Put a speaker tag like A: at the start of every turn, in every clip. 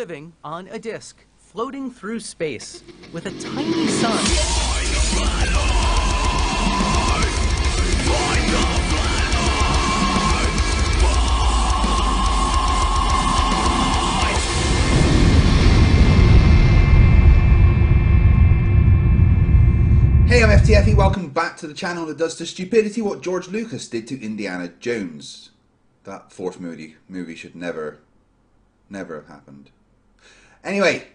A: living on a disk, floating through space, with a tiny sun.
B: Hey, I'm FTFE, welcome back to the channel that does to stupidity what George Lucas did to Indiana Jones. That fourth movie should never have happened. Anyway,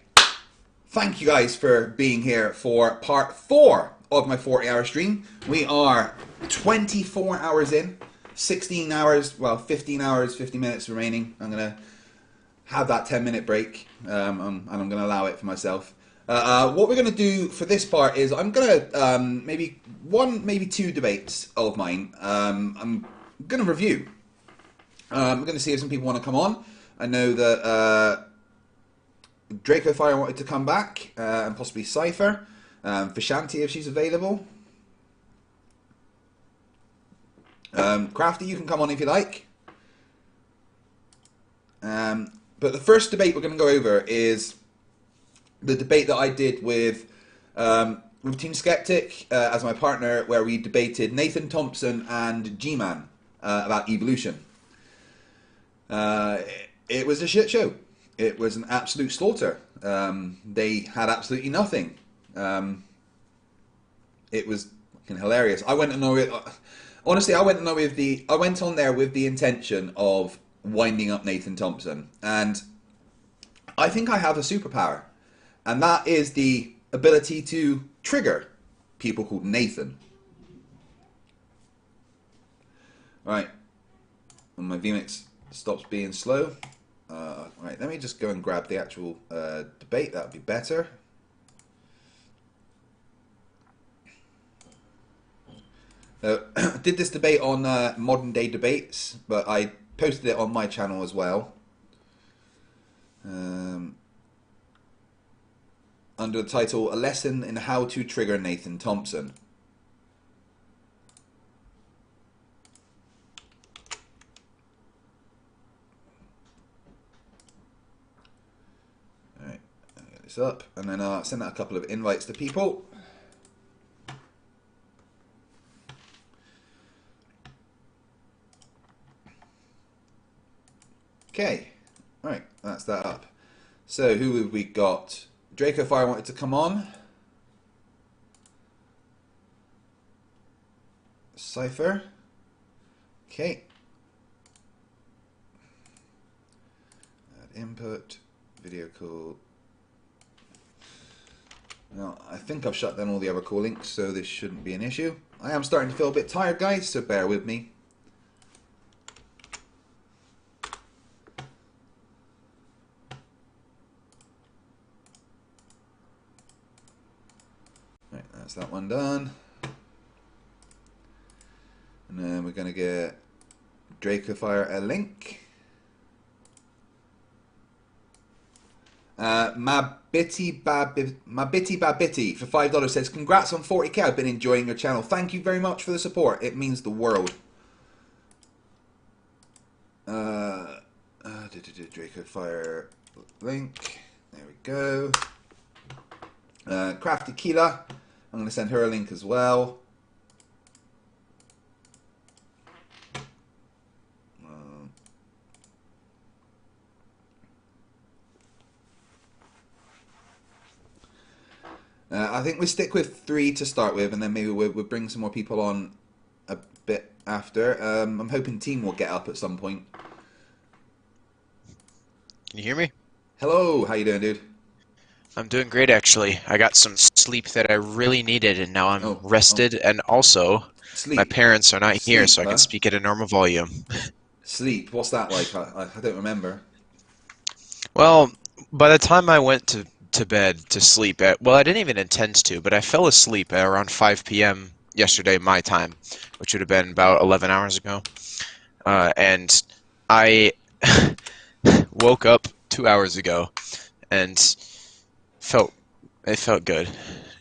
B: thank you guys for being here for part 4 of my 40-hour stream. We are 24 hours in, 16 hours, well 15 hours, 50 minutes remaining. I'm going to have that 10-minute break and I'm going to allow it for myself. What we're going to do for this part is I'm going to maybe 2 debates of mine. I'm going to review. I'm going to see if some people want to come on. I know that Draco Fire wanted to come back and possibly Cypher. Vishanti if she's available. Crafty, you can come on if you like. But the first debate we're going to go over is the debate that I did with Team Skeptic as my partner, where we debated Nathan Thompson and GMan about evolution. It was a shit show. It was an absolute slaughter. They had absolutely nothing. It was fucking hilarious. I went on there with the intention of winding up Nathan Thompson, and I think I have a superpower. And that is the ability to trigger people called Nathan. Right. When my vMix stops being slow. Right, let me just go and grab the actual debate. That would be better. I did this debate on Modern Day Debates, but I posted it on my channel as well. Under the title, A Lesson in How to Trigger Nathan Thompson. Alright, I'll get this up, and then I'll send out a couple of invites to people. Okay, alright, that's that up. So, who have we got? Draco Fire wanted to come on. Cypher. Okay. Add input. Video call. Now, I think I've shut down all the other call links, so this shouldn't be an issue. I am starting to feel a bit tired, guys, so bear with me. That's that one done. And then we're going to get Draco Fire a link. Mabitty Babitty for $5 says, congrats on 40k. I've been enjoying your channel. Thank you very much for the support. It means the world. Draco Fire link. There we go. Crafty Keela. I'm going to send her a link as well. I think we stick with 3 to start with, and then maybe we'll bring some more people on a bit after. I'm hoping Team will get up at some point.
C: Can you hear me?
B: Hello, how you doing, dude?
C: I'm doing great, actually. I got some sleep that I really needed, and now I'm rested, and also my parents are not here, so I can speak at a normal volume.
B: Sleep? What's that like? I don't remember.
C: Well, by the time I went to bed to sleep, well, I didn't even intend to, but I fell asleep at around 5 p.m. yesterday, my time, which would have been about 11 hours ago. And I woke up 2 hours ago, and it felt good.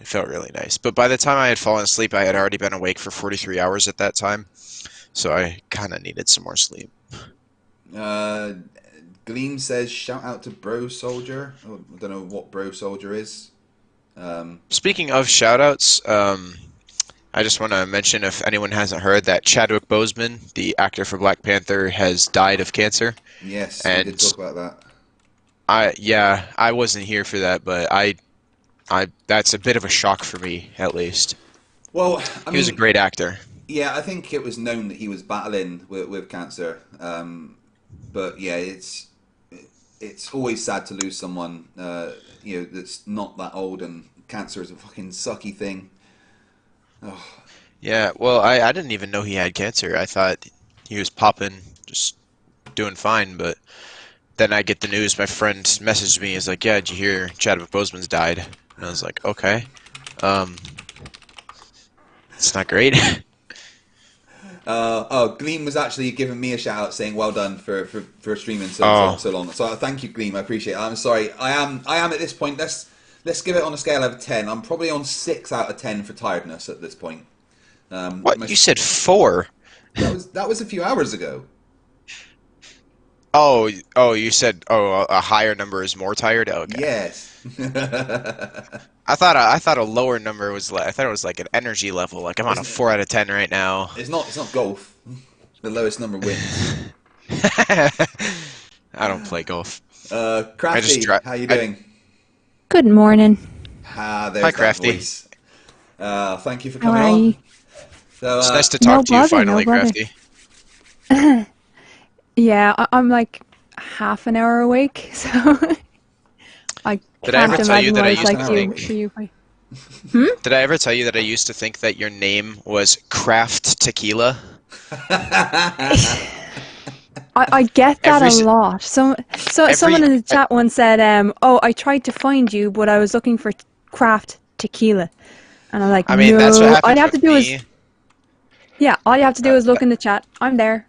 C: It felt really nice. But by the time I had fallen asleep, I had already been awake for 43 hours at that time, so I kind of needed some more sleep.
B: Gleam says, shout out to Bro Soldier. Oh, I don't know what Bro Soldier is.
C: Speaking of shoutouts, I just want to mention, if anyone hasn't heard, that Chadwick Boseman, the actor for Black Panther, has died of cancer.
B: Yes,
C: And
B: we did talk about that.
C: I wasn't here for that, but that's a bit of a shock for me, at least.
B: Well,
C: He was a great actor.
B: Yeah, I think it was known that he was battling with cancer. But yeah, it's always sad to lose someone that's not that old, and cancer is a fucking sucky thing. Oh.
C: Yeah, well, I didn't even know he had cancer. I thought he was popping, just doing fine, but then I get the news. My friend messaged me. He's like, "Yeah, did you hear Chadwick Boseman's died?" And I was like, "Okay, it's not great."
B: Gleam was actually giving me a shout out, saying well done for streaming so long. So thank you, Gleam. I appreciate it. I'm sorry. I am at this point. Let's give it on a scale of 10. I'm probably on 6 out of 10 for tiredness at this point.
C: What? You said 4?
B: That was a few hours ago.
C: Oh, you said a higher number is more tired. Oh, okay.
B: Yes.
C: I thought a lower number was I thought it was like an energy level. Like I'm on a 4 out of 10 right now.
B: It's not golf. The lowest number wins.
C: I don't play golf.
B: Crafty, how you doing?
D: Good morning.
B: There's
C: Hi,
B: that
C: Crafty.
B: voice. Thank you for
D: How
B: coming
D: are
B: on.
D: you?
B: So,
C: It's nice to talk to you finally, Crafty.
D: Yeah, I'm like half an hour awake, so I
C: Did I ever
D: can't
C: tell you
D: imagine
C: that
D: what
C: I
D: it's
C: used
D: like
C: to think?
D: for you.
C: Did I ever tell you that I used to think that your name was Craft Tequila?
D: I get that
C: Every
D: a
C: s-
D: lot. Someone in the chat once said, "Oh, I tried to find you, but I was looking for craft tequila," and I'm like,
C: I mean,
D: "No."
C: that's what
D: All
C: happened
D: you have to
C: with
D: do
C: me.
D: is all you have to do is look in the chat. I'm there.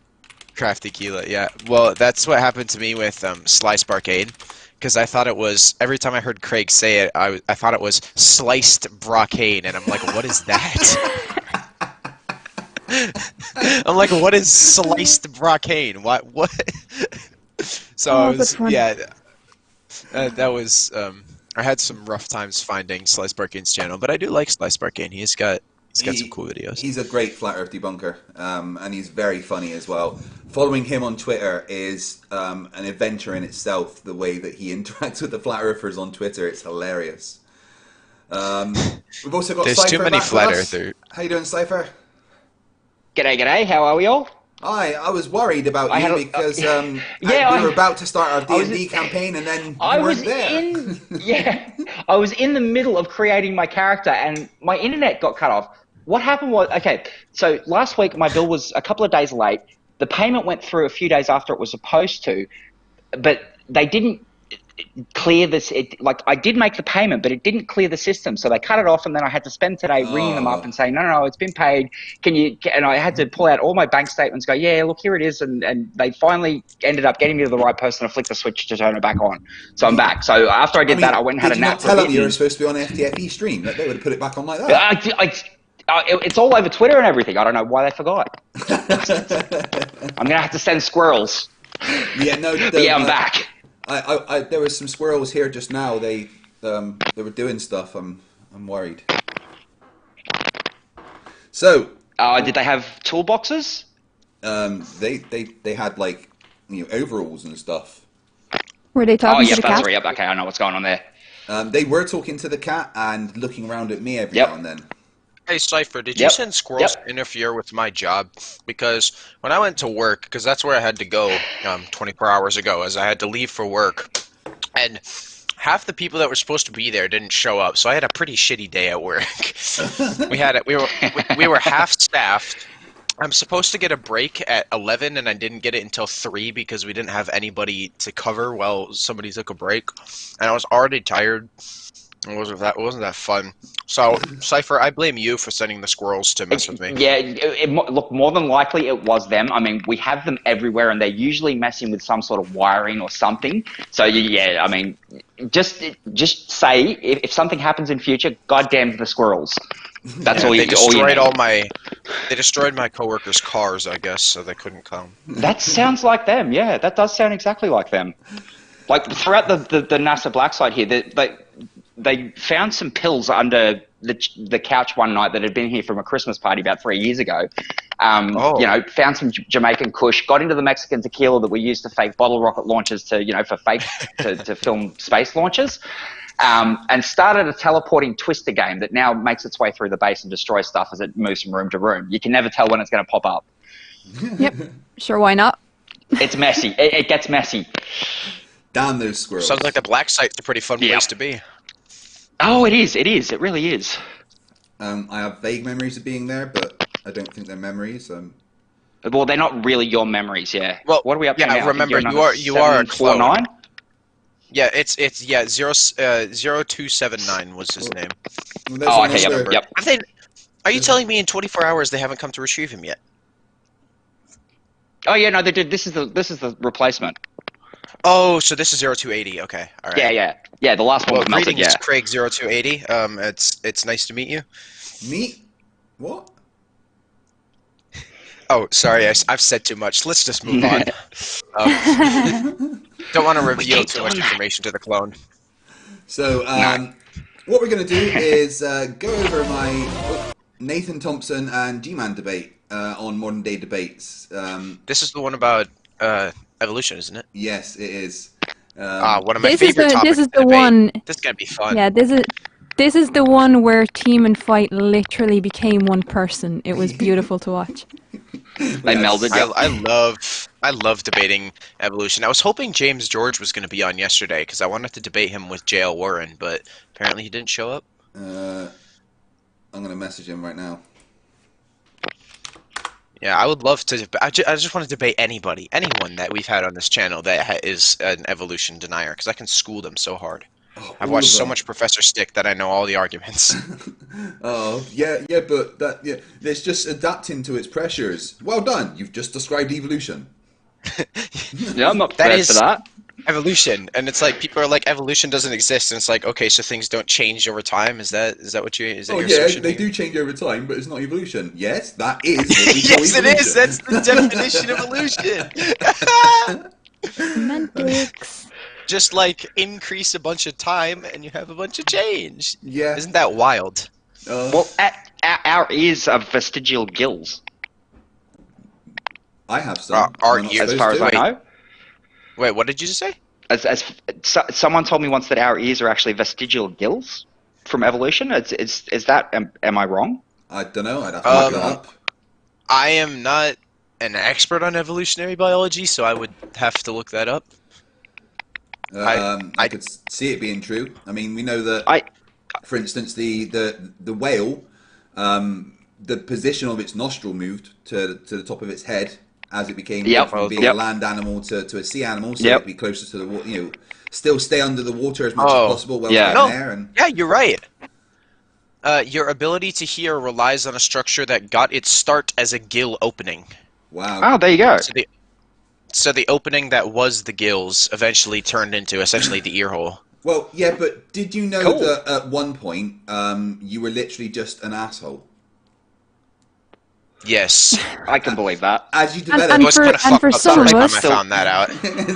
C: Craft Tequila, yeah. Well, that's what happened to me with Sliced Barcade, because I thought it was, every time I heard Craig say it, I thought it was sliced brocade, and I'm like, what is that? I'm like, what is sliced brocade? What? So I was,
D: good fun.
C: that was, I had some rough times finding Sliced Barcade's channel, but I do like Sliced Barcade. He's got some cool videos.
B: He's a great flat earth debunker, and he's very funny as well. Following him on Twitter is an adventure in itself. The way that he interacts with the flat earthers on Twitter, it's hilarious. We've also got
C: There's
B: Cypher
C: too many
B: back with
C: flat
B: us.
C: earthers.
B: How you doing, Cypher?
E: G'day, how are we all?
B: Hi, I was worried about you because we were about to start our D&D campaign, and then you weren't there.
E: I was in the middle of creating my character, and my internet got cut off. What happened was, so last week my bill was a couple of days late. The payment went through a few days after it was supposed to, but they didn't clear this. I did make the payment, but it didn't clear the system, so they cut it off, and then I had to spend today ringing them up and saying, no, it's been paid. And I had to pull out all my bank statements, go, yeah, look, here it is, and they finally ended up getting me to the right person to flick the switch to turn it back on. So I'm back. So after I did that, I went and had a nap.
B: Did you not tell them you were supposed to be on an FTFE stream? That they would have put it back on like that.
E: It's all over Twitter and everything. I don't know why they forgot. I'm gonna have to send squirrels.
B: Yeah, no.
E: I'm back.
B: There were some squirrels here just now. They were doing stuff. I'm worried. So.
E: Did they have toolboxes?
B: They had like overalls and stuff.
D: Were they talking to the cat?
E: Yep, okay, I know what's going on there.
B: They were talking to the cat and looking around at me every now and then.
C: Hey, Cypher, did you send squirrels to interfere with my job? Because when I went to work, because that's where I had to go 24 hours ago, as I had to leave for work, and half the people that were supposed to be there didn't show up, so I had a pretty shitty day at work. we were half-staffed. I'm supposed to get a break at 11, and I didn't get it until 3 because we didn't have anybody to cover while somebody took a break, and I was already tired. It wasn't that fun. So, Cypher, I blame you for sending the squirrels to mess with me.
E: Yeah, look, more than likely it was them. I mean, we have them everywhere, and they're usually messing with some sort of wiring or something. So, yeah, I mean, just say, if something happens in future, goddamn the squirrels. That's
B: Yeah,
E: all
C: They
E: you
C: destroyed
E: need.
C: They destroyed my coworkers' cars, I guess, so they couldn't come.
E: That sounds like them. Yeah, that does sound exactly like them. Like throughout the NASA Black site here, they found some pills under the couch one night that had been here from a Christmas party about 3 years ago.
C: Oh.
E: You know, found some Jamaican Kush, got into the Mexican tequila that we used to fake bottle rocket launches to film space launches, and started a teleporting twister game that now makes its way through the base and destroys stuff as it moves from room to room. You can never tell when it's going to pop up.
D: Yep. Sure, why not?
E: It's messy. It gets messy.
B: Damn those squirrels.
C: Sounds like the black site's a pretty fun
E: Yep.
C: place to be.
E: Oh, it is. It is. It really is.
B: I have vague memories of being there, but I don't think they're memories.
E: Well, they're not really your memories, yeah.
C: Well,
E: what are we up to
C: yeah,
E: now?
C: remember, you are a clone.
E: 749?
C: Yeah, it's 0279 was his name.
B: There's
E: Oh, okay,
B: another-
E: yep.
C: Are you telling me in 24 hours they haven't come to retrieve him yet?
E: Oh yeah, no, they did. This is the replacement.
C: Oh, so this is 0280. Okay, all right.
E: Yeah. The last one
C: Well,
E: was melted.
C: greetings,
E: Yeah.
C: Craig 0280. It's nice to meet you.
B: Meat? What?
C: Oh, sorry, I've said too much. Let's just move on. Don't want to reveal too much information to the clone.
B: So, what we're going to do is go over my Nathan Thompson and GMan debate on modern day debates.
C: This is the one about evolution, isn't it?
B: Yes, it is.
C: One of my
D: This is
C: favorite topics.
D: this is
C: to
D: the
C: debate.
D: one.
C: This is gonna be fun.
D: Yeah, this is the one where Team and Fight literally became one person. It was beautiful to watch.
E: They melded. Yeah.
C: I love debating evolution. I was hoping James George was going to be on yesterday because I wanted to debate him with JL Warren, but apparently he didn't show up.
B: I'm going to message him right now.
C: Yeah, I would love to. I just want to debate anyone that we've had on this channel that is an evolution denier because I can school them so hard.
B: Oh,
C: I've
B: all
C: watched
B: of
C: so
B: them.
C: much Professor Stick that I know all the arguments.
B: Oh, yeah, but it's just adapting to its pressures. Well done, you've just described evolution.
E: Yeah, I'm not
C: That
E: prepared
C: is-
E: for that.
C: Evolution, and it's like people are like evolution doesn't exist, and it's like okay, so things don't change over time. Is that what you? Is that
B: Oh
C: your
B: yeah,
C: assertion
B: they
C: here?
B: do change over time, but it's not evolution. Yes, that is what we call
C: Yes, it is.
B: evolution.
C: That's the definition of evolution.
D: Semantics.
C: Just like increase a bunch of time, and you have a bunch of change.
B: Yeah.
C: Isn't that wild?
E: Well, our ears are vestigial gills,
B: I have some.
C: Our
B: Am I not
C: ears-
E: as
B: supposed
E: far as
B: to?
E: I know.
C: Wait, what did you just say?
E: Someone told me once that our ears are actually vestigial gills from evolution. Is that am I wrong?
B: I don't know. I'd have to look it up.
C: I am not an expert on evolutionary biology, so I would have to look that up.
B: I could see it being true. I mean, we know that. For instance, the whale, the position of its nostril moved to the top of its head as it became from being a land animal to a sea animal, so it'd be closer to the water. Still stay under the water as much as possible while it's in there. And
C: Yeah, you're right. Your ability to hear relies on a structure that got its start as a gill opening.
B: wow.
E: Oh, there you go.
C: So the opening that was the gills eventually turned into essentially the ear hole.
B: Well, yeah, but did you know
E: Cool.
B: that at one point you were literally just an asshole?
C: Yes.
E: I can believe that.
B: As you
C: It
B: develop,
C: was kind of
D: and
C: fucked
D: for
C: up
D: some
C: the
D: of
C: first time
D: us-
C: I found that out.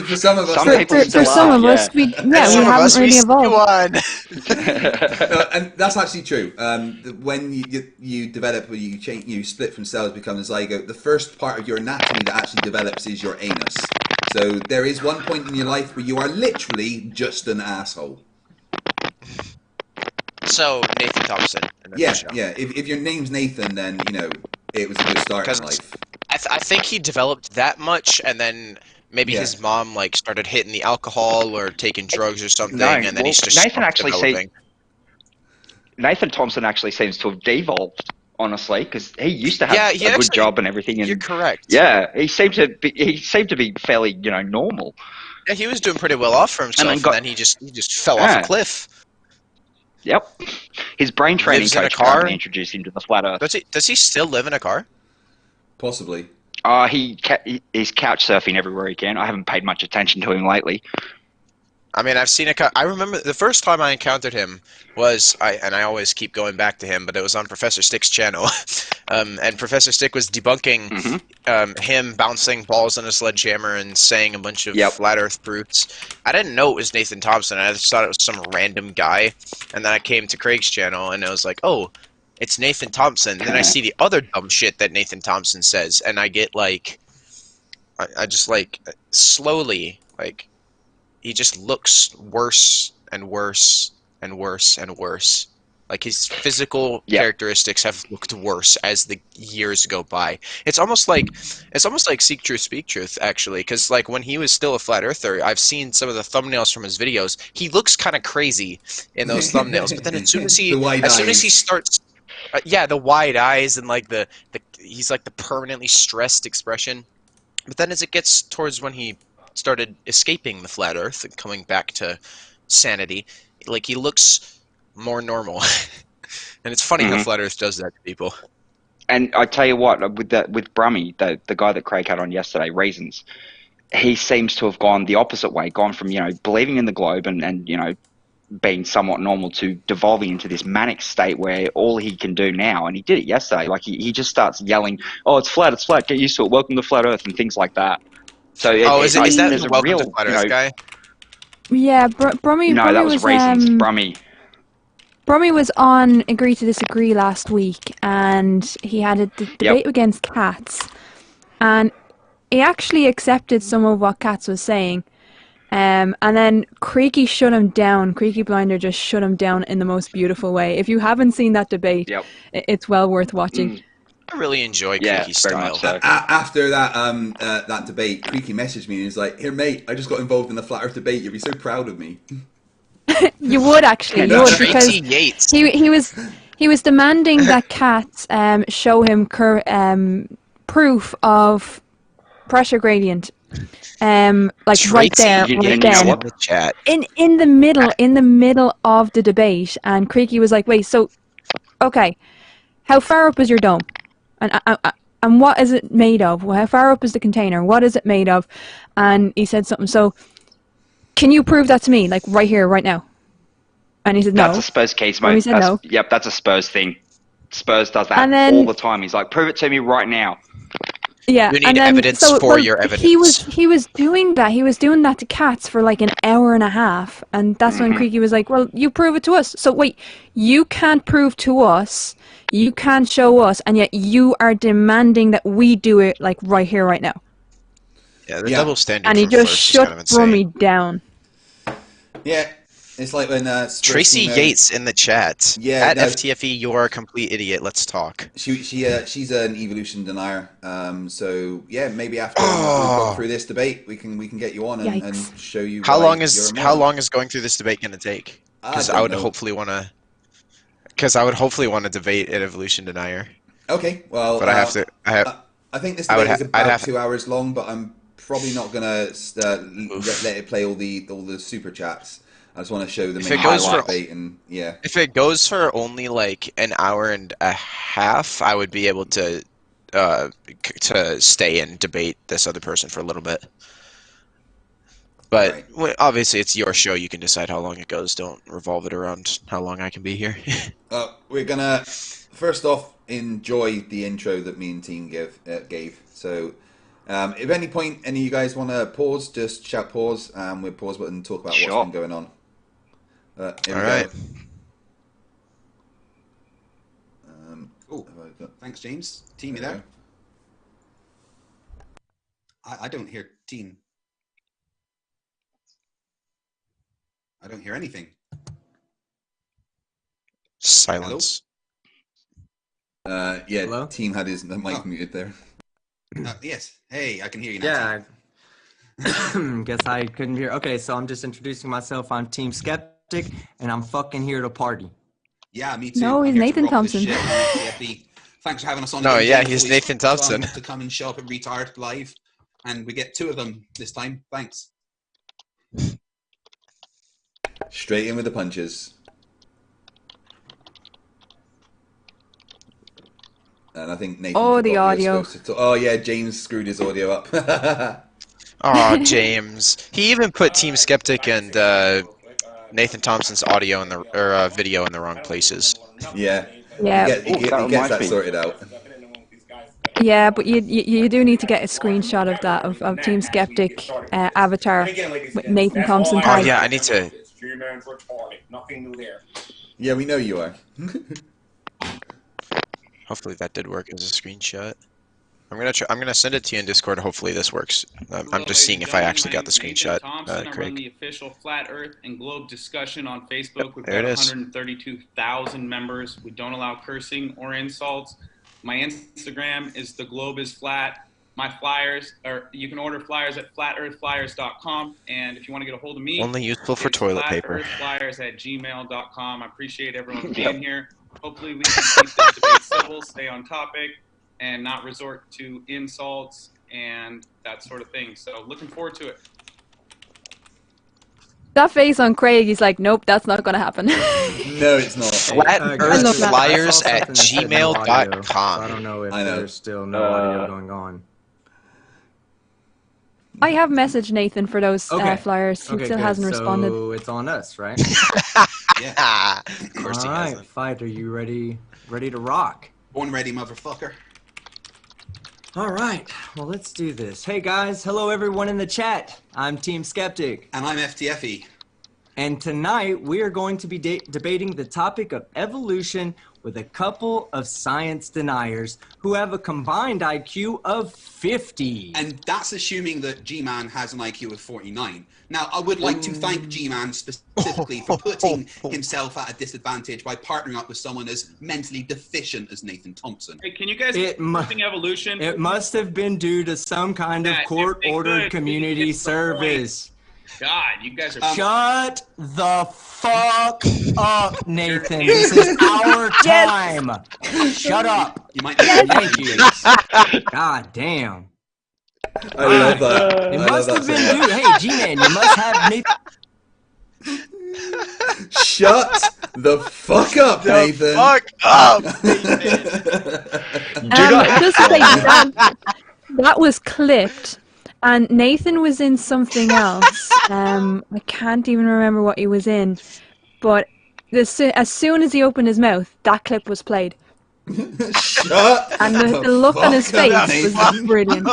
B: for some of us,
E: Some
B: that-
E: people
D: For
E: still
D: some
E: are,
D: of us, we
C: Some of
D: haven't
C: us,
D: really
C: we
D: evolved.
C: still won.
B: No, and that's actually true. When you develop, when you change, you split from cells, become a zygote. The first part of your anatomy that actually develops is your anus. So there is one point in your life where you are literally just an asshole.
C: So Nathan Thompson. in a
B: Yeah,
C: nutshell.
B: yeah. If your name's Nathan, then it was a good start in
C: 'Cause
B: life.
C: I think he developed that much, and then maybe
B: Yeah.
C: his mom like started hitting the alcohol or taking drugs or something,
E: No,
C: and then
E: well,
C: he's just
E: Nathan
C: stopped
E: actually
C: developing.
E: Nathan Thompson actually seems to have devolved, honestly, because he used to have
C: Yeah,
E: a
C: he
E: good
C: actually-
E: job and everything. And
C: You're correct.
E: yeah, he seemed to be fairly, normal.
C: Yeah, he was doing pretty well off for himself, and then he just fell off
E: Yeah.
C: a cliff.
E: Yep. His brain training
C: Lives in a
E: coach
C: car?
E: apparently introduced him to the flat Earth.
C: Does he still live in a car?
B: Possibly.
E: He's couch surfing everywhere he can. I haven't paid much attention to him lately.
C: I mean, I've seen I remember the first time I encountered him was and I always keep going back to him, but it was on Professor Stick's channel, and Professor Stick was debunking him bouncing balls on a sledgehammer and saying a bunch of flat Earth brutes. I didn't know it was Nathan Thompson. I just thought it was some random guy, and then I came to Craig's channel and I was like, oh, it's Nathan Thompson. And then I see the other dumb shit that Nathan Thompson says, and I get like, I just like slowly like. He just looks worse and worse and worse and worse. Like his physical characteristics have looked worse as the years go by. It's almost like Seek Truth, Speak Truth, actually, because like when he was still a flat earther, I've seen some of the thumbnails from his videos. He looks kind of crazy in those thumbnails, but then as soon as he starts, the wide eyes and like the he's like the permanently stressed expression. But then as it gets towards when he started escaping the flat earth and coming back to sanity, like he looks more normal. And it's funny how flat earth does that to people.
E: And I tell you what, with Brummy, the guy that Craig had on yesterday, Reasons, he seems to have gone the opposite way, gone from, believing in the globe and being somewhat normal to devolving into this manic state where all he can do now, and he did it yesterday, like he just starts yelling, oh, it's flat, get used to it, welcome to flat earth, and things like that. So
C: is that the Welcome to Flat Earth guy?
D: Yeah, Brummy.
E: No,
D: Brummy
E: that was Reasons. Brummy.
D: Brummy was on Agree to Disagree last week, and he had a debate against Katz, and he actually accepted some of what Katz was saying, and then Creaky shut him down. Creaky Blinder just shut him down in the most beautiful way. If you haven't seen that debate, it's well worth watching.
C: I really enjoy Creaky's style.
E: So.
B: After that that debate, Creaky messaged me and he's like, "Here, mate, I just got involved in the flat Earth debate. You'd be so proud of me."
D: You would actually, because he was demanding that Katz show him proof of pressure gradient, like
C: Tracy,
D: right there, right then, in the middle of the debate, and Creaky was like, "Wait, so okay, how far up is your dome? And what is it made of? How far up is the container? What is it made of?" And he said something. So, can you prove that to me, like right here, right now? And he said no.
E: That's a Spurs case, mate.
D: And he said no.
E: Yep, that's a Spurs thing. Spurs does that all the time. He's like, prove it to me right now.
D: Yeah,
C: you need evidence for your evidence.
D: He was doing that. He was doing that to Katz for like an hour and a half, and that's when Creaky was like, "Well, you prove it to us." So wait, you can't prove to us, you can't show us, and yet you are demanding that we do it like right here, right now.
C: Yeah, the double standard.
D: And he just shut Brummy down.
B: Yeah. It's like when
C: Tracy Yates in the chat.
B: Yeah,
C: at FTFE, you're a complete idiot. Let's talk.
B: She's an evolution denier. So yeah, maybe after we've gone through this debate, we can get you on and show you.
C: How long is going through this debate going to take? Because I would hopefully want to. Because I would hopefully want to debate an evolution denier.
B: Okay, well,
C: but I
B: think this debate is about 2 hours long, but I'm probably not gonna let it play all the super chats. I just want to show the main debate, and yeah.
C: If it goes for only like an hour and a half, I would be able to stay and debate this other person for a little bit. But obviously, it's your show. You can decide how long it goes. Don't revolve it around how long I can be here.
B: We're gonna first off enjoy the intro that me and team gave. So, if any point any of you guys want to pause, just shout pause, and we'll pause button and talk about what's been going on.
C: All right.
F: Cool. Thanks, James. Team, you there? I don't hear team. I don't hear anything.
C: Silence.
B: Yeah,
G: Hello?
B: Team had his mic muted there.
F: Yes. Hey, I can hear you now.
G: Yeah. Guess I couldn't hear. Okay, so I'm just introducing myself. I'm Team Skeptic, and I'm fucking here to party.
F: Yeah, me too.
D: No, he's Nathan Thompson.
F: Thanks for having us on.
C: No, yeah, he's Nathan Thompson.
F: To come and show up at Retard Live, and we get two of them this time. Thanks.
B: Straight in with the punches. And I think Nathan.
D: Oh, the audio.
B: Oh yeah, James screwed his audio up.
C: Oh, James. He even put Team Skeptic and Nathan Thompson's audio in the or video in the wrong places.
B: Yeah.
D: Yeah.
B: He gets
E: reminds
B: that
E: me.
B: sorted out.
D: Yeah, but you do need to get a screenshot of that of Team Skeptic avatar with Nathan Thompson
C: Oh
D: tag.
C: yeah, I need to.
H: It's GMan's retarded. Nothing new there.
B: Yeah, we know you are.
C: Hopefully that did work as a screenshot. I'm gonna send it to you in Discord. Hopefully this works. I'm just seeing if I actually got the screenshot,
I: Thompson. I run
C: Craig.
I: the official Flat Earth and Globe discussion on Facebook. We've
C: There
I: got
C: it is.
I: 132,000 members. We don't allow cursing or insults. My Instagram is The Globe is Flat. My flyers, or you can order flyers at flatearthflyers.com. And if you want to get a hold of me,
C: Only useful for
I: it's
C: toilet paper.
I: flatearthflyers@gmail.com. I appreciate everyone being here. Hopefully we can keep this debate civil, stay on topic, and not resort to insults and that sort of thing. So looking forward to it.
D: That face on Craig, he's like, nope, that's not going to happen.
B: No, it's not.
C: Flatearthflyers
G: I
C: at
G: saw something that said no audio, so
C: gmail.com.
G: I don't know if
B: I know.
G: there's still no audio going on.
D: I have messaged Nathan for those
G: Okay.
D: flyers. He
G: Okay,
D: still
G: good.
D: hasn't responded.
G: So it's on us, right?
C: Of course he
G: All right,
C: hasn't.
G: Fight, are you ready? Ready to rock?
F: Born ready, motherfucker.
G: All right, well, let's do this. Hey guys, hello everyone in the chat. I'm Team Skeptic,
F: And I'm FTFE.
G: and tonight we are going to be debating the topic of evolution with a couple of science deniers who have a combined IQ of 50.
F: And that's assuming that GMan has an IQ of 49. Now, I would like to thank GMan specifically for putting himself at a disadvantage by partnering up with someone as mentally deficient as Nathan Thompson.
I: Hey, can you guys
G: It mu-
I: using evolution?
G: It must have been due to some kind of
I: Yeah, if they
G: court-ordered
I: could,
G: community
I: it's the point.
G: service.
I: God, you guys are
G: Shut the fuck up, Nathan. This is our time. Shut up.
F: You might
G: Thank you. God damn.
B: I love that.
G: It
B: I love
G: must
B: that
G: have
B: so
G: been
B: much.
G: due. Hey, G-Man, you must have Nathan.
B: Shut the fuck up, Nathan.
C: Fuck up!
D: Just to say that was clipped, and Nathan was in something else. I can't even remember what he was in, but as soon as he opened his mouth, that clip was played,
B: Shut
D: and the look on his
B: fuck up,
D: face was
B: Nathan.
D: brilliant.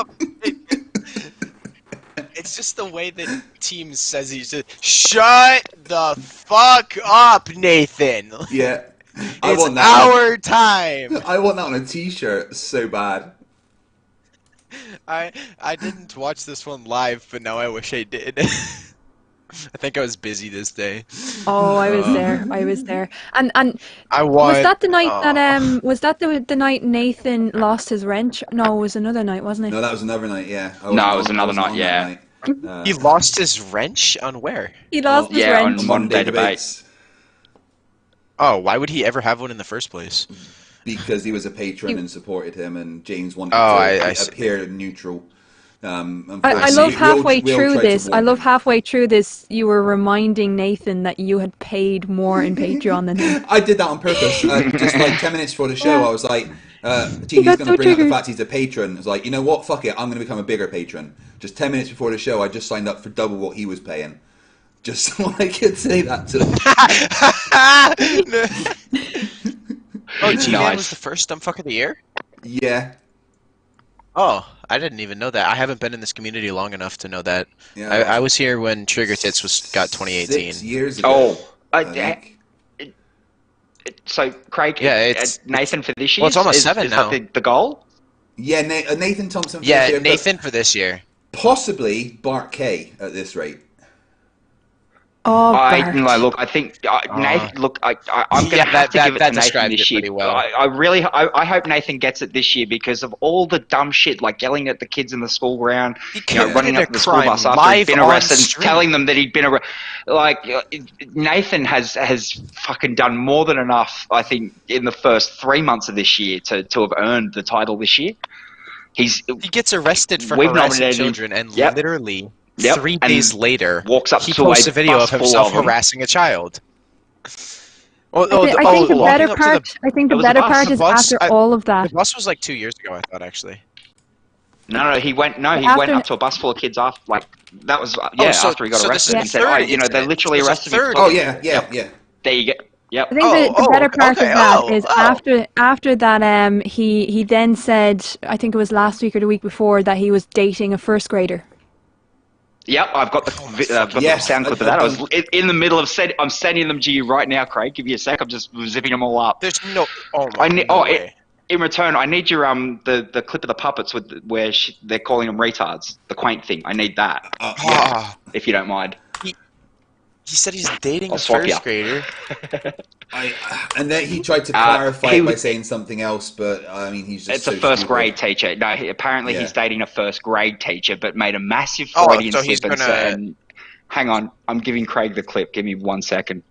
C: It's just the way that Team says he's just shut the fuck up, Nathan.
B: Yeah. I
C: It's
B: want that
C: our time.
B: I want that on a t-shirt so bad.
C: I didn't watch this one live, but now I wish I did. I think I was busy this day.
D: Oh, I was there. I was there. And
C: I won.
D: was that the night that was that the night Nathan lost his wrench? No, it was another night, wasn't it?
B: No, that was another night, yeah.
E: No, it was another night, yeah.
C: He lost his wrench on where?
D: He lost his
E: yeah,
D: wrench.
E: on Modern Day Debate.
C: Oh, why would he ever have one in the first place?
B: Because he was a patron and supported him, and James wanted
C: Oh,
B: to
C: I see.
B: appear neutral.
D: I love halfway through this. I love halfway through this. You were reminding Nathan that you had paid more in Patreon than him.
B: I did that on purpose. Just like 10 minutes before the show, I was like, He's
D: got
B: going to
D: so
B: bring up the
D: triggered.
B: fact he's a patron. It's like, you know what? Fuck it. I'm going to become a bigger patron. Just 10 minutes before the show, I just signed up for double what he was paying. Just so I could say that to him.
C: Oh, GMan
E: Nice.
C: was the first Dumbfuck of the year?
B: Yeah.
C: Oh, I didn't even know that. I haven't been in this community long enough to know that.
B: Yeah.
C: I was here when Trigger Tits got 2018.
B: 6 years ago.
E: Oh,
B: I think.
E: so Craig,
C: Yeah, it's-
E: Nathan for this year.
C: Well, it's almost 7
E: is
C: now.
E: That the goal?
B: Yeah, Nathan Thompson. For
C: Yeah,
B: this year, but
C: Nathan for this year.
B: possibly Bart K at this rate.
D: Oh, Bart.
E: No, look, I think Nathan. Look, I'm going to
C: Yeah,
E: have to
C: that
E: give it to Nathan
C: described
E: this
C: it
E: year.
C: pretty well.
E: I hope Nathan gets it this year because of all the dumb shit, like yelling at the kids in the school ground, running up the school bus after he'd been arrested, and telling them that he'd been arrested. Like Nathan has fucking done more than enough, I think, in the first 3 months of this year to have earned the title this year.
C: He gets arrested for
E: We've
C: harassing
E: nominated him.
C: children, and
E: Yep.
C: literally
E: Yep.
C: 3
E: And
C: days later,
E: walks up
C: he
E: to
C: posts
E: a
C: a video
E: bus
C: of
E: full
C: himself
E: of them.
C: harassing a child. Oh,
D: I think the
C: walking
D: better
C: up to
D: part. I think
E: It
D: the
E: was a
D: better
E: bus.
D: part
C: The
D: is
C: bus-
D: after all of
C: The
D: that.
C: bus was like 2 years ago, I thought, actually.
E: No, he went. No, he
D: After-
E: went up to a bus full of kids after. Like that was
C: so
E: after he got
C: this
E: arrested.
C: is
E: He
C: the
E: said,
C: third
E: "Oh, you know, they
C: incident.
E: literally
C: There's a
E: arrested me."
C: third
B: Oh
C: incident.
B: yeah, yeah, yeah.
E: There you go. Yep.
D: I think the better part of that is after that he then said, I think it was last week or the week before, that he was dating a first grader.
E: Yep, I've got the sound clip of that. I was in the middle of I'm sending them to you right now, Craig. Give me a sec. I'm just zipping them all up.
C: There's no. Way.
E: In return, I need your the clip of the puppets where they're calling them retards. The quaint thing. I need that. If you don't mind.
C: He said he's dating a
E: swap
C: first grader.
B: And then he tried to clarify it by saying something else, but I mean, he's just
E: It's a first grade teacher. No, apparently he's dating a first grade teacher, but made a massive Freudian slip and hang on, I'm giving Craig the clip. Give me 1 second.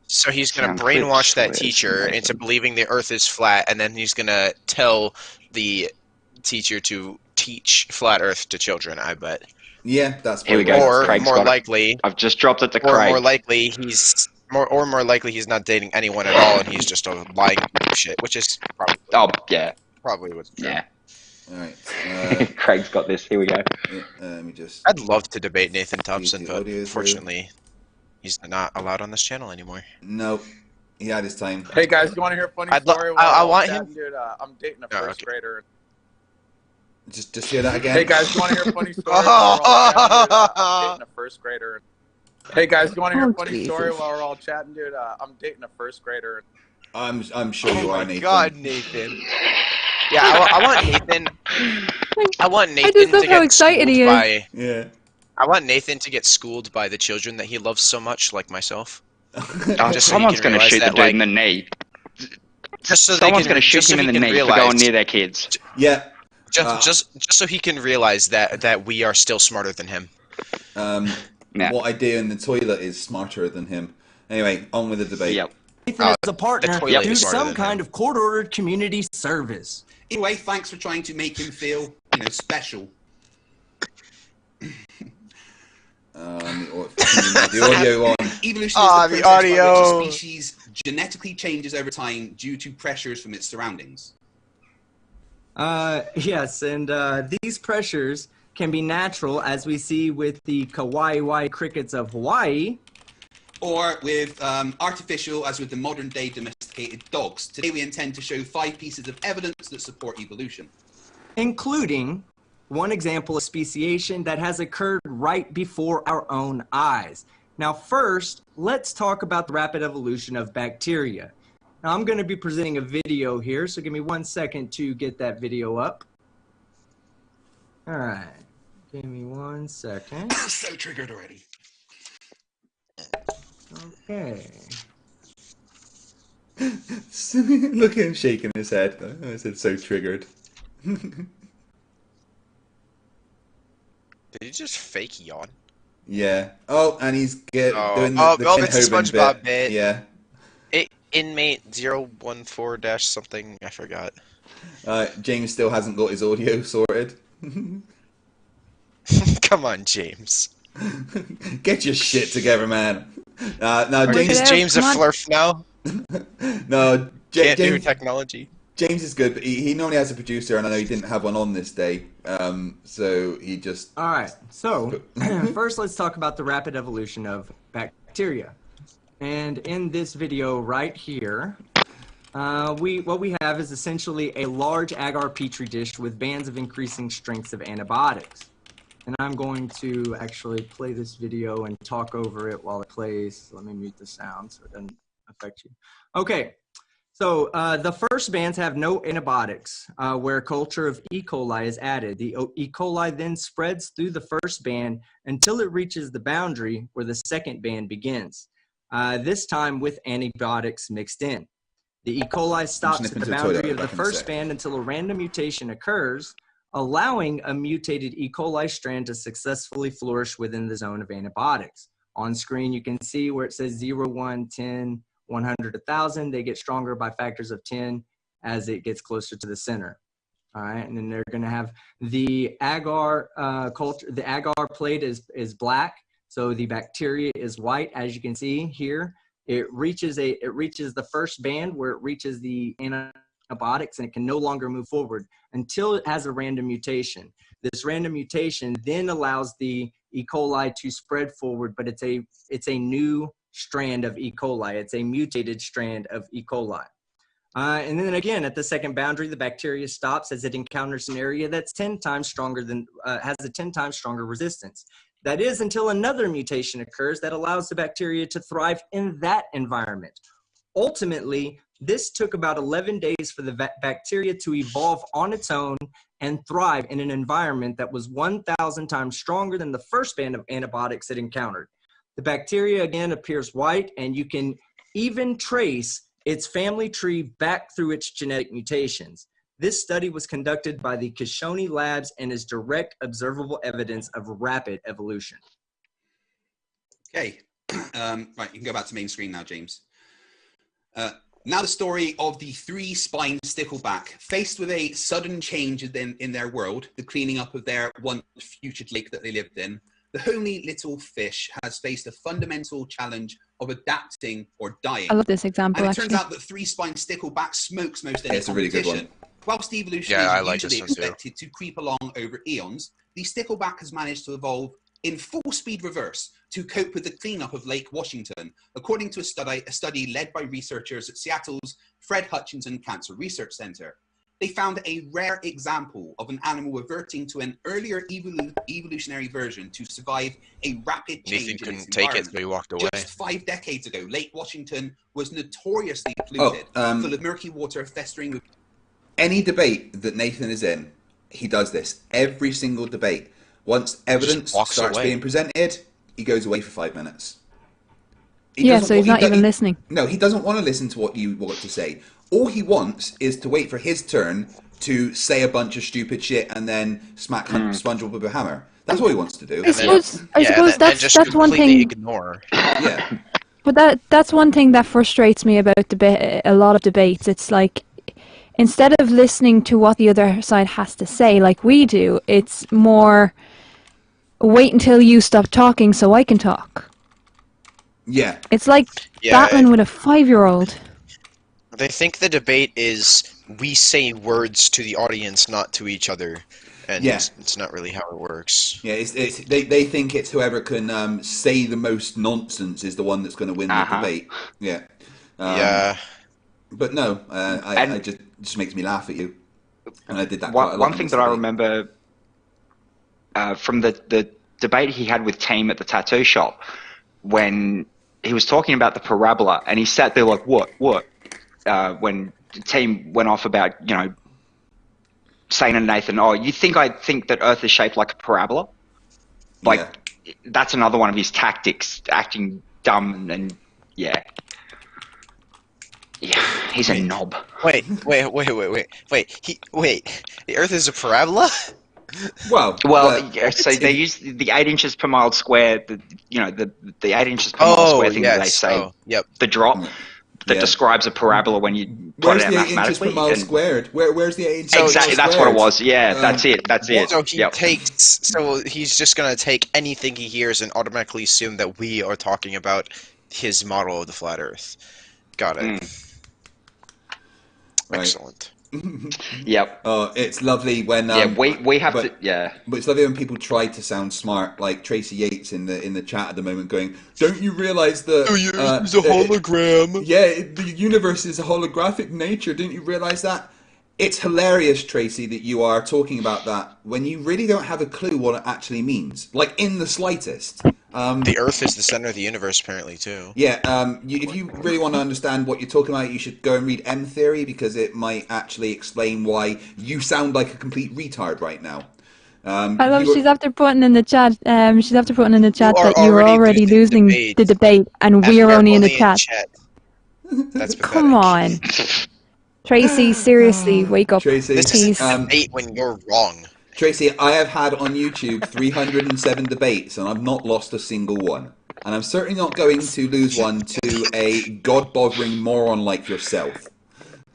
C: So he's going to brainwash that teacher into believing the earth is flat, and then he's going to tell the teacher to teach flat earth to children, I bet.
B: Yeah, that's
E: here we go.
C: Or more likely,
E: I've just dropped it to
C: or
E: Craig.
C: More likely, more likely he's not dating anyone at all, and he's just a lying shit, which is probably probably what's true.
E: Yeah.
B: All right.
E: Craig's got this. Here we go.
B: Let me just.
C: I'd love to debate Nathan Thompson, but unfortunately, he's not allowed on this channel anymore.
B: Nope. He had his time.
J: Hey guys, you want to hear a funny story?
C: I want him.
J: Dude, I'm dating a first grader.
B: Just hear that again.
J: Hey guys, you want to hear a funny story? I'm dating a first grader. Hey guys, you want to hear a funny story while we're all chatting, dude? I'm dating a first grader.
B: I'm sure you are, Nathan.
C: Oh my God, Nathan. Yeah, I want Nathan. I want Nathan
D: I just love
C: to
D: how
C: get
D: excited he is.
C: I want Nathan to get schooled by the children that he loves so much, like myself.
E: Someone's going to shoot the dude in the knee. Someone's going to shoot him in the knee for going near their kids.
B: Yeah.
C: Just so he can realize that we are still smarter than him.
B: What I do in the toilet is smarter than him. Anyway, on with the debate.
E: Yep.
G: Nathan as a partner do some kind of court-ordered community service.
F: Anyway, thanks for trying to make him feel, special.
B: The audio on.
F: Evolution is the process by which a species genetically changes over time due to pressures from its surroundings.
G: Yes, and these pressures can be natural, as we see with the kawaii crickets of Hawaii.
F: Or with artificial, as with the modern-day domesticated dogs. Today we intend to show 5 pieces of evidence that support evolution.
G: Including one example of speciation that has occurred right before our own eyes. Now first, let's talk about the rapid evolution of bacteria. Now I'm going to be presenting a video here, so give me 1 second to get that video up. All right, give me 1 second.
F: So triggered already.
G: Okay.
B: Look at him shaking his head. I said so triggered.
C: Did he just fake yawn?
B: Yeah. Oh, and he's doing the
C: it's a SpongeBob bit.
B: Yeah.
C: Inmate 014 - something, I forgot.
B: James still hasn't got his audio sorted.
C: Come on, James.
B: Get your shit together, man. No,
C: Is James a Flerf now?
B: No,
C: Can't do technology.
B: James is good, but he normally has a producer, and I know he didn't have one on this day, so he just...
G: All right, so first let's talk about the rapid evolution of bacteria. And in this video right here, what we have is essentially a large agar petri dish with bands of increasing strengths of antibiotics. And I'm going to actually play this video and talk over it while it plays. Let me mute the sound so it doesn't affect you. Okay, so the first bands have no antibiotics, where culture of E. coli is added. The E. coli then spreads through the first band until it reaches the boundary where the second band begins, this time with antibiotics mixed in. The E. coli stops at the boundary of the first band until a random mutation occurs, allowing a mutated E. coli strand to successfully flourish within the zone of antibiotics. On screen, you can see where it says 0, 1, 10, 100, 1,000. They get stronger by factors of 10 as it gets closer to the center. All right, and then they're going to have the agar culture. The agar plate is black, so the bacteria is white. As you can see here, it reaches the first band where it reaches the antibiotics, and it can no longer move forward until it has a random mutation. This random mutation then allows the E. coli to spread forward, but it's a new strand of E. coli. It's a mutated strand of E. coli. And then again, at the second boundary, the bacteria stops as it encounters an area that's 10 times stronger has a 10 times stronger resistance. That is until another mutation occurs that allows the bacteria to thrive in that environment. Ultimately, this took about 11 days for the bacteria to evolve on its own and thrive in an environment that was 1,000 times stronger than the first band of antibiotics it encountered. The bacteria again appears white, and you can even trace its family tree back through its genetic mutations. This study was conducted by the Kishoni Labs and is direct observable evidence of rapid evolution.
F: Okay, right, you can go back to main screen now, James. Now the story of the three-spined stickleback. Faced with a sudden change in their world, the cleaning up of their once future lake that they lived in, the homely little fish has faced a fundamental challenge of adapting or dying.
D: I love this example,
F: and it turns out that three-spined stickleback smokes most any
B: it's a really good one.
F: Whilst evolution is usually expected to creep along over eons, the stickleback has managed to evolve in full speed reverse to cope with the cleanup of Lake Washington, according to a study led by researchers at Seattle's Fred Hutchinson Cancer Research Center. They found a rare example of an animal reverting to an earlier evolutionary version to survive a rapid change
C: Nathan
F: in its
C: couldn't take
F: environment.
C: it, so he walked away.
F: Just 5 decades ago, Lake Washington was notoriously polluted, full of murky water festering with...
B: Any debate that Nathan is in, he does this. Every single debate. Once evidence starts being presented, he goes away for 5 minutes.
D: So he's not even listening.
B: No, he doesn't want to listen to what you want to say. All he wants is to wait for his turn to say a bunch of stupid shit and then smack SpongeBob with a hammer. That's what he wants to do.
D: I suppose that's one thing.
C: Ignore.
B: Yeah.
D: But that's one thing that frustrates me about a lot of debates. It's like, instead of listening to what the other side has to say, like we do, it's more wait until you stop talking so I can talk.
B: Yeah.
D: It's like battling with a 5-year-old.
C: They think the debate is we say words to the audience, not to each other. And it's not really how it works.
B: Yeah, they think it's whoever can say the most nonsense is the one that's going to win the debate. Yeah. But no, I just makes me laugh at you. And I did that quite a lot.
E: One thing that I remember from the debate he had with Team at the tattoo shop, when he was talking about the parabola, and he sat there like, what? When the Team went off about, saying to Nathan, oh, you think I think that Earth is shaped like a parabola? Like, that's another one of his tactics, acting dumb and yeah. Yeah, he's a knob.
C: Wait. The Earth is a parabola?
B: Well,
E: so they use the 8 inches per mile square. The 8 inches per mile square thing that they say. The drop that describes a parabola when you plot it out mathematically.
B: Where's the 8 inches per mile squared? Where's the 8 inches?
E: Exactly, that's what it was. Yeah, that's it.
C: So so he's just gonna take anything he hears and automatically assume that we are talking about his model of the flat Earth. Got it. Excellent.
E: Yep.
B: It's lovely when
E: we have to. Yeah.
B: But it's lovely when people try to sound smart, like Tracy Yates in the chat at the moment, going, "Don't you realize that
C: it's a hologram?
B: The universe is a holographic nature. Didn't you realize that?" It's hilarious, Tracy, that you are talking about that when you really don't have a clue what it actually means, like in the slightest.
C: The Earth is the center of the universe, apparently, too.
B: Yeah, if you really want to understand what you're talking about, you should go and read M Theory, because it might actually explain why you sound like a complete retard right now.
D: I love she's after putting in the chat. That you are already losing the debate, and we're only in the chat.
C: That's pathetic.
D: Come on, Tracy. Seriously, wake up.
B: Tracy,
C: this is a debate when you're wrong.
B: Tracy, I have had on YouTube 307 debates, and I've not lost a single one. And I'm certainly not going to lose one to a god-bothering moron like yourself.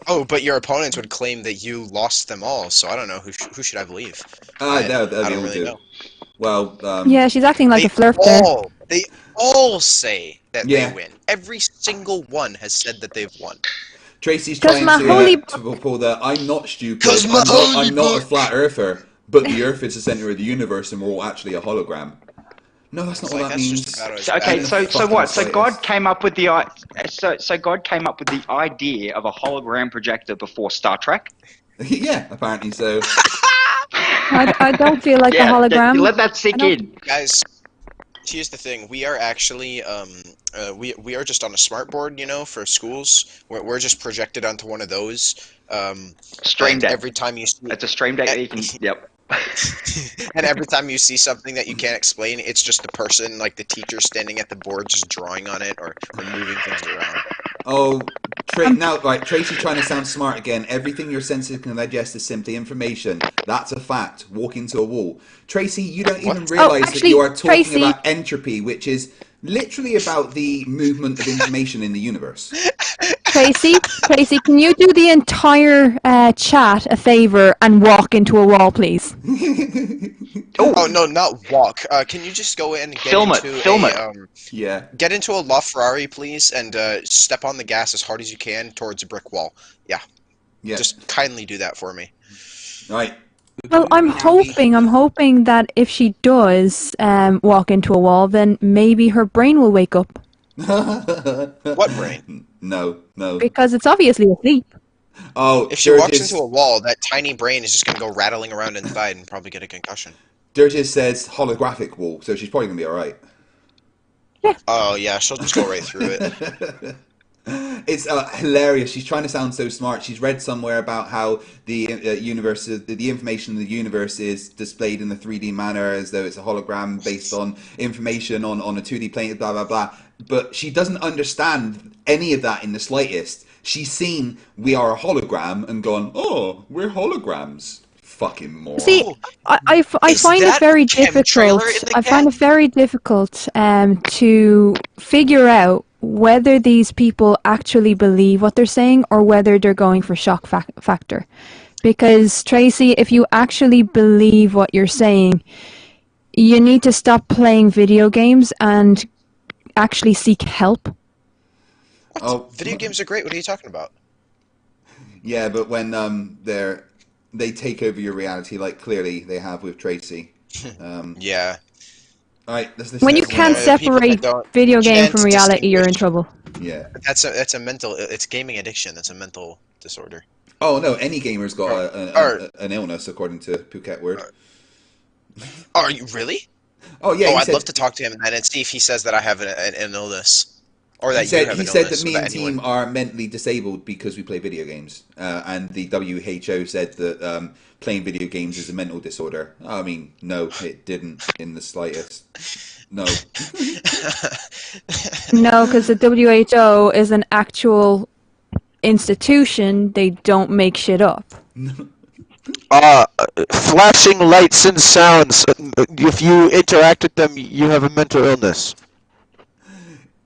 C: Oh, but your opponents would claim that you lost them all, so I don't know. Who should I believe?
B: I don't
C: really know.
B: Well,
D: yeah, she's acting like a Flerf there.
C: They all say that they win. Every single one has said that they've won.
B: Tracy's trying to pull the I'm not stupid, I'm not a flat earther. but the Earth is the center of the universe and we're all actually a hologram. No, that's not what that means.
E: So what? So God came up with the God came up with the idea of a hologram projector before Star Trek.
B: Yeah, apparently so.
D: I don't feel like a hologram.
E: Let that sink in,
C: guys. Here's the thing: we are actually we are just on a smart board, you know, for schools. We're just projected onto one of those.
E: Stream Deck.
C: Every time you see
E: it's a Stream Deck that you can. Yep.
C: And every time you see something that you can't explain, it's just the person, like the teacher, standing at the board, just drawing on it or moving things around.
B: Oh, now, right, Tracy's trying to sound smart again. Everything your senses can digest is simply information. That's a fact. Walk into a wall. Tracy, you don't even realise that you are talking about entropy, which is literally about the movement of information in the universe.
D: Tracy, can you do the entire chat a favour and walk into a wall, please?
C: Oh no, not walk. Can you just go in and get into a LaFerrari, please, and step on the gas as hard as you can towards a brick wall. Yeah. Just kindly do that for me.
B: Right.
D: Well, I'm hoping that if she does walk into a wall, then maybe her brain will wake up.
C: What brain?
B: No.
D: Because it's obviously asleep.
B: Oh,
C: if she walks into a wall, that tiny brain is just going to go rattling around inside and probably get a concussion.
B: Dirges says holographic wall, so she's probably going to be alright.
D: Yeah.
C: Oh, yeah, she'll just go right through it.
B: It's hilarious. She's trying to sound so smart. She's read somewhere about how the universe, the information in the universe is displayed in a 3D manner as though it's a hologram based on information on a 2D plane, blah, blah, blah. But she doesn't understand any of that in the slightest. She's seen we are a hologram and gone, oh, we're holograms. Fucking moron.
D: See, I find it very difficult. I find it very difficult to figure out whether these people actually believe what they're saying or whether they're going for shock factor. Because, Tracy, if you actually believe what you're saying, you need to stop playing video games and actually seek help.
C: Oh, video games are great. What are you talking about?
B: Yeah, but when they take over your reality, like clearly they have with Tracy.
C: Yeah.
B: All right,
D: when you can't separate video game from reality, you're in trouble.
B: Yeah.
C: That's a mental. It's gaming addiction. That's a mental disorder.
B: Oh no, any gamer's got an illness, according to Phuket Word.
C: Are you really?
B: Oh yeah.
C: I'd love to talk to him and see if he says that I have an illness, or that
B: he said that me and
C: team
B: are mentally disabled because we play video games, and the WHO said that playing video games is a mental disorder. I mean, no, it didn't in the slightest. No.
D: No, because the WHO is an actual institution. They don't make shit up.
K: Flashing lights and sounds. If you interact with them, you have a mental illness.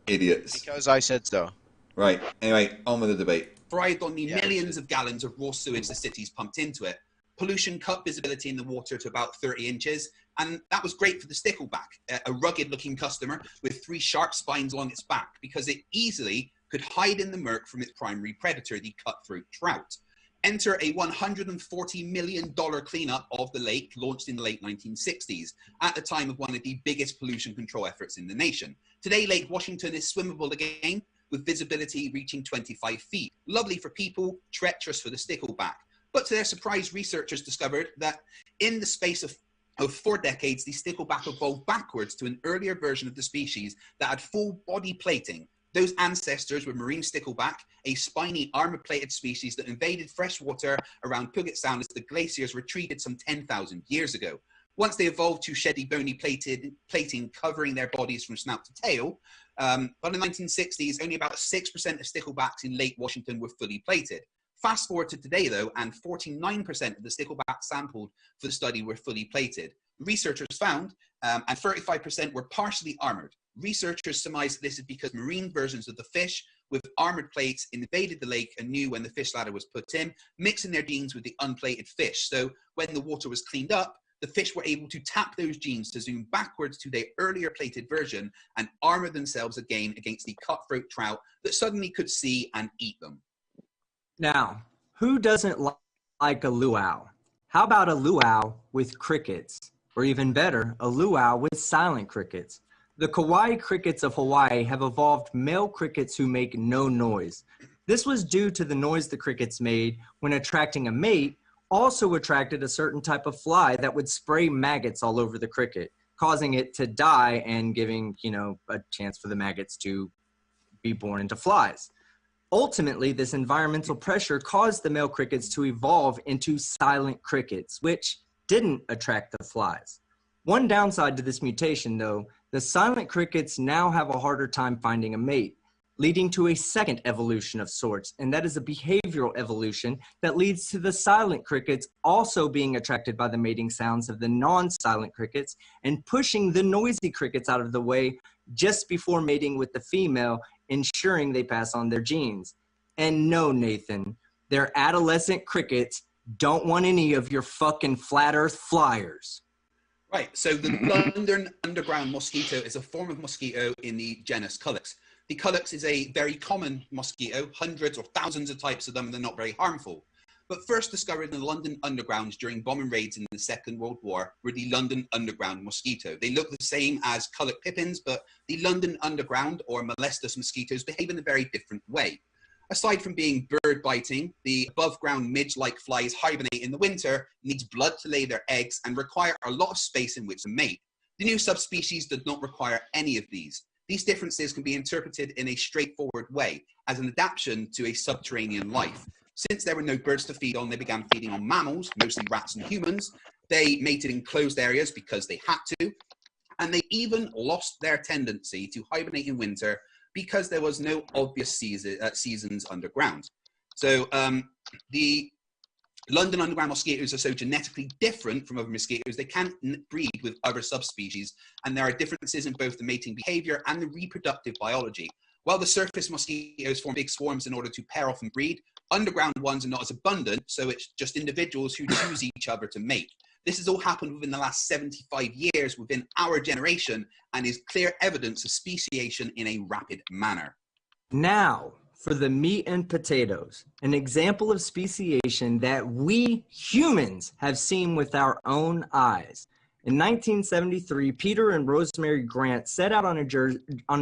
B: Idiots.
C: Because I said so.
B: Right. Anyway, on with the debate.
F: Thrived on the millions of gallons of raw sewage the cities pumped into it. Pollution cut visibility in the water to about 30 inches, and that was great for the stickleback, a rugged-looking customer with 3 sharp spines along its back, because it easily could hide in the murk from its primary predator, the cutthroat trout. Enter a $140 million cleanup of the lake launched in the late 1960s, at the time of one of the biggest pollution control efforts in the nation. Today, Lake Washington is swimmable again, with visibility reaching 25 feet. Lovely for people, treacherous for the stickleback. But to their surprise, researchers discovered that in the space of 4 decades, the stickleback evolved backwards to an earlier version of the species that had full body plating. Those ancestors were marine stickleback, a spiny armor-plated species that invaded fresh water around Puget Sound as the glaciers retreated some 10,000 years ago. Once they evolved to shed the bony plating covering their bodies from snout to tail, but in the 1960s, only about 6% of sticklebacks in Lake Washington were fully plated. Fast forward to today, though, and 49% of the stickleback sampled for the study were fully plated. Researchers found, and 35% were partially armored. Researchers surmised this is because marine versions of the fish with armored plates invaded the lake and knew when the fish ladder was put in, mixing their genes with the unplated fish. So when the water was cleaned up, the fish were able to tap those genes to zoom backwards to their earlier plated version and armor themselves again against the cutthroat trout that suddenly could see and eat them.
G: Now, who doesn't like a luau? How about a luau with crickets? Or even better, a luau with silent crickets. The Kauai crickets of Hawaii have evolved male crickets who make no noise. This was due to the noise the crickets made when attracting a mate, also attracted a certain type of fly that would spray maggots all over the cricket, causing it to die and giving, a chance for the maggots to be born into flies. Ultimately, this environmental pressure caused the male crickets to evolve into silent crickets, which didn't attract the flies. One downside to this mutation, though, the silent crickets now have a harder time finding a mate, leading to a second evolution of sorts, and that is a behavioral evolution that leads to the silent crickets also being attracted by the mating sounds of the non-silent crickets and pushing the noisy crickets out of the way just before mating with the female, ensuring they pass on their genes. And no, Nathan, their adolescent crickets don't want any of your fucking flat earth flyers.
F: Right, so the London underground mosquito is a form of mosquito in the genus Culex. The Culex is a very common mosquito, hundreds or thousands of types of them, and they're not very harmful. But first discovered in the London Underground during bombing raids in the Second World War were the London Underground mosquito. They look the same as Culex pippins, but the London Underground or molestus mosquitoes behave in a very different way. Aside from being bird biting, the above ground midge-like flies hibernate in the winter, needs blood to lay their eggs, and require a lot of space in which to mate. The new subspecies does not require any of these. These differences can be interpreted in a straightforward way as an adaptation to a subterranean life. Since there were no birds to feed on, they began feeding on mammals, mostly rats and humans. They mated in closed areas because they had to, and they even lost their tendency to hibernate in winter because there was no obvious seasons underground. So the London underground mosquitoes are so genetically different from other mosquitoes, they can't breed with other subspecies, and there are differences in both the mating behavior and the reproductive biology. While the surface mosquitoes form big swarms in order to pair off and breed, underground ones are not as abundant, so it's just individuals who choose each other to mate. This has all happened within the last 75 years within our generation and is clear evidence of speciation in a rapid manner.
G: Now, for the meat and potatoes, an example of speciation that we humans have seen with our own eyes. In 1973, Peter and Rosemary Grant set out on a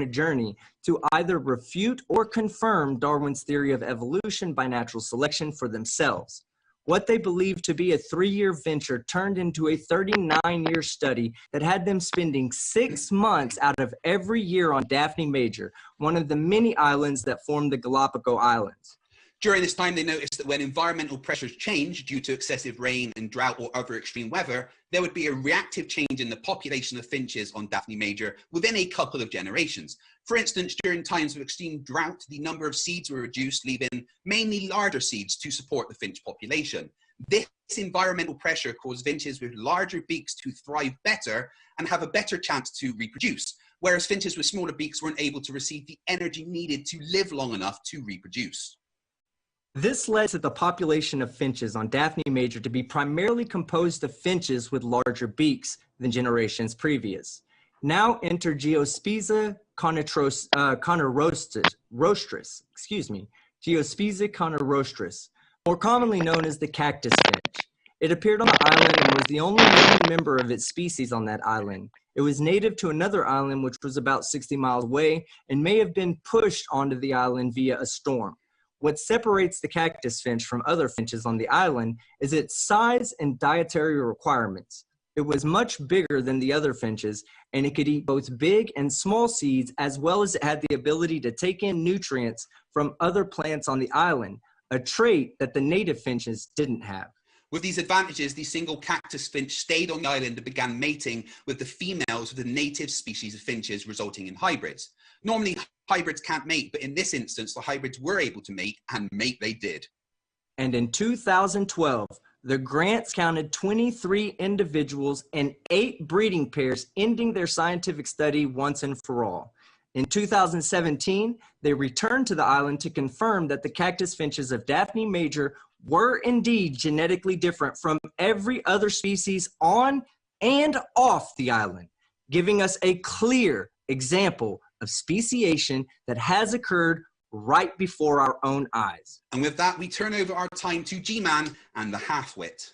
G: journey to either refute or confirm Darwin's theory of evolution by natural selection for themselves. What they believed to be a 3-year venture turned into a 39-year study that had them spending 6 months out of every year on Daphne Major, one of the many islands that form the Galapagos Islands.
F: During this time, they noticed that when environmental pressures changed due to excessive rain and drought or other extreme weather, there would be a reactive change in the population of finches on Daphne Major within a couple of generations. For instance, during times of extreme drought, the number of seeds were reduced, leaving mainly larger seeds to support the finch population. This environmental pressure caused finches with larger beaks to thrive better and have a better chance to reproduce, whereas finches with smaller beaks weren't able to receive the energy needed to live long enough to reproduce.
G: This led to the population of finches on Daphne Major to be primarily composed of finches with larger beaks than generations previous. Now enter Geospiza conorostris, Geospiza conorostris, more commonly known as the cactus finch. It appeared on the island and was the only living member of its species on that island. It was native to another island which was about 60 miles away and may have been pushed onto the island via a storm. What separates the cactus finch from other finches on the island is its size and dietary requirements. It was much bigger than the other finches, and it could eat both big and small seeds, as well as it had the ability to take in nutrients from other plants on the island, a trait that the native finches didn't have.
F: With these advantages, the single cactus finch stayed on the island and began mating with the females of the native species of finches, resulting in hybrids. Normally, hybrids can't mate, but in this instance, the hybrids were able to mate, and mate they did.
G: And in 2012, the Grants counted 23 individuals and 8 breeding pairs, ending their scientific study once and for all. In 2017, they returned to the island to confirm that the cactus finches of Daphne Major were indeed genetically different from every other species on and off the island, giving us a clear example of speciation that has occurred right before our own eyes.
F: And with that, we turn over our time to GMan and the half-wit.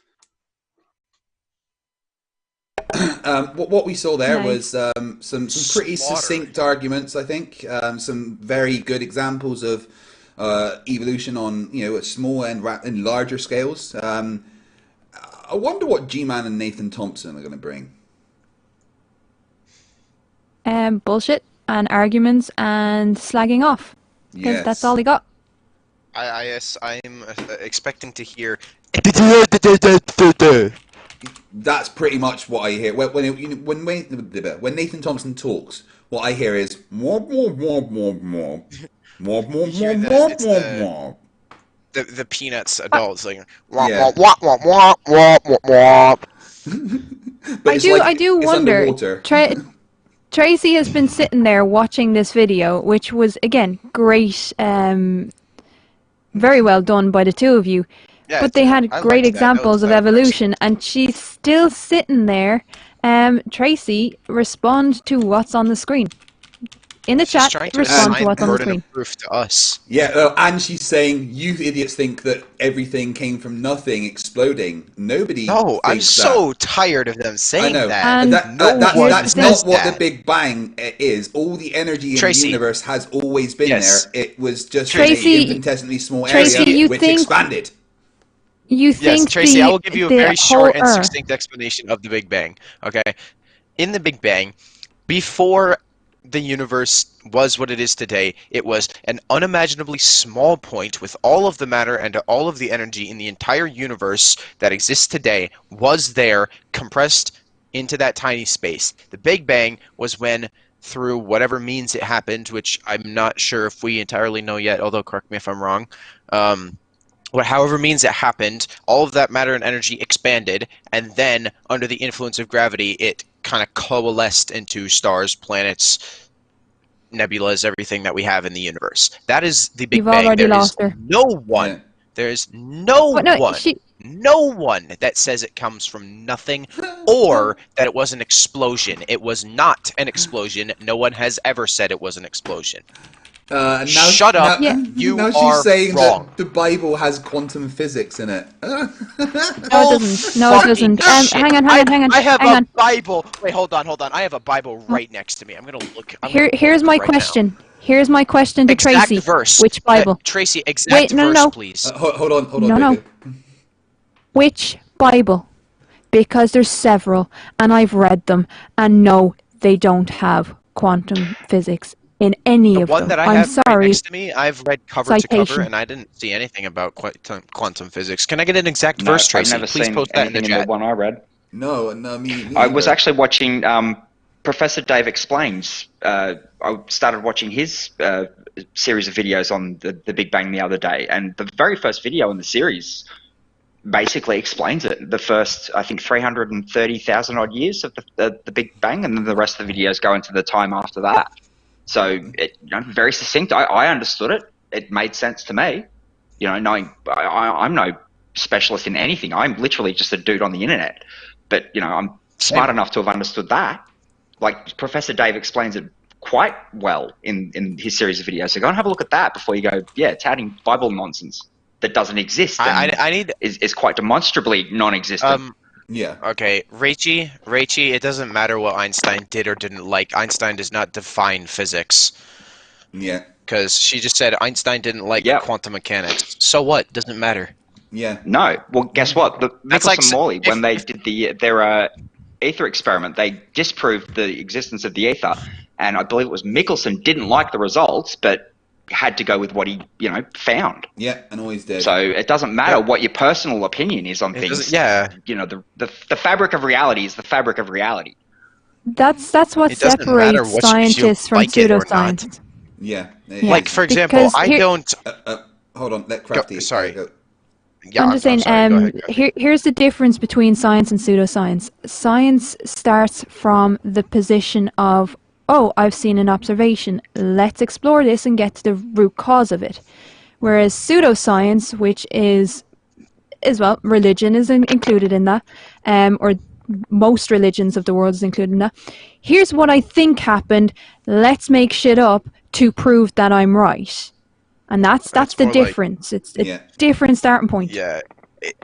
B: What we saw there
D: Nice.
B: was some pretty succinct arguments, I think. Some very good examples of evolution on a small and larger scales. I wonder what GMan and Nathan Thompson are going to bring.
D: Bullshit and arguments and slagging off. Because that's all he got.
C: I'm expecting to hear.
B: That's pretty much what I hear. When Nathan Thompson talks, what I hear is
C: The Peanuts adults like
B: Yeah.
D: I do wonder. Tracy has been sitting there watching this video, which was again great, very well done by the two of you.
C: Yeah,
D: but they had
C: I
D: great
C: liked that. That
D: examples
C: was
D: of
C: very
D: evolution, and she's still sitting there. Tracy, respond to what's on the screen. In the
C: She's
D: chat,
C: trying to
D: respond to
C: assign
D: what's on the
C: burden
D: screen.
C: of proof to us.
B: Yeah, and she's saying, you idiots think that everything came from nothing exploding. Nobody
C: No, I'm
B: thinks
C: so tired of them saying
B: I know.
C: that.
D: And
B: That's
C: says
B: not what
C: that.
B: the Big Bang is. All the energy in
C: Tracy.
B: the universe has always been
C: Yes.
B: there. It was just
D: Tracy-
B: an infinitesimally small
D: Tracy,
B: area
D: you
B: which
D: think-
B: expanded.
D: You
C: Yes,
D: think
C: Tracy, I will give you a
D: the
C: very short
D: whole
C: and
D: Earth-
C: succinct explanation of the Big Bang. Okay? In the Big Bang, before the universe was what it is today, it was an unimaginably small point with all of the matter and all of the energy in the entire universe that exists today was there, compressed into that tiny space. The Big Bang was when, through whatever means it happened, which I'm not sure if we entirely know yet, although correct me if I'm wrong, however means it happened, all of that matter and energy expanded, and then, under the influence of gravity, it kind of coalesced into stars, planets, nebulas, everything that we have in the universe. That is the Big
D: You've
C: Bang.
D: already
C: There is
D: lost her.
C: no one.
B: Yeah.
C: There is no
D: But no,
C: one. No one that says it comes from nothing or that it was an explosion. It was not an explosion. No one has ever said it was an explosion.
B: Now,
C: Shut up.
B: Now,
C: You
B: now she's
C: are
B: saying
C: wrong.
B: that the Bible has quantum physics in it.
D: No, it doesn't. No, it doesn't.
C: Shit.
D: Hang on.
C: I have
D: hang
C: a
D: on.
C: Bible. Wait, hold on. I have a Bible right next to me. I'm gonna look.
D: Here's my question. Here's my question to
C: Exact
D: Tracy.
C: verse.
D: Which Bible?
C: Tracy, exact
D: Wait, no,
C: verse,
D: no.
C: please.
B: Hold on.
D: No.
B: David.
D: Which Bible? Because there's several, and I've read them, and no, they don't have quantum physics in any
C: The
D: of
C: one
D: them.
C: that I
D: I'm
C: have right
D: sorry.
C: next to me, I've read cover to cover,
D: Citation.
C: and I didn't see anything about quantum physics. Can I get an exact
E: No,
C: verse, Tracy?
E: I've never
C: Please
E: seen
C: post that in the
E: anything in the
C: chat.
E: one I read.
B: No, me
E: I was
B: neither.
E: actually watching Professor Dave Explains. I started watching his series of videos on the Big Bang the other day, and the very first video in the series basically explains it. The first, I think, 330,000 odd years of the Big Bang, and then the rest of the videos go into the time after that. So, very succinct. I understood it. It made sense to me. Knowing I'm no specialist in anything. I'm literally just a dude on the internet. But, I'm smart enough to have understood that. Like, Professor Dave explains it quite well in his series of videos. So go and have a look at that before you go, touting Bible nonsense that doesn't exist and
C: I need.
E: is quite demonstrably non-existent.
B: Yeah.
C: Okay, Rachie, it doesn't matter what Einstein did or didn't like. Einstein does not define physics.
B: Yeah.
C: Because she just said Einstein didn't like quantum mechanics. So what? Doesn't matter.
B: Yeah.
E: No. Well, guess what? The
C: That's
E: Michelson
C: like
E: Morley, when they did their ether experiment, they disproved the existence of the ether, and I believe it was Michelson didn't like the results, but had to go with what he found.
B: Yeah, and always did.
E: So it doesn't matter what your personal opinion is on things.
C: Yeah.
E: The fabric of reality is the fabric of reality.
D: That's what
C: It doesn't matter
D: separates
C: what
D: scientists from
C: like it or not.
D: pseudoscience.
B: Yeah.
C: Like, for example,
D: Because
C: I don't.
B: Hold on, let Crafty.
C: Sorry.
B: Go.
C: Yeah,
D: I'm just saying,
C: sorry, go ahead, go ahead.
D: here's the difference between science and pseudoscience. Science starts from the position of, oh, I've seen an observation. Let's explore this and get to the root cause of it. Whereas pseudoscience, which is, as well, religion is included in that, or most religions of the world is included in that. Here's what I think happened. Let's make shit up to prove that I'm right. And that's the
C: more like-
D: difference. It's a different starting point.
C: Yeah.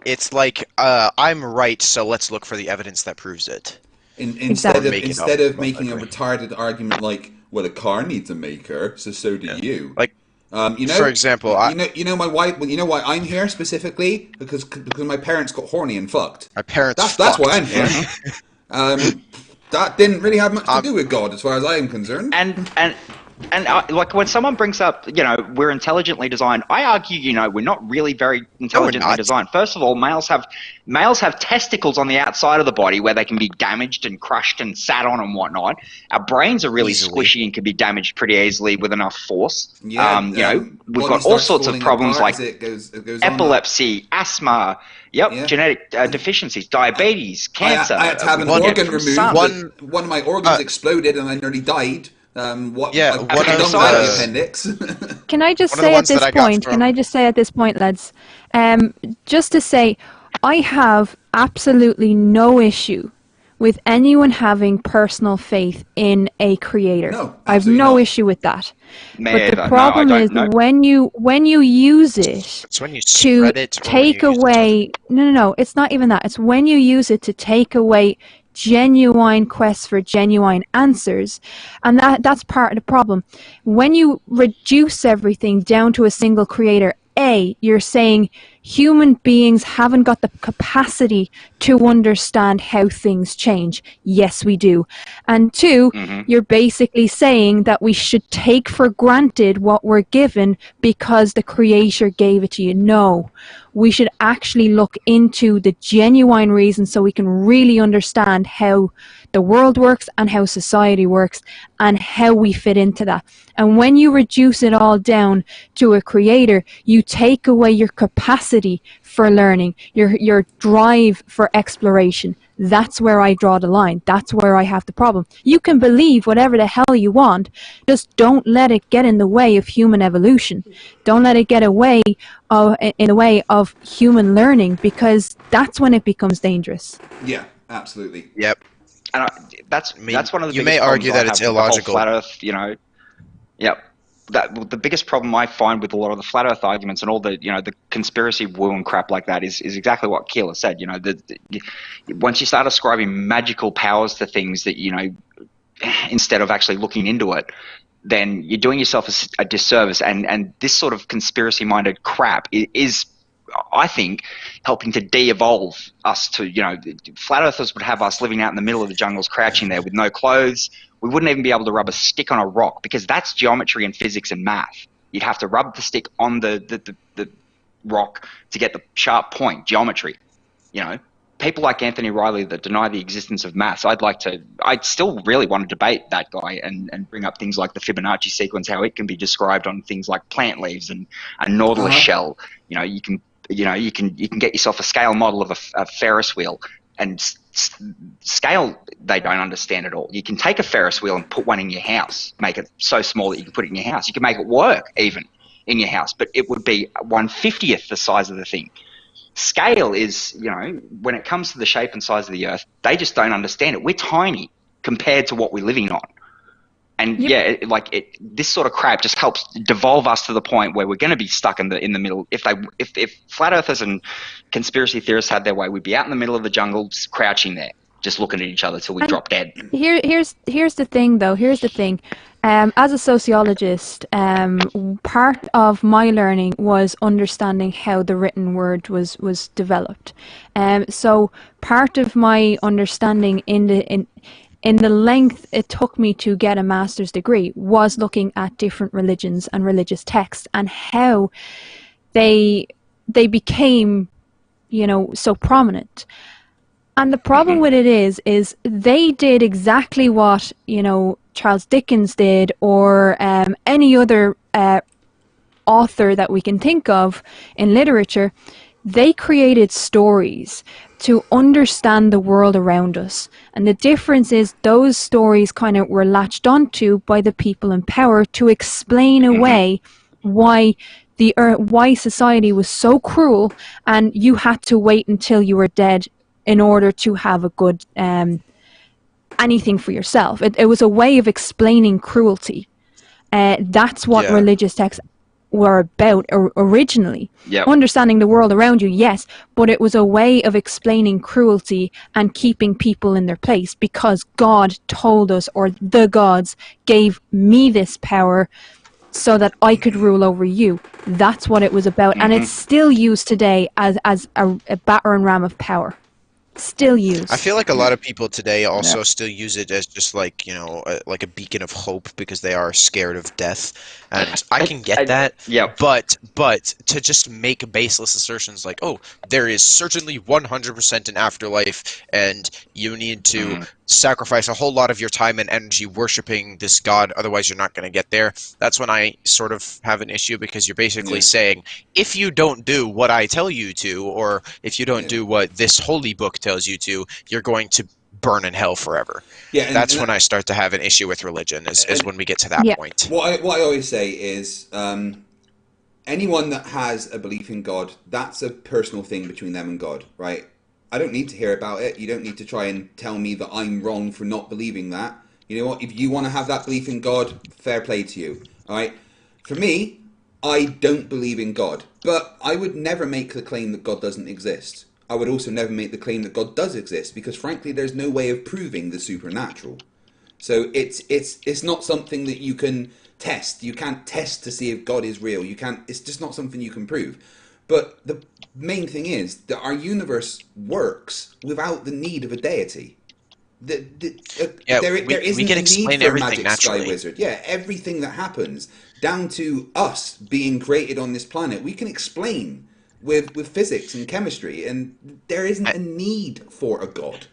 C: It's like, I'm right, so let's look for the evidence that proves it.
B: Instead
D: Exactly.
B: of making a retarded argument like, well, a car needs a maker, so do you.
C: Like,
B: you know,
C: for example,
B: you know my wife. You know why I'm here specifically? Because my parents got horny and fucked.
C: My parents.
B: That's why I'm here. That didn't really have much to do with God, as far as I am concerned.
E: And like when someone brings up, we're intelligently designed, I argue, we're not really very intelligently designed. First of all, males have testicles on the outside of the body where they can be damaged and crushed and sat on and whatnot. Our brains are really squishy and can be damaged pretty easily with enough force.
B: Yeah,
E: we've got all sorts of problems like
B: it goes
E: epilepsy, asthma, genetic deficiencies, diabetes, cancer.
B: I had to have an organ removed. One of my organs exploded and I nearly died. Appendix.
D: Can I just say at this point? Can I just say at this point, lads? Just to say, I have absolutely no issue with anyone having personal faith in a creator.
B: No,
D: I have no issue with that. But the problem is when you use it to take away. No, it's not even that. It's when you use it to take away genuine quests for genuine answers, and that's part of the problem. When you reduce everything down to a single creator, you're saying human beings haven't got the capacity to understand how things change. Yes, we do. And two, you're basically saying that we should take for granted what we're given because the creator gave it to you. No, we should actually look into the genuine reasons so we can really understand how the world works and how society works and how we fit into that. And when you reduce it all down to a creator, you take away your capacity for learning, your drive for exploration. That's where I draw the line. That's where I have the problem. You can believe whatever the hell you want, just don't let it get in the way of human evolution. Don't let it get in the way of human learning, because that's when it becomes dangerous.
B: Yeah, absolutely.
C: Yep.
E: And that's one of the.
C: You may argue that it's illogical.
E: Flat Earth, Yep. The biggest problem I find with a lot of the flat Earth arguments and all the the conspiracy woo and crap like that is exactly what Keela said. Once you start ascribing magical powers to things that instead of actually looking into it, then you're doing yourself a disservice. And this sort of conspiracy minded crap is, I think, helping to de-evolve us to, flat earthers would have us living out in the middle of the jungles, crouching there with no clothes. We wouldn't even be able to rub a stick on a rock, because that's geometry and physics and math. You'd have to rub the stick on the rock to get the sharp point, geometry. People like Anthony Riley that deny the existence of maths, I'd still really want to debate that guy and bring up things like the Fibonacci sequence, how it can be described on things like plant leaves and a Nautilus shell. You can get yourself a scale model of a Ferris wheel, and scale they don't understand at all. You can take a Ferris wheel and put one in your house, make it so small that you can put it in your house. You can make it work even in your house, but it would be 1/50th the size of the thing. Scale is, when it comes to the shape and size of the Earth, they just don't understand it. We're tiny compared to what we're living on. And this sort of crap just helps devolve us to the point where we're going to be stuck in the middle. If flat earthers and conspiracy theorists had their way, we'd be out in the middle of the jungle, just crouching there, just looking at each other till we drop dead.
D: Here's the thing, though. Here's the thing. As a sociologist, part of my learning was understanding how the written word was developed. So part of my understanding in the length it took me to get a master's degree was looking at different religions and religious texts and how they became, so prominent. And the problem with it is they did exactly what, Charles Dickens did, or any other author that we can think of in literature. They created stories to understand the world around us. And the difference is those stories kind of were latched onto by the people in power to explain away why why society was so cruel, and you had to wait until you were dead in order to have a good anything for yourself. It was a way of explaining cruelty. That's what religious texts were about originally.
E: Yep.
D: Understanding the world around you, yes, but it was a way of explaining cruelty and keeping people in their place, because God told us, or the gods gave me this power so that I could rule over you. That's what it was about. And it's still used today as a battering ram of power. Still used.
C: I feel like a lot of people today also still use it as just like, you know, like a beacon of hope because they are scared of death. And I can get that.
E: Yeah.
C: But to just make baseless assertions like, oh, there is certainly 100% an afterlife and you need to sacrifice a whole lot of your time and energy worshiping this god, otherwise you're not going to get there. That's when I sort of have an issue, because you're basically saying, if you don't do what I tell you to, or if you don't do what this holy book tells you to, you're going to burn in hell forever.
B: Yeah,
C: that's when I start to have an issue with religion, is when we get to that point.
B: What I always say is, anyone that has a belief in God, that's a personal thing between them and God, right? I don't need to hear about it. You don't need to try and tell me that I'm wrong for not believing that. You know what? If you want to have that belief in God, fair play to you. All right? For me, I don't believe in God, but I would never make the claim that God doesn't exist. I would also never make the claim that God does exist, because frankly, there's no way of proving the supernatural. So it's not something that you can test. You can't test to see if God is real. You can't. It's just not something you can prove. But the main thing is that our universe works without the need of a deity. There isn't
C: we can
B: a
C: explain
B: need for a
C: everything
B: magic
C: naturally.
B: sky wizard. Yeah, everything that happens, down to us being created on this planet, we can explain with physics and chemistry, and there isn't a need for a god.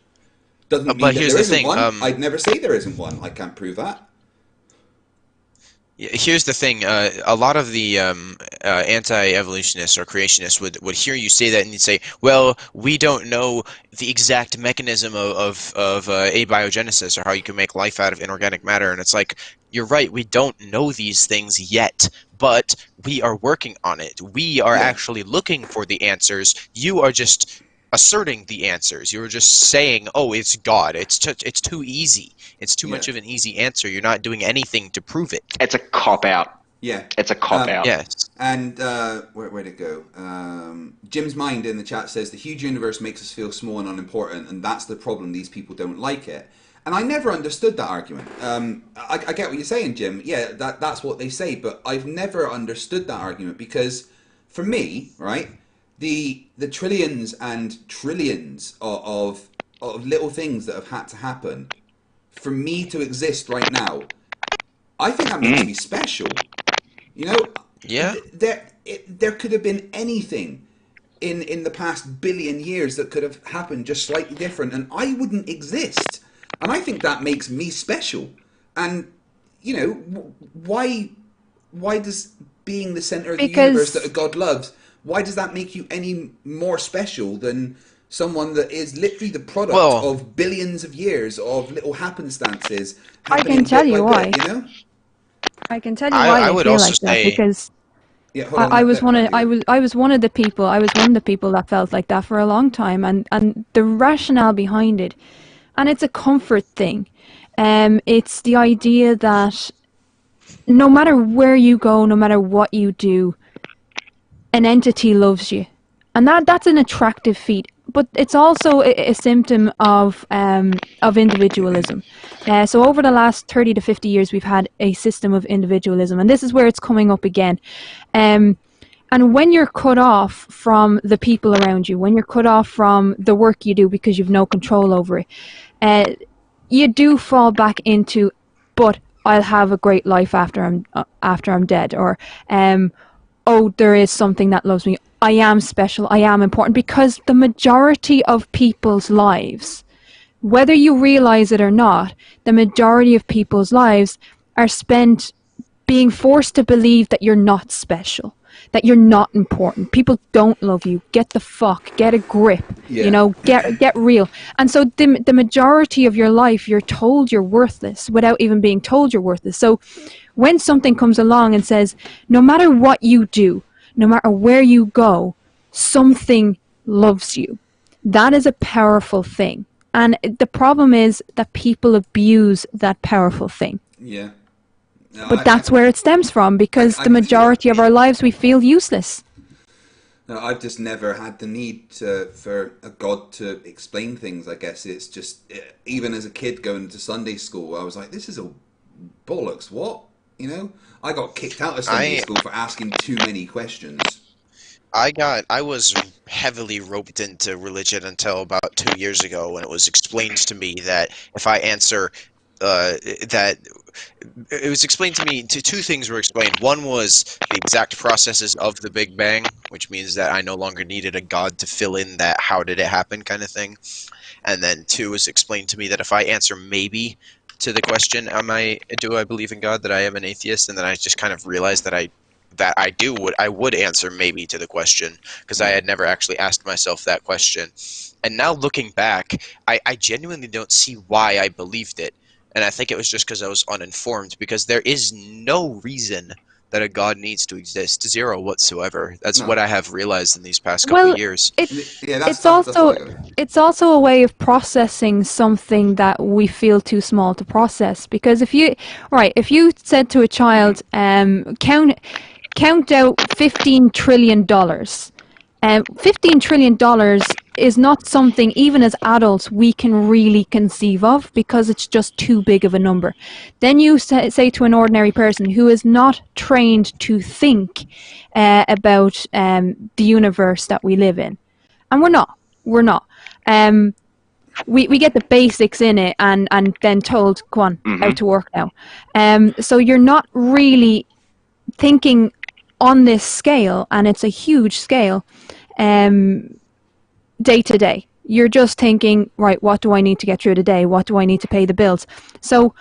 B: Doesn't mean that there isn't one. I'd never say there isn't one. I can't prove that.
C: Here's the thing, a lot of the anti-evolutionists or creationists would hear you say that and you'd say, well, we don't know the exact mechanism of abiogenesis, or how you can make life out of inorganic matter. And it's like, you're right, we don't know these things yet, but we are working on it. We are actually looking for the answers. You are just asserting the answers. You're just saying, oh, it's God. It's too easy. It's too much of an easy answer. You're not doing anything to prove it.
E: It's a cop-out.
B: Yeah.
E: It's a cop-out.
C: Yes.
B: And where'd it go? Jim's Mind in the chat says, the huge universe makes us feel small and unimportant, and that's the problem. These people don't like it. And I never understood that argument. I get what you're saying, Jim. Yeah, that's what they say, but I've never understood that argument, because for me, right, the trillions and trillions of little things that have had to happen for me to exist right now, I think that makes me special. You know, there could have been anything in the past billion years that could have happened just slightly different, and I wouldn't exist. And I think that makes me special. And you know, why does being the center of the universe that a God loves, why does that make you any more special than someone that is literally the product of billions of years of little happenstances?
D: I can tell you why.
B: You know?
D: I can tell you why I feel like that, because I was one of the people that felt like that for a long time, and the rationale behind it, and it's a comfort thing. It's the idea that no matter where you go, no matter what you do, an entity loves you, and that's an attractive feat. But it's also a symptom of individualism. So over the last 30 to 50 years, we've had a system of individualism, and this is where it's coming up again. And when you're cut off from the people around you, when you're cut off from the work you do because you've no control over it, you do fall back into, but I'll have a great life after I'm dead, or oh, there is something that loves me. I am special, I am important, because the majority of people's lives, whether you realize it or not, the majority of people's lives are spent being forced to believe that you're not special, that you're not important. People don't love you. Get a grip, you know, get real. And so the majority of your life, you're told you're worthless without even being told you're worthless. So when something comes along and says, no matter what you do, no matter where you go, something loves you, that is a powerful thing. And the problem is that people abuse that powerful thing.
B: Yeah. No,
D: But that's where it stems from, because the majority of our lives we feel useless.
B: No, I've just never had the need for a God to explain things, I guess. It's just, even as a kid going to Sunday school, I was like, this is a bollocks, what? You know? I got kicked out of Sunday school for asking too many questions.
C: I was heavily roped into religion until about 2 years ago, when it was explained to me that if I answer that it was explained to me, two things were explained. One was the exact processes of the Big Bang, which means that I no longer needed a god to fill in that how did it happen kind of thing. And then two was explained to me that if I answer maybe to the question, do I believe in God, that I am an atheist, and then I just kind of realized that I would answer maybe to the question, because I had never actually asked myself that question. And now looking back, I genuinely don't see why I believed it. And I think it was just because I was uninformed, because there is no reason that a God needs to exist. Zero whatsoever. That's what I have realized in these past couple of years.
D: It's also a way of processing something that we feel too small to process. Because if you said to a child, count out $15 trillion. $15 trillion is not something, even as adults, we can really conceive of, because it's just too big of a number. Then you say to an ordinary person who is not trained to think about the universe that we live in, and we're not. We get the basics in it, and then told, go on, out to work now. So you're not really thinking on this scale, and it's a huge scale, day to day. You're just thinking, right, what do I need to get through the day? What do I need to pay the bills? So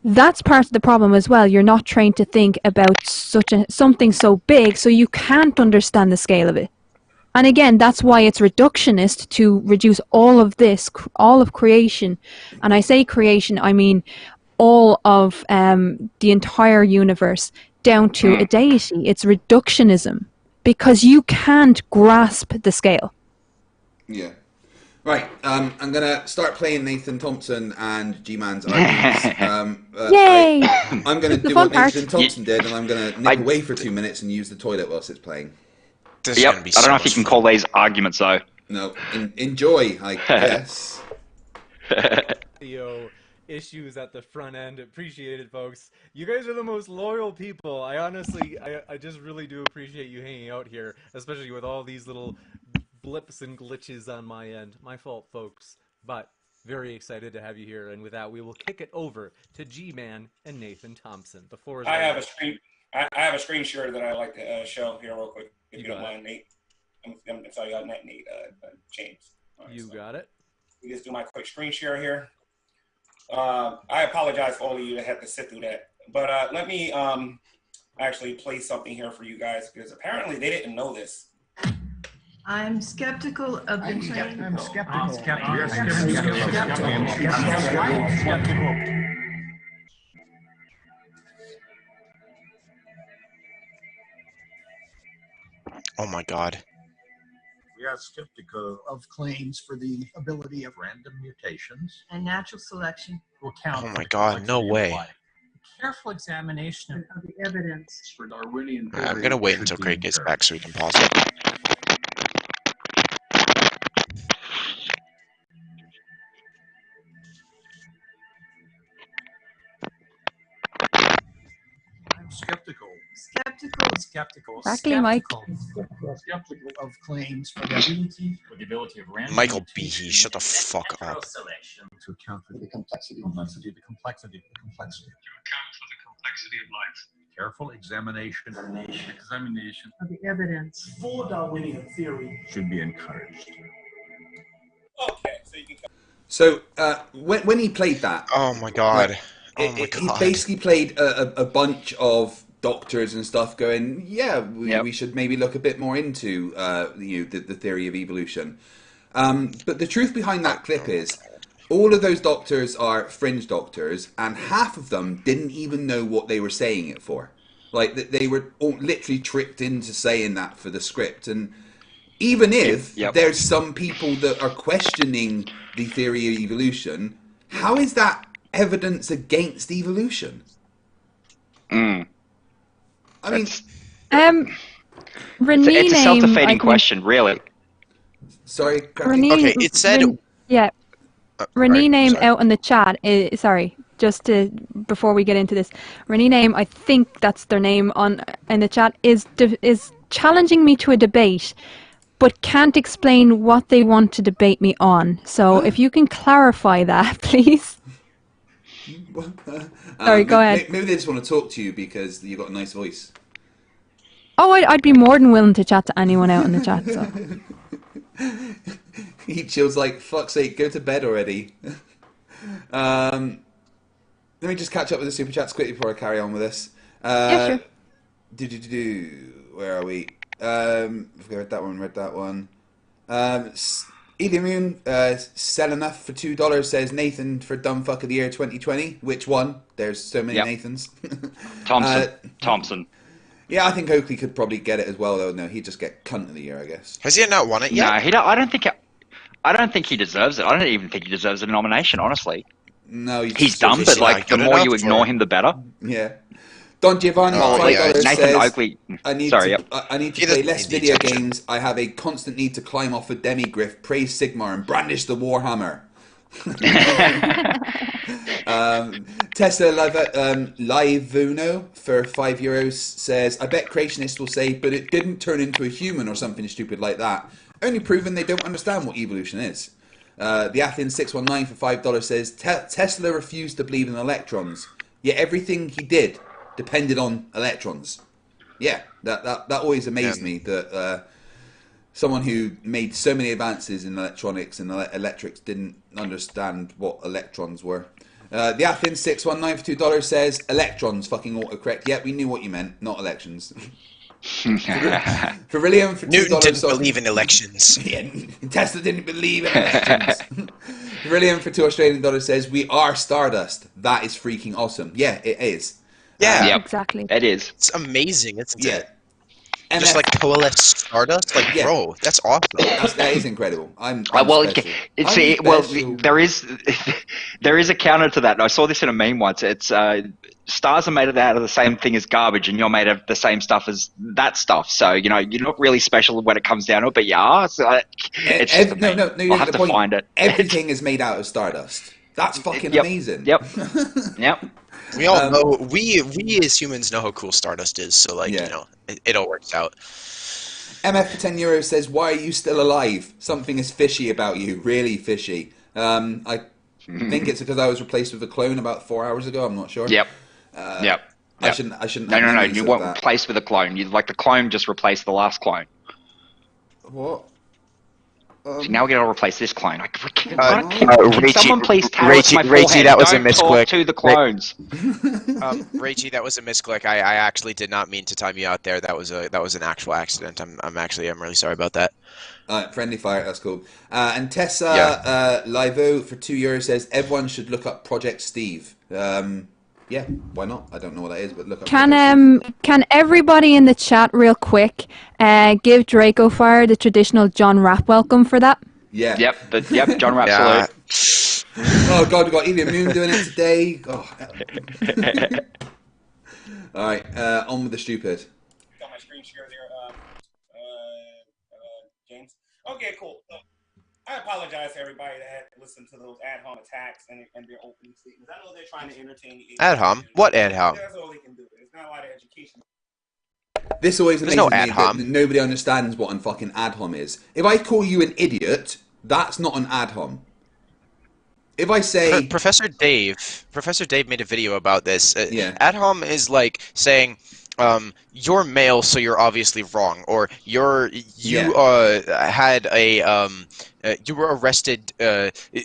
D: that's part of the problem as well. You're not trained to think about something so big, so you can't understand the scale of it. And again, that's why it's reductionist to reduce all of this, all of creation. And I say creation, I mean all of the entire universe, down to a deity. It's reductionism, because you can't grasp the scale.
B: Yeah. Right, I'm going to start playing Nathan Thompson and GMan's arguments.
D: Yay!
B: I'm going to do what Nathan Thompson did, and I'm going to nip away for 2 minutes and use the toilet whilst it's playing.
E: Yep, I don't know if you can call these arguments, though.
B: No, enjoy, I guess.
L: Issues at the front end. Appreciate it, folks. You guys are the most loyal people. I honestly, I just really do appreciate you hanging out here, especially with all these little blips and glitches on my end. My fault, folks, but very excited to have you here. And with that, we will kick it over to GMan and Nathan Thompson. The floor is
H: I have a screen share that I like to show here real quick, if you don't mind, Nate. I'm sorry, Nate, James. Right,
L: you got it.
H: We just do my quick screen share here. I apologize for all of you that had to sit through that, but let me actually play something here for you guys, because apparently they didn't know this.
M: I'm skeptical of the claim.
N: I'm skeptical.
M: I'm
N: skeptical.
C: Oh my God.
N: We are skeptical of claims for the ability of random mutations
M: and natural selection
N: to account.
C: Oh my God, no way.
N: Careful examination
M: of the evidence
N: for Darwinian.
C: I'm going to wait until Craig gets back so we can pause it.
N: Skeptical.
D: Exactly, Mike.
N: Skeptical of claims for the ability of random.
C: Michael B. Shut the fuck up.
N: To account for the complexity of life. To account for the complexity of life. Careful examination
M: of the evidence.
N: Full Darwinian theory should be encouraged.
H: Okay, so you can.
B: So when he played that,
C: oh my God.
B: He basically played a bunch of doctors and stuff going, yeah, we should maybe look a bit more into the theory of evolution. But the truth behind that clip is all of those doctors are fringe doctors, and half of them didn't even know what they were saying it for. Like, they were all literally tricked into saying that for the script. And even if there's some people that are questioning the theory of evolution, how is that evidence against evolution?
E: Mm.
B: I mean,
D: Renee
E: it's a
D: name,
E: self-defeating question, really.
B: Sorry,
D: Renee,
C: Okay, it said.
D: Renee name
C: sorry.
D: out in the chat. Sorry, just before we get into this, Renee name. I think that's their name in the chat. Is challenging me to a debate, but can't explain what they want to debate me on. So if you can clarify that, please. Sorry, go ahead.
B: Maybe they just want to talk to you because you've got a nice voice.
D: Oh, I'd be more than willing to chat to anyone out in the chat. So.
B: He chills like, fuck's sake, go to bed already. Let me just catch up with the super chats quickly before I carry on with this.
D: Yeah, sure.
B: Where are we? I've read that one. Elimun, sell enough for $2 says Nathan for dumb fuck of the year 2020. Which one? There's so many Nathans.
E: Thompson.
B: Yeah, I think Oakley could probably get it as well, though. No, he'd just get cunt of the year, I guess.
C: Has he not won it yet?
E: No, I don't think he deserves it. I don't even think he deserves a nomination, honestly.
B: No,
E: he's dumb, but like the more you ignore him, the better.
B: Yeah. Don Giovanni,
E: Nathan
B: says,
E: Oakley.
B: I need to play less video games. I have a constant need to climb off a demigriff, praise Sigmar, and brandish the Warhammer. Tesla Live for €5 says, I bet creationists will say, but it didn't turn into a human or something stupid like that. Only proving they don't understand what evolution is. The Athens 619 for $5 says, Tesla refused to believe in electrons, yet everything he did depended on electrons. Yeah, that always amazed me that someone who made so many advances in electronics and electrics didn't understand what electrons were. The Athens 619 for $2 says, electrons, fucking autocorrect. Yeah, we knew what you meant, not elections. For William for $2.
C: Newton didn't believe in elections.
B: Yeah, Tesla didn't believe in elections. William for $2 Australian says, we are Stardust. That is freaking awesome. Yeah, it is.
C: Yeah,
D: exactly.
E: It is.
C: It's amazing. It's
B: just
C: like coalesce Stardust. Like, bro, that's awesome.
B: That is incredible. I'm
E: there is a counter to that. I saw this in a meme once. It's stars are made out of the same thing as garbage, and you're made of the same stuff as that stuff. So you're not really special when it comes down to it, but you are. So it's just I'll have to find it.
B: Everything is made out of Stardust. That's fucking amazing.
E: Yep.
C: We all know, we as humans know how cool Stardust is, so it all works out.
B: MF for €10 says, why are you still alive? Something is fishy about you, really fishy. I think it's because I was replaced with a clone about 4 hours ago, I'm not sure.
E: Yep.
B: I shouldn't
E: No, you weren't replaced with a clone. The clone just replaced the last clone.
B: What?
E: So now we're going to replace this clone. Can
C: Rachie,
E: someone please tell us my
C: Rachie, that was a misclick.
E: To the clones.
C: Rachie, that was a misclick. I actually did not mean to time you out there. That was an actual accident. I'm really sorry about that.
B: Friendly fire, that's cool. And Tessa Livo for €2 says everyone should look up Project Steve. Yeah, why not? I don't know what that is, but look up.
D: Can everybody in the chat real quick give Draco Fire the traditional John Rapp welcome for that?
B: Yeah.
E: Yep. John Rapp salute.
B: Oh God, we got Elian Moon doing it today. Oh. All right, on with the stupid.
H: Got my screen share there, James. Okay, cool. I apologize to everybody that had to listen to those ad hom attacks and their opening statements. I know they're trying to entertain the
C: ad hom. What ad hom?
H: That's all they can do. There's not a lot of education.
B: This always amazes me that nobody understands what a fucking ad hom is. If I call you an idiot, that's not an ad hom. If I say
C: Professor Dave made a video about this. Ad hom is like saying, you're male, so you're obviously wrong, or you were arrested,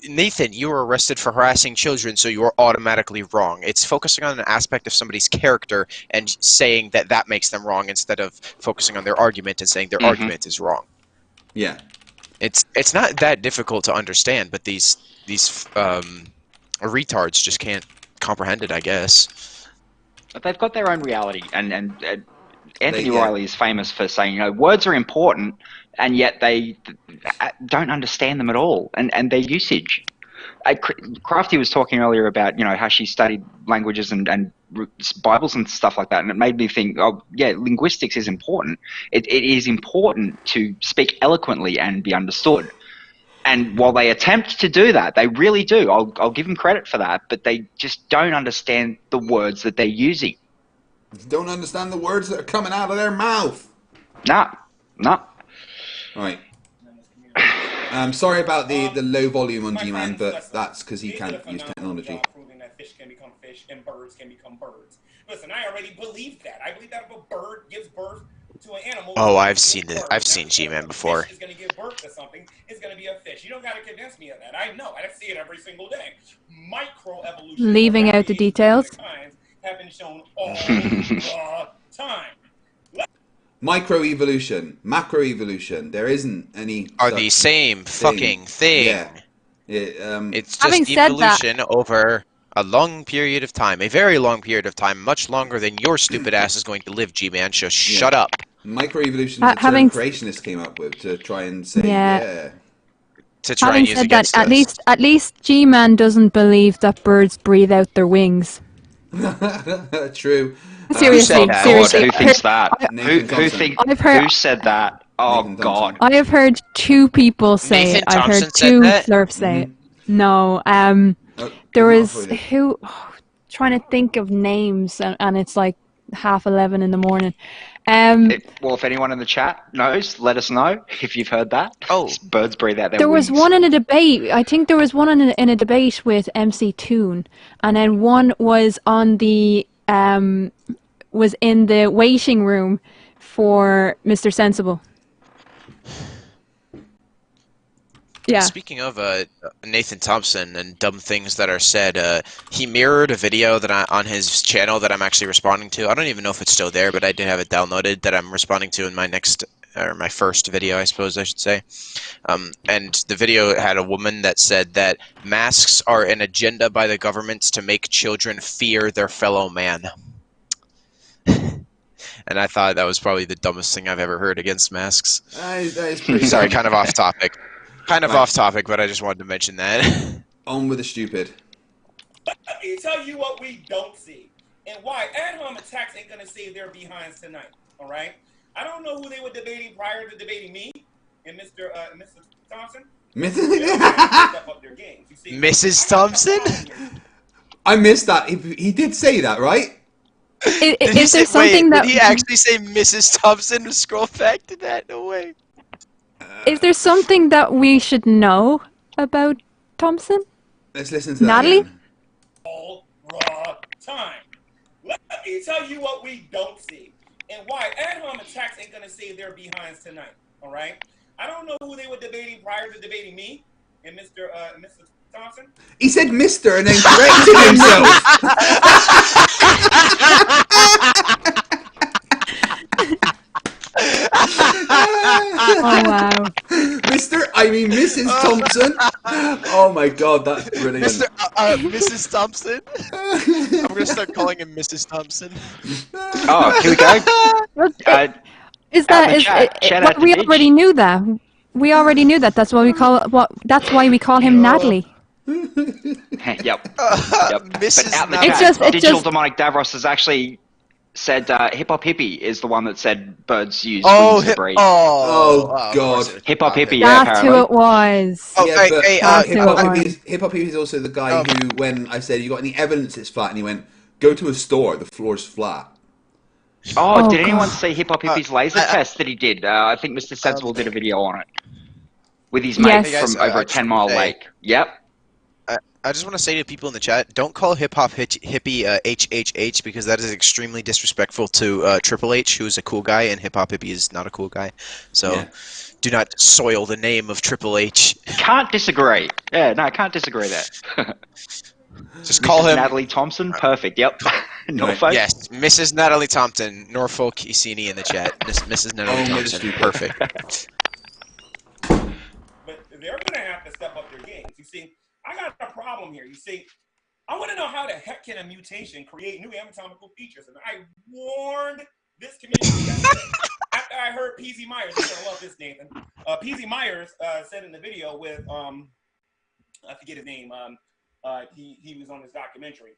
C: Nathan, you were arrested for harassing children, so you are automatically wrong. It's focusing on an aspect of somebody's character and saying that makes them wrong instead of focusing on their argument and saying their argument is wrong.
B: Yeah.
C: It's not that difficult to understand, but these retards just can't comprehend it, I guess.
E: But they've got their own reality, and Anthony Riley is famous for saying, words are important, and yet they don't understand them at all, and their usage. Crafty was talking earlier about how she studied languages and Bibles and stuff like that, and it made me think, oh yeah, linguistics is important. It is important to speak eloquently and be understood. And while they attempt to do that, they really do. I'll give them credit for that, but they just don't understand the words that they're using.
B: Don't understand the words that are coming out of their mouth.
E: Nah.
B: Right. Sorry about the low volume on GMan, but that's because he can't use technology.
H: Proving that fish can become fish and birds can become birds. Listen, I already believed that. I believe that if a bird gives birth to an animal.
C: Oh, I've seen it. I've seen GMan before.
H: Fish is going to give birth to something. It's going to be a fish. You don't got to convince me of that. I know. I see it every single day. Microevolution.
D: Leaving out the details.
H: Have been shown all the time.
B: Microevolution, macroevolution. There isn't any.
C: Are the same fucking thing.
B: Yeah.
C: It's just evolution over a long period of time, a very long period of time, much longer than your stupid ass is going to live, G-Man. So shut up.
B: Microevolution is a term creationists came up with to try and say,
C: to try and use against us.
D: At least G-Man doesn't believe that birds breathe out their wings.
B: True.
D: Seriously.
E: Who thinks that? Who said that? Oh God!
D: I have heard 2 people say it. I've heard 2 Flerfs say it. No, there was who trying to think of names, and it's like 11:30 in the morning.
E: Well, if anyone in the chat knows, let us know if you've heard that.
C: Oh,
E: birds breathe out their
D: There
E: wings.
D: was one in a debate. I think there was one in a debate with MC Toon, and then one was on the was in the waiting room for Mr. Sensible. Yeah.
C: Speaking of Nathan Thompson and dumb things that are said, he mirrored a video that on his channel that I'm actually responding to. I don't even know if it's still there, but I did have it downloaded that I'm responding to in my my first video, I suppose I should say. And the video had a woman that said that masks are an agenda by the governments to make children fear their fellow man. And I thought that was probably the dumbest thing I've ever heard against masks.
B: That is pretty
C: Sorry,
B: dumb.
C: kind of off topic. Kind of off topic, but I just wanted to mention that.
B: On with the stupid.
H: Let me tell you what we don't see, and why ad hom attacks ain't gonna save their behinds tonight. All right. I don't know who they were debating prior to debating me and Mr. Thompson.
C: Mrs. Thompson?
B: I missed that. He did say that, right?
D: Is there something that
C: did he actually say Mrs. Thompson? Scroll back to that. No way.
D: Is there something that we should know about Thompson?
B: Let's listen to that.
D: Natalie?
B: Again.
H: All raw time. Let me tell you what we don't see, and why ad hom attacks ain't gonna save their behinds tonight. All right. I don't know who they were debating prior to debating me and Mr. Thompson.
B: He said Mr. and then corrected himself.
D: Oh wow.
B: Mrs. Thompson. Oh my God, that's brilliant.
C: Mrs. Thompson? I'm gonna start calling him Mrs. Thompson.
E: Oh, here we go.
D: We already knew that. We already knew that. That's why we call him Natalie.
E: Yep.
C: Mrs.
E: But out in the
C: Natalie.
E: chat, Digital Demonic Davros has actually said Hip Hop Hippie is the one that said birds use wings to breathe.
B: Oh God.
E: Hip Hop Hippie, yeah,
D: That's
E: apparently.
D: who it was.
B: Oh, yeah, but
D: That's
B: Hip Hop Hippie is also the guy who, when I said, "You got any evidence it's flat?" and he went, "Go to a store. The floor's flat."
E: Oh, did anyone see Hip Hop Hippie's laser test that he did? I think Mr. Sensible did a video on it with his mate from over at 10 Mile Lake. Yep.
C: I just want to say to people in the chat, don't call Hip Hop Hippie HHH because that is extremely disrespectful to Triple H, who is a cool guy, and Hip Hop Hippie is not a cool guy. So do not soil the name of Triple H.
E: Can't disagree. Yeah, no, I can't disagree there.
C: Just call him
E: Natalie Thompson. Perfect. Yep. Norfolk.
C: Yes, Mrs. Natalie Thompson, Norfolk Isini in the chat. Mrs. Natalie Thompson. Perfect.
H: But they're gonna have to step up their games. You see, I got a problem here. You see, I want to know how the heck can a mutation create new anatomical features? And I warned this community yesterday after I heard PZ Myers. You're gonna love this, Nathan. PZ Myers said in the video with I forget his name. He was on this documentary.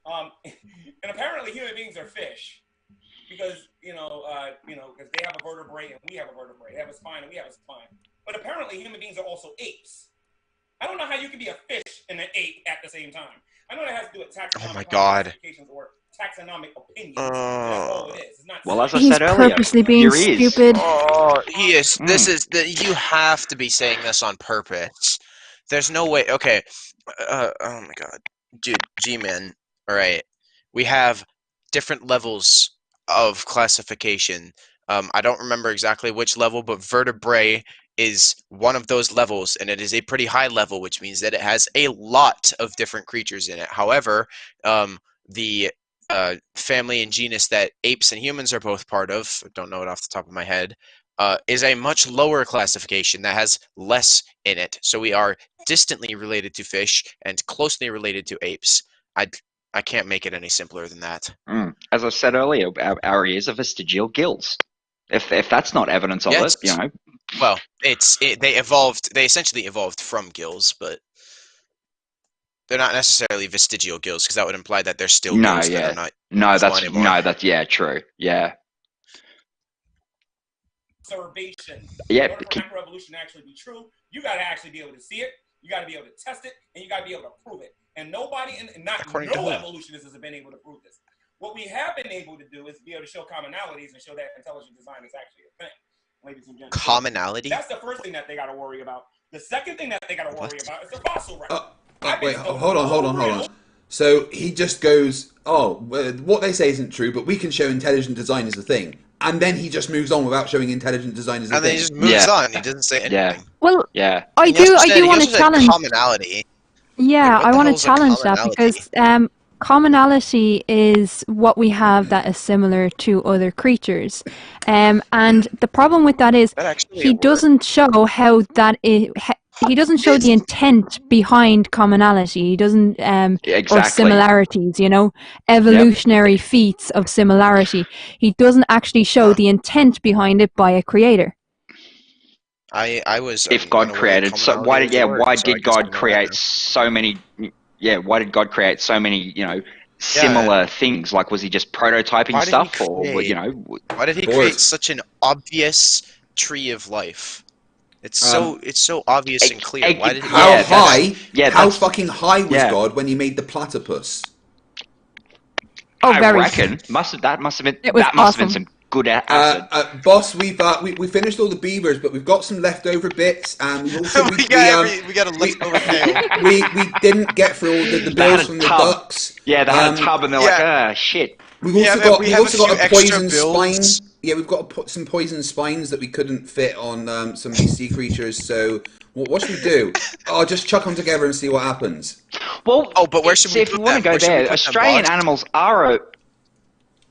H: And apparently human beings are fish because because they have a vertebrae and we have a vertebrae. They have a spine and we have a spine. But apparently human beings are also apes. I don't know how you can be a fish and an ape at the same time. I know that has to do with taxonomic classifications or taxonomic opinions. That's all it is. It's not
E: Well, as I
D: He's
E: said earlier,
D: purposely being stupid.
C: Oh, he is. This is you have to be saying this on purpose. There's no way. Okay. Oh my God, dude, GMan. All right, we have different levels of classification. I don't remember exactly which level, but vertebrae is one of those levels, and it is a pretty high level, which means that it has a lot of different creatures in it. However, the family and genus that apes and humans are both part of, I don't know it off the top of my head, is a much lower classification that has less in it. So we are distantly related to fish and closely related to apes. I can't make it any simpler than that.
E: As I said earlier, our ears are vestigial gills. If that's not evidence of it,
C: Well, they essentially evolved from gills, but they're not necessarily vestigial gills because that would imply that they're still gills that are not anymore.
E: True. Yeah.
H: Observation.
E: Yeah.
H: In order for macroevolution to actually be true, you got to actually be able to see it, you got to be able to test it, and you got to be able to prove it. And nobody, no evolutionists has been able to prove this. What we have been able to do is be able to show commonalities and show that intelligent design is actually a thing, ladies and gentlemen.
C: Commonality?
H: That's the first thing that they got to worry about. The second thing that they got to worry about is the fossil record.
B: Wait, hold on. So he just goes, what they say isn't true, but we can show intelligent design as a thing. And then he just moves on without showing intelligent design as a thing.
C: And then he just moves on. He doesn't say anything.
D: Well,
E: yeah.
D: I do want to challenge
C: commonality.
D: Yeah,
C: Like,
D: I want
C: hell's
D: to
C: a
D: challenge that because commonality is what we have that is similar to other creatures. And the problem with that is he doesn't show how that is. He doesn't show the intent behind commonality. He doesn't, or similarities, evolutionary feats of similarity. He doesn't actually show the intent behind it by a creator.
C: I was.
E: If God created, so why did God create so many? Yeah, why did God create so many? Similar things. Like, was he just prototyping stuff, or
C: Why did he create such an obvious tree of life? It's so obvious and clear. Why did
B: how fucking high was God when he made the platypus?
E: I reckon that must have been some good acid.
B: Boss, we finished all the beavers, but we've got some leftover bits, and we also
C: we got a leftover tail.
B: we didn't get through all the bills from the ducks.
E: Yeah, they had a tub, and they're like, shit.
B: We've also got a poison spine. Yeah, we've got to put some poison spines that we couldn't fit on some of these sea creatures. So what should we do? Just chuck them together and see what happens.
E: Well,
C: but where should we
E: if you want to go there, Australian animals are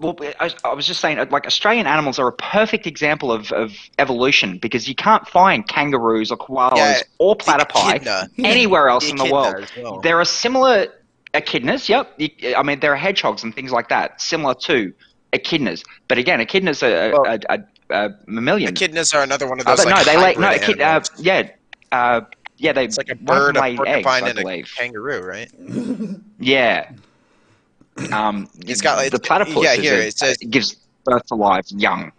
E: I was just saying, like, Australian animals are a perfect example of evolution because you can't find kangaroos or koalas or platypi anywhere else in the world. Well. There are similar echidnas, I mean, there are hedgehogs and things like that, similar to echidnas. But again, echidnas are a mammalian.
C: Echidnas are another one of those.
E: It's
C: like a bird, a porcupine,
E: eggs,
C: and a kangaroo, right?
E: Yeah.
C: It's got like
E: the platypus.
C: It says
E: it gives birth to live young.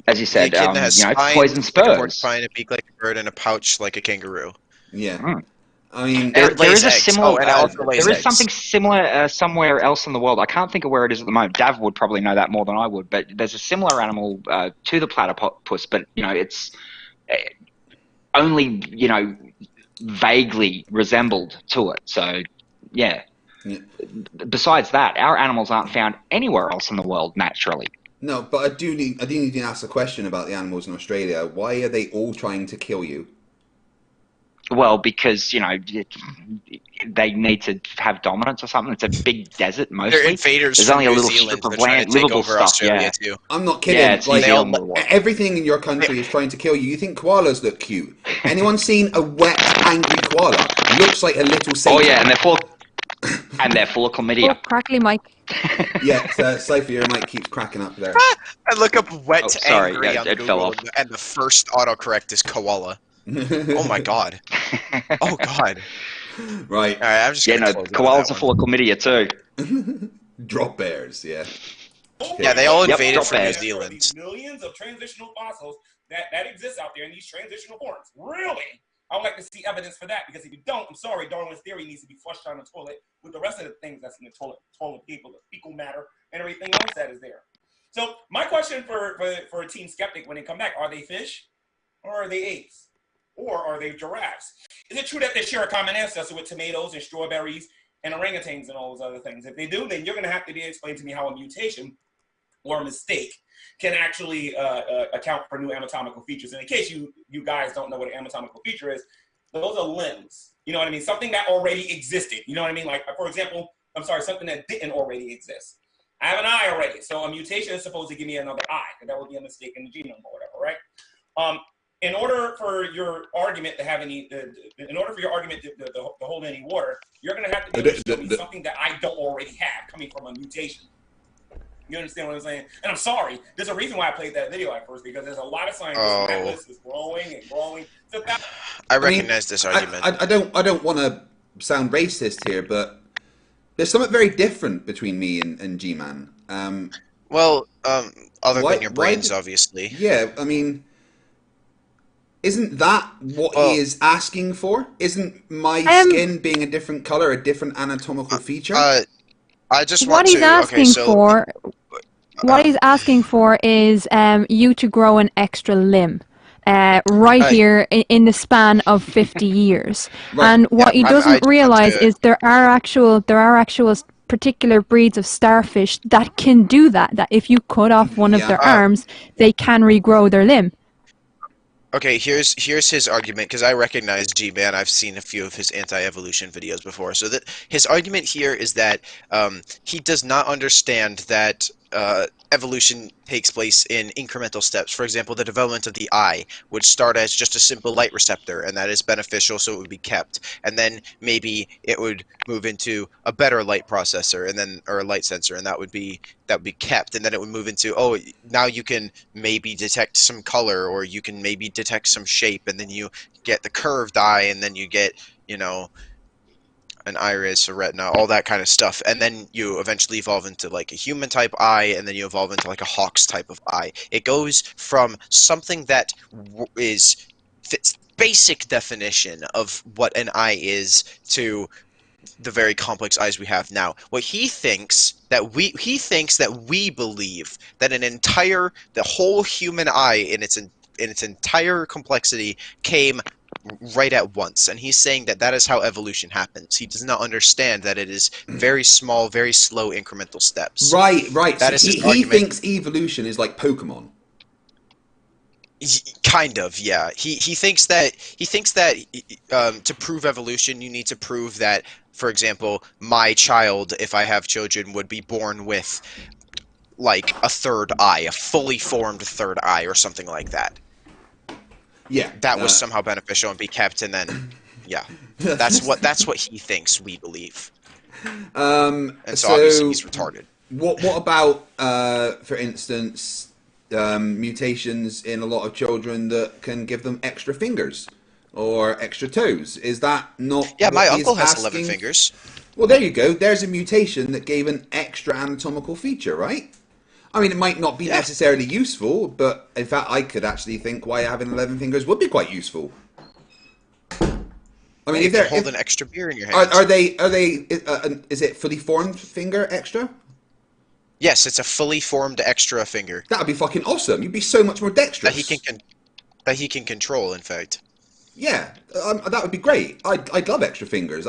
E: As you said,
C: the echidna has spines,
E: poison spurs,
C: like a porcupine, a beak like a bird, and a pouch like a kangaroo.
B: Yeah. I mean,
E: there is a
C: eggs.
E: similar.
C: There
E: is something similar somewhere else in the world. I can't think of where it is at the moment. Dav would probably know that more than I would. But there's a similar animal to the platypus, but it's only vaguely resembled to it. So yeah. Besides that, our animals aren't found anywhere else in the world naturally.
B: No, but I do need to ask a question about the animals in Australia. Why are they all trying to kill you?
E: Well, because they need to have dominance or something. It's a big desert mostly.
C: They're invaders.
E: There's
C: from
E: only a
C: New
E: little
C: Zealand.
E: strip of
C: They're
E: land,
C: trying to take
E: livable
C: over
E: stuff.
C: Australia too.
B: I'm not kidding.
E: Yeah, it's
B: like,
E: everything
B: in your country is trying to kill you. You think koalas look cute? Anyone seen a wet, angry koala? Looks like a little Satan.
E: Oh yeah, and they're full of chlamydia.
D: Oh, crackly Mike.
B: Yeah, Sophie, your mic keeps cracking up there.
C: I look up wet angry on
E: it
C: Google,
E: fell off.
C: and the first autocorrect is koala. Oh my god. Oh god.
B: Right.
C: All right, I'm just
E: Yeah,
C: gonna
E: no,
C: close out
E: koalas
C: that
E: are
C: one.
E: full of chlamydia too.
B: Drop bears, yeah.
C: Yeah, they all
E: Yep,
C: invaded
E: drop
C: from New
E: bears.
C: Zealand.
H: These millions of transitional fossils that exist out there in these transitional forms. Really? I would like to see evidence for that, because if you don't, I'm sorry, Darwin's theory needs to be flushed down the toilet with the rest of the things that's in the toilet people, the fecal matter, and everything else that is there. So my question for a Team Skeptic when they come back, are they fish, or are they apes, or are they giraffes? Is it true that they share a common ancestor with tomatoes and strawberries and orangutans and all those other things? If they do, then you're going to have to explain to me how a mutation or a mistake can actually account for new anatomical features. And in case you guys don't know what an anatomical feature is, those are limbs. You know what I mean? Something that already existed. You know what I mean? Like, for example, I'm sorry, something that didn't already exist. I have an eye already, so a mutation is supposed to give me another eye, because that would be a mistake in the genome or whatever, right? In order for your argument to have any, in order for your argument to hold any water, you're going to have to be able to show me something that I don't already have coming from a mutation. You understand what I'm saying? And I'm sorry, there's a reason why I played that video at first, because there's a lot of scientists, and that list is growing and growing. So
C: I recognize this argument.
B: I don't want to sound racist here, but there's something very different between me and G-Man.
C: Other than your brains, obviously.
B: Yeah, I mean, isn't that what he is asking for? Isn't my skin being a different color a different anatomical feature?
C: I just
D: what
C: want
D: he's
C: to.
D: asking for. What he's asking for is you to grow an extra limb. Here in the span of 50 years.
B: Right.
D: And what he doesn't realize is there are actual particular breeds of starfish that can do that. That if you cut off one of their arms, they can regrow their limb.
C: Okay, here's his argument, because I recognize GMan. I've seen a few of his anti-evolution videos before. So that his argument here is that he does not understand that evolution takes place in incremental steps. For example, the development of the eye would start as just a simple light receptor, and that is beneficial, so it would be kept. And then maybe it would move into a better light processor, and then or a light sensor, and that would be kept. And then it would move into, oh, now you can maybe detect some color, or you can maybe detect some shape, and then you get the curved eye, and then you get, you know, an iris, a retina, all that kind of stuff, and then you eventually evolve into like a human type eye, and then you evolve into like a hawk's type of eye. It goes from something that fits basic definition of what an eye is to the very complex eyes we have now. What he thinks that we believe that the whole human eye in its entire complexity came right at once, and he's saying that is how evolution happens. He does not understand that it is very small, very slow incremental steps.
B: Right.
C: That
B: So
C: is his
B: he
C: argument.
B: thinks evolution is like Pokemon.
C: Kind of, yeah. He thinks that to prove evolution, you need to prove that, for example, my child, if I have children, would be born with like a third eye, a fully formed third eye, or something like that.
B: Yeah,
C: that was somehow beneficial and be kept, and then, yeah, that's what he thinks we believe. And so obviously he's retarded.
B: What about, for instance, mutations in a lot of children that can give them extra fingers or extra toes? Is that not?
C: Yeah, my
B: what
C: uncle
B: he's
C: has
B: asking?
C: 11 fingers.
B: Well, there you go. There's a mutation that gave an extra anatomical feature, right? I mean, it might not be necessarily useful, but in fact, I could actually think why having 11 fingers would be quite useful. I mean, if they're
C: hold an extra beer in your hand.
B: Are they? Is it fully formed finger extra?
C: Yes, it's a fully formed extra finger.
B: That would be fucking awesome. You'd be so much more dexterous.
C: That he can control, in fact.
B: Yeah, that would be great. I'd love extra fingers.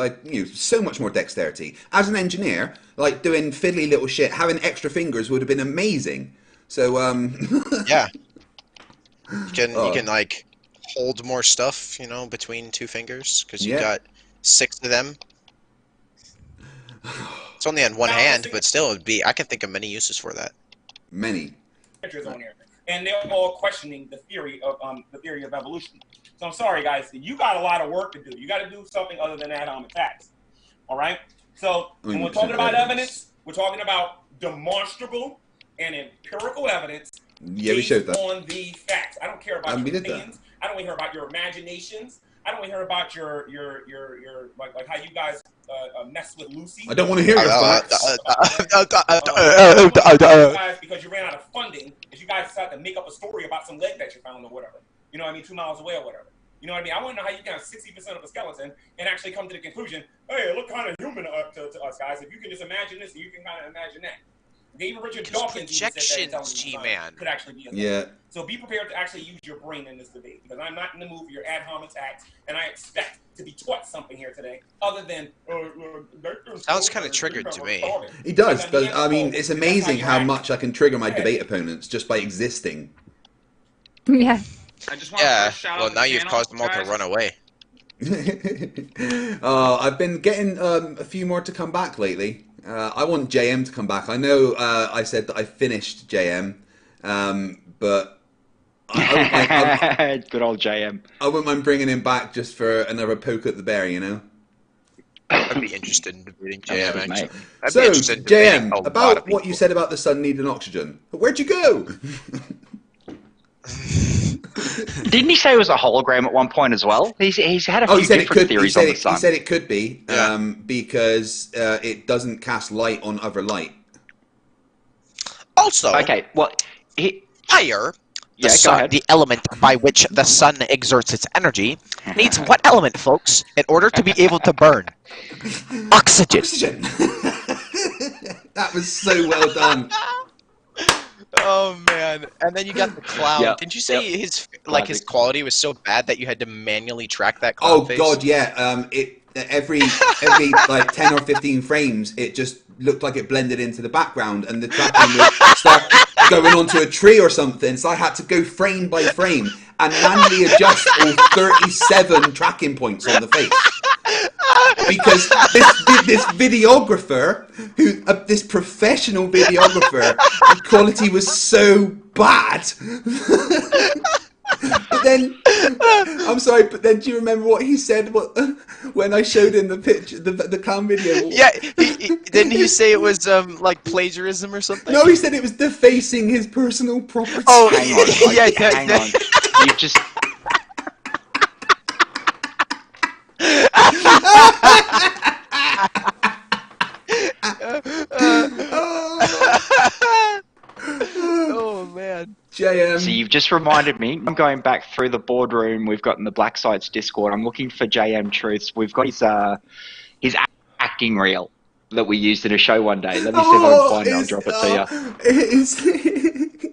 B: So much more dexterity. As an engineer, like doing fiddly little shit, having extra fingers would have been amazing. So
C: yeah, you can like hold more stuff, between two fingers, because you got 6 of them. It's only on one hand, but still, I can think of many uses for that.
B: Many.
H: On here, and they're all questioning the theory of evolution. So I'm sorry, guys. You got a lot of work to do. You got to do something other than ad-hom attacks. All right. So when we're talking about evidence, we're talking about demonstrable and empirical evidence.
B: Yeah, we showed that
H: on the facts. I don't care about your opinions. I don't care about your imaginations. I don't want to hear about your like how you guys mess with Lucy.
B: I don't want to hear your facts.
H: Because you ran out of funding, because you guys decided to make up a story about some leg that you found or whatever. You know what I mean? 2 miles away or whatever. You know what I mean? I want to know how you can have 60% of a skeleton and actually come to the conclusion, hey, it looked kind of human to us guys. If you can just imagine this, you can kind of imagine that. Even Richard Dawkins
C: projections, G-Man,
H: could actually be a thing.
B: Yeah.
H: So be prepared to actually use your brain in this debate, because I'm not in the mood for your ad hom attacks, and I expect to be taught something here today, other than
C: sounds kind of triggered to me.
B: He does, but I mean, it's amazing how much I can trigger my debate opponents just by existing.
D: Yeah.
I: I just want to shout
C: well,
I: out
C: now
I: the
C: you've
I: channel,
C: caused them all to
I: guys.
C: run away.
B: I've been getting a few more to come back lately. I want JM to come back. I know I said that I finished JM, but
E: good old JM.
B: I wouldn't mind bringing him back just for another poke at the bear, you know?
C: I'd be interested in debating JM, actually.
B: So, JM, about what you said about the sun needing oxygen. Where'd you go?
E: Didn't he say it was a hologram at one point as well? He's had a few different theories on the sun.
B: He said it could be, because it doesn't cast light on other light.
C: Also,
E: okay, well,
C: fire,
E: Yeah,
C: the
E: go
C: sun,
E: ahead.
C: the element by which the sun exerts its energy, needs what element, folks, in order to be able to burn? Oxygen.
B: Oxygen. That was so well done.
C: Oh man! And then you got the cloud.
E: Yep.
C: Didn't you say his quality was so bad that you had to manually track that cloud
B: Oh
C: face?
B: god, yeah. Every like 10 or 15 frames, it just looked like it blended into the background, and the tracking would start going onto a tree or something. So I had to go frame by frame and manually adjust all 37 tracking points on the face. Because this videographer, this professional videographer, the quality was so bad. But then, I'm sorry, but then do you remember what he said when I showed him the picture, the clown video?
C: Yeah, didn't he say it was like plagiarism or something?
B: No, he said it was defacing his personal property.
C: Oh,
E: Hang on, hang on. You just.
C: Oh man,
B: JM.
E: So you've just reminded me. I'm going back through the boardroom we've got in the Black Sites Discord. I'm looking for JM Truths. We've got his acting reel that we used in a show one day. Let me see if I can find it. I'll drop it to you.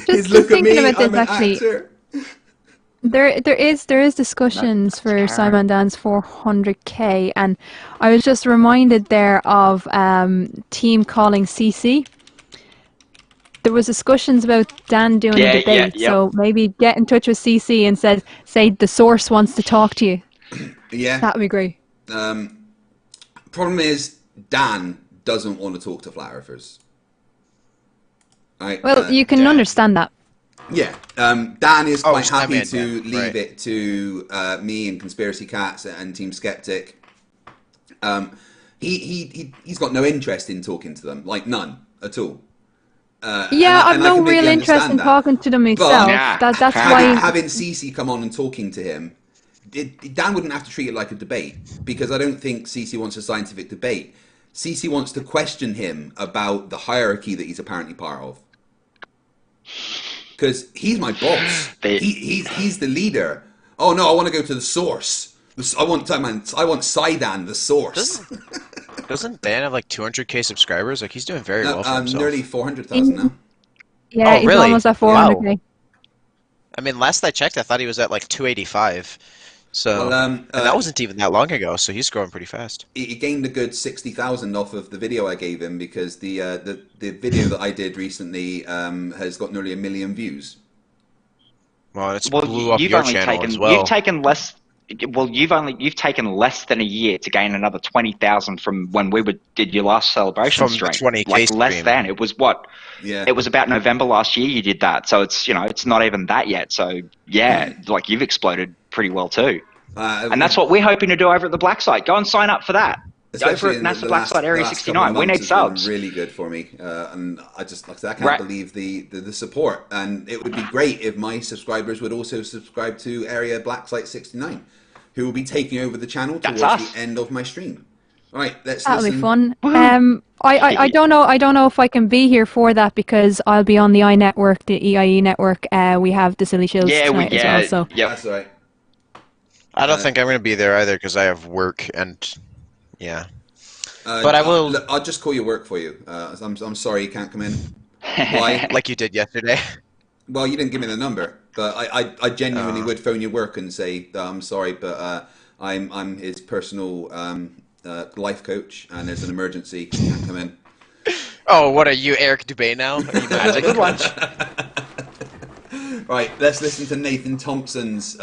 D: Just
B: look at
D: thinking
B: me,
D: about this,
B: I'm an
D: actually.
B: actor.
D: There is discussions for Simon Dan's 400k, and I was just reminded there of team calling CC. There was discussions about Dan doing a debate, so maybe get in touch with CC and say the source wants to talk to you.
B: Yeah,
D: that'd be great.
B: Problem is, Dan doesn't want to talk to flat earthers. Right?
D: Well, you can understand that.
B: Yeah, Dan is quite happy
C: Simon,
B: to
C: yeah,
B: leave it to me and Conspiracy Cats and Team Skeptic. He's got no interest in talking to them, like none at all.
D: I've no real interest in talking to them myself. That's why
B: having Cece come on and talking to him, Dan wouldn't have to treat it like a debate, because I don't think Cece wants a scientific debate. Cece wants to question him about the hierarchy that he's apparently part of. Because he's my boss. He's the leader. Oh no, I want to go to the source. I want Sidan, the source.
C: Doesn't Dan have like 200k subscribers? Like he's doing very well for himself.
B: Nearly 400,000 now.
D: Yeah, he's
C: really?
D: almost at 400k.
C: Wow. I mean, last I checked, I thought he was at like 285. So and that wasn't even that long ago. So he's growing pretty fast.
B: He gained a good 60,000 off of the video I gave him, because the video that I did recently has got nearly 1 million views.
C: Well, it's blew up your channel as well.
E: You've taken less. Well, you've taken less than a year to gain another 20,000 from when we did your last celebration stream.
C: 20K
E: like less
C: stream.
E: than. It was what?
B: Yeah.
E: It was about November last year you did that. So it's it's not even that yet. So yeah, like you've exploded pretty well too. And that's what we're hoping to do over at the Black Site. Go and sign up for that. over at NASA Black Site Area 69. We need subs.
B: Really good for me, and I just like I can't believe the support. And it would be great if my subscribers would also subscribe to Area Black Site 69, who will be taking over the channel towards the end of my stream. All right,
D: that'll be fun. I don't know. I don't know if I can be here for that because I'll be on the iNetwork, the EIE network. We have the Silly Shields tonight as well. So
B: that's right.
C: I don't think I'm going to be there either because I have work and but I will.
B: Look, I'll just call your work for you. I'm sorry you can't come in. Why?
C: Like you did yesterday.
B: Well, you didn't give me the number, but I genuinely would phone your work and say I'm sorry, but I'm his personal life coach, and there's an emergency. You can't come in.
C: Oh, what are you, Eric Dubé now? Are you magic?
E: Good lunch.
B: Right, let's listen to Nathan Thompson's.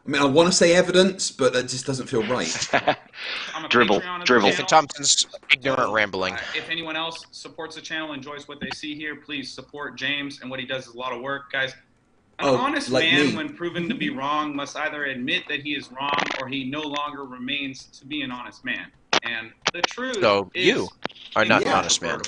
B: I mean, I want to say evidence, but that just doesn't feel right.
E: Dribble.
C: Nathan Thompson's ignorant rambling.
I: If anyone else supports the channel, enjoys what they see here, please support James, and what he does is a lot of work, guys. An honest man, when proven to be wrong, must either admit that he is wrong or he no longer remains to be an honest man. And the truth is
C: you are not an honest man.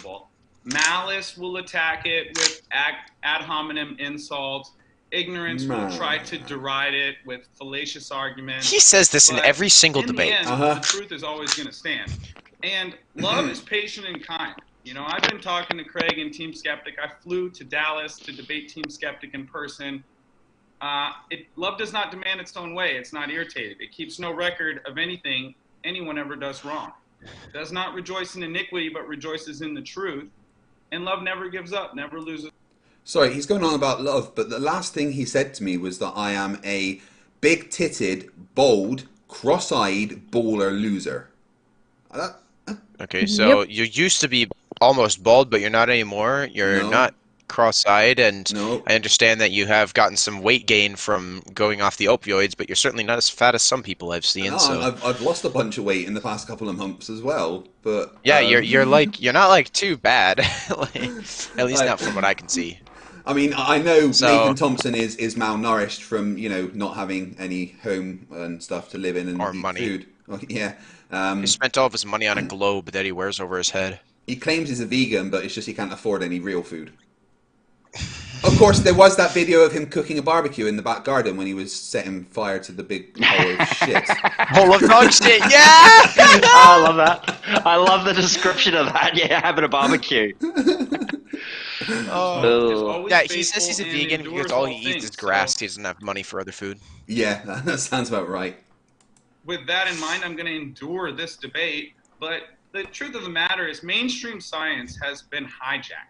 I: Malice will attack it with ad hominem insults. Ignorance will try to deride it with fallacious arguments.
C: He says this in every single debate.
I: In the end, the truth is always going to stand. And love is patient and kind. You know, I've been talking to Craig and Team Skeptic. I flew to Dallas to debate Team Skeptic in person. Love does not demand its own way. It's not irritated. It keeps no record of anything anyone ever does wrong. It does not rejoice in iniquity, but rejoices in the truth. And love never gives up, never loses.
B: Sorry, he's going on about love, but the last thing he said to me was that I am a big-titted, bold, cross-eyed baller loser.
C: Okay, so you used to be almost bald, but you're not anymore. You're not cross-eyed, and I understand that you have gotten some weight gain from going off the opioids, but you're certainly not as fat as some people I've seen.
B: I've lost a bunch of weight in the past couple of months as well, but
C: yeah, you're not like too bad, like, at least not from what I can see.
B: I mean, I know Nathan Thompson is malnourished from not having any home and stuff to live in and
C: or
B: eat
C: money.
B: Food. Yeah,
C: he spent all of his money on a globe that he wears over his head.
B: He claims he's a vegan, but it's just he can't afford any real food. Of course, there was that video of him cooking a barbecue in the back garden when he was setting fire to the big hole of shit.
C: Hole of dog shit, yeah!
E: I love that. I love the description of that. Yeah, having a barbecue.
C: Yeah, he says he's a vegan because all he eats is grass. He doesn't have money for other food.
B: Yeah, that sounds about right.
I: With that in mind, I'm going to endure this debate, but the truth of the matter is mainstream science has been hijacked.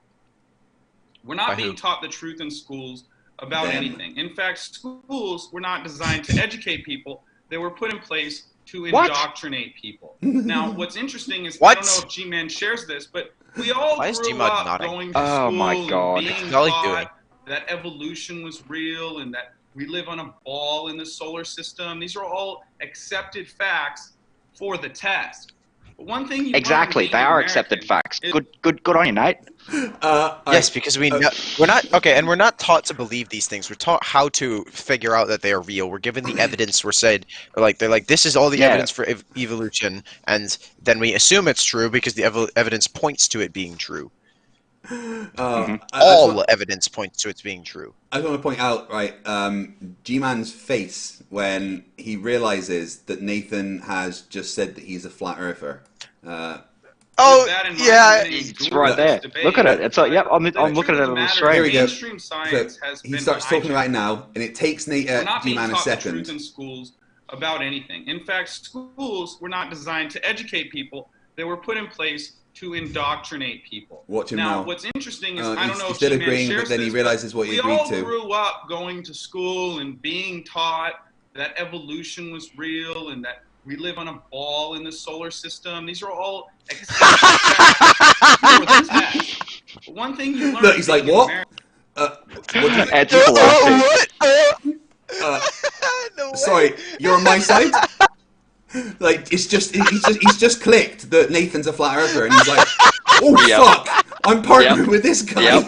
I: We're not being taught the truth in schools about anything. In fact, schools were not designed to educate people. They were put in place to indoctrinate people. Now, what's interesting is, I don't know if GMan shares this, but we all grew up going to school and being taught that evolution was real and that we live on a ball in the solar system. These are all accepted facts for the test. But one thing you
E: exactly, they are accepted facts. Good on you, Nate.
C: Yes, because we're not taught to believe these things. We're taught how to figure out that they are real. We're given the evidence. They're like, this is all the evidence for evolution, and then we assume it's true because the evidence points to it being true. All evidence points to it being true.
B: I just want to point out, right, GMan's face when he realizes that Nathan has just said that he's a flat earther.
E: It's right there. Look at it. It's like, yep, I'm looking at it on the screen.
B: Here we go.
I: Science has
B: he starts talking about it now, and it takes GMan a second.
I: In schools about anything. In fact, schools were not designed to educate people. They were put in place to indoctrinate people.
B: Watch him
I: now. What's interesting is, I don't know if
B: still
I: GMan
B: agreeing,
I: shares
B: but then he
I: this,
B: realizes what he agreed to.
I: We all grew up going to school and being taught that evolution was real and that we live on a ball in the solar system. These are all accepted facts for the test. But one thing you learn.
B: Look, he's like, what? Sorry, you're on my side? Like, he's just clicked that Nathan's a flat earther, and he's like, oh fuck, I'm partnering with this guy.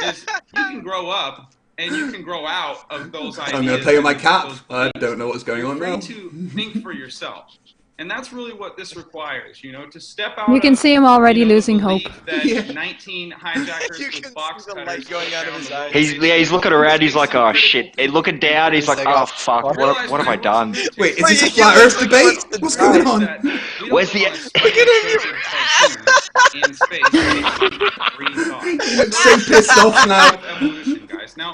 I: Is you can grow up and you can grow out of those ideas.
B: I'm going to play with my cat.
I: those
B: I
I: beliefs.
B: don't know what's going on
I: You're
B: now.
I: free to think for yourself. And that's really what this requires, you know, to step out
D: You can
I: of,
D: see him already
I: you know, the
D: losing hope.
I: belief that 19 hijackers with box cutters
C: going out of his eyes.
E: He's looking around. He's like, oh shit. And looking down, he's like, oh fuck. What have I done?
B: Wait, is this a flat Earth debate? What's going on?
E: Where's the?
I: Look at him! In space.
B: He looks so pissed off now.
I: Evolution, guys. Now,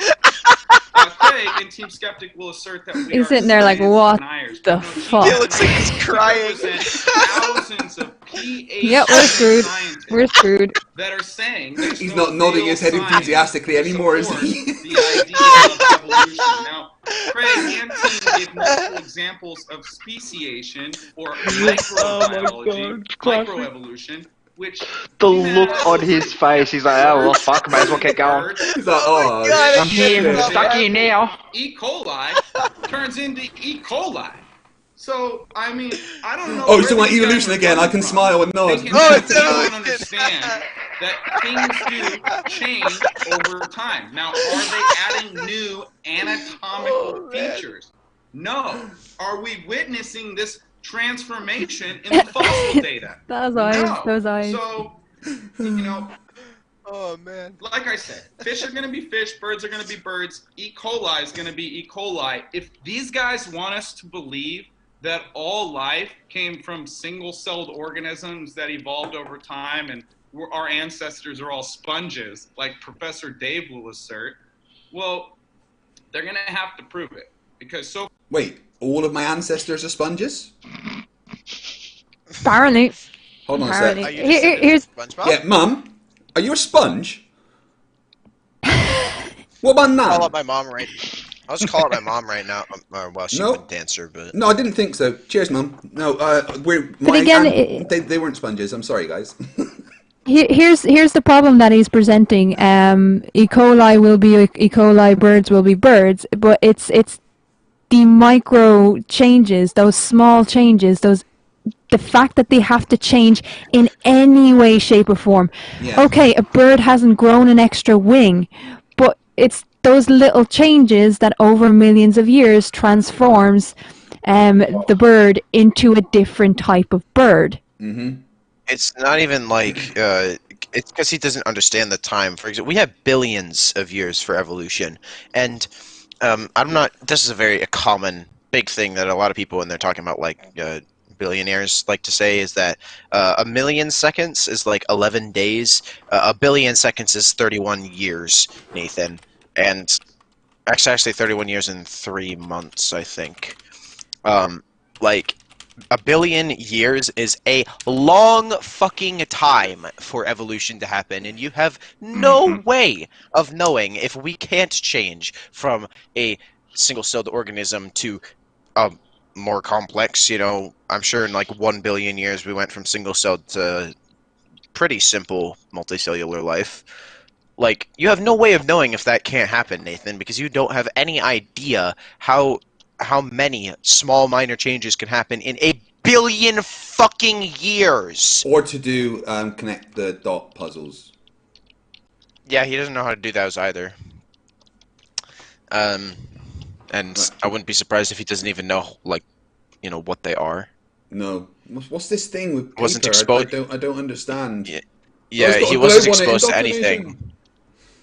I: Craig and Team Skeptic will assert that we
D: He's
I: are
D: sitting there like,
I: science
D: what
I: deniers.
D: the
I: No,
D: fuck?
C: He looks like he's crying.
I: Thousands of PhD
D: Yep, we're screwed. We're screwed.
I: that are saying there's
B: He's
I: no
B: not nodding
I: real
B: his head
I: science
B: enthusiastically
I: to
B: anymore, is
I: support
B: he?
I: the idea of evolution. Now, Craig and team gave multiple examples of speciation or microbiology, microevolution, which
E: The look on his face. He's like, oh well, fuck. Might as well keep going.
B: He's like, oh,
E: I'm here. I'm stuck here now.
I: E. coli turns into E. coli. So, I mean, I don't know.
B: Oh, he's talking about evolution again. I can smile and nod.
I: They don't understand that things do change over time. Now, are they adding new anatomical features? No. Are we witnessing this transformation in the fossil data?
D: Those eyes,
I: No.
D: those eyes.
I: So, you know,
C: Oh man.
I: like I said, fish are going to be fish, birds are going to be birds, E. coli is going to be E. coli. If these guys want us to believe that all life came from single-celled organisms that evolved over time and our ancestors are all sponges, like Professor Dave will assert, well, they're going to have to prove it. Because so...
B: Wait, all of my ancestors are sponges?
D: Apparently.
B: Hold on
D: Apparently.
B: a sec.
D: Here's.
B: Yeah, Mum, are you a sponge? What about now?
C: Call up my mom right. I'll just call up my mom right now. Well, she
B: No.
C: wouldn't answer, but
B: No, I didn't think so. Cheers, Mum. No, they weren't sponges. I'm sorry, guys.
D: Here's the problem that he's presenting. E. coli will be E. coli, birds will be birds, but it's the micro changes, those small changes, the fact that they have to change in any way, shape, or form.
B: Yeah.
D: Okay, a bird hasn't grown an extra wing, but it's those little changes that over millions of years transforms the bird into a different type of bird.
B: Mm-hmm.
C: it's not even like it's because he doesn't understand the time. For example, we have billions of years for evolution, and I'm not. This is a common big thing that a lot of people when they're talking about like billionaires like to say is that a million seconds is like 11 days. A billion seconds is 31 years, Nathan, and actually 31 years and 3 months, I think. Like a billion years is a long fucking time for evolution to happen, and you have no way of knowing if we can't change from a single-celled organism to more complex. You know, I'm sure in like 1 billion years we went from single-celled to pretty simple multicellular life. Like, you have no way of knowing if that can't happen, Nathan, because you don't have any idea how many small minor changes can happen in a billion fucking years.
B: Or to do connect the dot puzzles.
C: Yeah, he doesn't know how to do those either. And I wouldn't be surprised if he doesn't even know, like, you know, what they are.
B: No. What's this thing with paper?
C: Wasn't exposed.
B: I don't understand.
C: Yeah,
B: Oh,
C: he wasn't
B: globe on it,
C: exposed to
B: indoctrination.
C: anything.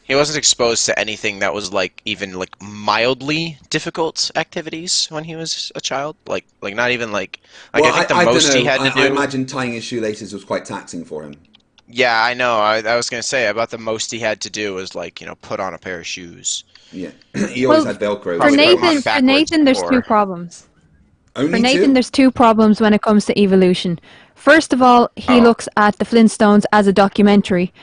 C: He wasn't exposed to anything that was like even like mildly difficult activities when he was a child. Like not even like
B: Well,
C: I think the most he had to do.
B: I imagine tying his shoelaces was quite taxing for him.
C: Yeah, I know. I was gonna say about the most he had to do was like, you know, put on a pair of shoes.
B: Yeah, he always had Velcro.
D: For Nathan, there's two problems.
B: Only
D: For Nathan,
B: two?
D: there's two problems when it comes to evolution. First of all, he looks at the Flintstones as a documentary.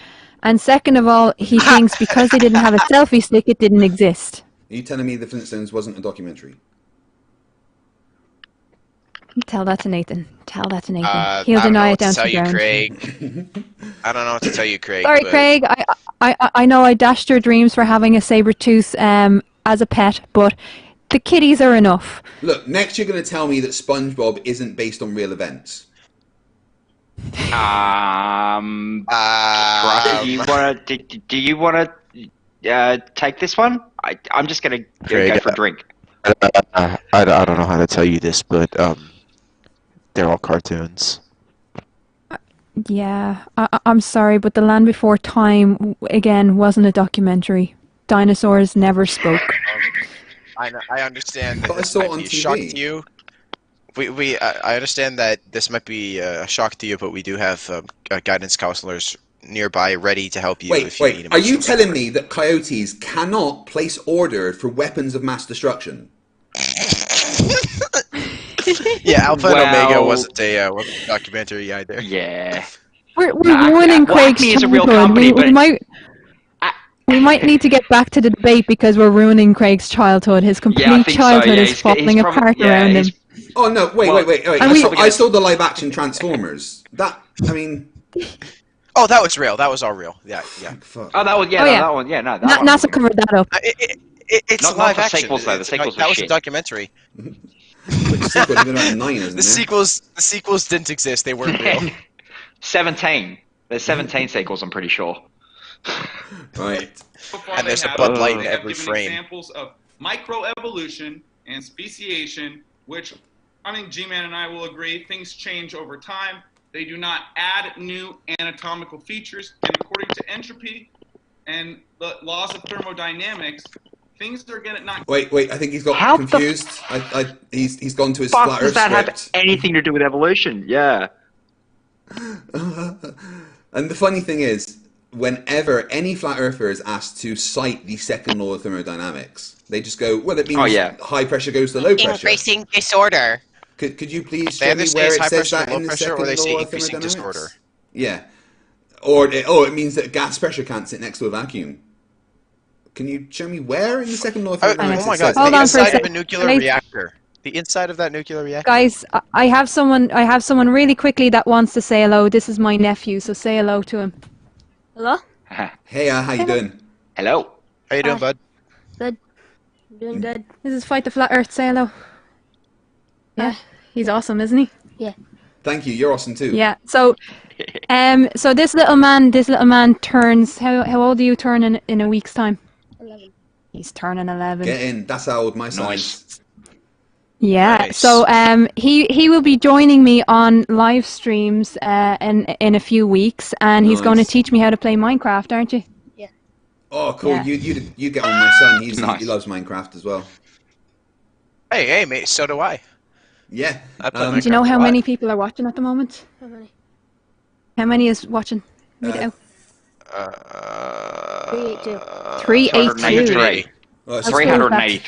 D: And second of all, he thinks because they didn't have a selfie stick, it didn't exist.
B: Are you telling me the Flintstones wasn't a documentary?
D: Tell that to Nathan. Tell that to Nathan.
C: I
D: He'll
C: don't know
D: deny
C: what
D: it down
C: to tell
D: to the
C: you,
D: ground.
C: Craig. I don't know what to tell you, Craig.
D: Sorry,
C: but...
D: Craig. I know I dashed your dreams for having a saber tooth as a pet, but the kitties are enough.
B: Look, next you're going to tell me that SpongeBob isn't based on real events.
E: Do you wanna take this one. I'm just gonna go for a drink.
C: I don't know how to tell you this, but they're all cartoons.
D: Yeah, I'm sorry, but The Land Before Time, again, wasn't a documentary. Dinosaurs never spoke.
C: I understand that
B: But I
C: this
B: saw it
C: might
B: on
C: be a
B: TV.
C: shock to you. I understand that this might be a shock to you, but we do have guidance counselors nearby ready to help you if you need them.
B: Are you telling me that coyotes cannot place orders for weapons of mass destruction?
C: Yeah, Alpha and Omega wasn't a documentary either.
E: Yeah.
D: We're ruining Craig's
E: Acme is a real
D: childhood.
E: company, but
D: We might need to get back to the debate because we're ruining Craig's childhood. His complete childhood is falling apart around him.
B: Oh no! Wait! I saw the live-action Transformers.
C: Oh, that was real. That was all real. Yeah.
E: Oh, that was that one. Yeah, no, that one.
D: NASA covered that up.
C: It's
E: not
C: live
E: the
C: action.
E: sequels though. The sequels
C: that
E: were
C: was
E: shit.
C: a documentary.
B: The
C: sequels didn't exist. They weren't real.
E: 17. There's 17 sequels. I'm pretty sure.
B: Right.
C: And there's a Bud Light in
I: They have
C: every
I: given
C: frame.
I: examples of microevolution and speciation, which I think G-Man and I will agree, things change over time. They do not add new anatomical features, and according to entropy and the laws of thermodynamics, things are gonna not.
B: Wait! I think he's got confused. He's gone to his
E: Fuck,
B: flat
E: does
B: Earth
E: that have
B: script.
E: anything to do with evolution? Yeah.
B: And the funny thing is, whenever any flat earther is asked to cite the second law of thermodynamics, they just go, well, it means high pressure goes to low pressure.
C: Increasing disorder.
B: Could you please
C: They
B: show
C: either
B: me
C: say
B: where
C: it's
B: it
C: high
B: says
C: pressure
B: that
C: or low
B: in the
C: pressure,
B: second
C: or they say
B: law of
C: increasing
B: thermodynamics?
C: disorder.
B: Yeah. Or it means that gas pressure can't sit next to a vacuum. Can you show me where in the second law of thermodynamics?
C: Oh my
B: it
C: god!
B: says
D: Hold
C: The
D: on for a
C: inside of a
D: sec.
C: nuclear
D: Wait.
C: reactor. The inside of that nuclear reactor.
D: Guys, I have someone really quickly that wants to say hello. This is my nephew, so say hello to him.
O: Hello?
B: Hey, how you doing?
E: Hello.
C: How you doing, bud?
O: Good. Doing good.
D: This is Fight the Flat Earth. Say hello. Yeah, he's awesome, isn't he?
O: Yeah.
B: Thank you. You're awesome too.
D: Yeah. So, so this little man turns. How old do you turn in a week's time?
O: 11.
D: He's turning 11.
B: Get in. That's how old my son is.
D: Yeah.
C: Nice.
D: So he will be joining me on live streams in a few weeks, and he's going to teach me how to play Minecraft, aren't you?
O: Yeah.
B: Oh, cool.
D: Yeah.
B: You get on my son. He loves Minecraft as well.
C: Hey, mate. So do I.
B: Yeah.
D: Do you know how many people are watching at the moment?
O: How many?
D: How many is watching? Read it out.
O: 382.
D: 382.
E: 383.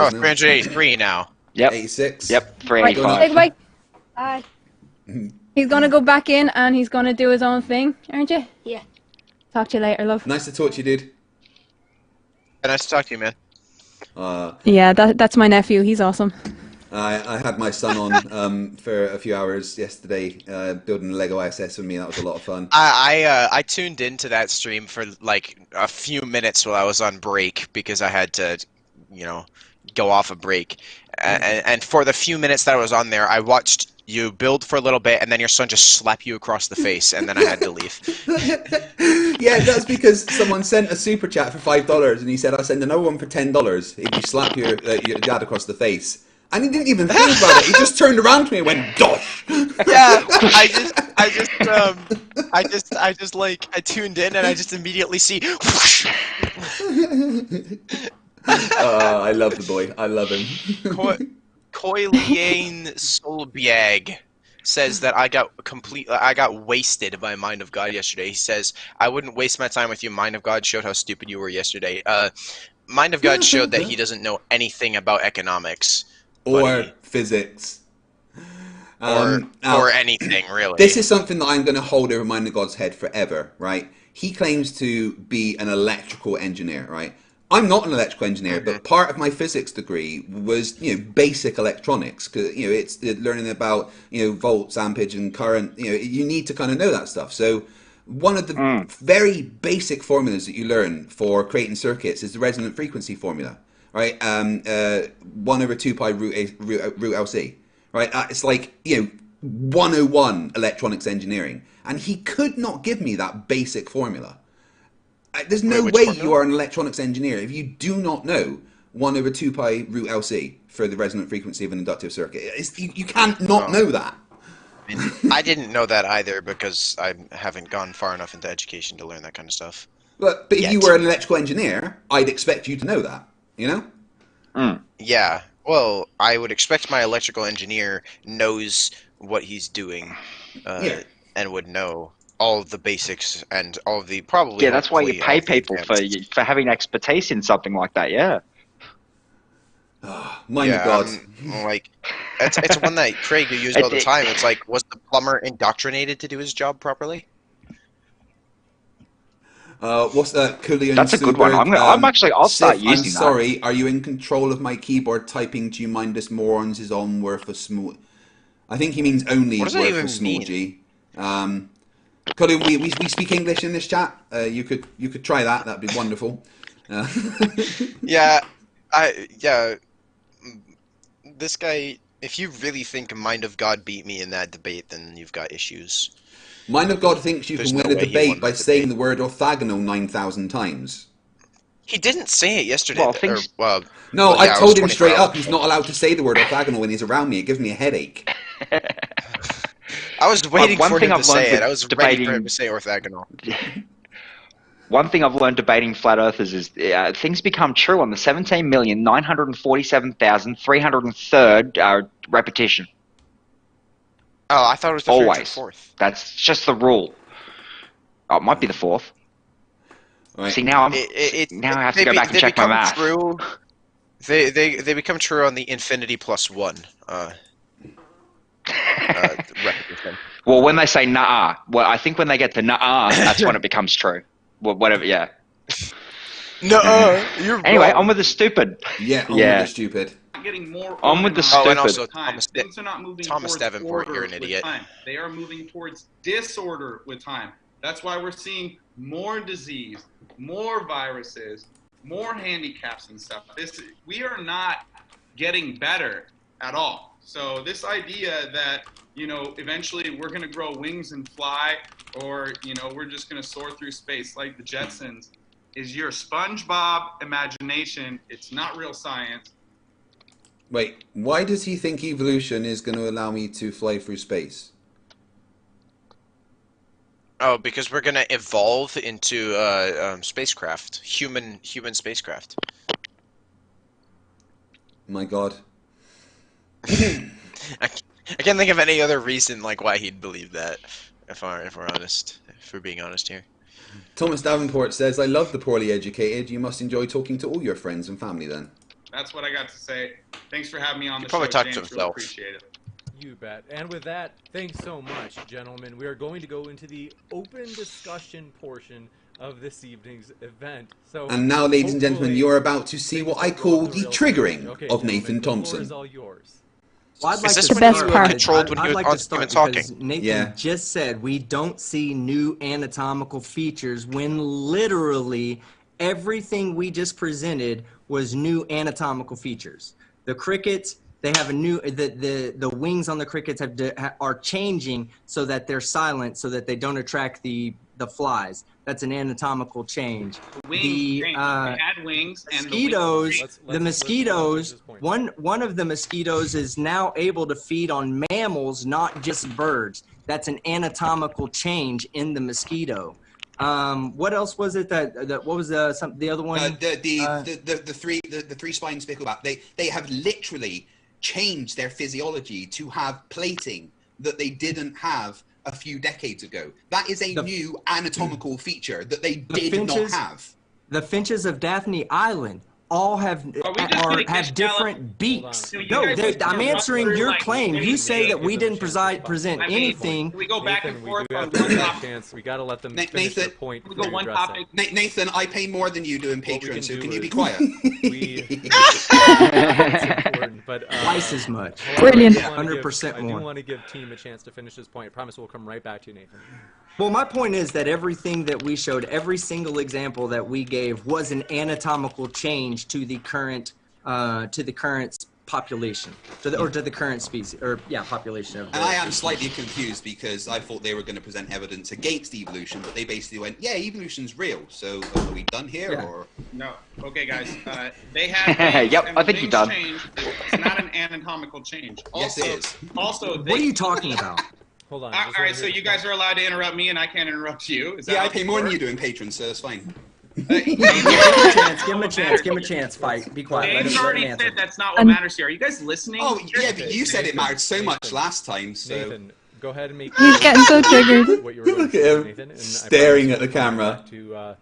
C: 383 now.
E: Yep.
B: 86.
E: Yep.
D: Right,
E: 385.
D: say goodbye.
O: Bye.
D: He's going to go back in and he's going to do his own thing, aren't you?
O: Yeah.
D: Talk to you later, love.
B: Nice to talk to you, dude.
C: Nice to talk to you, man.
D: Yeah, that's my nephew. He's awesome.
B: I had my son on for a few hours yesterday, building a Lego ISS with me. That was a lot of fun.
C: I tuned into that stream for like a few minutes while I was on break because I had to, go off a break. And for the few minutes that I was on there, I watched you build for a little bit, and then your son just slap you across the face, and then I had to leave.
B: Yeah, that's because someone sent a super chat for $5, and he said, "I'll send another one for $10 if you slap your dad across the face." And he didn't even think about it. He just turned around to me and went, "Dosh."
C: Yeah, I tuned in and I just immediately see.
B: I love the boy. I love him.
C: Koiliane Solbiag says that I got wasted by Mind of God yesterday. He says, "I wouldn't waste my time with you. Mind of God showed how stupid you were yesterday." Mind of God showed that he doesn't know anything about economics.
B: Or physics.
C: Or anything, really.
B: This is something that I'm going to hold over Mind of God's head forever, right? He claims to be an electrical engineer, right? I'm not an electrical engineer, but part of my physics degree was, basic electronics. Cause, it's learning about, volts, ampage, and current. You need to kind of know that stuff. So one of the very basic formulas that you learn for creating circuits is the resonant frequency formula, right? 1/2 pi root LC, right? It's like, 101 electronics engineering. And he could not give me that basic formula. There's no
C: Which
B: way
C: formula?
B: you are an electronics engineer if you do not know 1 over 2 pi root LC for the resonant frequency of an inductive circuit. You can't not know that.
C: I mean, I didn't know that either because I haven't gone far enough into education to learn that kind of stuff.
B: But if you were an electrical engineer, I'd expect you to know that, you know?
C: Yeah. Well, I would expect my electrical engineer knows what he's doing and would know all of the basics and all of the probably.
E: Yeah, that's why you
C: hopefully,
E: pay
C: all the
E: people
C: advanced-
E: for having expertise in something like that. Yeah.
B: Mind of God.
C: Like, it's one that Craig used all the time. It's like, was the plumber indoctrinated to do his job properly?
B: What's that? Coolio
E: That's a good one. I'll start
B: Sif,
E: using
B: I'm sorry. Are you in control of my keyboard typing? Do you mind this morons is on worth a small... I think he means only
C: What does
B: worth
C: that even
B: a small
C: mean?
B: G. Coolio, we speak English in this chat. You could try that. That'd be wonderful.
C: Yeah. This guy, if you really think Mind of God beat me in that debate, then you've got issues.
B: Mind of God thinks you
C: There's
B: can win
C: no
B: a
C: way he
B: debate
C: won
B: by
C: the
B: saying the word orthogonal 9,000 times.
C: He didn't say it yesterday.
B: No, I
C: yeah, it
B: told
C: was
B: him straight
C: 24
B: up he's not allowed to say the word orthogonal when he's around me. It gives me a headache.
C: I was waiting
E: One
C: for
E: thing
C: him to
E: I've learned
C: say
E: with
C: it. I was ready
E: debating-
C: for him to say orthogonal.
E: One thing I've learned debating flat earthers is things become true on the 17,947,303rd repetition.
C: Oh, I thought it was the
E: Always.
C: 304th.
E: That's just the rule. Oh, it might be the 4th.
B: Right.
E: See, now now I have to go back and check my math.
C: True. They become true on the infinity plus 1 repetition.
E: Well, when they say nah, well, I think when they get to nah, that's when it becomes true. Well, whatever, yeah.
C: No, you're
E: Anyway,
C: wrong.
E: on with the stupid.
B: Yeah, on with the stupid.
I: Getting more
E: On with the
I: organized
E: stupid.
C: Oh, and also
I: time. Things are not moving
C: Thomas
I: towards
C: Davenport,
I: order
C: you're an
I: with
C: idiot.
I: time. They are moving towards disorder with time. That's why we're seeing more disease, more viruses, more handicaps and stuff. We are not getting better at all. So this idea that, eventually we're going to grow wings and fly, or, we're just going to soar through space like the Jetsons, is your SpongeBob imagination. It's not real science.
B: Wait, why does he think evolution is going to allow me to fly through space?
C: Oh, because we're gonna evolve into spacecraft, human spacecraft.
B: My God.
C: I can't think of any other reason like why he'd believe that. If we're honest, if we're being honest here.
B: Thomas Davenport says, "I love the poorly educated. You must enjoy talking to all your friends and family then."
I: That's what I got to say. Thanks for having me on the
C: probably
I: show,
C: talked to
I: James. Really
C: himself.
I: appreciate it.
L: You bet. And with that, thanks so much, gentlemen. We are going to go into the open discussion portion of this evening's event. So,
B: And now, ladies and gentlemen,
L: hopefully
B: you are about to see what I call the
L: real
B: triggering
L: Okay,
B: of
L: gentlemen,
B: Nathan
L: the floor
B: Thompson.
L: is all yours.
G: Well, I'd like
C: this
G: to
C: when you
G: start,
C: were
G: guys.
C: controlled when
G: I'd
C: you
G: like
C: were
G: to start
C: talking?
G: because Nathan
B: Yeah.
G: just said we don't see new anatomical features when literally everything we just presented was new anatomical features. The crickets, they have a new the wings on the crickets are changing so that they're silent, so that they don't attract the flies. That's an anatomical change.
I: Wings,
G: The
I: James, they had wings, and
G: mosquitoes,
I: the
G: mosquitoes, one of the mosquitoes is now able to feed on mammals, not just birds. That's an anatomical change in the mosquito. What else was it that what was the other one?
F: The three spine spickleback. They have literally changed their physiology to have plating that they didn't have a few decades ago. That is a new anatomical feature that they did not have.
G: The finches of Daphne Island all have different beaks. No, I'm answering your claim. You say that we didn't present anything.
I: We go back and forth
L: We
I: on
L: have to
I: one
L: give them a
I: topic.
L: chance. We got to let them finish
F: Nathan,
L: their point.
I: We
L: before
I: go one
L: address
I: topic.
F: Nathan, I pay more than you do in
L: What we
F: Patreon,
L: can
F: so
L: do
F: can you be
L: is-
F: quiet?
L: It's important, but,
G: Twice as much.
L: however,
D: Brilliant.
L: I do wanna give-
G: 100%
L: I do
G: more.
L: want to give Team a chance to finish this point. I promise we'll come right back to you, Nathan.
G: Well, my point is that everything that we showed, every single example that we gave was an anatomical change to the current population, or to the current species, or population of.
F: And I am slightly confused because I thought they were going to present evidence against evolution, but they basically went, "Yeah, evolution's real." So are we done here, or
I: no? Okay, guys. They had.
E: Yep, I think you're done.
I: It's not an anatomical change. Also,
F: yes, it is.
I: Also,
G: what are you talking about?
L: Hold on.
I: All right, so you guys are allowed to interrupt me, and I can't interrupt you. Is that
F: yeah, I pay more than you do in patrons, so it's fine.
G: Give him a chance. Give him a chance. Give him a chance. Fight. Be quiet.
I: James already said that's not what matters here. Are you guys listening?
F: Oh, yeah, but you said it mattered so much last time. So
L: Nathan, go ahead and make.
D: He's getting so triggered.
L: What you were
B: Look at him,
L: Nathan, and
B: staring at the camera.
L: To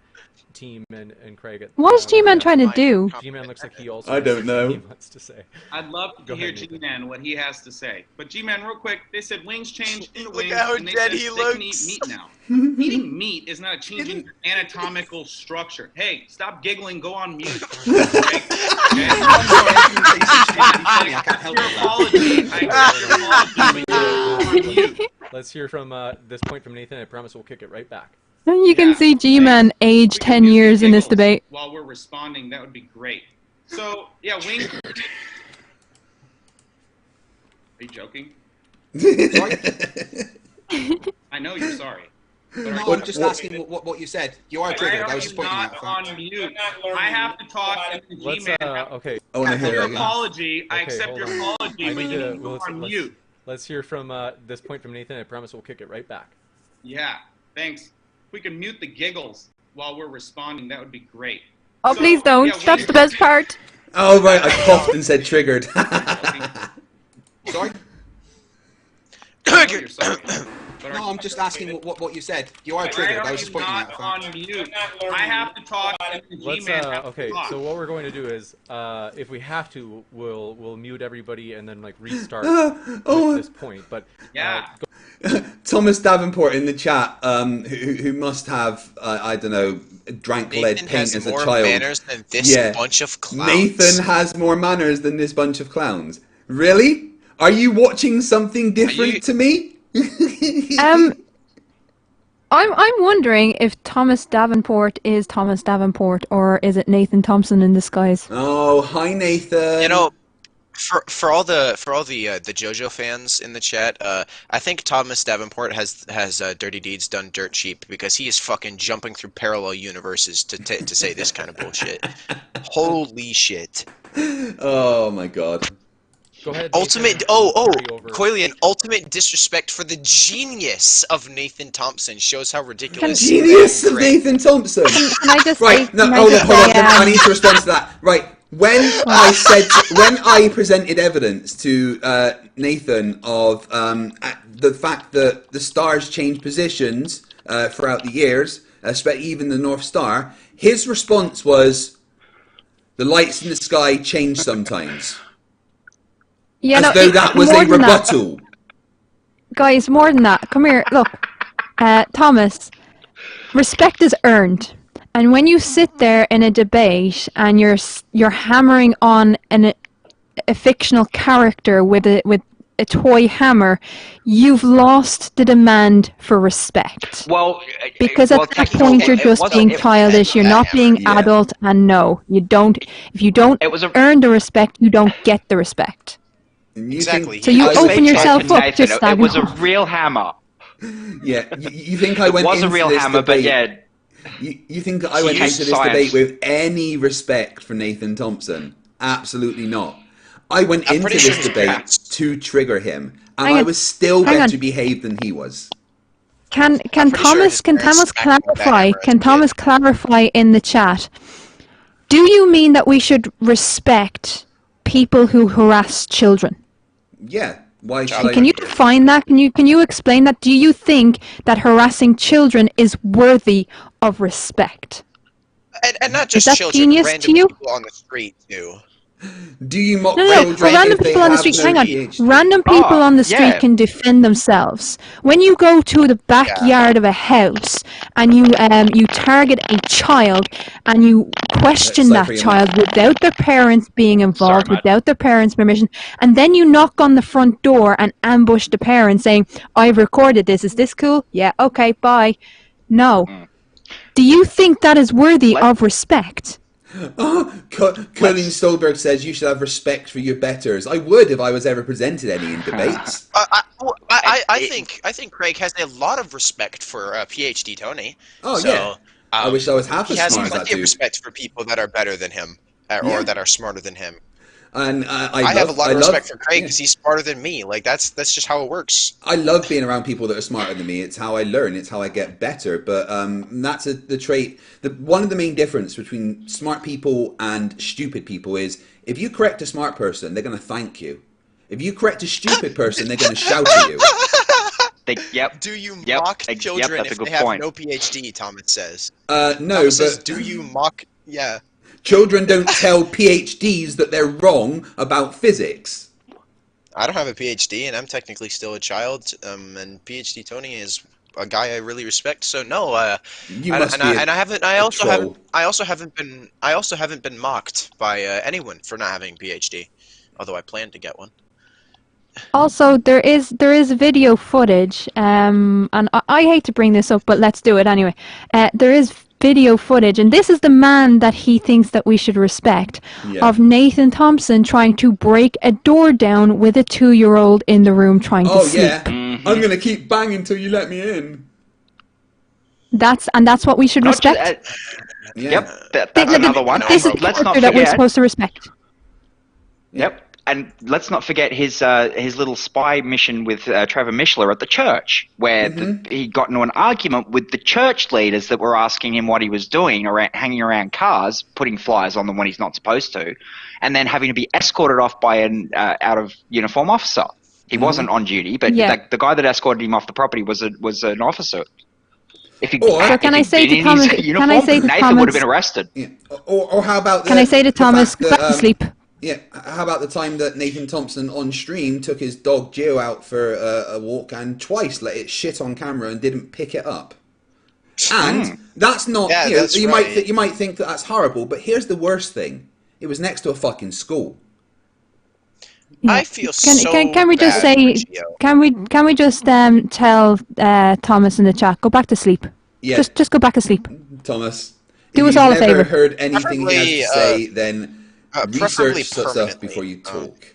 L: Team and Craig.
D: What is G-Man trying to do?
L: G-Man looks like he also.
B: I don't know.
L: He wants to say.
I: I'd love to hear G-Man what he has to say. But G-Man, real quick, they said wings change in the wings, and they said they can eat meat now. Eating meat is not a change in anatomical structure. Hey, stop giggling. Go on mute.
L: Let's hear from this point from Nathan. I promise we'll kick it right back.
D: You can see G-Man age 10 years in this debate.
I: While we're responding, that would be great. So, yeah, wings. Are you joking? I know you're sorry.
F: No, I'm just asking what you said. You are triggered. I was just pointing out.
I: On mute. I have to talk.
L: Okay.
B: I want to hear
I: your
B: it
I: apology. I accept your apology, but you need to go on mute.
L: Let's hear from this point from Nathan. I promise we'll kick it right back.
I: Yeah, thanks. If we can mute the giggles while we're responding, that would be great.
D: Oh, so, please don't. Yeah, that's the best part.
B: Oh, right. I coughed and said triggered.
F: Sorry?
I: You're sorry.
F: No, I'm just asking what you said. You are triggered. I was just pointing out.
I: On mute. I have to talk.
L: Okay, so what we're going to do is, if we have to, we'll mute everybody and then like restart at this point. But
I: yeah.
B: Thomas Davenport in the chat, who must have I don't know, drank lead paint as a child.
C: Nathan has more manners than this bunch of clowns.
B: Nathan has more manners than this bunch of clowns. Really? Are you watching something different to me?
D: I'm wondering if Thomas Davenport is Thomas Davenport, or is it Nathan Thompson in disguise?
B: Oh, hi Nathan.
C: You know, for all the JoJo fans in the chat, I think Thomas Davenport has Dirty Deeds done dirt cheap because he is fucking jumping through parallel universes to say this kind of bullshit. Holy shit!
B: Oh my god.
L: Go ahead,
C: ultimate Coilian, ultimate disrespect for the genius of Nathan Thompson shows how ridiculous.
B: Genius of Nathan Thompson.
D: Can I just
B: right? No, hold on. I need to respond to that. Right. When I presented evidence to Nathan of the fact that the stars change positions throughout the years, even the North Star, his response was, "The lights in the sky change sometimes."
D: Yeah,
B: as though that was a rebuttal.
D: Guys, more than that. Come here. Look, Thomas. Respect is earned, and when you sit there in a debate and you're hammering on a fictional character with a toy hammer, you've lost the demand for respect.
E: Well,
D: because at that point you're just being childish. You're not being adult, and no, you don't. If you don't earn the respect, you don't get the respect.
C: Exactly.
D: So you open yourself up. Just
E: it was a real hammer.
B: Yeah, you think I went into this debate?
E: It was a real hammer, but yeah.
B: You think I went into this debate with any respect for Nathan Thompson? Absolutely not. I went into this debate to trigger him, and I was still better behaved than he was.
D: Can Thomas clarify? Can Thomas clarify in the chat? Do you mean that we should respect people who harass children?
B: Yeah. Why should I?
D: Can you define that? Can you explain that? Do you think that harassing children is worthy of respect?
C: And not just
D: is that
C: children,
D: genius
C: random
D: to you?
C: people on the street too.
B: Do you mock
D: No, for random people on the street. Hang on. Random people on the street can defend themselves. When you go to the backyard of a house and you target a child and you question that child without their parents being involved, without their parents' permission, and then you knock on the front door and ambush the parents saying, "I've recorded this. Is this cool? Yeah. Okay. Bye." No. Do you think that is worthy of respect?
B: Colleen Stolberg says you should have respect for your betters. I would if I was ever presented any in debates.
C: I think Craig has a lot of respect for PhD Tony.
B: Oh,
C: so,
B: yeah. I wish I was half as smart as that
C: He has plenty of
B: dude.
C: respect for people that are better than him, or that are smarter than him.
B: And
C: I have a lot of respect for Craig because he's smarter than me. Like that's just how it works.
B: I love being around people that are smarter than me. It's how I learn. It's how I get better. But that's the trait. One of the main difference between smart people and stupid people is if you correct a smart person, they're going to thank you. If you correct a stupid person, they're going to shout at you.
C: Do you mock children if they have no PhD? Thomas says.
B: No,
C: Thomas says,
B: but
C: do you mock? Yeah.
B: Children don't tell PhDs that they're wrong about physics.
C: I don't have a PhD, and I'm technically still a child. And PhD Tony is a guy I really respect. So no, I also haven't been mocked by anyone for not having a PhD, although I plan to get one.
D: Also, there is video footage, and I hate to bring this up, but let's do it anyway. There is video footage, and this is the man that he thinks that we should respect, of Nathan Thompson trying to break a door down with a 2-year-old in the room trying to sleep.
B: Yeah, I'm gonna keep banging till you let me in.
D: That's what we should respect.
E: Yep, that's another one.
D: This is
E: Let's
D: the
E: not
D: character that we're
E: forget.
D: supposed to respect.
E: Yep. And let's not forget his little spy mission with Trevor Mishler at the church, where he got into an argument with the church leaders that were asking him what he was doing, hanging around cars, putting flyers on them when he's not supposed to, and then having to be escorted off by an out-of-uniform officer. He wasn't on duty, but the guy that escorted him off the property was an officer. If he,
D: can I say to Thomas?
E: Nathan would have been arrested.
B: Yeah. Or how about?
D: Can I say to Thomas, go back to sleep?
B: Yeah, how about the time that Nathan Thompson on stream took his dog Gio out for a walk and twice let it shit on camera and didn't pick it up? And that's not, you might think that that's horrible, but here's the worst thing. It was next to a fucking school.
C: I feel
D: can we just say, can we just tell Thomas in the chat, go back to sleep.
B: Yeah.
D: Just go back to sleep.
B: Thomas,
D: Do
B: if
D: us all a
B: you've never
D: favor.
B: heard anything he has to say, then
C: preferably
B: research stuff before you talk.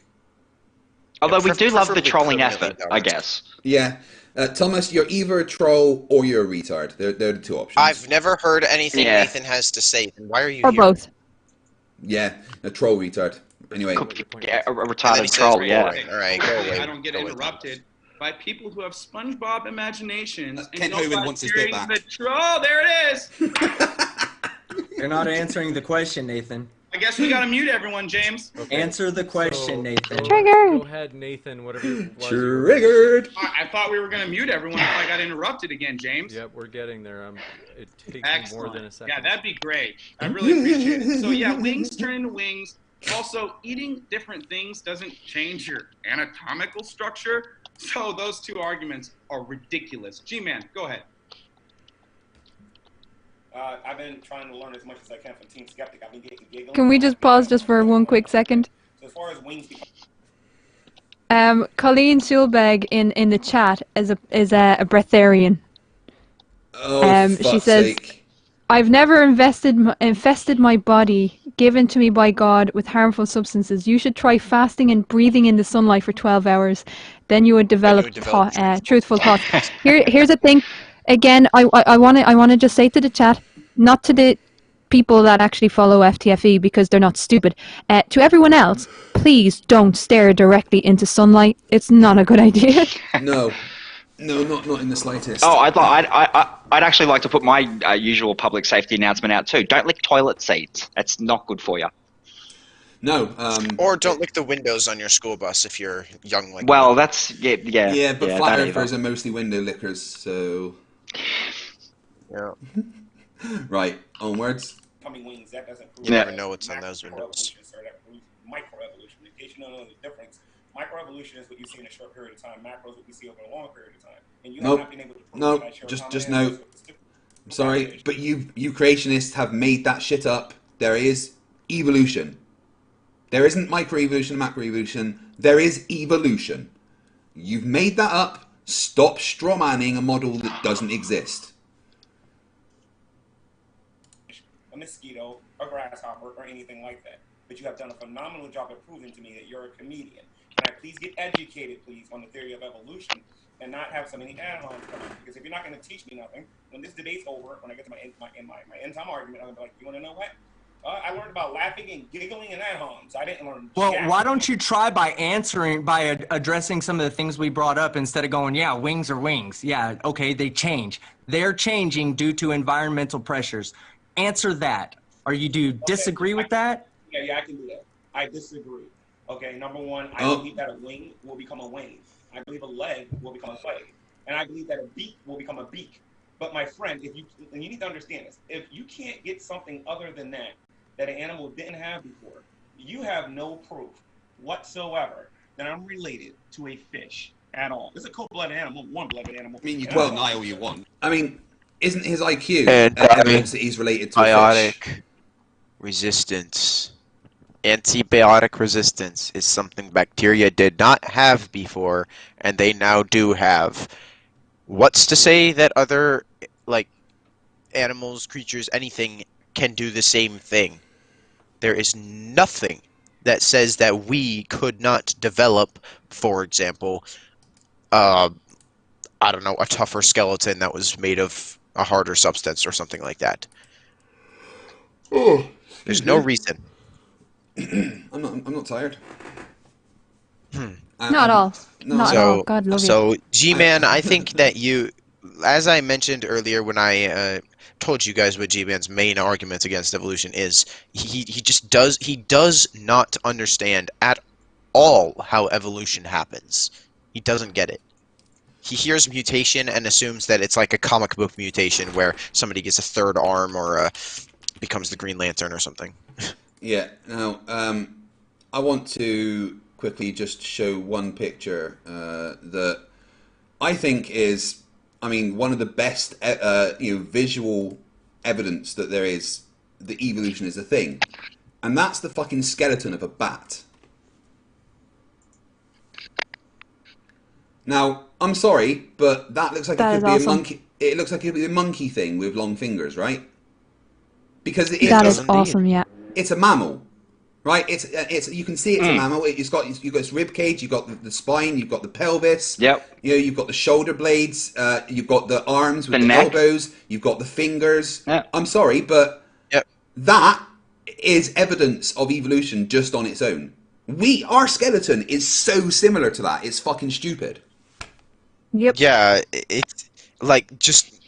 E: Although we do love the trolling effort, I guess.
B: Yeah. Thomas, you're either a troll or you're a retard. They're the two options.
C: I've never heard anything Nathan has to say. Then why are you
D: or
C: here?
D: both.
B: Yeah, a troll retard. Anyway.
E: Yeah, a retarded troll, yeah.
C: All right, go away.
I: I don't get interrupted by people who have SpongeBob imaginations. And
F: Ken
I: don't
F: Hovind
I: like
F: wants his bit
I: hearing
F: back.
I: the troll. There it is.
G: You're not answering the question, Nathan.
I: I guess we gotta mute everyone, James.
G: Answer the question, Nathan.
D: Triggered.
L: Go ahead, Nathan. Whatever you
B: Triggered.
I: I thought we were gonna mute everyone if I got interrupted again, James.
L: Yep, we're getting there. It takes
I: Excellent.
L: more than a second.
I: Yeah, that'd be great. I really appreciate it. So yeah, wings turn into wings. Also, eating different things doesn't change your anatomical structure. So those two arguments are ridiculous. G-Man, go ahead.
H: I've been trying to learn as much as I can from Team Skeptic. I've been getting giggling.
D: Can we just pause just for one quick second?
H: So as far as wings,
D: Colleen Schulberg in the chat is a breatharian.
B: Oh,
D: she says,
B: sake.
D: I've never infested my body given to me by God with harmful substances. You should try fasting and breathing in the sunlight for 12 hours. Then you would develop truthful thoughts. Here's the thing. Again, I want to just say to the chat, not to the people that actually follow FTFE because they're not stupid. To everyone else, please don't stare directly into sunlight. It's not a good idea.
B: No, not in the slightest.
E: Oh, I'd actually like to put my usual public safety announcement out too. Don't lick toilet seats. That's not good for you.
B: No.
C: Or don't lick the windows on your school bus if you're young like
E: Well,
C: me.
E: that's
B: Yeah, but flat
E: that
B: earthers
E: either.
B: are mostly window lickers, so.
C: Yeah.
B: Right, onwards.
H: coming wings, that doesn't prove
C: You never know what's on those windows.
H: Sir, that proves microevolution. In case you don't know the difference, microevolution is what you see in a short period of time. Macro is what we see over a long period of time. And you have not been able to prove that short
B: just
H: time
B: no. I'm sorry, but you creationists have made that shit up. There is evolution. There isn't microevolution and macroevolution. There is evolution. You've made that up. Stop strawmanning a model that doesn't exist.
H: a mosquito, a grasshopper, or anything like that. But you have done a phenomenal job of proving to me that you're a comedian. Can I please get educated, please, on the theory of evolution and not have so many add-ons come out? Because if you're not going to teach me nothing, when this debate's over, when I get to my end-time argument, I'm going to be like, you want to know what? I learned about laughing and giggling and add-ons. I didn't learn
G: Well,
H: jack.
G: why don't you try by addressing some of the things we brought up instead of going, yeah, wings are wings. Yeah, okay, they change. They're changing due to environmental pressures. Answer that. Do you disagree with that?
H: Yeah, I can do that. I disagree. Okay, number one, I believe that a wing will become a wing. I believe a leg will become a leg. And I believe that a beak will become a beak. But my friend, and you need to understand this, if you can't get something other than that an animal didn't have before, you have no proof whatsoever that I'm related to a fish at all. It's a cold-blooded animal, warm-blooded animal.
F: I mean, you can deny all you want.
B: I mean, isn't his IQ
C: Antibiotic
B: evidence that he's related to a fish?
C: Resistance. Antibiotic resistance is something bacteria did not have before, and they now do have. What's to say that other, like, animals, creatures, anything can do the same thing? There is nothing that says that we could not develop, for example, I don't know, a tougher skeleton that was made of a harder substance or something like that. There's no reason.
B: I'm not tired.
D: Not at all. Not at all. God love you.
C: So, GMan, I think that you, as I mentioned earlier when I told you guys what GMan's main argument against evolution is, he does not understand at all how evolution happens. He doesn't get it. He hears mutation and assumes that it's like a comic book mutation where somebody gets a third arm or becomes the Green Lantern or something.
B: Yeah. Now, I want to quickly just show one picture that I think is, I mean, one of the best visual evidence that there is that evolution is a thing, and that's the fucking skeleton of a bat. Now, I'm sorry, but that looks like it could be a monkey. It looks like it could be a monkey thing with long fingers, right? Because
D: that is awesome. Yeah.
B: It's a mammal, right? It's you can see it's a mammal. You've got its rib cage, you've got the spine, you've got the pelvis.
E: Yep.
B: You know, you've got the shoulder blades, you've got the arms with the elbows, you've got the fingers.
E: Yep.
B: I'm sorry, but that is evidence of evolution just on its own. Our skeleton is so similar to that. It's fucking stupid.
D: Yep.
C: Yeah, it's like just.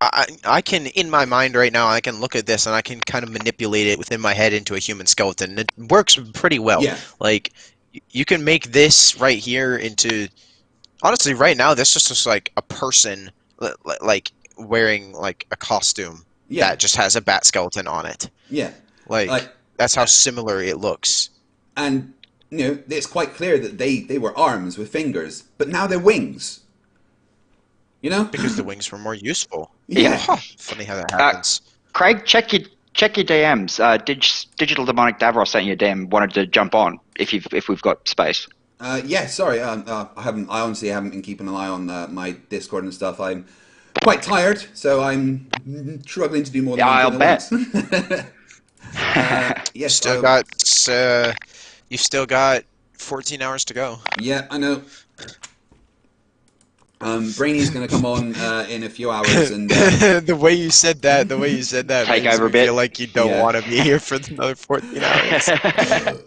C: I can, in my mind right now, I can look at this and I can kind of manipulate it within my head into a human skeleton. And it works pretty well.
B: Yeah.
C: Like, you can make this right here into... Honestly, right now, this is just like a person, like, wearing, like, a costume that just has a bat skeleton on it.
B: Yeah.
C: Like that's how similar it looks.
B: And, you know, it's quite clear that they were arms with fingers, but now they're wings. You know?
C: Because the wings were more useful.
B: Yeah.
C: Huh. Funny how that happens.
E: Craig, check your DMs. Digital Demonic Davros sent you a DM. Wanted to jump on if we've got space.
B: Yeah. Sorry. I honestly haven't been keeping an eye on my Discord and stuff. I'm quite tired, so I'm struggling to do more than
E: I'll bet.
B: Yes.
C: You've still got 14 hours to go.
B: Yeah, I know. Brainy's going to come on in a few hours, and
C: the way you said that,
E: take
C: makes
E: over
C: me
E: a bit.
C: feel like you don't want to be here for another 14 hours.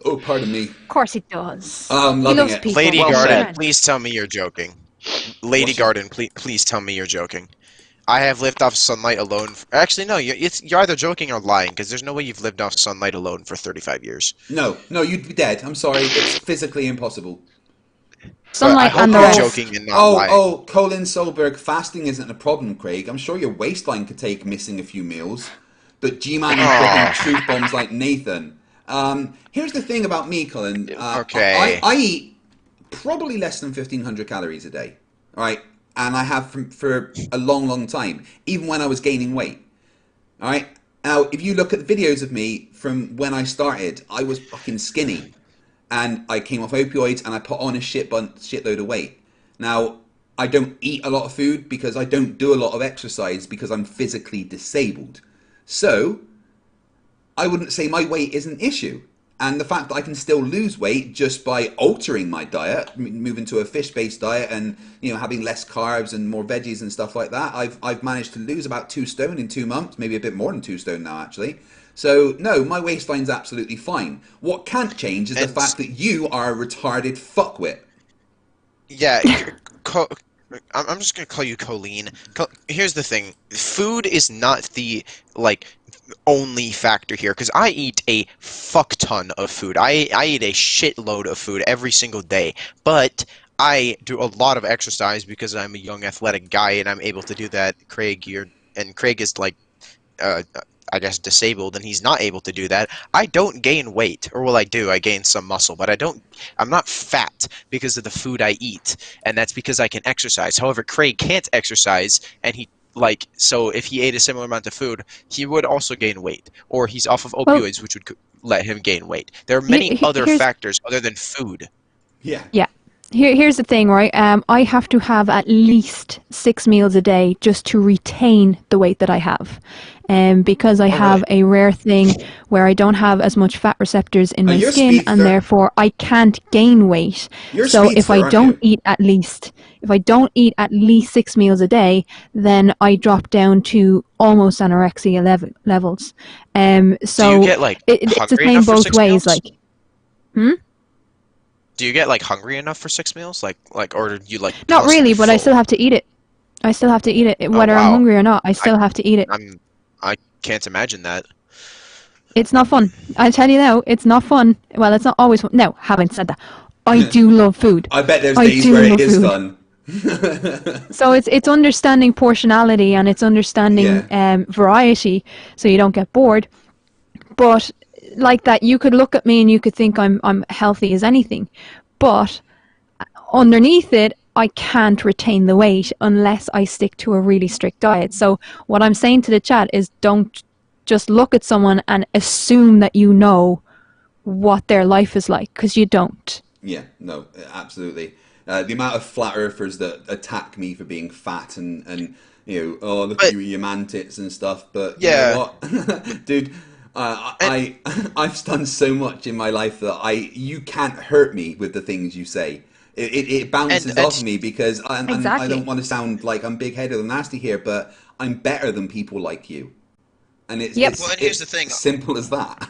B: Oh, pardon me.
D: Of course he does.
B: I'm
D: He
B: loving
D: loves
B: it.
D: people.
C: Lady
E: Well
C: Garden,
E: said.
C: please tell me you're joking. Lady Garden, please tell me you're joking. I have lived off sunlight alone. Actually, no, you're either joking or lying, because there's no way you've lived off sunlight alone for 35 years.
B: No, you'd be dead. I'm sorry. It's physically impossible.
D: Sunlight
C: I
D: and the
C: hope
D: rest.
C: you're joking and not lying.
B: Oh, Colin Solberg, fasting isn't a problem, Craig. I'm sure your waistline could take missing a few meals. But G-Man is dropping truth bombs like Nathan. Here's the thing about me, Colin.
C: Okay.
B: I eat probably less than 1,500 calories a day. All right? And I have for a long, long time. Even when I was gaining weight. All right? Now, if you look at the videos of me from when I started, I was fucking skinny. And I came off opioids and I put on a shitload of weight. Now, I don't eat a lot of food because I don't do a lot of exercise because I'm physically disabled. So, I wouldn't say my weight is an issue. And the fact that I can still lose weight just by altering my diet, moving to a fish-based diet, and having less carbs and more veggies and stuff like that, I've managed to lose about 2 stone in 2 months, maybe a bit more than 2 stone now actually. So no, my waistline's absolutely fine. What can't change is the fact that you are a retarded fuckwit.
C: Yeah, I'm just gonna call you Colleen. Here's the thing: food is not the only factor here, because I eat a fuck ton of food. I eat a shitload of food every single day, but I do a lot of exercise because I'm a young athletic guy and I'm able to do that. Craig is I guess disabled and he's not able to do that. I don't gain weight, or well, I do. I gain some muscle, but I'm not fat because of the food I eat, and that's because I can exercise. However, Craig can't exercise, and so if he ate a similar amount of food, he would also gain weight, or he's off of opioids, which would let him gain weight. There are many other factors other than food.
B: Yeah.
D: Yeah. Here's the thing, right? I have to have at least 6 meals a day just to retain the weight that I have. Because I have a rare thing where I don't have as much fat receptors in my skin, and therefore I can't gain weight. So if I don't eat at least 6 meals a day, then I drop down to almost anorexia levels. So
C: do you get
D: it's the same both ways.
C: Do you get hungry enough for 6 meals? Or do you
D: Not really, but I still have to eat it. I still have to eat it, whether I'm hungry or not. I still have to eat it.
C: I can't imagine that.
D: It's not fun. I tell you now, it's not fun. Well, it's not always fun. No, having said that, I do love food.
B: I bet there's days where it is fun.
D: So it's understanding portionality, and it's understanding variety, so you don't get bored. But like that, you could look at me and you could think I'm healthy as anything, but underneath it, I can't retain the weight unless I stick to a really strict diet. So what I'm saying to the chat is, don't just look at someone and assume that you know what their life is like, because you don't.
B: Yeah, no, absolutely. The amount of flat earthers that attack me for being fat and look at your man tits and stuff, but you know what? Dude, I've done so much in my life that you can't hurt me with the things you say. It bounces off me because I don't want to sound like I'm big-headed and nasty here, but I'm better than people like you. And it's
C: here's the thing.
B: Simple as that.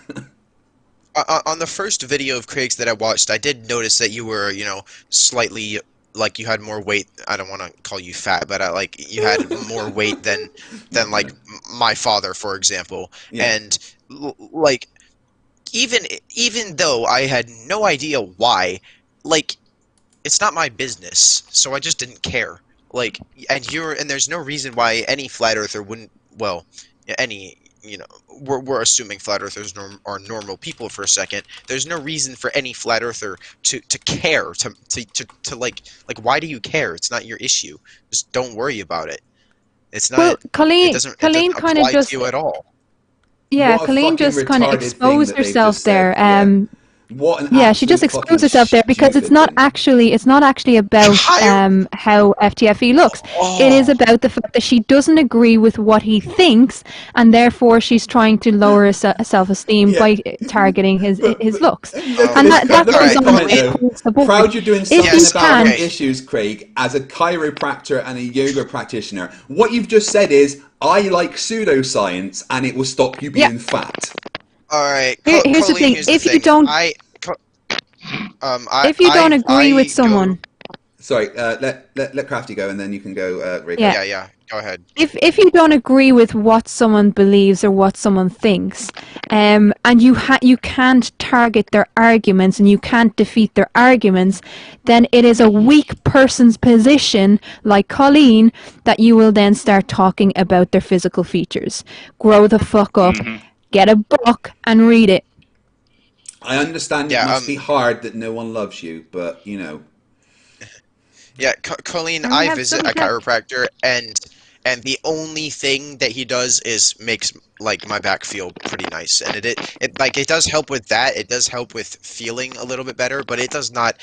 C: On the first video of Craig's that I watched, I did notice that you were, slightly, you had more weight. I don't want to call you fat, but you had more weight than my father, for example. Yeah. And even though I had no idea why, it's not my business, so I just didn't care. And there's no reason why any flat earther wouldn't. Well, we're assuming flat earthers are normal people for a second. There's no reason for any flat earther to care. Why do you care? It's not your issue. Just don't worry about it. It's not.
D: Well, Colleen
C: kind of just you at all.
D: Yeah, Colleen just kind of exposed herself there. She just exposed herself there because it's not actually about how FTFE looks. It is about the fact that she doesn't agree with what he thinks, and therefore she's trying to lower his self-esteem by targeting his looks. And that goes on.
B: Proud you're doing something about issues, Craig, as a chiropractor and a yoga practitioner. What you've just said is, I like pseudoscience, and it will stop you being fat.
C: All right.
D: Here's the thing: if you don't agree with someone,
B: sorry, let Crafty go, and then you can go. Ray.
C: Yeah. Go ahead.
D: If you don't agree with what someone believes or what someone thinks, and you can't target their arguments and you can't defeat their arguments, then it is a weak person's position, like Colleen, that you will then start talking about their physical features. Grow the fuck up. Get a book and read it.
B: I understand it must be hard that no one loves you, but
C: Yeah, Colleen, I visit a chiropractor, and the only thing that he does is makes my back feel pretty nice, and it does help with that. It does help with feeling a little bit better, but it does not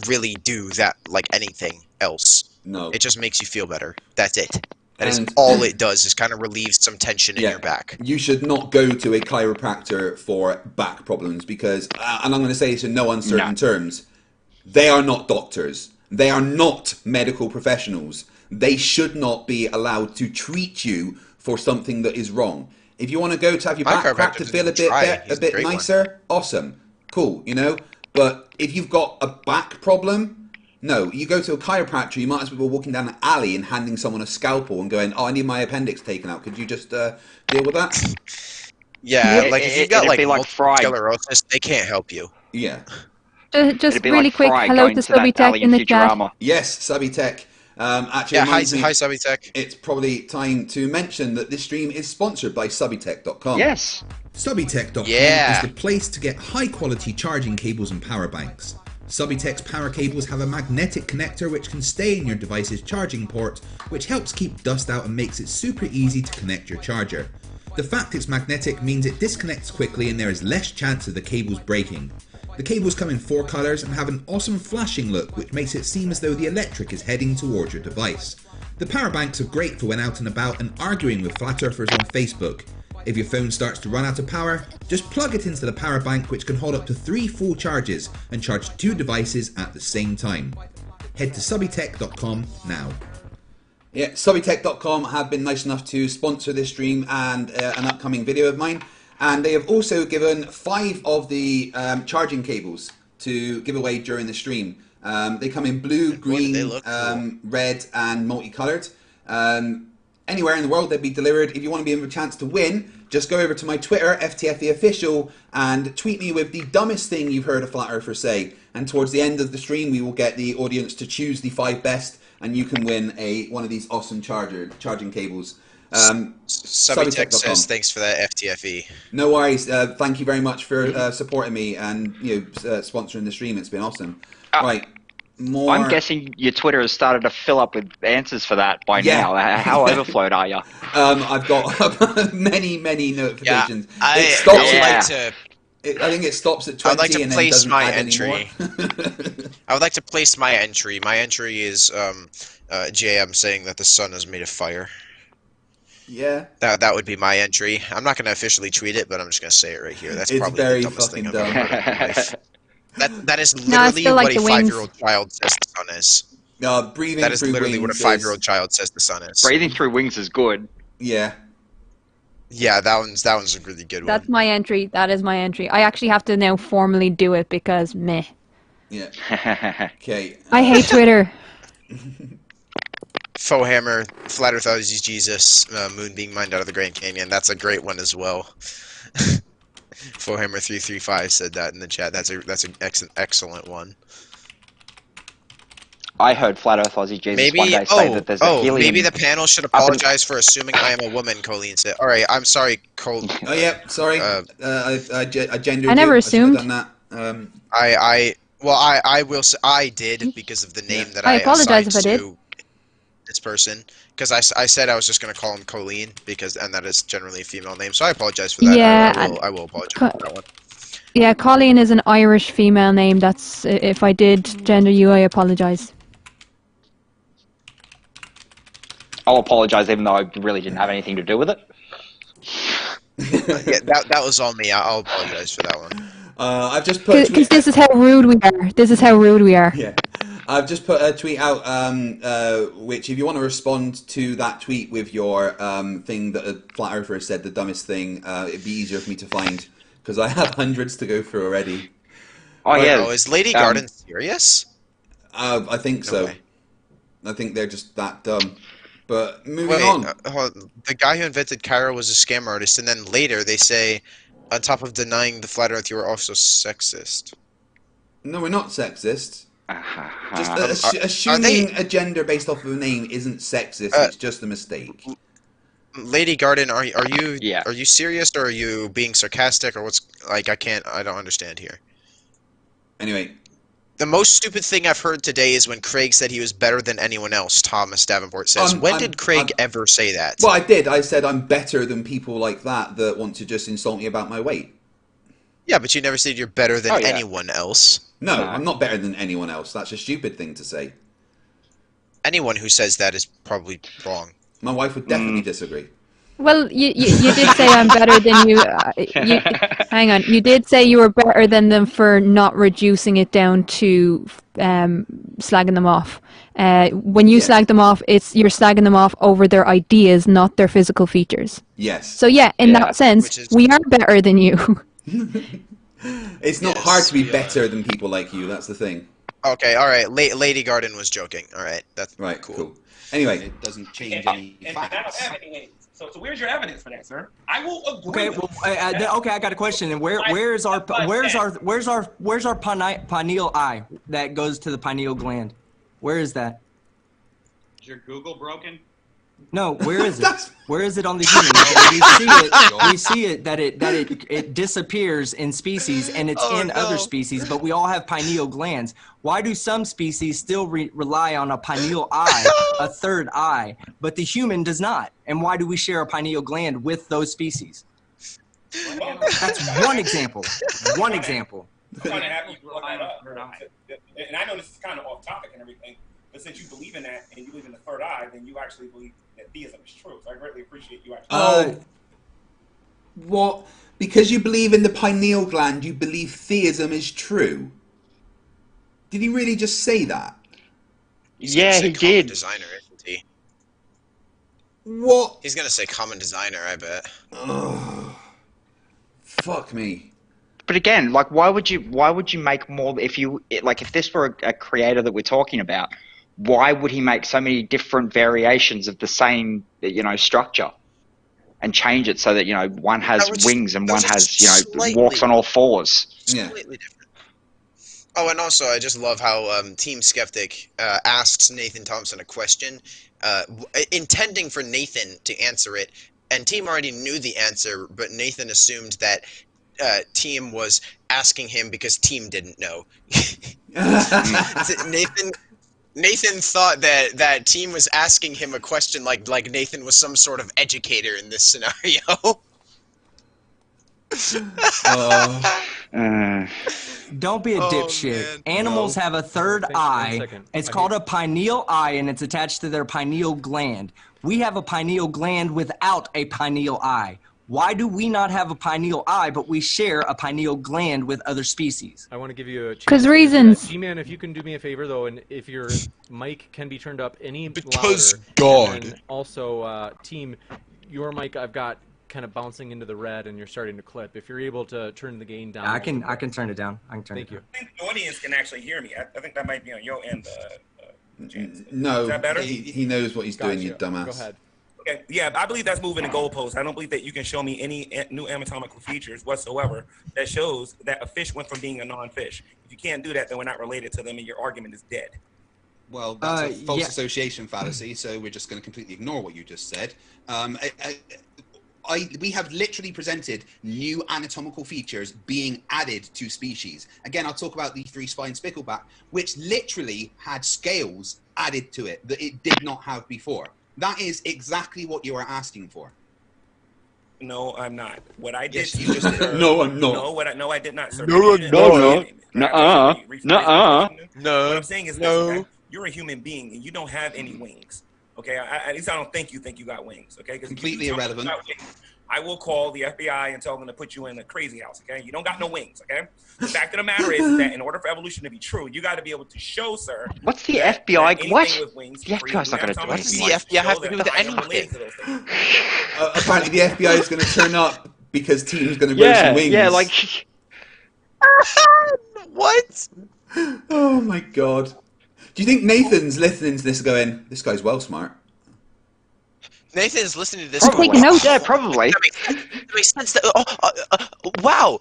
C: really do that anything else.
B: No,
C: it just makes you feel better. That's it. That is all it does, is kind of relieve some tension in your back.
B: You should not go to a chiropractor for back problems because, and I'm going to say this in no uncertain terms, they are not doctors. They are not medical professionals. They should not be allowed to treat you for something that is wrong. If you want to go to have your back cracked to feel a bit nicer, awesome, cool, you know. But if you've got a back problem, no, you go to a chiropractor. You might as well be walking down an alley and handing someone a scalpel and going, "Oh, I need my appendix taken out. Could you just deal with that?"
C: Yeah, like if you've got like multiple sclerosis, they can't help you.
B: Yeah.
D: Just really quick, hello to Subitech in the chat.
B: Yes, Subitech. Actually,
C: hi Subitech.
B: It's probably time to mention that this stream is sponsored by Subitech.com.
E: Yes.
B: Subitech.com is the place to get high-quality charging cables and power banks. Subitech's power cables have a magnetic connector which can stay in your device's charging port, which helps keep dust out and makes it super easy to connect your charger. The fact it's magnetic means it disconnects quickly and there is less chance of the cables breaking. The cables come in 4 colours and have an awesome flashing look which makes it seem as though the electric is heading towards your device. The power banks are great for when out and about and arguing with flat earthers on Facebook. If your phone starts to run out of power, just plug it into the power bank which can hold up to 3 full charges and charge 2 devices at the same time. Head to subitech.com now. Yeah, subitech.com have been nice enough to sponsor this stream and an upcoming video of mine. And they have also given 5 of the charging cables to give away during the stream. They come in blue, green, red, and multicoloured. Anywhere in the world they'd be delivered. If you want to be in a chance to win, just go over to my Twitter, FTFE Official, and tweet me with the dumbest thing you've heard a flat earther say. And towards the end of the stream, we will get the audience to choose the 5 best, and you can win one of these awesome charging cables.
C: Subitech says thanks for that, FTFE.
B: No worries. Thank you very much for supporting me and sponsoring the stream. It's been awesome. Right. More...
E: I'm guessing your Twitter has started to fill up with answers for that by now. How overflowed are you?
B: I've got many notifications.
C: I
B: think it stops at 20.
C: I would like to
B: and
C: place
B: then
C: my
B: add
C: entry. I would like to place my entry. My entry is JM saying that the sun is made of fire.
B: Yeah.
C: That would be my entry. I'm not going to officially tweet it, but I'm just going to say it right here. That's probably the dumbest thing I've ever heard in my life. That is literally what a 5-year-old child says the sun is.
B: Breathing
C: that is
B: through
C: literally what a 5-year-old child says the sun is.
E: Breathing through wings is good.
B: Yeah.
C: Yeah, that one's a really good one.
D: That's my entry. That is my entry. I actually have to now formally do it because meh.
B: Yeah. Okay.
D: I hate Twitter.
C: Fohammer, Flat Earth is Jesus, Moon being mined out of the Grand Canyon. That's a great one as well. Fohammer335 said that in the chat. That's an excellent one.
E: I heard Flat Earth Aussie Jesus one day say that there's a helium...
C: maybe the panel should apologize for assuming I am a woman, Colleen said. Alright, I'm sorry, Cole.
B: Oh, yeah, sorry. I gendered
D: I never
B: you.
D: assumed.
B: I should have done that.
C: I will say I did because of the name that I
D: apologize if I
C: assigned
D: did.
C: to this person. Because I said I was just going to call him Colleen, and that is generally a female name, so I apologize for that.
D: Yeah,
C: I will apologize for that one.
D: Yeah, Colleen is an Irish female name. That's if I did gender you, I apologize.
E: I'll apologize even though I really didn't have anything to do with it.
C: Yeah, that was all me. I'll apologize for that one.
B: I've just put...
D: Because this is how rude we are. This is how rude we are.
B: Yeah. I've just put a tweet out, which if you want to respond to that tweet with your thing that a flat earther has said, the dumbest thing, it'd be easier for me to find, because I have hundreds to go through already.
E: Oh, yeah.
C: Oh, is Lady Garden serious?
B: I think so.
C: way.
B: I think they're just that dumb. But moving on.
C: The guy who invented Cairo was a scam artist, and then later they say, on top of denying the flat earth, you were also sexist.
B: No, we're not sexist. Just assuming a gender based off of a name isn't sexist. It's just a mistake.
C: Lady Garden, are you serious, or are you being sarcastic, or what's I don't understand here.
B: Anyway,
C: the most stupid thing I've heard today is when Craig said he was better than anyone else. Thomas Davenport says, when did Craig ever say that?
B: Well, I did. I said I'm better than people like that want to just insult me about my weight.
C: Yeah, but you never said you're better than anyone else.
B: No, I'm not better than anyone else. That's a stupid thing to say.
C: Anyone who says that is probably wrong.
B: My wife would definitely disagree.
D: Well, you did say I'm better than you. Hang on. You did say you were better than them for not reducing it down to slagging them off. When you slag them off, you're slagging them off over their ideas, not their physical features.
B: Yes.
D: So yeah, in that sense, we are better than you.
B: It's not hard to be better than people like you. That's the thing.
C: Okay, all right. Lady Garden was joking. All right, that's
B: right. Cool. Anyway,
F: it doesn't change any facts.
H: I don't have any wings. So where's your evidence for that, sir? I will agree.
G: Okay, well, okay, I got a question. And where's our pineal eye that goes to the pineal gland? Where is that?
I: Is your Google broken?
G: No, where is it? Where is it on the human? We see it that it disappears in species and it's in other species, but we all have pineal glands. Why do some species still rely on a pineal eye, a third eye, but the human does not? And why do we share a pineal gland with those species? That's one example. One example.
H: I'm trying to have you brought that up. And I know this is kind of off topic and everything, but since you believe in that and you believe in the third eye, then you actually believe that theism is true. So I greatly appreciate you actually.
B: What? Because you believe in the pineal gland, you believe theism is true? Did he really just say that?
C: Yeah, he did. Designer, isn't he?
B: What?
C: He's gonna say common designer, I bet.
B: Ugh. Fuck me.
E: But again, like, why would you make more if this were a creator that we're talking about? Why would he make so many different variations of the same, structure, and change it so that one has wings and one has walks on all fours?
C: Completely different. Oh, and also I just love how Team Skeptic asked Nathan Thompson a question, intending for Nathan to answer it, and Team already knew the answer, but Nathan assumed that Team was asking him because Team didn't know. Nathan thought that Team was asking him a question like Nathan was some sort of educator in this scenario.
G: Don't be a dipshit. Animals have a third eye. It's called a pineal eye, and it's attached to their pineal gland. We have a pineal gland without a pineal eye. Why do we not have a pineal eye, but we share a pineal gland with other species?
L: I want to give you a chance.
D: 'Cause reasons.
L: GMan, if you can do me a favor, though, and if your mic can be turned up any
C: because
L: louder.
C: God.
L: And also, Team, your mic I've got kind of bouncing into the red, and you're starting to clip. If you're able to turn the gain down.
G: I can turn it down. I can turn it down.
H: I think the audience can actually hear me. I think that might be on your end, James.
B: No,
H: Is that better?
B: he knows what he's doing, you dumbass.
L: Go ahead.
H: Okay, yeah, I believe that's moving the goalpost. I don't believe that you can show me any new anatomical features whatsoever that shows that a fish went from being a non-fish. If you can't do that, then we're not related to them, and your argument is dead.
F: Well, that's a false association fallacy, so we're just going to completely ignore what you just said. We have literally presented new anatomical features being added to species. Again, I'll talk about the three-spined spickleback, which literally had scales added to it that it did not have before. That is exactly what you are asking for.
H: No, I'm not. What I did.
F: Yes, you just did.
B: No, I'm not.
H: No, I did not, sir.
C: No.
H: What I'm saying is, listen, you're a human being and you don't have any wings. Okay, at least I don't think you got wings. Okay,
F: completely irrelevant.
H: I will call the FBI and tell them to put you in a crazy house. Okay, you don't got no wings. Okay, the fact of the matter is that in order for evolution to be true, you got to be able to show, sir.
E: What's the FBI? What?
H: With wings
E: The FBI's not going to do
C: What does the FBI have to do with anything?
B: Apparently, the FBI is going to turn up because Team's going to grow some wings.
E: Yeah, like.
C: What?
B: Oh my god. Do you think Nathan's listening to this going, this guy's well smart?
C: Nathan's listening to this.
E: Probably.
C: Going,
E: No, yeah, probably.
C: That makes sense. Wow.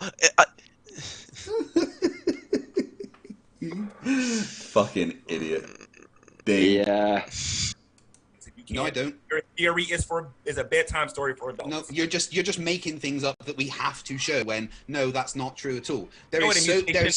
B: Fucking idiot. Dave.
E: Yeah.
F: No, I don't.
H: Your theory is a bedtime story for adults.
F: No, you're just making things up that we have to show. When no, that's not true at all. There's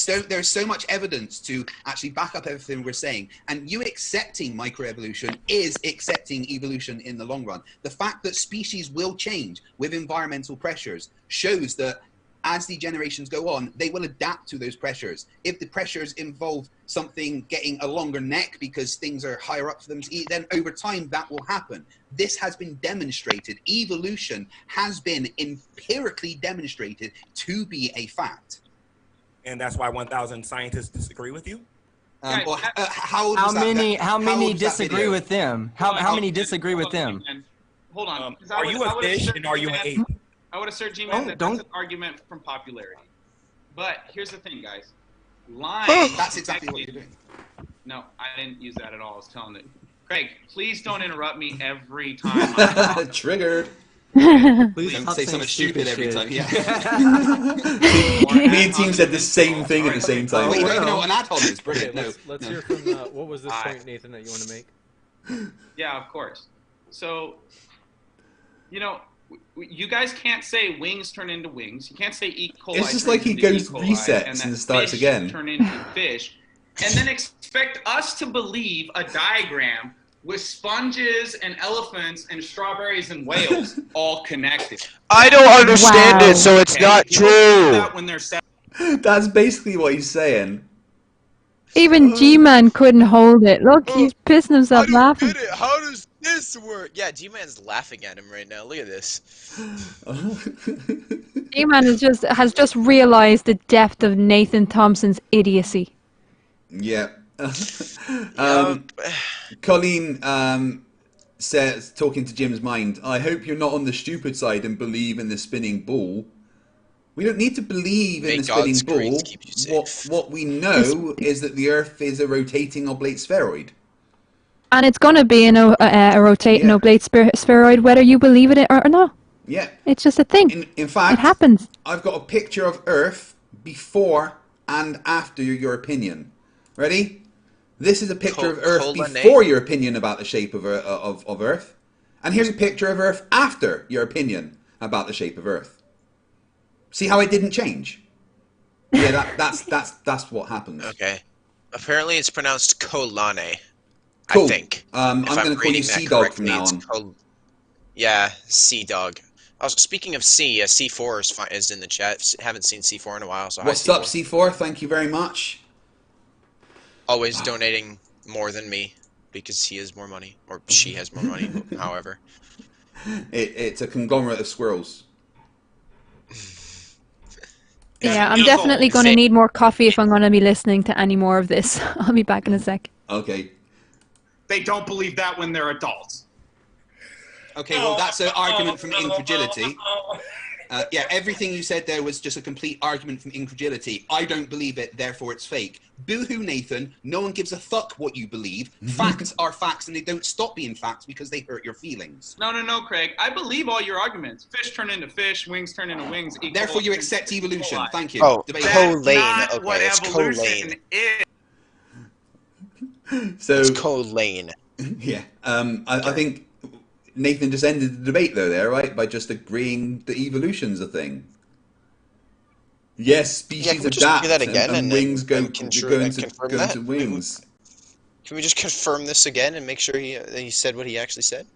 F: so much evidence to actually back up everything we're saying. And you accepting microevolution is accepting evolution in the long run. The fact that species will change with environmental pressures shows that as the generations go on, they will adapt to those pressures. If the pressures involve something getting a longer neck because things are higher up for them to eat, then over time that will happen. This has been demonstrated. Evolution has been empirically demonstrated to be a fact.
H: And that's why 1,000 scientists disagree with you?
G: How many disagree with them? How many disagree with them?
I: Hold on.
H: Are you a fish and are you an ape?
I: I would assert, G-Man, that that's an argument from popularity. But here's the thing, guys. Lying.
F: That's exactly what you're doing.
I: No, I didn't use that at all. I was telling it. Craig, please don't interrupt me every time.
B: Triggered.
F: Please don't say something stupid every time. Yeah.
B: Me and Team said the same thing at the same time.
F: Wait, you don't even know what an ad hom is. Brilliant.
L: Okay, let's hear from, what was this point, Nathan, that you want to make?
I: Yeah, of course. So, you know, you guys can't say wings turn into wings. You can't say E. coli.
B: It's just like he goes resets and starts again.
I: Turn into fish, and then expect us to believe a diagram with sponges and elephants and strawberries and whales all connected.
K: I don't understand it, so it's not true.
B: That's basically what he's saying.
D: Even G-Man couldn't hold it. Look, he's pissing himself laughing.
C: How does this work? Yeah, G-Man's laughing at him right now. Look at this.
D: G-Man has just realised the depth of Nathan Thompson's idiocy.
B: Yeah. Colleen says, talking to Jim's mind, I hope you're not on the stupid side and believe in the spinning ball. We don't need to believe in the spinning ball. What we know is that the Earth is a rotating oblate spheroid.
D: And it's going to be a rotating oblate spheroid whether you believe it or not.
B: Yeah.
D: It's just a thing.
B: In fact,
D: it happens.
B: I've got a picture of Earth before and after your opinion. Ready? This is a picture of Earth before your opinion about the shape of Earth. And here's a picture of Earth after your opinion about the shape of Earth. See how it didn't change? Yeah, that's what happens.
C: Okay. Apparently it's pronounced Colane.
B: Cool.
C: I think.
B: I'm going to call you Sea Dog from now on.
C: Yeah, Sea Dog. Also, speaking of C, C4 is in the chat. Haven't seen C4 in a while. So
B: what's up, C4? Thank you very much.
C: Always donating more than me because he has more money, or she has more money, however.
B: It's a conglomerate of squirrels.
D: Yeah, I'm definitely going to need more coffee if I'm going to be listening to any more of this. I'll be back in a sec.
B: Okay.
I: They don't believe that when they're adults.
F: Okay, well, that's an argument from incredulity. Yeah, everything you said there was just a complete argument from incredulity. I don't believe it, therefore it's fake. Boo-hoo, Nathan. No one gives a fuck what you believe. Facts are facts, and they don't stop being facts because they hurt your feelings.
I: No, Craig. I believe all your arguments. Fish turn into fish, wings turn into wings.
F: Therefore, you accept evolution. Thank you.
C: Oh, Colane. Okay, it's Colane.
B: So
C: it's Colane.
B: Yeah. I think Nathan just ended the debate though by just agreeing that evolution's a thing. Yes, species adapt
C: that again
B: and wings go into wings.
C: Can we just confirm this again and make sure he said what he actually said?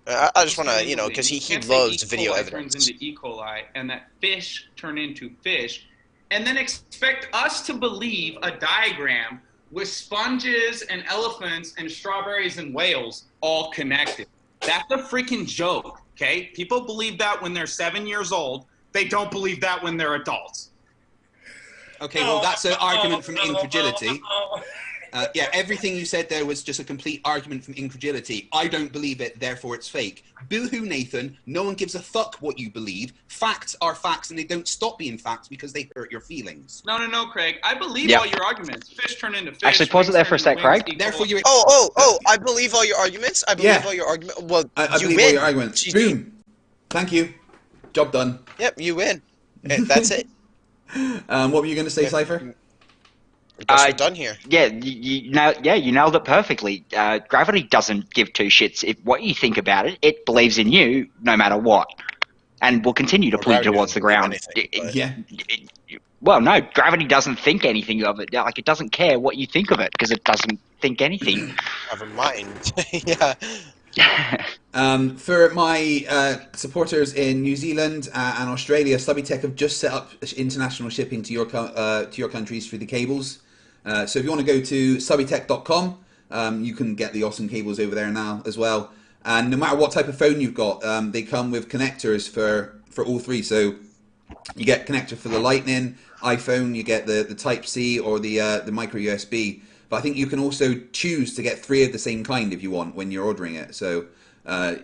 C: I just want to, because he loves video evidence.
I: Turns into E. coli, and that fish turn into fish, and then expect us to believe a diagram with sponges and elephants and strawberries and whales all connected. That's a freaking joke, okay? People believe that when they're 7 years old. They don't believe that when they're adults.
F: Okay, well, that's an argument from incredulity. Yeah, everything you said there was just a complete argument from incredulity. I don't believe it, therefore it's fake. Boo-hoo, Nathan. No one gives a fuck what you believe. Facts are facts, and they don't stop being facts because they hurt your feelings.
I: No, Craig. I believe all your arguments. Fish turn into fish.
E: Actually, pause it there for a sec, Craig.
F: Therefore, you.
C: I believe all your arguments. I believe all your arguments. Well,
B: I believe all your arguments. Boom. Thank you. Job done.
C: Yep, you win. That's it.
B: What were you going to say, Cypher?
C: We're done here.
E: Yeah, you nailed it perfectly. Gravity doesn't give two shits if what you think about it. It believes in you no matter what, and will continue to pull you towards the ground. Well, no, gravity doesn't think anything of it. Like, it doesn't care what you think of it because it doesn't think anything.
C: Have a mind. Yeah.
B: For my supporters in New Zealand and Australia, Subitech have just set up international shipping to your countries through the cables. So if you want to go to subitech.com, you can get the awesome cables over there now as well. And no matter what type of phone you've got, they come with connectors for all three. So you get connector for the Lightning iPhone, you get the Type C or the micro USB. But I think you can also choose to get 3 of the same kind if you want when you're ordering it. So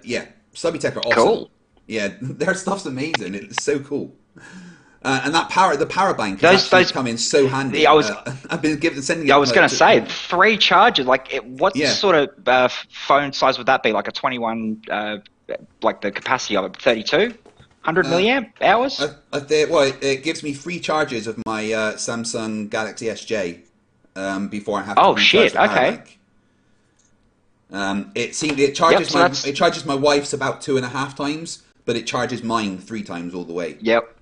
B: yeah, Subitech are awesome.
E: Cool.
B: Yeah, their stuff's amazing. It's so cool. And the power bank those come in so handy.
E: Yeah,
B: I've been sending.
E: I was going to say 3 chargers. Like, what sort of phone size would that be? Like a 21, like the capacity of it, 3200 milliamp hours.
B: Well, it gives me 3 charges of my Samsung Galaxy SJ before I have to recharge the power bank. It charges my wife's about 2.5 times, but it charges mine 3 times all the way.
E: Yep.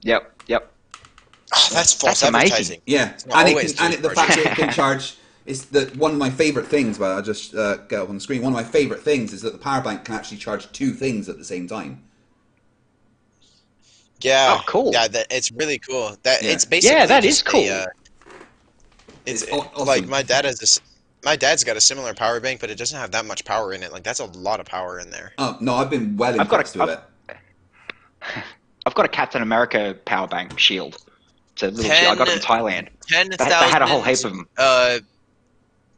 C: Oh, that's false advertising.
B: Yeah, the fact that it can charge is one of my favorite things. But I'll just get up on the screen. One of my favorite things is that the power bank can actually charge 2 things at the same time.
C: Yeah.
E: Oh, cool.
C: Yeah, it's really cool. It's basically
E: that is cool.
C: It's awesome. Like my dad's got a similar power bank, but it doesn't have that much power in it. Like that's a lot of power in there.
B: Oh no, I've been well impressed with it.
E: I've got a Captain America power bank shield. It's a little shield. I got it in Thailand.
C: 10,000.
E: They had a whole heap of them.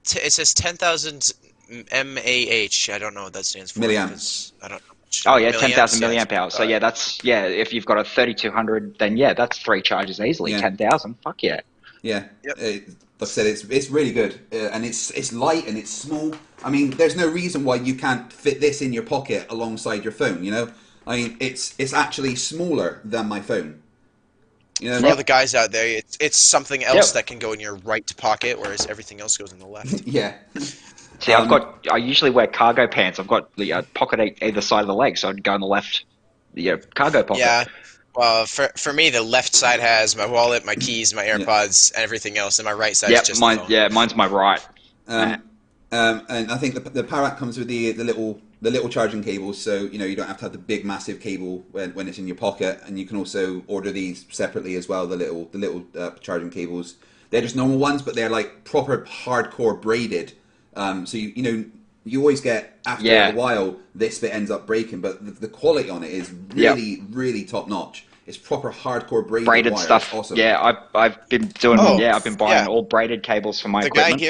C: It says 10,000 mAh. I don't know what that stands for.
B: Milliamps.
C: I don't know.
E: Oh yeah, 10,000 milliamp hours. So yeah, that's if you've got a 3200, then yeah, that's 3 charges easily. 10,000. Fuck yeah.
B: Yeah. Yep. Like I said, it's really good, and it's light and it's small. I mean, there's no reason why you can't fit this in your pocket alongside your phone. You know, I mean, it's actually smaller than my phone. You know,
C: for all the guys out there, it's something else that can go in your right pocket, whereas everything else goes in the left.
B: Yeah.
E: See, I usually wear cargo pants. I've got the pocket either side of the leg, so I'd go in the left, cargo pocket.
C: Yeah. Well, for me, the left side has my wallet, my keys, my AirPods, and everything else, and my right side is just the phone.
E: Mine's my right.
B: And I think the power app comes with the little charging cables, so you don't have to have the big massive cable when it's in your pocket, and you can also order these separately as well. The little charging cables. They're just normal ones, but they're like proper hardcore braided. So you always get after a while this bit ends up breaking, but the quality on it is really really top notch. It's proper hardcore braided wire.
E: Stuff.
B: It's awesome.
E: Yeah, I've been doing. I've been buying all braided cables for my equipment.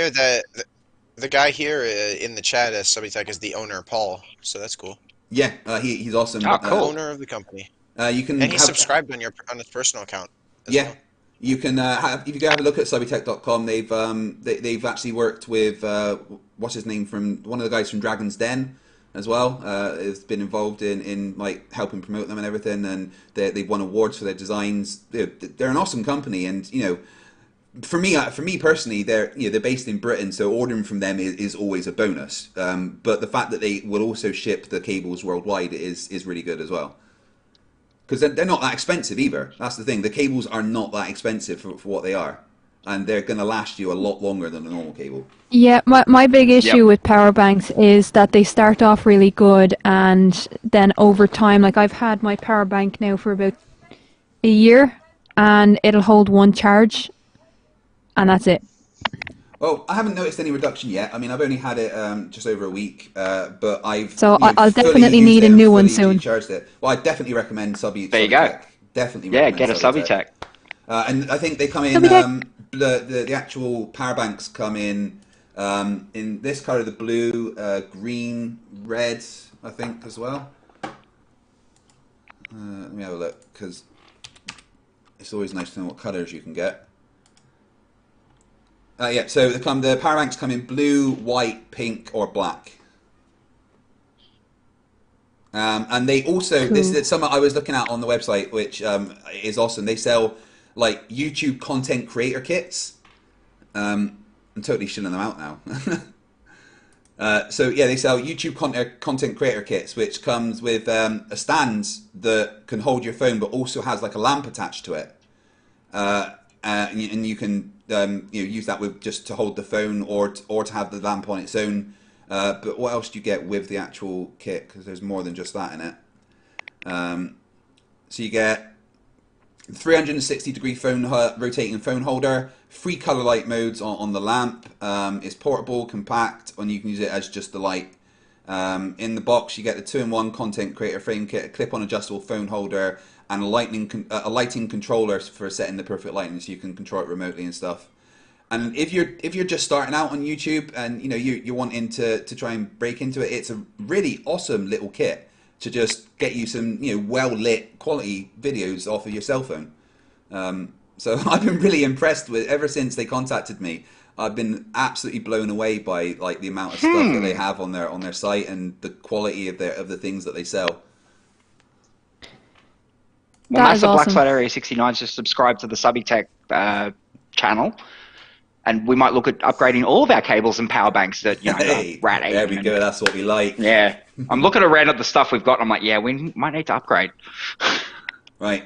C: The guy here in the chat as Subitech is the owner, Paul. So that's cool.
B: Yeah, he's awesome.
E: Oh, cool.
C: Owner of the company.
B: You can
C: and he's subscribed on his personal account.
B: Well. You can if you go have a look at subitech.com. They've actually worked with what's his name from one of the guys from Dragon's Den as well. Has been involved in like helping promote them and everything, and they've won awards for their designs. They're an awesome company, and for me personally, they're based in Britain, so ordering from them is always a bonus. But the fact that they will also ship the cables worldwide is really good as well. Because they're not that expensive either. That's the thing. The cables are not that expensive for what they are. And they're going to last you a lot longer than a normal cable.
D: Yeah, my big issue with power banks is that they start off really good, and then over time, like I've had my power bank now for about a year, and it'll hold 1 charge, and that's it.
B: Well, I haven't noticed any reduction yet. I mean, I've only had it just over a week, but I've
D: I'll definitely need a new one soon.
B: Charged it. Well, I definitely recommend Subitech.
E: There you go.
B: Definitely.
E: Get a Subitech.
B: And I think they come in. The actual power banks come in this color, the blue, green, red. I think as well. Let me have a look, because it's always nice to know what colors you can get. So the power banks come in blue, white, pink, or black. And they also, this is something I was looking at on the website, which is awesome. They sell like YouTube content creator kits. I'm totally shilling them out now. They sell YouTube content creator kits, which comes with a stand that can hold your phone, but also has like a lamp attached to it. And you can use that with just to hold the phone or to have the lamp on its own. But what else do you get with the actual kit? Because there's more than just that in it. So you get 360-degree rotating phone holder, 3 color light modes on the lamp. It's portable, compact, and you can use it as just the light. In the box, you get the 2-in-1 content creator frame kit, a clip-on adjustable phone holder, and a lighting controller for setting the perfect lighting, so you can control it remotely and stuff. And if you're just starting out on YouTube and you're wanting to try and break into it, it's a really awesome little kit to just get you some well lit quality videos off of your cell phone. So I've been really impressed with ever since they contacted me. I've been absolutely blown away by like the amount of stuff that they have on their site and the quality of the things that they sell.
E: Well,
D: That is
E: Master Black
D: awesome.
E: Flat Area 69 just subscribed to the Subitech channel, and we might look at upgrading all of our cables and power banks that
B: Hey,
E: Rat 8.
B: there we go. That's what we like.
E: Yeah, I'm looking around at the stuff we've got. And I'm like, yeah, we might need to upgrade.
B: Right.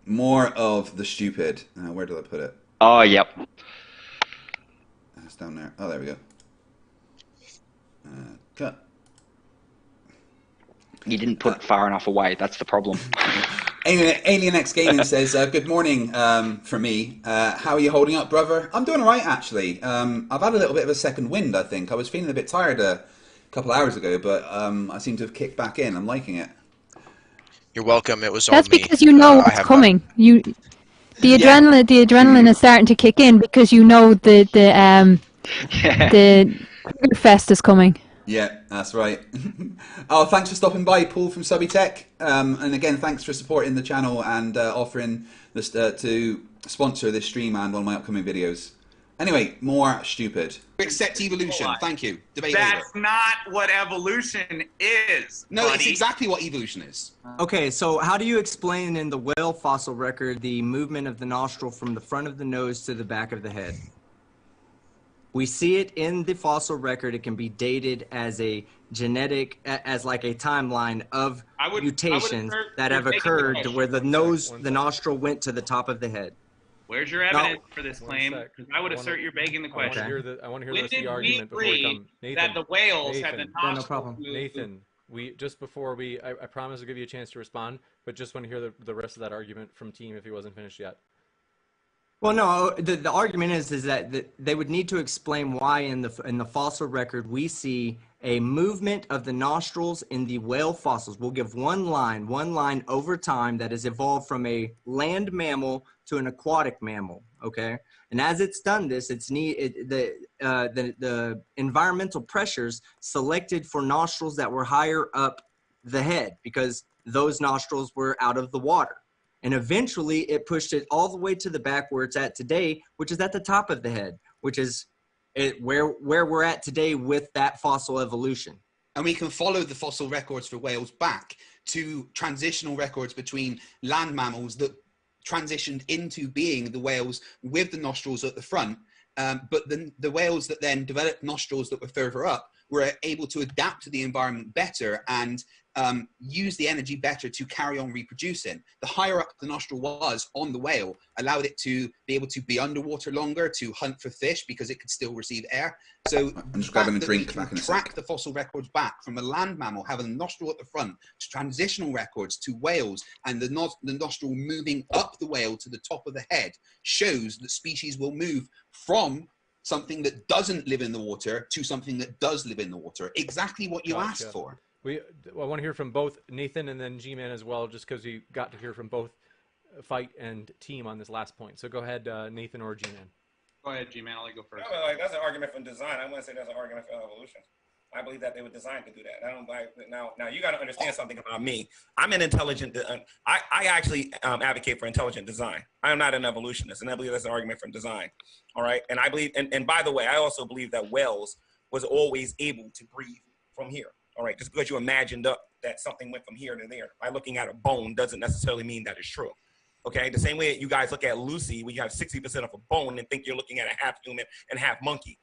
B: More of the stupid. Where did I put it?
E: Oh, yep.
B: It's down there. Oh, there we go. Cut.
E: You didn't put it far enough away. That's the problem.
B: Alien X Gaming says, good morning for me. How are you holding up, brother? I'm doing all right, actually. I've had a little bit of a second wind, I think. I was feeling a bit tired a couple hours ago, but I seem to have kicked back in. I'm liking it.
C: You're welcome. It was
D: That's
C: all me.
D: because you know what's coming. The adrenaline is starting to kick in because you know the Fest is coming.
B: Yeah, that's right. Oh, thanks for stopping by, Paul from Subitech. And again, thanks for supporting the channel and offering this to sponsor this stream and one of my upcoming videos. Anyway, more stupid.
F: Accept evolution. Thank you. Debate
I: That's
F: over.
I: not what evolution is.
F: No,
I: buddy.
F: it's exactly what evolution is.
G: Okay, so how do you explain in the whale fossil record the movement of the nostril from the front of the nose to the back of the head? We see it in the fossil record. It can be dated as a genetic, as like a timeline of mutations that have occurred to where the nostril went to the top of the head.
I: Where's your evidence for this claim? Because I would assert you're begging the question.
L: I want to hear the
I: When
L: rest of
I: did
L: the argument
I: we
L: before we
I: agree
L: come. Nathan,
I: that the whales have the
L: Nathan,
I: nostrils?
G: no problem.
L: Nathan, I promise to give you a chance to respond, but just want to hear the rest of that argument from Team if he wasn't finished yet.
G: Well, no, the argument is that they would need to explain why in the fossil record we see a movement of the nostrils in the whale fossils. We'll give one line over time that has evolved from a land mammal to an aquatic mammal. Okay, and as it's done this, the environmental pressures selected for nostrils that were higher up the head because those nostrils were out of the water. And eventually it pushed it all the way to the back where it's at today, which is at the top of the head, which is where we're at today with that fossil evolution.
F: And we can follow the fossil records for whales back to transitional records between land mammals that transitioned into being the whales with the nostrils at the front. But the whales that then developed nostrils that were further up were able to adapt to the environment better and use the energy better to carry on reproducing. The higher up the nostril was on the whale allowed it to be able to be underwater longer, to hunt for fish because it could still receive air. So
B: I'm just grabbing a drink back in a
F: track
B: sec.
F: the fossil records back from a land mammal having a nostril at the front to transitional records to whales and the nostril moving up the whale to the top of the head shows that species will move from something that doesn't live in the water to something that does live in the water. Exactly what you asked for.
L: I want to hear from both Nathan and then GMan as well, just because we got to hear from both Fight and Team on this last point. So go ahead, Nathan or GMan.
I: Go ahead, GMan. I'll let you go first.
H: No, that's an argument from design. I wouldn't say that's an argument for evolution. I believe that they were designed to do that. I don't buy now. You got to understand something about me. I'm an intelligent. I actually advocate for intelligent design. I am not an evolutionist, and I believe that's an argument from design. All right, and I believe, and by the way, I also believe that whales was always able to breathe from here. All right, just because you imagined up that something went from here to there by looking at a bone doesn't necessarily mean that it's true. Okay, the same way you guys look at Lucy, when you have 60% of a bone and think you're looking at a half human and half monkey.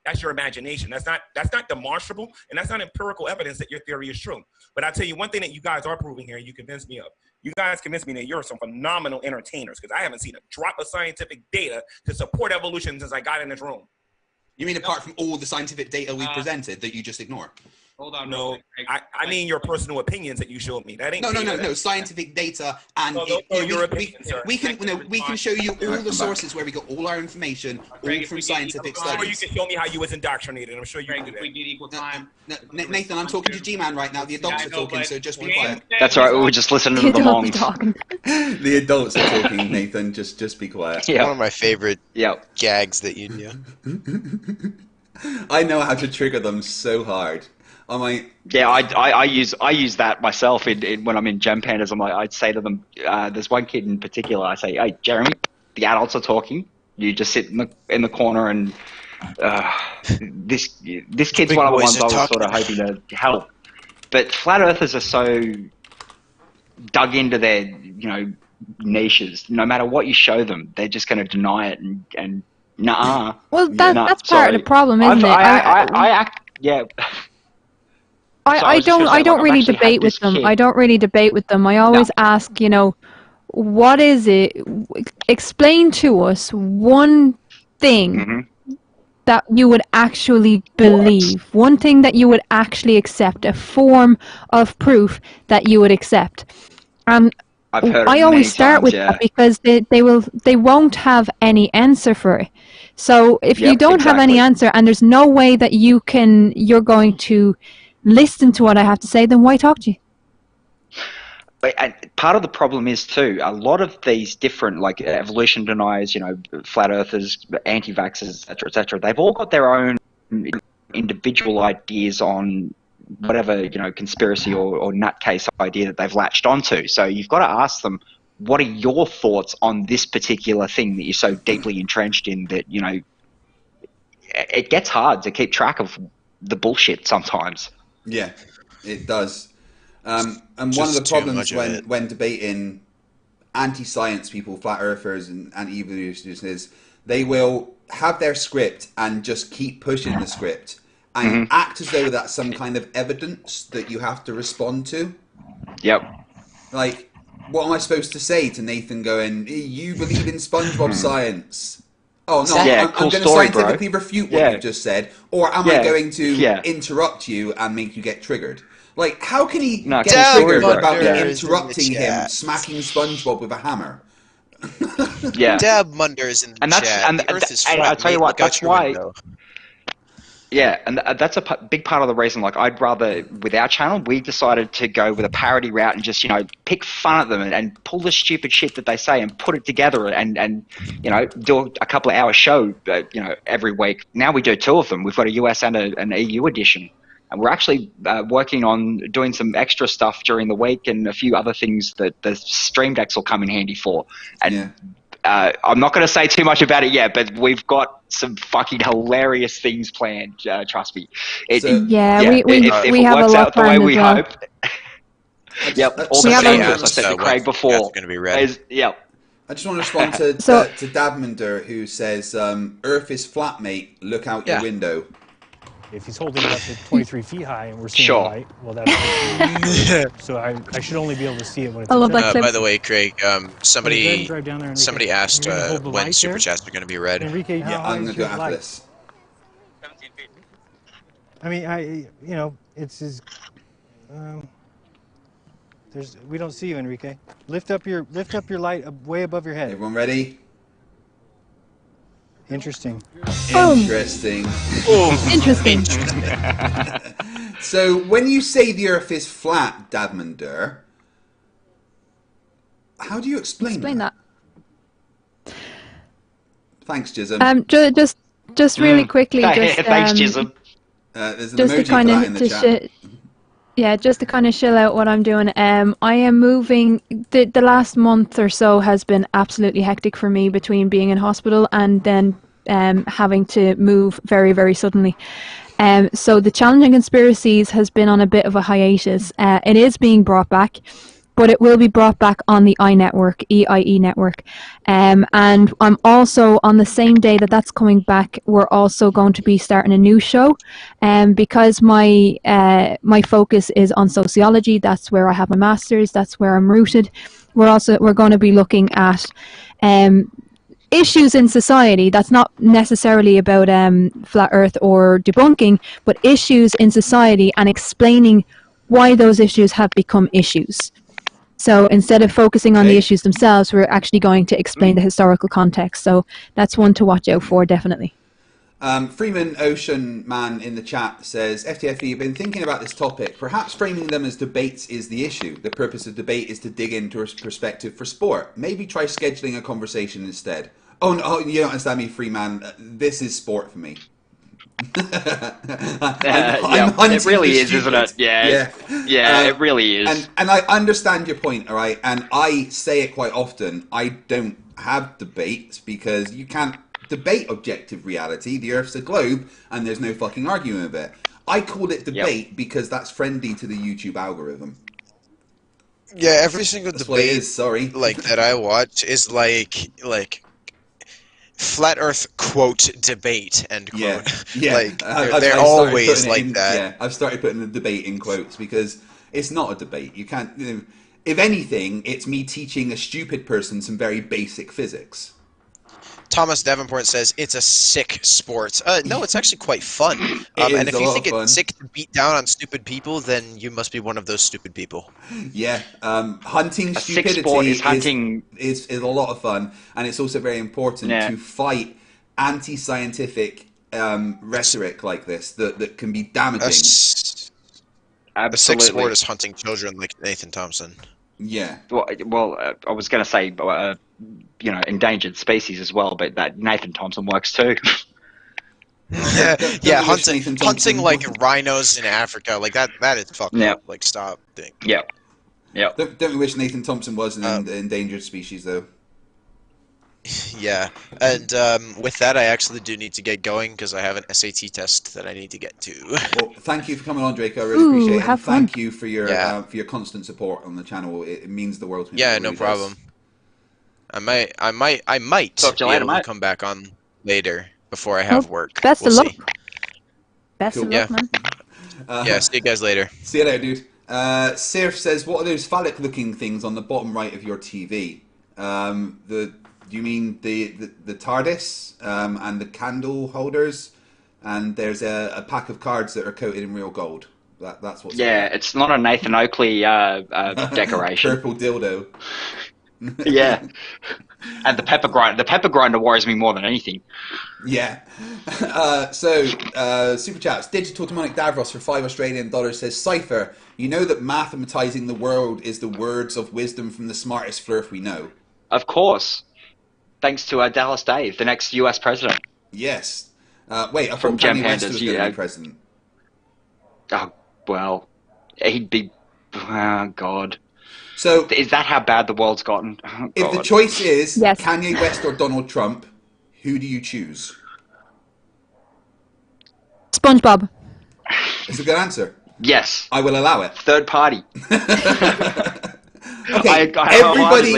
H: That's your imagination. That's not demonstrable, and that's not empirical evidence that your theory is true. But I tell you one thing that you guys are proving here, you convinced me of. You guys convinced me that you're some phenomenal entertainers because I haven't seen a drop of scientific data to support evolution since I got in this room.
F: You mean apart from all the scientific data we presented that you just ignore?
I: Hold on.
H: No, I mean your personal opinions that you showed me. That ain't
F: No. Scientific data, and we can show you all the sources where we got all our information, all from scientific studies.
H: Or you can show me how you was indoctrinated. I'm sure you can do that.
I: We need equal time.
F: Nathan, I'm talking to GMan right now. The adults are talking, so just be quiet.
E: That's all right. We're just listening to the monks.
B: The adults are talking, Nathan. Just be quiet.
C: One of my favorite gags that you do.
B: I know how to trigger them so hard.
E: I use that myself in when I'm in gem pandas. I'd say to them, there's one kid in particular. I say, hey, Jeremy, the adults are talking. You just sit in the corner, and this kid's one of the ones I was sort of hoping to help. But flat earthers are so dug into their niches. No matter what you show them, they're just going to deny it and nah.
D: Well, that's part of the problem, isn't it? I don't really debate with them. I don't really debate with them. I always ask, what is it? Explain to us one thing that you would actually believe. One thing that you would actually accept. A form of proof that you would accept. And I always start with that because they won't have any answer for it. So if you don't have any answer and there's no way that you're going to listen to what I have to say, then why talk to you?
E: But part of the problem is too, a lot of these different evolution deniers, flat earthers, anti-vaxxers, etc., they've all got their own individual ideas on whatever conspiracy or nutcase idea that they've latched onto. So you've got to ask them, what are your thoughts on this particular thing that you're so deeply entrenched in that it gets hard to keep track of the bullshit sometimes.
B: Yeah, it does. And one of the problems when debating anti-science people, flat earthers and anti-evolutionists is they will have their script and just keep pushing the script and act as though that's some kind of evidence that you have to respond to.
E: Yep.
B: Like, what am I supposed to say to Nathan going, you believe in SpongeBob science? Oh, no, I'm going to scientifically refute what you've just said. Or am I going to interrupt you and make you get triggered? Like, how can he get triggered about me interrupting him smacking SpongeBob with a hammer?
C: Dab Munders in the chat.
E: And I'll tell you what, that's why... Yeah, and that's a big part of the reason. I'd rather, with our channel, we decided to go with a parody route and just, pick fun at them and pull the stupid shit that they say and put it together and do a couple of hour show, every week. Now we do 2 of them. We've got a US and an EU edition. And we're actually working on doing some extra stuff during the week and a few other things that the stream decks will come in handy for. And I'm not going to say too much about it yet, but we've got some fucking hilarious things planned. Trust me.
D: We have a lot
E: the way we
D: well.
E: hope. All the features I said to Craig before.
C: Going to be ready.
B: I just want to respond to Davminder, who says, Earth is flat, mate. Look out your window.
P: If he's holding it up at 23 feet high and we're seeing the light, well, that's so I should only be able to see it when it's
C: by the way, Craig, somebody asked when Super Chats are going to be read.
P: Enrique,
B: I'm going to do it after this.
P: 17 feet. I mean, it's his... we don't see you, Enrique. Lift up your light way above your head.
B: Everyone ready?
P: Interesting.
B: Interesting.
D: Interesting.
B: So, when you say the Earth is flat, Davminder, how do you explain
D: that?
B: Thanks, Jism.
D: Just really quickly.
E: Thanks, Jism.
B: There's an emoji for that in the chat.
D: Just to kind of chill out what I'm doing. I am moving. The last month or so has been absolutely hectic for me between being in hospital and then having to move very, very suddenly. So the Challenging Conspiracies has been on a bit of a hiatus. It is being brought back, but it will be brought back on the EIE network. And I'm also, on the same day that that's coming back, we're also going to be starting a new show. Because my focus is on sociology, that's where I have my master's, that's where I'm rooted. We're going to be looking at issues in society. That's not necessarily about flat Earth or debunking, but issues in society and explaining why those issues have become issues. So instead of focusing on the issues themselves, we're actually going to explain the historical context. So that's one to watch out for, definitely.
B: Freeman Ocean Man in the chat says, FTFE, you've been thinking about this topic. Perhaps framing them as debates is the issue. The purpose of debate is to dig into a perspective for sport. Maybe try scheduling a conversation instead. Oh, no, you don't understand me, Freeman. This is sport for me.
E: It really is, isn't it? Yeah, it really is.
B: And I understand your point, all right? And I say it quite often. I don't have debates because you can't debate objective reality. The Earth's a globe, and there's no fucking arguing of it. I call it debate because that's friendly to the YouTube algorithm.
C: Yeah, every single
B: that's debate is,
C: like that I watch is like flat Earth quote debate end quote.
B: Yeah.
C: Like they're always like that.
B: Yeah, I've started putting the debate in quotes because it's not a debate. You can't. If anything, it's me teaching a stupid person some very basic physics.
C: Thomas Davenport says it's a sick sport. No, it's actually quite fun. And if you think it's sick to beat down on stupid people, then you must be one of those stupid people.
B: Yeah, hunting stupidity is a lot of fun, and it's also very important to fight anti-scientific rhetoric like this that can be damaging.
C: A sick sport is hunting children like Nathan Thompson.
B: Yeah.
E: Well, I was going to say, endangered species as well, but that Nathan Thompson works too.
C: Yeah, hunting like rhinos in Africa, like that is fucked up. Like, stop.
E: Yeah.
B: Don't we wish Nathan Thompson was an endangered species, though?
C: Yeah, and with that, I actually do need to get going because I have an SAT test that I need to get to.
B: Well, thank you for coming on, Draco. I really appreciate it. And thank you for your constant support on the channel. It means the world to me.
C: Yeah, no problem. I might be able to come back on later before I have work.
D: Best of luck. Best of luck, man.
C: Yeah, see you guys later.
B: See you later, dude. Sirf says, what are those phallic-looking things on the bottom right of your TV? Do you mean the TARDIS and the candle holders? And there's a pack of cards that are coated in real gold. That's what's
E: it's not a Nathan Oakley decoration.
B: Purple dildo.
E: Yeah. And the pepper grinder. The pepper grinder worries me more than anything.
B: Yeah. Super Chats. Digital Demonic Davros for $5 says, Cypher, you know that mathematizing the world is the words of wisdom from the smartest Flerf we know.
E: Of course. Thanks to Dallas Dave, the next US president.
B: Yes. Wait, I thought Kanye West was going to be president.
E: Oh, well, he'd be... Oh, God.
B: So,
E: is that how bad the world's gotten? Oh,
B: if the choice is Kanye West or Donald Trump, who do you choose?
D: SpongeBob.
B: It's a good answer.
E: Yes.
B: I will allow it.
E: Third party.
B: Okay,
E: I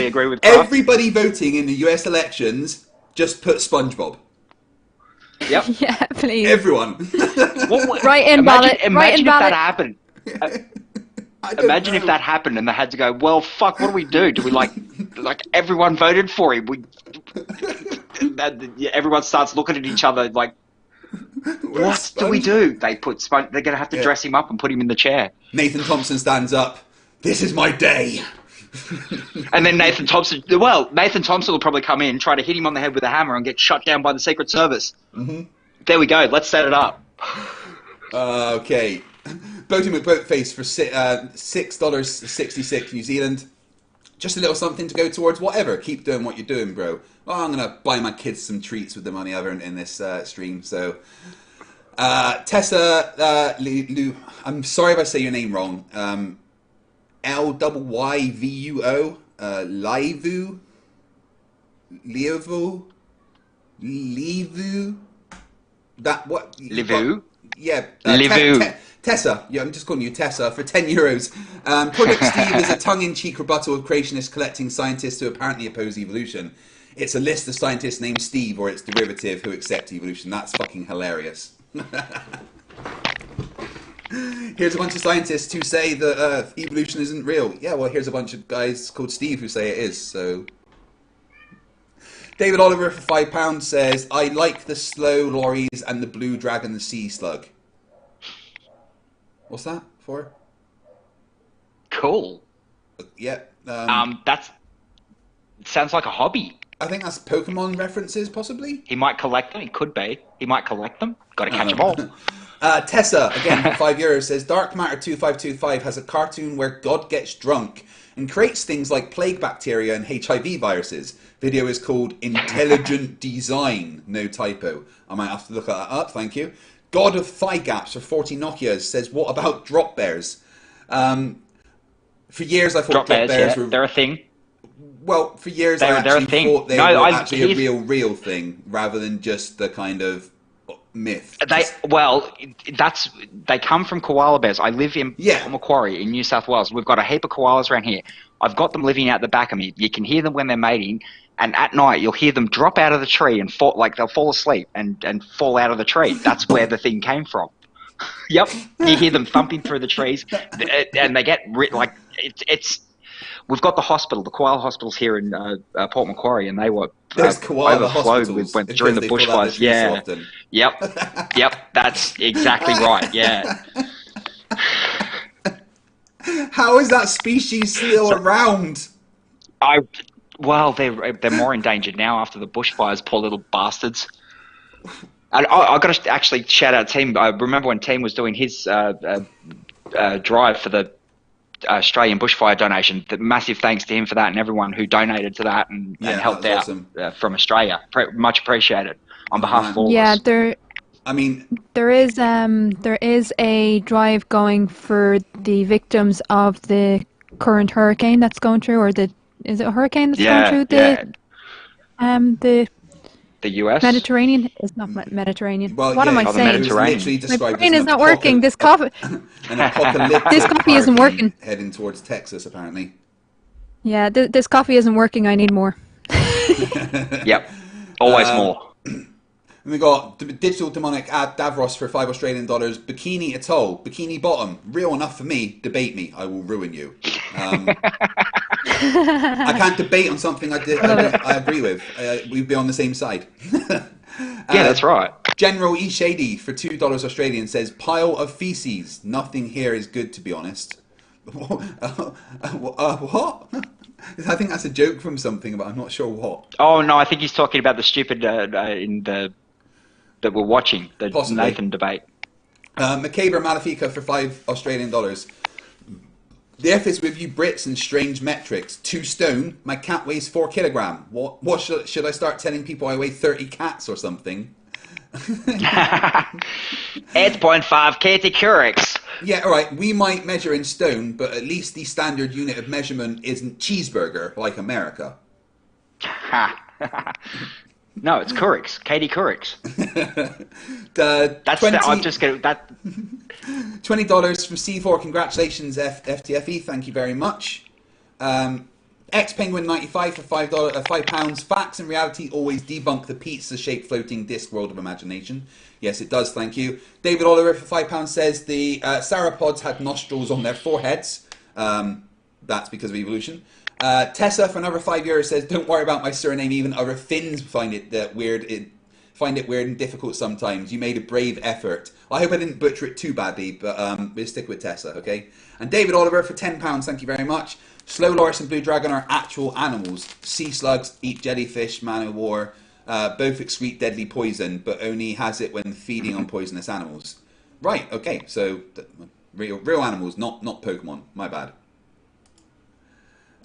E: agree with Kraft.
B: Everybody voting in the US elections, just put SpongeBob.
E: Yep.
D: Yeah, please.
B: Everyone.
D: Write in ballot.
E: Imagine if that happened. Imagine if that happened and they had to go, well, fuck, what do we do? Do we like everyone voted for him? Everyone starts looking at each other like, what do we do? They they're going to have to dress him up and put him in the chair.
B: Nathan Thompson stands up. This is my day.
E: And then Nathan Thompson will probably come in, try to hit him on the head with a hammer and get shut down by the Secret Service.
B: Mm-hmm.
E: There we go. Let's set it up.
B: Okay. Bloating McBoatface for $6.66 New Zealand. Just a little something to go towards whatever. Keep doing what you're doing, bro. Oh, I'm going to buy my kids some treats with the money I've earned in this stream. So, Tessa, I'm sorry if I say your name wrong. Lyvyvuo, Livu. That what?
E: Livu.
B: Yeah.
E: Livu.
B: Tessa, I'm just calling you Tessa, for €10. Project Steve is a tongue-in-cheek rebuttal of creationists collecting scientists who apparently oppose evolution. It's a list of scientists named Steve or its derivative who accept evolution. That's fucking hilarious. Here's a bunch of scientists who say that evolution isn't real. Yeah, well, here's a bunch of guys called Steve who say it is, so... David Oliver for £5 says, I like the slow lorries and the blue dragon, the sea slug. What's that for?
E: Cool.
B: Yeah.
E: That's sounds like a hobby.
B: I think that's Pokemon references, possibly.
E: He might collect them. He could be. He might collect them. Got to catch them all.
B: Tessa, again, for €5, says, Dark Matter 2525 has a cartoon where God gets drunk and creates things like plague bacteria and HIV viruses. Video is called Intelligent Design. No typo. I might have to look that up. Thank you. God of Thigh Gaps for 40 Nokias says, what about drop bears? For years I thought drop bears were...
E: They're a thing.
B: Well, for years I actually thought they were actually a real thing rather than just the kind of myth.
E: They come from koala bears. I live in Port Macquarie in New South Wales. We've got a heap of koalas around here. I've got them living out the back of me. You can hear them when they're mating, and at night you'll hear them drop out of the tree and fall, like they'll fall asleep and fall out of the tree. That's where the thing came from. Yep, you hear them thumping through the trees, and they get it's. We've got the hospital, the koala hospitals here in Port Macquarie, and they were overflowed during the bushfires. Yeah, yep, that's exactly right. Yeah.
B: How is that species still around?
E: Well, they're more endangered now after the bushfires. Poor little bastards. And I got to actually shout out Team. I remember when Team was doing his drive for the Australian bushfire donation. Massive thanks to him for that and everyone who donated to that and helped out from Australia. Much appreciated on behalf of all of us.
D: There is a drive going for the victims of the current hurricane that's going through, or is it a hurricane that's going through
E: the US?
D: Mediterranean? It's not Mediterranean.
B: Well,
D: what am I saying? My brain is not working. This coffee isn't working.
B: Heading towards Texas, apparently.
D: Yeah, this coffee isn't working. I need more.
E: Yep, always more.
B: We got Digital Demonic at Davros for $5 Australian. Bikini Atoll, Bikini Bottom, real enough for me. Debate me, I will ruin you. I can't debate on something I agree with. We'd be on the same side.
E: Yeah, that's right.
B: General E Shady for $2 Australian says, pile of feces. Nothing here is good, to be honest. What? I think that's a joke from something, but I'm not sure what.
E: Oh no, I think he's talking about the stupid that we're watching, the Possibly. Nathan debate.
B: Macabre Malafika for $5 Australian. The F is with you Brits and strange metrics. 2 stone, my cat weighs 4 kilogram. What should I start telling people I weigh 30 cats or something?
E: 8.5 Katie Courics.
B: Yeah, alright, we might measure in stone, but at least the standard unit of measurement isn't cheeseburger like America.
E: No, it's Courics. Katie Courics.
B: I'm just going that. $20 from C4. Congratulations, FTFE. Thank you very much. X-Penguin95 for £5. Facts and reality always debunk the pizza-shaped floating disc world of imagination. Yes, it does. Thank you. David Oliver for £5 says the sauropods had nostrils on their foreheads. That's because of evolution. Tessa for another €5 says, "Don't worry about my surname. Even other Finns find it weird. Find it weird and difficult sometimes. You made a brave effort. I hope I didn't butcher it too badly, but we'll stick with Tessa, okay?" And David Oliver for £10. Thank you very much. Slow Loris and Blue Dragon are actual animals. Sea slugs eat jellyfish. Man o' war both excrete deadly poison, but only has it when feeding on poisonous animals. Right. Okay. So real animals, not Pokemon. My bad.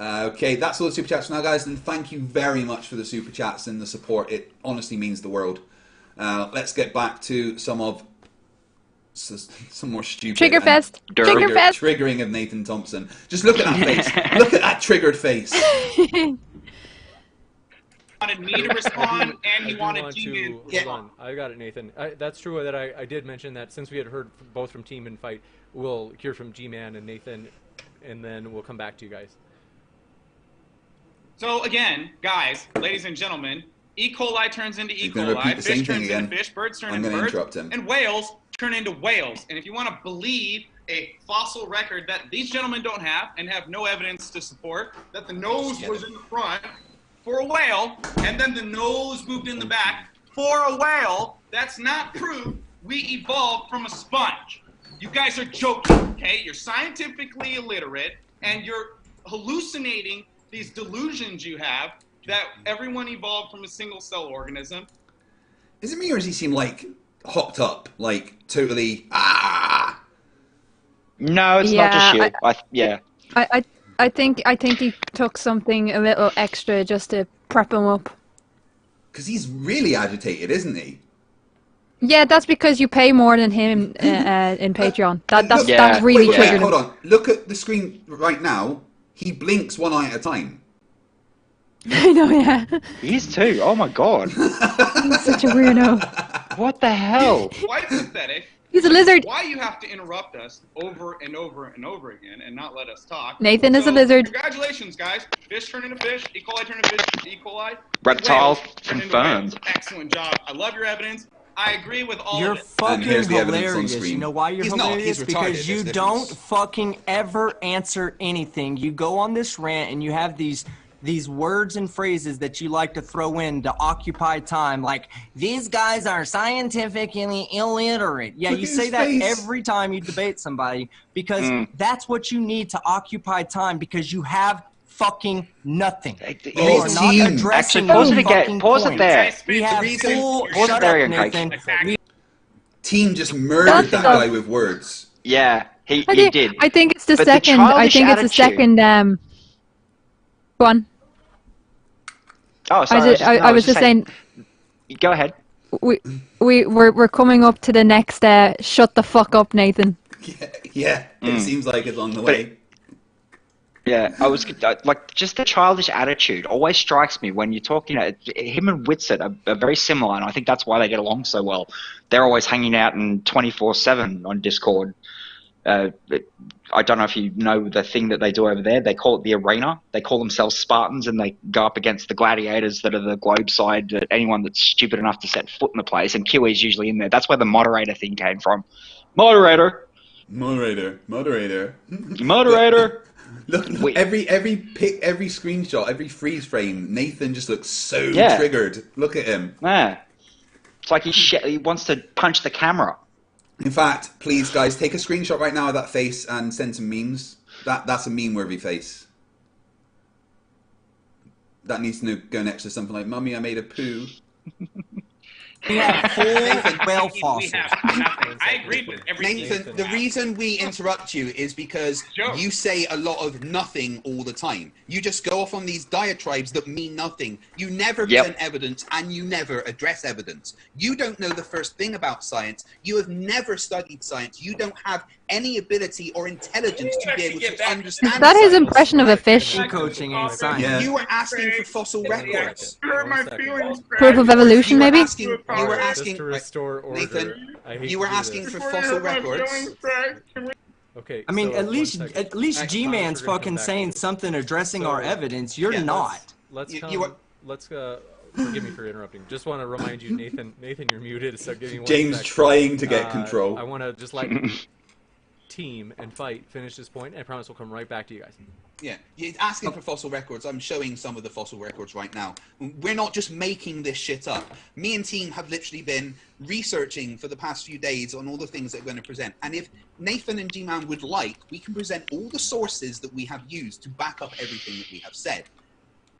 B: Okay, that's all the super chats for now, guys, and thank you very much for the super chats and the support. It honestly means the world. Let's get back to some more stupid triggering of Nathan Thompson. Just look at that face. Look at that triggered face.
I: He wanted me to respond, and he wanted G-Man.
L: Hold on, I got it, Nathan. That's true that I did mention that since we had heard both from Team and Fight, we'll hear from G-Man and Nathan, and then we'll come back to you guys.
I: So again, guys, ladies and gentlemen, E. coli turns into E. coli, fish turns into fish, birds turn into birds, and whales turn into whales. And if you want to believe a fossil record that these gentlemen don't have and have no evidence to support, that the nose was in the front for a whale, and then the nose moved in the back for a whale, that's not proof we evolved from a sponge. You guys are joking, okay? You're scientifically illiterate, and you're hallucinating these delusions you have that everyone evolved from a single cell organism.
B: Is it me or does he seem like hopped up, like totally
E: No, it's not just you.
D: I think he took something a little extra just to prep him up.
B: Because he's really agitated, isn't he?
D: Yeah, that's because you pay more than him in Patreon. That's really triggered him.
B: Hold on. Look at the screen right now. He blinks one eye at a time.
D: I know, yeah.
E: He is too. Oh my god.
D: He's such a weirdo.
E: What the hell?
I: Quite pathetic.
D: He's a lizard.
I: Why you have to interrupt us over and over and over again and not let us talk?
D: Nathan is a lizard.
I: Congratulations, guys. Fish turn into fish. E. coli turn into fish. E. coli.
E: Reptile
I: Whales turn into
E: confirmed.
I: whales. Excellent job. I love your evidence. I agree with all
G: You're
I: of it.
G: fucking
B: here's the evidence on
G: hilarious.
B: screen.
G: You know why you're
F: He's not.
G: hilarious?
F: He's retarded.
G: Because you
F: There's
G: don't
F: difference.
G: fucking ever answer anything. You go on this rant and you have these words and phrases that you like to throw in to occupy time, like these guys are scientifically illiterate. Yeah,
B: Look
G: you
B: at
G: say
B: his
G: that
B: face.
G: every time you debate somebody because that's what you need to occupy time because you have fucking nothing. You
B: Oh,
G: are not
B: team.
G: addressing
E: Actually, pause
G: the
E: it again.
G: fucking
E: Pause it
G: point.
E: there.
G: We have
F: reason-
G: full.
E: Pause it
G: Shut
E: there
G: up,
E: again,
G: Nathan.
B: Team just murdered that guy with words.
E: Yeah, he
D: think,
E: did.
D: I think it's the
E: But
D: second. I think it's the
E: childish
D: second. Go on.
E: Oh, sorry.
D: I was just saying.
E: Go ahead.
D: We're coming up to the next. Shut the fuck up, Nathan.
B: Yeah, it seems like it's on the way.
E: Yeah, I was like, just the childish attitude always strikes me when you're talking. Him and Whitsett are very similar, and I think that's why they get along so well. They're always hanging out and 24/7 on Discord. I don't know if you know the thing that they do over there. They call it the arena. They call themselves Spartans, and they go up against the gladiators that are the globe side. Anyone that's stupid enough to set foot in the place, and Kiwi's usually in there. That's where the moderator thing came from. Moderator.
B: Look, every screenshot, every freeze frame, Nathan just looks so triggered. Look at him.
E: Yeah. It's like he wants to punch the camera.
B: In fact, please, guys, take a screenshot right now of that face and send some memes. That's a meme-worthy face. That needs to go next to something like, "Mummy, I made a poo."
G: We have full whale fossils.
I: I agreed with everything.
F: Nathan, the reason we interrupt you is because you say a lot of nothing all the time. You just go off on these diatribes that mean nothing. You never present evidence and you never address evidence. You don't know the first thing about science. You have never studied science. You don't have any ability or intelligence to be able to understand
D: Is that his
F: science.
D: impression of a fish?
G: Coaching in science.
B: Yeah.
F: You were asking for fossil records.
D: Proof of evolution, maybe?
F: You were asking,
L: Just to restore order.
F: Nathan,
L: I hate
F: you were
L: to do
F: asking
L: this.
F: for fossil records.
L: Okay.
G: I mean,
L: so
G: at least
L: one second.
G: G-Man's
L: We're gonna come
G: fucking
L: back
G: saying
L: to this.
G: something addressing our evidence. You're
F: Yeah,
G: not.
L: Let's
F: You-
L: come.
F: you were-
L: Let's forgive me for interrupting. Just want to remind you, Nathan, you're muted. So give me one
B: James
L: sec.
B: trying to get control.
L: I want to just let team and fight finish this point, and I promise we'll come right back to you guys.
F: Yeah, you're asking for fossil records. I'm showing some of the fossil records right now. We're not just making this shit up. Me and team have literally been researching for the past few days on all the things that we're going to present. And if Nathan and GMan would like, we can present all the sources that we have used to back up everything that we have said.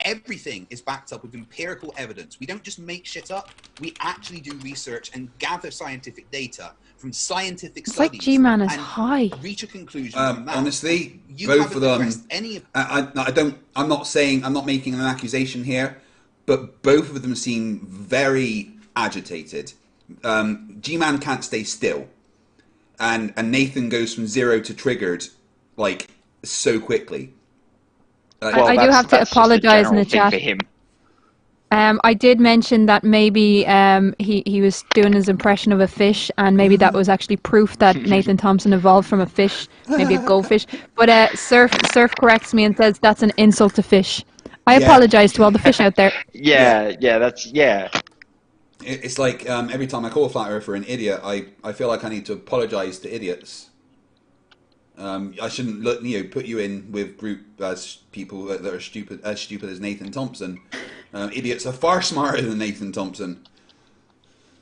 F: Everything is backed up with empirical evidence. We don't just make shit up. We actually do research and gather scientific data from scientific
D: It's like
F: studies.
D: G-Man is
F: and
D: high.
F: reach a conclusion from that.
B: Honestly,
F: You
B: both
F: haven't
B: of them.
F: addressed any of
B: I'm not making an accusation here, but both of them seem very agitated. G-Man can't stay still, and Nathan goes from 0 to triggered like so quickly.
D: I do have to apologise in the chat. I did mention that maybe he was doing his impression of a fish, and maybe that was actually proof that Nathan Thompson evolved from a fish, maybe a goldfish. But Surf corrects me and says that's an insult to fish. I apologise to all the fish out there.
B: It's like every time I call a flat earther an idiot, I feel like I need to apologise to idiots. I shouldn't put you in with group as people that are stupid as Nathan Thompson, Idiots are far smarter than Nathan Thompson.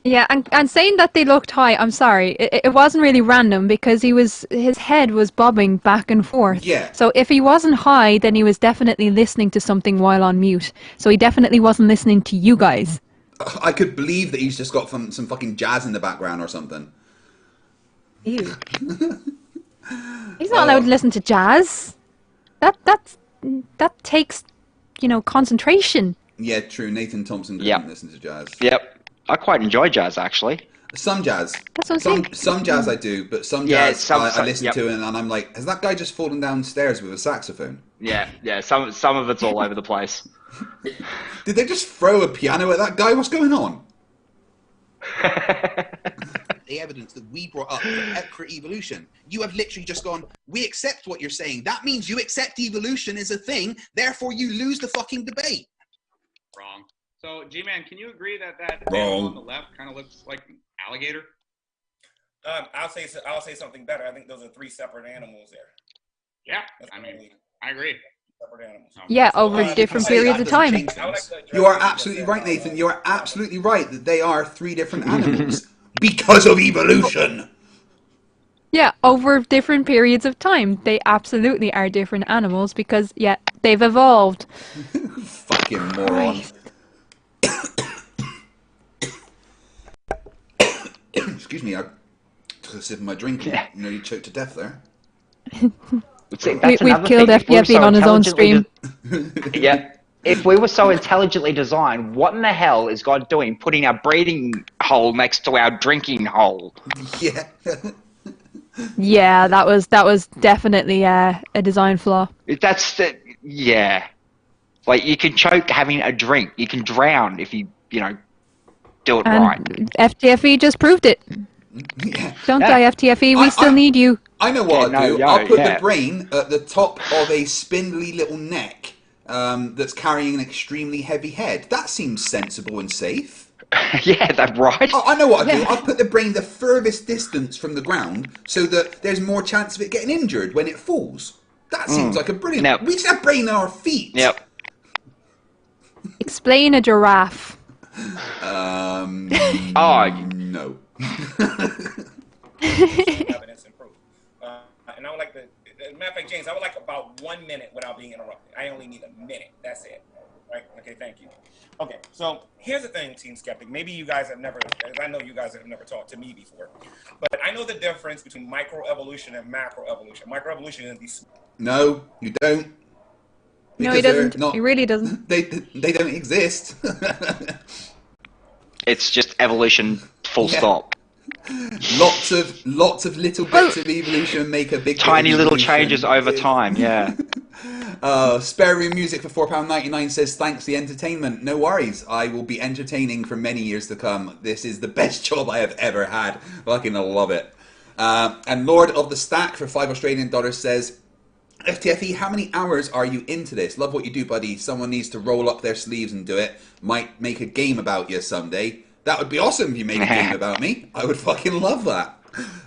D: Yeah, and saying that they looked high, I'm sorry, it wasn't really random because his head was bobbing back and forth.
B: Yeah.
D: So if he wasn't high, then he was definitely listening to something while on mute. So he definitely wasn't listening to you guys.
B: I could believe that he's just got some fucking jazz in the background or something.
D: Ew. He's not allowed to listen to jazz. That takes, concentration.
B: Yeah, true. Nathan Thompson doesn't listen to jazz.
E: Yep. I quite enjoy jazz, actually.
B: Some jazz.
D: That's what I'm saying.
B: Some jazz I do, but some jazz I listen to and I'm like, has that guy just fallen downstairs with a saxophone?
E: Yeah. Some of it's all over the place.
B: Did they just throw a piano at that guy? What's going on?
F: The evidence that we brought up for evolution. You have literally just gone, we accept what you're saying. That means you accept evolution as a thing, therefore you lose the fucking debate.
I: Wrong. So, G-Man, can you agree that that
B: Wrong.
I: animal on the left kind of looks like an alligator?
H: I'll say something better. I think those are 3 separate animals there.
I: Yeah, I agree.
H: Separate animals.
D: Yeah, over different periods of time.
B: You are absolutely right, Nathan. You are absolutely right that they are 3 different animals because of evolution.
D: Yeah, over different periods of time. They absolutely are different animals because, they've evolved.
B: Fucking moron. Excuse me, I took a sip of my drink and nearly choked to death there.
D: We've killed FTFE on his own stream.
E: Yeah. If we were so intelligently designed, what in the hell is God doing putting our breathing hole next to our drinking hole?
B: Yeah.
D: Yeah, that was definitely a design flaw.
E: Yeah. Like, you can choke having a drink. You can drown if you do it right.
D: FTFE just proved it.
B: Yeah.
D: Don't die, FTFE. We still need you.
B: I know what I'll do. I'll put the brain at the top of a spindly little neck that's carrying an extremely heavy head. That seems sensible and safe.
E: Yeah, that's right.
B: I know what I'll do. I'll put the brain the furthest distance from the ground so that there's more chance of it getting injured when it falls. That seems like a brilliant...
E: Yep.
B: We just have brain in our feet.
E: Yep.
D: Explain a giraffe.
B: No.
H: Evidence and proof. And I would like matter of fact, James, I would like about 1 minute without being interrupted. I only need a minute. That's it. Right? Okay, thank you. Okay, so here's the thing, Team Skeptic. Maybe you guys have never, as I know you guys have never talked to me before, but I know the difference between microevolution and macroevolution. Microevolution is these.
B: No, you don't.
D: No, he doesn't. He really doesn't.
B: They don't exist.
E: It's just evolution, full stop.
B: Lots of little bits of evolution make a big
E: tiny little changes over time. Yeah.
B: Spare Room Music for £4.99 says thanks the entertainment. No worries, I will be entertaining for many years to come. This is the best job I have ever had. Fucking love it. And Lord of the Stack for $5 says, FTFE, how many hours are you into this? Love what you do, buddy. Someone needs to roll up their sleeves and do it. Might make a game about you someday. That would be awesome if you made a game about me. I would fucking love that.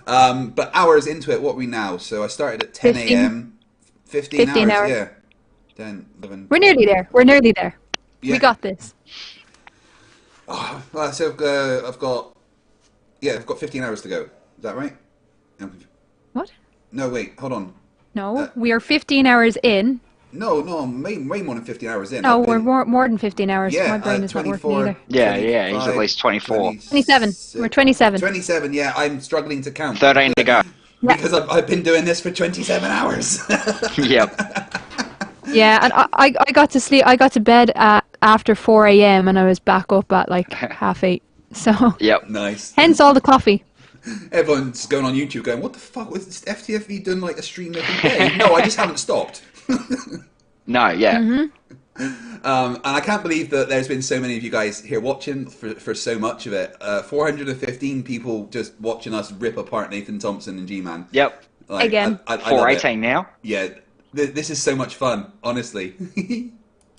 B: But hours into it, what are we now? So I started at 10 a.m. 15 hours, yeah. 10, 11.
D: We're nearly there. We're nearly there.
B: Yeah.
D: We got this.
B: Oh, well, so I've got 15 hours to go. Is that right?
D: What?
B: No, wait, hold on.
D: No, we are 15 hours in.
B: No, way more than 15 hours in.
D: No, we're more than 15 hours.
B: Yeah,
D: my brain is not working
B: 24.
D: either.
E: Yeah, he's at least 24.
D: 27. We're 27.
B: 27, yeah, I'm struggling to count.
E: 13 to go.
B: Because I've been doing this for 27 hours.
E: Yep.
D: Yeah, and I got to sleep. I got to bed after 4 a.m. and I was back up at like 8:30. So.
E: Yep.
B: Nice.
D: Hence all the coffee.
B: Everyone's going on YouTube going, what the fuck was this FTFE doing like a stream every day? No, I just haven't stopped.
E: No, yeah.
D: Mm-hmm.
B: And I can't believe that there's been so many of you guys here watching for so much of it. 415 people just watching us rip apart Nathan Thompson and GMan.
E: Yep.
B: Like,
D: again.
B: I
E: 418 now.
B: Yeah, this is so much fun, honestly.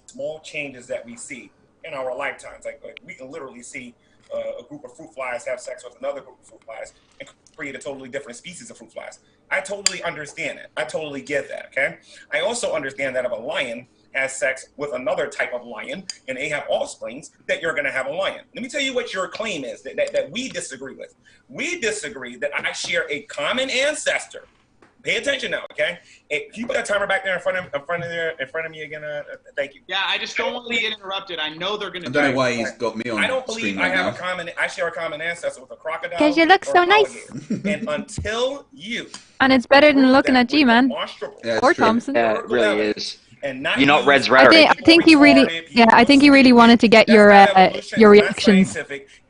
H: Small changes that we see in our lifetimes. Like we can literally see a group of fruit flies have sex with another group of fruit flies and create a totally different species of fruit flies. I totally understand it. I totally get that, okay? I also understand that if a lion has sex with another type of lion and they have offsprings, that you're going to have a lion. Let me tell you what your claim is that we disagree with. We disagree that I share a common ancestor. Pay attention now, okay? Can you put that timer back there in front of me again? Thank you.
I: Yeah, I just don't want to get interrupted. I know they're going to.
B: I don't know why he's got me on.
H: I don't believe I have
B: now.
H: I share a common ancestor with a crocodile.
D: Because you look so nice.
H: And until you.
D: And it's better than looking at GMan or Thompson.
E: Yeah, it really is.
H: And not
E: You're not Red's rhetoric.
D: I think he really, I think he really wanted to get your reactions.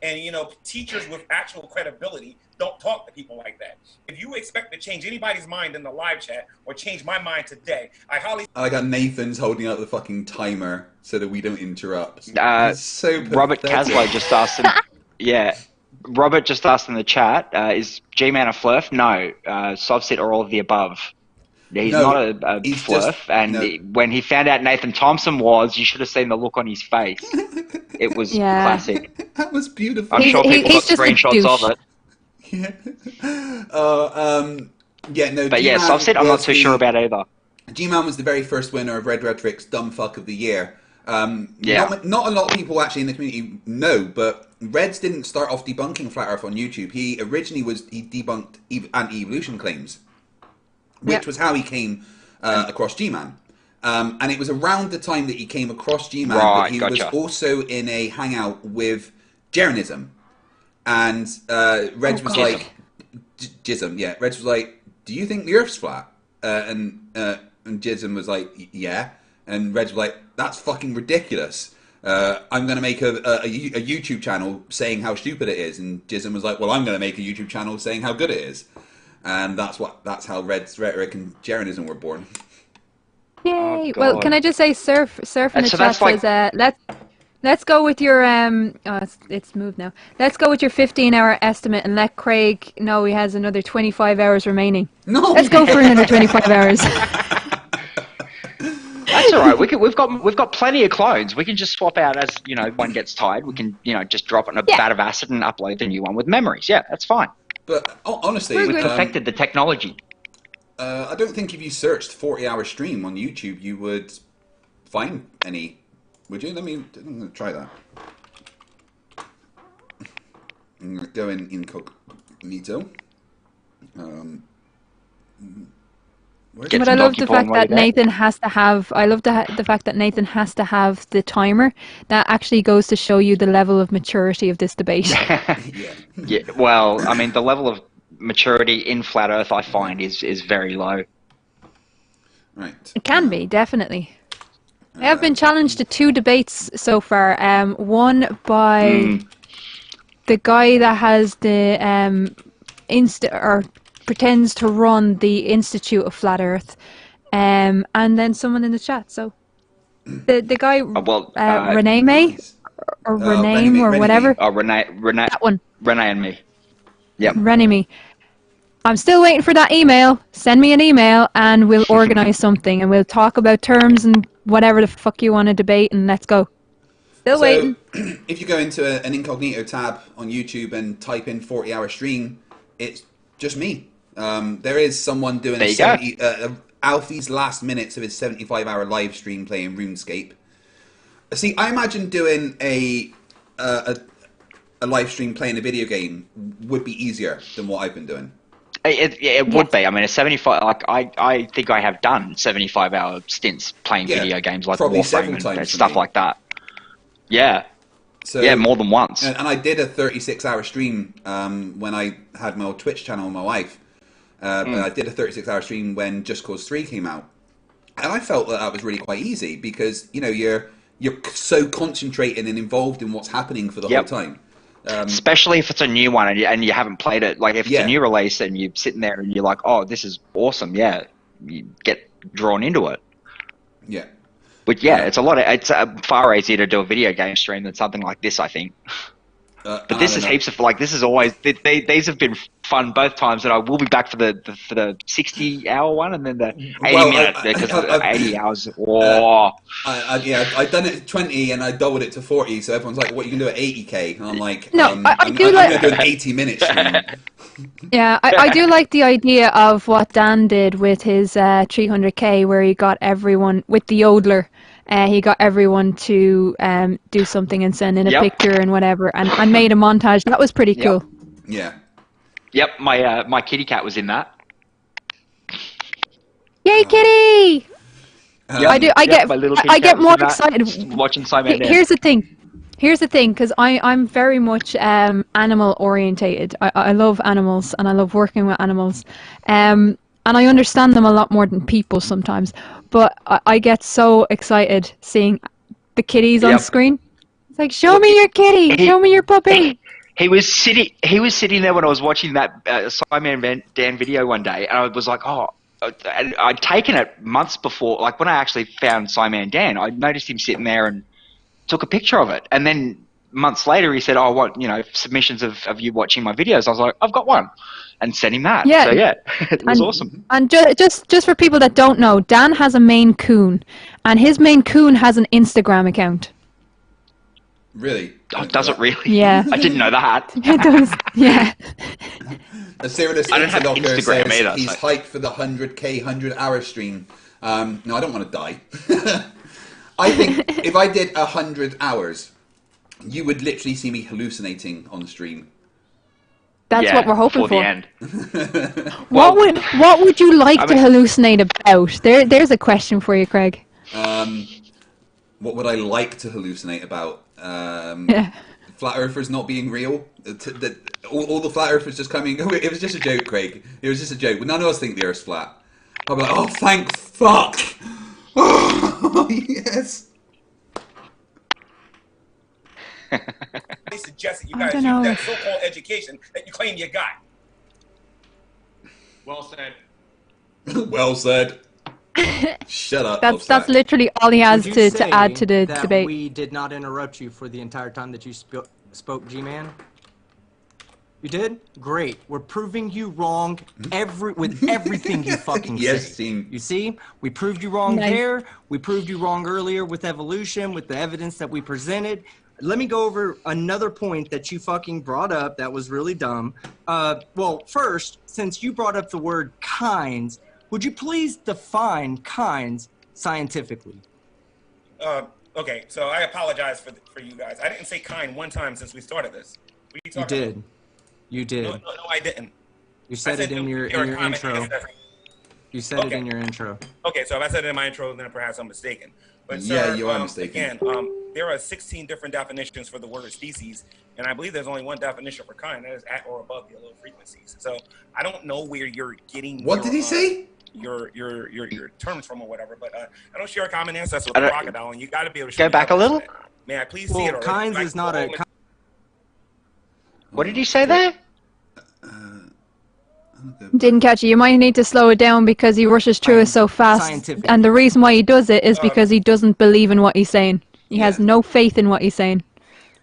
H: And teachers with actual credibility don't talk to people like that. If you expect to change anybody's mind in the live chat or change my mind today, I got
B: Nathan's holding up the fucking timer so that we don't interrupt. So
E: Robert Caslow just asked him. Yeah, Robert just asked in the chat, is GMan a Flerf? No, Sovsit or all of the above. He's not a Flerf, and when he found out Nathan Thompson was, you should have seen the look on his face. It was classic.
B: That was beautiful.
E: I'm sure people got screenshots of it.
B: Yeah.
E: But yeah, Sovsit, I'm not too sure about either.
B: GMan was the very first winner of Red Rhetoric's Dumb Fuck of the Year.
E: Yeah.
B: Not a lot of people actually in the community know, but Reds didn't start off debunking Flat Earth on YouTube. He originally debunked anti-evolution claims, which was how he came across GMan. And it was around the time that he came across GMan that he was also in a hangout with Jeranism. And Reg was like, Jism, yeah. Reg was like, do you think the Earth's flat? And Jism was like, yeah. And Reg was like, that's fucking ridiculous. I'm going to make a YouTube channel saying how stupid it is. And Jism was like, well, I'm going to make a YouTube channel saying how good it is. And that's how Red's Rhetoric and Jeranism were born.
D: Yay! Well, can I just say, Surf in the chat says, let's go with your it's moved now. Let's go with your 15-hour estimate and let Craig know he has another 25 hours remaining.
B: No,
D: let's go for another 25 hours.
E: That's all right. We've got plenty of clones. We can just swap out as one gets tired. We can just drop it in a vat of acid and upload the new one with memories. Yeah, that's fine.
B: But honestly,
E: we've perfected the technology.
B: I don't think if you searched 40-hour stream on YouTube, you would find any. Would you? I'm going to try that. I'm going to go in incognito.
D: But I love the fact that Nathan has to have. I love the fact that Nathan has to have the timer. That actually goes to show you the level of maturity of this debate.
E: Yeah. Well, I mean, the level of maturity in Flat Earth, I find, is very low.
B: Right.
D: It can be, definitely. I have been challenged to 2 debates so far. One by the guy that has the pretends to run the Institute of Flat Earth, and then someone in the chat. So the guy Renee May or Rename or whatever.
E: Oh, Renee.
D: That one.
E: Renee and me. Yep.
D: Renee me. I'm still waiting for that email. Send me an email and we'll organise something and we'll talk about terms and whatever the fuck you want to debate and let's go. Still waiting.
B: If you go into an incognito tab on YouTube and type in 40-hour stream, it's just me. There is someone doing Alfie's last minutes of his 75-hour live stream playing RuneScape. See, I imagine doing a live stream playing a video game would be easier than what I've been doing.
E: It would be. I mean, a 75. Like I think I have done 75-hour stints playing video games like Warframe and stuff like that. Yeah. So, yeah, more than once.
B: And I did a 36-hour stream when I had my old Twitch channel with my wife. But I did a 36-hour stream when Just Cause 3 came out, and I felt that was really quite easy because you're so concentrated and involved in what's happening for the whole time.
E: Especially if it's a new one and you haven't played it. Like if it's a new release and you're sitting there and you're like, oh, this is awesome. Yeah, you get drawn into it.
B: Yeah.
E: But it's it's far easier to do a video game stream than something like this, I think. But this is heaps of this is always these have been fun both times, and I will be back for the 60-hour one and then the 80-minute because 80 hours. Oh,
B: I've done it at 20 and I doubled it to 40. So everyone's like, "What you can do at 80k?" And I'm like,
D: "No, I'm going to
B: do an 80-minute stream."
D: Yeah, I do like the idea of what Dan did with his 300k, where he got everyone with the Yodeler. he got everyone to do something and send in a
E: Yep.
D: picture and whatever, and made a montage. That was pretty
E: Yep.
D: cool.
B: Yeah.
E: Yep, my kitty cat was in that.
D: Yay, kitty!
E: Yep,
D: I do. I
E: yep, my little kitty
D: I
E: cat
D: get
E: was
D: more
E: in that,
D: excited
E: watching Simon Dan.
D: Here's the thing. Here's the thing, because I'm very much animal orientated. I love animals and I love working with animals, and I understand them a lot more than people sometimes. But I get so excited seeing the kitties on
E: Yep.
D: screen. It's like, show me your kitty, show me your puppy.
E: He was sitting there when I was watching that Simon Dan video one day, and I was like, oh. I'd taken it months before, like when I actually found Simon Dan, I noticed him sitting there and took a picture of it. And then months later, he said, "Oh, what, submissions of you watching my videos?" I was like, "I've got one," and sent him that.
D: Yeah.
E: So yeah, it was awesome.
D: And just for people that don't know, Dan has a Maine Coon, and his Maine Coon has an Instagram account.
B: Really?
E: Oh, does it really?
D: Yeah.
E: I didn't know that.
D: It does. Yeah.
B: Cyrillus
E: I don't have
B: Interlocker
E: Instagram
B: says
E: either,
B: he's
E: so-
B: hyped for the 100k 100-hour stream. No, I don't want to die. I think if I did 100 hours, you would literally see me hallucinating on the stream.
D: That's what we're hoping
E: before
D: for.
E: the end.
D: What would you like to hallucinate about? There's a question for you, Craig.
B: What would I like to hallucinate about?
D: Yeah.
B: Flat Earthers not being real. All the Flat Earthers just coming. It was just a joke, Craig. It was just a joke. None of us think the Earth's flat. I'll be like, oh, thank fuck. Oh, yes.
H: They suggest that you guys
D: don't
H: use
D: know.
H: that so-called education that you claim you got.
I: Well said.
B: Well said. Shut up.
D: That's literally all he has
G: Would you
D: to add to the
G: that
D: debate.
G: we did not interrupt you for the entire time that you spoke, G-Man? You did? Great. We're proving you wrong with everything you fucking
B: Yes,
G: say.
B: team.
G: You see? We proved you wrong
D: Nice.
G: there. We proved you wrong earlier with evolution, with the evidence that we presented. Let me go over another point that you fucking brought up that was really dumb. Well, first, since you brought up the word kinds, would you please define kinds scientifically?
H: Okay, so I apologize for you guys. I didn't say kind one time since we started this. What are you
G: You
H: talking
G: did.
H: about?
G: You did.
H: No, I didn't.
G: You said it in your
H: comment.
G: intro. You said it
H: Okay.
G: in your intro.
H: Okay, so if I said it in my intro, then perhaps I'm mistaken. But
B: Yeah,
H: sir,
B: you are mistaken.
H: Again, there are 16 different definitions for the word species, and I believe there's only one definition for kind, that is at or above the low frequencies. So I don't know where you're getting.
B: What
H: your,
B: did he say?
H: Your terms from or whatever, but I don't share a common ancestor with a crocodile, and you got to be able to
E: Go
H: show me
E: back a
H: evidence
E: little.
H: of that. May I please see
G: Well,
H: it? Already?
G: kinds
H: Like,
G: is not a.
E: What did he say there?
D: Didn't catch you. You might need to slow it down because he rushes through it so fast.
G: Scientific.
D: And the reason why he does it is because he doesn't believe in what he's saying. He has no faith in what he's saying.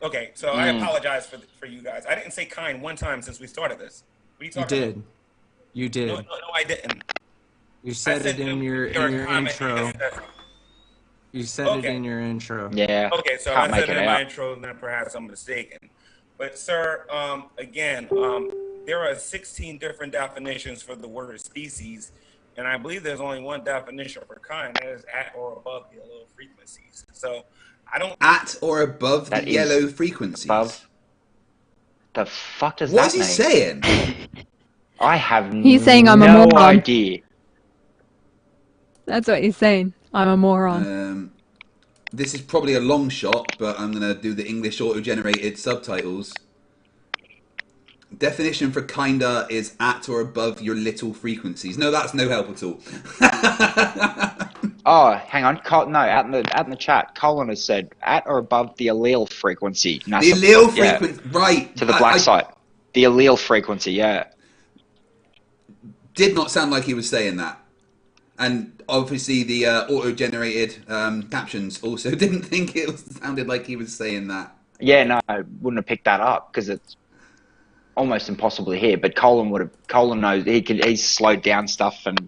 H: Okay, so I apologize for you guys. I didn't say kind one time since we started this. What are you
G: You
H: talking about?
G: did. You did.
H: No, I didn't.
G: You said it in your
H: comment.
G: intro. You said it in your intro.
E: Yeah.
H: Okay, so
E: Can't
H: I
E: make
H: said
E: it
H: in my
E: out.
H: intro, then perhaps I'm mistaken. But sir, again, there are 16 different definitions for the word species, and I believe there's only one definition for kind, that is at or above the low frequencies. So I don't.
B: At or above
E: That
B: the
E: is
B: yellow frequencies.
E: Above. The fuck does
B: What
E: that
B: is he
E: mean?
B: saying?
E: I have
D: He's saying I'm a
E: no
D: moron.
E: idea.
D: That's what he's saying. I'm a moron.
B: This is probably a long shot, but I'm going to do the English auto-generated subtitles. Definition for kinda is at or above your little frequencies. No, that's no help at all.
E: Oh, hang on. No, out in the chat, Colin has said at or above the allele frequency.
B: The allele frequency, right.
E: To the black site. The allele frequency, yeah.
B: Did not sound like he was saying that. And obviously the auto-generated captions also didn't think it sounded like he was saying that.
E: Yeah, no, I wouldn't have picked that up because it's almost impossible to hear. But Colin knows he's slowed down stuff, and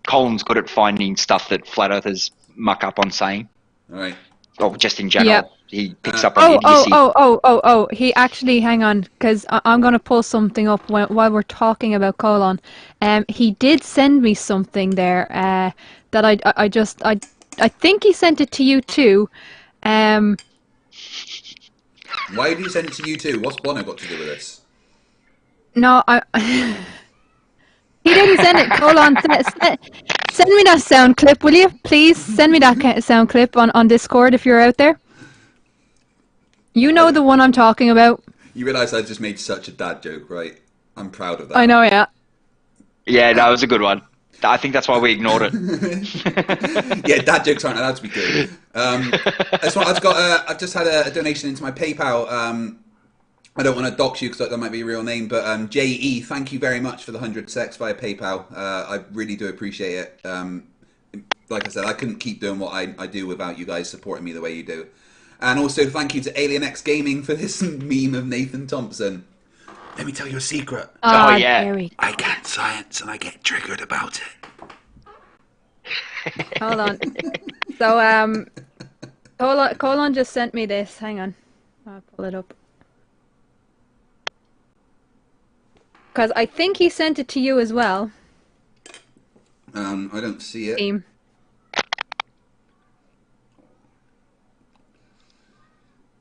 E: Colin's good at finding stuff that flat earthers muck up on saying.
B: All right.
E: Or just in general,
D: Yep.
E: he picks up on idiocy.
D: He actually, hang on, because I'm going to pull something up while we're talking about colon. He did send me something there that I think he sent it to you too.
B: Why did he send it to you too? What's Bono got to do with this?
D: No, he didn't send it. Colon, send me that sound clip, will you? Please send me that sound clip on Discord if you're out there. You know the one I'm talking about.
B: You realise I just made such a dad joke, right? I'm proud of that.
D: I know, yeah.
E: Yeah, that was a good one. I think that's why we ignored it.
B: Yeah, dad jokes aren't allowed to be good. I've just had a donation into my PayPal. I don't want to dox you because that might be a real name, but JE, thank you very much for the 100 secs via PayPal. I really do appreciate it. Like I said, I couldn't keep doing what I do without you guys supporting me the way you do. And also thank you to Alien X Gaming for this meme of Nathan Thompson. Let me tell you a secret.
E: Oh yeah.
B: I can't science and I get triggered about
D: it. Hold on. So Colon just sent me this. Hang on. I'll pull it up. Because I think he sent it to you as well.
B: I don't see it.
D: Team.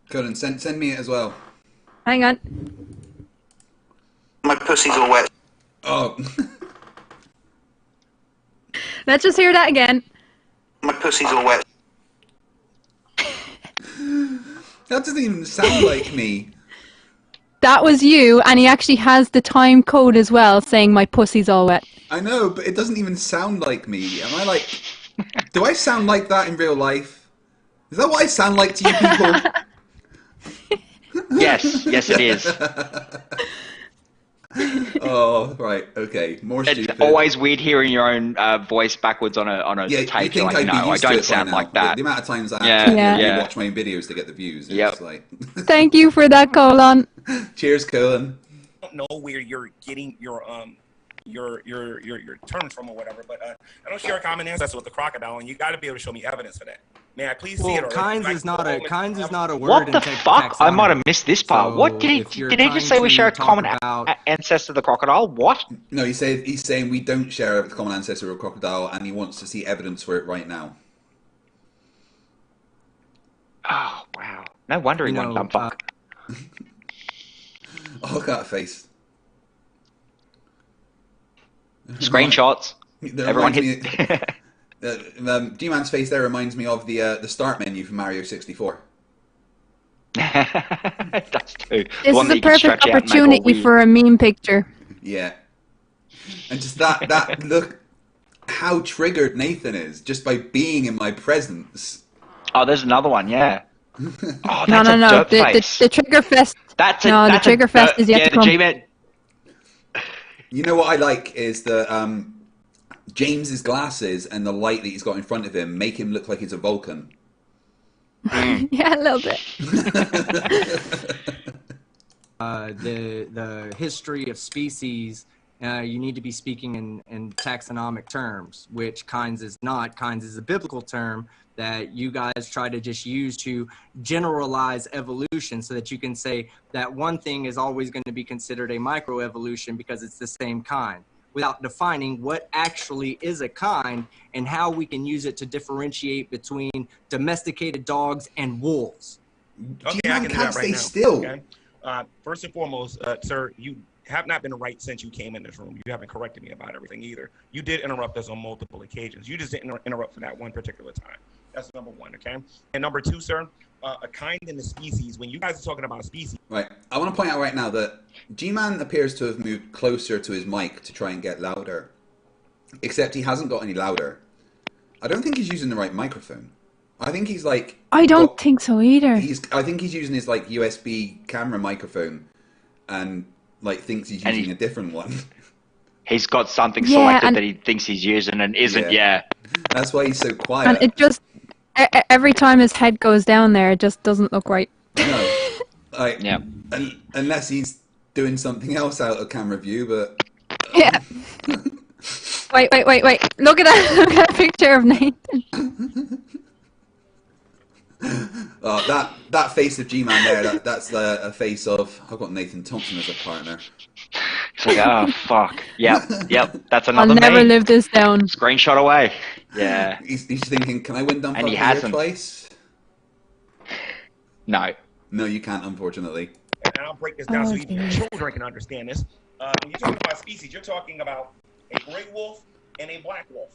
B: Colin, send me it as well.
D: Hang on.
B: My pussy's all wet. Oh.
D: Let's just hear that again.
B: My pussy's all wet. That doesn't even sound like me.
D: That was you, and he actually has the time code as well, saying my pussy's all wet.
B: I know, but it doesn't even sound like me. Am I like... Do I sound like that in real life? Is that what I sound like to you people?
E: Yes, it is.
B: Oh, right, okay. More stupid.
E: It's always weird hearing your own voice backwards on a tape. You're like, no, I don't sound like that.
B: The amount of times I
E: actually
B: watch my own videos to get the views. It's like...
D: Thank you for that, Colon.
B: Cheers, Colin.
H: I don't know where you're getting your terms from or whatever, but I don't share a common ancestor with the crocodile, and you got to be able to show me evidence for that. May I please see it? Or
G: Kinds is not a word.
E: What
G: in
E: the fuck? I might have missed this part.
G: So
E: what did he just say? We share a common ancestor, the crocodile. What?
B: No, he's saying we don't share a common ancestor with a crocodile, and he wants to see evidence for it right now.
E: Oh wow! No wonder he went dumb fuck.
B: Oh, look at that face.
E: Screenshots. Everyone hit.
B: GMan's face there reminds me of the start menu from Mario 64.
E: That's true.
D: This is a perfect opportunity for a meme picture.
B: Yeah. And just that look, how triggered Nathan is just by being in my presence.
E: Oh, there's another one, yeah. Oh,
D: no. The trigger fest. The trigger fest is yet to come.
E: G-Man.
B: You know what I like is the James's glasses and the light that he's got in front of him make him look like he's a Vulcan.
D: Yeah, a little bit.
G: The history of species, you need to be speaking in taxonomic terms, which kinds is not. Kinds is a biblical term that you guys try to just use to generalize evolution so that you can say that one thing is always going to be considered a microevolution because it's the same kind, without defining what actually is a kind and how we can use it to differentiate between domesticated dogs and wolves.
H: Okay, I can do that right now.
B: Still.
H: Okay? First and foremost, sir, you have not been right since you came in this room. You haven't corrected me about everything either. You did interrupt us on multiple occasions. You just didn't interrupt for that one particular time. That's number one, okay? And number two, sir, a kind in the species, when you guys are talking about a species.
B: Right. I want to point out right now that GMan appears to have moved closer to his mic to try and get louder. Except he hasn't got any louder. I don't think he's using the right microphone. I think he's like...
D: I don't think so either.
B: I think he's using his like USB camera microphone and like thinks he's using a different one.
E: He's got something selected that he thinks he's using and isn't,
B: That's why he's so quiet.
D: And it just... Every time his head goes down there, it just doesn't look right.
B: No. Unless he's doing something else out of camera view, but...
D: Yeah. Wait. Look at that. Look at that picture of Nathan.
B: That face of G-Man there, that's a face of... I've got Nathan Thompson as a partner.
E: It's like, oh, fuck. Yep. That's another
D: I'll never
E: me.
D: live this down.
E: Screenshot away. Yeah.
B: He's thinking, can I win dump
E: And he
B: of the year
E: hasn't.
B: twice?
E: No.
B: No, you can't, unfortunately.
H: And I'll break this down so even children can understand this. When you're talking about species, you're talking about a gray wolf and a black wolf,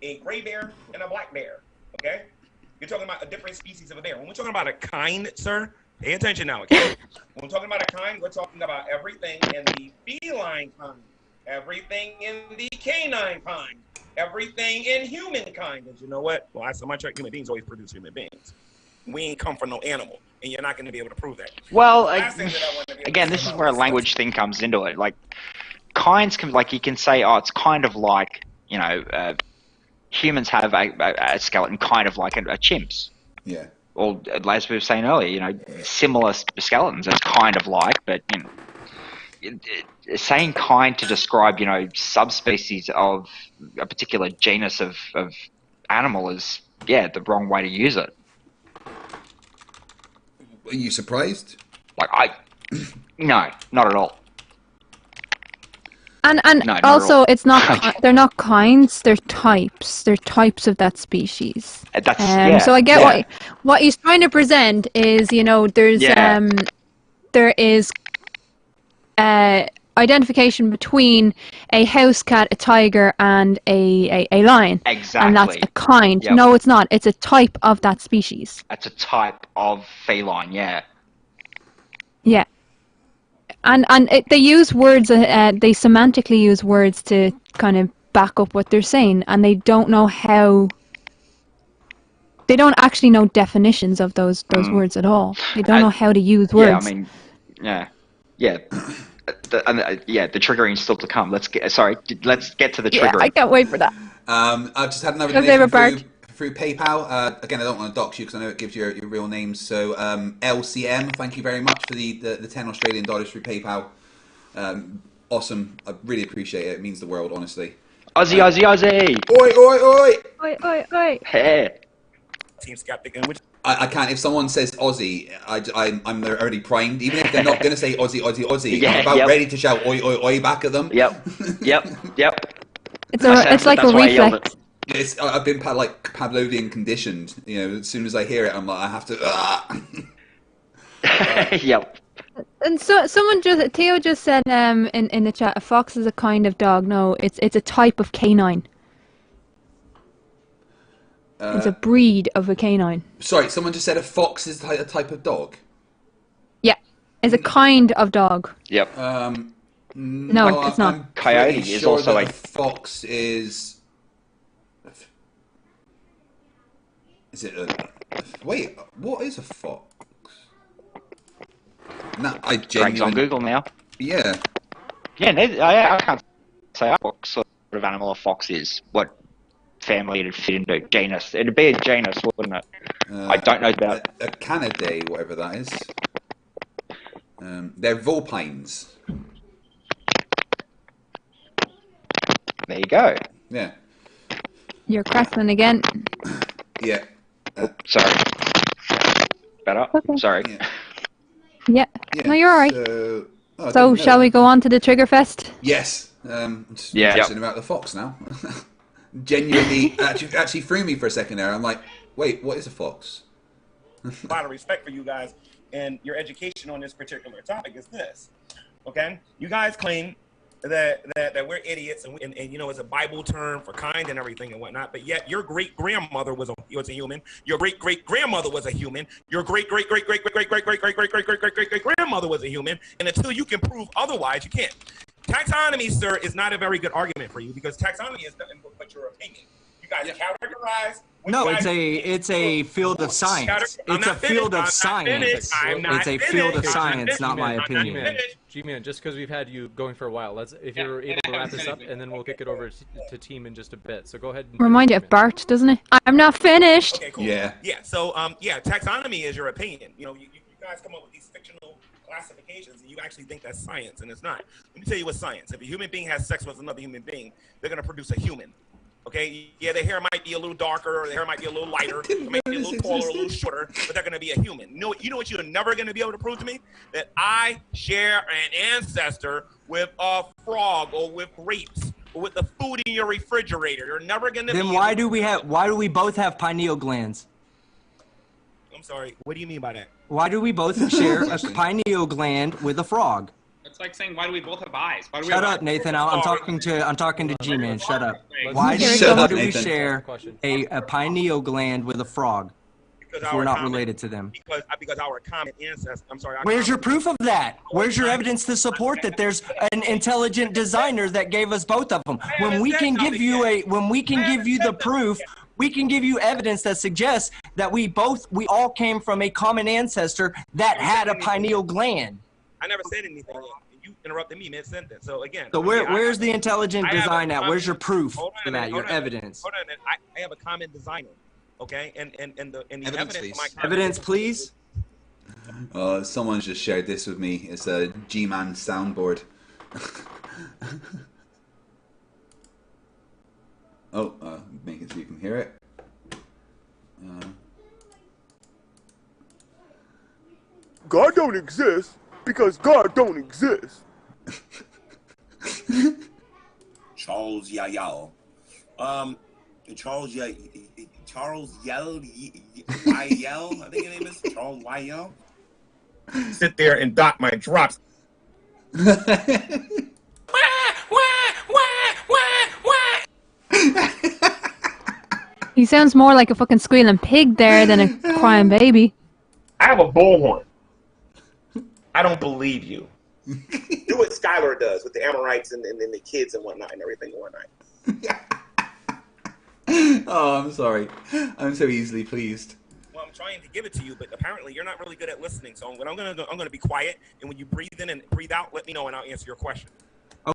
H: a gray bear and a black bear. Okay? You're talking about a different species of a bear. When we're talking about a kind, sir, pay attention now, okay? When we're talking about a kind, we're talking about everything in the feline kind, everything in the canine kind, everything in humankind. Because you know what? Well, last time I checked, human beings always produce human beings. We ain't come from no animal, and you're not going to be able to prove that.
E: Well,
H: again,
E: this is where a language thing comes into it. Like, kinds can, like, you can say, oh, it's kind of like, you know, humans have a skeleton kind of like a chimp's.
B: Yeah.
E: Or, as we were saying earlier, you know, similar skeletons. It's kind of like, but, you know, saying kind to describe, you know, subspecies of a particular genus of animal is, yeah, the wrong way to use it.
B: Are you surprised?
E: Like, no, not at all.
D: And
E: No,
D: also, it's not. They're not kinds. They're types. They're types of that species.
E: That's
D: so I get what he's trying to present is, you know, there is identification between a house cat, a tiger, and a lion.
E: Exactly.
D: And that's a kind.
E: Yep.
D: No, it's not. It's a type of that species.
E: That's a type of feline. Yeah.
D: Yeah. And they use words, they semantically use words to kind of back up what they're saying, and they don't know how. They don't actually know definitions of those words at all. They don't know how to use words.
E: Yeah, I mean, yeah. The triggering's still to come. Let's get to the triggering.
D: Yeah, I can't wait for that.
B: I've just had another
D: Your favorite
B: donation through PayPal. Again, I don't want to dox you because I know it gives your real names. So LCM, thank you very much for the 10 Australian dollars through PayPal. Awesome. I really appreciate it. It means the world, honestly.
E: Aussie.
B: Oi, oi, oi.
D: Oi, oi, oi.
E: Hey.
H: Team Skeptic, and which
B: I can't. If someone says Aussie, I'm already primed. Even if they're not going to say Aussie, I'm about ready to shout oi, oi, oi back at them.
E: Yep.
D: It's like a reflex.
B: I've been Pavlovian conditioned. You know, as soon as I hear it, I'm like, I have to.
E: Yep.
D: And so Theo just said in the chat, a fox is a kind of dog. No, it's a type of canine. It's a breed of a canine.
B: Sorry, someone just said a fox is a type of dog.
D: Yeah, it's a kind of dog.
E: Yep.
D: No, it's not.
B: I'm
E: Coyote is also
B: a fox is. Is it a? Wait, what is a fox? No, I genuinely.
E: Greg's on Google now.
B: Yeah.
E: Yeah, I can't say what sort of animal a fox is. What family it'd fit into? Genus. It'd be a genus, wouldn't it? I don't know about
B: a Canidae, whatever that is. They're vulpines.
E: There you go.
B: Yeah.
D: You're crackling again.
B: Yeah.
E: Sorry. Better?
D: Okay.
E: Sorry.
D: Yeah. No, you're alright. So shall we go on to the Trigger Fest?
B: Yes. I'm just interested about the fox now. Genuinely, actually threw me for a second there. I'm like, wait, what is a fox?
H: a lot of respect for you guys, and your education on this particular topic is this. Okay, you guys claim that we're idiots, and you know, it's a Bible term for kind and everything and whatnot. But yet, your great grandmother was a human. Your great grandmother was a human. Your great grandmother was a human. And until you can prove otherwise, you can't. Taxonomy, sir, is not a very good argument for you because taxonomy is nothing but your opinion. You guys categorize.
G: No, it's a field of science. It's a field of science. It's a field of science, not my opinion.
L: GMan, just because we've had you going for a while, if you're able to wrap this up, and then we'll kick it over to team in just a bit. So go ahead.
D: Remind you of Bart, doesn't it? I'm not finished.
H: Okay, cool.
B: Yeah.
H: Yeah. So taxonomy is your opinion. You know, you guys come up with these fictional classifications, and you actually think that's science, and it's not. Let me tell you what's science. If a human being has sex with another human being, they're going to produce a human. Okay, yeah, their hair might be a little darker, or their hair might be a little lighter, it might be a little taller, a little shorter, but they're going to be a human. You know what you're never going to be able to prove to me? That I share an ancestor with a frog or with grapes or with the food in your refrigerator. You're never gonna.
G: Then why do we both have pineal glands?
H: I'm sorry. What do you mean by that?
G: Why do we both share a pineal gland with a frog?
I: It's like saying, why do we both have eyes? Why do we
G: Shut
I: have
G: up,
I: eyes?
G: Nathan. I'm talking to G-Man. Shut up.
I: Let's-
G: Why do
B: Shut
G: we
B: up,
G: share a pineal gland with a frog if we're not related to them?
H: Because our common ancestors. I'm sorry.
G: Where's your proof of that? Where's your evidence to support that there's an intelligent designer that gave us both of them? When we can give you the proof, we can give you evidence that suggests that we all came from a common ancestor that had a pineal gland.
H: I never said anything yet. You interrupted me mid-sentence. So again.
G: So where's the intelligent design at? Where's your proof for that? Your evidence.
H: Hold on a minute. I have a common designer. Okay, and the evidence
B: please.
H: for my
G: Evidence, please.
B: Someone's just shared this with me. It's a GMan soundboard. Make it so you can hear it.
Q: God don't exist because God don't exist.
R: Charles Yao. Charles Yell, I think his name is Charles Yell.
H: Sit there and dot my drops.
D: He sounds more like a fucking squealing pig there than a crying baby.
H: I have a bullhorn. I don't believe you. Do what Skylar does with the Amorites and the kids and whatnot and everything and whatnot.
B: Oh, I'm sorry. I'm so easily pleased.
H: Well, I'm trying to give it to you, but apparently you're not really good at listening. So what I'm gonna be quiet, and when you breathe in and breathe out, let me know, and I'll answer your question.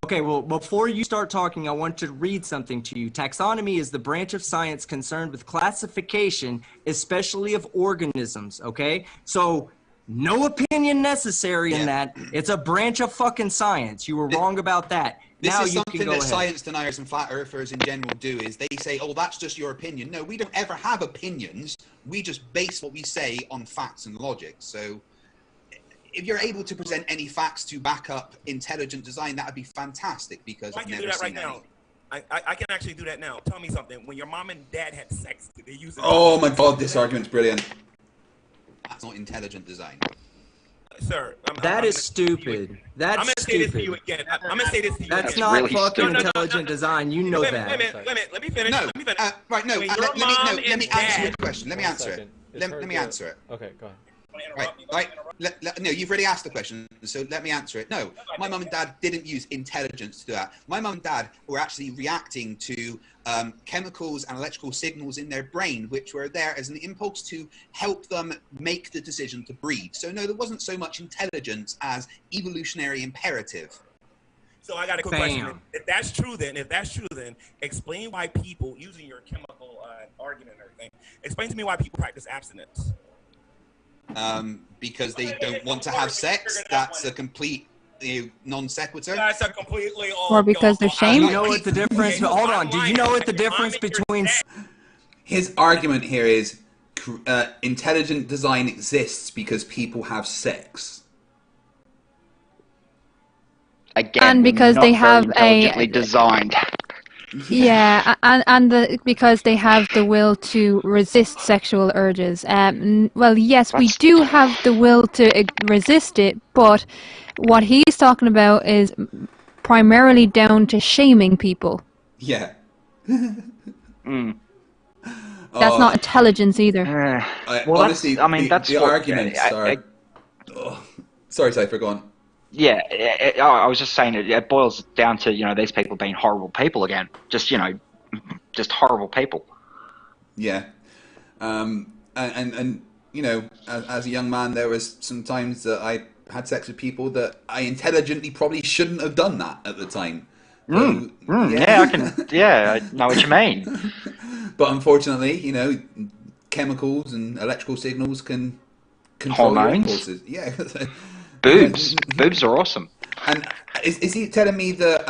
G: Okay, well, before you start talking, I want to read something to you. Taxonomy is the branch of science concerned with classification, especially of organisms, okay? So, no opinion necessary in that. It's a branch of fucking science. You were wrong about that.
F: This
G: now
F: is
G: you
F: something
G: can go
F: that
G: ahead.
F: science deniers and flat earthers in general do, is they say, oh, that's just your opinion. No, we don't ever have opinions. We just base what we say on facts and logic. So if you're able to present any facts to back up intelligent design, that would be fantastic, because
H: I
F: I've
H: can
F: never
H: do that right
F: seen
H: now. I can actually do that now. Tell me something. When your mom and dad had sex, did they use it?
B: Oh my god, this argument's brilliant.
F: That's not intelligent design.
H: Sir,
G: That is stupid. That's
H: I'm gonna say this to
G: stupid.
H: you again. I'm gonna say this to you.
G: That's
H: again.
G: not fucking intelligent design. You know
H: Wait a
G: that.
H: minute, let me finish.
F: No,
H: let me finish.
F: right, no,
H: When
F: let
H: your
F: me
H: mom
F: answer
H: and
F: your
H: dad-
F: question. Let me answer it. Let me answer it.
L: Okay, go ahead.
F: Right. No, you've already asked the question, so let me answer it. No, my mum and dad didn't use intelligence to do that. My mum and dad were actually reacting to chemicals and electrical signals in their brain, which were there as an impulse to help them make the decision to breed. So no, there wasn't so much intelligence as evolutionary imperative.
H: So I got a quick question. If that's true, then explain why people, using your chemical argument and everything, explain to me why people practice abstinence.
F: Because they don't want to have sex. That's a complete non sequitur.
H: That's a completely
D: Or because they're
G: Do
D: shamed.
G: you know what the difference? Hold on. Do you know what the difference between?
B: His argument here is intelligent design exists because people have sex.
E: Again,
D: And because
E: not
D: they
E: very
D: have
E: intelligently designed.
D: Yeah, because they have the will to resist sexual urges. Well, yes, we do have the will to resist it, but what he's talking about is primarily down to shaming people.
B: Yeah.
D: That's not intelligence either.
E: Well,
B: honestly,
E: that's
B: the
E: what,
B: arguments are... Sorry, Cypher, go on.
E: Yeah, I was just saying it boils down to, these people being horrible people again. Just horrible people.
B: Yeah. And as a young man, there was some times that I had sex with people that I intelligently probably shouldn't have done that at the time.
E: Yeah, I know what you mean.
B: But unfortunately, chemicals and electrical signals can control your
E: Hormones.
B: impulses. Yeah.
E: Boobs are awesome.
B: And is he telling me that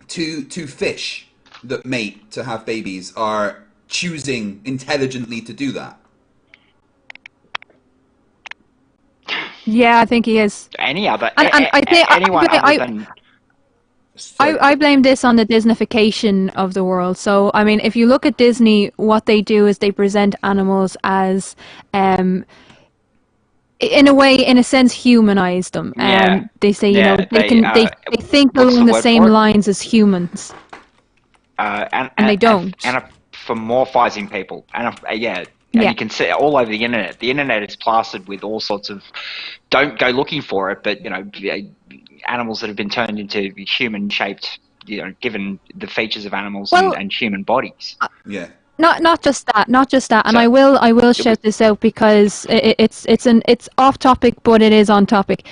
B: two fish that mate to have babies are choosing intelligently to do that?
D: Yeah, I think he is.
E: Any other,
D: And I think
E: anyone other than.
D: I blame this on the Disneyfication of the world. So, I mean, if you look at Disney, what they do is they present animals as, in a way, in a sense, humanize them. They say, you know, they think along the same lines as humans.
E: And
D: they don't.
E: Anthropomorphizing people. You can see it all over the internet. The internet is plastered with all sorts of, don't go looking for it, but, you know, animals that have been turned into human-shaped, you know, given the features of animals and human bodies.
B: Yeah.
D: Not just that. And I will shout this out because it's off topic, but it is on topic.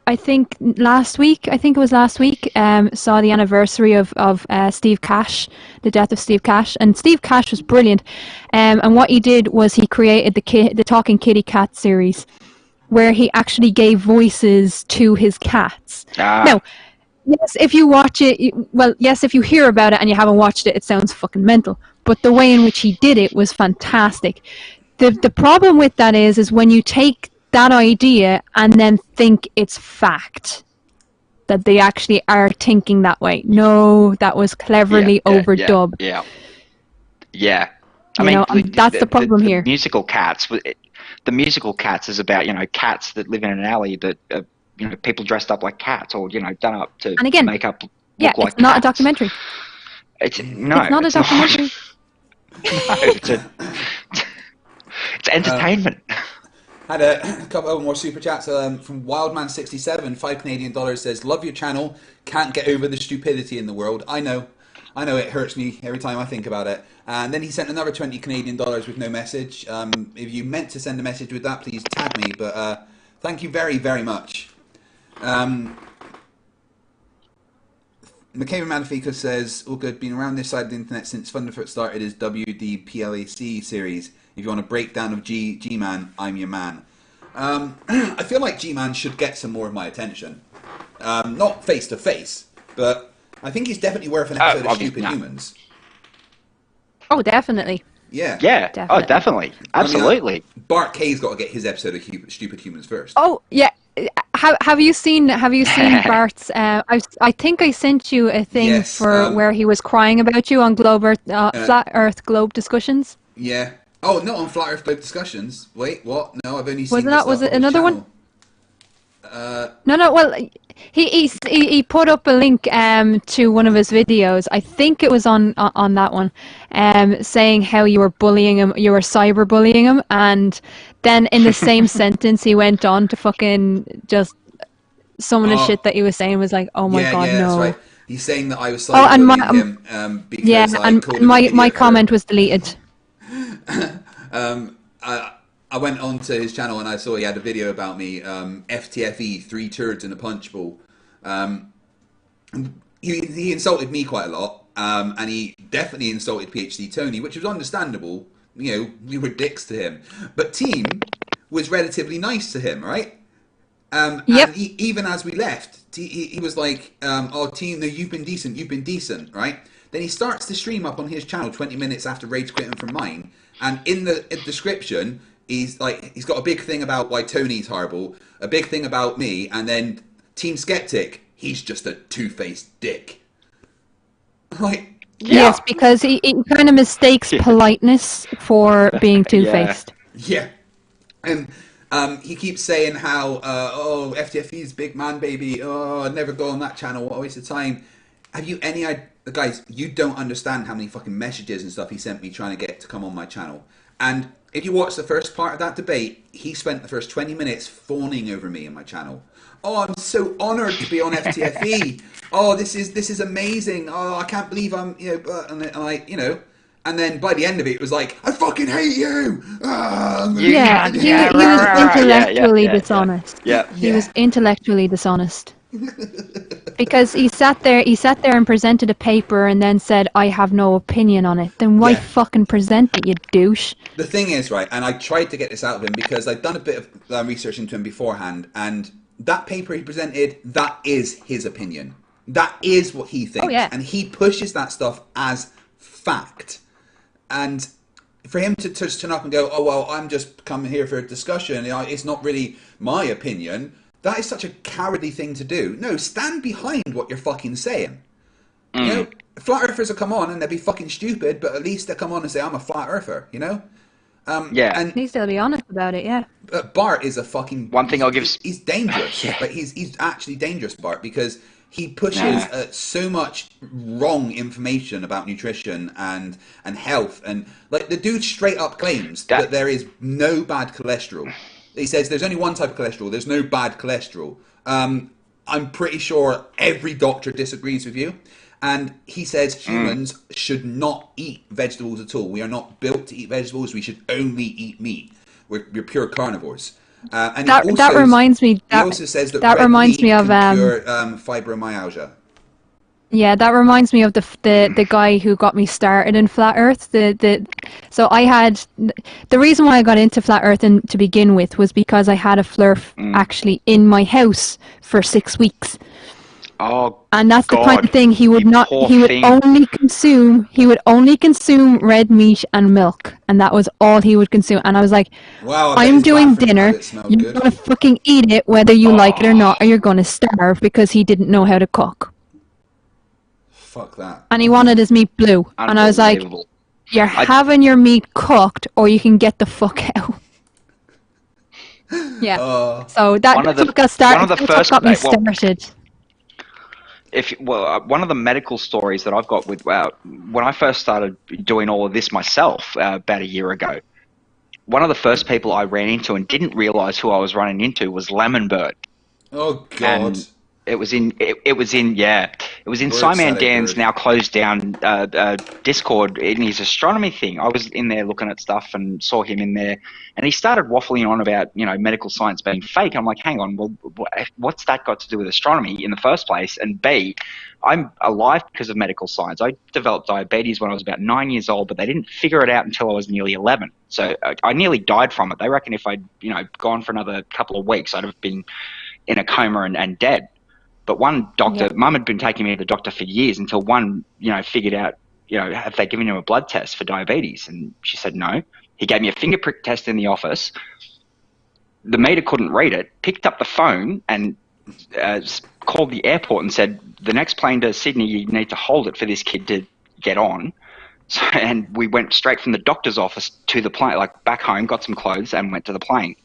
D: I think it was last week, saw the anniversary of Steve Cash, the death of Steve Cash, and Steve Cash was brilliant. And what he did was he created the Talking Kitty Cat series, where he actually gave voices to his cats. Now, yes, if you watch it, if you hear about it and you haven't watched it, it sounds fucking mental. But the way in which he did it was fantastic. The problem with that is when you take that idea and then think it's fact that they actually are thinking that way. No, that was cleverly overdubbed.
E: Yeah. I mean,
D: that's the problem here.
E: Musical Cats. The musical Cats is about, you know, cats that live in an alley that, you know, people dressed up like cats or, you know, done up to make up look like
D: it's not
E: cats.
D: a documentary.
E: It's
D: not a documentary.
E: It's entertainment.
B: Had a couple of more super chats from Wildman67, $5 says, "Love your channel. Can't get over the stupidity in the world. I know it hurts me every time I think about it." And then he sent another $20 with no message. If you meant to send a message with that, please tag me. But thank you very, very much. McCabe Manfica says, "All good. Been around this side of the internet since Thunderfoot started his WDPLAC series. If you want a breakdown of GMan, I'm your man." I feel like GMan should get some more of my attention. Not face to face, but I think he's definitely worth an episode of Stupid Humans.
D: Oh, definitely.
B: Yeah.
E: Yeah.
D: Definitely.
E: Oh, definitely. Absolutely.
B: I mean, Bart K's got to get his episode of Stupid Humans first.
D: Oh, yeah. Have you seen Bart's? I think I sent you a thing where he was crying about you on Flat Earth Globe discussions.
B: Yeah. Oh, not on Flat Earth Globe discussions. Wait, what? No, I've only seen.
D: Was it another one? No. Well, he put up a link to one of his videos. I think it was on that one, saying how you were bullying him, you were cyberbullying him, and then in the same sentence he went on to fucking just some of the shit that he was saying was like, oh my god, no.
B: That's right. He's saying that I was cyberbullying him because I called him
D: my comment was deleted.
B: I went onto his channel and I saw he had a video about me, FTFE, 3 turds in a punch bowl. He insulted me quite a lot, and he definitely insulted PhD Tony, which was understandable. You know, we were dicks to him. But Team was relatively nice to him, right? And even as we left, he was like, "Oh, Team, no, you've been decent, right?" Then he starts the stream up on his channel 20 minutes after Rage quitting from mine, and in the description, he's got a big thing about why Tony's horrible, a big thing about me, and then Team Skeptic, he's just a two-faced dick. Like,
D: yes, because he kind of mistakes politeness for being two-faced.
B: Yeah. And he keeps saying how, oh, FTFE's big man, baby. Oh, I'd never go on that channel. What a waste of time. Have you any idea? Guys, you don't understand how many fucking messages and stuff he sent me trying to get to come on my channel. And if you watch the first part of that debate, he spent the first 20 minutes fawning over me and my channel. Oh, I'm so honoured to be on FTFE. Oh, this is amazing. Oh, I can't believe I'm, and then by the end of it, it was like, I fucking hate you.
D: He was intellectually dishonest. He was intellectually dishonest. Because he sat there and presented a paper and then said, I have no opinion on it. Then why fucking present it, you douche?
B: The thing is, right, and I tried to get this out of him because I'd done a bit of research into him beforehand, and that paper he presented, that is his opinion. That is what he thinks. And he pushes that stuff as fact. And for him to just turn up and go, oh, well, I'm just coming here for a discussion, it's not really my opinion, that is such a cowardly thing to do. No, stand behind what you're fucking saying. You know, flat earthers will come on and they'll be fucking stupid, but at least they'll come on and say, I'm a flat earther, you know? And
D: at least they'll be honest about it, yeah.
B: Bart is a fucking...
E: One thing I'll give...
B: He's dangerous, but he's actually dangerous, Bart, because he pushes so much wrong information about nutrition and health. And, like, the dude straight up claims that there is no bad cholesterol. He says there's only one type of cholesterol. There's no bad cholesterol. I'm pretty sure every doctor disagrees with you. And he says humans should not eat vegetables at all. We are not built to eat vegetables. We should only eat meat. We're pure carnivores. And
D: that reminds me.
B: He also says that
D: that reminds me of
B: cure fibromyalgia.
D: Yeah, that reminds me of the guy who got me started in flat Earth. So I had the reason why I got into flat Earth to begin with was because I had a Flerf actually in my house for 6 weeks.
E: Oh,
D: and that's
E: God,
D: the kind of thing he would only consume red meat and milk, and that was all he would consume. And I was like,
B: wow,
D: I'm doing dinner, you're gonna fucking eat it whether you like it or not, or you're gonna starve, because he didn't know how to cook.
B: Fuck that.
D: And he wanted his meat blue, and I was like, you're having your meat cooked or you can get the fuck out. Yeah. So that got me started.
E: One of the medical stories that I've got with when I first started doing all of this myself about a year ago, one of the first people I ran into and didn't realize who I was running into was Lemon Bird.
B: Oh God!
E: And it was in Simon Dan's now closed down Discord in his astronomy thing. I was in there looking at stuff and saw him in there, and he started waffling on about medical science being fake. I'm like, hang on, well, what's that got to do with astronomy in the first place? And B, I'm alive because of medical science. I developed diabetes when I was about 9 years old, but they didn't figure it out until I was nearly 11. So I nearly died from it. They reckon if I'd gone for another couple of weeks, I'd have been in a coma and dead. But one doctor, Mum had been taking me to the doctor for years until one, figured out, have they given you a blood test for diabetes? And she said no. He gave me a finger prick test in the office. The meter couldn't read it, picked up the phone and called the airport and said, the next plane to Sydney, you need to hold it for this kid to get on. So, and we went straight from the doctor's office to the plane, like back home, got some clothes and went to the plane.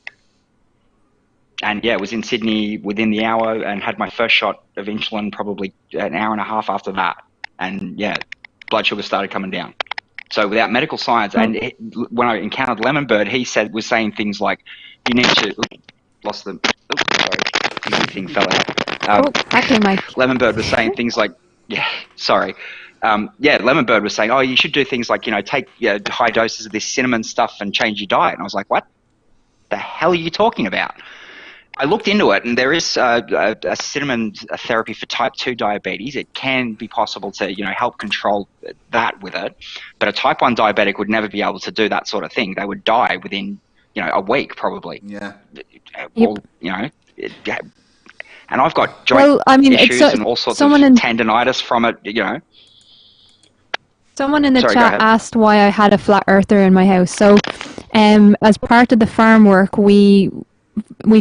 E: And yeah, was in Sydney within the hour and had my first shot of insulin probably an hour and a half after that. And yeah, blood sugar started coming down. So without medical science, and when I encountered Lemon Bird, he was saying things like, you need to, sorry, thing fell out. Lemon Bird was saying things like, Lemon Bird was saying, oh, you should do things like, take high doses of this cinnamon stuff and change your diet. And I was like, what the hell are you talking about? I looked into it, and there is a cinnamon therapy for type 2 diabetes. It can be possible to, help control that with it. But a type 1 diabetic would never be able to do that sort of thing. They would die within, a week probably.
B: Yeah.
E: Well, and I've got joint issues and all sorts of tendinitis from it,
D: Someone in the chat asked why I had a flat earther in my house. So, as part of the farm work, we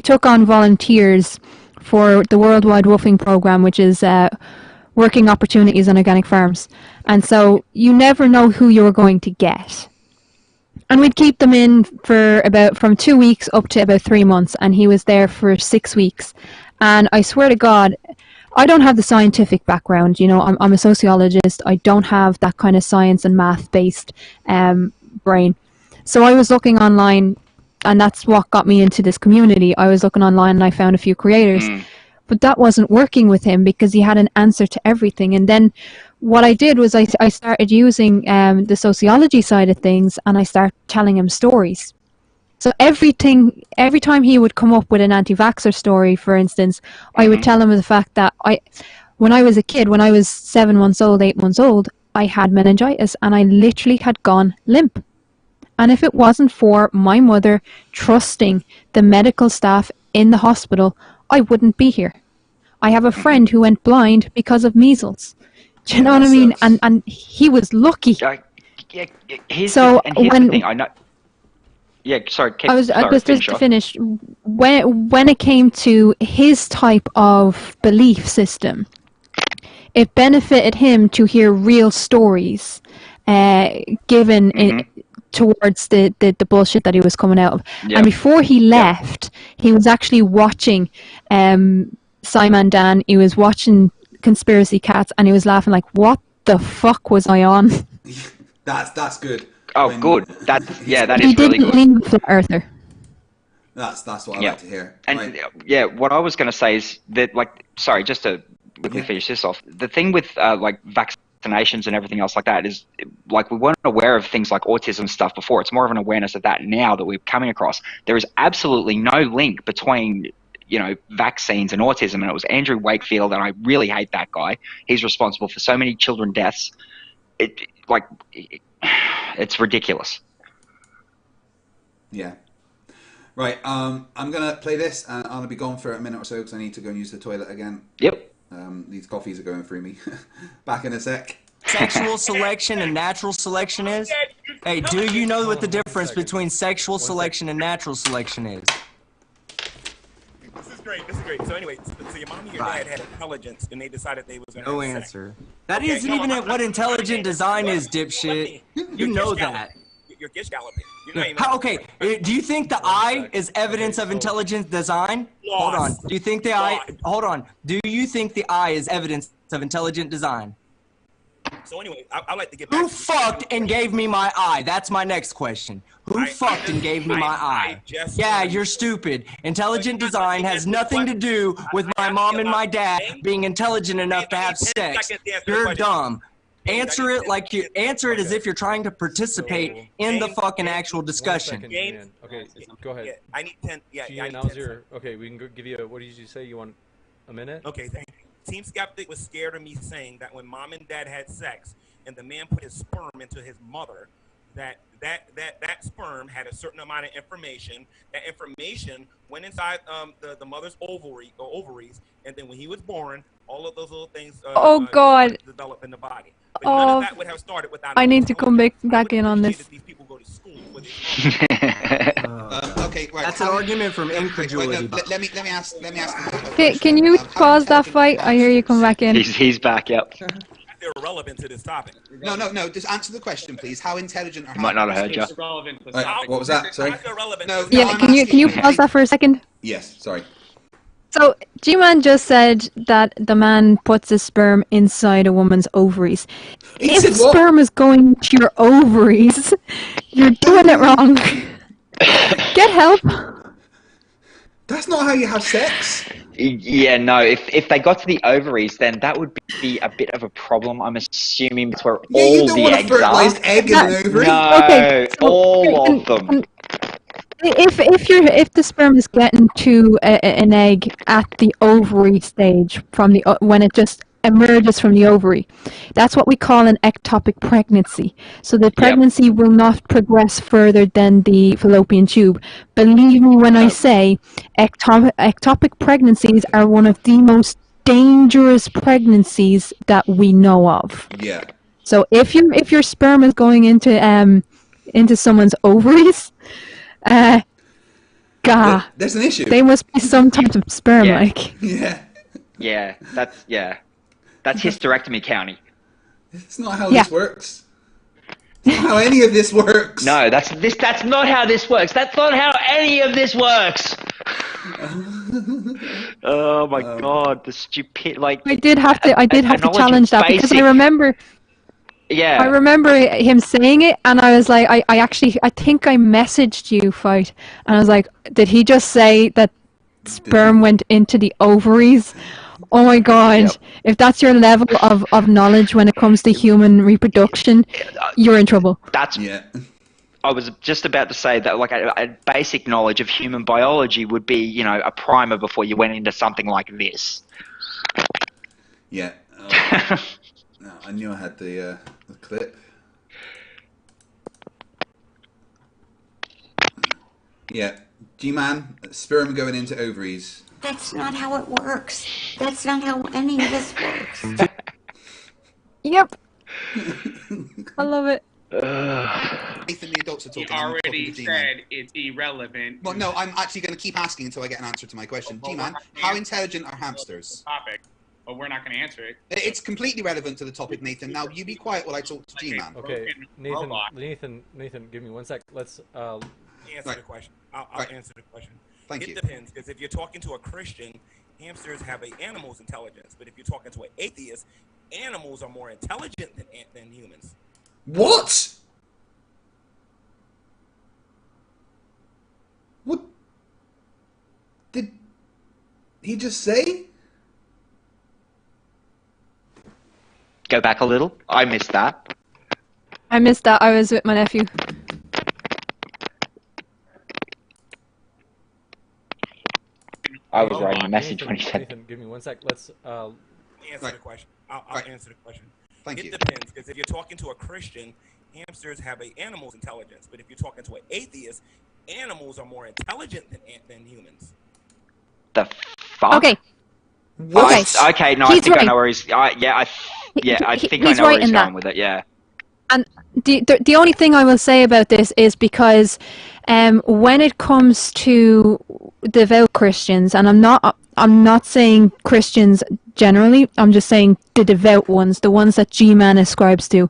D: took on volunteers for the Worldwide Woofing Program, which is working opportunities on organic farms. And so you never know who you're going to get. And we'd keep them in for from 2 weeks up to about 3 months. And he was there for 6 weeks. And I swear to God, I don't have the scientific background. I'm a sociologist. I don't have that kind of science and math-based brain. So I was looking online, and that's what got me into this community. I was looking online and I found a few creators. But that wasn't working with him because he had an answer to everything. And then what I did was I started using the sociology side of things, and I started telling him stories. So every time he would come up with an anti-vaxxer story, for instance, I would tell him the fact that when I was a kid, when I was 7 months old, 8 months old, I had meningitis and I literally had gone limp. And if it wasn't for my mother trusting the medical staff in the hospital, I wouldn't be here. I have a friend who went blind because of measles. Do you know what I mean? And he was lucky.
E: Yeah, here's
D: So
E: the thing. I know. Yeah, sorry.
D: I was just to finish. When it came to his type of belief system, it benefited him to hear real stories, given towards the bullshit that he was coming out of.
E: Yep.
D: And before he left, he was actually watching Simon Dan. He was watching Conspiracy Cats, and he was laughing like, "What the fuck was I on?"
B: That's good.
E: Oh, good. That is
D: he
E: really
D: didn't
E: good.
D: lean flat earther.
B: That's what I like to hear.
E: And
B: right.
E: what I was going to say is that, like, sorry, just to quickly finish this off. The thing with like vaccinations and everything else like that is, like, we weren't aware of things like autism stuff before. It's more of an awareness of that now that we're coming across. There is absolutely no link between, you know, vaccines and autism, and it was Andrew Wakefield, and I really hate that guy. He's responsible for so many children deaths. It's ridiculous.
B: Yeah. Right. I'm gonna play this, and I'm gonna be gone for a minute or so because I need to go and use the toilet again.
E: Yep.
B: These coffees are going through me. Back in a sec.
G: Sexual selection and natural selection is? Hey, do you know what the difference between sexual selection and natural selection is?
H: This is great. So anyway, so your mom and your dad had intelligence, and they decided they was going to
G: No
H: have
G: answer.
H: Sex.
G: That
H: Okay,
G: isn't
H: no,
G: even
H: I'm-
G: what intelligent design is, dipshit. You know that.
H: You're gish galloping. You're not even-
G: Okay, do you think the eye is evidence of intelligent design? Hold on. Do you think the eye? Hold on. Do you think the eye is evidence of intelligent design?
H: So anyway, I like to get back
G: Who
H: to the-
G: fucked and gave me my eye? That's my next question. Who fucked and gave me my eye? Yeah, you're stupid. Intelligent design has nothing to do with my mom and my dad being intelligent enough to have sex. You're dumb. Answer it like you answer it as if you're trying to participate in the fucking actual discussion.
L: GMan. Okay, go ahead.
H: Yeah, I need 10. Yeah, I
L: GMan,
H: need
L: now's
H: 10
L: your. Okay, we can give you. What did you say? You want a minute?
H: Okay, thank you. Team Skeptic was scared of me saying that when mom and dad had sex and the man put his sperm into his mother, that sperm had a certain amount of information. That information went inside the mother's ovaries, and then when he was born, all of those little things
D: God.
H: develop in the body. But none of that would have started without.
D: I need to come back in on this.
B: Okay, right.
G: That's an argument from incredulity.
B: Let me ask.
D: Can you pause that fight? I hear you come back in.
E: He's back. Yep.
H: They're relevant to this topic.
F: No. Just answer the question, please. How intelligent are?
E: Might not have heard you.
B: What was that? Sorry.
F: No.
D: Yeah, can you pause that for a second?
B: Yes. Sorry.
D: So, G-Man just said that the man puts his sperm inside a woman's ovaries. If sperm is going to your ovaries, you're doing it wrong. Get help.
B: That's not how you have sex.
E: Yeah, no. If they got to the ovaries, then that would be a bit of a problem. I'm assuming that's where all
B: you don't
E: the
B: want a
E: eggs are.
B: fertilized egg in an ovary.
E: No,
D: Okay, so
E: all of them.
D: If the sperm is getting to an egg at the ovary stage from the when it just emerges from the ovary, that's what we call an ectopic pregnancy. So the pregnancy will not progress further than the fallopian tube. Believe me when I say ectopic pregnancies are one of the most dangerous pregnancies that we know of.
B: Yeah.
D: So if your sperm is going into someone's ovaries,
B: there's an issue.
D: They must be some type of sperm, like.
B: Yeah.
E: That's hysterectomy county.
B: It's not how this works. It's not how any of this works.
E: No, that's not how this works. That's not how any of this works. Oh my god, the stupid I did have
D: to challenge that because I remember.
E: Yeah.
D: I remember him saying it, and I was like, I think I messaged you, Fight, and I was like, did he just say that sperm went into the ovaries? Oh my god, if that's your level of knowledge when it comes to human reproduction, you're in trouble.
E: I was just about to say that, like, a basic knowledge of human biology would be, you know, a primer before you went into something like this.
B: Yeah. No, I knew I had the clip. Yeah. G-Man, sperm going into ovaries.
S: That's not how it works. That's not how any of this works.
D: Yep. I love it.
F: Nathan, the adults are
I: He
F: talking. I'm not talking
I: already
F: to G-Man.
I: said it's irrelevant.
F: Well, no, I'm actually going to keep asking until I get an answer to my question. G-Man, how intelligent are hamsters?
I: Topic, but we're not going to answer it.
F: It's completely relevant to the topic, Nathan. Now, you be quiet while I talk to G-Man.
L: Okay, Nathan, give me 1 sec. Let's
H: Answer the question. I'll answer the question.
F: Thank you.
H: It depends, because if you're talking to a Christian, hamsters have an animal's intelligence. But if you're talking to an atheist, animals are more intelligent than humans.
B: What? What did he just say?
E: Go back a little. I missed that.
D: I missed that. I was with my nephew.
E: I was writing a message when he said.
L: Nathan, give me 1 sec. Let's
H: Answer the question. I'll answer the question.
F: Thank you.
H: It depends, because if you're talking to a Christian, hamsters have an animal's intelligence. But if you're talking to an atheist, animals are more intelligent than humans.
E: The fuck?
D: Okay.
E: What? Okay, no, I think I know where he's. I think I know where he's going with it. Yeah.
D: And the only thing I will say about this is because when it comes to devout Christians, and I'm not saying Christians generally, I'm just saying the devout ones, the ones that G-Man ascribes to.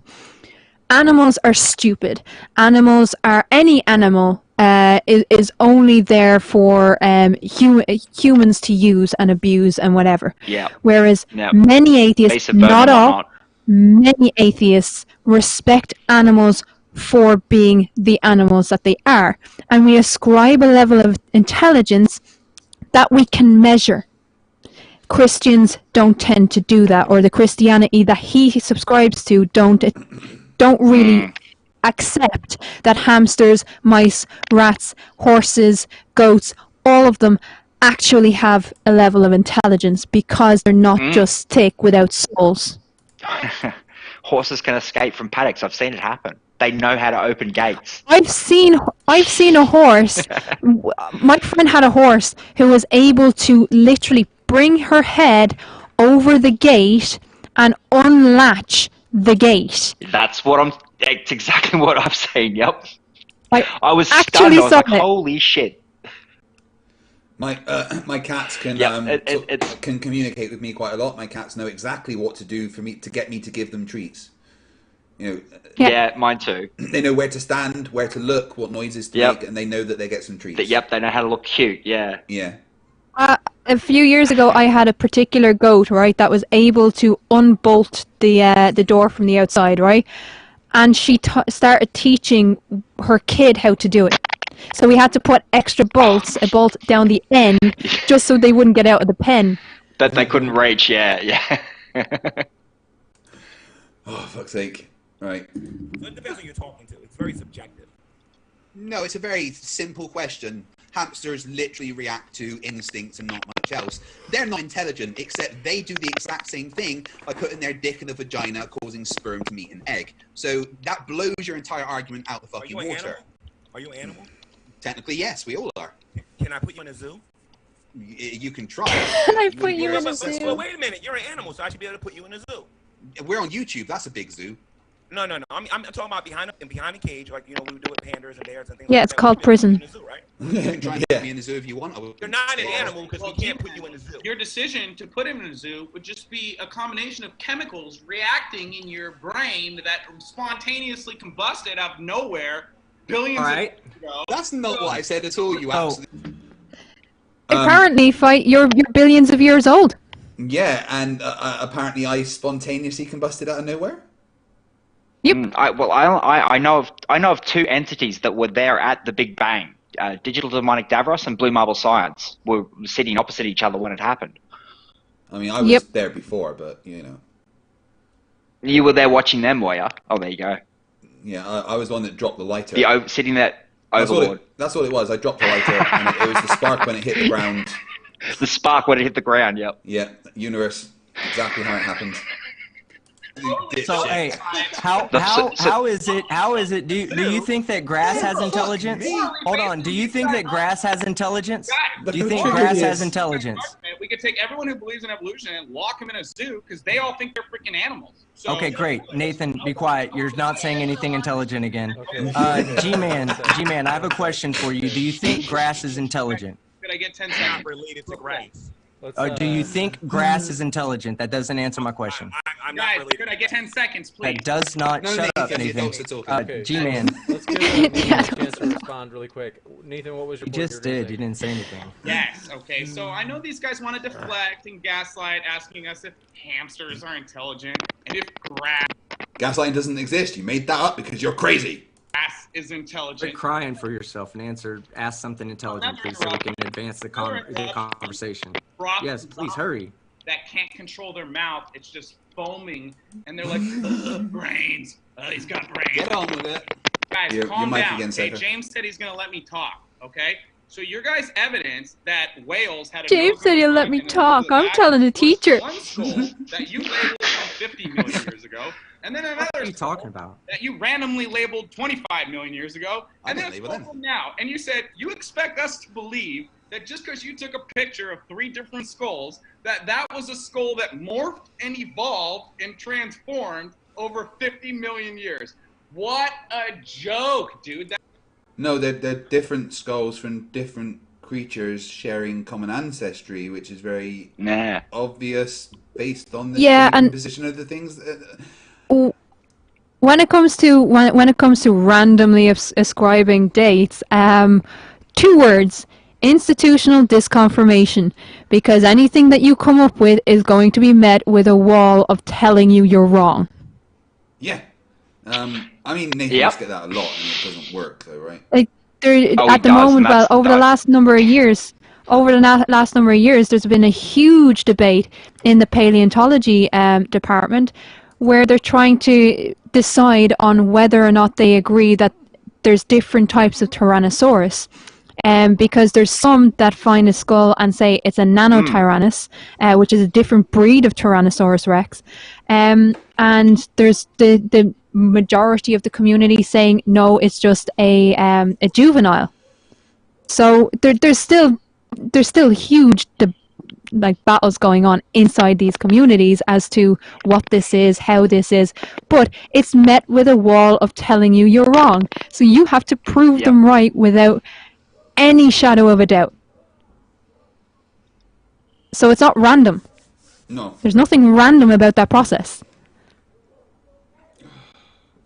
D: Animals are stupid. Any animal is only there for humans to use and abuse and whatever.
E: Yeah.
D: Whereas many atheists, not all, many atheists respect animals for being the animals that they are. And we ascribe a level of intelligence that we can measure. Christians don't tend to do that, or the Christianity that he subscribes to don't really accept that hamsters, mice, rats, horses, goats, all of them actually have a level of intelligence because they're not just thick without souls.
E: Horses can escape from paddocks. I've seen it happen. They know how to open gates.
D: I've seen a horse. My friend had a horse who was able to literally bring her head over the gate and unlatch the gate.
E: That's exactly what I've seen. Yep. I was
D: actually
E: stunned. I was like,
D: it.
E: holy shit.
B: My cats can can communicate with me quite a lot. My cats know exactly what to do for me to get me to give them treats. You know.
E: Yeah, mine too.
B: They know where to stand, where to look, what noises to make, and they know that they get some treats.
E: They know how to look cute. Yeah.
B: Yeah.
D: A few years ago, I had a particular goat, right, that was able to unbolt the door from the outside, right, and she started teaching her kid how to do it. So we had to put extra bolts, a bolt down the end, just so they wouldn't get out of the pen.
E: That they couldn't reach. Yeah.
B: Oh, fuck's sake! Right.
H: So it depends who you're talking to. It's very subjective.
F: No, it's a very simple question. Hamsters literally react to instincts and not much else. They're not intelligent, except they do the exact same thing by putting their dick in a vagina, causing sperm to meet an egg. So that blows your entire argument out the fucking water.
H: Animal? Are you an animal?
F: Technically, yes, we all are.
H: Can I put you in a zoo?
F: You can try.
D: Can I put you in a zoo?
H: Well, wait a minute. You're an animal, so I should be able to put you in a zoo.
F: We're on YouTube. That's a big zoo.
H: No. I'm talking about behind the cage, like we would do with pandas and bears and things.
D: Yeah,
H: like
D: it's called prison.
H: Zoo, right?
F: You can try and put me in the zoo if you want.
H: You're not an animal because we can't put you in a zoo.
I: Your decision to put him in a zoo would just be a combination of chemicals reacting in your brain that spontaneously combusted out of nowhere billions of years ago.
F: That's not what I said at all, you absolute...
D: Apparently, you're billions of years old.
B: Yeah, and apparently I spontaneously combusted out of nowhere.
D: Yep.
E: I know of two entities that were there at the Big Bang. Digital Demonic Davros and Blue Marble Science were sitting opposite each other when it happened.
B: I mean, I was there before, but you know.
E: You were there watching them, were you? Oh, there you go.
B: Yeah, I was the one that dropped the lighter.
E: Sitting there, overboard.
B: That's what it was. I dropped the lighter, and it was the spark when it hit the ground.
E: The spark when it hit the ground. Yep.
B: Yeah, universe. Exactly how it happened.
G: So hey, how is it? Do you think that grass has intelligence? Hold on. Do you think that grass has intelligence? Do you think grass has intelligence?
I: We could take everyone who believes in evolution and lock them in a zoo because they all think they're freaking animals. So,
G: Okay, great. Nathan, be quiet. You're not saying anything intelligent again. G-Man, I have a question for you. Do you think grass is intelligent?
I: Could I get 10 seconds? Related to grass.
G: Do you think grass is intelligent? That doesn't answer my question.
I: I'm not related. Could I get 10 seconds, please?
G: That does not. Shut up, Nathan. G-Man.
L: Let's give Nathan a chance to respond really quick. Nathan, what was your
G: You
L: point
G: just did. You didn't say anything.
I: Yes. Okay. So I know these guys want to deflect and gaslight, asking us if hamsters are intelligent and if grass
B: Gaslighting doesn't exist. You made that up because you're crazy.
I: is intelligent.
G: Quit crying for yourself and ask something intelligent, please, so we can advance the conversation. Yes, please hurry.
I: That can't control their mouth. It's just foaming, and they're like, brains. He's got brains.
B: Get on with it.
I: Guys, calm
B: mic
I: down.
B: again,
I: Okay,
B: Cypher.
I: James said he's going to let me talk, okay? So your guys' evidence that whales had a
D: James
I: nose
D: said
I: in
D: he'll
I: the
D: let
I: front
D: me
I: and a nose
D: talk.
I: in the
D: I'm
I: back
D: telling the teacher.
I: One skull that you labeled from 50 million years ago, and then another
G: What are you talking about?
I: that you randomly labeled 25 million years ago,
B: I
I: and then
B: didn't
I: a
B: label
I: skull now. And you said you expect us to believe that just because you took a picture of 3 different skulls, that was a skull that morphed and evolved and transformed over 50 million years. What a joke, dude.
B: No, they're different skulls from different creatures sharing common ancestry, which is very obvious based on the shape and position of the things.
D: When it comes to randomly ascribing dates, 2 words: institutional disconfirmation, because anything that you come up with is going to be met with a wall of telling you you're wrong.
B: Yeah. I mean, Nathan must get that a lot, and it doesn't work, though, right?
D: Like at the moment, well, over the last number of years, there's been a huge debate in the paleontology department where they're trying to decide on whether or not they agree that there's different types of Tyrannosaurus. Because there's some that find a skull and say it's a Nanotyrannus, which is a different breed of Tyrannosaurus Rex. And there's the majority of the community saying no, it's just a juvenile. So there's still huge battles going on inside these communities as to what this is, how this is, but it's met with a wall of telling you you're wrong. So you have to prove them right without any shadow of a doubt. So it's not random.
B: No.
D: There's nothing random about that process.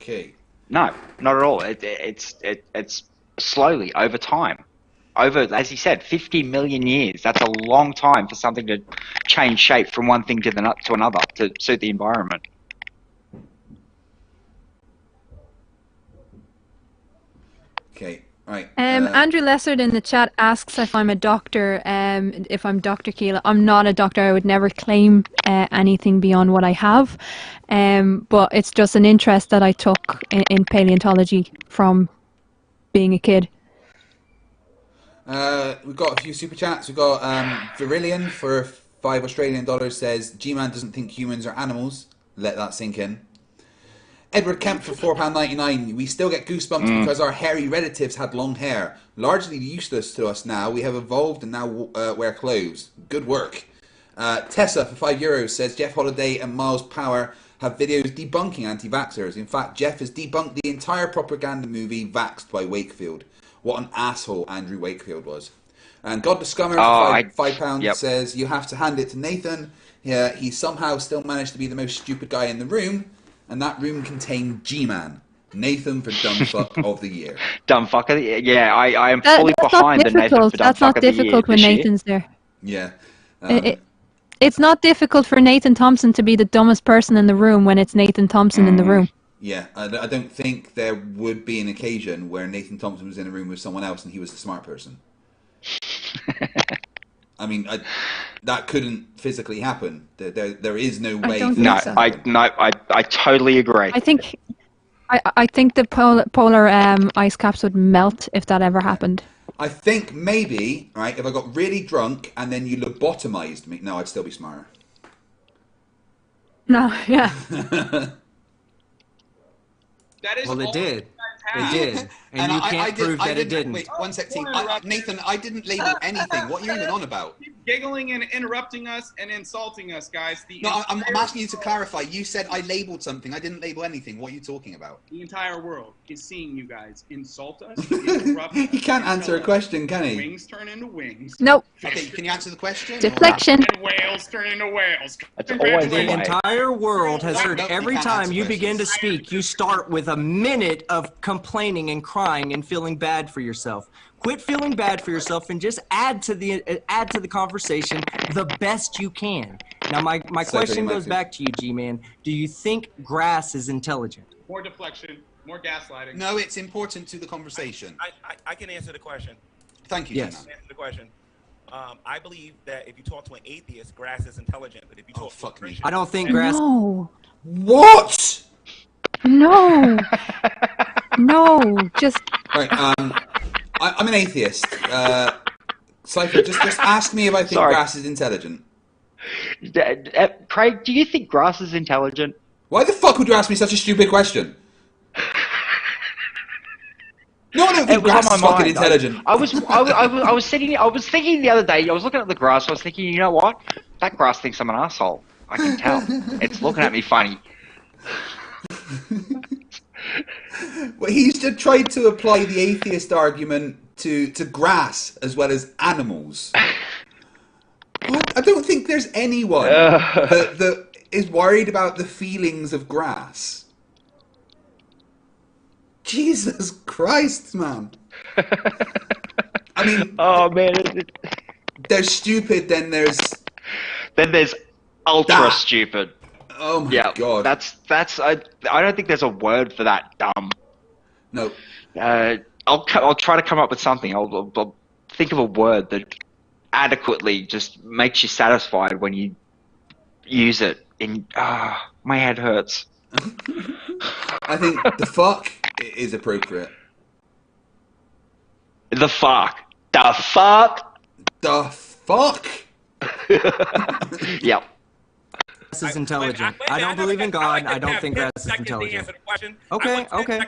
B: Okay.
E: No, not at all. It's slowly over time. Over, as he said, 50 million years. That's a long time for something to change shape from one thing to another to suit the environment.
B: Okay. Right.
D: Andrew Lessard in the chat asks if I'm a doctor, if I'm Dr. Keela. I'm not a doctor. I would never claim anything beyond what I have. But it's just an interest that I took in paleontology from being a kid.
B: We've got a few super chats. We've got Virillion for $5 says, G-Man doesn't think humans are animals. Let that sink in. Edward Kemp for £4.99. We still get goosebumps because our hairy relatives had long hair. Largely useless to us now. We have evolved and now wear clothes. Good work. Tessa for €5 says Jeff Holiday and Miles Power have videos debunking anti-vaxxers. In fact, Jeff has debunked the entire propaganda movie Vaxxed by Wakefield. What an asshole Andrew Wakefield was. And God the Scummer for £5 says you have to hand it to Nathan. He somehow still managed to be the most stupid guy in the room. And that room contained G-Man. Nathan for Dumb Fuck of the Year.
E: Dumb Fuck of the Year. Yeah, I am fully behind the Nathan for Dumb Fuck of the Year.
D: That's not difficult when Nathan's there.
B: Yeah.
D: It's not difficult for Nathan Thompson to be the dumbest person in the room when it's Nathan Thompson in the room.
B: Yeah, I don't think there would be an occasion where Nathan Thompson was in a room with someone else and he was the smart person. I mean, that couldn't physically happen. There is no way.
E: I totally agree.
D: I think the polar ice caps would melt if that ever happened.
B: I think maybe, right, if I got really drunk and then you lobotomized me, no, I'd still be smarter.
D: No, yeah.
I: That is
G: Well, it
I: all
G: did.
I: you guys
G: It
I: have.
G: did. And you can't prove that it didn't.
F: Wait, one sec, team. Nathan, I didn't label anything. What are you even on about?
I: Keep giggling and interrupting us and insulting us, guys.
F: No, I'm asking you to clarify. You said I labeled something. I didn't label anything. What are you talking about?
I: The entire world is seeing you guys insult us, interrupt us.
B: He can't answer a question, can he?
I: Wings turn into wings.
D: Nope.
F: Okay, can you answer the question?
D: Deflection.
I: And whales turn into whales.
G: The entire world has heard every time you begin to speak, you start with a minute of complaining and crying and feeling bad for yourself. Quit feeling bad for yourself and just add to the conversation the best you can. Now, my question goes back to you, G-Man. Do you think grass is intelligent?
I: More deflection, more gaslighting.
F: No, it's important to the conversation.
R: I can answer the question.
F: Thank you,
G: Yes.
F: Gina.
R: Answer the question. I believe that if you talk to an atheist, grass is intelligent. But if you talk to a Christian,
G: I don't think grass.
D: No.
B: What?
D: No. No. Just.
B: Right. I'm an atheist. Cypher, just ask me if I think
E: Sorry.
B: grass is intelligent.
E: Craig, do you think grass is intelligent?
B: Why the fuck would you ask me such a stupid question? No, I don't think grass is fucking intelligent.
E: I was thinking the other day. I was looking at the grass. I was thinking, you know what? That grass thinks I'm an asshole. I can tell. It's looking at me funny.
B: Well, he's just tried to apply the atheist argument to grass as well as animals. I don't think there's anyone that is worried about the feelings of grass. Jesus Christ, man. I mean,
E: oh man,
B: there's stupid, then there's
E: ultra stupid.
B: Oh my god.
E: That's I don't think there's a word for that. Dumb.
B: No.
E: I'll try to come up with something. I'll think of a word that adequately just makes you satisfied when you use it. And my head hurts.
B: I think the fuck is appropriate.
E: The fuck. The fuck.
B: The fuck.
E: Yep.
G: Grass is intelligent. I don't believe in God. I don't think grass is intelligent. Okay, okay.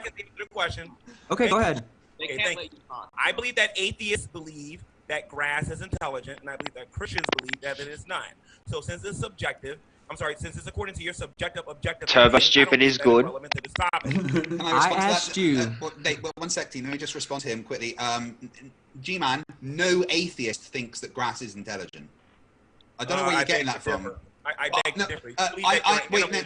G: Okay, go ahead.
R: Okay, thank you. I believe that atheists believe that grass is intelligent, and I believe that Christians believe that it is not. So since it's subjective, since it's according to your subjective, objective.
E: Turbo stupid is good.
F: Can I asked to that? You. One sec, team. Let me just respond to him quickly. G-Man, no atheist thinks that grass is intelligent. I don't know where you're getting that from.
R: I beg to differ.
F: Wait, no,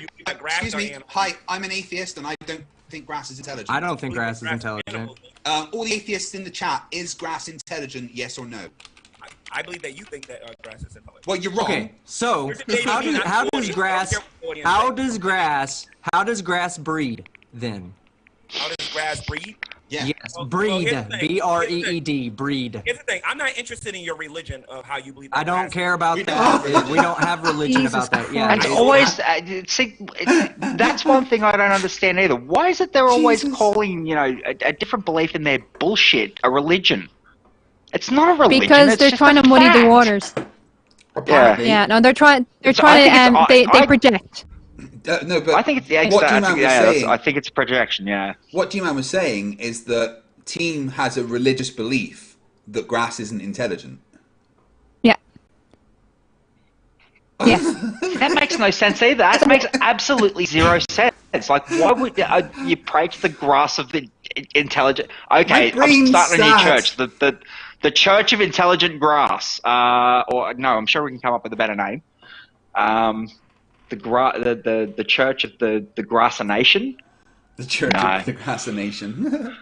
F: excuse me. Hi, I'm an atheist, and I don't think grass is intelligent.
G: I don't think grass is intelligent.
F: All the atheists in the chat, is grass intelligent? Yes or no?
R: I believe that you think that grass is intelligent.
F: Well, you're wrong.
G: Okay, so how does grass breed then?
R: How does grass breed?
F: Yeah.
G: Yes, breed. B-R-E-E-D. Breed.
R: Here's the thing. I'm not interested in your religion of how you believe.
G: I don't care about that. We don't have religion about that. Yeah.
E: It's always that's one thing I don't understand either. Why is it they're always calling a different belief in their bullshit a religion? It's not a religion.
D: Because they're trying to muddy the waters.
E: Yeah.
D: Yeah. No, they're trying. They're trying to. They project.
B: No, but
E: I think it's
B: what G-Man was saying.
E: I think it's a projection. Yeah.
B: What G-Man was saying is that Team has a religious belief that grass isn't intelligent.
D: Yeah.
E: Yes. That makes no sense either. That makes absolutely zero sense. Like, why would you pray to the grass of the intelligent? Okay, I'm starting a new church. The Church of Intelligent Grass. Or no, I'm sure we can come up with a better name. The Church of the Grasser Nation.
B: The Church of the Grasser Nation.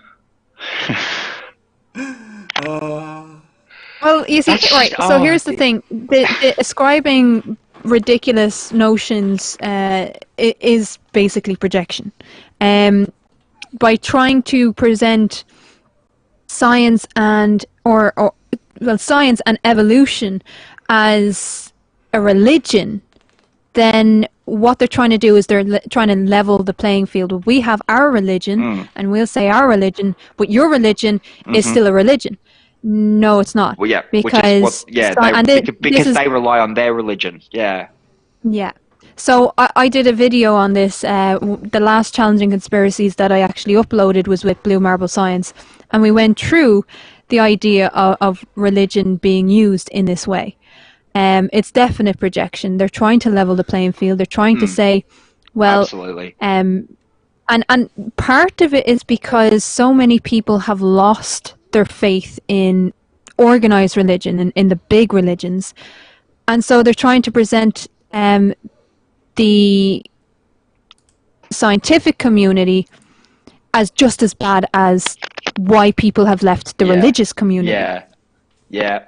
D: Well, you see, right. So here's the thing: the ascribing ridiculous notions is basically projection. By trying to present science and science and evolution as a religion, then what they're trying to do is they're trying to level the playing field. We have our religion, and we'll say our religion, but your religion is still a religion. No, it's not.
E: Well, yeah,
D: because
E: because they rely on their religion. Yeah.
D: Yeah. So I did a video on this. The last Challenging Conspiracies that I actually uploaded was with Blue Marble Science. And we went through the idea of religion being used in this way. It's definite projection. They're trying to level the playing field. They're trying to say, well,
E: Absolutely.
D: and part of it is because so many people have lost their faith in organized religion and in the big religions. And so they're trying to present the scientific community as just as bad as why people have left the religious community.
E: Yeah.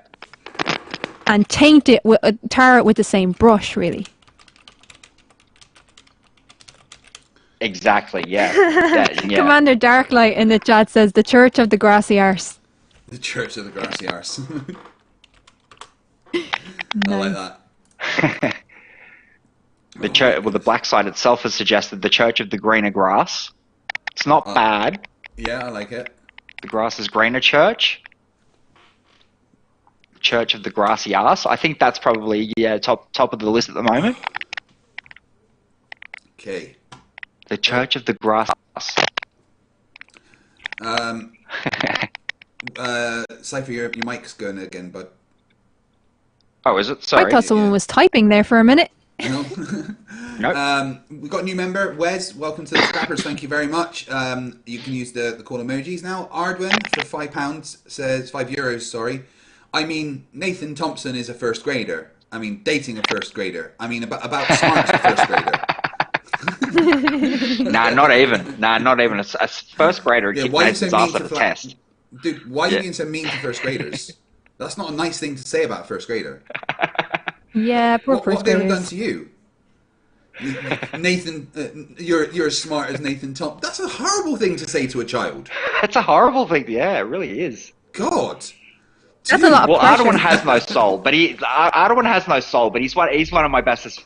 D: And taint it, tar it with the same brush, really.
E: Exactly, yeah.
D: Commander Darklight in the chat says, the Church of the Grassy Arse.
B: The Church of the Grassy Arse. I like that.
E: The church, well, the black site itself has suggested the Church of the Greener Grass. It's not bad.
B: Yeah, I like it.
E: The grass is greener church. Church of the Grassy Arse. I think that's probably top of the list at the moment.
B: Okay.
E: The Church of the Grass.
B: Cypher, your mic's going again, bud.
E: Oh, is it? Sorry.
D: I thought someone was typing there for a minute.
B: No.
E: Nope.
B: We've got a new member, Wes. Welcome to the Scrappers. Thank you very much. You can use the call emojis now. Ardwin for £5 says €5. Sorry. I mean, Nathan Thompson is a first grader. I mean, dating a first grader. I mean, about smart as a first grader.
E: Nah, not even. A first grader kicked Nathan's ass at a test.
B: Dude, why are you being so mean to first graders? That's not a nice thing to say about a first grader.
D: Yeah, poor
B: What
D: first
B: have they ever
D: graders.
B: done to you? Nathan, you're as smart as Nathan Thompson. That's a horrible thing to say to a child.
E: That's a horrible thing. Yeah, it really is.
B: God.
D: That's a lot of pressure.
E: Ardoin has no soul, but he's one of my bestest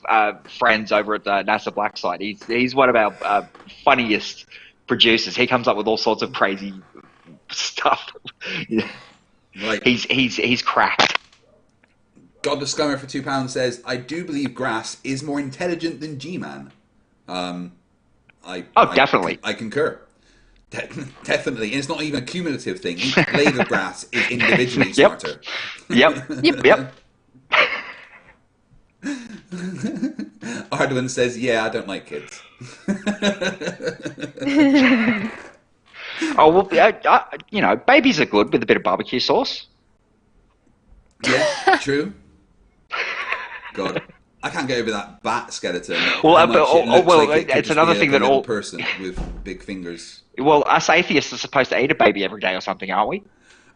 E: friends over at NASA Blackside. He's one of our funniest producers. He comes up with all sorts of crazy stuff.
B: Right.
E: He's cracked.
B: God the Scummer for £2 says, I do believe Grass is more intelligent than G-Man.
E: Definitely.
B: I concur. Definitely. And it's not even a cumulative thing. Each blade of grass is individually smarter.
E: Yep.
B: Arduin says, yeah, I don't like kids.
E: Oh, well, babies are good with a bit of barbecue sauce.
B: Yeah, true. God, I can't get over that bat skeleton.
E: It's another thing that all
B: person with big fingers.
E: Well, us atheists are supposed to eat a baby every day or something, aren't we?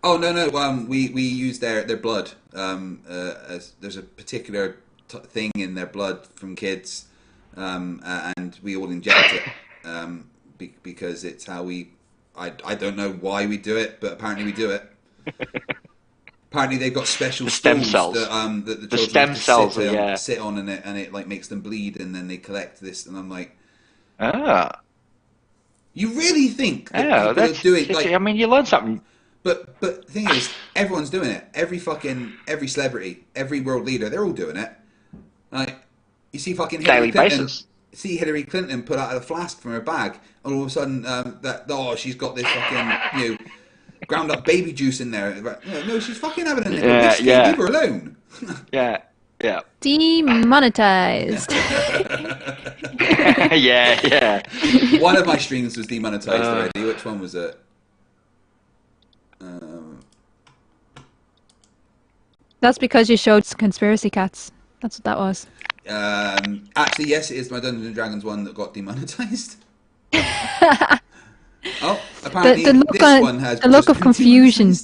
B: Oh no. We use their blood. There's a particular thing in their blood from kids, and we all inject it because it's how we. I don't know why we do it, but apparently we do it. Apparently they've got special
E: stem
B: cells
E: cells.
B: That the
E: The
B: children
E: stem cells,
B: sit on, and it like makes them bleed, and then they collect this, and I'm like, you really think that people are doing like?
E: I mean, you learn something.
B: But the thing is, everyone's doing it. Every celebrity, every world leader, they're all doing it. Like you see fucking Hillary Clinton. See Hillary Clinton put out a flask from her bag, and all of a sudden she's got this fucking ground up baby juice in there. No, she's fucking having a nipple whiskey. Leave her alone.
E: Yeah.
D: Demonetized.
E: Yeah.
B: One of my streams was demonetized already. Which one was it?
D: That's because you showed conspiracy cats. That's what that was.
B: Actually, yes, it is my Dungeons and Dragons one that got demonetized. Apparently this one has
D: the look of confusion.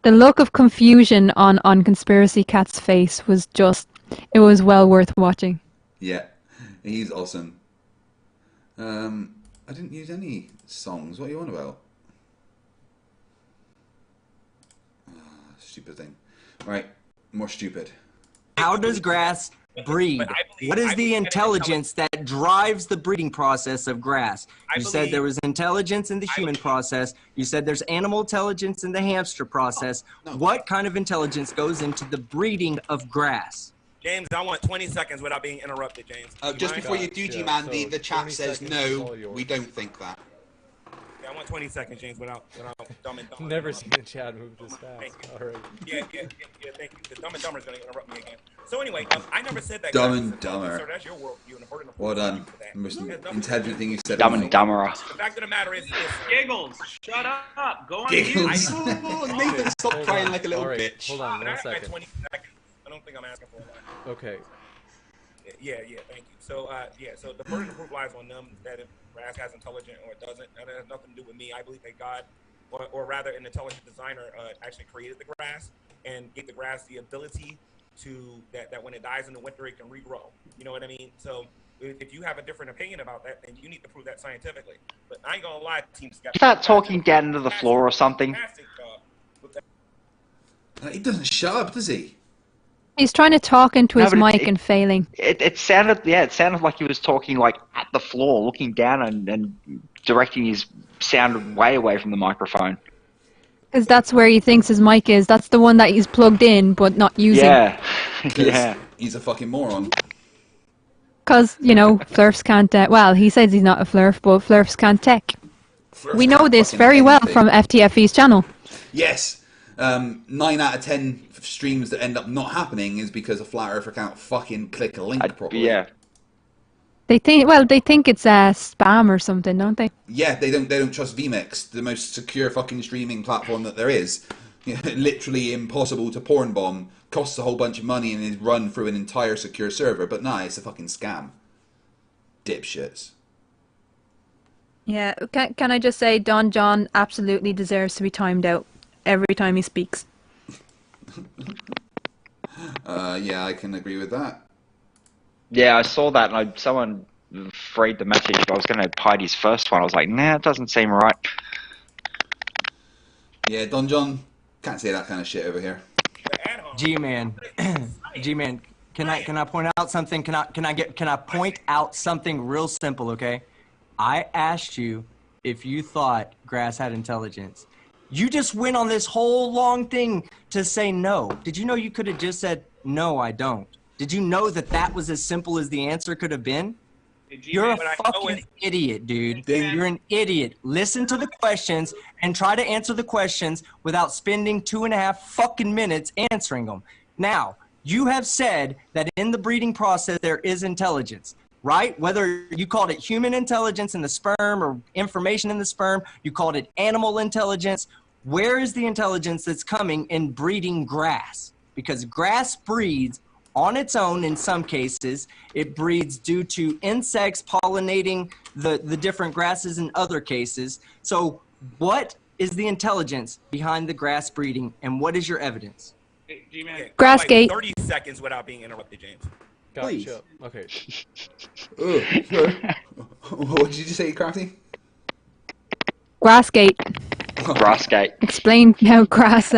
D: The look of confusion on Conspiracy Cat's face was it was well worth watching.
B: Yeah, he's awesome. I didn't use any songs. What are you on about? Stupid thing. Right, more stupid.
G: How does grass breed? What is the intelligence that drives the breeding process of grass? You said there was intelligence in the human process. You said there's animal intelligence in the hamster process. What kind of intelligence goes into the breeding of grass?
R: James, I want 20 seconds without being interrupted, James.
F: Just before you do, G-Man, the chat says no, we don't think that.
R: Yeah, I want 20 seconds, James, without dumb and dumb.
L: Never seen a chat move this fast. All right.
R: Yeah, thank you. The Dumb and Dumber is going to interrupt me again. So anyway, I never said that.
B: Dumb and Dumber.
R: So that's your worldview.
B: Well done. The most intelligent thing you said.
E: Dumb and Dumber.
R: The fact of the matter is this.
I: Giggles, shut up. Go on
B: Giggles.
F: Oh, Nathan, stop crying like a little bitch.
L: Hold on 1 second.
R: 20 seconds. I don't think I'm asking for a lot.
L: Okay.
R: Yeah, thank you. So, so the burden of proof lies on them that if grass has intelligence or it doesn't. That has nothing to do with me. I believe that God, or rather an intelligent designer, actually created the grass and gave the grass the ability to, that when it dies in the winter, it can regrow. You know what I mean? So if you have a different opinion about that, then you need to prove that scientifically. But I ain't gonna lie, Team Skeptic.
E: Start talking down into the floor or something.
B: He doesn't shut up, does he?
D: He's trying to talk into his mic and failing.
E: It sounded like he was talking like at the floor, looking down and directing his sound way away from the microphone.
D: Because that's where he thinks his mic is. That's the one that he's plugged in but not using.
E: Yeah, yeah.
B: He's a fucking moron.
D: Because, you know, Flerfs can't... well, he says he's not a Flerf, but Flerfs can't tech. We know this very well from FTFE's channel.
B: Yes. 9 out of 10 streams that end up not happening is because a flat earther can't fucking click a link properly.
E: Yeah.
D: They think it's spam or something, don't they?
B: Yeah, they don't trust vMix, the most secure fucking streaming platform that there is. Literally impossible to porn bomb, costs a whole bunch of money and is run through an entire secure server. But nah, it's a fucking scam. Dipshits.
D: Yeah, can I just say Don John absolutely deserves to be timed out every time he speaks.
B: Yeah, I can agree with that.
E: Yeah, I saw that and someone freed the message. I was going to hide his first one. I was like, nah, it doesn't seem right.
B: Yeah, Don John, can't say that kind of shit over here.
G: G-Man, G-Man, can I point out something? Can I point out something real simple? Okay, I asked you if you thought grass had intelligence. You just went on this whole long thing to say no. Did you know you could have just said no? I don't. Did you know that was as simple as the answer could have been? You're a fucking idiot, dude. You're an idiot. Listen to the questions and try to answer the questions without spending 2.5 fucking minutes answering them. Now, you have said that in the breeding process there is intelligence, right? Whether you called it human intelligence in the sperm or information in the sperm, you called it animal intelligence. Where is the intelligence that's coming in breeding grass? Because grass breeds on its own in some cases. It breeds due to insects pollinating the different grasses in other cases. So what is the intelligence behind the grass breeding and what is your evidence?
R: G-Man,
D: Grassgate.
R: 30 seconds without being interrupted, James.
L: Gotcha.
G: Please.
L: Okay.
B: What did you say, Crafty?
D: Grassgate.
E: Grassgate.
D: Explain how grass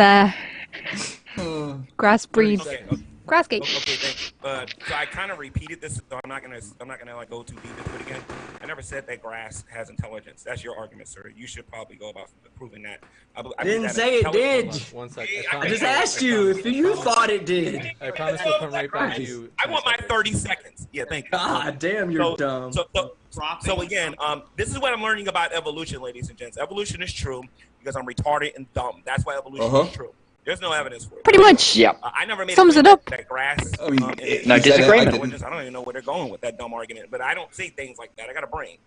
D: breeds.
R: Okay.
D: Grassgate.
R: Okay, thank you. So I kind of repeated this, so I'm not gonna like go too deep into it again. I never said that grass has intelligence. That's your argument, sir. You should probably go about proving that. I
G: didn't say it did.
L: One sec.
G: I just asked you if you thought it did.
L: I promise we'll come right back to you.
R: I want my 30 seconds. Yeah, thank you.
G: God damn, you're dumb.
R: So again, this is what I'm learning about evolution, ladies and gents. Evolution is true because I'm retarded and dumb. That's why evolution is true. There's no evidence for it.
D: Pretty much.
E: Yeah.
R: I never made
D: sums it up.
R: That grass.
B: I mean,
E: no disagreement.
R: I don't even know where they're going with that dumb argument, but I don't say things like that. I got a brain.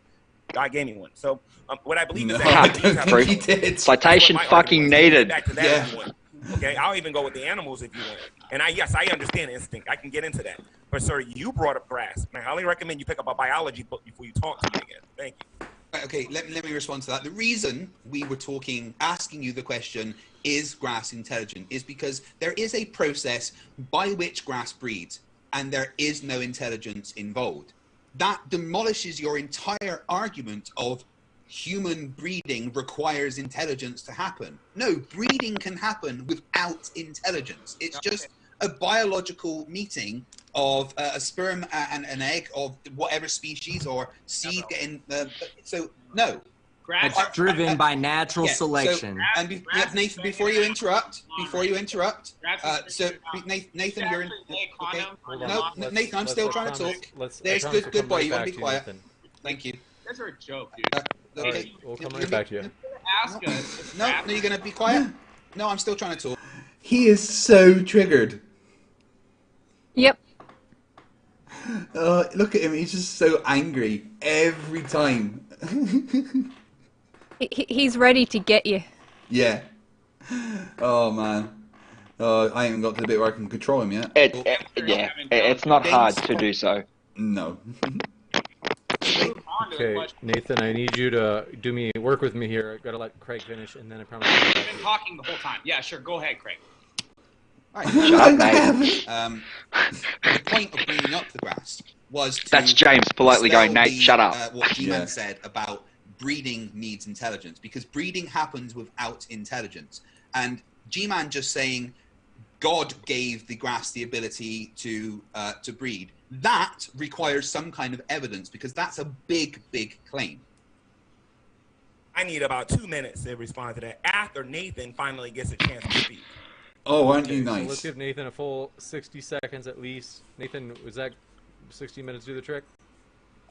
R: God gave me one. So what I believe is that
E: citation fucking needed.
R: Back to that if you want. Okay, I'll even go with the animals if you want. And I understand instinct. I can get into that. But sir, you brought up grass. And I highly recommend you pick up a biology book before you talk to me again. Thank you.
F: Okay, let me respond to that. The reason we were asking you the question, is grass intelligent, is because there is a process by which grass breeds, and there is no intelligence involved. That demolishes your entire argument of human breeding requires intelligence to happen. No, breeding can happen without intelligence. It's just a biological meeting of a sperm and an egg of whatever species or seed getting. So no,
I: Grass
G: It's driven by natural selection.
F: So, and Nathan, before you interrupt, so Nathan, you're in. Okay. No, Nathan, I'm still trying to talk. There's good boy. You want to be quiet? Thank you.
I: You guys are a joke, dude.
F: Okay.
L: We'll come right back to you.
I: Ask us.
F: No, you're gonna be quiet. No, I'm still trying to talk.
B: He is so triggered.
D: Yep.
B: Look at him. He's just so angry every time.
D: He's ready to get you.
B: Yeah. Oh man. I haven't got to the bit where I can control him yet.
E: It's not hard to do so.
B: No.
L: Okay, Nathan, I need you to work with me here. I've got to let Craig finish, and then I promise.
I: I've been talking the whole time. Yeah, sure. Go ahead, Craig.
F: All right. Shut up, mate. The point of bringing up the grass was to
E: That's James politely going, Nate, shut up.
F: What GMan said about breeding needs intelligence, because breeding happens without intelligence. And GMan just saying God gave the grass the ability to breed. That requires some kind of evidence, because that's a big claim.
R: I need about 2 minutes to respond to that after Nathan finally gets a chance to speak.
B: Oh, aren't you nice?
L: So let's give Nathan a full 60 seconds at least. Nathan, was that 60 minutes do the trick?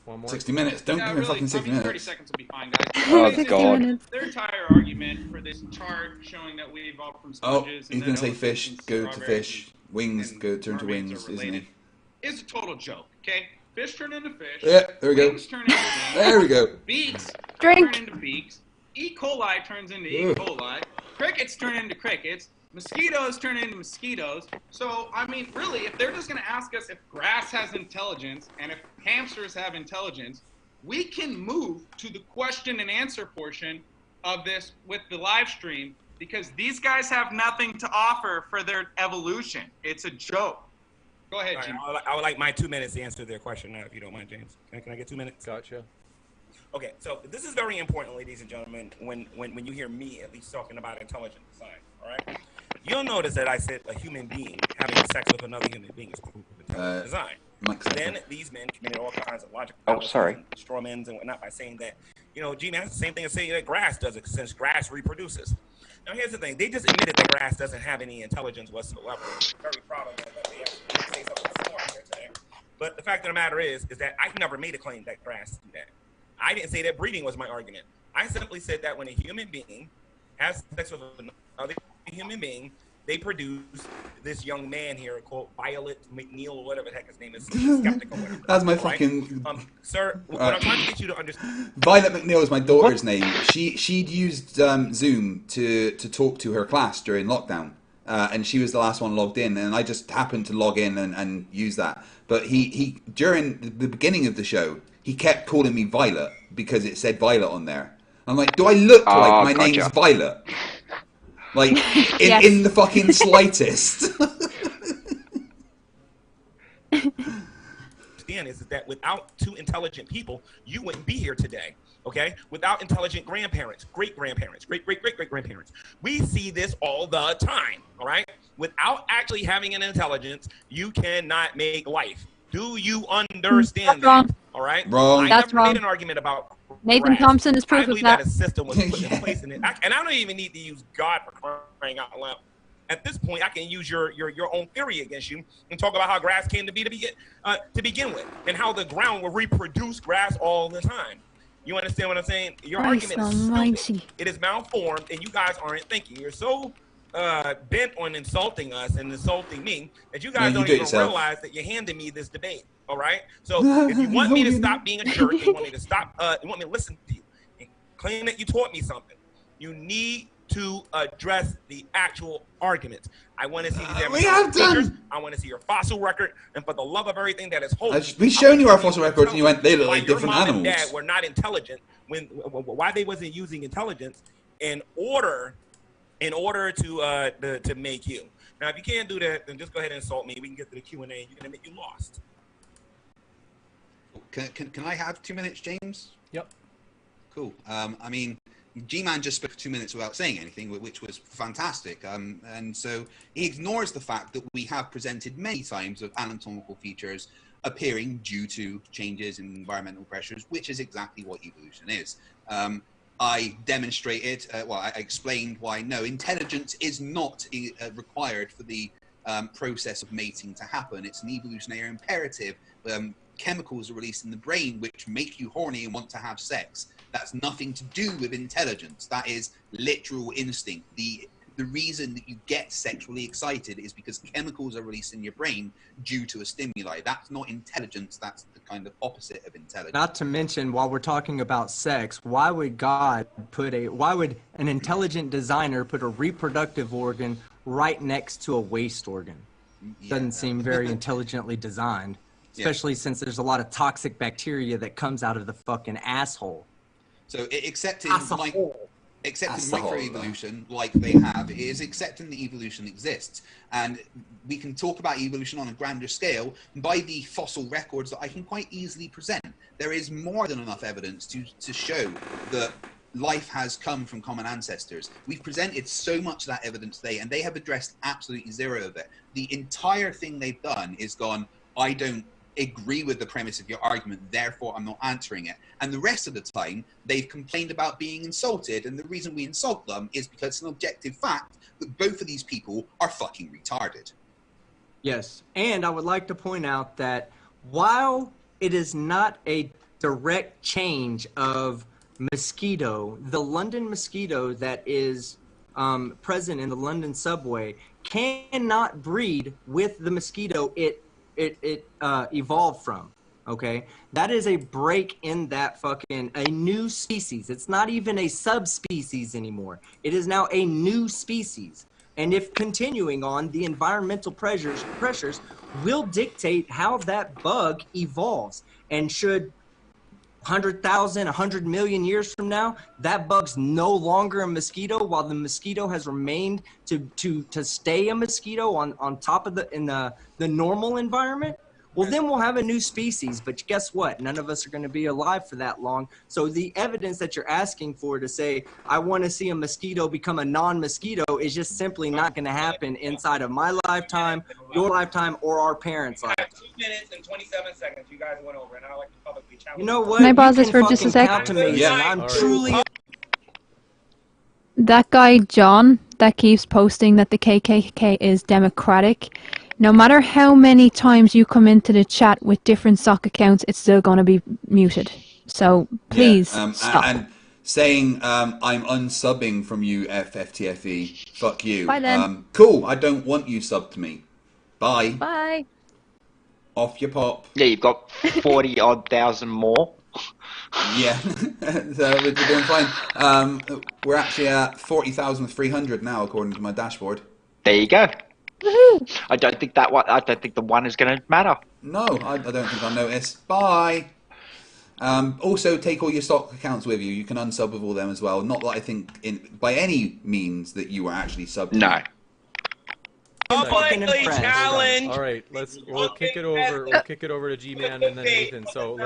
L: One more.
B: 60 minutes. Don't give me fucking 60 minutes.
I: 30 seconds will be fine, guys.
E: Oh, God.
I: Their entire argument for this chart showing that we evolved from sponges.
B: He's going to say fish, go to fish. Wings, turn to wings, isn't he?
I: Is a total joke, okay? Fish turn into fish.
B: Yeah, there we go.
I: Wings turn into wings.
B: There we go.
I: Beaks
D: Drink.
I: turn into beaks. E. coli turns into E. coli. Crickets turn into crickets. Mosquitoes turn into mosquitoes. So, I mean, really, if they're just going to ask us if grass has intelligence and if hamsters have intelligence, we can move to the question and answer portion of this with the live stream, because these guys have nothing to offer for their evolution. It's a joke. Go ahead,
R: Right,
I: Jim.
R: I would like my 2 minutes to answer their question now, if you don't mind, James. Can I get 2 minutes?
L: Gotcha.
R: Okay, so this is very important, ladies and gentlemen, when you hear me at least talking about intelligent design, all right? You'll notice that I said a human being having sex with another human being is proof of intelligent design. Then these men committed all kinds of logical straw men and whatnot by saying that, G-Man, that's the same thing as saying that grass does it, since grass reproduces. Now, here's the thing. They just admitted that grass doesn't have any intelligence whatsoever. I'm very proud of them that they actually say something smart here today. But the fact of the matter is that I never made a claim that grass do that. I didn't say that breeding was my argument. I simply said that when a human being has sex with another human being, they produce this young man here called Violet McNeil or whatever the heck his name is. Skeptical.
B: That's my fucking...
R: Sir, what I'm trying to get you to understand...
B: Violet McNeil is my daughter's name. She'd used Zoom to talk to her class during lockdown. And she was the last one logged in, and I just happened to log in and use that. But he during the beginning of the show, he kept calling me Violet because it said Violet on there. I'm like, do I look like my name's Violet? Like, in the fucking slightest.
R: Understand is that without two intelligent people, you wouldn't be here today. Okay? Without intelligent grandparents, great-grandparents, great-great-great-great-grandparents. We see this all the time, all right? Without actually having an intelligence, you cannot make life. Do you understand that? All right?
B: Wrong.
R: I
D: That's
R: never
D: wrong.
R: made an argument about
D: Nathan
R: grass.
D: Thompson is proof
R: I
D: of
R: believe
D: that.
R: a system was put in place in it. And I don't even need to use God for crying out loud. At this point, I can use your own theory against you and talk about how grass came to be to begin with, and how the ground will reproduce grass all the time. You understand what I'm saying? Your argument is stupid. It is malformed, and you guys aren't thinking. You're so bent on insulting us and insulting me that you guys don't even realize that you're handing me this debate. All right. So if you want me to stop being a jerk, and you want me to stop, you want me to listen to you, and claim that you taught me something, you need to address the actual arguments. I want to see these features. I want to see your fossil record, and for the love of everything that is holy,
B: We've shown you our fossil records, and you went, they look like different
R: your mom
B: animals.
R: And dad were not intelligent why they wasn't using intelligence in order to make you. Now, if you can't do that, then just go ahead and insult me. We can get to the Q&A, and you can admit you lost.
F: Can I have 2 minutes, James?
L: Yep.
F: Cool. I mean, GMan just spoke for 2 minutes without saying anything, which was fantastic. And so he ignores the fact that we have presented many times of anatomical features appearing due to changes in environmental pressures, which is exactly what evolution is. I demonstrated, I explained why no, intelligence is not required for the process of mating to happen. It's an evolutionary imperative. Chemicals are released in the brain which make you horny and want to have sex. That's nothing to do with intelligence. That is literal instinct. The reason that you get sexually excited is because chemicals are released in your brain due to a stimuli. That's not intelligence. That's the kind of opposite of intelligence.
G: Not to mention, while we're talking about sex, why would an intelligent designer put a reproductive organ right next to a waste organ? Doesn't seem very intelligently designed, especially since there's a lot of toxic bacteria that comes out of the fucking asshole.
F: So accepting microevolution like they have is accepting that evolution exists. And we can talk about evolution on a grander scale by the fossil records that I can quite easily present. There is more than enough evidence to show that life has come from common ancestors. We've presented so much of that evidence today, and they have addressed absolutely zero of it. The entire thing they've done is gone, I don't agree with the premise of your argument, therefore I'm not answering it. And the rest of the time, they've complained about being insulted, and the reason we insult them is because it's an objective fact that both of these people are fucking retarded.
G: Yes, and I would like to point out that while it is not a direct change of mosquito, the London mosquito that is present in the London subway cannot breed with the mosquito it evolved from. Okay, that is a break in that fucking a new species. It's not even a subspecies anymore. It is now a new species. And if continuing on, the environmental pressures will dictate how that bug evolves. And should 100,000, 100 million years from now, that bug's no longer a mosquito, while the mosquito has remained to stay a mosquito on top of the normal environment, well, then we'll have a new species. But guess what? None of us are going to be alive for that long. So the evidence that you're asking for to say, I want to see a mosquito become a non-mosquito is just simply not going to happen inside of my lifetime, your lifetime, or our parents' lifetime.
R: 2 minutes and 27 seconds. You guys went over, and I like to publicly challenge.
G: You know what?
D: Can I pause this for just a sec?
G: I'm truly...
D: That guy, John, that keeps posting that the KKK is democratic, no matter how many times you come into the chat with different sock accounts, it's still going to be muted. So please stop.
B: And saying I'm unsubbing from you, FTFE. Fuck you.
D: Bye then.
B: Cool. I don't want you subbed to me. Bye.
D: Bye.
B: Off your pop.
E: Yeah, you've got 40-odd thousand more.
B: Yeah, so we're doing fine. We're actually at 40,300 now, according to my dashboard.
E: There you go. I don't think that one. I don't think the one is going to matter.
B: No, I don't think I'll notice. Bye. Also, take all your stock accounts with you. You can unsub with all them as well. Not that I think, by any means, that you were actually subbed.
E: No.
R: Publicly challenge.
L: All right, we'll kick it over. We'll kick it over to G-Man and then Nathan. So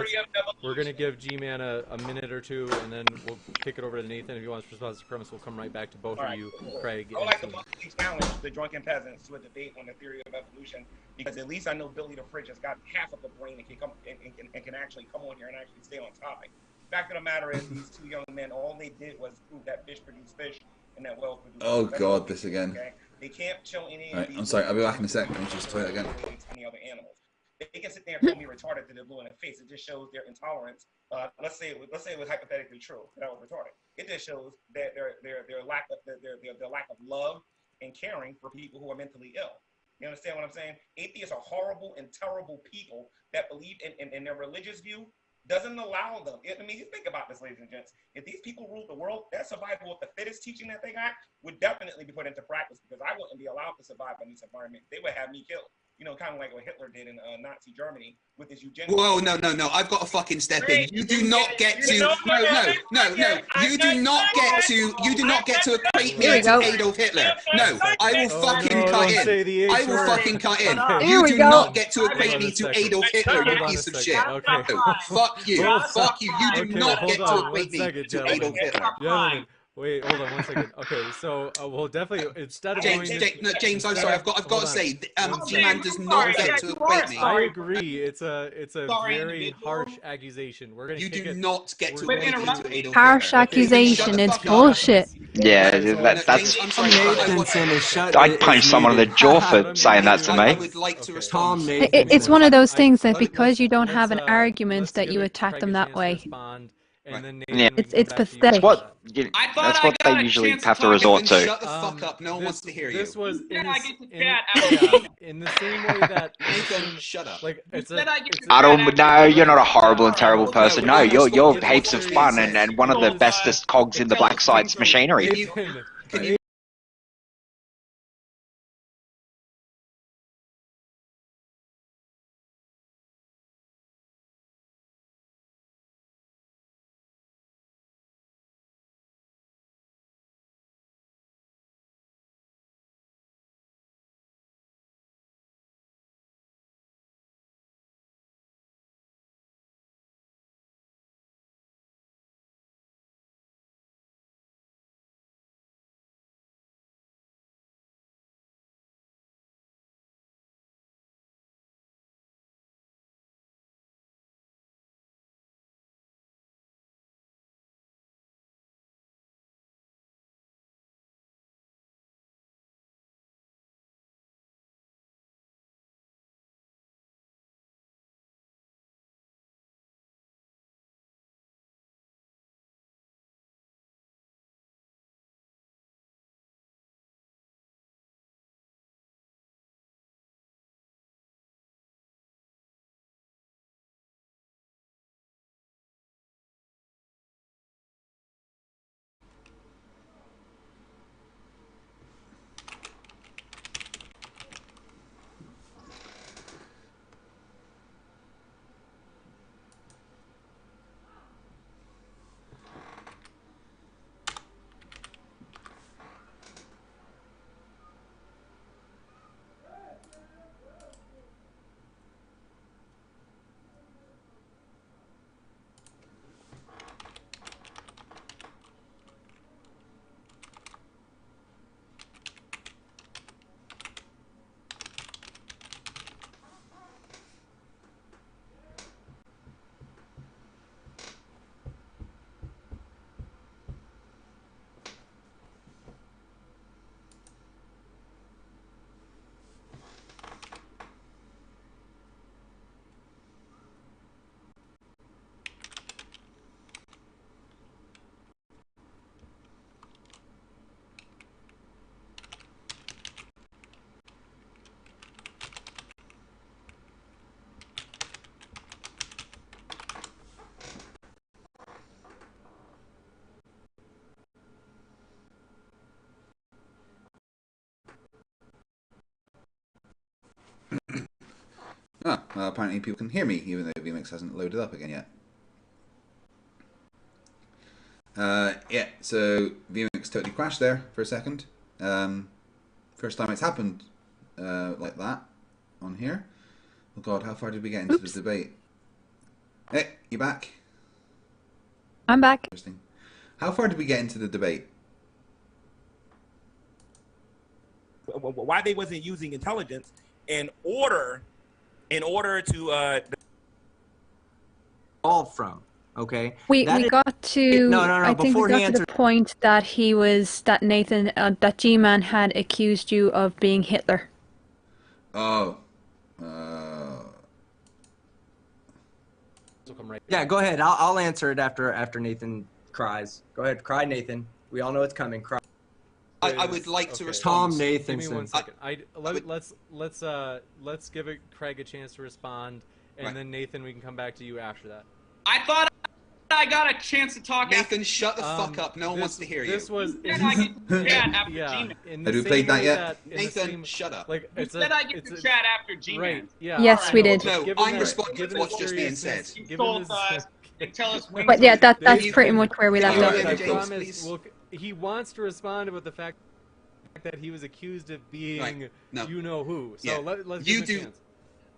L: we're gonna give G-Man a minute or two, and then we'll kick it over to Nathan. If he wants to respond to the premise, we'll come right back to both of you, Craig.
R: I would like to publicly challenge the drunken peasants to a debate on the theory of evolution, because at least I know Billy the Fridge has got half of the brain and can come and can actually come on here and actually stay on topic. Fact of the matter is, these two young men, all they did was prove that fish produce fish and that whales produce.
B: Oh God, this again.
R: Okay? They can't show any.
B: Right, I'm sorry. I'll be back in a sec. Let me just try it again.
R: Any other animals? They can sit there and call me retarded to the blue in the face. It just shows their intolerance. Let's say it was hypothetically true that I was retarded. It just shows that their lack of love and caring for people who are mentally ill. You understand what I'm saying? Atheists are horrible and terrible people that believe in their religious view doesn't allow them. I mean, you think about this, ladies and gents. If these people ruled the world, that survival of the fittest teaching that they got would definitely be put into practice, because I wouldn't be allowed to survive in this environment. They would have me killed. You know, kind of like what Hitler did in Nazi Germany with his eugenics.
F: Whoa, no. I've got to fucking step in. You do not get to. No. You do not get to equate me to Adolf Hitler. No, I will fucking cut in. I will fucking cut in. You do not get to equate me to Adolf Hitler, you piece of shit. No, fuck you. Fuck you. You do not get to equate me to Adolf Hitler.
L: Gentlemen, Wait, hold on 1 second. Okay, so we'll definitely instead of going
F: James, I'm sorry. I've got to say, G-Man does not get to equate me.
L: I agree. It's a very harsh accusation. We're gonna.
F: You do not get to equate me to Adolf
D: Harsh accusation. It's bullshit.
E: Yeah, that's. I'd punch someone in the jaw for saying that to me.
F: I would like to respond.
D: It's one of those things that because you don't have an argument that you attack them that way.
E: Yeah,
D: it's pathetic.
E: That's what they usually have to resort to.
F: Shut the fuck up. No one wants to hear you.
L: This was in the same way that
F: Nathan, shut up.
L: Like
E: I don't. No, you're not a horrible and terrible person. No, you're heaps of fun and one of the bestest cogs in the black site's machinery.
F: Can you
B: apparently people can hear me, even though VMix hasn't loaded up again yet. Yeah, so VMix totally crashed there for a second. First time it's happened like that on here. Oh god, how far did we get into the debate? Hey, you back?
D: I'm back.
B: Interesting. How far did we get into the debate?
R: Why they wasn't using intelligence in order to
G: all from. Okay.
D: We got to.
G: No.
D: I think
G: Before
D: we got to the point that Nathan that G-Man had accused you of being Hitler.
B: Oh.
G: Yeah, go ahead. I'll answer it after Nathan cries. Go ahead, cry, Nathan. We all know it's coming. Cry.
F: I would like to respond.
G: Tom Nathanson.
L: Give me 1 second. Let's give Craig a chance to respond, and then Nathan, we can come back to you after that.
I: I thought I got a chance to talk.
F: Nathan, shut the fuck up. No one wants to hear you.
L: This was.
I: I get to chat after G-Man.
B: Have we played that yet?
F: Nathan, shut up.
L: Like,
I: you said I get to chat after G-Man.
L: Right, yeah.
D: Yes, we did.
F: No, I'm responding to what's just being said.
I: You told us and tell us when.
D: But yeah, that's pretty much where we left off.
L: I promise. Well, he wants to respond with the fact that he was accused of being you know who. So let's give him a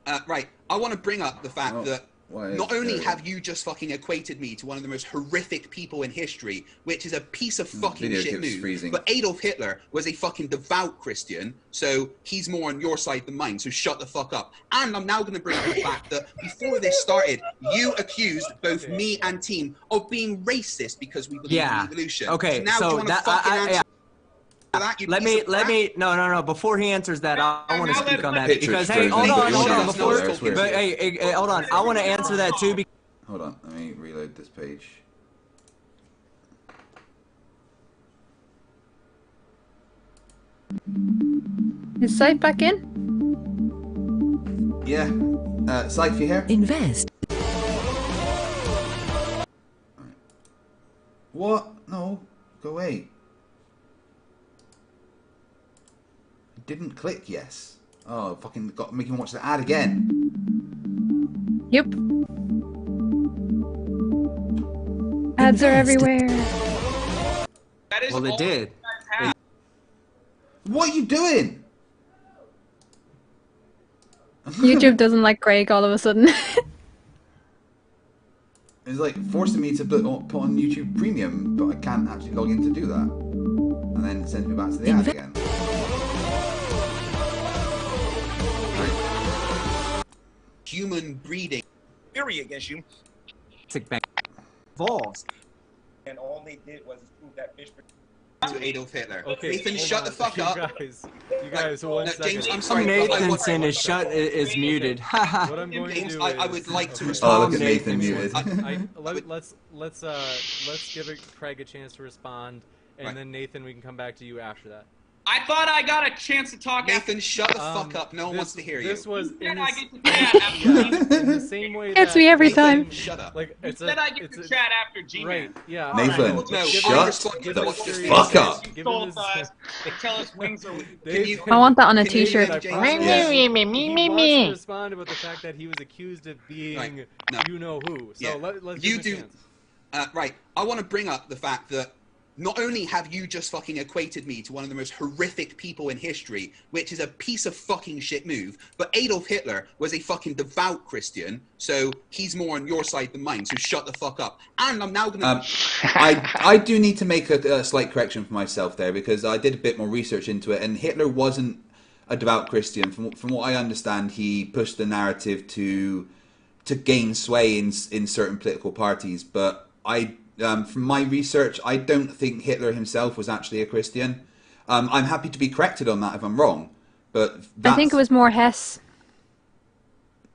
L: chance.
F: Right. I want to bring up the fact that Not only have you just fucking equated me to one of the most horrific people in history, which is a piece of fucking shit move, but Adolf Hitler was a fucking devout Christian, so he's more on your side than mine, so shut the fuck up. And I'm now going to bring up the fact that before this started, you accused both me and Team of being racist because we believe in evolution.
G: Okay,
F: so now do you want to fucking answer that, you
G: let
F: piece
G: me,
F: of crap?
G: no. Before he answers that, I want to speak on that because hey, hold on. Hey, hold on. I want to answer that too.
B: Hold on, let me reload this page.
D: Is Sight back in?
B: Yeah. Sight, you here?
T: Invest.
B: What? No. Go away. Didn't click yes. Oh, fucking got making me watch the ad again.
D: Yep. Ads are everywhere.
G: Well, they did.
B: What are you doing?
D: YouTube doesn't like Craig all of a sudden.
B: It's like forcing me to put on YouTube Premium, but I can't actually log in to do that. And then send me back to the ad again.
F: Human breeding
R: Fury against you.
G: Evolves.
R: And all they did was prove that fish.
F: To Adolf Hitler.
L: Okay,
F: Nathan,
L: hold
F: shut
L: on.
F: the fuck up.
L: You guys, one
F: no,
L: second.
F: James, I'm sorry.
G: Nathanson is muted.
L: What I'm going
F: James,
L: to do
F: I
L: is,
F: would like to
B: Oh,
F: respond.
B: look at Nathan muted.
L: Let's give Craig a chance to respond, and then Nathan, we can come back to you after that.
I: I thought I got a chance to talk.
F: Nathan, shut the fuck up. No one wants to hear you.
L: This was in
I: I get to chat after
L: in the same way.
D: It's me every
F: Nathan,
D: time.
F: Shut up.
L: Like
I: You said I get to chat after G-Man.
L: Right, yeah.
B: Nathan,
F: No,
B: shut the fuck up.
I: You told us, they tell us wings are
D: I want that on a
F: Can you
D: t-shirt.
F: let James
L: He wants to respond about the fact that he was accused of being you know who. So let's
F: you
L: give him
F: do.
L: a chance.
F: Right. I want to bring up the fact that not only have you just fucking equated me to one of the most horrific people in history, which is a piece of fucking shit move, but Adolf Hitler was a fucking devout Christian, so he's more on your side than mine, so shut the fuck up. And I'm now gonna...
B: I do need to make a slight correction for myself there, because I did a bit more research into it, and Hitler wasn't a devout Christian. From what I understand, he pushed the narrative to gain sway in certain political parties, but from my research, I don't think Hitler himself was actually a Christian. I'm happy to be corrected on that if I'm wrong, but
D: I think it was more Hess.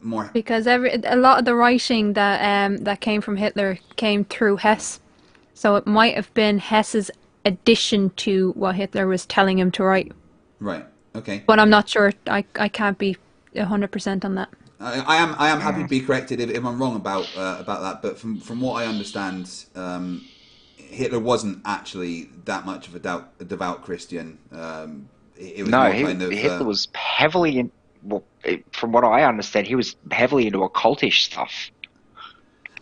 B: More
D: because a lot of the writing that came from Hitler came through Hess, so it might have been Hess's addition to what Hitler was telling him to write.
B: Right. Okay.
D: But I'm not sure. I can't be 100% on that.
B: I am happy to be corrected if I'm wrong about that. But from what I understand, Hitler wasn't actually that much of a devout Christian. It was more kind of,
E: Hitler was heavily in. Well, from what I understand, he was heavily into occultish stuff.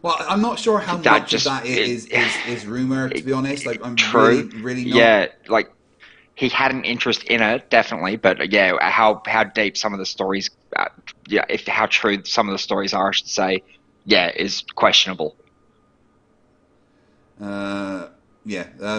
B: Well, I'm not sure how much of that is rumor, to be honest. Like, I'm really not.
E: Yeah, like he had an interest in it, definitely, but yeah, how deep some of the stories, how true some of the stories are, I should say, is questionable.
B: So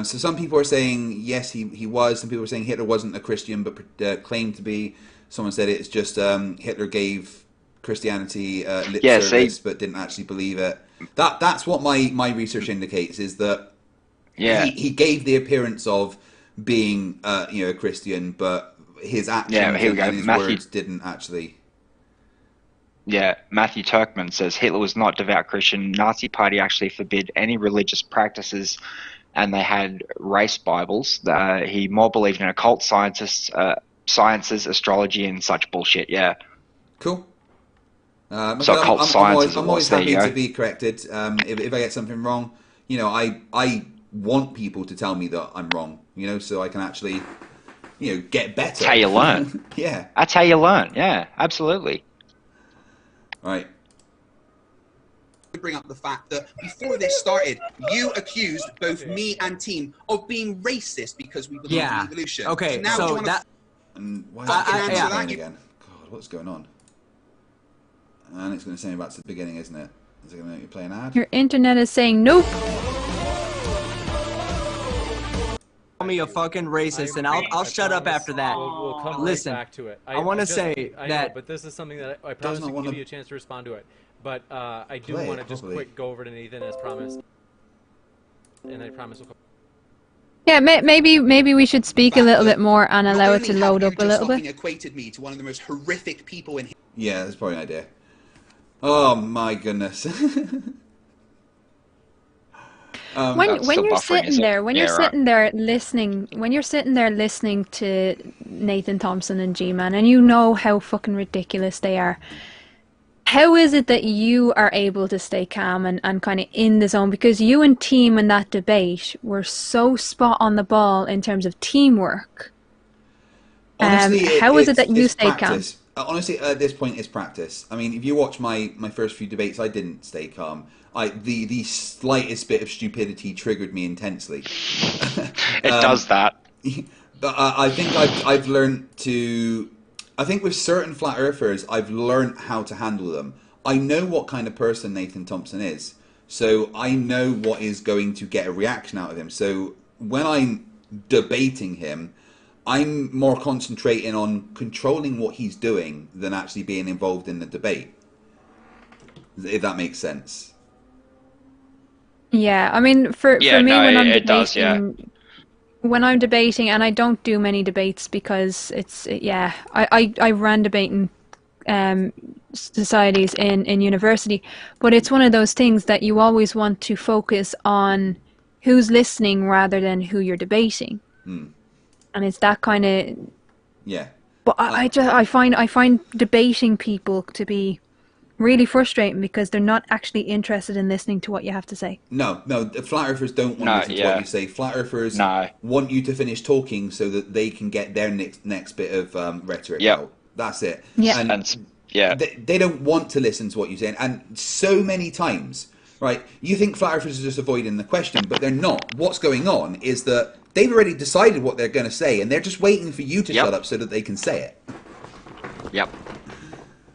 B: some people are saying yes, he was. Some people are saying Hitler wasn't a Christian, but claimed to be. Someone said it's just Hitler gave Christianity lip service, but didn't actually believe it. That's what my research indicates, is that he gave the appearance of being a Christian, but his actions and his words didn't actually.
E: Yeah, Matthew Turkman says Hitler was not devout Christian. Nazi Party actually forbid any religious practices, and they had race Bibles. He more believed in occult sciences, astrology, and such bullshit. Yeah.
B: Cool.
E: So occult sciences.
B: I'm always happy to be corrected. If I get something wrong, I want people to tell me that I'm wrong. So I can actually, get better.
E: That's how you learn.
B: Yeah.
E: That's how you learn. Yeah, absolutely.
B: Right.
F: Bring up the fact that before this started, you accused both me and Team of being racist because we believe in evolution.
G: Okay,
F: so now
G: so
F: do you want
G: that.
B: And why
F: fucking answer that?
B: again? God, what's going on? And it's going to send me back to the beginning, isn't it? Is it going to make me play an ad?
D: Your internet is saying nope.
G: Call me a fucking racist, and I'll shut up after that.
L: We'll come
G: Listen,
L: right back to it.
G: I want to say
L: I
G: that.
L: know, but this is something that I promise to give you a chance to respond to it. But I do want to just quick go over to Nathan as promised, and I promise we'll come.
D: Yeah, maybe we should speak a little bit more and allow it to load up a little bit.
F: Equated me to one of the most horrific people in.
B: Yeah, that's probably an idea. Oh my goodness.
D: When you're sitting there, listening to Nathan Thompson and G-Man, and you know how fucking ridiculous they are, how is it that you are able to stay calm and kind of in the zone? Because you and team in that debate were so spot on the ball in terms of teamwork.
B: Honestly,
D: how is it that you stay calm?
B: Honestly, at this point, it's practice. I mean, if you watch my first few debates, I didn't stay calm. The slightest bit of stupidity triggered me intensely.
E: It does that.
B: But I think I've learned to. I think with certain flat earthers, I've learned how to handle them. I know what kind of person Nathan Thompson is, so I know what is going to get a reaction out of him. So when I'm debating him, I'm more concentrating on controlling what he's doing than actually being involved in the debate. If that makes sense.
D: Yeah, I mean, for me, when I'm debating,
E: does, yeah.
D: When I'm debating, and I don't do many debates because I ran debating societies in university, but it's one of those things that you always want to focus on who's listening rather than who you're debating. And it's that kind of But I find debating people to be really frustrating because they're not actually interested in listening to what you have to say.
B: No, the flat earthers don't want to listen to what you say. Flat earthers want you to finish talking so that they can get their next bit of rhetoric out. That's it.
D: Yeah.
B: And they don't want to listen to what you're saying. And so many times, right, you think flat earthers are just avoiding the question, but they're not. What's going on is that they've already decided what they're going to say, and they're just waiting for you to shut up so that they can say it.
E: Yep.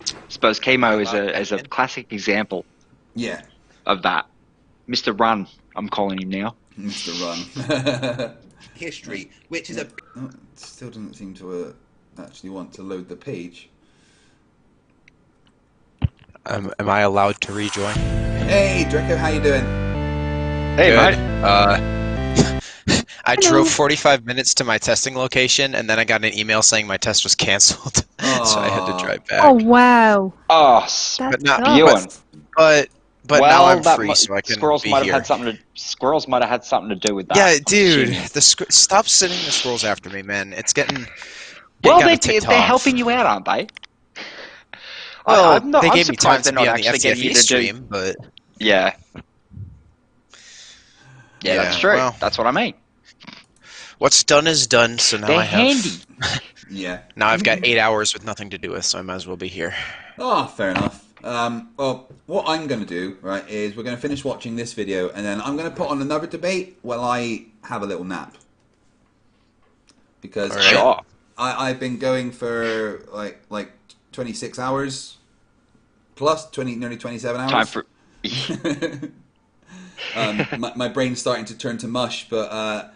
E: I suppose Chemo is a classic example.
B: Yeah.
E: Of that. Mr. Run, I'm calling him now.
B: Mr. Run.
F: History, which is
B: it still doesn't seem to actually want to load the page.
C: Am I allowed to rejoin?
B: Hey, Draco, how you doing?
E: Hey,
C: good.
E: mate.
C: I drove 45 minutes to my testing location, and then I got an email saying my test was canceled, so I had to drive back.
D: Oh wow!
E: Oh,
C: but now, but now I'm free, so I can
E: squirrels
C: be
E: might
C: here.
E: have had something to squirrels might have had something to do with that.
C: Yeah, dude, stop sending the squirrels after me, man. It's getting
E: well,
C: they're
E: helping you out, aren't they?
C: Well,
E: they
C: gave me time to be on the FTFE stream, but
E: yeah, that's true.
C: Well,
E: that's what I mean.
C: What's done is done, so now
E: They're
C: I have.
E: handy.
B: Yeah.
C: Now I've got 8 hours with nothing to do with, so I might as well be here.
B: Oh, fair enough. Well, what I'm going to do, right, is we're going to finish watching this video, and then I'm going to put on another debate while I have a little nap. Because I've been going for like 26 hours plus, nearly 27 hours.
E: Time for.
B: My brain's starting to turn to mush, but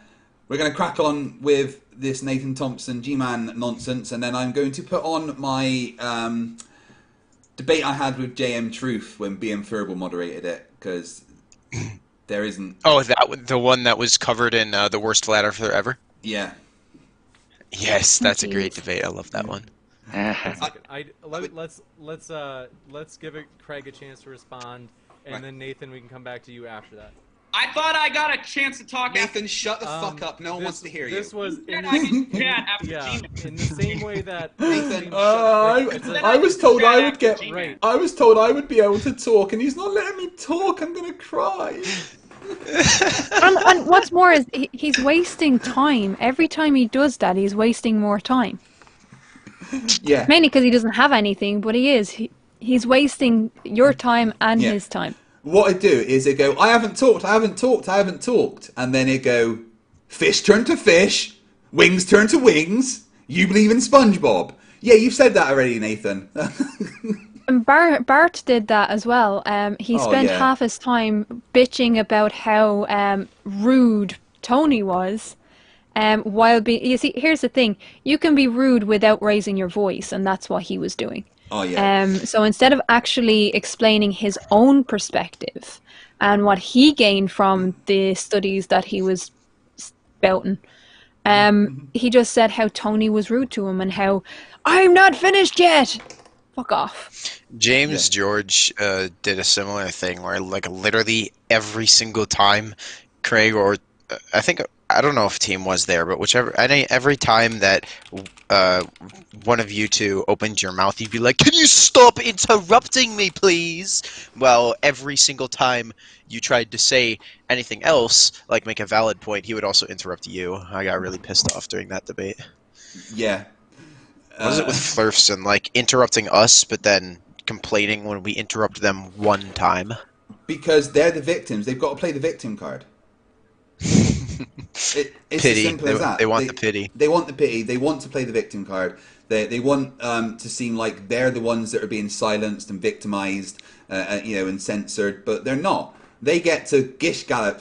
B: we're going to crack on with this Nathan Thompson G-Man nonsense, and then I'm going to put on my debate I had with JM Truth when BM Furball moderated it, because there isn't...
C: Oh, the one that was covered in the worst flat earther ever?
B: Yeah.
C: Yes, that's a great debate. I love that one.
L: Let's give Craig a chance to respond, and then Nathan, we can come back to you after that.
I: I thought I got a chance to talk.
F: Nathan, shut the fuck up. No one wants to hear you.
L: This was in
I: in
L: the same way that
F: Nathan.
B: I was told I would get. I was told I would be able to talk, and he's not letting me talk. I'm gonna cry.
D: and what's more is he's wasting time. Every time he does that, he's wasting more time.
B: Yeah.
D: Mainly because he doesn't have anything, but he is. He's wasting your time and his time.
B: What I do is I go, I haven't talked, and then it go, fish turn to fish, wings turn to wings, you believe in SpongeBob. Yeah, you've said that already, Nathan.
D: And Bart did that as well. He spent half his time bitching about how rude Tony was, while being. You see, here's the thing: you can be rude without raising your voice, and that's what he was doing.
B: Oh yeah.
D: So instead of actually explaining his own perspective and what he gained from the studies that he was spouting, he just said how Tony was rude to him and how I'm not finished yet. Fuck off.
C: James George did a similar thing where, like, literally every single time Craig or I don't know if Team was there, but every time that one of you two opened your mouth, you'd be like, "Can you stop interrupting me, please?" Well, every single time you tried to say anything else, like make a valid point, he would also interrupt you. I got really pissed off during that debate.
B: Yeah.
C: What was it with Flerfs and, like, interrupting us, but then complaining when we interrupt them one time?
B: Because they're the victims. They've got to play the victim card. It's
C: pity.
B: as simple as that.
C: They want the pity.
B: They want the pity. They want to play the victim card. They want to seem like they're the ones that are being silenced and victimized, and censored, but they're not. They get to gish gallop.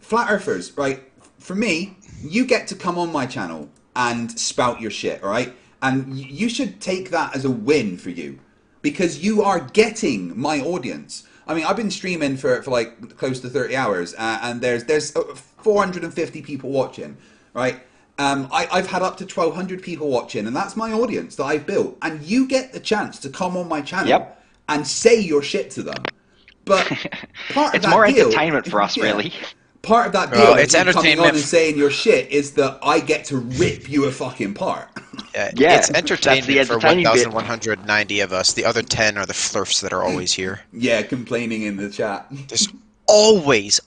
B: Flat Earthers, right? For me, you get to come on my channel and spout your shit, all right? And you should take that as a win for you, because you are getting my audience. I mean, I've been streaming for like close to 30 hours, and there's 450 people watching, right? I've had up to 1,200 people watching, and that's my audience that I've built. And you get the chance to come on my channel and say your shit to them. But part of
E: it's
B: that
E: more
B: deal,
E: entertainment for us, really.
B: Part of that deal,
C: it's
B: coming on and saying your shit, is that I get to rip you a fucking part.
C: It's entertainment for 1,190 of us. The other 10 are the Flerfs that are always here.
B: Yeah, complaining in the chat.
C: There's always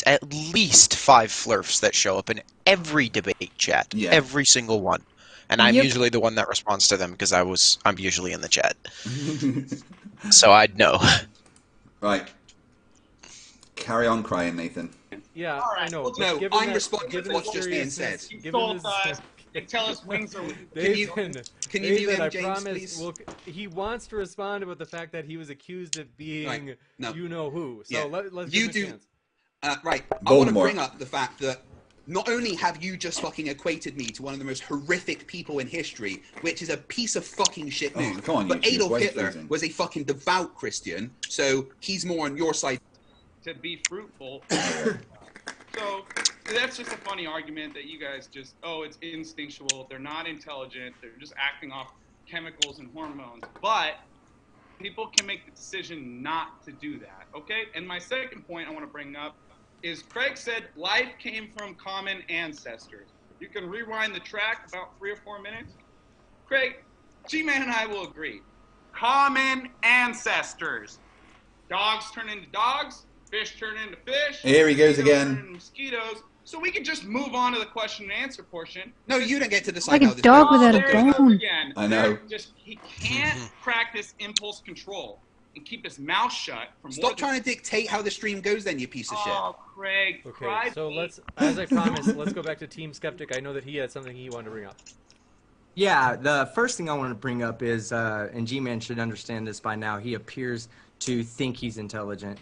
C: at least 5 Flerfs that show up in every debate chat.
B: Yeah.
C: Every single one. And I'm usually the one that responds to them because I'm usually in the chat. So I'd know.
B: Right. Carry on crying, Nathan.
L: Yeah,
F: All right.
L: I know.
F: Well,
L: but
F: no,
L: given
F: I'm
L: that-
F: responding to
L: given
F: what's
L: the
F: just being
L: seriousness-
F: said.
L: given this-
F: Tell us wings are.
L: Nathan,
F: Can you mute him,
L: I
F: James,
L: promise,
F: please?
L: he wants to respond about the fact that he was accused of being
F: No.
L: you know who. So
F: Yeah.
L: let's
F: You
L: give him a
F: do-
L: chance.
F: Right. I want to
B: Voldemort.
F: bring up the fact that not only have you just fucking equated me to one of the most horrific people in history, which is a piece of fucking shit move,
B: come on,
F: but
B: YouTube,
F: Adolf
B: why is it
F: Hitler
B: freezing?
F: was a fucking devout Christian, so he's more on your side.
I: To be fruitful. So that's just a funny argument that you guys just, it's instinctual. They're not intelligent. They're just acting off chemicals and hormones. But people can make the decision not to do that, okay? And my second point I want to bring up is Craig said life came from common ancestors. You can rewind the track about 3 or 4 minutes. Craig, GMan and I will agree. Common ancestors. Dogs turn into dogs. Fish turn into fish.
B: Here he goes
I: Mosquitoes
B: again.
I: turn into mosquitoes. So we can just move on to the question and answer portion.
F: No, you don't get to decide
D: Like a
F: how this
D: dog
F: goes.
D: without a
I: There he goes
D: bone.
I: again.
B: I know.
I: He can't practice impulse control and keep his mouth shut from
F: Stop trying to dictate how the stream goes then, you piece of shit.
I: Oh, Craig.
L: Okay, so as I promised, let's go back to Team Skeptic. I know that he had something he wanted to bring up.
G: Yeah, the first thing I want to bring up is, and G-Man should understand this by now, he appears to think he's intelligent.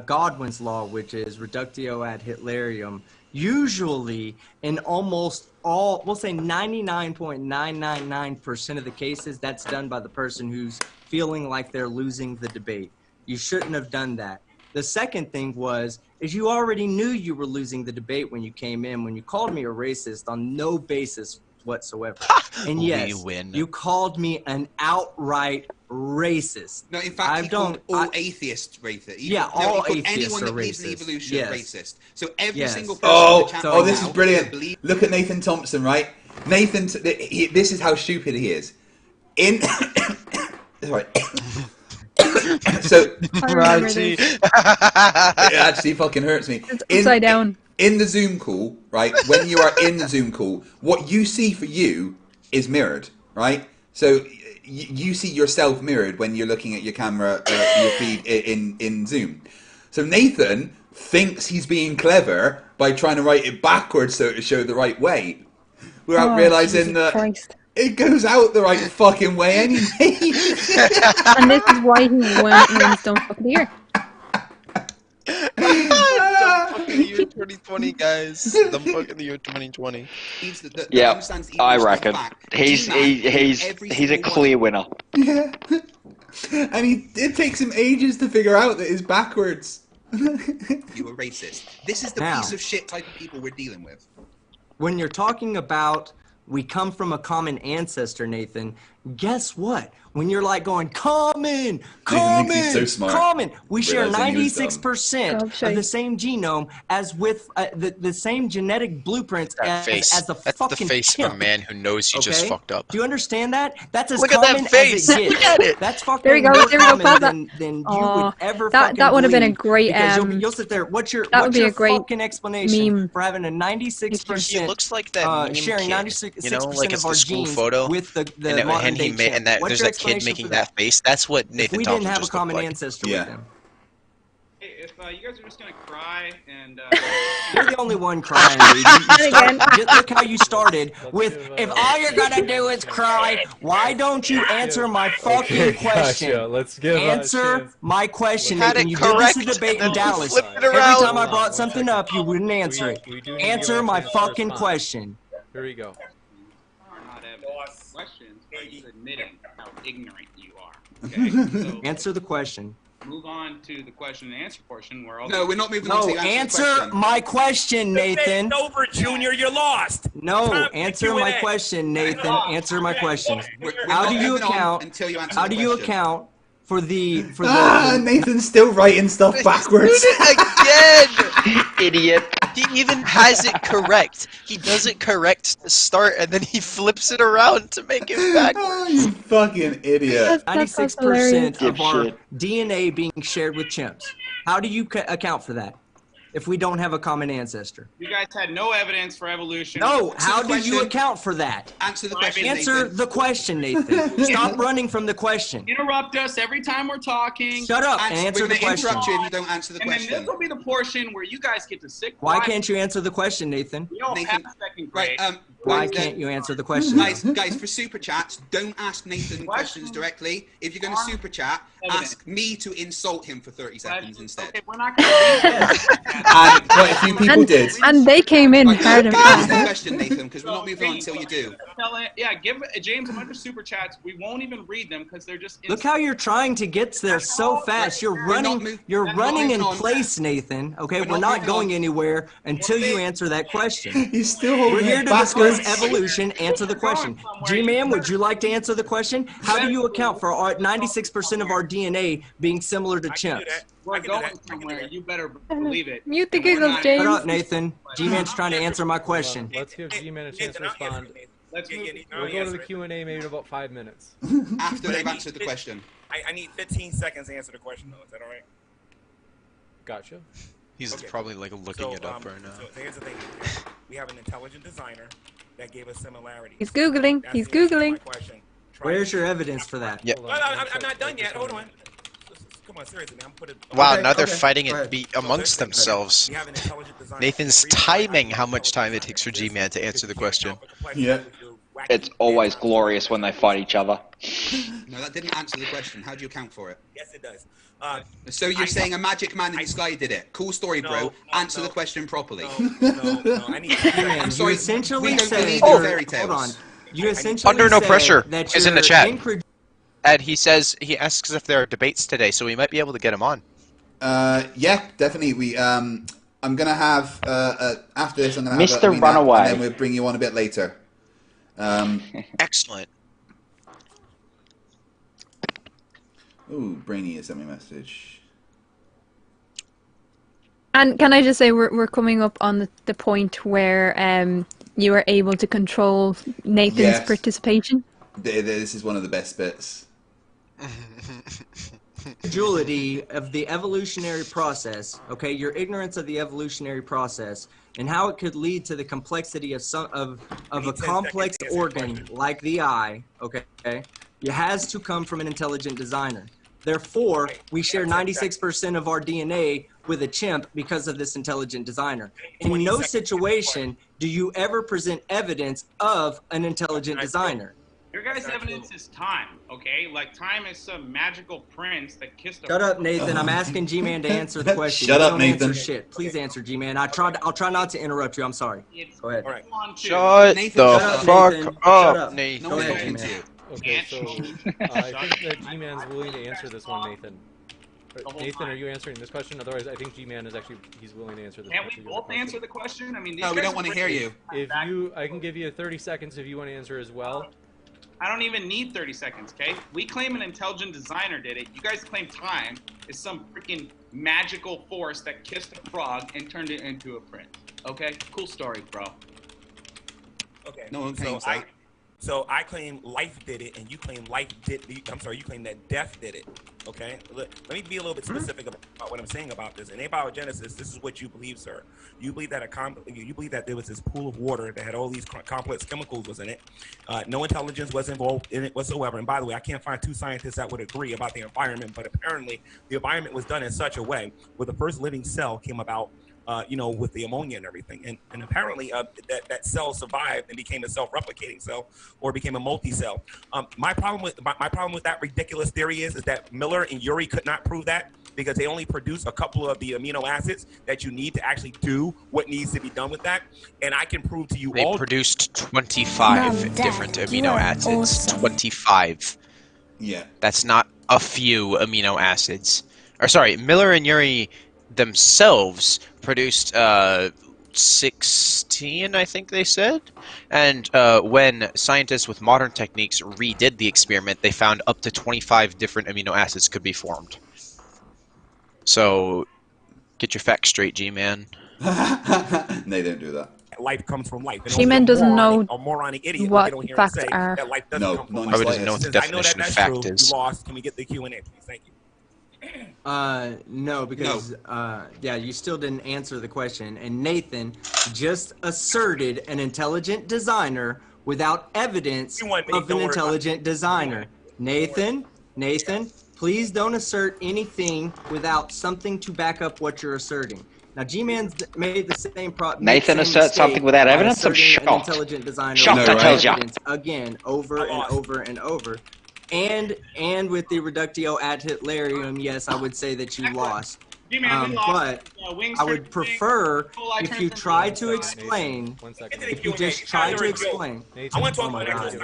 G: Godwin's law, which is reductio ad Hitlerium, usually in almost all, we'll say 99.999% of the cases, that's done by the person who's feeling like they're losing the debate. You shouldn't have done that. The second thing is you already knew you were losing the debate when you came in, when you called me a racist on no basis whatsoever. And yes, you called me an outright racist.
F: No, in fact, he called all atheists racist.
G: All
F: he called
G: atheists
F: anyone
G: are
F: that believes in
G: racist.
F: evolution
G: Yes.
F: racist. So every
G: Yes.
F: single person in the chat right
B: This
F: now
B: is brilliant.
F: that believes-
B: Look at Nathan Thompson, right? Nathan, this is how stupid he is. Sorry. So it actually fucking hurts me.
D: It's upside down.
B: In the Zoom call, right? When you are in the Zoom call, what you see for you is mirrored, right? So you see yourself mirrored when you're looking at your camera, your feed in Zoom. So Nathan thinks he's being clever by trying to write it backwards so to show the right way, without realizing that It goes out the right fucking way anyway.
D: And this is why he wins Don't Fuck the Year.
C: Don't fuck in the year 2020, guys. Don't fuck in the year 2020.
E: Yeah, I reckon he's a clear winner.
B: Yeah, and it takes him ages to figure out that it's backwards.
F: You are racist. This is the
G: Now,
F: piece of shit type of people we're dealing with.
G: When you're talking about we come from a common ancestor, Nathan, guess what? When you're like going, common, we share 96% of the same genome as with the same genetic blueprints as a
C: That's
G: fucking
C: the face
G: chimp.
C: of a man who knows he just fucked up.
G: Do you understand that? That's as
C: Look at
G: common
C: that face.
G: as it gets.
C: Look at it.
G: That's fucking
D: There we go.
G: more
D: There we go. Pause
G: common than you would ever fucking
D: that would have been a
G: believe,
D: great
G: because you'll sit there. What's your fucking explanation
D: meme
G: for having a 96%?
C: He looks like that meme
G: sharing
C: kid,
G: 96%
C: you know, like it's
G: of our
C: the school
G: genes
C: photo,
G: with the
C: and
G: modern day chimp.
C: and that
G: What's
C: there's
G: your
C: that kid
G: explanation
C: making
G: for
C: that face. That's what
G: If
C: Nathan
G: we
C: Thompson
G: didn't have a
C: just
G: common
C: looked like.
G: ancestor with them.
I: Hey, if you guys are just gonna cry and
G: You're the only one crying, dude. Just look how you started with, if all you're gonna do is cry, why don't you answer my fucking question?
L: Gotcha. Let's give
G: Answer my question,
C: Had
G: Nathan.
C: it
G: You did this
C: correct,
G: debate in
C: and then
G: Dallas.
C: flip it
G: Every
C: around.
G: time I brought something up, you wouldn't answer it. Answer my fucking question.
L: Here we go.
I: are not evidence questions by you admitting how ignorant you are. Okay, so
G: Answer the question.
I: move on to the question and answer portion where all
F: No, we're not moving on
G: No,
F: to
G: answer my question, Nathan.
R: It's over, Junior. You're lost.
G: No,
R: Time for
G: answer my
R: Q&A.
G: question, Nathan. Answer my question.
F: We're
G: How
F: not
G: do you
F: moving on
G: account?
F: until you answer
G: How
F: the
G: do you
F: question.
G: account for the
B: Nathan's still writing stuff backwards.
C: Again!
E: Idiot.
C: He even has it correct. He does it correct to start, and then he flips it around to make it backwards.
B: You fucking idiot.
G: 96% of our
E: Dipshit.
G: DNA being shared with chimps? How do you account for that if we don't have a common ancestor?
I: you guys had no evidence for evolution.
G: No, how
F: the
G: do you
F: question.
G: account for that?
F: Answer the question,
G: Answer
F: Nathan.
G: the question, Nathan. Stop running from the question.
I: Interrupt us every time we're talking.
G: Shut up and answer
F: We're
G: the
F: going to
G: question.
F: interrupt you if you don't answer the
I: And then
F: question.
I: this will be the portion where you guys get to sit
G: Why
I: quiet.
G: can't you answer the question, Nathan?
I: We all
F: Nathan,
I: have second grade.
F: Right,
G: Why
F: guys,
G: can't you answer the question?
F: Guys, for super chats, don't ask Nathan questions directly. If you're going to super chat, ask me to insult him for 30 seconds instead.
I: Okay, we're not going to
B: And quite a few people did.
D: And they came in hard and
F: Ask the
D: fast.
F: question, Nathan, because we're not moving on until you do.
I: Yeah, give James a bunch of super chats. We won't even read them because they're just.
G: Look how you're trying to get there so fast. You're running. You're running in place, Nathan. Okay, we're not going anywhere until you answer that question.
B: He's still holding
G: We're here
B: it
G: to discuss
B: backwards.
G: evolution. Answer the question. G-Man, would you like to answer the question? How do you account for our 96% of our DNA being similar to chimps?
I: We're going somewhere. You better believe it.
D: Mute the giggles,
G: Shut
D: James.
G: up, Nathan. G-Man's trying to answer my question.
L: Let's give G-Man a chance to respond.
I: Let's move.
L: We'll go to the Q&A maybe in about 5 minutes.
F: After they've answered the question.
R: I need 15 seconds to answer the question, though. Is that all right?
L: Gotcha.
C: He's
R: Okay.
C: probably like looking it up right now.
R: So here's the thing. We have an intelligent designer that gave us similarities.
D: He's Googling.
R: That's
D: He's
R: the answer to my
D: Googling.
R: question.
G: Where's your evidence for that?
C: Yeah.
R: Well, I'm not done yet. Hold on. Come on, seriously, man.
C: Wow,
G: Okay,
C: now they're
G: okay,
C: fighting
G: go
C: it
G: ahead.
C: be amongst themselves.
R: We have an intelligent designer.
C: Nathan's timing how much time it takes for G-Man to answer the question.
B: Yeah.
E: It's always glorious when they fight each other.
F: No, that didn't answer the question. How do you account for it?
R: Yes, it does.
F: So you're saying a magic man in the sky did it? Cool story, bro.
R: No,
F: Answer the question properly.
R: No, I need
G: G-Man,
F: I'm
G: you
F: sorry,
G: essentially
F: we don't
G: said
F: believe in
G: you're-
F: fairy tales.
G: Hold on. You essentially
C: Under no
G: said
C: pressure
G: that
C: is in the
G: you're
C: chat. Ed, he says he asks if there are debates today, so we might be able to get him on.
B: Yeah, definitely. We I'm gonna have after this. I'm gonna have
E: Mr.
B: a
E: Runaway.
B: and then we'll bring you on a bit later.
C: Excellent.
B: Ooh, Brainy has sent me a message.
D: And can I just say we're coming up on the point where you were able to control Nathan's
B: Yes.
D: participation?
B: This is one of the best bits.
G: Incredulity of the evolutionary process, okay, your ignorance of the evolutionary process, and how it could lead to the complexity of a complex organ like the eye, okay, it has to come from an intelligent designer. Therefore, we share 96% of our DNA with a chimp because of this intelligent designer. In no situation do you ever present evidence of an intelligent designer.
I: Your guys' evidence is time, okay? Like, time is some magical prince that kissed a...
G: Shut up, Nathan. I'm asking G-Man to answer the question.
B: Shut
G: You
B: up,
G: don't
B: Nathan.
G: answer shit. Please answer, G-Man. I'll try not to interrupt you. I'm sorry. Go ahead.
C: Shut
F: Nathan,
C: the
F: shut up,
C: fuck
G: Nathan.
C: up,
G: Shut up.
C: Nathan.
G: Go ahead,
F: talking to
G: G-Man.
F: you.
L: Okay, so I think that G-Man's willing to answer this one, Nathan. Nathan, are you answering this question? Otherwise, I think G-Man is actually he's willing to answer this.
I: Can't we both answer the question? I mean, these
F: No, we
I: guys
F: don't
I: are
F: want to
I: pretty-
F: hear you.
L: If I can give you 30 seconds if you want to answer as well.
I: I don't even need 30 seconds, okay? We claim an intelligent designer did it. You guys claim time is some freaking magical force that kissed a frog and turned it into a prince. Okay? Cool story, bro.
R: Okay.
F: No one claims
R: I,
F: that.
R: So I claim life did it, and you claim life did. I'm sorry, you claim that death did it. Okay. Let me be a little bit specific about what I'm saying about this. In abiogenesis, this is what you believe, sir. You believe that you believe that there was this pool of water that had all these complex chemicals was in it. No intelligence was involved in it whatsoever. And by the way, I can't find two scientists that would agree about the environment, but apparently the environment was done in such a way where the first living cell came about. With the ammonia and everything, and apparently that cell survived and became a self-replicating cell or became a multi-cell. My problem with that ridiculous theory is that Miller and Urey could not prove that because they only produce a couple of the amino acids that you need to actually do what needs to be done with that. And I can prove to you
C: They
R: all
C: produced 25 different amino acids. 25.
B: Yeah.
C: That's not a few amino acids. Or sorry, Miller and Urey themselves produced 16, I think they said. And when scientists with modern techniques redid the experiment, they found up to 25 different amino acids could be formed. So, get your facts straight, G-Man.
B: They don't do that.
R: life comes from life. And
D: G-Man doesn't know
R: a moronic idiot
D: what
R: don't hear
D: facts
R: say
D: are.
R: that life doesn't come from life.
C: Probably doesn't know what the
R: Since I know
C: definition
R: that
C: of
R: that's
C: fact
R: true,
C: is.
R: you lost. Can we get the Q&A, please? Thank you.
G: No, because yeah, you still didn't answer the question. And Nathan just asserted an intelligent designer without evidence of an intelligent designer. Nathan, please don't assert anything without something to back up what you're asserting. Now, G-Man's made the same problem.
E: Nathan asserts something without evidence? I'm shocked.
G: An intelligent designer
E: Shocked,
G: without
E: I tells ya.
G: evidence again, over and over and over. And with the reductio ad Hitlerium, yes, I would say that you lost.
I: G-Man, we lost.
G: But I would prefer if you try to explain. If you just try to explain.
R: I want to talk
G: Oh my
R: about
G: God.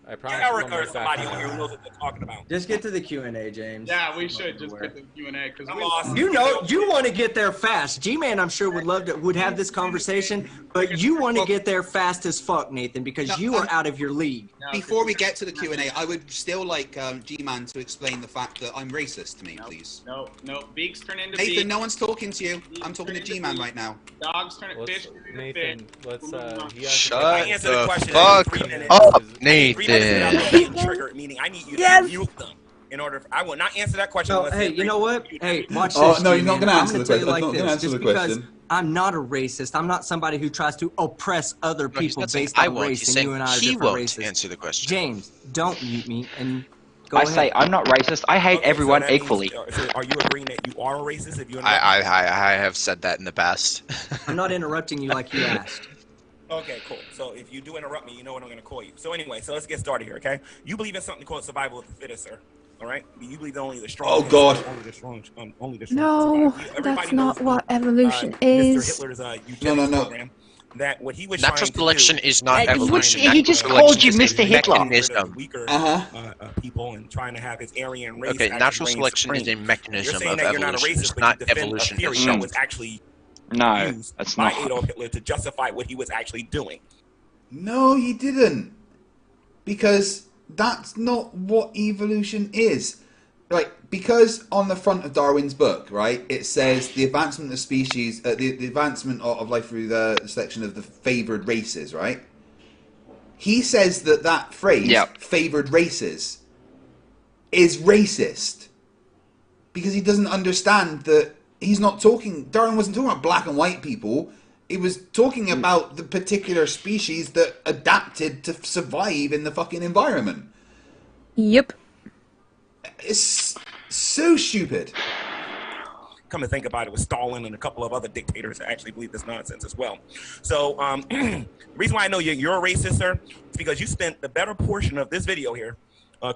L: I promise.
R: Eric or somebody on here who knows what they're talking about.
G: Just get to the Q&A, James.
I: Yeah, we should just get the Q&A because we
R: lost.
G: You know, you want to get there fast. G-Man, I'm sure would have this conversation, but you want to get there fast as fuck, Nathan, because you are out of your league.
F: Before we get to the Q&A, I would still like G-Man to explain the fact that I'm racist to me, please.
I: No, Beaks turn into
F: Nathan,
I: beaks.
F: no one's talking to you. I'm talking to G-Man right now.
I: Dogs turn into fish.
L: Nathan, let's
C: Shut the fuck up, Nathan.
R: Trigger, meaning I need you to mute them. In order, I will not answer that question.
G: So,
R: unless
G: hey,
R: they
G: you know what? Hey, watch this.
B: Oh, no, you're not
G: G-Man.
B: gonna
G: I'm
B: answer the
G: tell you
B: question.
G: like
B: I'm not gonna
G: this,
B: answer
G: just
B: the
G: because
B: question.
G: I'm not a racist. I'm not somebody who tries to oppress other
C: No, he's
G: people
C: not saying
G: based
C: I
G: on
C: won't.
G: race,
C: He's
G: and
C: saying
G: you and I are
C: he
G: different
C: won't
G: races.
C: answer the question.
G: James, don't mute me and go
E: I
G: ahead.
E: say I'm not racist. I hate everyone
R: that means-
E: equally.
R: so are you agreeing that you are a racist if you're not?
C: I have said that in the past.
G: I'm not interrupting you like you asked.
R: Okay, cool. So if you do interrupt me, you know what I'm going to call you. So anyway, so let's get started here, okay? You believe in something called survival of the fittest, sir. All right? You believe that only the strong.
B: Oh, God.
R: Only the strong.
D: No,
R: survive.
D: that's
R: Everybody
D: not
R: knows,
D: what evolution
R: Mr.
D: is.
R: Hitler's eugenics
B: No.
R: program. That what he was
C: Natural
R: trying to
C: selection
R: do,
C: is not
E: He
C: evolution.
E: he just
C: Natural
E: called you
C: selection is
E: Mr.
C: a
E: Hitler.
C: mechanism.
R: weaker people and trying to have his Aryan race.
C: Okay,
R: actually
C: natural
R: reign
C: selection is a
R: supreme.
C: mechanism
R: You're saying
C: of
R: that you're not a
C: evolution.
R: racist,
C: It's
R: but
C: not
R: you defend
C: evolution
R: a theory
C: itself.
R: that was actually
E: No,
R: used
E: that's
R: by
E: not.
R: Adolf Hitler to justify what he was actually doing.
B: No, you didn't. Because that's not what evolution is. Like, because on the front of Darwin's book, right, it says the advancement of species, the advancement of life through the selection of the favored races, right? He says that phrase, favored races, is racist. Because he doesn't understand that he's not talking, Darwin wasn't talking about black and white people. He was talking about the particular species that adapted to survive in the fucking environment.
D: Yep.
B: It's so stupid.
R: come to think about it, with Stalin and a couple of other dictators that actually believe this nonsense as well. So the reason why I know you're a racist, sir, is because you spent the better portion of this video here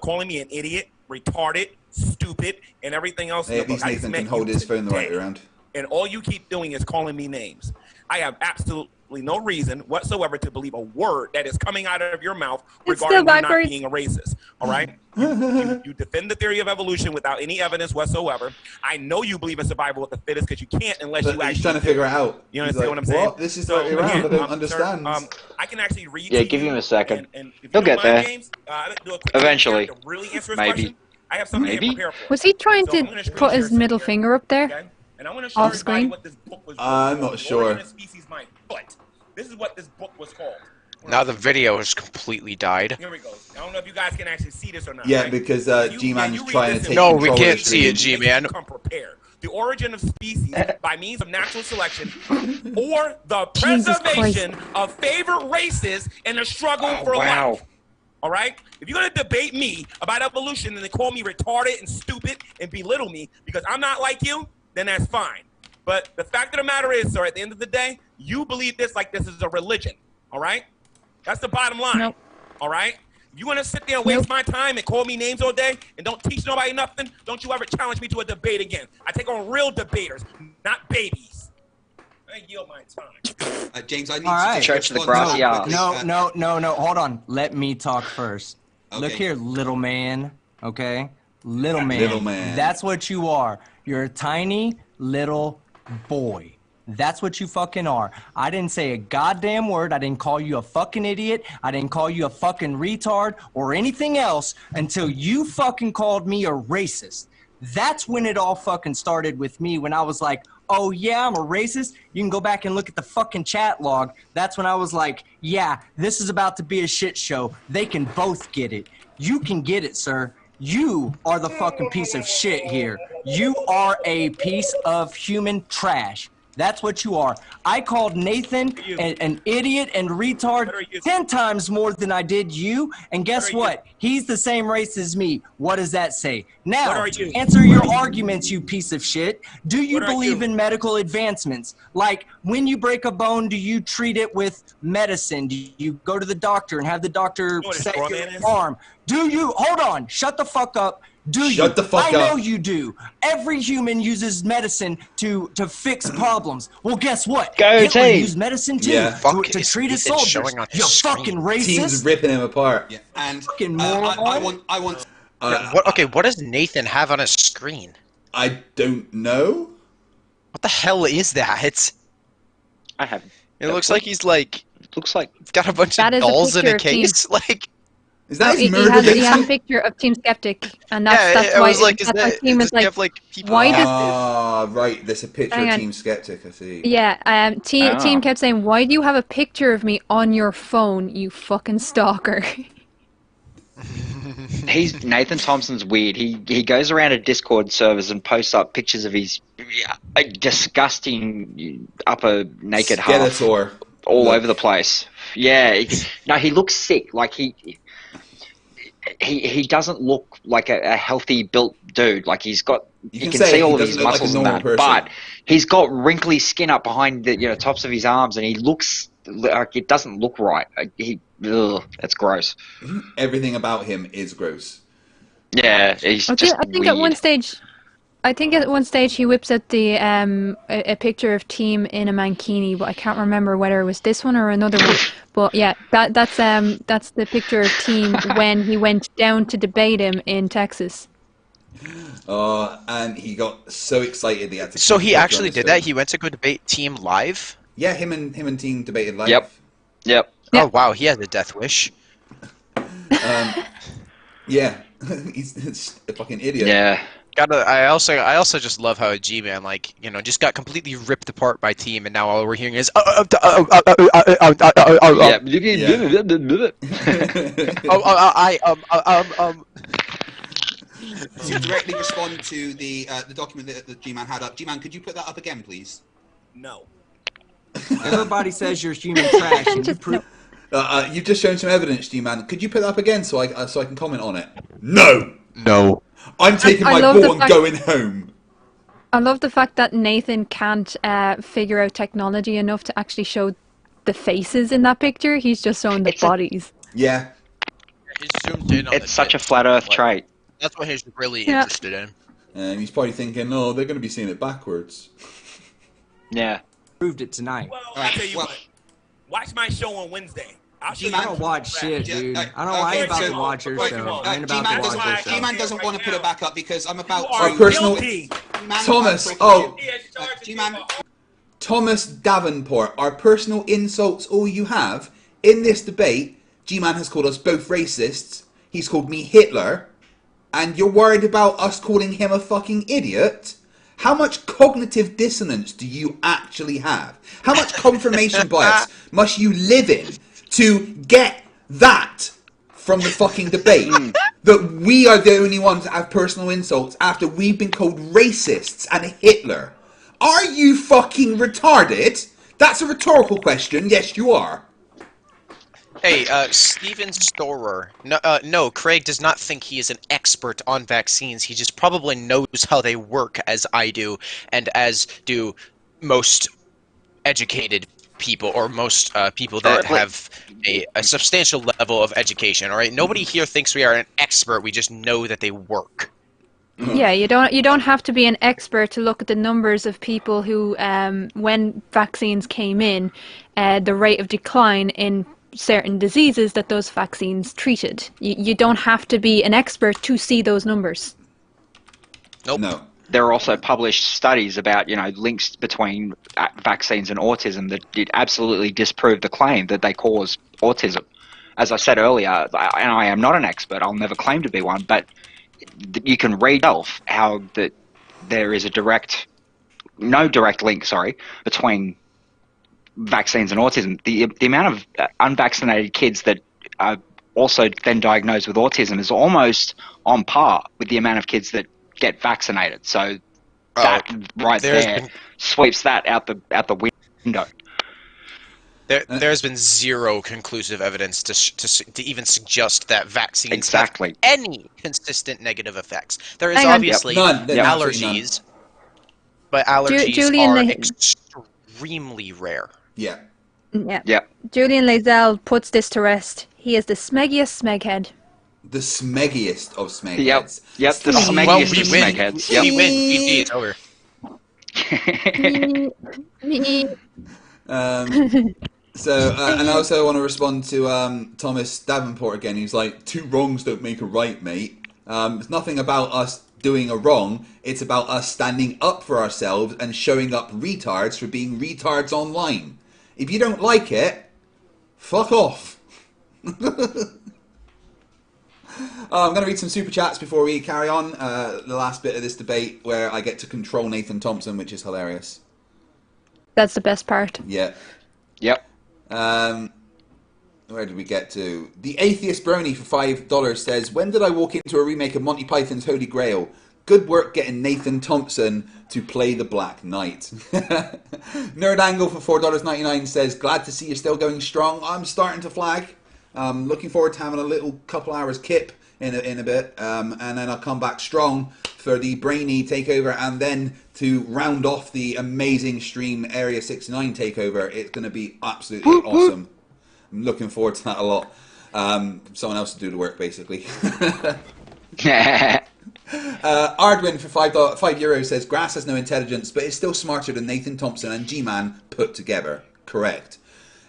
R: calling me an idiot, retarded, stupid, and everything else.
B: Hey, at least Nathan can hold his phone the right way around.
R: And all you keep doing is calling me names. I have absolutely no reason whatsoever to believe a word that is coming out of your mouth regarding you not being a racist. All right? You defend the theory of evolution without any evidence whatsoever. I know you believe in survival of the fittest because you can't unless you actually.
B: He's trying to figure it out.
R: You understand what I'm saying?
B: What? This is the way around. I don't understand.
R: Sir, I can actually read.
E: Yeah, give him a second. He'll get there. Eventually.
R: Really answer his
E: Maybe.
R: question. I have something to prepare for.
D: Was he trying to put his middle finger up there?
R: Okay? And I want to show
D: off
R: everybody
D: screen?
R: what this book was.
B: I'm not sure.
R: Species mind. But this is what this book was called.
C: Now the video has completely died.
R: Here we go. I don't know if you guys can actually see this or not.
B: Yeah,
R: right?
B: because G-Man's trying to take
C: No, we
B: control
C: can't
B: of the
C: see it,
B: screen.
C: G-Man.
R: Come prepared. The origin of species by means of natural selection, or the preservation of favorite races in a struggle for life. All right? If you're going to debate me about evolution and then call me retarded and stupid and belittle me because I'm not like you, then that's fine. But the fact of the matter is, sir, at the end of the day, you believe this like this is a religion. All right? That's the bottom line.
D: Nope.
R: All right? If you want to sit there and waste my time and call me names all day and don't teach nobody nothing, don't you ever challenge me to a debate again. I take on real debaters, not babies. I yield my time.
F: James, I need
G: All right.
F: to
E: Church of the Grassy Yard.
G: No. Hold on. Let me talk first. Look
F: Okay.
G: here, little man. Okay? Little man.
B: Little man.
G: That's what you are. You're a tiny little boy. That's what you fucking are. I didn't say a goddamn word. I didn't call you a fucking idiot. I didn't call you a fucking retard or anything else until you fucking called me a racist. That's when it all fucking started with me, when I was like, oh yeah, I'm a racist. You can go back and look at the fucking chat log. That's when I was like, yeah, this is about to be a shit show. They can both get it. You can get it, sir. You are the fucking piece of shit here. You are a piece of human trash. That's what you are. I called Nathan an idiot and retard 10 times more than I did you. And guess what? He's the same race as me. What does that say? Now, to answer your arguments, you piece of shit. Do you believe in medical advancements? Like, when you break a bone, do you treat it with medicine? Do you go to the doctor and have the doctor set your arm? Do you? Hold on. Shut the fuck up. Do you?
B: Shut the fuck
G: I
B: up.
G: know you do. Every human uses medicine to fix problems. Well, guess what? Hitler used medicine too to treat his soldiers. You fucking racist.
B: Team's ripping him apart.
F: Yeah, and
G: fucking moron.
F: I want.
C: What does Nathan have on his screen?
B: I don't know.
C: What the hell is that?
E: I haven't.
C: It looks like he's like.
E: Looks like
C: got a bunch of dolls in a case. Like.
B: Is that
D: he had a picture of Team Skeptic, and that's why Team was like, why does
B: Ah, right, there's a picture
D: Hang
B: of
D: on.
B: Team Skeptic, I see.
D: Yeah, Team kept saying, why do you have a picture of me on your phone, you fucking stalker?
E: Nathan Thompson's weird. He goes around to Discord servers and posts up pictures of his disgusting upper naked half
B: Skeletor.
E: all over the place. Yeah, he looks sick. Like he doesn't look like a healthy built dude. Like you can see all of his muscles and that, but he's got wrinkly skin up behind the tops of his arms, and he looks like it doesn't look right. That's gross.
B: Everything about him is gross.
E: Yeah, he's just
D: I think at one stage he whips out the a picture of Team in a mankini, but I can't remember whether it was this one or another one. But yeah, that's the picture of Team when he went down to debate him in Texas.
B: And he got so excited he had to.
C: So he actually did that. He went to go debate Team live.
B: Yeah, him and Team debated live.
E: Yep.
C: Oh wow, he had the death wish.
B: Yeah, he's a fucking idiot.
E: Yeah.
C: I also just love how G-Man just got completely ripped apart by Team, and now all we're hearing is
F: To directly respond to the document that G-Man had up, G-Man, could you put that up again, please?
R: No.
G: Everybody says you're human trash. And
B: you've just shown some evidence, G-Man. Could you put that up again so I can comment on it? No.
C: No.
B: I'm taking my ball and going home.
D: I love the fact that Nathan can't figure out technology enough to actually show the faces in that picture. He's just showing the bodies.
B: Yeah.
C: He's zoomed in on
E: It's such a flat Earth trait.
C: That's what he's really
D: Yeah.
C: interested in.
B: And he's probably thinking, oh, they're going to be seeing it backwards.
E: Yeah.
G: Proved it tonight.
R: Well, I tell you what. Watch my show on Wednesday. I'll show you.
G: I don't watch shit, dude. I don't know why you about to watch your show. I ain't about to watch your show.
F: G-Man doesn't want to put it back up because I'm about
B: Our
F: to...
B: personal...
F: G-Man,
B: Thomas,
F: I'm
B: oh...
F: G-Man...
B: Thomas Davenport, our personal insults all you have. In this debate, G-Man has called us both racists. He's called me Hitler. And you're worried about us calling him a fucking idiot? How much cognitive dissonance do you actually have? How much confirmation bias must you live in to get that from the fucking debate? That we are the only ones that have personal insults after we've been called racists and Hitler. Are you fucking retarded? That's a rhetorical question. Yes, you are.
C: Hey, Steven Storer. No, Craig does not think he is an expert on vaccines. He just probably knows how they work as I do, and as do most educated people, or most people that have a substantial level of education. All right, nobody here thinks we are an expert. We just know that they work.
D: Yeah, you don't have to be an expert to look at the numbers of people who, when vaccines came in, the rate of decline in certain diseases that those vaccines treated. You don't have to be an expert to see those numbers.
C: Nope.
B: No.
E: There are also published studies about, links between vaccines and autism that did absolutely disprove the claim that they cause autism. As I said earlier, and I am not an expert, I'll never claim to be one, but you can read off how that there is no direct link, between vaccines and autism. The amount of unvaccinated kids that are also then diagnosed with autism is almost on par with the amount of kids that get vaccinated. So that there sweeps that out the window.
C: There's been zero conclusive evidence to even suggest that vaccines
E: have
C: any consistent negative effects. There is obviously allergies, but allergies are extremely rare.
B: Yeah.
D: Yeah. Julian Lazell puts this to rest. He is the smeggiest smeghead.
B: The smeggiest of smegheads.
E: Yep, the smeggiest of smegheads. Yep.
C: We win. GG, it's over.
B: So, and I also want to respond to Thomas Davenport again. He's like, 2 wrongs don't make a right, mate. It's nothing about us doing a wrong. It's about us standing up for ourselves and showing up retards for being retards online. If you don't like it, fuck off. I'm going to read some super chats before we carry on. The last bit of this debate where I get to control Nathan Thompson, which is hilarious.
D: That's the best part.
B: Yeah.
E: Yep.
B: Where did we get to? The Atheist Brony for $5 says, when did I walk into a remake of Monty Python's Holy Grail? Good work getting Nathan Thompson to play the Black Knight. Nerd Angle for $4.99 says, glad to see you're still going strong. I'm starting to flag. Looking forward to having a little couple hours kip in a bit. And then I'll come back strong for the Brainy takeover, and then to round off the amazing stream Area 69 takeover. It's going to be absolutely awesome. I'm looking forward to that a lot. Someone else to do the work, basically. Ardwin for €5 says, Grass has no intelligence, but is still smarter than Nathan Thompson and G-Man put together. Correct.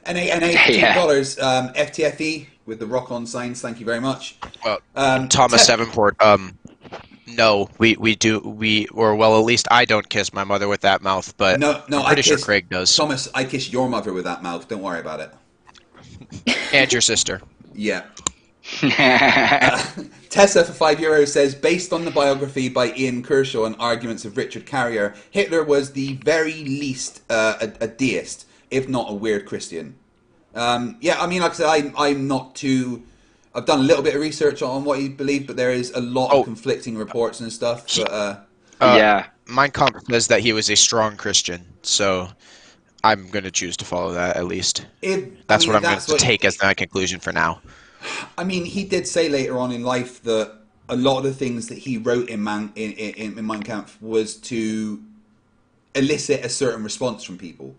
B: And $8 FTFE with the rock-on signs. Thank you very much.
C: Well, Thomas Davenport, no, we do, or well, at least I don't kiss my mother with that mouth, but
B: no,
C: I'm pretty sure Craig does.
B: Thomas, I kiss your mother with that mouth. Don't worry about it.
C: And your sister.
B: Yeah. Tessa for €5 says, based on the biography by Ian Kershaw and arguments of Richard Carrier, Hitler was the very least a deist, if not a weird Christian. Yeah, I mean, like I said, I'm not too... I've done a little bit of research on what he believed, but there is a lot of conflicting reports and stuff. But,
E: yeah.
C: Mein Kampf says that he was a strong Christian, so I'm going to choose to follow that at least. That's what I'm going to take as my conclusion for now.
B: I mean, he did say later on in life that a lot of the things that he wrote in Mein Kampf was to elicit a certain response from people.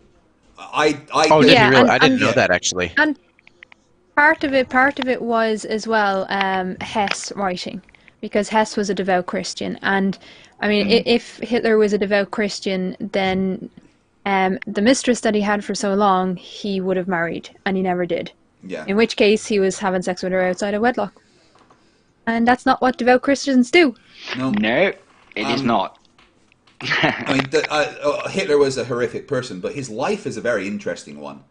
B: I
C: didn't know that actually.
D: And part of it was as well Hess writing, because Hess was a devout Christian, and I mean, if Hitler was a devout Christian, then the mistress that he had for so long, he would have married, and he never did.
B: Yeah.
D: In which case, he was having sex with her outside of wedlock, and that's not what devout Christians do.
E: No, it is not.
B: I mean, Hitler was a horrific person, but his life is a very interesting one.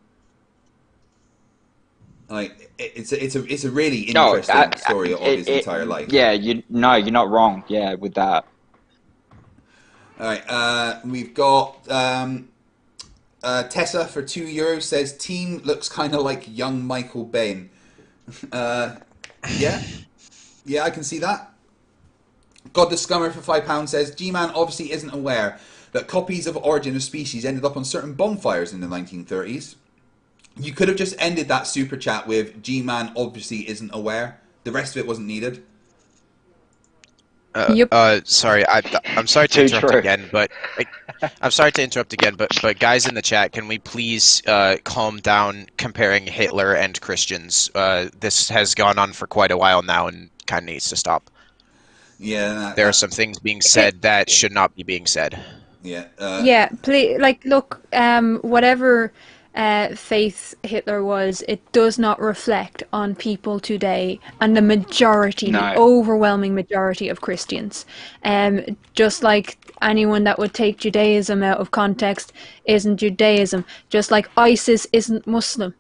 B: Like, it's a really interesting story of his entire life.
E: Yeah, you're not wrong. Yeah, with that.
B: All right, we've got Tessa for €2 says team looks kind of like young Michael Bain. Yeah, I can see that. God the Scummer for £5 says GMan obviously isn't aware that copies of Origin of Species ended up on certain bonfires in the 1930s. You could have just ended that super chat with GMan obviously isn't aware. The rest of it wasn't needed.
C: Sorry, I'm sorry to interrupt again, but I'm sorry to interrupt again, but guys in the chat, can we please calm down comparing Hitler and Christians? This has gone on for quite a while now and kind of needs to stop.
B: Yeah,
C: there are some things being said that should not be being said.
B: Yeah.
D: Yeah, please, like, look, whatever faith Hitler was, it does not reflect on people today, and the majority, the overwhelming majority of Christians. Just like anyone that would take Judaism out of context isn't Judaism. Just like ISIS isn't Muslim.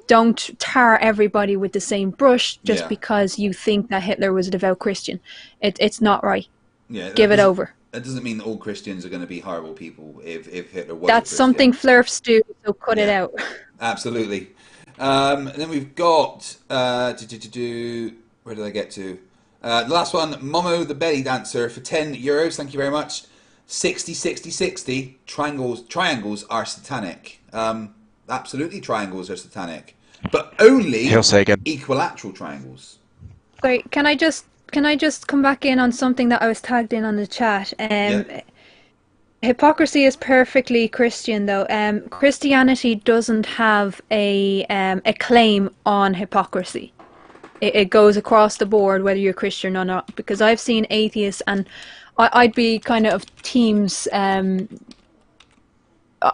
D: Don't tar everybody with the same brush just because you think that Hitler was a devout Christian. It's not right.
B: Yeah,
D: give it over.
B: That doesn't mean that all Christians are going to be horrible people if Hitler was
D: That's something Flerfs do, so cut it out.
B: Absolutely. And then we've got where did I get to? The last one, Momo the Belly Dancer for €10. Thank you very much. 60, 60, 60. Triangles are satanic. Absolutely, triangles are satanic, but only equilateral triangles.
D: Sorry, can I just come back in on something that I was tagged in on the chat? Hypocrisy is perfectly Christian, though. Christianity doesn't have a claim on hypocrisy. It goes across the board, whether you're Christian or not. Because I've seen atheists, and I'd be kind of teams.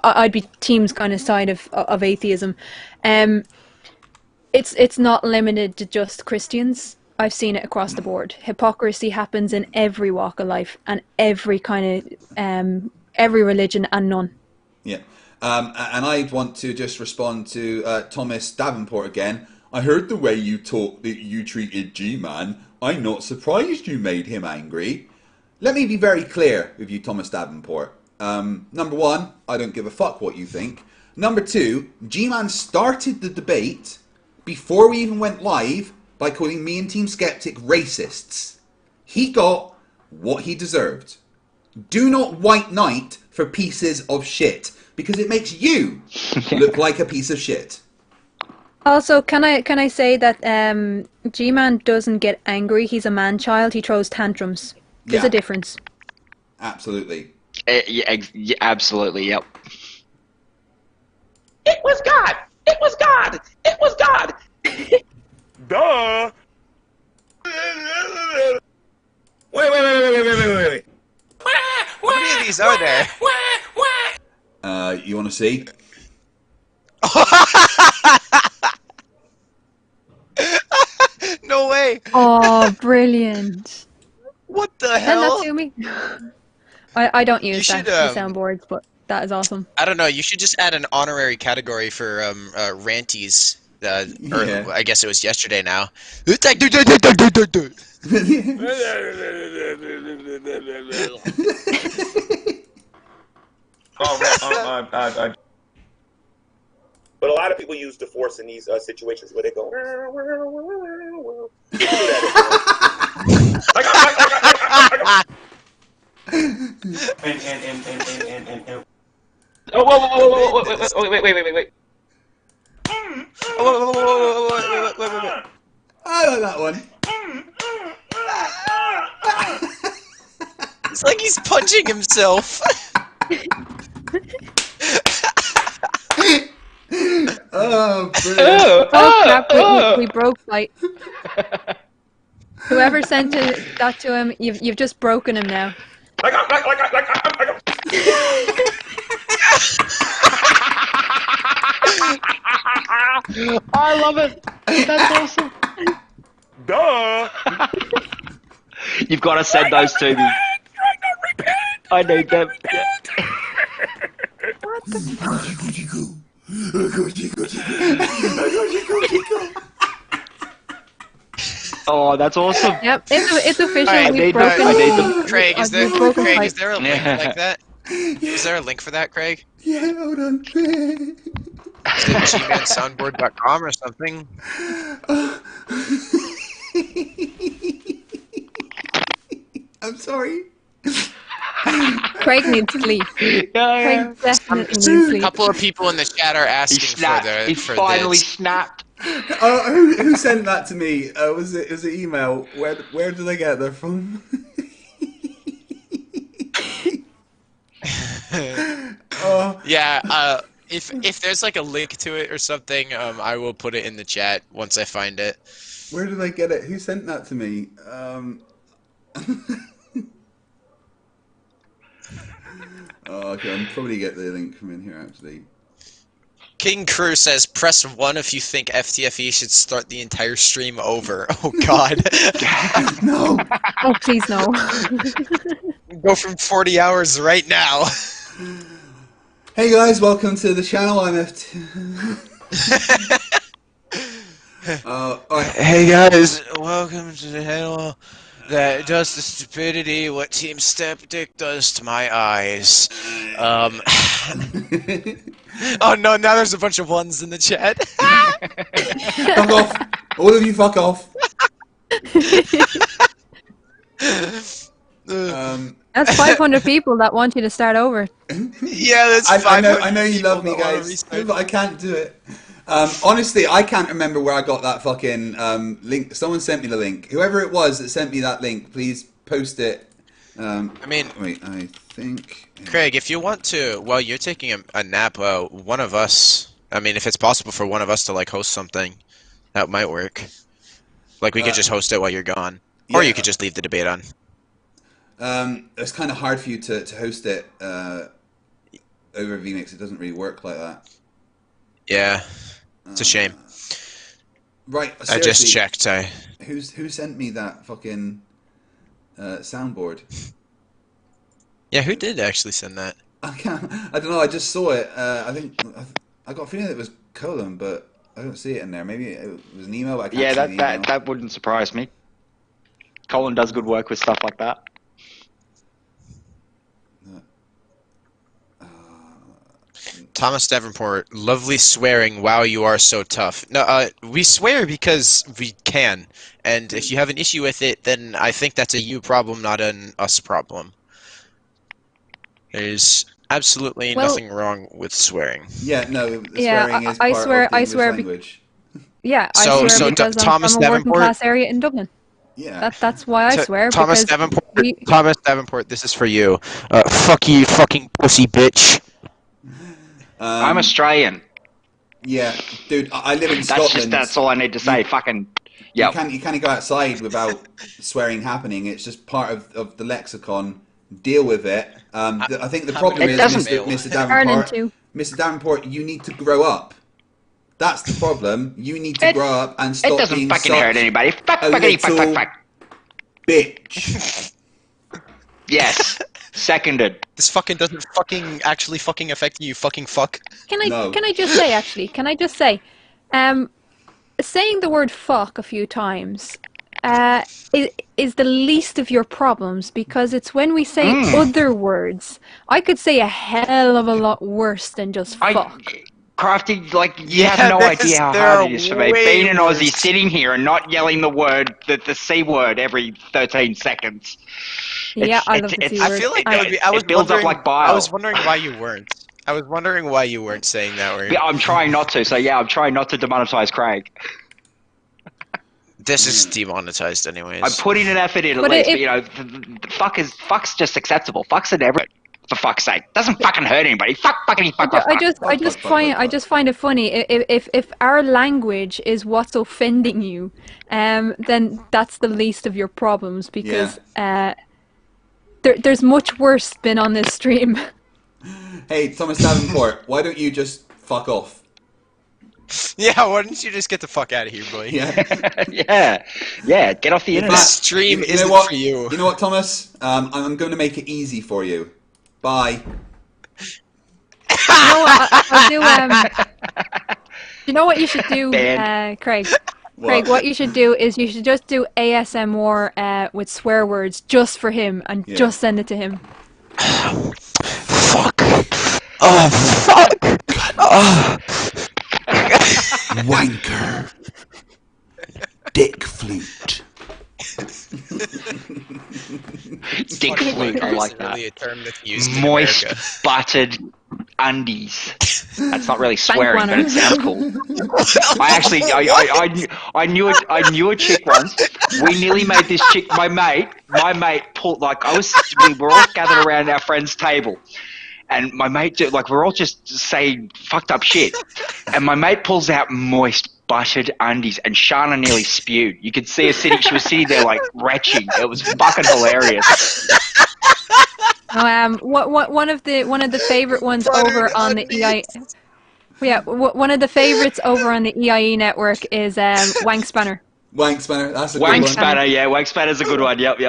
D: I'd be teams kind of side of atheism. It's not limited to just Christians. I've seen it across the board. Hypocrisy happens in every walk of life and every kind of every religion and none.
B: Yeah, and I want to just respond to Thomas Davenport again. I heard the way you talked that you treated GMan. I'm not surprised you made him angry. Let me be very clear with you, Thomas Davenport. Number one, I don't give a fuck what you think. Number two, GMan started the debate before we even went live by calling me and Team Skeptic racists. He got what he deserved. Do not white knight for pieces of shit, because it makes you look like a piece of shit.
D: Also, can I say that G-Man doesn't get angry. He's a man-child. He throws tantrums. There's a difference.
B: Absolutely.
E: Yeah, absolutely, yep.
H: It was God! It was God! It was God! Duh! Wait.
C: How many of these are there?
B: You want to see?
C: No way!
D: Oh, brilliant!
C: What the
D: Send
C: hell?
D: that to me. I don't use
C: You
D: that
C: should,
D: for soundboards, but that is awesome.
C: I don't know. You should just add an honorary category for ranties. Or I guess it was yesterday now.
H: But a lot of people use the force in these situations where they go. Oh, wait.
C: Wait.
B: I like that one.
C: It's like he's punching himself.
B: Oh, brilliant.
D: Oh crap, we broke fight. Whoever sent that to him, you've just broken him now.
E: I love it. That's awesome.
Q: Duh.
E: You've got to send those to me. I need them. Yeah.
D: What the
E: Oh, that's awesome.
D: Yep, it's official.
C: Right,
D: We've broken.
E: I need them.
C: Craig, is there a link like that? Is there a link for that, Craig?
B: Yeah, hold on.
C: Is it GManSoundboard.com or something?
B: I'm sorry.
D: Craig needs sleep. Craig definitely needs sleep.
C: A couple of people in the chat are asking
E: He finally
C: this.
E: snapped.
B: Who sent that to me? Was it email? Where did I get that from?
C: Yeah, if there's like a link to it or something, I will put it in the chat once I find it.
B: Where did I get it? Who sent that to me? Okay, I'll probably get the link from in here actually.
C: King Crew says, press 1 if you think FTFE should start the entire stream over. Oh god.
B: No!
D: Oh, please no.
C: Go from 40 hours right now.
B: Hey guys, welcome to the channel. I'm
C: Hey guys, welcome to the channel that does the stupidity what Team Skeptic does to my eyes. Oh no, now there's a bunch of ones in the chat.
B: Fuck off! All of you fuck off!
D: That's 500 people that want you to start over.
C: Yeah, that's
B: I know you love me, guys, but I can't do it. Honestly, I can't remember where I got that fucking link. Someone sent me the link. Whoever it was that sent me that link, please post it. I
C: mean,
B: wait, I think.
C: Craig, if you want to, while you're taking a nap, one of us, I mean, if it's possible for one of us to like host something, that might work. Like we could just host it while you're gone, or you could just leave the debate on.
B: It's kind of hard for you to host it over vMix. It doesn't really work like that.
C: Yeah, it's a shame.
B: Right,
C: I just checked.
B: Who sent me that fucking soundboard?
C: Yeah, who did actually send that?
B: I don't know. I just saw it. I think I got a feeling it was Colin, but I don't see it in there. Maybe it was an email. But I can't see the email.
E: that wouldn't surprise me. Colin does good work with stuff like that.
C: Thomas Davenport, lovely swearing. Wow, you are so tough. No, we swear because we can, and if you have an issue with it, then I think that's a you problem, not an us problem. There's absolutely nothing wrong with swearing.
B: Yeah, no, swearing is part of the English language.
D: Yeah, I swear because I'm from a working class area in Dublin.
B: Yeah,
D: that's why I swear.
C: Thomas Davenport, Thomas Davenport, this is for you. Fuck you, fucking pussy bitch.
E: I'm Australian.
B: Yeah, dude, I live in Scotland.
E: That's all I need to say. Fucking, yeah.
B: You can't go outside without swearing happening. It's just part of the lexicon. Deal with it. I think the problem is, Mr. Davenport. Mr. Davenport, you need to grow up. That's the problem. You need to grow up and stop being such
E: fucking hurt anybody. Fuck.
B: Bitch.
E: Yes. Seconded.
C: This fucking doesn't actually affect you, you fucking fuck.
D: Can I just say, actually, saying the word fuck a few times is the least of your problems, because it's when we say other words. I could say a hell of a lot worse than just fuck.
E: Crafty, like, you have no idea how hard it is for me. Being an Aussie, sitting here and not yelling the C word every 13 seconds.
D: I love the C word.
C: I feel like
E: it builds up like bile.
C: I was wondering why you weren't. Saying that word.
E: Yeah, I'm trying not to. So yeah, I'm trying not to demonetize Craig.
C: This is demonetized anyways.
E: I'm putting an effort in at least. But you know, fuck's just acceptable. Fuck's in everything. for fuck's sake. Doesn't fucking hurt anybody. Fuck, fuckity, fuck, fuck, fuck.
D: I just find it funny. If our language is what's offending you, then that's the least of your problems, because there's much worse been on this stream.
B: Hey, Thomas Davenport, why don't you just fuck off?
C: Yeah, why don't you just get the fuck out of here, boy?
B: Yeah.
E: yeah, get off the internet.
C: This stream isn't for you.
B: You know what, Thomas? I'm going to make it easy for you. Bye.
D: You know what? I'll do. You know what you should do, Craig?
B: What?
D: Craig, what you should do is you should just do ASMR with swear words just for him, and just send it to him.
K: Fuck. Oh, fuck. Oh.
B: Wanker. Dick flute.
E: Dick flute, I like that.
C: Really a term that's used in
E: Moist,
C: America.
E: buttered undies. That's not really swearing, but it sounds cool. I knew a chick once. We nearly made this chick. My mate pulled we were all gathered around our friend's table. And my mate, we're all just saying fucked up shit. And my mate pulls out moist, buttered undies, and Shana nearly spewed. You could see her she was sitting there, retching. It was fucking hilarious.
D: One of the favorite ones over on the EIE. Yeah, one of the favorites over on the EIE network is Wank Spanner.
B: Wank Spanner, that's a good
E: Wank
B: one.
E: Spanner, yeah, Wank Spanner's a good one. Yep.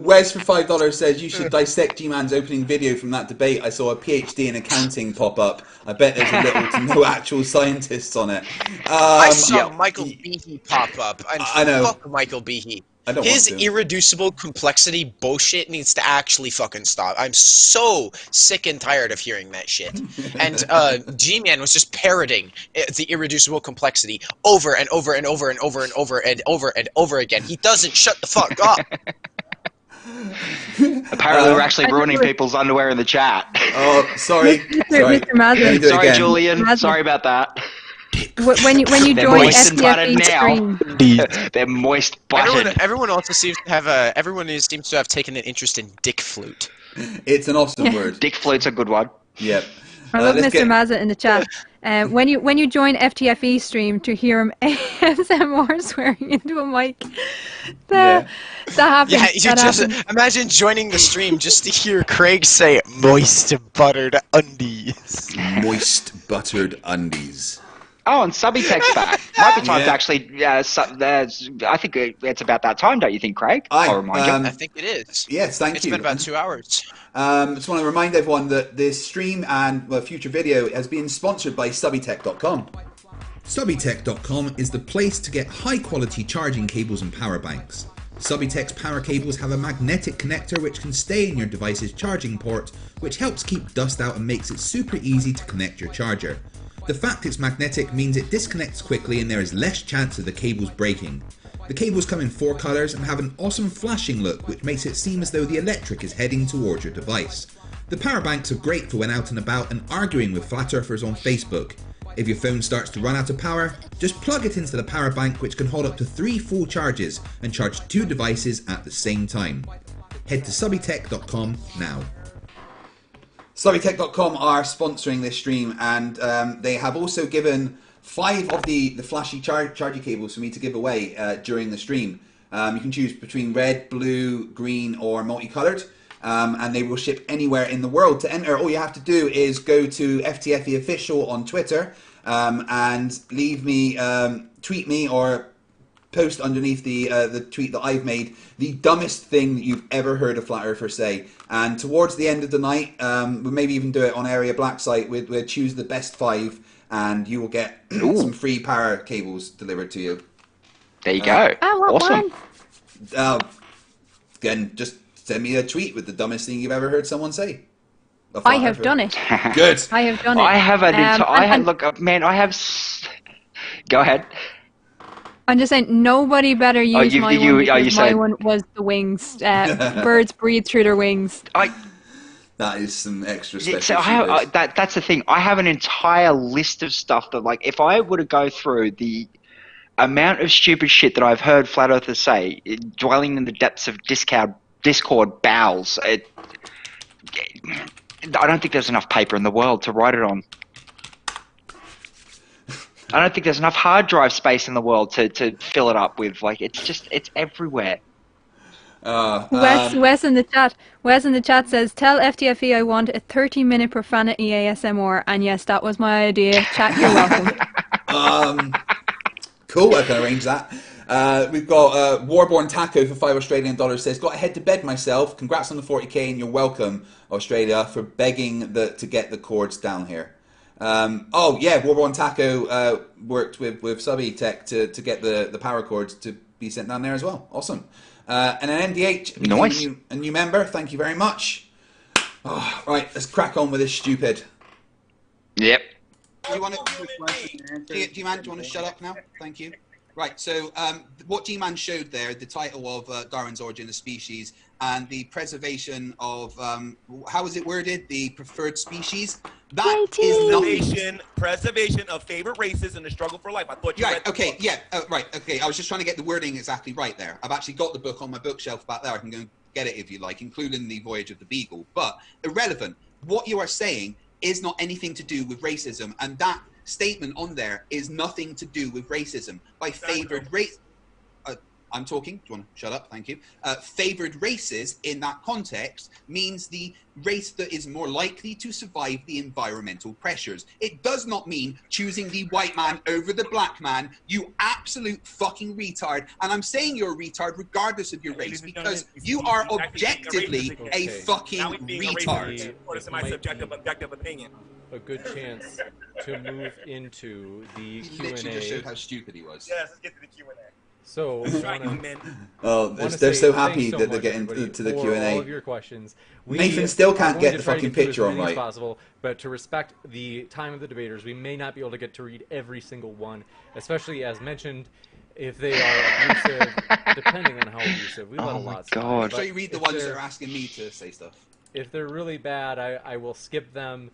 B: Wes for $5 says you should dissect G-Man's opening video from that debate. I saw a PhD in accounting pop up. I bet there's a little to no actual scientists on it.
C: I saw Michael Behe pop up.
B: I know.
C: Fuck Michael Behe.
B: I don't
C: His
B: want to.
C: irreducible complexity bullshit needs to actually fucking stop. I'm so sick and tired of hearing that shit. And G-Man was just parroting the irreducible complexity over and over and over and over and over and over and over again. He doesn't shut the fuck up.
E: Apparently, we're actually ruining people's underwear in the chat.
B: Oh, sorry.
D: Mr. Mazin.
E: Sorry, Julian. Sorry about that.
D: When you join FTFE stream,
E: they're moist buttered.
C: Everyone also seems to have taken an interest in dick flute.
B: It's an awesome word.
E: Dick flute's a good one.
B: Yep.
D: I love Mr. Mazza in the chat. When you join FTFE stream to hear him ASMR swearing into a mic, that happens.
C: Yeah, you just imagine joining the stream just to hear Craig say "moist buttered undies."
B: Moist buttered undies.
E: Oh, and Subby texts back. Might be time to actually. I think it's about that time, don't you think, Craig? I'll remind you.
C: I think it is.
B: Yes, thank you.
C: It's been about 2 hours.
B: Just want to remind everyone that this stream and future video has been sponsored by Subbytech.com. Subbytech.com is the place to get high-quality charging cables and power banks. Subbytech's power cables have a magnetic connector which can stay in your device's charging port, which helps keep dust out and makes it super easy to connect your charger. The fact it's magnetic means it disconnects quickly and there is less chance of the cables breaking. The cables come in 4 colours and have an awesome flashing look which makes it seem as though the electric is heading towards your device. The power banks are great for when out and about and arguing with flat earthers on Facebook. If your phone starts to run out of power, just plug it into the power bank which can hold up to 3 full charges and charge 2 devices at the same time. Head to subbytech.com now. Subbytech.com are sponsoring this stream, and they have also given 5 of the flashy charging cables for me to give away during the stream. You can choose between red, blue, green or multicolored, and they will ship anywhere in the world. To enter, all you have to do is go to FTFE Official on Twitter and leave me, tweet me or post underneath the tweet that I've made the dumbest thing that you've ever heard a flat earther say, and towards the end of the night we'll maybe even do it on Area Black site. We'll choose the best 5 and you will get some free power cables delivered to you.
E: There you go. Awesome.
B: Again, just send me a tweet with the dumbest thing you've ever heard someone say.
D: I have done it.
B: Good.
D: I have done it.
E: I have Go ahead.
D: I'm just saying, nobody better use my one because my one was the wings. Birds breathe through their wings.
B: That is some extra special.
E: So that's the thing. I have an entire list of stuff that, if I were to go through the amount of stupid shit that I've heard flat earthers say, dwelling in the depths of Discord bowels, I don't think there's enough paper in the world to write it on. I don't think there's enough hard drive space in the world to fill it up with. Like, it's everywhere.
D: Wes in the chat. Wes in the chat says, "Tell FTFE I want a 30-minute profanity ASMR." And yes, that was my idea. Chat, you're welcome.
B: Cool, I can arrange that. We've got Warborn Taco for $5 says, "Got to head to bed myself. Congrats on the 40k and you're welcome, Australia, for begging to get the cords down here." Oh yeah, Warborn Taco worked with Subby Tech to get the power cords to be sent down there as well. Awesome. And an MDH became
E: nice.
B: a new member. Thank you very much. Oh, right, let's crack on with this stupid.
E: Yep.
F: Do you want to, G-Man, do you want to shut up now? Thank you. Right, so what G-Man showed there, the title of Darwin's Origin of Species and the preservation of, how is it worded? The preferred species. That is
R: preservation of favorite races in the struggle for life. I thought you read the
F: okay,
R: book.
F: yeah, right, okay. I was just trying to get the wording exactly right there. I've actually got the book on my bookshelf back there. I can go and get it if you like, including the Voyage of the Beagle. But irrelevant. What you are saying is not anything to do with racism, and that statement on there is nothing to do with racism. By favored race, I'm talking. Do you want to shut up? Thank you. Favored races in that context means the race that is more likely to survive the environmental pressures. It does not mean choosing the white man over the black man, you absolute fucking retard. And I'm saying you're a retard regardless of your race, because you are objectively a fucking retard.
R: Or is my subjective, objective opinion?
L: A good chance to move into the
F: He literally just showed
L: Q&A.
F: how stupid he was.
R: Yes, let's get to the Q&A.
L: So,
B: They're so happy that they're getting to the Q&A.
L: All of your questions.
B: Nathan still can't
L: are going
B: get
L: to
B: the
L: try to
B: fucking
L: through as
B: picture on
L: many as
B: right.
L: possible, but to respect the time of the debaters, we may not be able to get to read every single one, especially as mentioned, if they are abusive, depending on how abusive. We let a lot slide.
F: So you read the ones that are asking me to say stuff.
L: If they're really bad, I will skip them,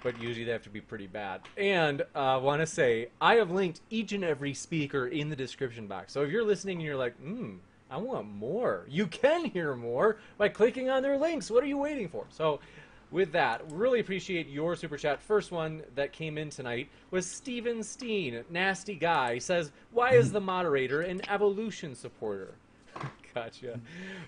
L: but usually they have to be pretty bad. And I want to say, I have linked each and every speaker in the description box. So if you're listening and you're like, I want more, you can hear more by clicking on their links. What are you waiting for? So with that, really appreciate your super chat. First one that came in tonight was Steven Steen, nasty guy, says, "Why is the moderator an evolution supporter?" Gotcha.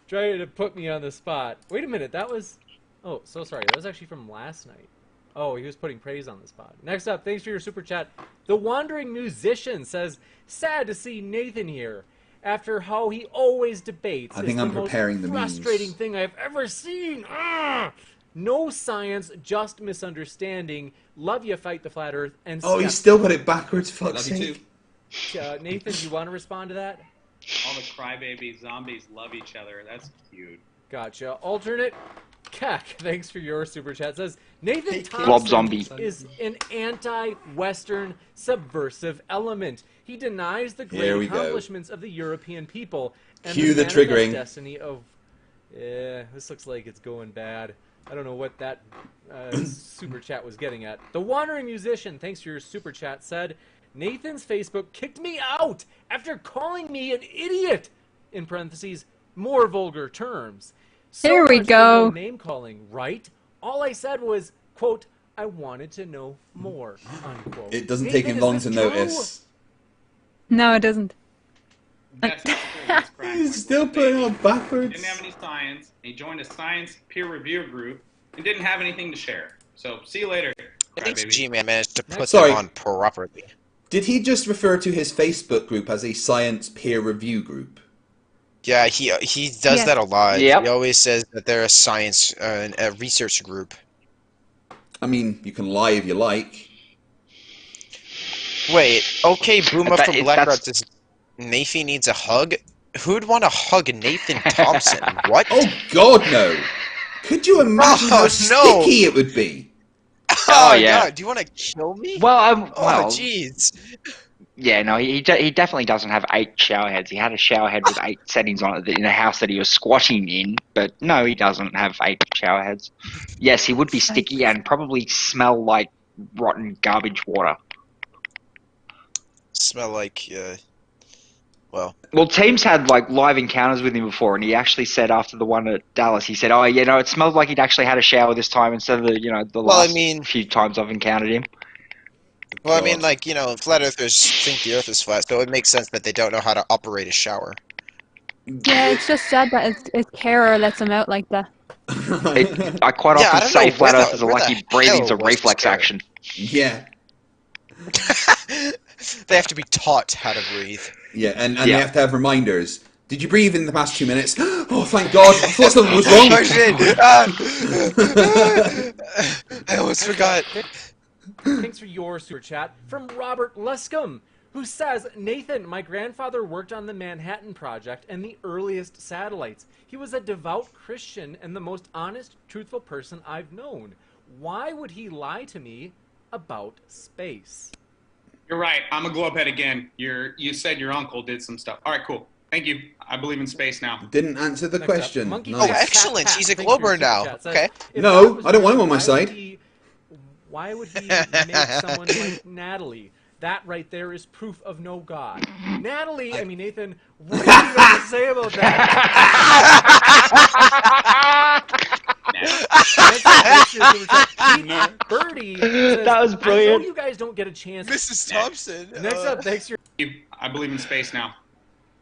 L: Trying to put me on the spot. Wait a minute, that was... Oh, so sorry. That was actually from last night. Oh, he was putting praise on the spot. Next up, thanks for your super chat. The Wandering Musician says, "Sad to see Nathan here. After how he always debates,
B: I think I'm preparing the memes.
L: frustrating thing I've ever seen. Ugh! No science, just misunderstanding. Love you, fight the flat Earth, and
B: Oh, he's still got it backwards. Fuck's
F: Love you
B: sake.
L: Nathan, do you want to respond to that?
I: All the crybaby zombies love each other. That's cute.
L: Gotcha. Alternate Keck, thanks for your super chat. Says Nathan
E: Blob zombie.
L: Thompson is an anti-Western subversive element. He denies the
B: Here we
L: great
B: go.
L: accomplishments of the European people and
B: Cue the
L: manifest
B: triggering.
L: destiny of. This looks like it's going bad. I don't know what that super chat was getting at. The Wandering Musician, thanks for your super chat, said Nathan's Facebook kicked me out after calling me an idiot. In parentheses, more vulgar terms. So
D: Here we
L: much for
D: go.
L: no name calling, right? All I said was, quote, "I wanted to know more," unquote.
B: It doesn't
L: Nathan,
B: take him
L: is
B: long
L: this
B: to
L: true?
B: notice.
D: No, it doesn't.
B: He's still putting on backwards.
I: Didn't have any science. He joined a science peer review group and didn't have anything to share. So see you later.
C: I think GMan managed to put
B: Sorry.
C: them on properly.
B: Did he just refer to his Facebook group as a science peer review group?
C: Yeah, he does
B: Yeah.
C: that a lot.
B: Yep.
C: He always says that they're a science, a research group.
B: I mean, you can lie if you like.
C: Wait, okay, Booma
B: That-
C: from
B: it-
C: Black
B: that's-
C: Arts says Nathan needs a hug. Who'd want to hug Nathan Thompson? What?
B: Oh God, no! Could you imagine how sticky it would be?
C: Oh,
E: yeah.
C: God, do you want to kill me?
E: Well,
C: Oh, jeez.
E: Yeah, no, he definitely doesn't have 8 shower heads. He had a shower head with 8 settings on it in the house that he was squatting in, but no, he doesn't have 8 shower heads. Yes, he would be sticky and probably smell like rotten garbage water.
C: Smell like
E: Well, teams had like live encounters with him before, and he actually said after the one at Dallas, he said, "Oh, you know, it smelled like he'd actually had a shower this time instead of the last few times I've encountered him."
C: Well, I mean, like, you know, flat earthers think the Earth is flat, so it makes sense that they don't know how to operate a shower.
D: Yeah, it's just sad that his carer lets him out like that.
E: I quite often say flat earthers are lucky breathing's a reflex action.
B: Yeah.
C: They have to be taught how to breathe.
B: Yeah, and they have to have reminders. Did you breathe in the past 2 minutes? Oh, thank God! I thought something was wrong.
C: I almost forgot.
L: Thanks for your super chat from Robert Luscombe, who says, Nathan, my grandfather worked on the Manhattan Project and the earliest satellites. He was a devout Christian and the most honest, truthful person I've known. Why would he lie to me about space?
I: You're right. I'm a globehead again. You said your uncle did some stuff. All right, cool. Thank you. I believe in space now.
B: Didn't answer the question.
C: Oh, excellent. He's a glober now. Okay.
B: No, I don't want him on my side.
L: Why would he make someone like Natalie? That right there is proof of no God. Natalie, I mean, Nathan, what are you going to say about that? Birdie says,
E: that was brilliant.
L: I know you guys don't get a chance.
C: Mrs. Thompson.
L: Next up, thanks for your...
I: I believe in space now.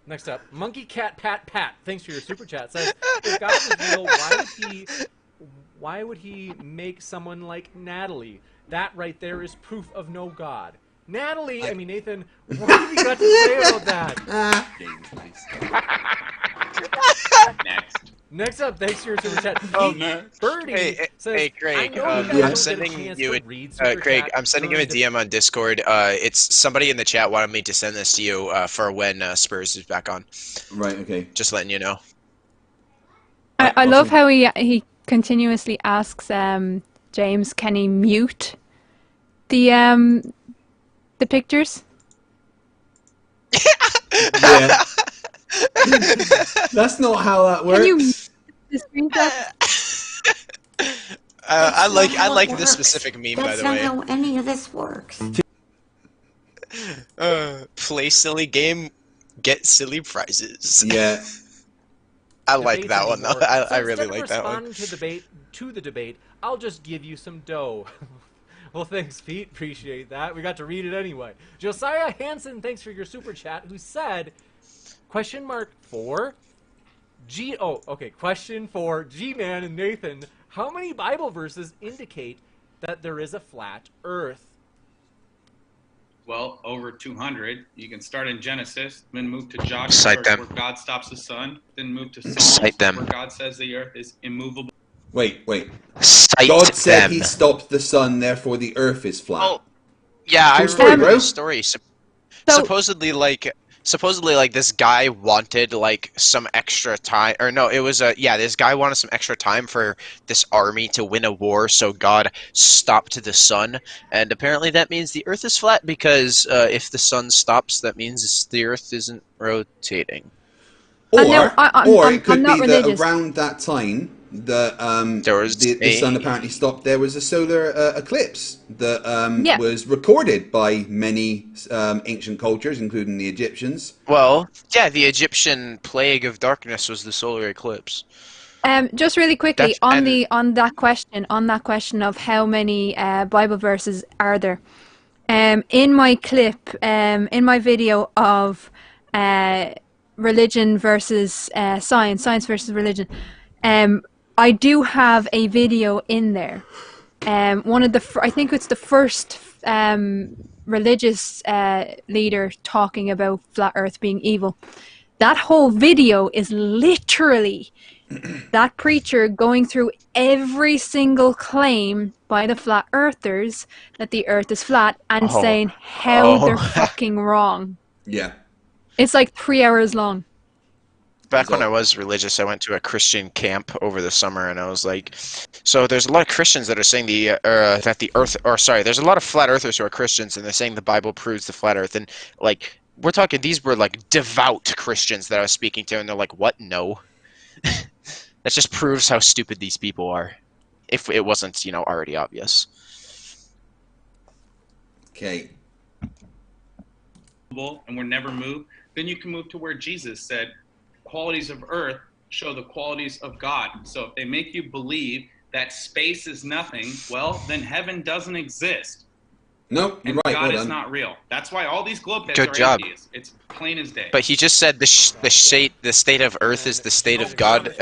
L: Next up, Monkey Cat Pat Pat, thanks for your super chat, says, if God was real, why would he make someone like Natalie? That right there is proof of no God. Natalie, I mean, Nathan, what have you got to say about that? Next up, thanks for your super chat. Birdie says,
C: hey, Craig,
L: I'm sending you a
C: Craig, I'm sending you a DM on Discord. It's somebody in the chat wanted me to send this to you for when Spurs is back on.
B: Right. Okay.
C: Just letting you know.
D: I love how he continuously asks James, can he mute the pictures?
B: Yeah. That's not how that works.
D: Can you mute the screenshot?
C: I like this specific meme, by the way.
S: That's not how any of this works.
C: Play silly game, get silly prizes.
B: Yeah.
C: I like that one though. I really like that one.
L: Instead of responding to the debate, I'll just give you some dough. Well, thanks, Pete. Appreciate that. We got to read it anyway. Josiah Hansen, thanks for your super chat, who said, question for GMan and Nathan, how many Bible verses indicate that there is a flat earth?
I: Well, over 200. You can start in Genesis, then move to Joshua, where God stops the sun, then move to Psalms, where God says the earth is immovable.
B: Wait. God said he stopped the sun, therefore the earth is flat.
C: Oh, yeah, I remember the story. Supposedly, this guy wanted like some extra time, or no, it was this guy wanted some extra time for this army to win a war, so God stopped the sun, and apparently that means the Earth is flat because if the sun stops, that means the Earth isn't rotating.
B: Or it could be that around that time the sun apparently stopped. There was a solar eclipse that was recorded by many ancient cultures, including the Egyptians.
C: Well, yeah, the Egyptian plague of darkness was the solar eclipse.
D: Just really quickly on that question of how many Bible verses are there. In my clip, in my video of religion versus science versus religion, I do have a video in there. One of the, I think it's the first religious leader talking about flat Earth being evil. That whole video is literally that preacher going through every single claim by the flat earthers that the Earth is flat and saying how they're fucking wrong.
B: Yeah.
D: It's like 3 hours long.
C: Back when I was religious, I went to a Christian camp over the summer, and I was like, so there's a lot of Christians that are saying that the Earth, or sorry, there's a lot of flat earthers who are Christians, and they're saying the Bible proves the flat Earth, and like, we're talking, these were like devout Christians that I was speaking to, and they're like, what? No. That just proves how stupid these people are, if it wasn't, already obvious.
B: Okay.
I: And we're never moved. then you can move to where Jesus said, qualities of earth show the qualities of God. So if they make you believe that space is nothing, well, then heaven doesn't exist.
B: Nope, you're
I: And
B: right.
I: God
B: Well
I: is
B: done.
I: not real. That's why all these globe heads
C: Good
I: are
C: job.
I: atheists. It's plain as day.
C: But he just said the state of Earth is the state of God.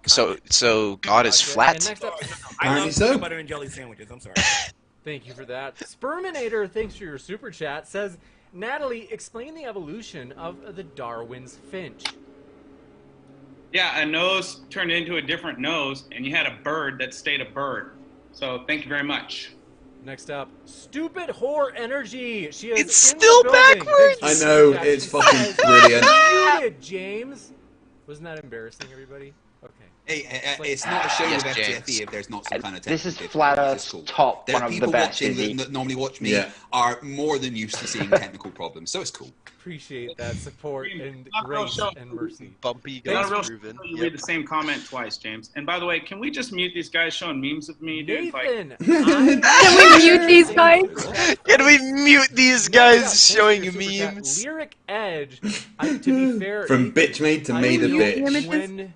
C: So God is
R: And
C: flat.
R: next up, I
B: Apparently
R: love
B: so.
R: peanut butter and jelly sandwiches. I'm sorry.
L: Thank you for that. Sperminator, thanks for your super chat, says, Natalie, explain the evolution of the Darwin's finch.
I: Yeah, a nose turned into a different nose, and you had a bird that stayed a bird. So thank you very much.
L: Next up, Stupid Whore Energy. She is
C: It's
L: in
C: still
L: the building.
C: backwards!
L: Thanks for
B: I know,
L: that.
B: it's
L: She
B: fucking
L: says,
B: brilliant.
L: Muted, James. Wasn't that embarrassing, everybody? Okay.
F: Hey, it's not a show
C: Yes,
F: with
C: James.
F: FTFE if there's not some kind of
E: This is
F: technical
E: Flat
F: difficulty.
E: Earth's
F: It's cool.
E: top,
F: There
E: one
F: are
E: of the
F: people
E: best,
F: watching
E: Izzy.
F: that normally watch me
B: Yeah.
F: are more than used to seeing technical problems, so it's cool.
L: Appreciate that support and
I: Not real
L: grace
I: show.
L: and mercy.
C: Bumpy
I: Not
C: guys
I: a real
C: proven.
I: show. You read the same comment twice, James. And by the way, can we just mute these guys showing memes of me, dude?
L: Nathan,
D: Can we mute these guys?
C: Can we mute these guys showing memes?
L: Lyric Edge, to be fair,
B: From
L: Nathan,
B: bitch made to
L: I
B: made a
L: knew
B: bitch.
L: when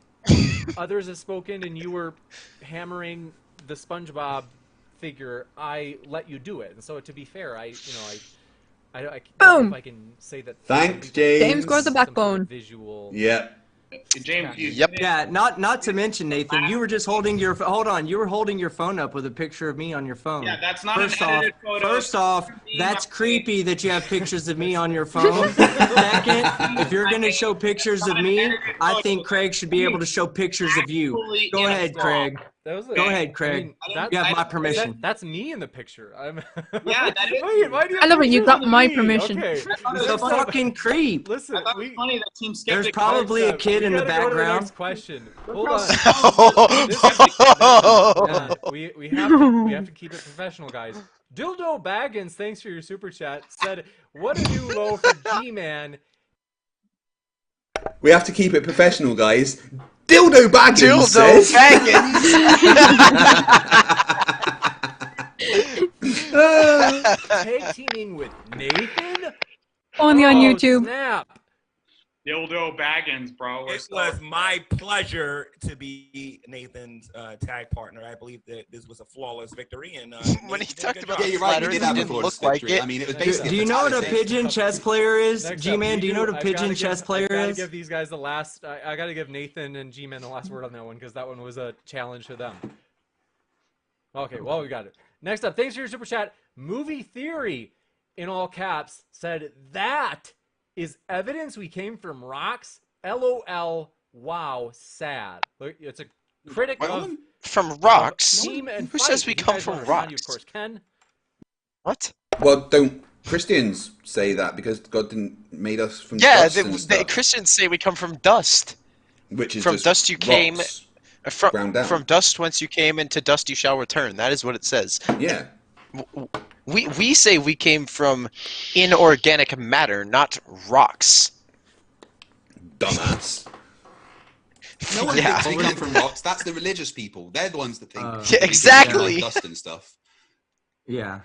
L: others have spoken and you were hammering the SpongeBob figure, I let you do it. And so, to be fair, I don't know
D: Boom.
L: if I can say that.
B: Thanks,
L: James.
B: James.
D: Got the backbone.
L: Visual.
B: Yeah.
I: James, you,
C: Yep.
G: Yeah, not to mention, Nathan, you were just holding your you were holding your phone up with a picture of me on your phone.
I: Yeah, that's not
G: First
I: an
G: off,
I: edited photo.
G: First off, that's creepy that you have pictures of me on your phone. Second, if you're gonna show pictures of me, I think Craig should be able to show pictures of you. Go ahead, Craig.
L: That was
G: Go ahead, Craig. You have my permission.
L: That's me in the picture.
I: Yeah, that is.
L: Why do you
D: I love it. You
L: pictures
D: got
L: of
D: my
L: me?
D: permission.
L: Okay.
G: It's a fucking creep.
L: Listen,
I: I thought it was funny that Team
G: There's
I: Skeptic.
G: probably a kid in the
L: we gotta go to the
G: background.
L: next question. Hold on. We have to keep it professional, guys. Dildo Baggins, thanks for your super chat. Said, "What a new low for G-Man."
B: We have to keep it professional, guys. Dildo Baggins
C: Dildo
B: says.
L: Tag teaming with Nathan.
D: Only on YouTube.
L: Snap.
I: Dildo Baggins, bro.
R: It was my pleasure to be Nathan's tag partner. I believe that this was a flawless victory. And
C: When he talked about
F: Yeah, you're right. You did have a
C: didn't
F: flawless
C: look like
F: victory.
C: it.
F: I mean, it was basically.
G: Do you know what a pigeon chess player is?
L: Next
G: G-Man,
L: up,
G: do you know what a
L: I've
G: pigeon
L: gotta
G: chess
L: give-
G: player
L: I've gotta
G: is?
L: give these guys the last. I gotta give Nathan and G-Man the last word on that one because that one was a challenge to them. Okay, well we got it. Next up, thanks for your super chat. Movie Theory, in all caps, said that is evidence we came from rocks. LOL. Wow, sad. Look, it's a critic of
C: From rocks?
L: Team and
C: Who
L: Fight.
C: says we
L: You
C: come
L: guys
C: from
L: wanna remind you,
C: rocks?
L: of course, Ken.
C: What?
B: Well, don't Christians say that because God didn't made us from
C: Yeah,
B: dust and
C: the
B: stuff,
C: Christians say we come from dust.
B: which is
C: From
B: just
C: dust you came.
B: rocks ground down.
C: From dust whence you came, and to dust you shall return. That is what it says.
B: Yeah.
C: We say we came from inorganic matter, not rocks.
B: Dumbass.
F: No one
C: Yeah.
F: thinks we come from rocks. That's the religious people. They're the ones that think.
C: Yeah, exactly.
F: Dust and stuff.
G: Yeah.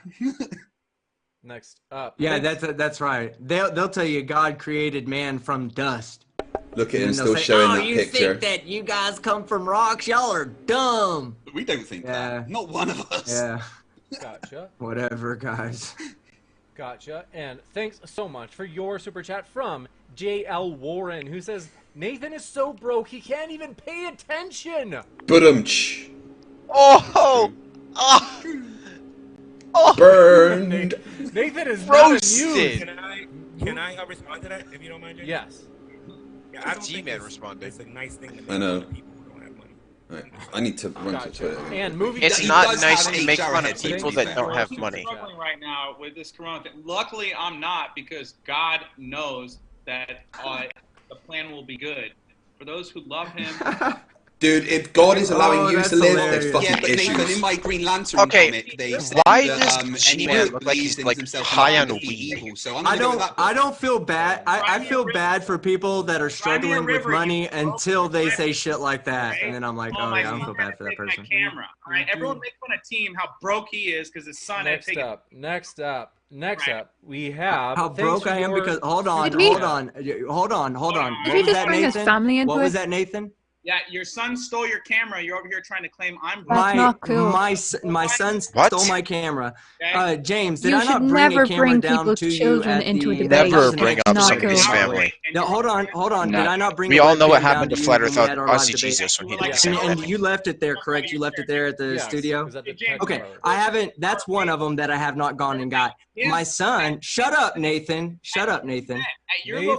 L: Next up.
G: Yeah,
L: thanks-
G: that's right. They'll tell you God created man from dust.
B: Look at him
G: And they'll
B: still
G: say,
B: showing
G: oh,
B: that
G: you
B: picture.
G: think that you guys come from rocks? Y'all are dumb.
F: We don't think
G: Yeah.
F: that. Not one of us.
G: Yeah.
L: Gotcha.
G: Whatever, guys.
L: Gotcha. And thanks so much for your super chat from JL Warren, who says, Nathan is so broke he can't even pay attention.
B: Budumch.
C: Oh! Oh!
B: Burned.
L: Nathan is not
C: Roasted.
L: amused.
R: Can I respond to that if you don't mind, Jay?
L: Yes.
R: Yeah, I don't think
C: G-Man
R: it's,
C: responded.
R: it's a nice thing to make
B: I know.
R: fun of people who don't have money.
B: Right. I need to run to the toilet again.
L: And movie.
C: It's
F: He
C: not
F: does
C: nice
F: have
C: to
F: eight
C: make
F: shower
C: fun of
F: heads, to
C: people
F: be
C: that
F: fair.
C: don't have
I: I'm
C: money.
I: struggling right now with this corona thing. Luckily, I'm not, because God knows that the plan will be good. For those who love Him,
B: Dude, if God is allowing you to live, there's fucking
F: Yeah, but
B: issues.
F: Nathan, in my Green Lantern comic, they said
C: why
F: that
C: does
F: anyone
C: G-Man
F: that
C: look like
F: believes
C: he's
F: in
C: like
F: himself
C: high
F: cannot
C: on
F: defeat
C: weed?
F: evil. So I'm gonna go with that.
G: I don't feel bad. I feel bad for people that are struggling with money until they say shit like that, and then I'm like, oh yeah, I don't feel bad for that person.
I: Camera. All right, everyone make fun of Team how broke he is because his son had taken.
L: Next up, we have
G: How broke I am because hold on.
D: Did he
G: What was
D: just
G: that,
D: bring his
G: Nathan?
D: family into
G: What was
D: it?
G: that, Nathan?
I: Yeah, your son stole your camera. You're over here trying to claim I'm broke.
D: That's not cool.
G: My son stole my camera. James, did
D: You
G: I not
D: should
G: bring
D: never
G: a camera
D: bring
G: down
D: people's
G: to you
D: children
G: at
D: into a
G: the
D: debate.
C: Never
D: It's
C: bring up
D: not
C: somebody's
D: cool.
C: family.
G: No, hold on.
C: No.
G: Did I not bring
C: We
G: a
C: all know what
G: webcam down
C: happened to
G: you
C: Flerfs
G: when we had our live
C: Aussie
G: debate?
C: Jesus when he did the same
G: And
C: thing.
G: you left it there, correct? You left it there at the studio?
L: It was at the
G: Okay, I haven't. That's one of them that I have not gone and got. My son, shut up, Nathan. Shut up, Nathan.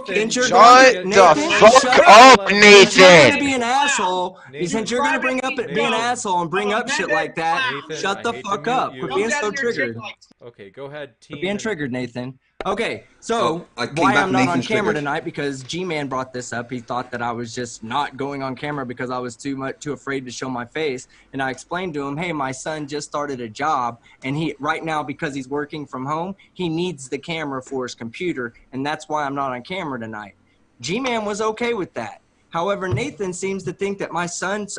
G: Since you're
K: Shut
G: going
K: the
G: Nathan,
K: fuck
G: shut
K: up,
G: Since you're
K: Nathan.
G: gonna be an asshole, since you're gonna be an asshole and bring up shit like that, shut the fuck up. Quit being so triggered.
L: Okay, go ahead, team.
G: Quit being triggered, Nathan. Okay, so
B: I came
G: why
B: back
G: I'm not on
B: Nathan's
G: camera
B: triggered.
G: tonight, because G-Man brought this up. He thought that I was just not going on camera because I was too afraid to show my face. And I explained to him, hey, my son just started a job, and right now, because he's working from home, he needs the camera for his computer, and that's why I'm not on camera tonight. G-Man was okay with that. However, Nathan seems to think that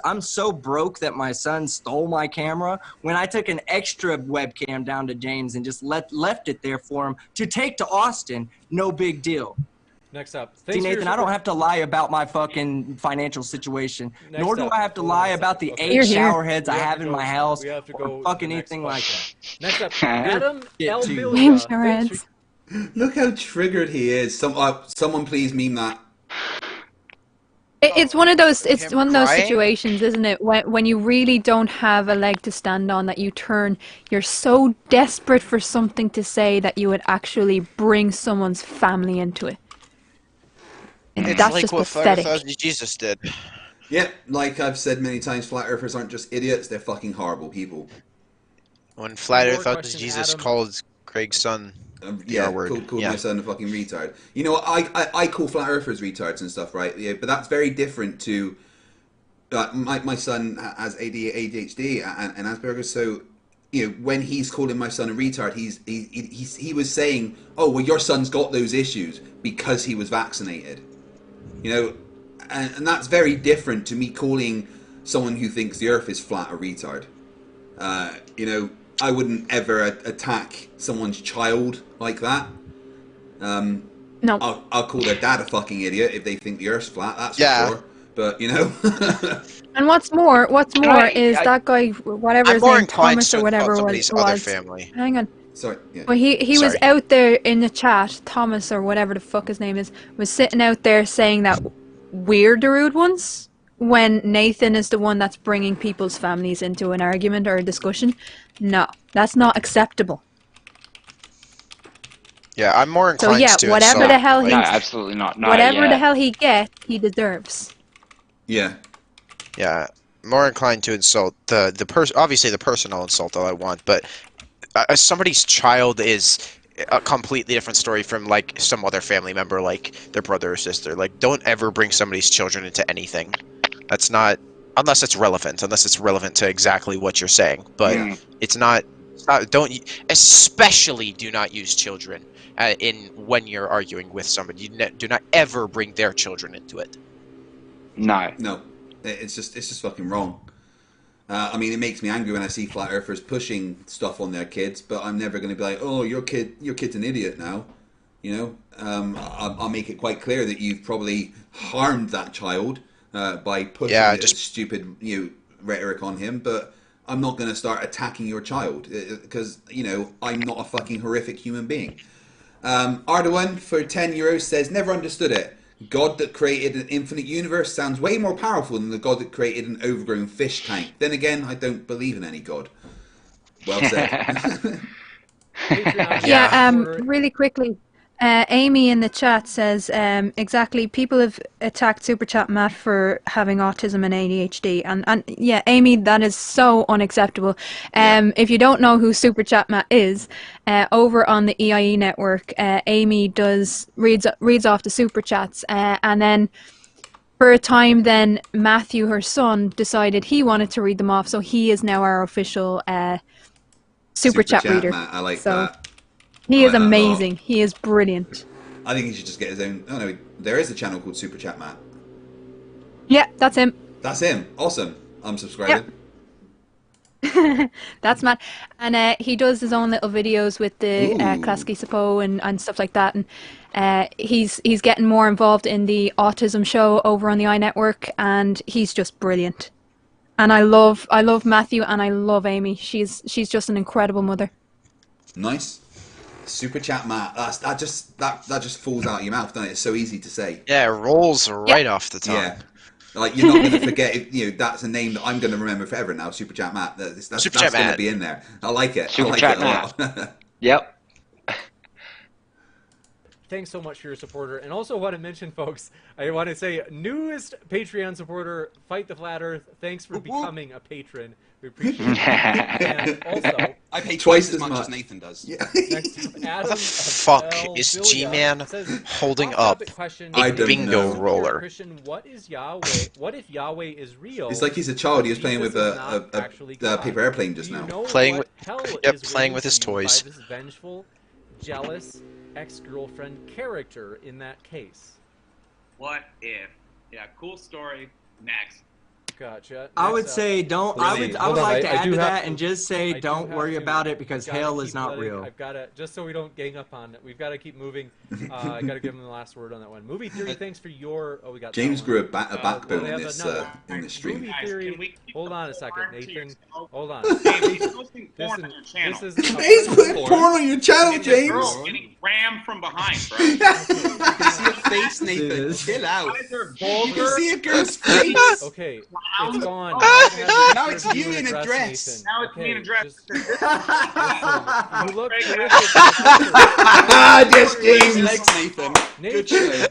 G: I'm so broke that my son stole my camera when I took an extra webcam down to James and just left it there for him to take to Austin. No big deal.
L: Next up.
G: See, Nathan, I don't have to lie about my fucking financial situation, nor do I have to lie about the 8 shower heads I have in my house or fucking anything like that.
L: Next up, Adam
D: Name shower heads.
B: Look how triggered he is. Someone please meme that.
D: It's one of those. It's
C: Him
D: one of those
C: crying?
D: situations, isn't it? When you really don't have a leg to stand on, that you're so desperate for something to say that you would actually bring someone's family into it. And
C: It's
D: that's
C: like
D: just
C: what
D: pathetic.
C: Flerfs Jesus did.
B: Yeah, like I've said many times, flat earthers aren't just idiots, they're fucking horrible people.
C: When Flat
L: More
C: Earth Aussie
L: questions,
C: Jesus
L: Adam?
C: called Craig's son the
B: Yeah,
C: R word.
B: called
C: Yeah.
B: my son a fucking retard. You know, I call flat earthers retards and stuff, right? Yeah, but that's very different to my son has ADHD and Asperger's, so you know when he's calling my son a retard, he was saying, oh well, your son's got those issues because he was vaccinated. You know, and that's very different to me calling someone who thinks the Earth is flat a retard. You know, I wouldn't ever attack someone's child like that.
D: No.
B: I'll call their dad a fucking idiot if they think the Earth's flat. That's
C: Yeah.
B: for sure. But you know,
D: And what's more is that guy, whatever
C: I'm
D: his
C: more
D: name,
C: inclined
D: Thomas
C: to
D: or whatever
C: insult
D: it
C: somebody's other
D: was.
C: family.
D: Hang on.
B: sorry. Yeah.
D: Well, he was
C: Sorry.
D: out there in the chat, Thomas or whatever the fuck his name is, was sitting out there saying that we're the rude ones when Nathan is the one that's bringing people's families into an argument or a discussion. No, that's not acceptable.
C: Yeah, I'm more
D: So
C: inclined
D: yeah,
C: to
D: whatever
C: insult.
D: the hell
E: No, absolutely not. No,
D: whatever
E: yeah.
D: the hell he gets, he deserves.
B: Yeah.
C: Yeah, more inclined to insult the person. Obviously, the personal insult all I want, but somebody's child is a completely different story from like some other family member, like their brother or sister. Like, don't ever bring somebody's children into anything. That's not unless it's relevant to exactly what you're saying. But it's not. Especially do not use children when you're arguing with somebody. Do not ever bring their children into it.
E: No.
B: No, it's just fucking wrong. I mean, it makes me angry when I see flat earthers pushing stuff on their kids, but I'm never going to be like, oh, your kid's an idiot now. You know, I'll make it quite clear that you've probably harmed that child by pushing stupid rhetoric on him, but I'm not going to start attacking your child because, you know, I'm not a fucking horrific human being. Ardawan for €10 says, never understood it. God that created an infinite universe sounds way more powerful than the God that created an overgrown fish tank. Then again, I don't believe in any God. Well said.
D: Really quickly. Amy in the chat says, exactly, people have attacked Super Chat Matt for having autism and ADHD. And yeah, Amy, that is so unacceptable. If you don't know who Super Chat Matt is, over on the EIE network, Amy reads off the Super Chats and then for a time, then Matthew, her son, decided he wanted to read them off, so he is now our official super chat reader.
B: Matt. I like
D: so
B: that.
D: He is amazing. He is brilliant.
B: I think he should just get his own. Oh no, there is a channel called Super Chat Matt.
D: Yeah, that's him.
B: That's him. Awesome. I'm subscribing.
D: Yep. That's Matt, and he does his own little videos with the Klasky Sapo and stuff like that, and he's getting more involved in the autism show over on the iNetwork, and he's just brilliant. And I love Matthew, and I love Amy. She's just an incredible mother.
B: Nice. Super Chat Matt. That just falls out of your mouth, doesn't it? It's so easy to say.
C: Yeah, it rolls right off the tongue.
B: Yeah. Like, you're not going to forget, that's a name that I'm going to remember forever now, Super Chat Matt. That's going to be in there. I like it.
E: Super
B: I like
E: Chat
B: it a lot.
E: Yep.
L: Thanks so much for your supporter. And also want to mention, folks, I want to say, newest Patreon supporter, Fight the Flat Earth, thanks for becoming a patron. We appreciate it. And also,
F: I pay twice as much as Nathan does.
C: Yeah. What the fuck is G-Man holding up a bingo roller?
L: Christian, what is Yahweh? What if Yahweh is real?
B: It's like he's a child. He was playing with a paper airplane just now.
C: Playing with his toys.
L: By this vengeful, jealous ex-girlfriend character in that case.
I: What if? Yeah, cool story. Next.
L: Gotcha.
G: I would say don't. I would like to add to that and just say don't worry about it because hell is not real.
L: I've got to, just so we don't gang up on it, we've got to keep moving. I got to give him the last word on that one. Movie Theory, thanks for your. Oh, we got.
B: James grew a backbone in this stream.
L: Movie Theory. Hold on a second, Nathan. Hold on.
I: He's posting porn on your channel.
B: He's putting porn on your channel, James.
I: Girl getting rammed from behind, bro.
F: You can see a face, Nathan. Chill out. You can see a girl's face.
L: Okay. It's gone.
F: Now it's you in a dress.
I: Now it's me in a dress.
L: You look terrific.
B: Yes, James.
F: Thanks, Nathan. Good show.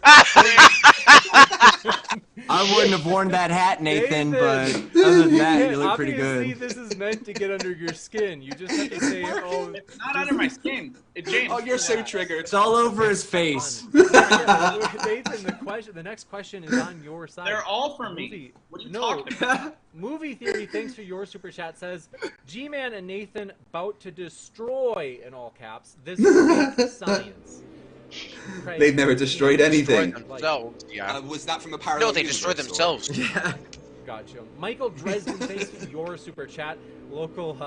G: I wouldn't have worn that hat, Nathan, but other than that, you look pretty good.
L: Obviously, this is meant to get under your skin. You just have to say, oh...
I: It's not under my skin. James.
F: Oh, you're so triggered.
G: It's all over his face.
L: Nathan, the next question is on your side.
I: They're all for me. What are you talking about?
L: Movie Theory, thanks for your super chat, says, G-Man and Nathan about to destroy, in all caps, this science.
B: They've never destroyed anything.
F: Was that from a parallel?
C: No, they destroyed themselves.
L: Yeah. Gotcha. Michael Dresden, thanks for your super chat. Local,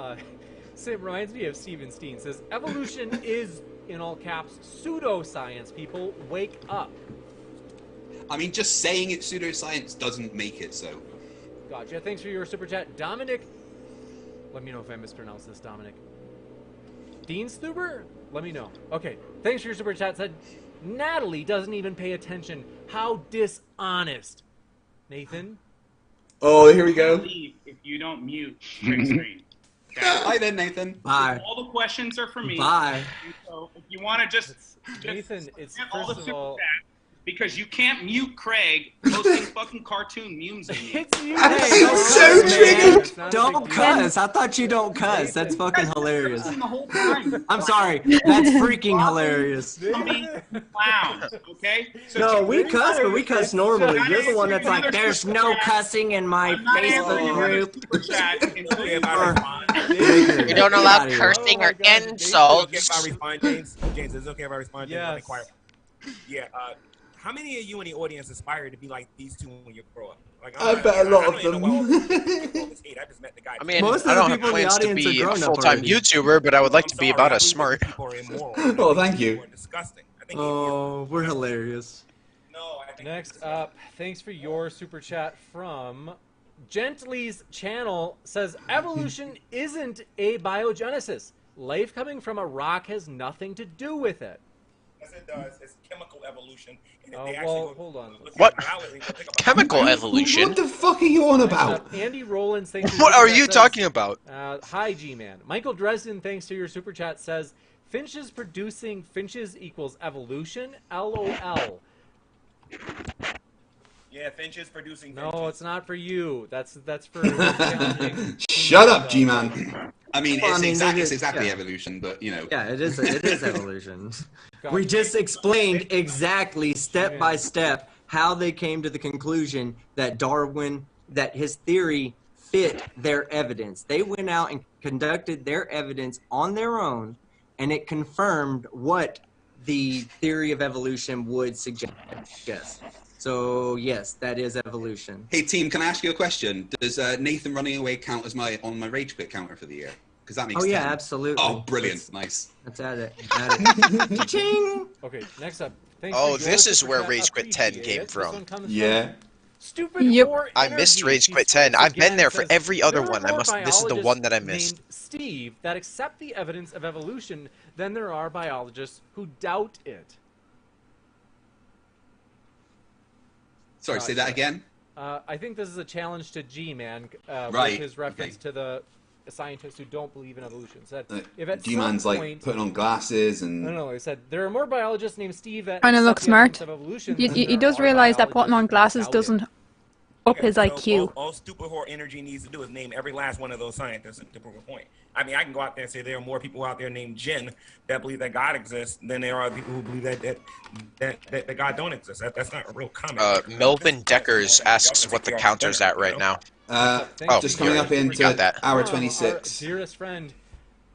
L: Sim reminds me of Steven Steen, says, evolution is, in all caps, pseudoscience, people. Wake up.
F: I mean, just saying it's pseudoscience doesn't make it so.
L: Gotcha. Thanks for your super chat. Dominic, let me know if I mispronounced this, Dominic. Dienstuber? Let me know. Okay. Thanks for your super chat. Said, Natalie doesn't even pay attention. How dishonest. Nathan?
B: Oh, here we go.
I: If you don't mute Trick Screen.
F: Hi then, Nathan.
G: Bye.
I: All the questions are for me.
G: Bye.
I: So if you want to just
L: Nathan, it's
I: all the
L: first of
I: super
L: all...
I: chats, because you can't mute Craig posting fucking cartoon memes in me.
L: It's you.
G: I'm
B: so triggered.
G: Don't cuss. I thought you don't cuss. That's fucking hilarious.
I: The whole time.
G: I'm sorry. That's freaking hilarious.
I: Clowns, okay? So
G: No, we cuss, but we cuss normally. You're the one that's like, there's no cussing in my Facebook group.
C: We don't allow cursing or insults.
R: Is it okay if I respond, James? James, is it okay if I respond?
L: Yes.
R: Yeah, how many of you in the audience aspire to be like these two when you grow up? Like,
B: I bet a lot of them.
C: I mean, I don't have plans to be a full-time YouTuber, but I would like to be about as smart.
B: Oh, thank you.
G: Oh, we're hilarious.
L: Next up, thanks for your super chat from Gently's channel, says, evolution isn't abiogenesis. Life coming from a rock has nothing to do with it.
R: Yes, it does. It's chemical evolution.
L: Oh, well, hold on.
C: What? Chemical evolution?
B: What the fuck are you on about?
L: Andy Rollins, thanks for
C: What are you talking about?
L: Hi, G-Man. Michael Dresden, thanks to your super chat, says, Finches producing Finches equals evolution? LOL.
R: Yeah, Finches producing
L: No,
R: Finches.
L: it's not for you. That's for...
B: Shut up, G-Man.
F: I mean,
G: Well,
F: it's exactly evolution, but, you know.
G: Yeah, it is evolution. We just explained exactly, step by step, how they came to the conclusion that that his theory fit their evidence. They went out and conducted their evidence on their own, and it confirmed what the theory of evolution would suggest. So yes, that is evolution.
F: Hey team, can I ask you a question? Does Nathan running away count as on my rage quit counter for the year? Because that makes 10.
G: Absolutely.
F: Oh, brilliant. Nice.
G: Let's add it. Ching!
L: Okay, next up.
C: Oh, this is where Rage Quit 10 came from.
B: Yeah.
L: Stupid
C: I missed Rage Quit 10. I've been there for every other one. This is the one that I missed.
L: Steve, that accept the evidence of evolution than there are biologists who doubt it.
F: Sorry, say that again?
L: I think this is a challenge to GMan
F: right.
L: with his reference to the scientists who don't believe in evolution. Said, if at
B: G-Man's
L: some
B: like
L: point,
B: putting on glasses and...
L: No, he said, there are more biologists named Steve that
D: Trying to look
L: accept the evidence
D: smart.
L: of evolution
D: He
L: than there
D: does
L: are
D: realize that putting on
L: biologists
D: glasses
L: who doubt it.
D: doesn't up his IQ.
R: All stupid whore energy needs to do is name every last one of those scientists to prove a point. I mean, I can go out there and say there are more people out there named Jen that believe that God exists than there are people who believe that God don't exist. That's not a real comment.
C: Melvin Deckers asks what the counter's at right now.
B: Just coming up into hour 26.
L: Our dearest friend,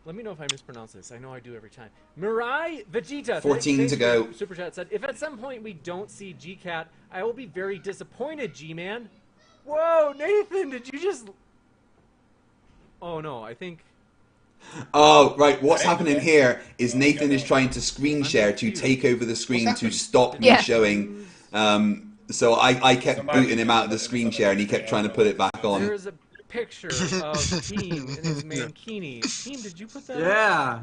L: let me know if I mispronounce this. I know I do every time. Mirai Vegeta.
B: 14 to go.
L: Super Chat said, if at some point we don't see GCat, I will be very disappointed, G-Man. Whoa, Nathan, did you just... Oh, no, I think...
B: Oh, right. What's happening here is Nathan is trying to screen share to take over the screen to stop me showing. So I kept booting him out of the screen share and he kept trying to put it back on.
L: There's a picture of Team in his mankini. Team, did you put that
G: Yeah.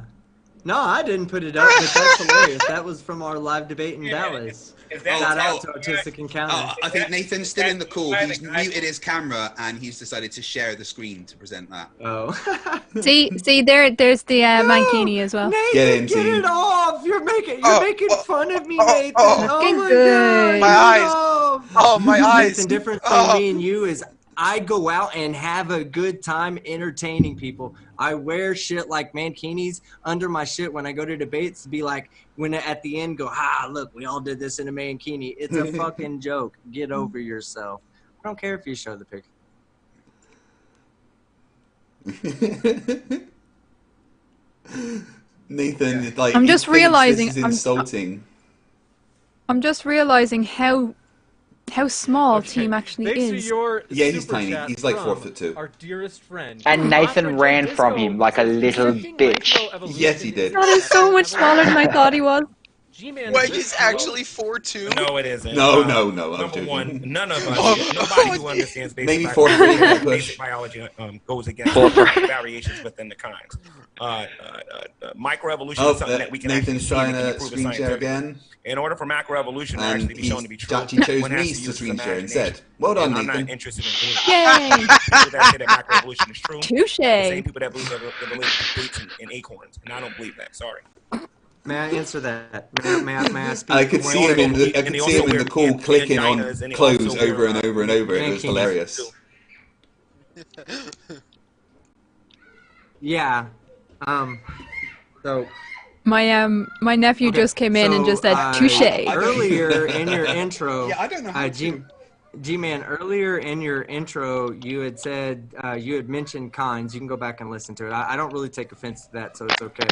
G: No, I didn't put it up, but that's hilarious. That was from our live debate in Dallas. Shout out to Artistic Encounter.
F: I think Nathan's still in the call. He's muted his camera and he's decided to share the screen to present that.
G: Oh.
D: see, there's the mankini as well.
G: Nathan, get it off! You're making fun of me, Nathan. Oh my
D: good.
G: God!
C: My eyes. Oh, my eyes.
G: The difference between me and you is I go out and have a good time entertaining people. I wear shit like mankinis under my shit when I go to debates to be like, when at the end go, look, we all did this in a mankini. It's a fucking joke. Get over yourself. I don't care if you show the picture.
B: Nathan, like,
D: I'm just realizing
B: this is insulting.
D: I'm just realizing how small Team actually
L: Thanks
D: is.
L: to your
B: he's
L: super
B: tiny.
L: chat
B: He's like
L: from
B: 4'2".
L: Our dearest friend.
E: And Nathan ran from him like a little bitch.
B: Yes, he did.
D: God, he's so much smaller than I thought he was.
C: Wait, he's actually 4'2"?
R: No, it isn't.
B: No.
R: Number one, none of us, nobody who understands
B: Maybe
R: basic biology goes against variations within the kinds. Microevolution is something that we can
B: Nathan's
R: actually
B: trying to screen share again.
R: In order for macroevolution to actually be shown to be true,
B: actually chose
R: one has
B: me
R: to
B: to
R: use
B: screen
R: his
B: share
R: imagination.
B: instead. Well done,
R: And I'm
B: Nathan.
R: not interested in
D: Yay!
R: people that say that macroevolution is true.
D: Touche.
R: The same people that believe dates and acorns, and I don't believe that. Sorry.
G: May I answer that? May I speak?
B: I could see him in the call clicking on close over and over and over. It was hilarious.
G: Yeah. So
D: my nephew just came in and just said touche.
G: Earlier in your intro,
F: I don't know how
G: G-Man, earlier in your intro, you had said, you had mentioned kinds. You can go back and listen to it. I don't really take offense to that, so it's okay.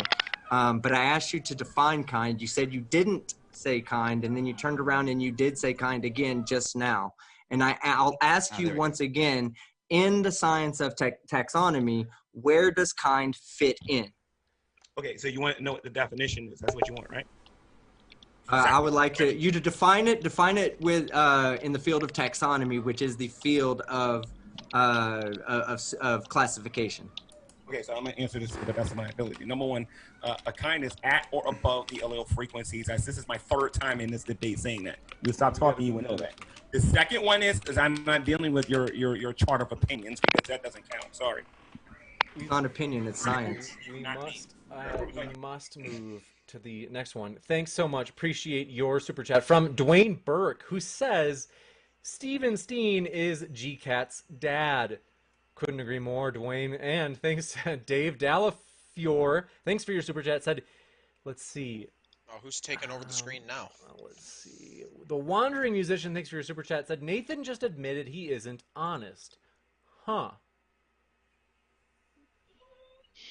G: But I asked you to define kind. You said you didn't say kind, and then you turned around and you did say kind again just now. And I'll ask you once again, in the science of taxonomy, where does kind fit in?
R: Okay, so you want to know what the definition is. That's what you want, right?
G: I would like you to define it with in the field of taxonomy, which is the field of classification.
R: Okay, so I'm going to answer this to the best of my ability. Number one, a kind is at or above the allele frequencies. As this is my third time in this debate saying that. You stop talking, you will know that. The second one is I'm not dealing with your chart of opinions because that doesn't count. Sorry.
G: It's not opinion, it's science.
L: We must move to the next one. Thanks so much. Appreciate your super chat from Dwayne Burke, who says Steven Steen is GCat's dad. Couldn't agree more, Dwayne. And thanks, Dave Dallafiore. Thanks for your super chat. Said, let's see.
C: Oh, who's taking over the screen now?
L: Let's see. The Wandering Musician, thanks for your super chat, said Nathan just admitted he isn't honest. Huh.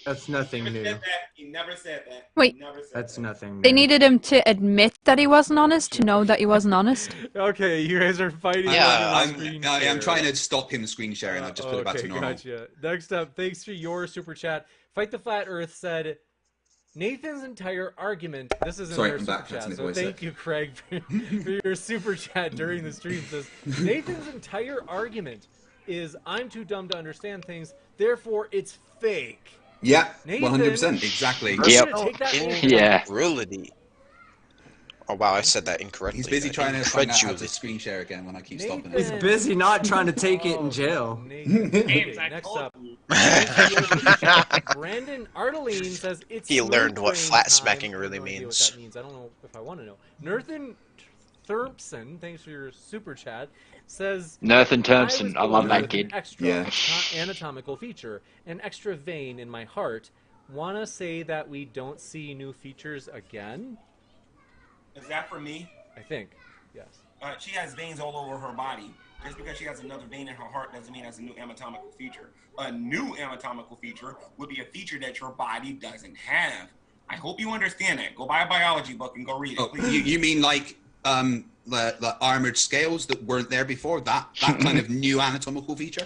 G: That's nothing new.
R: He never said that.
D: Wait.
G: That's nothing new.
D: They needed him to admit that he wasn't honest to know that he wasn't honest.
L: Okay, you guys are fighting.
F: I'm trying to stop him screen sharing. I've just put it back to normal.
L: Gotcha. Next up, thanks for your super chat. Fight the Flat Earth said Nathan's entire argument. This isn't their super chat, so thank you, Craig, for your super chat during the stream. Says Nathan's entire argument is I'm too dumb to understand things, therefore it's fake.
F: Yeah,
L: Nathan,
F: 100%, exactly.
C: Yeah. Reality. Oh wow, I said that incorrectly.
F: He's busy trying to find out how to screen share again when I keep stopping him.
G: He's busy not trying to take it in jail.
L: Okay, next up. Brandon Arteline says it's
C: He learned what
L: smooth
C: flat
L: brain
C: smacking
L: time.
C: really
L: I have no idea
C: means.
L: what that means. I don't know if I want to know. Nathan Thompson, thanks for your super chat, says
E: Nathan Thompson, I love
L: born
E: that
L: with
E: kid.
L: An extra anatomical feature, an extra vein in my heart. Wanna say that we don't see new features again?
R: Is that for me?
L: I think, yes.
R: She has veins all over her body. Just because she has another vein in her heart doesn't mean that's a new anatomical feature. A new anatomical feature would be a feature that your body doesn't have. I hope you understand that. Go buy a biology book and go read it.
F: Oh,
R: please.
F: you mean like the armored scales that weren't there before? That kind of new anatomical feature?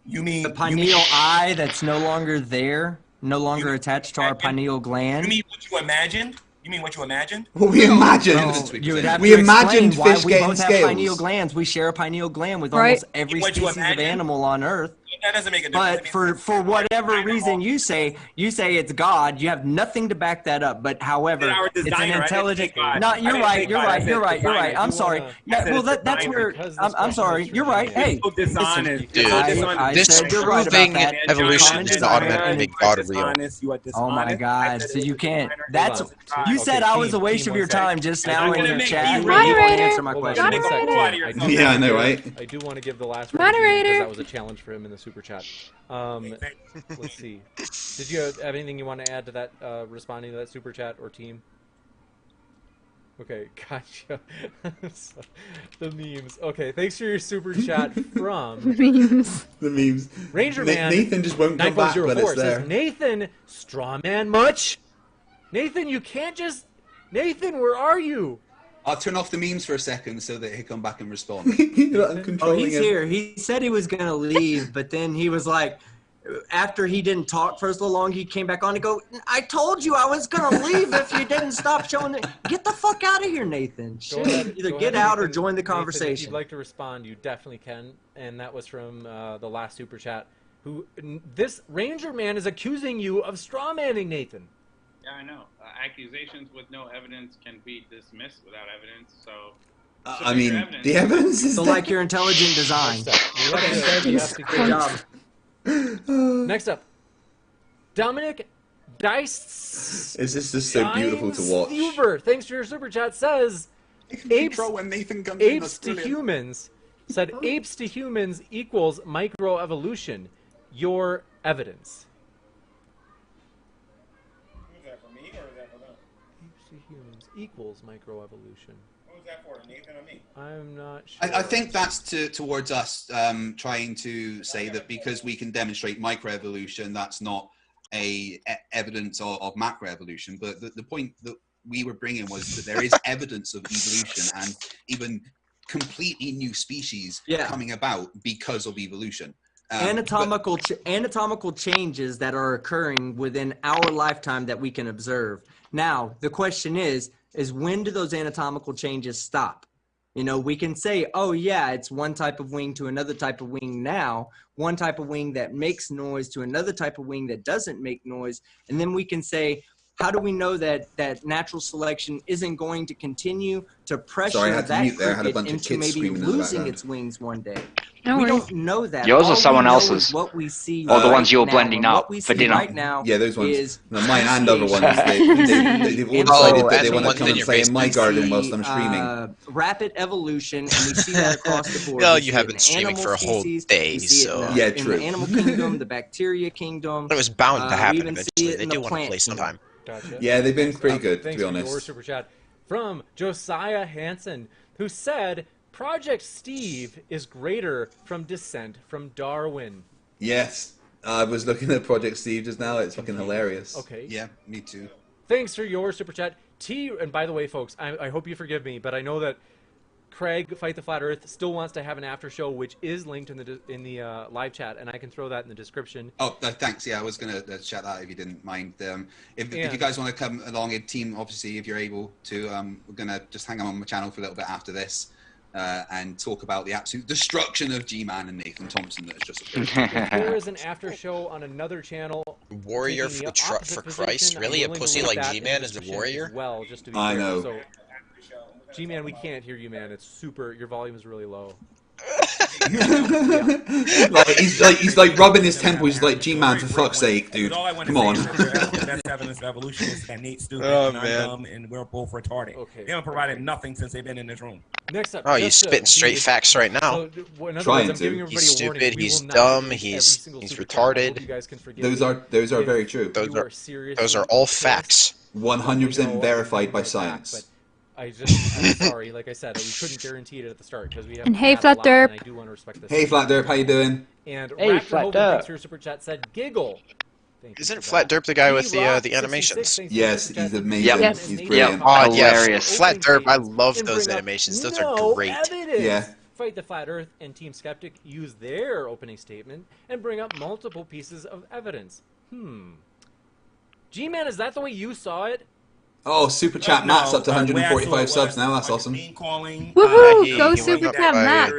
R: You mean
G: the pineal eye that's no longer there, no longer attached to our pineal gland?
R: You mean what you imagined? You mean what you imagined?
B: What we imagined.
G: You would have
B: We
G: to
B: imagined
G: explain why
B: fish
G: we
B: getting
G: both have
B: scales.
G: pineal glands. We share a pineal gland with
D: Right.
G: almost every
R: What you
G: species of
R: imagine?
G: animal on Earth.
R: That doesn't make a difference.
G: But for whatever reason you say it's God. You have nothing to back that up. But however,
R: Our
G: it's an
R: designer, I didn't
G: intelligent.
R: say God.
G: No,
R: I
G: you're
R: didn't
G: right.
R: say
G: You're
R: God. I
G: right.
R: said
G: You're right. You're
R: designer.
G: right. I'm sorry.
R: said
G: Well,
R: it's
G: that's
R: designer.
G: where I'm sorry. You're right. Hey,
R: so dishonest.
C: Dude,
G: I
C: this
G: said you're right about
C: proving
G: that.
C: evolution
G: Common
C: does
G: designer
C: not automatically make God real.
G: Oh my God! So you can't. That's
L: on.
G: you said
L: Okay,
G: I was a
L: team,
G: waste of your time just now in your chat. You
D: Moderator.
G: didn't answer my
L: Hold on,
G: question.
L: one sec, team. I do
B: Yeah, I know,
L: wanna
B: right?
L: give- I do want to give the last word
D: Moderator.
L: because that was a challenge for him in the super chat. Let's see. Did you have anything you want to add to that, responding to that super chat or team? Okay, gotcha. So, the memes. Okay, thanks for your super chat from
D: Memes.
B: The memes.
L: Ranger Man.
B: Nathan just won't come back, but
L: 9404
B: it's there.
L: says, Nathan, Strawman much? Nathan, you can't just... Nathan, where are you?
F: I'll turn off the memes for a second so that he'll come back and respond.
B: I'm
G: Oh,
B: controlling
G: he's
B: him.
G: here. He said he was gonna leave, but then he was like, after he didn't talk for so long, he came back on to go, I told you I was gonna leave if you didn't stop showing it. Get the fuck out of here, Nathan.
L: Go ahead,
G: Either
L: go
G: get
L: ahead,
G: out or
L: Nathan.
G: join the
L: Nathan, if
G: conversation.
L: you'd like to respond, you definitely can. And that was from the last super chat. This Ranger Man is accusing you of strawmanning Nathan.
I: Yeah, I know. Accusations with no evidence can be dismissed without evidence. So,
B: I mean, the evidence is
G: So
B: there.
G: like your intelligent design. Good job.
L: Next up, Dominic Dice.
B: Is this just so beautiful to watch?
L: Huber, thanks for your super chat. Says apes,
F: when Nathan comes in,
L: apes
F: that's
L: to
F: brilliant.
L: humans. Said apes to humans equals microevolution. Your evidence.
R: Who's that for me or is that for them?
L: Apes to humans equals microevolution.
R: Who's that for? Nathan or me?
L: I'm not sure.
F: I think that's towards us trying to say that because we can demonstrate microevolution, that's not evidence of macroevolution. But the point that we were bringing was that there is evidence of evolution and even completely new species coming about because of evolution.
G: Anatomical changes that are occurring within our lifetime that we can observe. Now, the question is when do those anatomical changes stop? You know, we can say, oh yeah, it's one type of wing to another type of wing now, one type of wing that makes noise to another type of wing that doesn't make noise. And then we can say, how do we know that natural selection isn't going to continue to pressure
B: Sorry, I had to
G: that
B: mute there. I had a
G: cricket
B: bunch of
G: into
B: kids
G: maybe
B: screaming in the
G: losing
B: background.
G: its wings one day?
D: No
G: We
D: worries.
G: don't know that.
E: Yours or
G: All we
E: someone
G: know
E: else's?
G: is what we see
E: Or the
G: right
E: ones you're
G: now.
E: blending
G: And
E: up
G: what we
E: for
G: see
E: dinner?
G: right now
B: Yeah, those ones.
G: is
B: No, mine and other ones. They've all decided that they want to come and play in my garden whilst I'm streaming.
G: Rapid evolution, and we see that across the board.
C: Well,
G: We
C: you
G: see
C: have
G: it
C: been
G: in
C: streaming
G: animal
C: for a whole
G: species,
C: day,
G: we see it
C: so...
G: in
B: Yeah,
G: in
B: true.
G: the animal kingdom, the bacteria kingdom.
C: It was bound to
G: We
C: happen
G: even see
C: eventually.
G: it
C: They
G: in
C: do
G: the
C: want to
G: plant
C: play
G: kingdom.
C: sometime.
L: Gotcha.
B: Yeah, they've been pretty good, to
L: thanks
B: be
L: for your
B: honest.
L: super chat from Josiah Hansen, who said Project Steve is greater from Descent from Darwin.
B: Yes, I was looking at Project Steve just now. It's fucking hilarious.
L: Okay.
F: Yeah, me too.
L: Thanks for your super chat. And by the way, folks, I hope you forgive me, but I know that Craig, Fight the Flat Earth, still wants to have an after show, which is linked in the live chat, and I can throw that in the description.
F: Oh, thanks. Yeah, I was going to chat that if you didn't mind. If you guys want to come along in team, obviously, if you're able to, we're going to just hang on my channel for a little bit after this and talk about the absolute destruction of GMan and Nathan Thompson that has just occurred.
L: If there is an after show on another channel.
C: Warrior for Christ? Really? A pussy like G-Man is a warrior?
L: Well, just to be
B: I
L: clear.
B: know.
L: So, G-Man, we can't hear you, man. It's super. Your volume is really low.
B: He's like rubbing his temple. He's like, G-Man, for fuck's sake, dude. Come on.
R: The best evidence of evolution is that Nate's stupid and I'm dumb and we're both retarded.
L: Okay.
R: They haven't provided nothing since they've been in this room.
L: Next up.
C: Oh, he's spitting straight facts right now.
B: Trying to.
C: He's stupid. He's dumb. He's retarded.
B: Those are very true.
C: Those are all facts.
B: 100% verified by science.
L: I'm sorry, like I said, we couldn't guarantee it at the start because we have.
D: And hey, Flat Derp.
L: I do want to respect this.
B: Hey, Flat Derp, how you doing?
L: And
E: hey,
L: Raptor
E: Flat
L: Hogan,
E: Derp.
L: thanks for your super chat, said giggle.
C: Isn't Flat Derp the guy with the animations?
B: Yes, he's amazing.
E: Yep.
B: He's brilliant.
C: Oh,
E: Hilarious.
C: yeah, Flat Derp, I love those animations. Those are great.
L: Evidence.
B: Yeah.
L: Fight the Flat Earth and Team Skeptic use their opening statement and bring up multiple pieces of evidence. G-Man, is that the way you saw it?
B: Oh, Super Chat Matt's up to 145 subs now. That's awesome.
D: Woohoo! Go Super Chat Matt.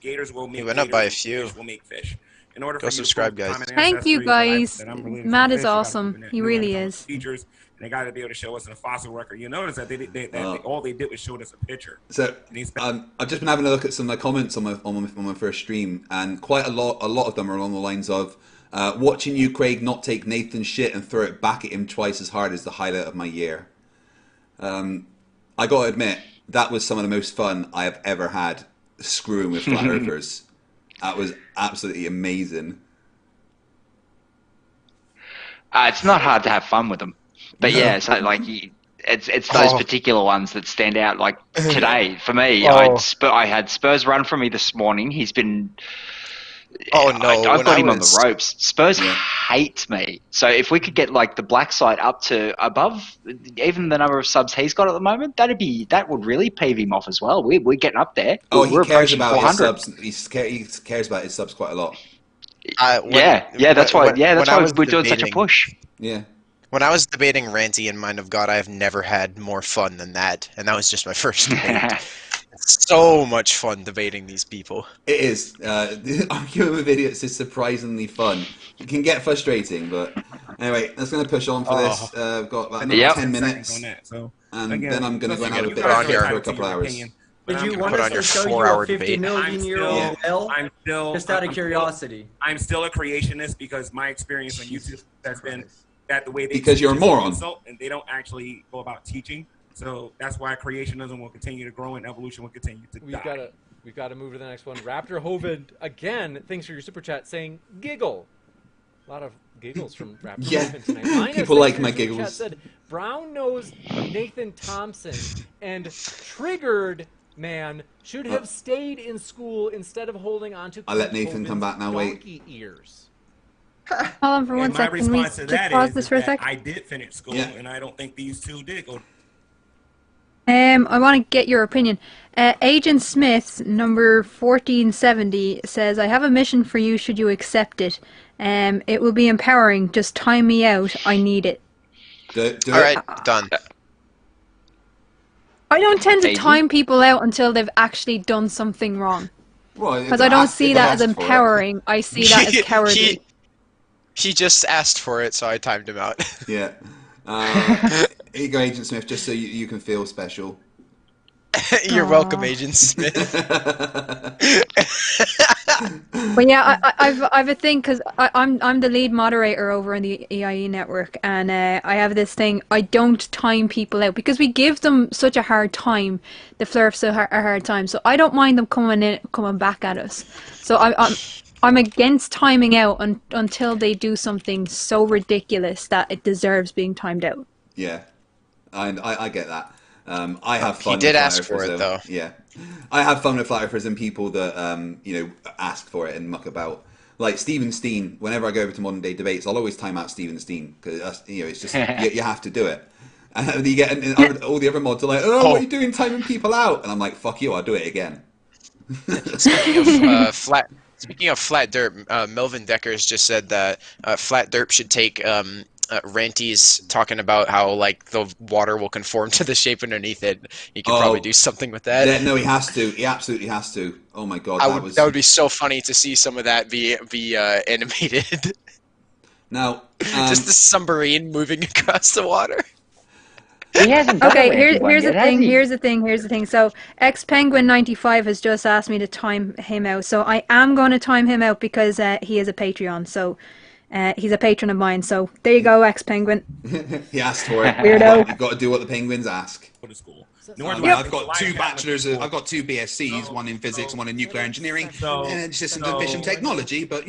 R: Gators will make
C: He went up by a few.
R: Fish will make fish. In order
C: Go
R: for
C: subscribe, guys.
D: Thank you, guys. Matt is awesome. He really is.
R: Features, and they got to be able to show us in a fossil record. You notice that all they did was show us a picture.
B: So I've just been having a look at some of my comments on my first stream, and quite a lot of them are along the lines of watching you, Craig, not take Nathan's shit and throw it back at him twice as hard is the highlight of my year. I gotta admit, that was some of the most fun I have ever had screwing with Flat Earthers. That was absolutely amazing.
E: It's not hard to have fun with them, but yeah, so like it's those particular ones that stand out. Like today, for me, I had Spurs run for me this morning. He's been.
C: Oh no!
E: I've got him on the ropes. Spurs hate me. So if we could get like the black site up to above even the number of subs he's got at the moment, that would really peeve him off as well. We're getting up there.
B: Oh, he
E: we're
B: cares about
E: 400.
B: his subs. He cares about his subs quite a lot.
E: That's why we're doing such a push.
B: Yeah.
C: When I was debating Ranty and Mind of God, I've never had more fun than that, and that was just my first debate. It's so much fun debating these people.
B: It is. Arguing with idiots is surprisingly fun. It can get frustrating, but anyway, that's going to push on for this. I've got about another 10 minutes, and then I'm going to go and have a bit of for a couple hours.
G: Did you want us to show you a 50 million year old whale? Just out of curiosity.
R: I'm still a creationist because my experience on YouTube has been that the way they
B: because you're a moron,
R: and they don't actually go about teaching. So that's why creationism will continue to grow and evolution will continue to die.
L: We've got to move to the next one. Raptor Hovid, again, thanks for your super chat, saying giggle. A lot of giggles from Raptor Hovid tonight.
B: People like my giggles.
L: Chat said, brown-nosed Nathan Thompson and triggered man should have stayed in school instead of holding on to
B: I'll let Nathan come back now,
L: donkey ears.
D: Hold on for 1 second. Can we just pause this for a sec?
R: I did finish school, and I don't think these two did go.
D: I want to get your opinion. Agent Smith, number 1470, says, I have a mission for you should you accept it. It will be empowering. Just time me out. I need it.
C: Alright, done.
D: I don't tend to time people out until they've actually done something wrong. Because I don't see that as empowering. I see that as cowardly.
C: He just asked for it, so I timed him out.
B: Yeah. Here you go, Agent Smith, just so you can feel special.
C: You're welcome, Agent Smith.
D: But yeah, I've a thing because I'm the lead moderator over in the EIE network, and I have this thing. I don't time people out because we give them such a hard time. The Flerfs a hard time, so I don't mind them coming back at us. So I'm against timing out until they do something so ridiculous that it deserves being timed out.
B: Yeah, I get that. I have fun.
C: He did
B: with
C: ask
B: Flat
C: for
B: Earthers,
C: it, though.
B: Yeah, I have fun with Flat Earthers and people that ask for it and muck about. Like Stephen Steen. Whenever I go over to modern day debates, I'll always time out Stephen Steen because it's just you have to do it. And you get and all the other mods are like, "Oh, what are you doing, timing people out?" And I'm like, "Fuck you, I'll do it again."
C: Speaking of flat derp, Melvin Deckers just said that flat derp should take Ranty's talking about how like the water will conform to the shape underneath it. He could probably do something with that.
B: Yeah, no, he has to. He absolutely has to. Oh my god,
C: that would be so funny to see some of that be animated.
B: Now,
C: just the submarine moving across the water.
E: He hasn't done
D: Okay,
E: here's
D: the thing. So, XPenguin95 has just asked me to time him out. So I am going to time him out because he is a Patreon. So he's a patron of mine. So there you go, XPenguin.
B: He asked for it.
D: Weirdo.
B: You've got to do what the penguins ask.
F: Go to school.
B: I've got 2 bachelors. I've got 2 BScs, one in physics, one in nuclear engineering, and systems of mission technology. But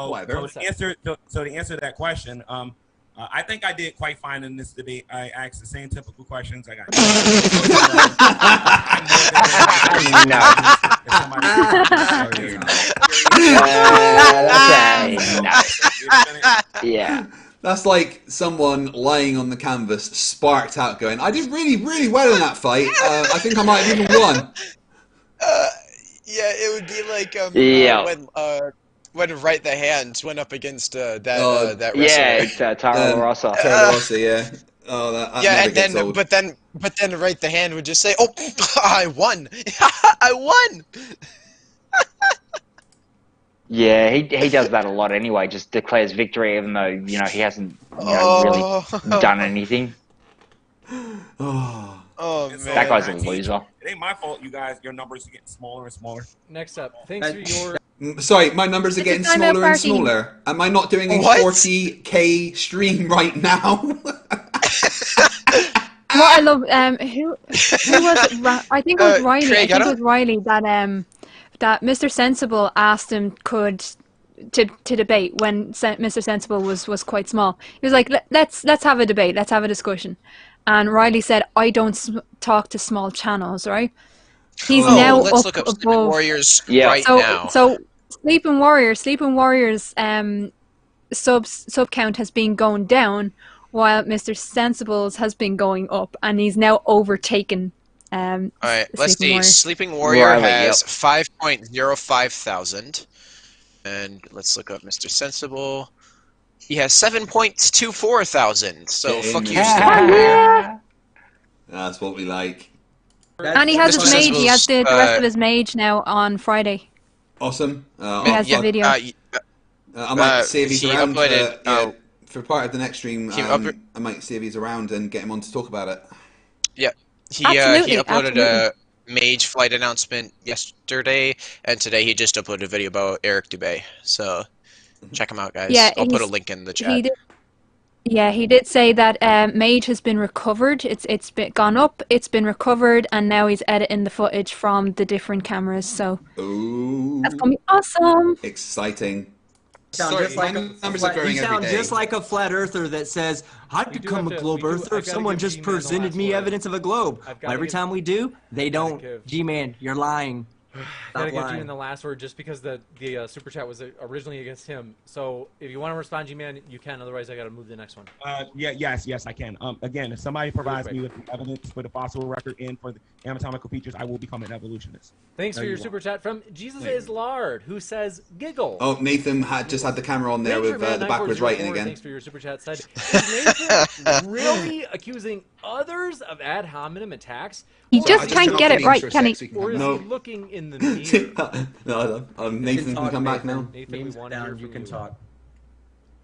B: whatever.
R: So to answer that question, I think I did quite fine in this debate. I asked the same typical questions. I got.
E: Yeah.
B: That's like someone lying on the canvas, sparked out, going, "I did really, really well in that fight. I think I might have even won."
C: Yeah, it would be like when Right the Hands went up against that wrestler.
E: Yeah, it's Tara Rossa.
B: Tara Rossa, yeah. Oh, that
C: yeah,
B: never
C: and
B: gets
C: then
B: old.
C: but then Right the Hand would just say, "Oh, I won! I won!"
E: Yeah, he does that a lot anyway. Just declares victory, even though he hasn't really done anything.
B: Oh
C: man,
E: that guy's a loser.
R: It ain't my fault, you guys. Your numbers are getting smaller and smaller.
L: Next up, thanks for your.
B: Sorry, my numbers are getting smaller and smaller. Am I not doing a 40k stream right now?
D: What I love, who was it? I think it was Riley.
C: Craig,
D: I think it was Riley that Mr. Sensible asked him to debate when Mr. Sensible was quite small. He was like, let's have a debate, let's have a discussion. And Riley said, "I don't talk to small channels," right? He's now
C: let's
D: up
C: look up
D: above.
C: Sleeping Warriors right now.
D: So Sleeping Warriors sub count has been going down, while Mr. Sensibles has been going up, and he's now overtaken.
C: All right, let's see. Sleeping Warrior has 5.05 thousand, and let's look up Mr. Sensible. He has 7.24 thousand. So fuck you.
B: That's what we like.
D: And he has his mage. He has the rest of his mage now on Friday.
B: Awesome.
D: He has the video.
B: I might see if he's around for part of the next stream. I might see if he's around and get him on to talk about it.
C: Yeah, he uploaded a mage flight announcement yesterday, and today he just uploaded a video about Eric Dubé. So check him out, guys.
D: Yeah,
C: I'll put a link in the chat.
D: He did say that mage has been recovered. It's been gone up. It's been recovered, and now he's editing the footage from the different cameras. So that's gonna be awesome.
B: Exciting.
G: You sound just like a flat earther that says, "I'd become a globe earther if someone just presented me evidence of a globe." But every time we do, they don't. G-Man, you're lying.
L: Gotta give G-Man the last word just because the super chat was originally against him. So if you want to respond, G-Man, you can. Otherwise, I gotta move the next one.
R: Yes, I can. Again, if somebody provides me with the evidence for the fossil record and for the anatomical features, I will become an evolutionist.
L: Thanks for your super chat from Jesus is Lard, who says giggle.
B: Oh, Nathan just had the camera on there with the backwards writing again.
L: Thanks for your super chat. Said, is Nathan really accusing others of ad hominem attacks?
D: He just can't get it right, can he?
L: Or is he looking in the mirror?
B: No, Nathan can come back now.
L: Nathan, we want to hear
G: you
L: from
G: can talk.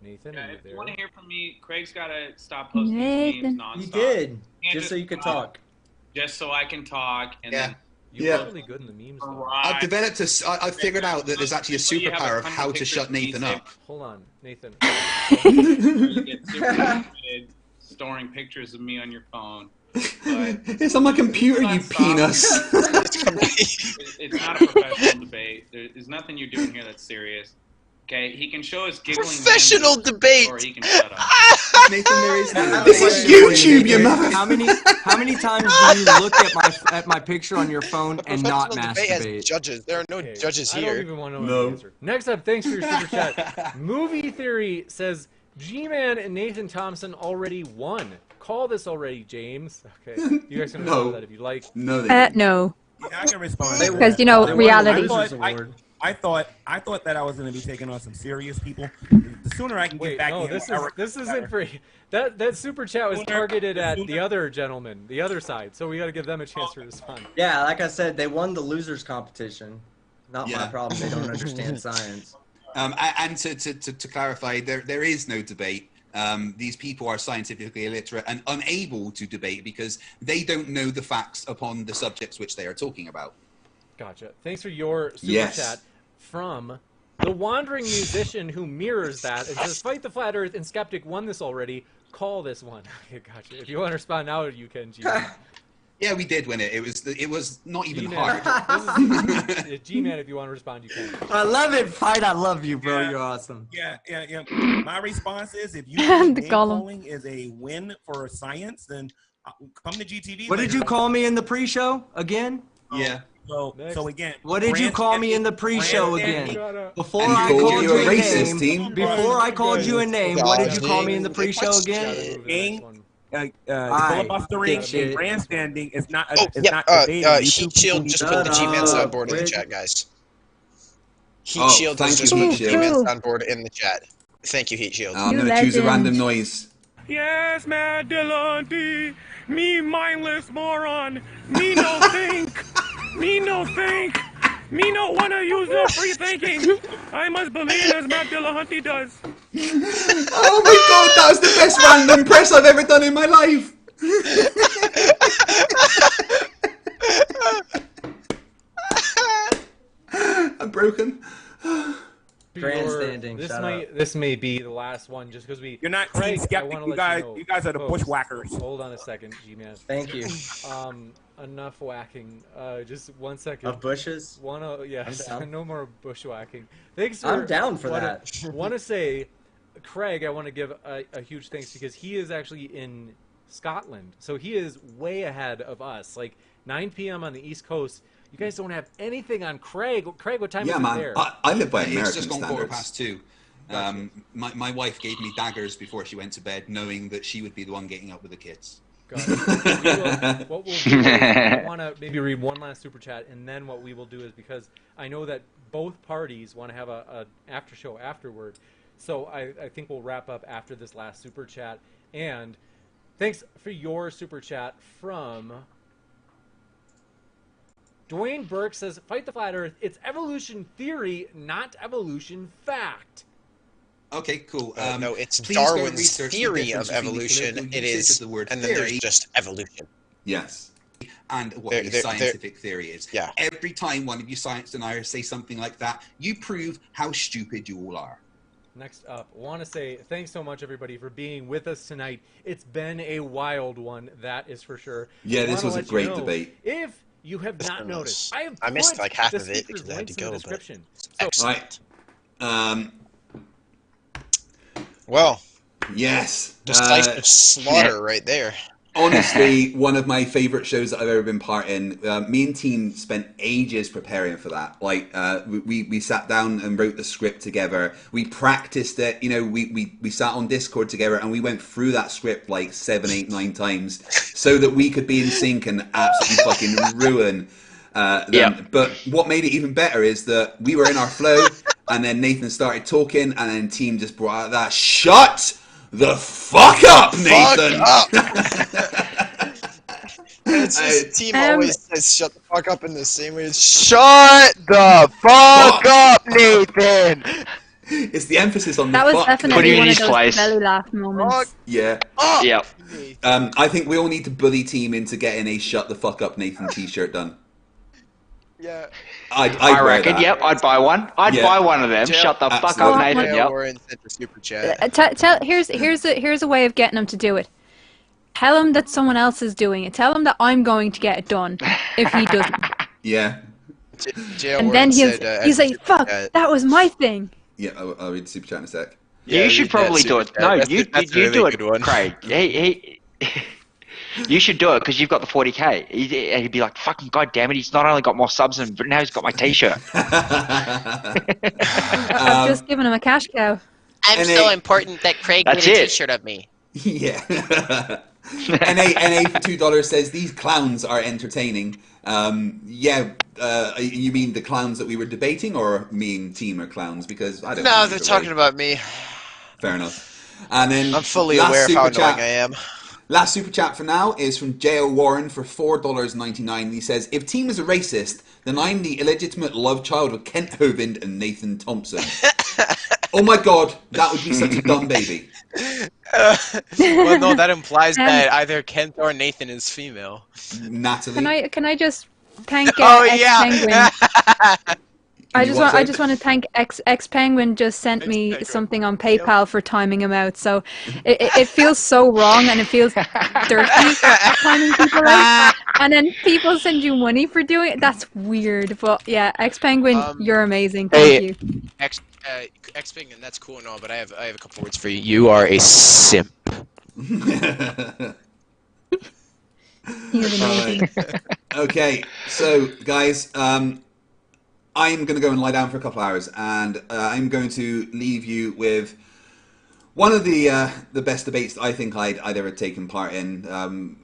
L: Nathan,
I: if you want to hear from me, Craig's got to stop posting these memes nonstop.
G: You did, just so you could talk.
I: Just so I can talk, and then
L: you're really good in the memes.
F: I've developed I've figured out that there's actually a superpower of how to shut Nathan up.
L: Hold on, Nathan.
I: You get super excited storing pictures of me on your phone.
B: It's on my computer, you penis.
I: It's not a professional debate. There's nothing you're doing here that's serious. Okay, he can show us giggling.
C: Professional debate.
I: Or he can shut up.
B: Nathan, there is no
G: This
B: debate.
G: is
B: YouTube, you mother.
G: How many times do you look at my picture on your phone and not masturbate?
C: Judges. There are no judges
L: I
C: here.
L: don't even want to know the answer. Next up, thanks for your super chat. Movie Theory says, G-Man and Nathan Thompson already won. Call this already, James. Okay, you guys can respond to that if you like.
B: No,
M: No.
R: Yeah, I can respond.
M: Because, you know, reality.
R: I thought that I was going to be taking on some serious people. The sooner I can get back in,
L: this isn't free. That super chat was targeted at the other gentleman, the other side. So we got to give them a chance to respond.
G: Yeah, like I said, they won the losers competition. Not
B: Yeah.
G: my problem. They don't understand science.
F: And to clarify, there is no debate. These people are scientifically illiterate and unable to debate because they don't know the facts upon the subjects which they are talking about.
L: Gotcha. Thanks for your super chat from the wandering musician who mirrors that and says, "Fight the Flat Earth and Skeptic won this already. Call this one." Okay, gotcha. If you want to respond now, you can.
F: Yeah, we did win it. It was not even
L: G-Man.
F: hard.
L: G-Man, if you want to respond, you can.
G: I love it, Fight. I love you, bro.
R: Yeah.
G: You're awesome.
R: Yeah. My response is, if you think name calling is a win for science, then come to GTV.
G: What did you call me in the pre-show again?
F: Yeah.
R: So again,
G: What did you call me in the pre-show again? Before
B: And he
G: I
B: called
G: called
B: you
G: you
B: a
G: a
B: racist,
G: name.
B: team.
G: Before I called you a name, what did you call me in the pre-show again?
R: Filibustering and grandstanding is not. Not
C: Heat Shield just put the G-Man's on board in the chat, guys. Heat Shield
B: thank
C: just
B: you,
C: put
B: Heat
C: the
B: Shield.
C: G-Man's on board in the chat. Thank you, Heat Shield.
B: I'm going to choose a random noise.
Q: Yes, Matt Delonte. Me mindless moron. Me no think. Me no think. Me no wanna use no free thinking. I must believe as Matt Delahunty does.
B: Oh my god, that was the best random press I've ever done in my life. I'm broken.
G: Grandstanding.
L: This may be the last one, just because we.
R: You're not
L: Craig,
R: Team Skeptic.
L: I wanna
R: You
L: let
R: guys,
L: know.
R: you guys are the
L: Folks,
R: bushwhackers.
L: Hold on a second, G-Man.
G: Thank you.
L: Enough whacking. Just 1 second.
G: Of bushes?
L: Yes.
G: I'm down.
L: No more bushwhacking. Thanks for.
G: I'm down for that.
L: Want to say, Craig, I want to give a huge thanks because he is actually in Scotland, so he is way ahead of us. Like 9 p.m. on the East Coast. You guys don't have anything on Craig. Craig, what time is it there?
B: I live by
F: It's
B: American
F: just gone
B: standards.
F: 2:15. My wife gave me daggers before she went to bed, knowing that she would be the one getting up with the kids.
L: What we'll do is I want to maybe read one last super chat, and then what we will do is, because I know that both parties want to have a after show afterward, so I think we'll wrap up after this last super chat. And thanks for your super chat from Dwayne Burke says, "Fight the Flat Earth. It's evolution theory, not evolution fact."
F: Okay, cool.
C: No, it's
F: please go and
C: Darwin's
F: research the
C: theory
F: difference
C: of
F: between the
C: evolution.
F: political
C: It
F: usage
C: is,
F: of the word
C: and then there's
F: theory
C: just evolution.
B: Yes.
F: and what
C: They're-
F: a
C: they're-
F: scientific theory is.
C: Yeah.
F: Every time one of you science deniers say something like that, you prove how stupid you all are.
L: Next up, I want to say thanks so much, everybody, for being with us tonight. It's been a wild one, that is for sure.
B: Yeah,
L: I
B: this
L: wanna
B: was a
L: let you
B: great
L: know,
B: debate.
L: If you have not noticed, I have
C: missed
L: put
C: like half
L: the
C: of it
L: speakers'
C: because I had to
L: links in the
C: go, but
L: description.
C: excellent.
B: Right.
C: Well,
B: yes.
C: decisive slaughter right there.
B: Honestly, one of my favorite shows that I've ever been part in. Me and team spent ages preparing for that. Like, we sat down and wrote the script together. We practiced it. You know, we sat on Discord together and we went through that script like 7, 8, 9 times so that we could be in sync and absolutely fucking ruin them.
E: Yep.
B: But what made it even better is that we were in our flow and then Nathan started talking and then team just brought out that "Shut the fuck up, Nathan!"
C: It's just, team always says "shut the fuck up" in the same way as "shut the fuck up, Nathan."
B: It's the emphasis on the
D: That was
B: fuck.
D: definitely one of those belly laugh moments.
B: Yeah.
E: Yep.
B: I think we all need to bully team into getting a "Shut the fuck up, Nathan" t-shirt done.
C: Yeah.
B: I'd
E: I
B: wear
E: reckon.
B: that.
E: Yep, I'd buy one. I'd
B: Yeah.
E: buy one of them. Shut the fuck up, Nathan. Yep.
C: Super chat.
D: Here's a way of getting him to do it. Tell him that someone else is doing it. Tell him that I'm going to get it done if he doesn't.
B: Yeah.
D: And then he's like, "Fuck, that was my thing."
B: Yeah, I'll read the super chat in a sec.
E: You should probably do it. No, you do it,
C: one.
E: Craig. You should do it because you've got the 40k. And he'd be like, "Fucking goddamn it! He's not only got more subs, but now he's got my T-shirt."
D: I've just given him a cash cow.
C: I'm so important that Craig made a T-shirt of me.
B: Yeah. NA for $2 says these clowns are entertaining. You mean the clowns that we were debating, or me and team are clowns? Because I don't know.
C: No, they're talking about me.
B: Fair enough. And then
C: I'm fully aware of how annoying I am.
B: Last super chat for now is from J.O. Warren for $4.99. He says, if team is a racist, then I'm the illegitimate love child of Kent Hovind and Nathan Thompson. Oh my god, that would be such a dumb baby.
C: Well, no, that implies that either Kent or Nathan is female.
B: Natalie?
D: Can I just thank Penguin? I just want to thank X Penguin just sent me something on PayPal for timing him out. So it feels so wrong and it feels dirty timing people out. And then people send you money for doing it. That's weird. But yeah, X Penguin, you're amazing. Thank you.
C: X Penguin, that's cool and all, but I have a couple words for you. You are a simp.
D: He's amazing.
B: Okay, so guys, I'm going to go and lie down for a couple hours, and I'm going to leave you with one of the best debates that I think I'd ever taken part in.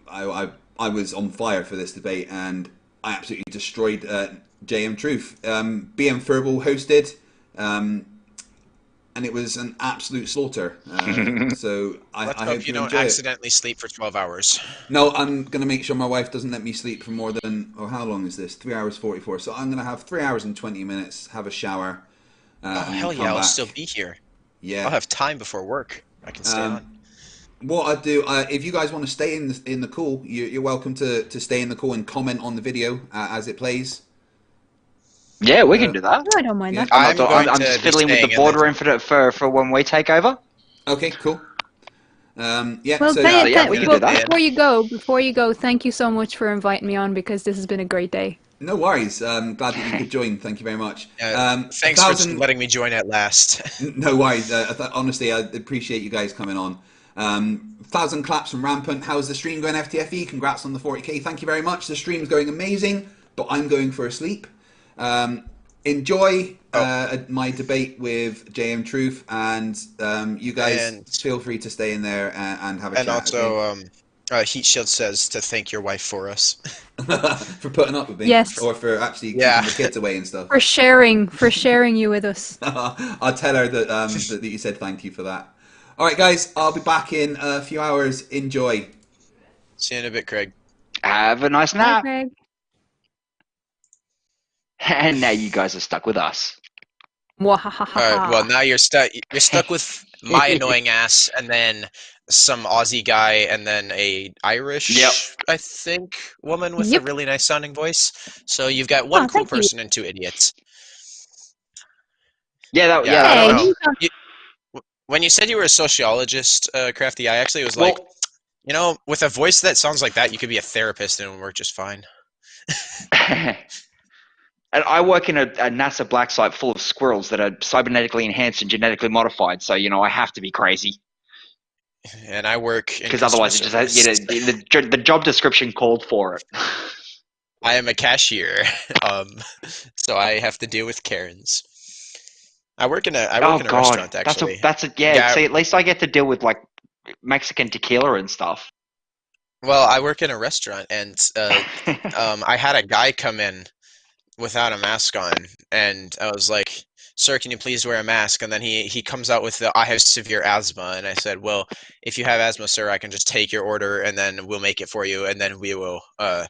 B: I was on fire for this debate, and I absolutely destroyed JM Truth. BM Furball hosted, and it was an absolute slaughter. So
C: Let's
B: I
C: hope
B: hope
C: you don't
B: enjoy
C: accidentally sleep for 12 hours.
B: No, I'm going to make sure my wife doesn't let me sleep for more than, how long is this? 3 hours 44. So I'm going to have 3 hours and 20 minutes, have a shower.
C: Hell yeah, I'll still be here.
B: Yeah.
C: I'll have time before work. I can stay on.
B: What I'd do, if you guys want to stay in the call, you're welcome to stay in the call and comment on the video as it plays.
E: Yeah, we can do that.
D: I don't mind that.
E: I'm just fiddling with the boardroom for when we take over.
B: Okay, cool. Yeah.
D: Well,
B: so
E: we can do that.
D: Before you go, thank you so much for inviting me on because this has been a great day.
B: No worries. Glad that you could join. Thank you very much.
C: Thanks for letting me join at last.
B: No worries. Honestly, I appreciate you guys coming on. 1,000 claps from Rampant. How's the stream going, FTFE? Congrats on the 40k. Thank you very much. The stream's going amazing, but I'm going for a sleep. Enjoy my debate with JM Truth, and you guys feel free to stay in there and have a chat.
C: And also, Heat Shield says to thank your wife for us.
B: For putting up with me.
D: Yes.
B: Or for actually keeping the kids away and stuff.
D: For sharing you with us.
B: I'll tell her that you said thank you for that. Alright guys, I'll be back in a few hours. Enjoy.
C: See you in a bit, Craig.
E: Have a nice nap.
D: Bye, Craig.
E: And now you guys are stuck with us.
C: Alright, well now you're stuck with my annoying ass, and then some Aussie guy, and then a Irish, I think, woman with a really nice sounding voice. So you've got one cool person and two idiots. When you said you were a sociologist, Crafty, I actually was like, you know, with a voice that sounds like that, you could be a therapist and it would work just fine.
E: And I work in a NASA black site full of squirrels that are cybernetically enhanced and genetically modified, so, you know, I have to be crazy.
C: And I work in
E: because otherwise it just has, the job description called for it.
C: I am a cashier, so I have to deal with Karens. I work in a restaurant, actually.
E: See, at least I get to deal with like Mexican tequila and stuff.
C: Well, I work in a restaurant, and I had a guy come in without a mask on, and I was like, "Sir, can you please wear a mask?" And then he comes out with I have severe asthma, and I said, "Well, if you have asthma, sir, I can just take your order, and then we'll make it for you, and then we will I'll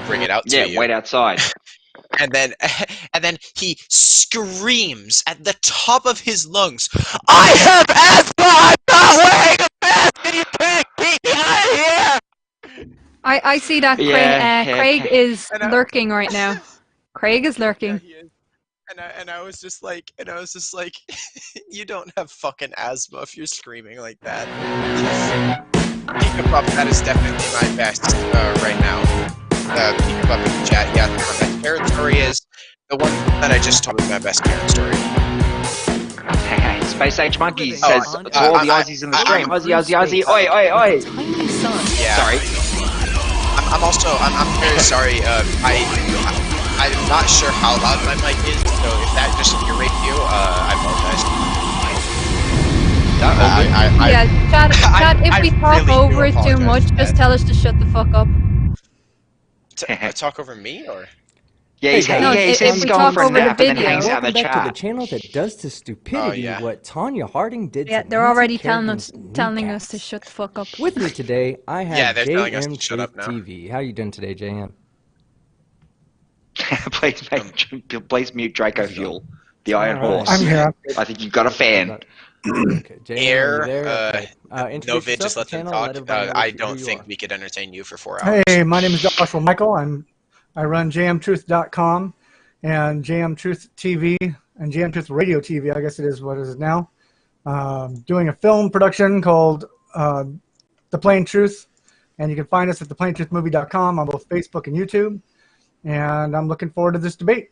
C: bring it out to you."
E: Yeah, wait outside.
C: And then he screams at the top of his lungs, "I have asthma! I'm not wearing a mask, and you can't keep me out of here!"
D: I see that Craig is lurking right now. Craig is lurking.
C: Yeah, he is. And I was just like, you don't have fucking asthma if you're screaming like that. Peek up, that is definitely my best right now. Peek up in the chat. Yeah, the Karen story is the one that I just told is my best Karen story.
E: Space Age Monkey says to all the Aussies in the stream, Aussie, Aussie, Aussie, oi, oi, oi.
A: Tiny sun.
C: Yeah.
E: Sorry.
C: I'm very sorry. I'm not sure how loud my mic is, so if that just in your radio, I apologize.
D: Chad, if we talk
C: really
D: over it too much, just tell us to shut the fuck up.
C: Talk over me, or?
E: Yeah, he says he's going for a nap and then hangs out in the
G: Welcome back to the
E: chat.
G: channel that does to stupidity what Tanya Harding did
D: Yeah,
G: to
D: they're
G: Nancy
D: already
G: Kerrigan's
D: telling us to shut the fuck up.
G: With me today, I have
C: they're telling us to
G: JM
C: shut up
G: Truth
C: now.
G: TV. How you doing today, JM?
E: Please mute Draco Fuel, the Iron
G: All right.
E: Horse.
G: I'm here.
E: I think you've got a fan.
G: Okay, JM,
C: Air,
G: are you there? Okay.
C: no
G: Introduce
C: vid, just
G: yourself,
C: let
G: the
C: them
G: channel, let
C: talk.
G: everybody know
C: I
G: who
C: don't
G: you
C: think
G: are.
C: we could entertain you for 4 hours.
T: Hey, my name is Joshua Michael. I run jmtruth.com and JM Truth TV and JM Truth Radio TV, I guess it is what it is now. Doing a film production called The Plain Truth, and you can find us at theplaintruthmovie.com on both Facebook and YouTube. And I'm looking forward to this debate.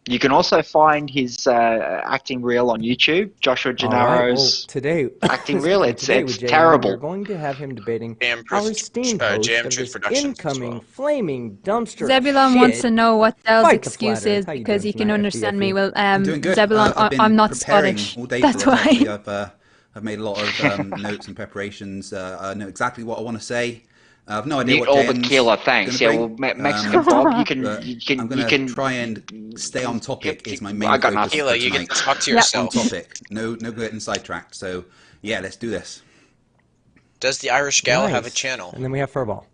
E: You can also find his acting reel on YouTube, Joshua Gennaro's acting reel. It's terrible.
G: We're going to have him debating
C: Jam
G: our
C: Truth-
G: esteemed host
C: Jam
G: of
C: Truth
G: this
C: Productions as
G: incoming
C: well.
G: flaming dumpster
D: Zebulon
G: of
D: wants
G: shit.
D: to know what Dell's
G: Fight the
D: excuse
G: flat earth.
D: is
G: How you
D: because
G: doing
D: he can
G: tonight,
D: understand
G: FTFE?
D: me. Well,
B: I'm doing good.
D: Zebulon,
B: I've been
D: I'm not
B: preparing
D: Scottish.
B: all day
D: That's
B: for this,
D: why.
B: actually. I've made a lot of notes and preparations. I know exactly what I want to say. I have no idea
E: Mute
B: what
E: all the
B: Jen's
E: killer, thanks.
B: gonna
E: Yeah,
B: bring.
E: well, Mexican Bob, you can
B: I'm gonna try and stay on topic. Is my main
E: I got
B: focus
E: nothing.
B: for
C: Keela, you
B: tonight.
C: get to talk to
B: On
C: yourself.
B: topic. No getting sidetracked. So yeah, let's do this.
C: Does the Irish gal have a
G: Nice.
C: channel?
G: And then we have Furball.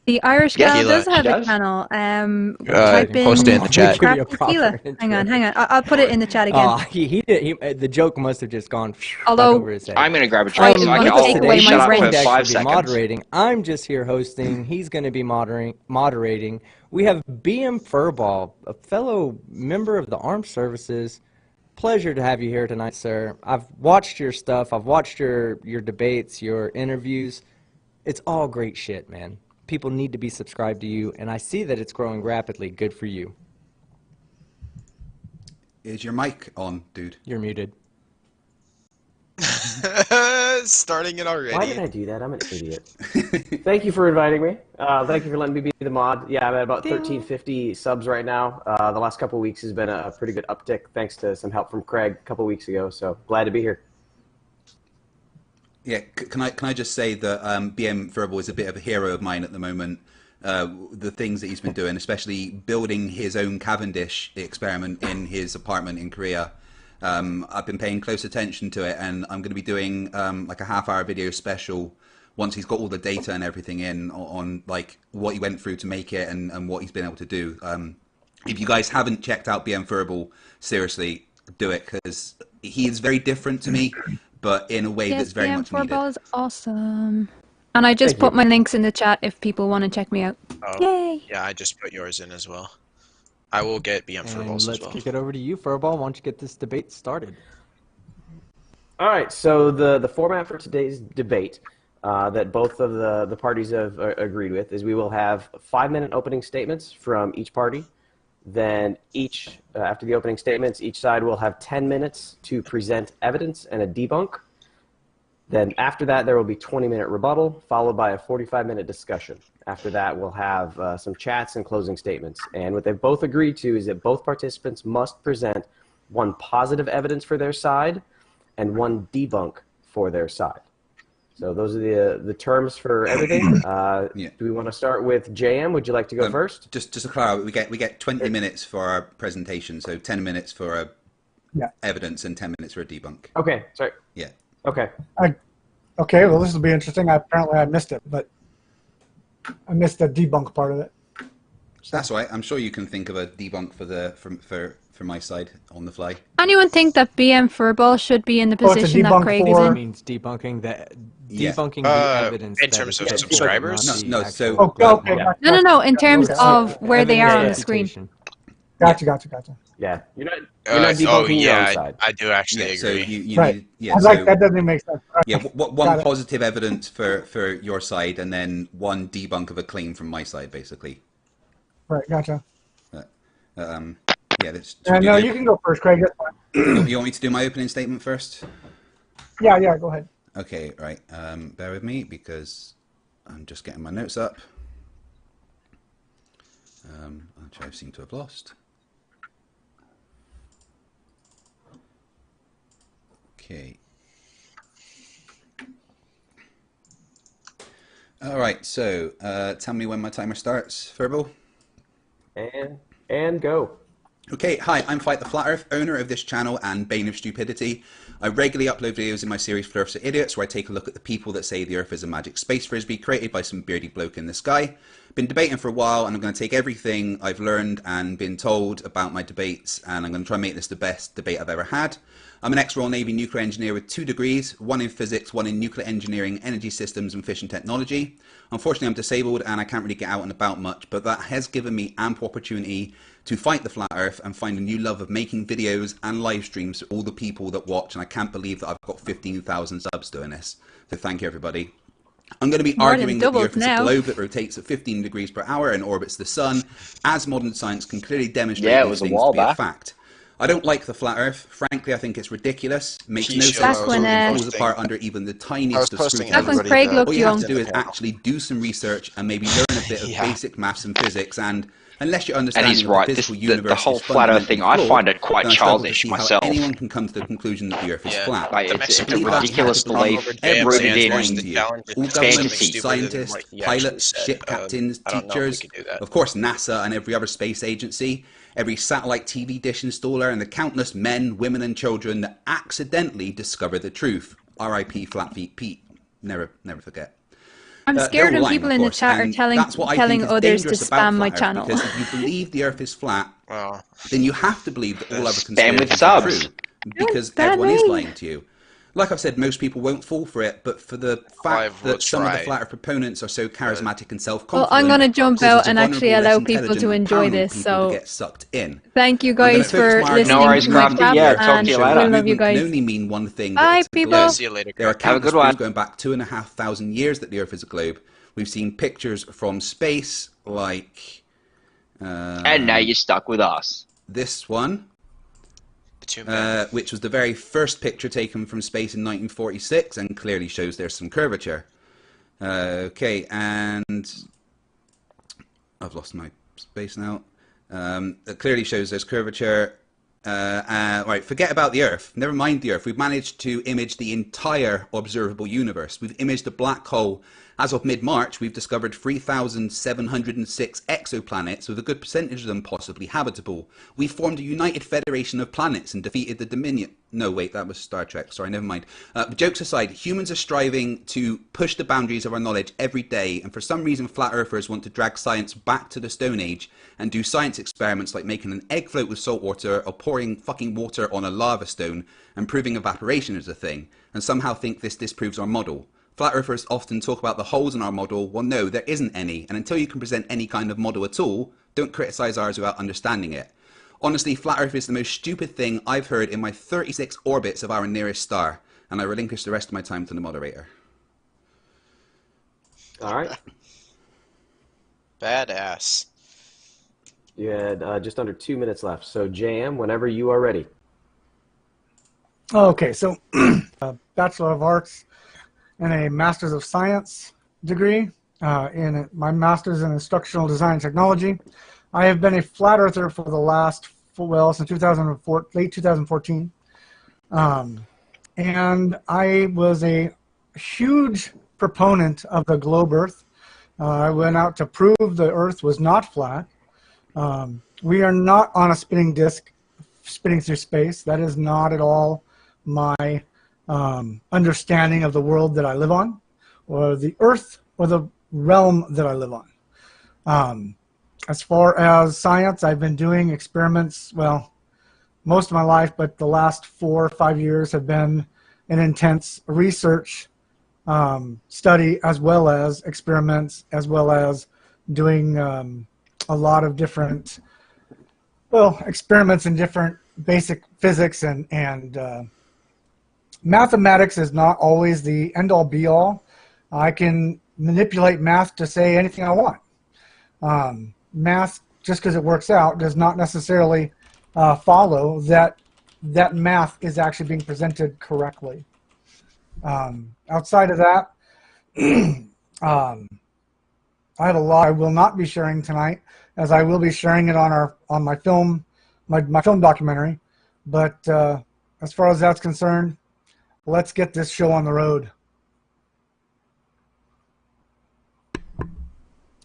D: The Irish
C: Yeah,
D: gal
C: Keela,
D: does
C: she
D: have a
C: does.
D: channel. Type in
C: post it in the chat.
G: Give you a
D: Crafty
G: proper
D: Keela. Hang on. I'll put it in the chat again.
G: The joke must have just gone
D: Although-
G: right over his head.
E: I'm going to grab a drink so I
G: with
E: can
G: us
E: all
G: today,
E: shut
G: he's
E: up
G: going
E: for
G: to
E: 5
G: actually be
E: seconds.
G: moderating. I'm just here hosting. He's going to be moderating. We have BM Furball, a fellow member of the Armed Services. Pleasure to have you here tonight, sir. I've watched your stuff. I've watched your debates, your interviews. It's all great shit, man. People need to be subscribed to you, and I see that it's growing rapidly. Good for you.
B: Is your mic on, dude?
G: You're muted.
C: Starting it already.
U: Why did I do that? I'm an idiot. Thank you for inviting me. Thank you for letting me be the mod. Yeah, I'm at about 1350 subs right now. The last couple of weeks has been a pretty good uptick thanks to some help from Craig a couple of weeks ago, so glad to be here.
B: Yeah, can I just say that BM Verbal is a bit of a hero of mine at the moment. The things that he's been doing, especially building his own Cavendish experiment in his apartment in Korea. I've been paying close attention to it, and I'm going to be doing like a half-hour video special once he's got all the data and everything in on like what he went through to make it and what he's been able to do. If you guys haven't checked out BM Verbal, seriously, do it, because he is very different to me, but in a way that's very much needed.
D: Furball is awesome. And I just put my links in the chat if people want to check me out.
C: Oh,
D: Yay!
C: yeah, I just put yours in as well. I will get BM
G: And
C: Furballs as
G: let's
C: well.
G: kick it over to you, Furball. Why don't you get this debate started?
U: All right, so the format for today's debate that both of the parties have agreed with is we will have 5-minute opening statements from each party. Then after the opening statements, each side will have 10 minutes to present evidence and a debunk. Then after that, there will be 20-minute rebuttal, followed by a 45-minute discussion. After that, we'll have some chats and closing statements. And what they've both agreed to is that both participants must present one positive evidence for their side and one debunk for their side. So those are the terms for everything. Do we want to start with JM? Would you like to go first?
B: Just to clarify, we get 20 minutes for our presentation, so 10 minutes for evidence and 10 minutes for a debunk.
U: Okay, sorry.
B: Yeah.
U: Okay.
T: Okay, well, this will be interesting. Apparently I missed it, but I missed the debunk part of it.
B: That's all right. I'm sure you can think of a debunk for my side on the fly.
D: Anyone think that BM Furball should be in the
T: it's a
D: position that
T: debunk
D: Craig is
T: for-
D: in?
G: Means debunking the
B: Yeah.
G: evidence
C: in
G: that
C: terms
G: is
C: of
G: presented,
C: subscribers?
G: not the
B: No,
G: actual
B: so-
T: Okay.
D: No, in terms
T: Okay.
D: of where they are on the
G: evidence
D: screen.
G: refutation.
T: Gotcha.
U: Yeah, you're not debunking
C: oh,
U: your
C: yeah,
U: own side.
C: I do actually
B: Yeah, so
C: agree.
B: you
T: Right.
B: need, yeah,
T: That doesn't make sense.
B: yeah,
T: Got
B: one
T: it.
B: positive evidence for your side, and then one debunk of a claim from my side, basically.
T: Right, gotcha.
B: Yeah, that's
T: no, you can go first, Craig. That's fine.
B: You want me to do my opening statement first?
T: Yeah, go ahead.
B: Okay, right. Bear with me because I'm just getting my notes up. Which I seem to have lost. Okay. All right, so tell me when my timer starts, Verbal.
U: And go.
B: Okay, hi, I'm Fight the Flat Earth, owner of this channel and Bane of Stupidity. I regularly upload videos in my series Flerfs are Idiots, where I take a look at the people that say the Earth is a magic space frisbee created by some beardy bloke in the sky. Been debating for a while, and I'm going to take everything I've learned and been told about my debates, and I'm going to try and make this the best debate I've ever had. I'm an ex-Royal Navy nuclear engineer with 2 degrees, 1 in physics, 1 in nuclear engineering, energy systems and fission technology. Unfortunately, I'm disabled and I can't really get out and about much, but that has given me ample opportunity to fight the flat earth and find a new love of making videos and live streams for all the people that watch, and I can't believe that I've got 15,000 subs doing this. So thank you, everybody. I'm going to be arguing that the Earth is a globe that rotates at 15 degrees per hour and orbits the sun, as modern science can clearly demonstrate these things to be a fact. I don't like the flat Earth. Frankly, I think it's ridiculous. Makes no sense. Falls apart under even the tiniest of scrutiny. All you have to do is actually do some research and maybe learn a bit of basic maths and physics. And unless you understand
E: and he's right. The whole flat Earth thing, I find it quite childish myself.
B: Anyone can come to the conclusion that the Earth is flat.
E: Like, it's a ridiculous belief rooted in
B: all governments, scientists, pilots, ship captains, teachers, of course NASA and every other space agency, every satellite TV dish installer, and the countless men, women and children that accidentally discover the truth. R.I.P. Flat Feet Pete. Never forget.
D: I'm scared when people in the chat are telling others to spam my channel.
B: Because if you believe the Earth is flat, then you have to believe that all other conspiracies are true. Because everyone is lying to you. Like I've said, most people won't fall for it, but for the fact that some of the flat Earth proponents are so charismatic and self-confident,
D: well, I'm going to jump out and actually allow people to enjoy this. So
B: get sucked in.
D: Thank you guys for listening to my chat, and I love you guys.
B: Can only mean one thing.
D: Bye, people.
B: See you later. There are countless proofs going back 2,500 years that the Earth is a globe. We've seen pictures from space, like.
E: And now you're stuck with us.
B: This one. Which was the very first picture taken from space in 1946 and clearly shows there's some curvature. Okay, and I've lost my space now. It clearly shows there's curvature. Right, forget about the Earth. Never mind the Earth. We've managed to image the entire observable universe. We've imaged a black hole. As of mid-March, we've discovered 3,706 exoplanets, with a good percentage of them possibly habitable. We formed a united federation of planets and defeated the Dominion... No, wait, that was Star Trek. Sorry, never mind. Jokes aside, humans are striving to push the boundaries of our knowledge every day, and for some reason flat earthers want to drag science back to the Stone Age and do science experiments like making an egg float with salt water or pouring fucking water on a lava stone and proving evaporation is a thing, and somehow think this disproves our model. Flat earthers often talk about the holes in our model. Well, no, there isn't any, and until you can present any kind of model at all, don't criticize ours without understanding it. Honestly, flat earth is the most stupid thing I've heard in my 36 orbits of our nearest star, and I relinquish the rest of my time to the moderator.
U: All right.
C: Badass.
U: You had just under 2 minutes left, so Jam, whenever you are ready.
T: Okay, so Bachelor of Arts and a Master's of Science degree in my Master's in Instructional Design Technology. I have been a flat earther for the last, well, since late 2014. And I was a huge proponent of the globe Earth. I went out to prove the Earth was not flat. We are not on a spinning disk spinning through space. That is not at all my understanding of the world that I live on, or the Earth, or the realm that I live on. As far as science, I've been doing experiments, well, most of my life, but the last 4 or 5 years have been an intense research study, as well as experiments, as well as doing a lot of different, well, experiments in different basic physics, and mathematics is not always the end-all be-all. I can manipulate math to say anything I want. Math, just because it works out, does not necessarily follow that that math is actually being presented correctly. Outside of that, I have a lot I will not be sharing tonight, as I will be sharing it on my film, my film documentary. But as far as that's concerned, let's get this show on the road.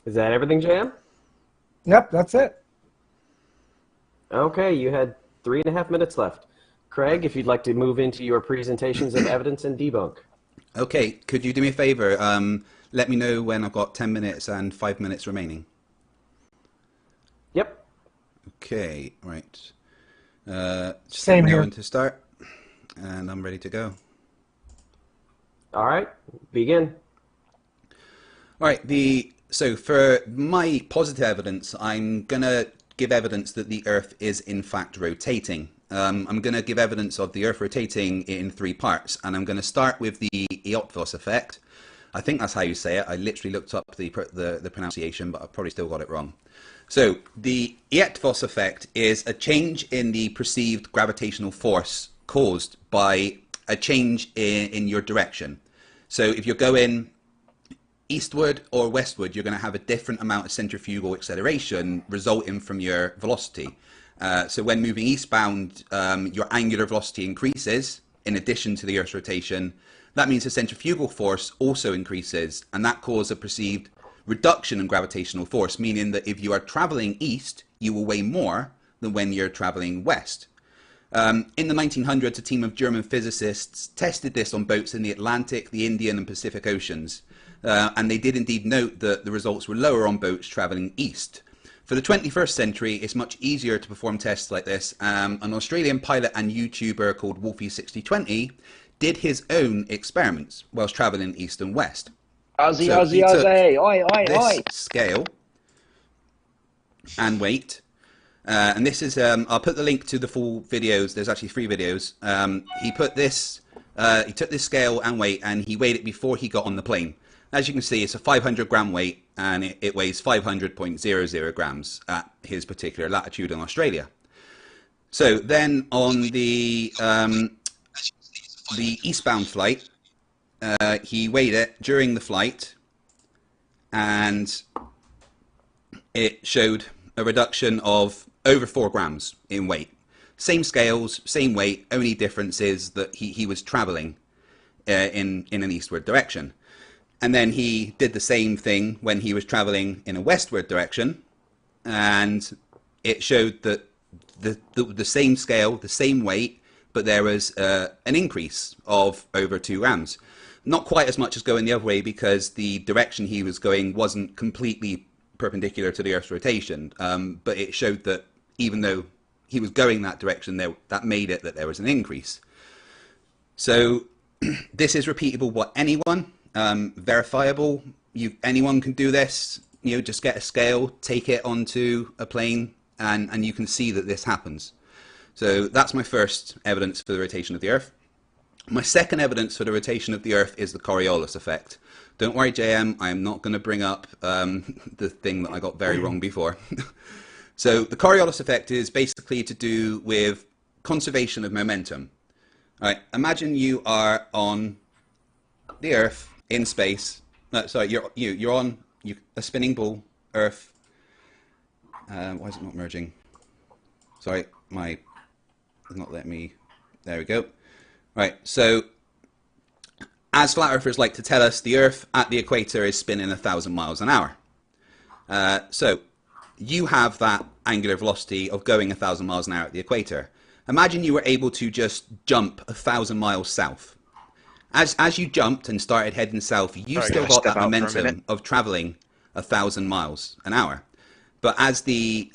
U: Is that everything, Jam?
T: Yep, that's it.
U: Okay, you had 3.5 minutes left. Craig, if you'd like to move into your presentations of evidence and debunk.
F: Okay, could you do me a favor? Let me know when I've got 10 minutes and 5 minutes remaining.
U: Yep.
F: Okay, right. Just
T: Same
F: let me know
T: here.
F: when to start, and I'm ready to go.
U: All right, begin.
F: All right, so for my positive evidence, I'm going to give evidence that the Earth is in fact rotating. I'm going to give evidence of the Earth rotating in 3 parts, and I'm going to start with the Eötvös effect. I think that's how you say it. I literally looked up the pronunciation, but I've probably still got it wrong. So the Eötvös effect is a change in the perceived gravitational force caused by a change in your direction. So if you're going eastward or westward, you're going to have a different amount of centrifugal acceleration resulting from your velocity. So when moving eastbound, your angular velocity increases in addition to the Earth's rotation. That means the centrifugal force also increases, and that causes a perceived reduction in gravitational force, meaning that if you are traveling east, you will weigh more than when you're traveling west. In the 1900s, a team of German physicists tested this on boats in the Atlantic, the Indian and Pacific Oceans. And they did indeed note that the results were lower on boats traveling east. For the 21st century, it's much easier to perform tests like this. An Australian pilot and YouTuber called Wolfie6020 did his own experiments whilst traveling east and west.
E: Aussie,
F: So
E: Aussie,
F: he took
E: Aussie, oi, oi,
F: this
E: oi.
F: scale and weight. And this is, I'll put the link to the full videos. There's actually 3 videos. He took this scale and weight, and he weighed it before he got on the plane. As you can see, it's a 500 gram weight, and it weighs 500.00 grams at his particular latitude in Australia. So then on the eastbound flight, he weighed it during the flight, and it showed a reduction of over 4 grams in weight. Same scales, same weight, only difference is that he was traveling in an eastward direction. And then he did the same thing when he was traveling in a westward direction, and it showed that the same scale, the same weight, but there was an increase of over 2 grams. Not quite as much as going the other way, because the direction he was going wasn't completely perpendicular to the Earth's rotation, but it showed that even though he was going that direction, that made it that there was an increase. So this is repeatable by anyone, verifiable. Anyone can do this. Just get a scale, take it onto a plane, and you can see that this happens. So that's my first evidence for the rotation of the Earth. My second evidence for the rotation of the Earth is the Coriolis effect. Don't worry, JM, I am not going to bring up the thing that I got very wrong before. So the Coriolis effect is basically to do with conservation of momentum. All right, imagine you are on the Earth in space. Sorry, you're on a spinning ball, Earth. Why is it not merging? Sorry, it's not letting me. There we go. Right, so as flat earthers like to tell us, the Earth at the equator is spinning 1,000 miles an hour. So you have that angular velocity of going 1,000 miles an hour at the equator. Imagine you were able to just jump 1,000 miles south. As you jumped and started heading south, you still got that momentum of traveling 1,000 miles an hour. But as you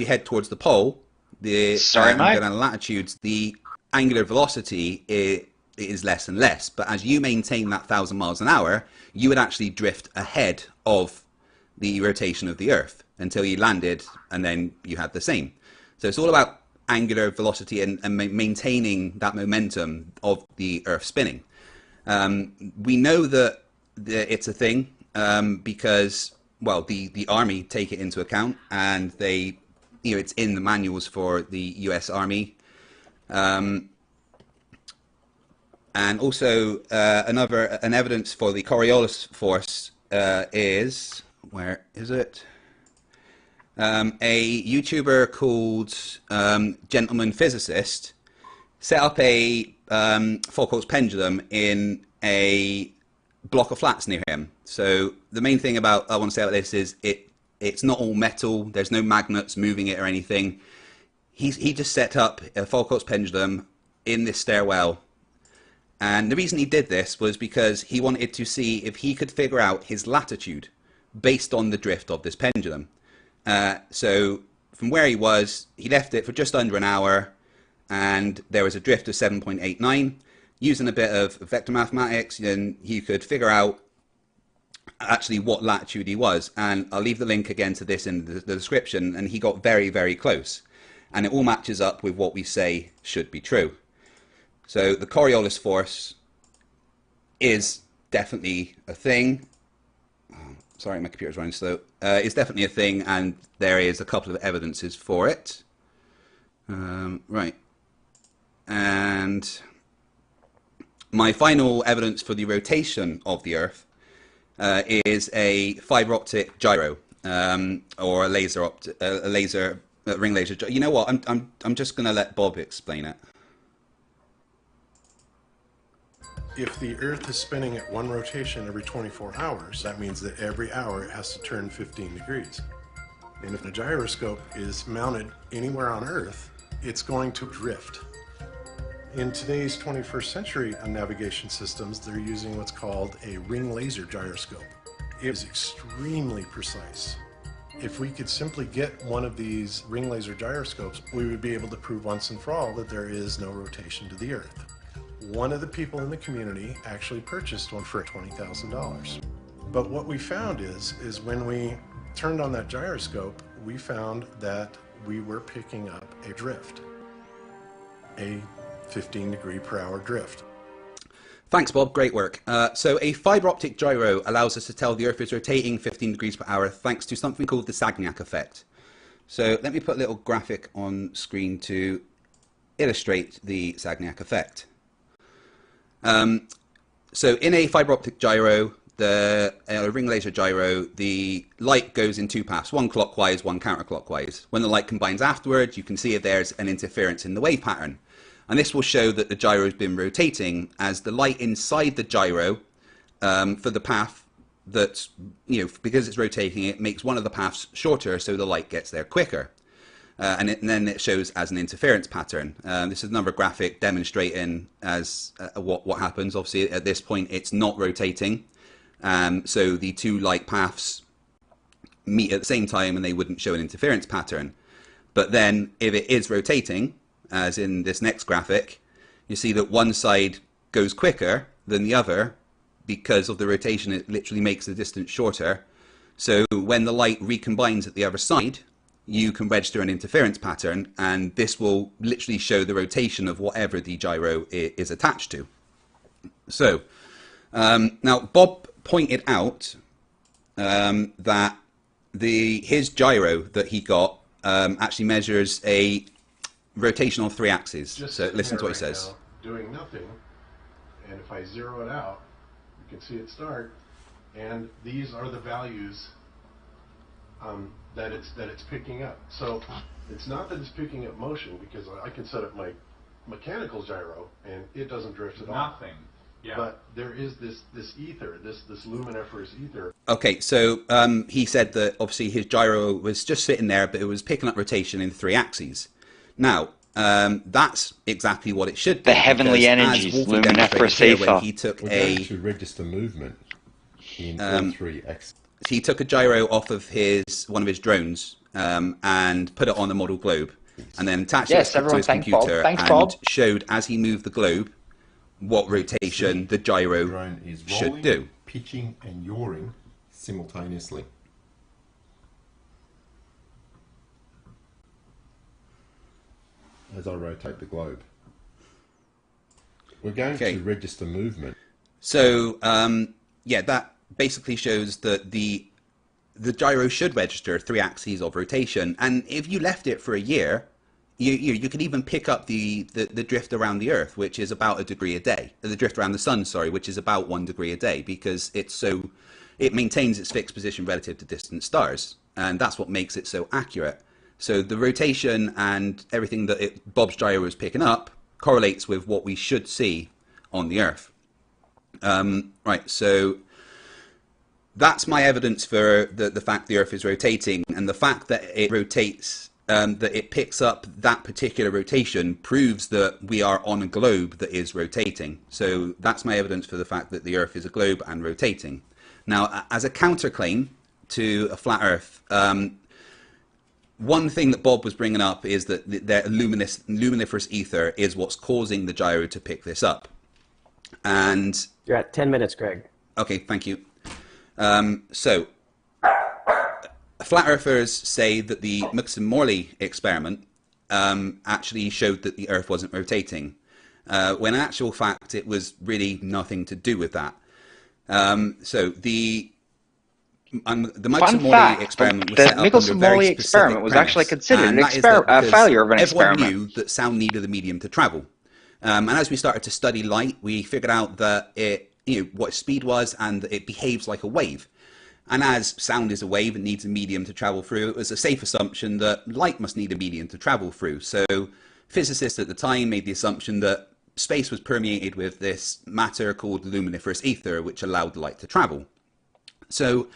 F: head towards the pole, the latitudes, the angular velocity is less and less. But as you maintain that 1,000 miles an hour, you would actually drift ahead of the rotation of the Earth until you landed, and then you had the same. So it's all about angular velocity and maintaining that momentum of the Earth spinning. We know that it's a thing because, well, the army take it into account, and they it's in the manuals for the U.S. Army. And also an evidence for the Coriolis force is, where is it? A YouTuber called Gentleman Physicist set up a Foucault's pendulum in a block of flats near him. So the main thing I want to say about this is it's not all metal. There's no magnets moving it or anything. He just set up a Foucault's pendulum in this stairwell. And the reason he did this was because he wanted to see if he could figure out his latitude based on the drift of this pendulum. So from where he was, he left it for just under an hour, and there was a drift of 7.89. Using a bit of vector mathematics, then you could figure out actually what latitude he was. And I'll leave the link again to this in the description, and he got very, very close. And it all matches up with what we say should be true. So the Coriolis force is definitely a thing. Sorry, my computer's running slow. It's definitely a thing, and there is a couple of evidences for it. Right. And my final evidence for the rotation of the Earth is a fiber optic gyro, or a ring laser. You know what? I'm just going to let Bob explain it.
J: If the Earth is spinning at one rotation every 24 hours, that means that every hour it has to turn 15 degrees. And if the gyroscope is mounted anywhere on Earth, it's going to drift. In today's 21st century navigation systems, they're using what's called a ring laser gyroscope. It is extremely precise. If we could simply get one of these ring laser gyroscopes, we would be able to prove once and for all that there is no rotation to the Earth. One of the people in the community actually purchased one for $20,000. But what we found is when we turned on that gyroscope, we found that we were picking up a drift, a 15 degree per hour drift.
F: Thanks, Bob. Great work. So a fiber optic gyro allows us to tell the Earth is rotating 15 degrees per hour thanks to something called the Sagnac effect. So let me put a little graphic on screen to illustrate the Sagnac effect. So in a fiber optic gyro, the ring laser gyro, the light goes in two paths, one clockwise, one counterclockwise. When the light combines afterwards, you can see if there's an interference in the wave pattern. And this will show that the gyro has been rotating as the light inside the gyro, for the path that's, because it's rotating, it makes one of the paths shorter so the light gets there quicker. And then it shows as an interference pattern. This is another graphic demonstrating as what happens. Obviously, at this point, it's not rotating. So the two light paths meet at the same time and they wouldn't show an interference pattern. But then if it is rotating, as in this next graphic, you see that one side goes quicker than the other because of the rotation. It literally makes the distance shorter. So when the light recombines at the other side, you can register an interference pattern, and this will literally show the rotation of whatever the gyro is attached to. So now Bob pointed out that his gyro that he got actually measures a rotation on 3 axes.
J: Just
F: so listen to what he
J: right
F: says.
J: now, doing nothing, and if I zero it out, you can see it start, and these are the values that it's picking up. So it's not that it's picking up motion, because I can set up my mechanical gyro and it doesn't drift at all.
V: Nothing. Yeah.
J: But there is this ether, this luminiferous ether.
F: Okay, so he said that obviously his gyro was just sitting there, but it was picking up rotation in 3 axes. Now, that's exactly what it should be.
E: The heavenly energies, luminiferous ether.
F: When he took
V: We're going to register movement in all 3 axes.
F: He took a gyro off of one of his drones and put it on the model globe, and then attached it to his computer and showed as he moved the globe what rotation the gyro should do.
V: Pitching and yawing simultaneously. As I rotate the globe. We're going to register movement.
F: So, yeah, that basically shows that the the gyro should register 3 axes of rotation, and if you left it for a year, you could even pick up the drift around the Earth, which is about a degree a day. The drift around the Sun, sorry, which is about 1 degree a day, because it maintains its fixed position relative to distant stars, and that's what makes it so accurate. So the rotation and everything that Bob's gyro is picking up correlates with what we should see on the Earth. Right, so that's my evidence for the fact the Earth is rotating, and the fact that it rotates, that it picks up that particular rotation proves that we are on a globe that is rotating. So that's my evidence for the fact that the Earth is a globe and rotating. Now, as a counterclaim to a flat Earth, one thing that Bob was bringing up is that the luminiferous ether is what's causing the gyro to pick this up. And
U: you're at 10 minutes, Greg.
F: Okay, thank you. So, flat earthers say that the Mixon-Morley experiment actually showed that the Earth wasn't rotating, when in actual fact it was really nothing to do with that. So the Mixon-Morley experiment was set up under a very specific premise,
E: actually considered
F: and that is
E: a failure of an experiment.
F: Everyone knew that sound needed a medium to travel, and as we started to study light, we figured out that what its speed was, and it behaves like a wave. And as sound is a wave and needs a medium to travel through, it was a safe assumption that light must need a medium to travel through. So physicists at the time made the assumption that space was permeated with this matter called luminiferous ether, which allowed light to travel. So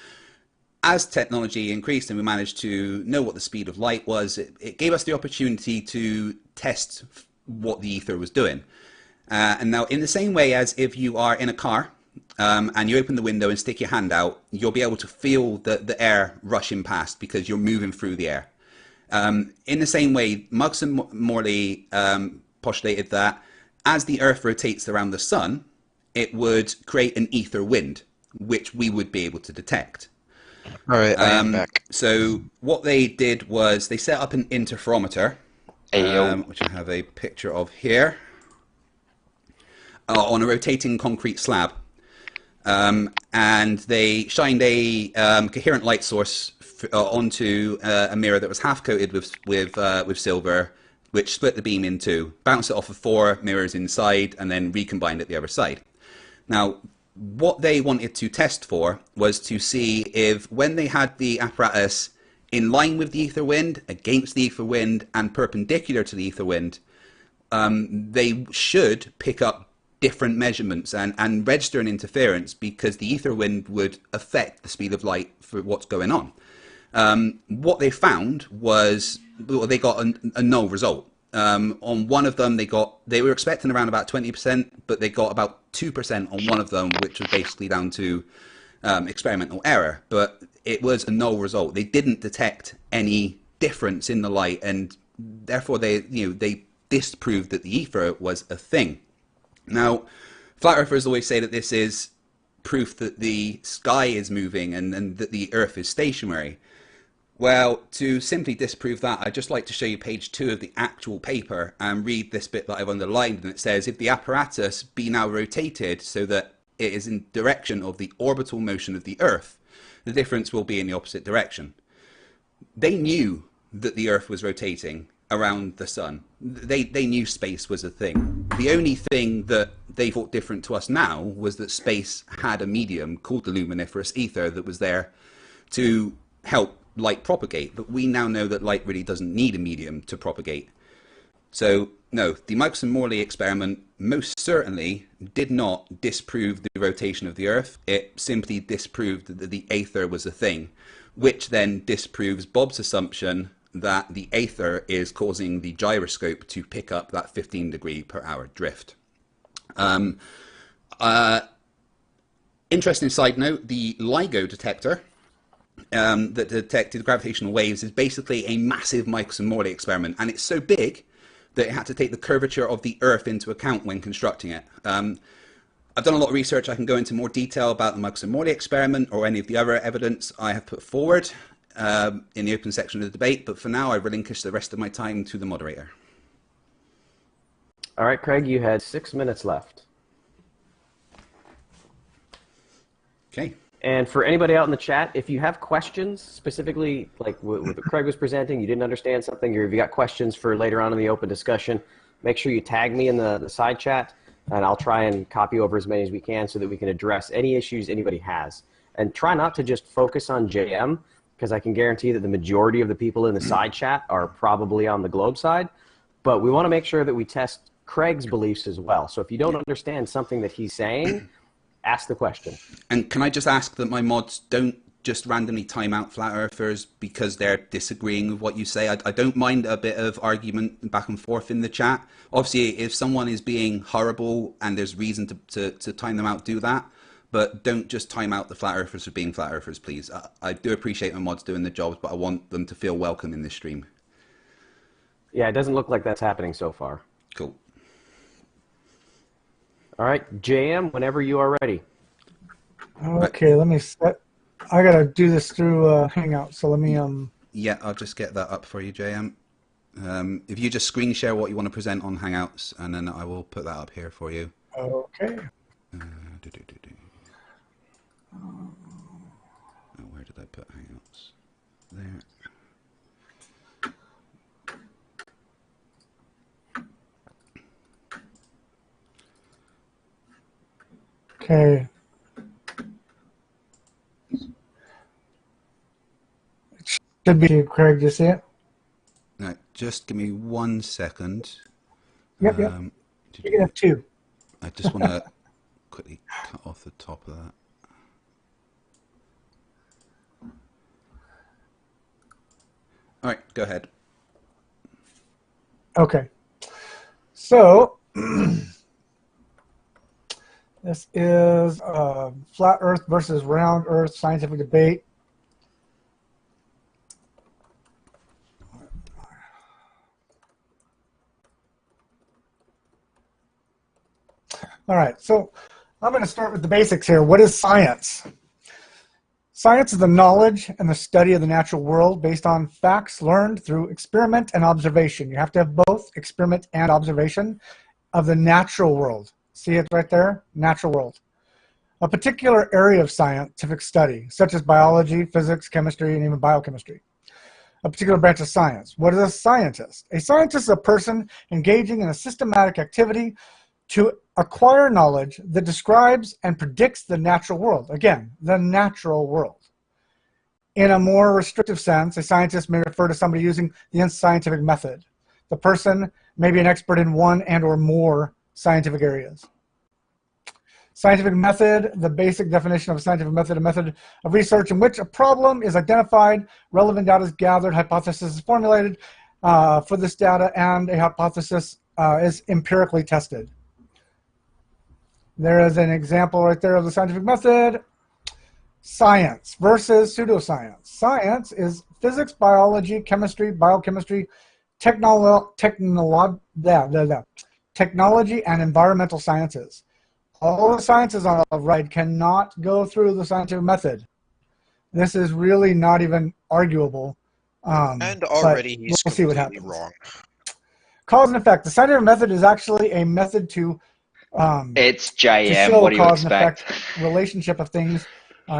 F: as technology increased and we managed to know what the speed of light was, it gave us the opportunity to test what the ether was doing. And now, in the same way as if you are in a car and you open the window and stick your hand out, you'll be able to feel the air rushing past because you're moving through the air. In the same way, Muggs and Morley postulated that as the Earth rotates around the Sun, it would create an ether wind, which we would be able to detect.
C: All right, I am back.
F: So what they did was they set up an interferometer, which I have a picture of here, on a rotating concrete slab, and they shined a coherent light source onto a mirror that was half coated with silver, which split the beam in two, bounced it off of 4 mirrors inside, and then recombined at the other side. Now, what they wanted to test for was to see if, when they had the apparatus in line with the ether wind, against the ether wind, and perpendicular to the ether wind, they should pick up different measurements and register an interference, because the ether wind would affect the speed of light for what's going on. What they found was, well, they got a null result. On one of them, they were expecting around about 20%, but they got about 2% on one of them, which was basically down to experimental error. But it was a null result. They didn't detect any difference in the light, and therefore they disproved that the ether was a thing. Now, flat earthers always say that this is proof that the sky is moving and that the Earth is stationary. Well, to simply disprove that, I'd just like to show you page 2 of the actual paper and read this bit that I've underlined, and it says, if the apparatus be now rotated so that it is in direction of the orbital motion of the Earth, the difference will be in the opposite direction. They knew that the Earth was rotating around the Sun. They knew space was a thing. The only thing that they thought different to us now was that space had a medium called the luminiferous ether that was there to help light propagate, but we now know that light really doesn't need a medium to propagate. So no, the Muggs-Morley experiment most certainly did not disprove the rotation of the Earth. It simply disproved that the aether was a thing, which then disproves Bob's assumption that the aether is causing the gyroscope to pick up that 15 degree per hour drift. Interesting side note, the LIGO detector that detected gravitational waves is basically a massive Muggs-Morley experiment, and it's so big that it had to take the curvature of the Earth into account when constructing it. I've done a lot of research. I can go into more detail about the Muggs-Morley experiment or any of the other evidence I have put forward in the open section of the debate, but for now I relinquish the rest of my time to the moderator.
U: All right, Craig, you had 6 minutes left.
F: Okay.
U: And for anybody out in the chat, if you have questions, specifically like what Craig was presenting, you didn't understand something, or if you got questions for later on in the open discussion, make sure you tag me in the side chat, and I'll try and copy over as many as we can so that we can address any issues anybody has. And try not to just focus on JM, because I can guarantee that the majority of the people in the side chat are probably on the Globe side. But we want to make sure that we test Craig's beliefs as well. So if you don't understand something that he's saying, ask the question.
F: And can I just ask that my mods don't just randomly time out flat earthers because they're disagreeing with what you say? I don't mind a bit of argument back and forth in the chat. Obviously, if someone is being horrible and there's reason to time them out, do that. But don't just time out the flat earthers for being flat earthers, please. I do appreciate my mods doing the jobs, but I want them to feel welcome in this stream.
U: Yeah, it doesn't look like that's happening so far.
F: Cool.
U: All right, JM, whenever you are ready.
T: Okay, let me set. I gotta do this through Hangout, so let me
F: Yeah, I'll just get that up for you, JM. If you just screen share what you want to present on Hangouts, and then I will put that up here for you.
T: Okay.
F: Where did I put Hangouts? There.
T: Okay. It should be Craig. You see it?
F: No, just give me 1 second.
T: Yep. You can have two.
F: I just want to quickly cut off the top of that. All right, go ahead.
T: Okay. So this is flat Earth versus round Earth scientific debate. All right, so I'm going to start with the basics here. What is science? Science is the knowledge and the study of the natural world based on facts learned through experiment and observation. You have to have both experiment and observation of the natural world. See it right there? Natural world. A particular area of scientific study, such as biology, physics, chemistry, and even biochemistry. A particular branch of science. What is a scientist? A scientist is a person engaging in a systematic activity to acquire knowledge that describes and predicts the natural world. Again, the natural world. In a more restrictive sense, a scientist may refer to somebody using the scientific method. The person may be an expert in one and or more scientific areas. Scientific method, the basic definition of a scientific method, a method of research in which a problem is identified, relevant data is gathered, hypothesis is formulated for this data, and a hypothesis is empirically tested. There is an example right there of the scientific method. Science versus pseudoscience. Science is physics, biology, chemistry, biochemistry, technology, and environmental sciences. All the sciences on the right cannot go through the scientific method. This is really not even arguable.
C: And already he's
T: we'll see what
C: completely
T: happens.
C: wrong.
T: Cause and effect. The scientific method is actually a method to
E: it's
T: to
E: JM.
T: show
E: What do you
T: cause and
E: expect?
T: effect relationship of things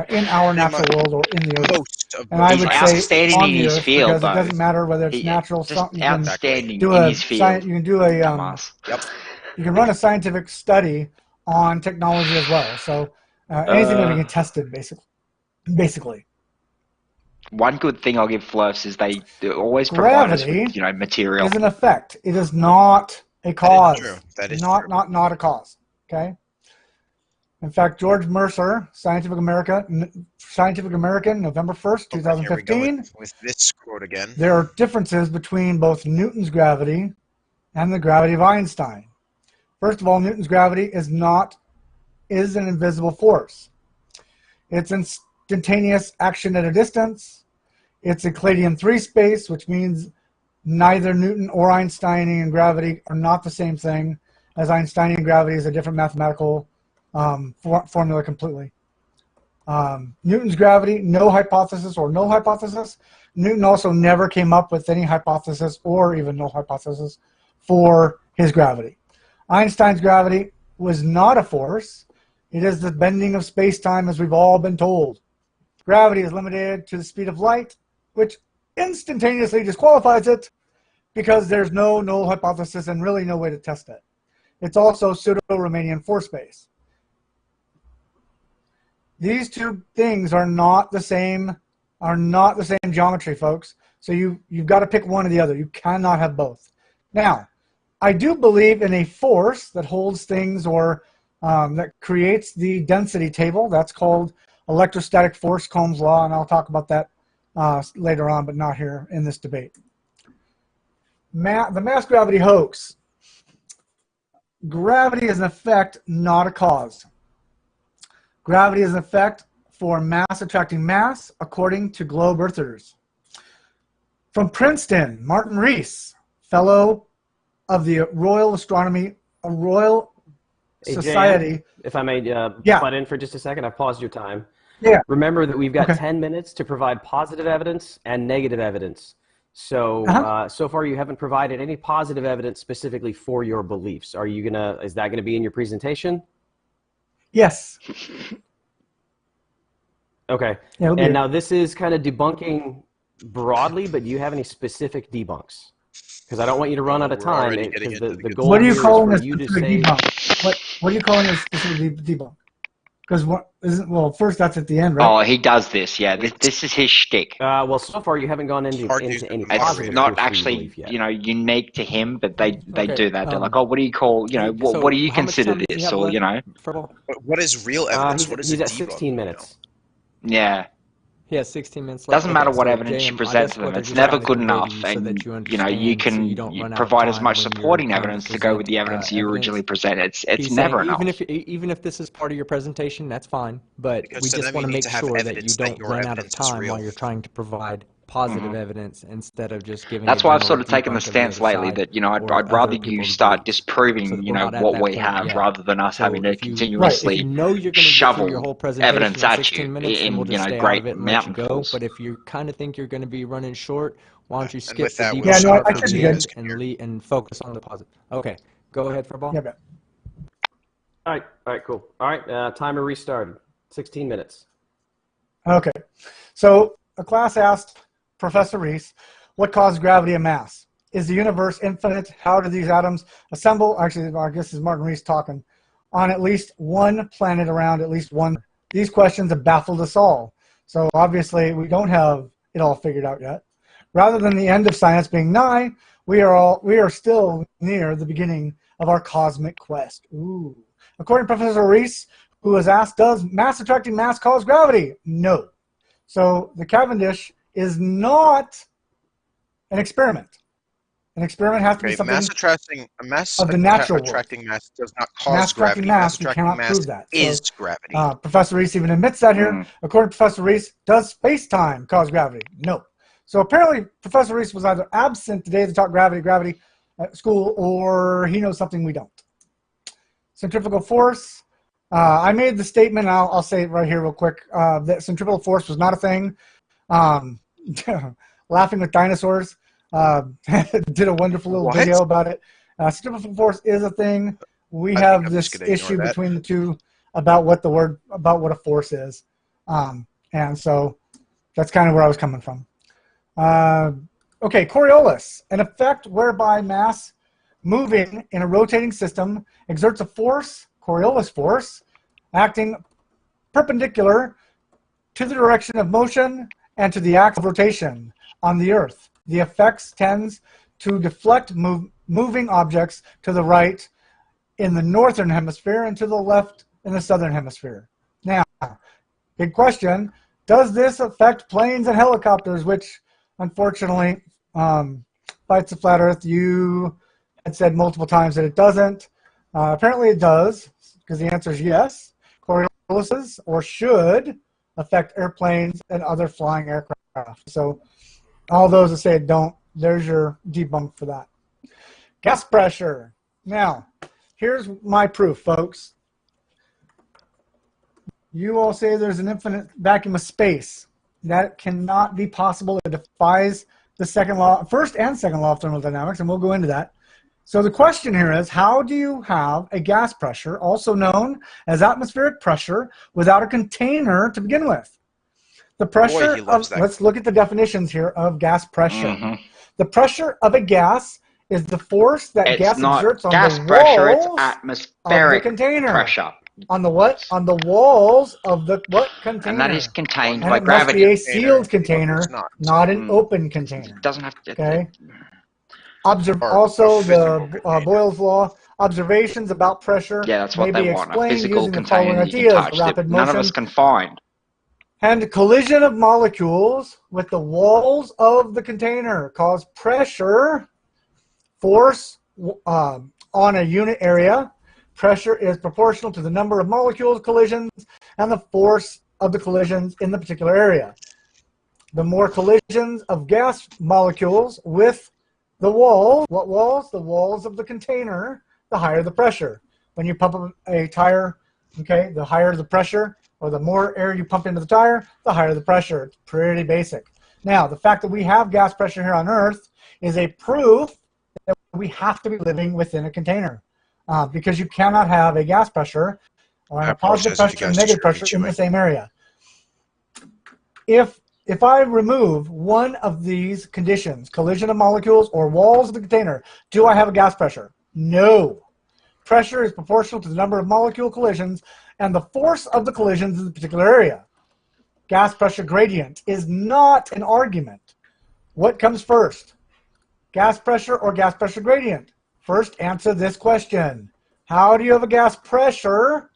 T: in our natural world or in the earth. And
E: He's outstanding
T: on
E: in
T: the
E: his
T: earth
E: field,
T: because
E: though.
T: it doesn't matter whether it's
E: He-
T: natural.
E: just
T: You can
E: outstanding
T: do
E: in
T: a
E: his field.
T: You can do a you can run a scientific study on technology as well. So anything that can get tested, basically.
E: One good thing I'll give Flerfs is they always provide us with,
T: Gravity
E: material.
T: is an effect. It is not a cause.
C: true. That is
T: not a cause. Okay. In fact, George Mercer, Scientific American, November 1st, 2015.
C: With this quote again.
T: There are differences between both Newton's gravity and the gravity of Einstein. First of all, Newton's gravity is an invisible force. It's instantaneous action at a distance. It's Euclidean-3 space, which means neither Newton or Einsteinian gravity are not the same thing, as Einsteinian gravity is a different mathematical formula completely. Newton's gravity, no hypothesis or null hypothesis. Newton also never came up with any hypothesis or even null hypothesis for his gravity. Einstein's gravity was not a force. It is the bending of space-time, as we've all been told. Gravity is limited to the speed of light, which instantaneously disqualifies it because there's no null hypothesis and really no way to test it. It's also pseudo-Riemannian force space. These two things are not the same geometry, folks. So you've got to pick one or the other. You cannot have both. Now, I do believe in a force that holds things or that creates the density table. That's called electrostatic force, Coulomb's law, and I'll talk about that later on, but not here in this debate. The mass gravity hoax. Gravity is an effect, not a cause. Gravity is an effect for mass attracting mass, according to globe earthers. From Princeton, Martin Rees, fellow of the Royal Society.
U: JM, if I may butt in for just a second, I've paused your time.
T: Yeah.
U: Remember that we've got 10 minutes to provide positive evidence and negative evidence. So so far you haven't provided any positive evidence specifically for your beliefs. Is that gonna be in your presentation?
T: Yes.
U: Okay.
T: Yeah,
U: and now this is kind of debunking broadly, but do you have any specific debunks? Because I don't want you to run out of time. The goal
T: what are you
U: here
T: calling
U: is
T: a
U: for you to
T: specific
U: say,
T: debunk? What are you calling a specific debunk? Because well, first that's at the end, right?
E: Oh, he does this. Yeah, this is his shtick.
U: well, so far you haven't gone into any
E: It's
U: positive
E: not
U: proof for your
E: actually,
U: belief yet.
E: unique to him, but they do that. They're like,
U: um,
E: oh, what do you call, what do you
U: how much
E: consider
U: time do you
E: this,
U: have
E: or
U: left?
C: What is real evidence? What is
U: he's
C: a
U: at
C: debunk?
U: 16 minutes.
E: Yeah.
L: He has 16 minutes left.
E: Doesn't matter
L: Okay,
E: what
L: so
E: evidence you
L: JM, I
E: present
L: guess
E: to them.
L: what they're
E: It's
L: just
E: never
L: trying to
E: good
L: convey to
E: enough,
L: you so
E: and
L: that you
E: you
L: understand, so
E: can
L: you don't run out of
E: provide as
L: time
E: much
L: when you're
E: supporting
L: trying to
E: evidence to go with the
L: present,
E: evidence you
L: evidence.
E: originally present. It's
L: He's
E: never
L: saying
E: enough.
L: even if this is part of your presentation, that's fine. But
C: Because
L: we
C: to
L: just
C: them,
L: want
C: you
L: to
C: need
L: make
C: to have
L: sure that you
C: evidence that
L: don't
C: your
L: run out of
C: evidence is
L: time
C: real.
L: while you're trying to provide positive evidence instead of just giving.
E: That's
L: a
E: why I've
L: general
E: sort of taken the
L: debunk of
E: stance
L: the other
E: lately
L: side
E: that
L: or
E: I'd rather
L: other
E: you
L: people's
E: start
L: beliefs.
E: disproving
L: So we're not at
E: what
L: that
E: we
L: point
E: have
L: yet.
E: rather than us
L: So
E: having to
L: if you
E: continuously
L: know you're going to get through your whole presentation
E: evidence
L: in
E: at
L: 16
E: you
L: minutes, then we'll
E: in
L: just stay out
E: great
L: of it and let you go.
E: mountainfuls.
L: But if you kind of think you're going to be running short, why don't you skip
C: with
L: the
C: that,
L: debunk
C: we'll start
L: part
C: for
L: for
C: the
L: the
C: end
L: end and focus on the positive. Okay, go ahead, Furball.
T: Yeah,
U: All right, cool. All right, timer restarted. 16 minutes.
T: Okay. So a class asked Professor Rees, what causes gravity and mass? Is the universe infinite? How do these atoms assemble? Actually, I guess it's Martin Rees talking. On at least one planet around at least one. These questions have baffled us all. So obviously we don't have it all figured out yet. Rather than the end of science being nigh, we are still near the beginning of our cosmic quest. Ooh. According to Professor Rees, who was asked, does mass attracting mass cause gravity? No. So the Cavendish is not an experiment. An experiment has to be something
C: mass
T: of the natural world.
C: attracting mass does not cause
T: Mass attracting
C: gravity.
T: mass, you
C: attracting
T: cannot
C: mass
T: prove that.
C: is
T: So,
C: gravity.
T: Professor Rees even admits that here. According to Professor Rees, does space-time cause gravity? No. So apparently Professor Rees was either absent today to talk gravity at school, or he knows something we don't. Centrifugal force. I made the statement, I'll say it right here real quick, that centrifugal force was not a thing. Laughing with Dinosaurs did a wonderful little video about it. Centrifugal force is a thing. We have this issue between the two about what a force is. And so that's kind of where I was coming from. Okay, Coriolis, an effect whereby mass moving in a rotating system exerts a force, Coriolis force, acting perpendicular to the direction of motion and to the axis of rotation on the Earth. The effects tends to deflect moving objects to the right in the northern hemisphere and to the left in the southern hemisphere. Now, big question, does this affect planes and helicopters, which unfortunately fights the flat Earth? You had said multiple times that it doesn't. Apparently it does, because the answer is yes. Coriolis or should affect airplanes and other flying aircraft. So all those that say it don't, there's your debunk for that. Gas pressure. Now, here's my proof, folks. You all say there's an infinite vacuum of space. That cannot be possible. It defies the first and second law of thermodynamics, and we'll go into that. So the question here is, how do you have a gas pressure, also known as atmospheric pressure, without a container to begin with? The pressure let's look at the definitions here of gas pressure. The pressure of a gas is the force that gas exerts on the
E: pressure, it's
T: walls
E: atmospheric
T: of the container.
E: pressure.
T: On the what? On the walls of the what container?
E: And that is contained
T: and
E: by
T: it
E: gravity.
T: Must be a sealed container, not an open container.
E: It doesn't have to.
T: Okay. Also, the Boyle's law, observations about pressure
E: that's what
T: may be
E: they want, a
T: explained
E: physical
T: using the following
E: container you
T: ideas:
E: can touch.
T: rapid
E: None
T: motion,
E: of us can find.
T: and collision of molecules with the walls of the container cause pressure, force on a unit area. Pressure is proportional to the number of molecules collisions and the force of the collisions in the particular area. The more collisions of gas molecules with the walls, what walls? The walls of the container, the higher the pressure. When you pump a tire, okay, the higher the pressure, or the more air you pump into the tire, the higher the pressure. It's pretty basic. Now, the fact that we have gas pressure here on Earth is a proof that we have to be living within a container, because you cannot have a gas pressure or a positive pressure and negative pressure in the same area. If I remove one of these conditions, collision of molecules or walls of the container, do I have a gas pressure? No. Pressure is proportional to the number of molecule collisions and the force of the collisions in the particular area. Gas pressure gradient is not an argument. What comes first? Gas pressure or gas pressure gradient? First, answer this question. How do you have a gas pressure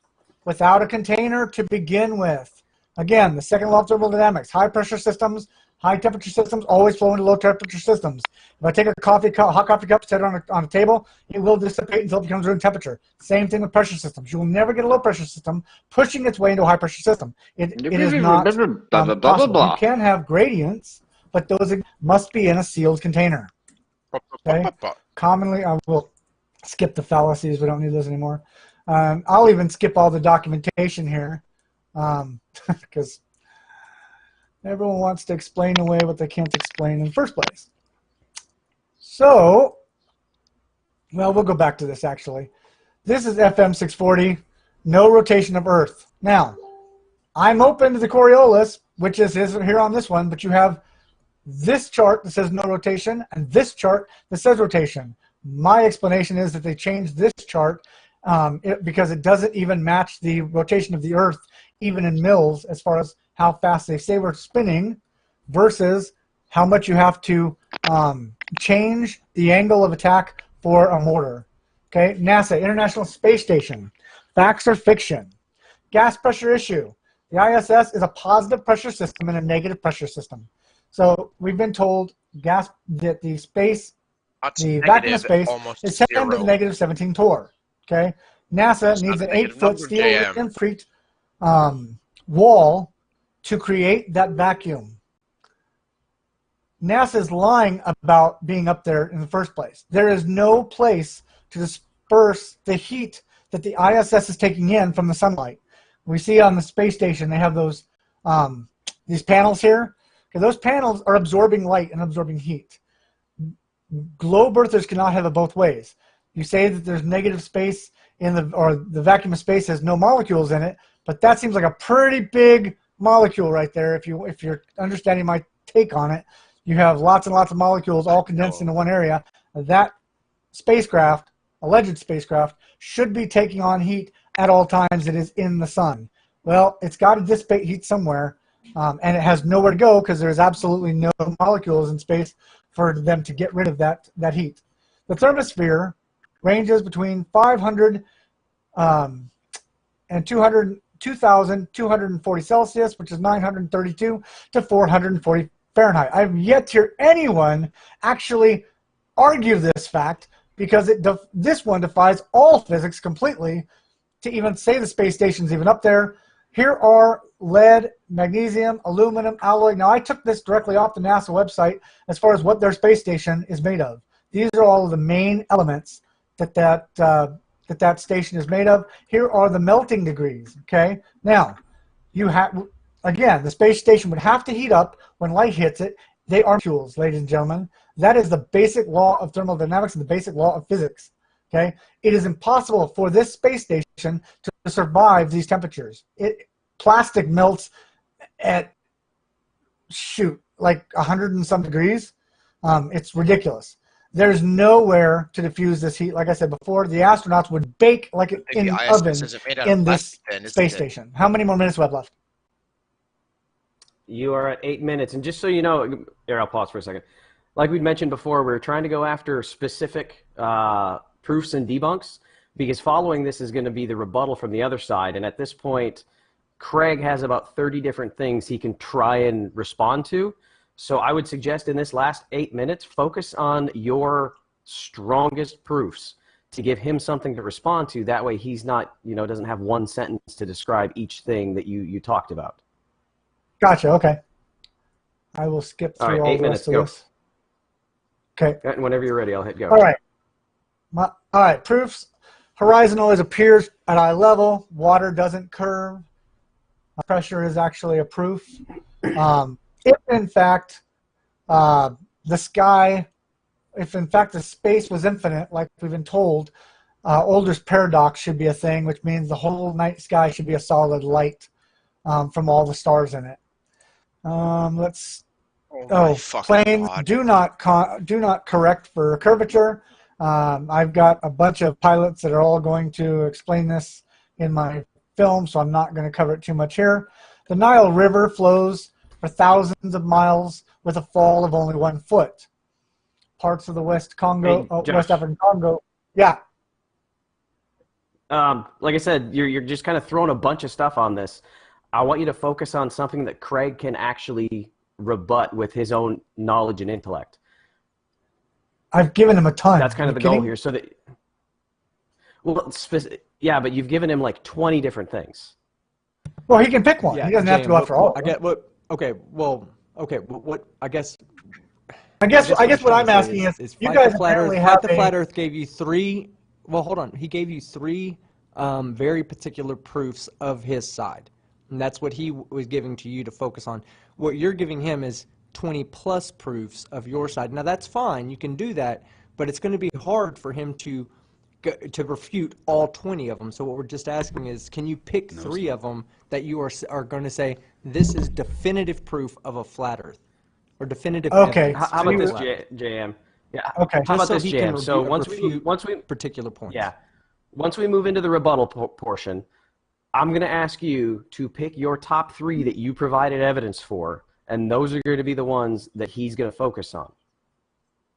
T: without a container to begin with? Again, the second law of thermodynamics, high pressure systems, high temperature systems always flow into low temperature systems. If I take a hot coffee cup, set it on a table, it will dissipate until it becomes room temperature. Same thing with pressure systems. You will never get a low pressure system pushing its way into a high pressure system. It is not possible. You can have gradients, but those must be in a sealed container. Okay? Commonly, I will skip the fallacies. We don't need those anymore. I'll even skip all the documentation here. Because everyone wants to explain away what they can't explain in the first place. So, well, we'll go back to this actually. This is FM 640, no rotation of Earth. Now, I'm open to the Coriolis, which is here on this one, but you have this chart that says no rotation and this chart that says rotation. My explanation is that they changed this chart because it doesn't even match the rotation of the Earth, even in mils, as far as how fast they say we're spinning versus how much you have to change the angle of attack for a motor. Okay, NASA, International Space Station. Facts or fiction? Gas pressure issue. The ISS is a positive pressure system and a negative pressure system. So we've been told that the vacuum of space is 10 to the negative 17 torr. Okay, NASA needs an 8-foot steel concrete wall to create that vacuum. NASA is lying about being up there in the first place. There is no place to disperse the heat that the ISS is taking in from the sunlight. We see on the space station they have those these panels here. Okay, those panels are absorbing light and absorbing heat. Globe Earthers cannot have it both ways. You say that there's negative space or the vacuum of space has no molecules in it, but that seems like a pretty big molecule right there. If you're understanding my take on it, you have lots and lots of molecules all condensed into one area. That spacecraft, alleged spacecraft, should be taking on heat at all times it is in the sun. Well, it's got to dissipate heat somewhere, and it has nowhere to go because there's absolutely no molecules in space for them to get rid of that heat. The thermosphere ranges between 500 and 2,240 Celsius, which is 932 to 440 Fahrenheit. I've yet to hear anyone actually argue this fact because this one defies all physics completely to even say the space station's even up there. Here are lead, magnesium, aluminum, alloy. Now, I took this directly off the NASA website as far as what their space station is made of. These are all of the main elements that station is made of. Here are the melting degrees, okay? Now, you have, again, the space station would have to heat up when light hits it. They are molecules, ladies and gentlemen. That is the basic law of thermodynamics and the basic law of physics. Okay, it is impossible for this space station to survive these temperatures. Plastic melts at like 100 and some degrees. It's ridiculous. There's nowhere to diffuse this heat. Like I said before, the astronauts would bake like in an oven in this space station. How many more minutes do we have left?
U: You are at 8 minutes, and just so you know, here, I'll pause for a second. Like we mentioned before, we're trying to go after specific proofs and debunks, because following this is going to be the rebuttal from the other side, and at this point, Craig has about 30 different things he can try and respond to. So I would suggest in this last 8 minutes, focus on your strongest proofs to give him something to respond to. That way he's not, doesn't have one sentence to describe each thing that you talked about.
T: Gotcha, okay. I will skip through all the rest of this. Okay.
U: And whenever you're ready, I'll hit go.
T: All right. All right, proofs. Horizon always appears at eye level. Water doesn't curve. Pressure is actually a proof. If in fact the space was infinite, like we've been told, Older's paradox should be a thing, which means the whole night sky should be a solid light from all the stars in it. Planes do not correct for curvature. I've got a bunch of pilots that are all going to explain this in my film, so I'm not going to cover it too much here. The Nile River flows for thousands of miles with a fall of only 1 foot. Parts of the West African Congo. Yeah.
U: Like I said, you're just kind of throwing a bunch of stuff on this. I want you to focus on something that Craig can actually rebut with his own knowledge and intellect.
T: I've given him a ton.
U: That's kind of the goal here. So that, yeah, but you've given him like 20 different things.
T: Well, he can pick one. He doesn't have to go after all.
N: I guess
T: what I'm asking is you guys apparently have
N: the Flat Earth gave you three. Well, hold on. He gave you three very particular proofs of his side, and that's what he was giving to you to focus on. What you're giving him is 20 plus proofs of your side. Now that's fine. You can do that, but it's going to be hard for him to refute all 20 of them. So what we're just asking is, can you pick 3 of them that you are going to say this is definitive proof of a flat Earth, or definitive?
T: Okay.
U: How about this, JM? Yeah.
T: Okay.
U: How about this, JM? So once we
N: particular points.
U: Yeah. Once we move into the rebuttal portion, I'm going to ask you to pick your top 3 that you provided evidence for, and those are going to be the ones that he's going to focus on.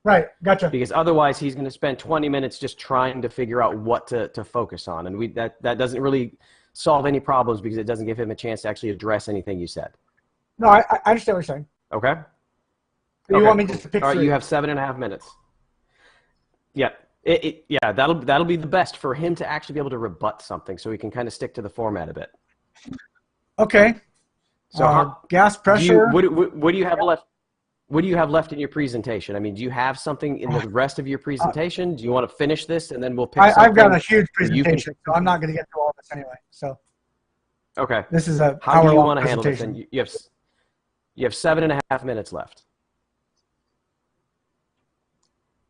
T: Right, gotcha.
U: Because otherwise he's going to spend 20 minutes just trying to figure out what to focus on. And that doesn't really solve any problems because it doesn't give him a chance to actually address anything you said.
T: No, I understand what you're saying.
U: Okay?
T: You want me just to pick 3?
U: All right, you have 7.5 minutes. Yeah. Yeah, that'll be the best for him to actually be able to rebut something so he can kind of stick to the format a bit.
T: Okay. So gas pressure.
U: What do you have left? What do you have left in your presentation? I mean, do you have something in the rest of your presentation? Do you want to finish this and then we'll pick something?
T: I've got a huge presentation, so I'm not going to get through all this anyway. So.
U: Okay.
T: This is a
U: How do you want to handle this? And you have 7.5 minutes left.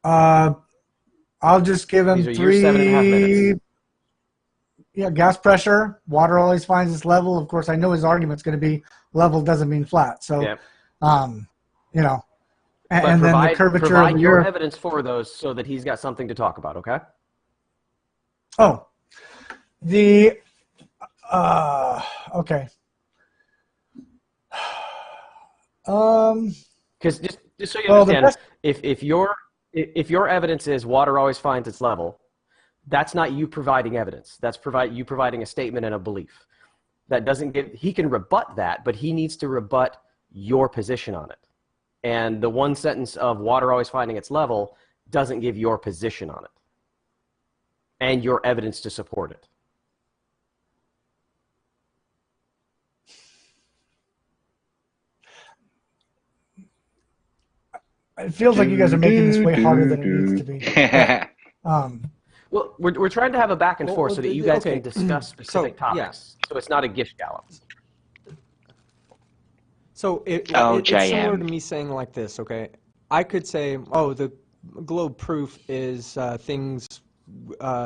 T: I'll just give him 3.
U: These are your 7.5 minutes.
T: Yeah, gas pressure. Water always finds its level. Of course, I know his argument's going to be level doesn't mean flat. So, and then the curvature.
U: Provide your evidence for those so that he's got something to talk about. Okay.
T: Oh, okay.
U: Because just so you understand, if your evidence is water always finds its level, that's not you providing evidence. That's you providing a statement and a belief. That doesn't he can rebut that, but he needs to rebut your position on it. And the one sentence of water always finding its level doesn't give your position on it and your evidence to support it.
T: It feels like you guys are making this way harder than it needs to be.
U: Well, we're trying to have a back and forth so that you guys can discuss specific topics. So it's not a gift gallop.
N: So it's
E: JM.
N: similar to me saying like this, okay? I could say, oh, the globe proof is things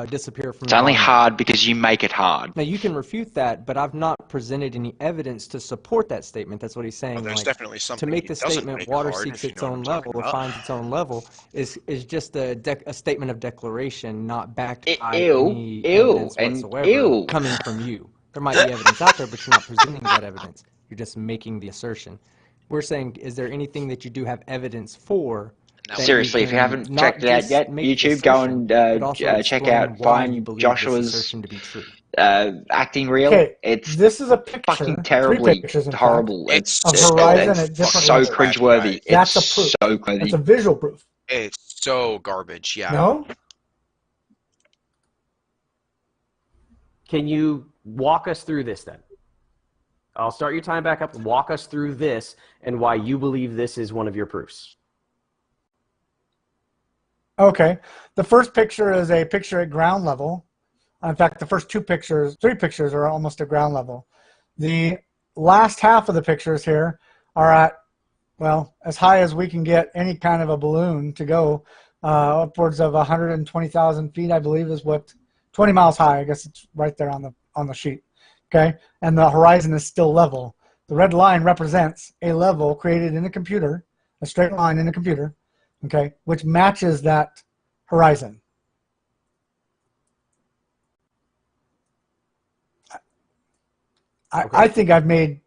N: disappear from
E: It's only
N: environment.
E: hard because you make it hard.
N: Now, you can refute that, but I've not presented any evidence to support that statement. That's what he's saying.
C: Well, there's
N: like,
C: definitely something
N: to make
C: he
N: the
C: doesn't
N: statement
C: make
N: water
C: hard,
N: seeks
C: if you
N: its
C: know what
N: own
C: I'm
N: level
C: talking
N: or
C: about.
N: finds its own level is just a statement of declaration, not backed by
E: Ew,
N: any
E: ew,
N: evidence
E: and
N: whatsoever
E: ew.
N: coming from you. There might be evidence out there, but you're not presenting that evidence. You're just making the assertion. We're saying, is there anything that you do have evidence for? that
E: Seriously, if you
N: can
E: haven't
N: not
E: checked it out
N: just
E: yet,
N: make the
E: YouTube, go
N: assertion,
E: and
N: but also
E: check
N: explain
E: out,
N: why you
E: find
N: believe
E: Joshua's
N: this assertion to be true.
E: acting reel.
T: Okay,
E: It's
T: this is a picture,
E: fucking
T: 3
E: terribly
T: pictures, in
E: horrible.
T: fact,
E: It's
T: of Horizon
E: it's
T: at different
E: so
T: levels.
E: cringeworthy.
T: That's
E: It's
T: a proof.
E: so
T: That's
E: cringy.
T: a visual proof.
C: It's so garbage, yeah.
T: No?
U: Can you walk us through this then? I'll start your time back up. Walk us through this and why you believe this is one of your proofs.
T: Okay. The first picture is a picture at ground level. In fact, the first 3 pictures are almost at ground level. The last half of the pictures here are at, well, as high as we can get any kind of a balloon to go, upwards of 120,000 feet, I believe, is what, 20 miles high. I guess it's right there on the sheet. Okay, and the horizon is still level. The red line represents a level created in a computer, a straight line in a computer, okay, which matches that horizon. I think I've made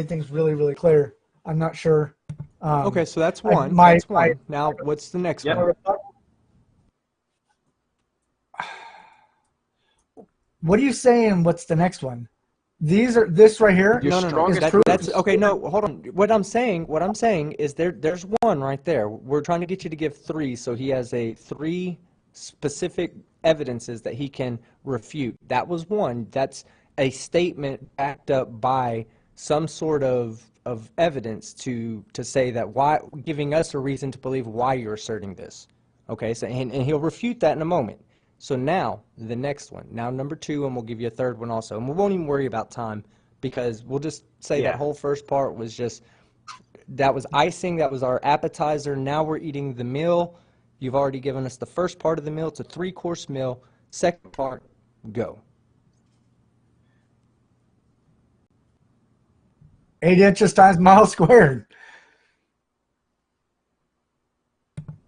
T: things really, really clear. I'm not sure.
N: Okay, so that's one. Now, what's the next one?
T: What are you saying? What's the next one? This right here.
N: No. That's okay. No, hold on. What I'm saying is there's one right there. We're trying to get you to give 3, so he has 3 specific evidences that he can refute. That was one. That's a statement backed up by some sort of evidence to say that giving us a reason to believe why you're asserting this. Okay, so and he'll refute that in a moment. So now, the next one. Now number 2, and we'll give you a third one also. And we won't even worry about time because we'll just say that whole first part was just, that was icing, that was our appetizer. Now we're eating the meal. You've already given us the first part of the meal. It's a 3-course meal. Second part, go.
T: 8 inches times mile squared.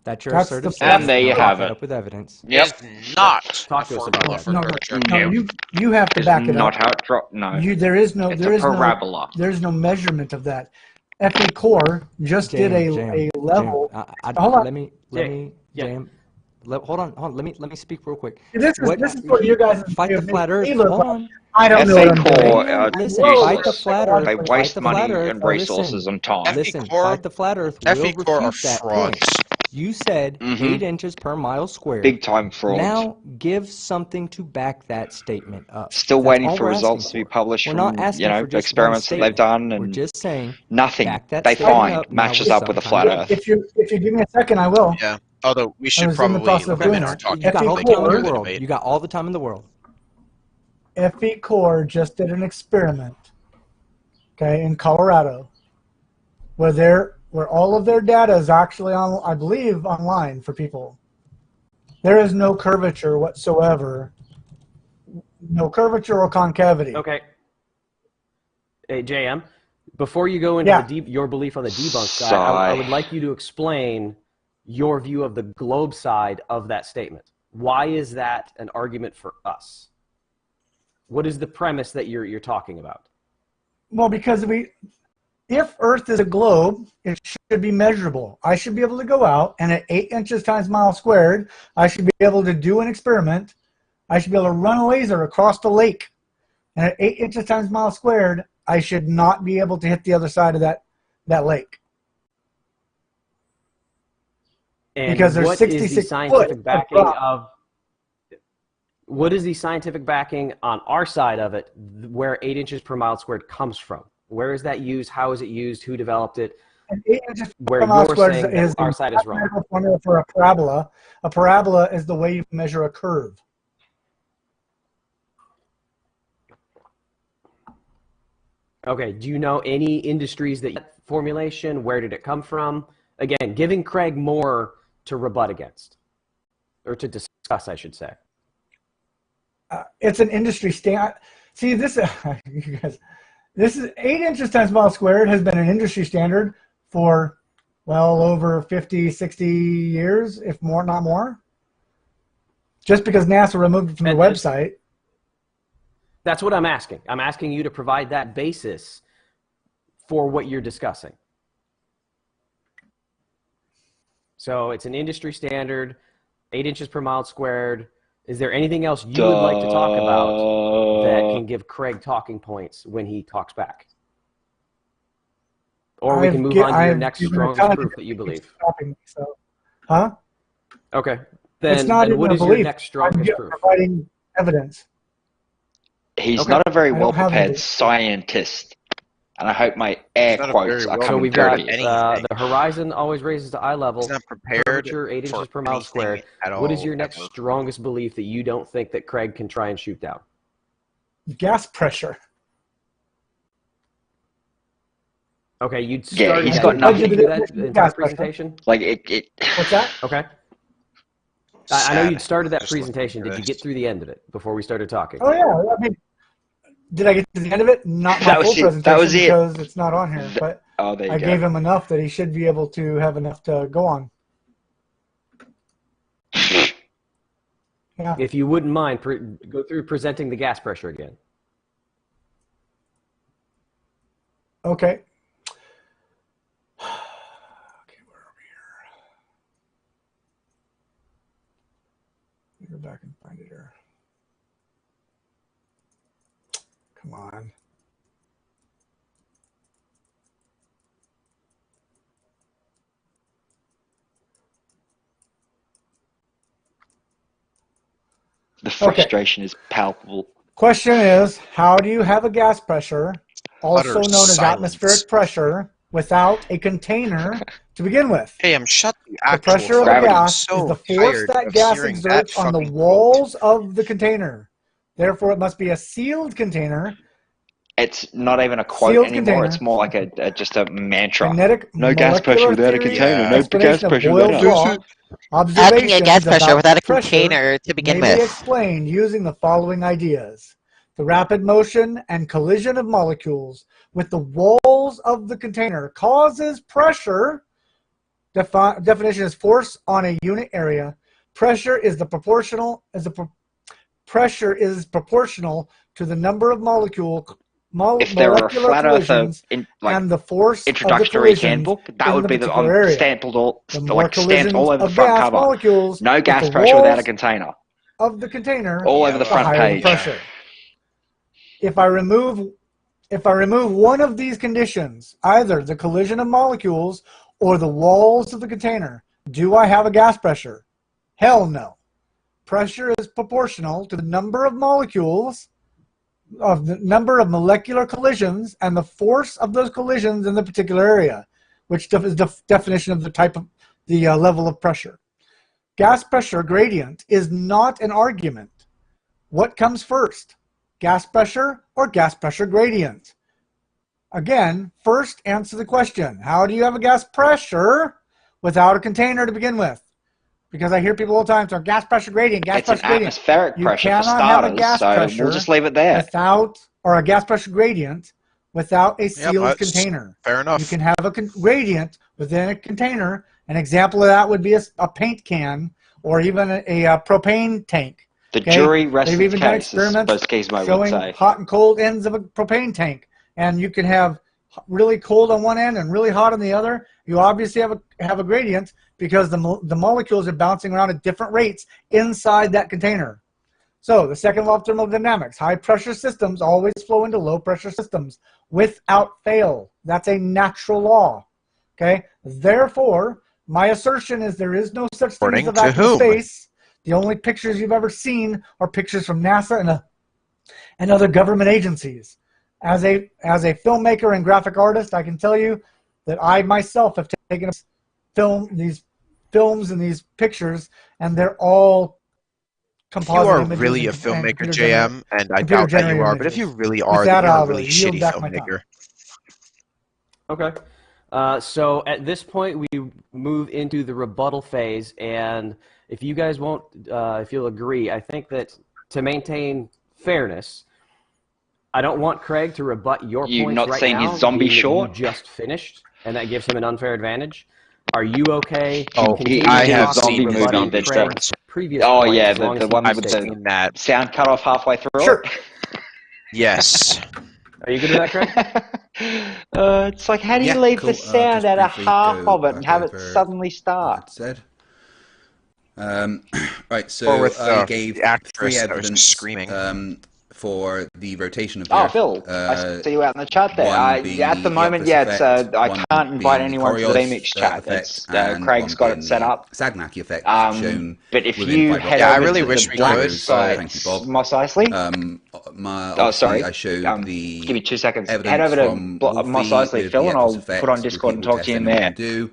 N: That's your assertive
E: statement. And there you have it.
N: Up with evidence.
E: Yep.
C: It's not
U: talk to us about that.
T: No, you have to back it up.
E: Not how it dropped. No.
T: There is no
E: parabola.
T: There is no measurement of that. FE Core just did a level. Hold on.
N: Let me Let me speak real quick.
T: This is what you guys
N: fight the flat Earth. Hold on.
T: I don't know what I'm doing.
N: Listen, fight the flat Earth.
E: They waste money and resources and time.
N: Listen, fight the flat Earth. We'll refute that point. You said 8 inches per mile squared.
E: Big time fraud.
N: Now give something to back that statement up.
E: Still waiting for results to be published from experiments that they've done, and
N: we're just saying
E: nothing they find matches up with the flat Earth.
T: If you give me a second, I will.
C: Yeah. Although we should probably
N: limit our talking. You got all the time in the world. You got all the time in the world.
T: FE Core just did an experiment, okay, in Colorado, where all of their data is actually on, I believe, online for people. There is no curvature whatsoever, no curvature or concavity.
U: Okay. Hey, JM, before you go into your belief on the debunk side, I would like you to explain your view of the globe side of that statement. Why is that an argument for us? What is the premise that you're talking about?
T: Well, because if Earth is a globe, it should be measurable. I should be able to go out, and at 8 inches times mile squared, I should be able to do an experiment. I should be able to run a laser across the lake. And at 8 inches times mile squared, I should not be able to hit the other side of that lake.
U: And
T: because there's
U: what
T: 66
U: is the scientific backing of? What is the scientific backing on our side of it, where 8 inches per mile squared comes from? Where is that used? How is it used? Who developed it? Where you're saying that our side is wrong.
T: Formula for a parabola. A parabola is the way you measure a curve.
U: Okay. Do you know any industries that formulation? Where did it come from? Again, giving Craig more to rebut against, or to discuss, I should say.
T: It's an industry standard. See, this you guys, this is 8 inches times mile squared has been an industry standard for well over 50, 60 years, if more, not more. Just because NASA removed it from the website.
U: That's what I'm asking. I'm asking you to provide that basis for what you're discussing. So it's an industry standard, 8 inches per mile squared. Is there anything else you would like to talk about that can give Craig talking points when he talks back? Or we can move on to your next strongest proof that you believe.
T: Huh?
U: Okay.
T: It's
U: Then,
T: not
U: then what
T: in
U: is
T: a
U: your
T: belief.
U: next strongest
T: I'm
U: proof?
T: providing evidence.
E: He's not a very
T: I don't have
E: well-prepared
T: any.
E: scientist. And I hope my air quotes are
U: So
E: coming
U: we've
E: through
U: got
E: here.
U: the horizon always raises to eye level.
C: He's not prepared
U: Curvature 8 inches per mile squared.
C: at
U: What is
C: all,
U: your next
C: ever.
U: strongest belief that you don't think that Craig can try and shoot down?
T: Gas pressure.
U: Okay, you'd
E: Yeah,
U: started
E: he's
U: that.
E: got
U: Did
E: nothing.
U: you do that the entire presentation?
E: Like it.
T: What's that?
U: Okay. I know you'd started that presentation. Did you get through the end of it before we started talking?
T: Oh yeah, I mean, did I get to the end of it? Not my
E: That was
T: full
E: it.
T: presentation
E: That was it.
T: because it's not on here. But
E: Oh, there you
T: I
E: go.
T: gave him enough that he should be able to have enough to go on. Yeah.
U: If you wouldn't mind, go through presenting the gas pressure again.
T: Okay. Okay, where are we here? Let me go back and find it here. Come on.
E: The frustration is palpable.
T: Question is, how do you have a gas pressure, also
C: Utter
T: known as
C: silence.
T: atmospheric pressure, without a container to begin with?
C: Hey, I'm shut the
T: The
C: actual
T: pressure of
C: fuck
T: the
C: up. I'm
T: gas
C: so
T: is the force
C: tired
T: that
C: of
T: gas
C: hearing
T: exerts
C: that
T: on the
C: fucking
T: walls of the container. Therefore, it must be a sealed container.
E: It's not even a quote
T: Sealed
E: anymore.
T: container.
E: It's more like a just a mantra.
T: Kinetic
E: No gas pressure without a
T: theory,
E: container. No gas
T: explanation of
E: pressure
T: Boyle's
E: without
T: law.
O: Having a gas
T: Observations
O: pressure
T: about
O: without a
T: pressure
O: container to begin
T: may be
O: with.
T: explained using the following ideas. The rapid motion and collision of molecules with the walls of the container causes pressure. Definition is force on a unit area. Pressure is pressure is proportional to the number of
E: If there were a
T: molecular
E: flat earther
T: collisions and the force of the
E: introductory
T: collisions
E: handbook, that
T: in
E: would
T: the
E: be the
T: particular area.
E: stamped all
T: The more
E: stamped
T: collisions
E: all over the
T: of
E: front
T: gas
E: cover.
T: molecules
E: No
T: with
E: gas
T: the
E: pressure without a
T: walls
E: container.
T: of the container,
E: All over the front
T: higher
E: page.
T: the pressure. If I remove one of these conditions, either the collision of molecules or the walls of the container, do I have a gas pressure? Hell no. Pressure is proportional to the number of molecules, of the number of molecular collisions, and the force of those collisions in the particular area, which is the definition of the type of the level of pressure. Gas pressure gradient is not an argument. What comes first? Gas pressure or gas pressure gradient? Again, first answer the question. How do you have a gas pressure without a container to begin with? Because I hear people all the time, so gas pressure gradient, gas
E: It's an
T: pressure gradient.
E: atmospheric
T: You
E: pressure for
T: cannot have a
E: starters,
T: gas
E: so
T: pressure
E: we'll just leave it there.
T: without, or a gas pressure gradient without a
C: Yeah,
T: sealed
C: that's
T: container.
C: fair enough.
T: You can have a gradient within a container. An example of that would be a paint can or even a propane tank.
E: The
T: Okay?
E: jury rests
T: They've
E: its
T: even done
E: case, as
T: experiments
E: Gizmo would
T: showing
E: say.
T: hot and cold ends of a propane tank, and you can have really cold on one end and really hot on the other. You obviously have a gradient because the molecules are bouncing around at different rates inside that container. So the second law of thermodynamics: high pressure systems always flow into low pressure systems without fail. That's a natural law. Okay. Therefore, my assertion is there is no such thing as a
C: According to
T: vacuum
C: whom?
T: space. The only pictures you've ever seen are pictures from NASA and other government agencies. As a filmmaker and graphic artist, I can tell you that I myself have taken these films and these pictures, and they're all
C: If you
T: composite
C: are
T: images
C: really a
T: and
C: filmmaker,
T: computer
C: JM, and I
T: computer
C: doubt that you
T: generated
C: are, but if you
T: images.
C: really
T: With
C: are,
T: that,
C: then you're a
T: I'll
C: really
T: yield
C: shitty
T: back my time.
C: filmmaker.
U: Okay. So at this point, we move into the rebuttal phase, and if you guys won't, if you'll agree, I think that to maintain fairness, I don't want Craig to rebut your
E: You
U: points
E: not
U: right
E: seen
U: now,
E: his zombie
U: being that
E: short?
U: you just finished, and that gives him an unfair advantage. Are you okay
C: Oh,
U: continuing
E: He
U: to
E: did a
U: talk
E: zombie movie
U: rebutting
E: that.
U: Craig's previous
E: Oh
U: points
E: yeah,
U: as long
E: the
U: as he
E: one with
U: restates
E: the
U: them?
E: sound cut off halfway through
T: Sure.
E: it.
C: Yes.
U: Are you good with that, Craig?
E: It's like, how do you
B: Yeah,
E: leave
B: cool.
E: the sound
B: Just
E: at a
B: briefly
E: half
B: go
E: of it and
B: back
E: have it
B: over
E: suddenly
B: what
E: start?
B: I'd said. Right,
C: Or
B: so
C: with
B: I
C: the
B: gave
C: actress
B: three
C: that was
B: evidence
C: screaming.
B: for the rotation of the
E: Oh,
B: Earth.
E: Phil, I see you out in the chat there.
B: One being
E: At the
B: the
E: moment,
B: Eopus
E: yeah,
B: effect,
E: I
B: one
E: can't invite
B: being the
E: anyone to the
B: Coriolis
E: remix chat.
B: effect,
E: It's
B: and
E: Craig's
B: one
E: got
B: being
E: it set
B: the
E: up.
B: Sagnaki effect shown
E: But if
B: within
E: you
B: fiber
E: head
C: Yeah, I
E: over
C: really
E: to
C: wish
E: the
C: we
E: black
C: could.
B: Thank you,
E: site,
B: Bob.
E: Moss Eisley.
B: Obviously, I showed the
E: give me 2 seconds. Head
B: evidence
E: over to
B: from
E: Moss
B: Wolfie
E: Eisley,
B: with
E: Phil,
B: the
E: and
B: Epos
E: I'll put on
B: effect,
E: Discord and
B: repeatable
E: talk to
B: test
E: you in
B: anyone
E: there.
B: can do.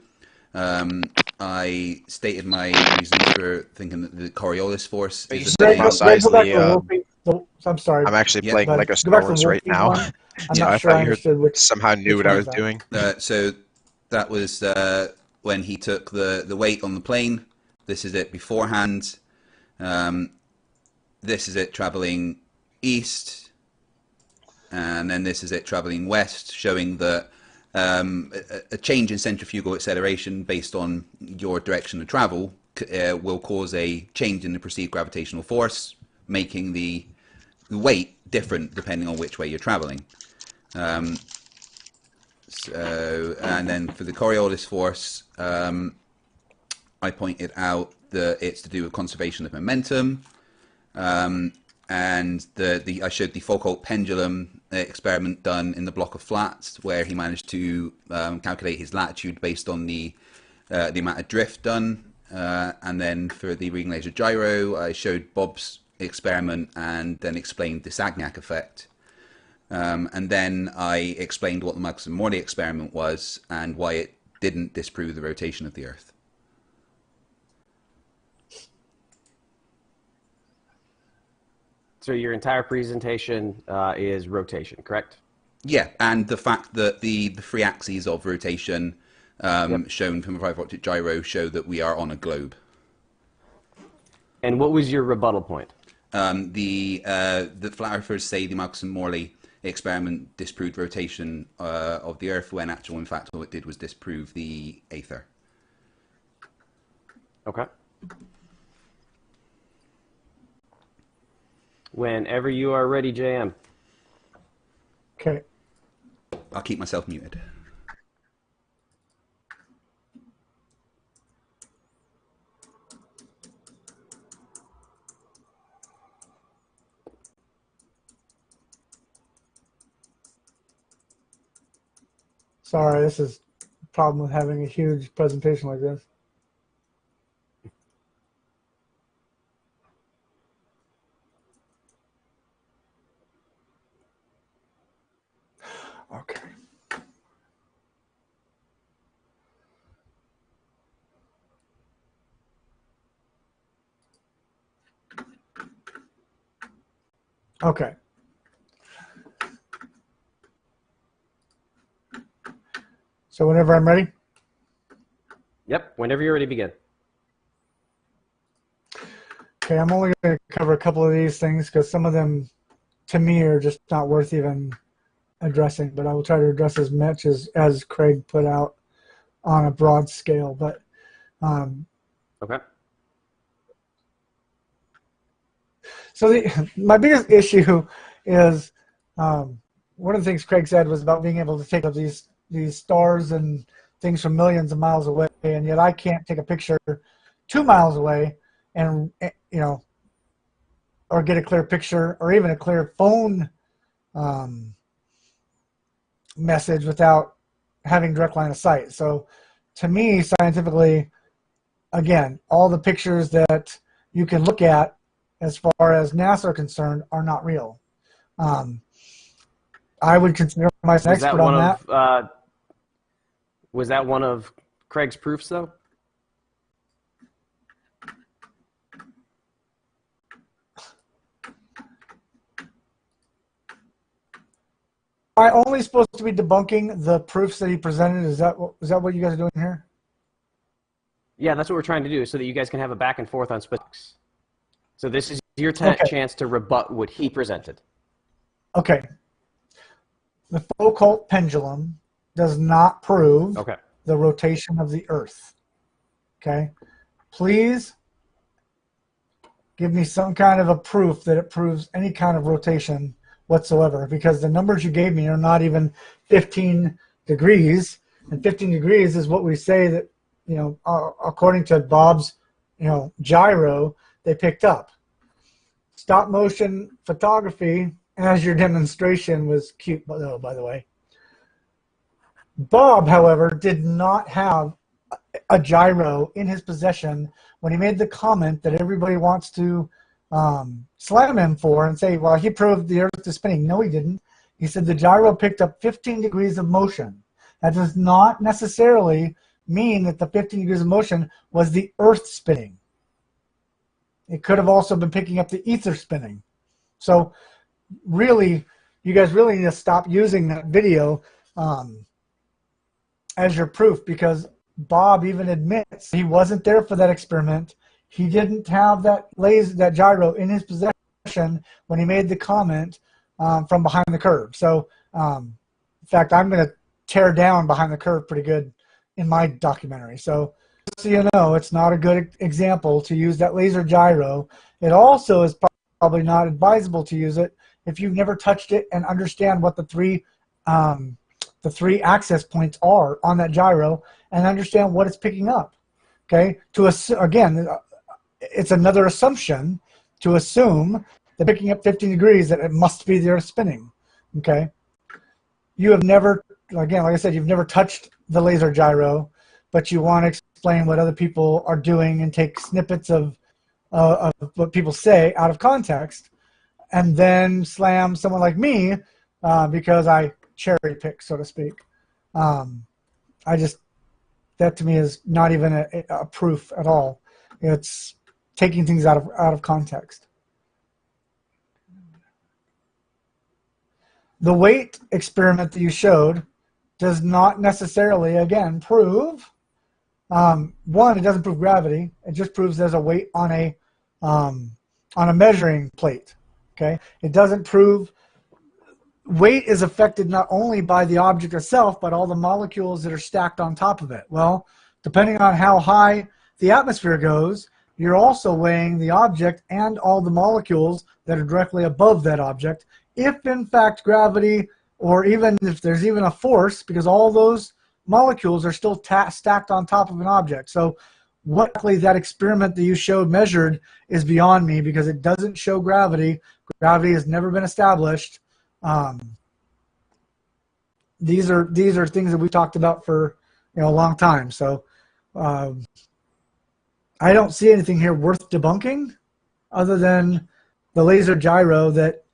B: I stated my reasons for thinking that the Coriolis force
C: But you
B: is a
C: said
B: thing.
C: Mos
T: Greg, go back
C: Eisley,
T: to the Wolfie. I'm sorry.
C: I'm actually
B: Yeah.
C: playing
T: But
C: Lego
T: go
C: Star
T: back to the
C: Wars right
T: Wolfie
C: now.
T: one. I'm
B: Yeah.
T: not
C: I
T: sure I
C: thought you
T: understood which.
C: somehow knew
T: which
C: what I
T: one
C: was
T: that?
C: doing.
B: So that was when he took the weight on the plane. This is it beforehand. This is it traveling east, and then this is it traveling west, showing that a change in centrifugal acceleration based on your direction of travel will cause a change in the perceived gravitational force, making the weight different depending on which way you're traveling. So, and then for the Coriolis force, I pointed out that it's to do with conservation of momentum, and I showed the Foucault pendulum experiment done in the block of flats, where he managed to calculate his latitude based on the amount of drift done. And then for the reading laser gyro, I showed Bob's experiment and then explained the Sagnac effect. And then I explained what the Maxim-Morley experiment was and why it didn't disprove the rotation of the Earth.
U: So your entire presentation is rotation, correct?
B: Yeah, and the fact that the three axes of rotation shown from a fiber optic gyro show that we are on a globe.
U: And what was your rebuttal point?
B: The flat earthers say the Maxim-Morley experiment disproved rotation of the Earth, when actual, in fact, all it did was disprove the aether.
U: Okay. Whenever you are ready, JM.
T: Okay.
B: I'll keep myself muted.
T: Sorry, this is the problem with having a huge presentation like this. Okay. Okay. So whenever I'm ready?
U: Yep, whenever you're ready, begin.
T: Okay, I'm only going to cover a couple of these things because some of them, to me, are just not worth even addressing, but I will try to address as much as Craig put out on a broad scale. But
U: okay.
T: So my biggest issue is one of the things Craig said was about being able to take up these stars and things from millions of miles away, and yet I can't take a picture 2 miles away and, you know, or get a clear picture or even a clear phone message without having direct line of sight. So to me, scientifically, again, all the pictures that you can look at as far as NASA are concerned are not real. I would consider myself an expert on that.
U: Was that one of Craig's proofs, though?
T: I only supposed to be debunking the proofs that he presented? Is that what you guys are doing here?
U: Yeah, that's what we're trying to do, so that you guys can have a back and forth on specifics. So this is your chance to rebut what he presented.
T: Okay. The Foucault pendulum does not prove the rotation of the Earth. Okay? Please give me some kind of a proof that it proves any kind of rotation whatsoever, because the numbers you gave me are not even 15 degrees, and 15 degrees is what we say that, you know, according to Bob's, you know, gyro, they picked up. Stop motion photography, as your demonstration was cute, by the way. Bob, however, did not have a gyro in his possession when he made the comment that everybody wants to slam him for and say, well, he proved the Earth is spinning. No, he didn't. He said the gyro picked up 15 degrees of motion. That does not necessarily mean that the 15 degrees of motion was the Earth spinning. It could have also been picking up the ether spinning. So really, you guys really need to stop using that video as your proof, because Bob even admits he wasn't there for that experiment. He didn't have that gyro in his possession when he made the comment from behind the curve. So, in fact, I'm going to tear down behind the curve pretty good in my documentary. So you know, it's not a good example to use that laser gyro. It also is probably not advisable to use it if you've never touched it and understand what the three access points are on that gyro and understand what it's picking up. Okay, again, it's another assumption to assume that picking up 15 degrees that it must be the Earth spinning. Okay, you have never, again, like I said, you've never touched the laser gyro, but you want to explain what other people are doing and take snippets of what people say out of context, and then slam someone like me because I cherry pick, so to speak. That to me is not even a proof at all. It's taking things out of context. The weight experiment that you showed does not necessarily, again, prove. One, it doesn't prove gravity. It just proves there's a weight on a measuring plate. Okay, it doesn't prove. Weight is affected not only by the object itself, but all the molecules that are stacked on top of it. Well, depending on how high the atmosphere goes, you're also weighing the object and all the molecules that are directly above that object. If in fact gravity, or even if there's even a force, because all those molecules are still stacked on top of an object. So what exactly that experiment that you showed measured is beyond me, because it doesn't show gravity. Gravity has never been established. These are things that we talked about for a long time. So I don't see anything here worth debunking other than the laser gyro, that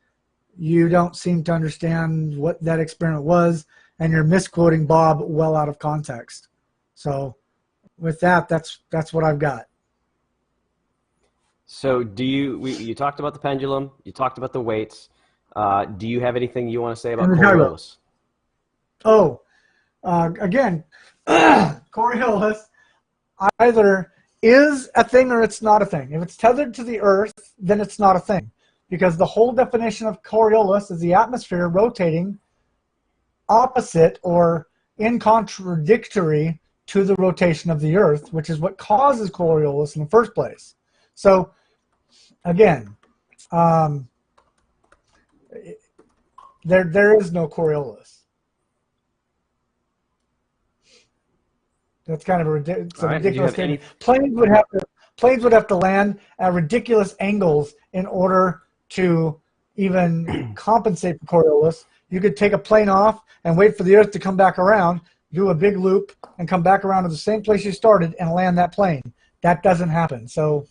T: you don't seem to understand what that experiment was, and you're misquoting Bob well out of context. So with that, that's what I've got.
U: So you talked about the pendulum, you talked about the weights. Do you have anything you want to say about Coriolis?
T: Oh, again, Coriolis either is a thing or it's not a thing. If it's tethered to the Earth, then it's not a thing, because the whole definition of Coriolis is the atmosphere rotating opposite or in contradictory to the rotation of the Earth, which is what causes Coriolis in the first place. So, again, there is no Coriolis. That's kind of a ridiculous statement. Planes would have to land at ridiculous angles in order to even compensate for Coriolis. You could take a plane off and wait for the Earth to come back around, do a big loop, and come back around to the same place you started and land that plane. That doesn't happen. So,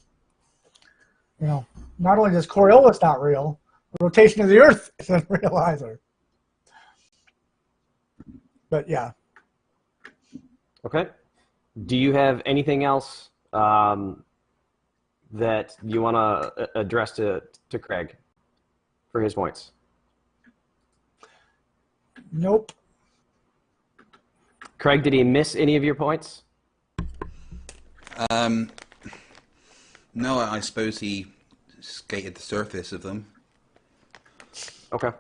T: not only does Coriolis not real, the rotation of the Earth isn't real either. But yeah.
U: Okay. Do you have anything else that you want to address to Craig for his points?
T: Nope.
U: Craig, did he miss any of your points?
B: No, I suppose he skated the surface of them.
U: Okay.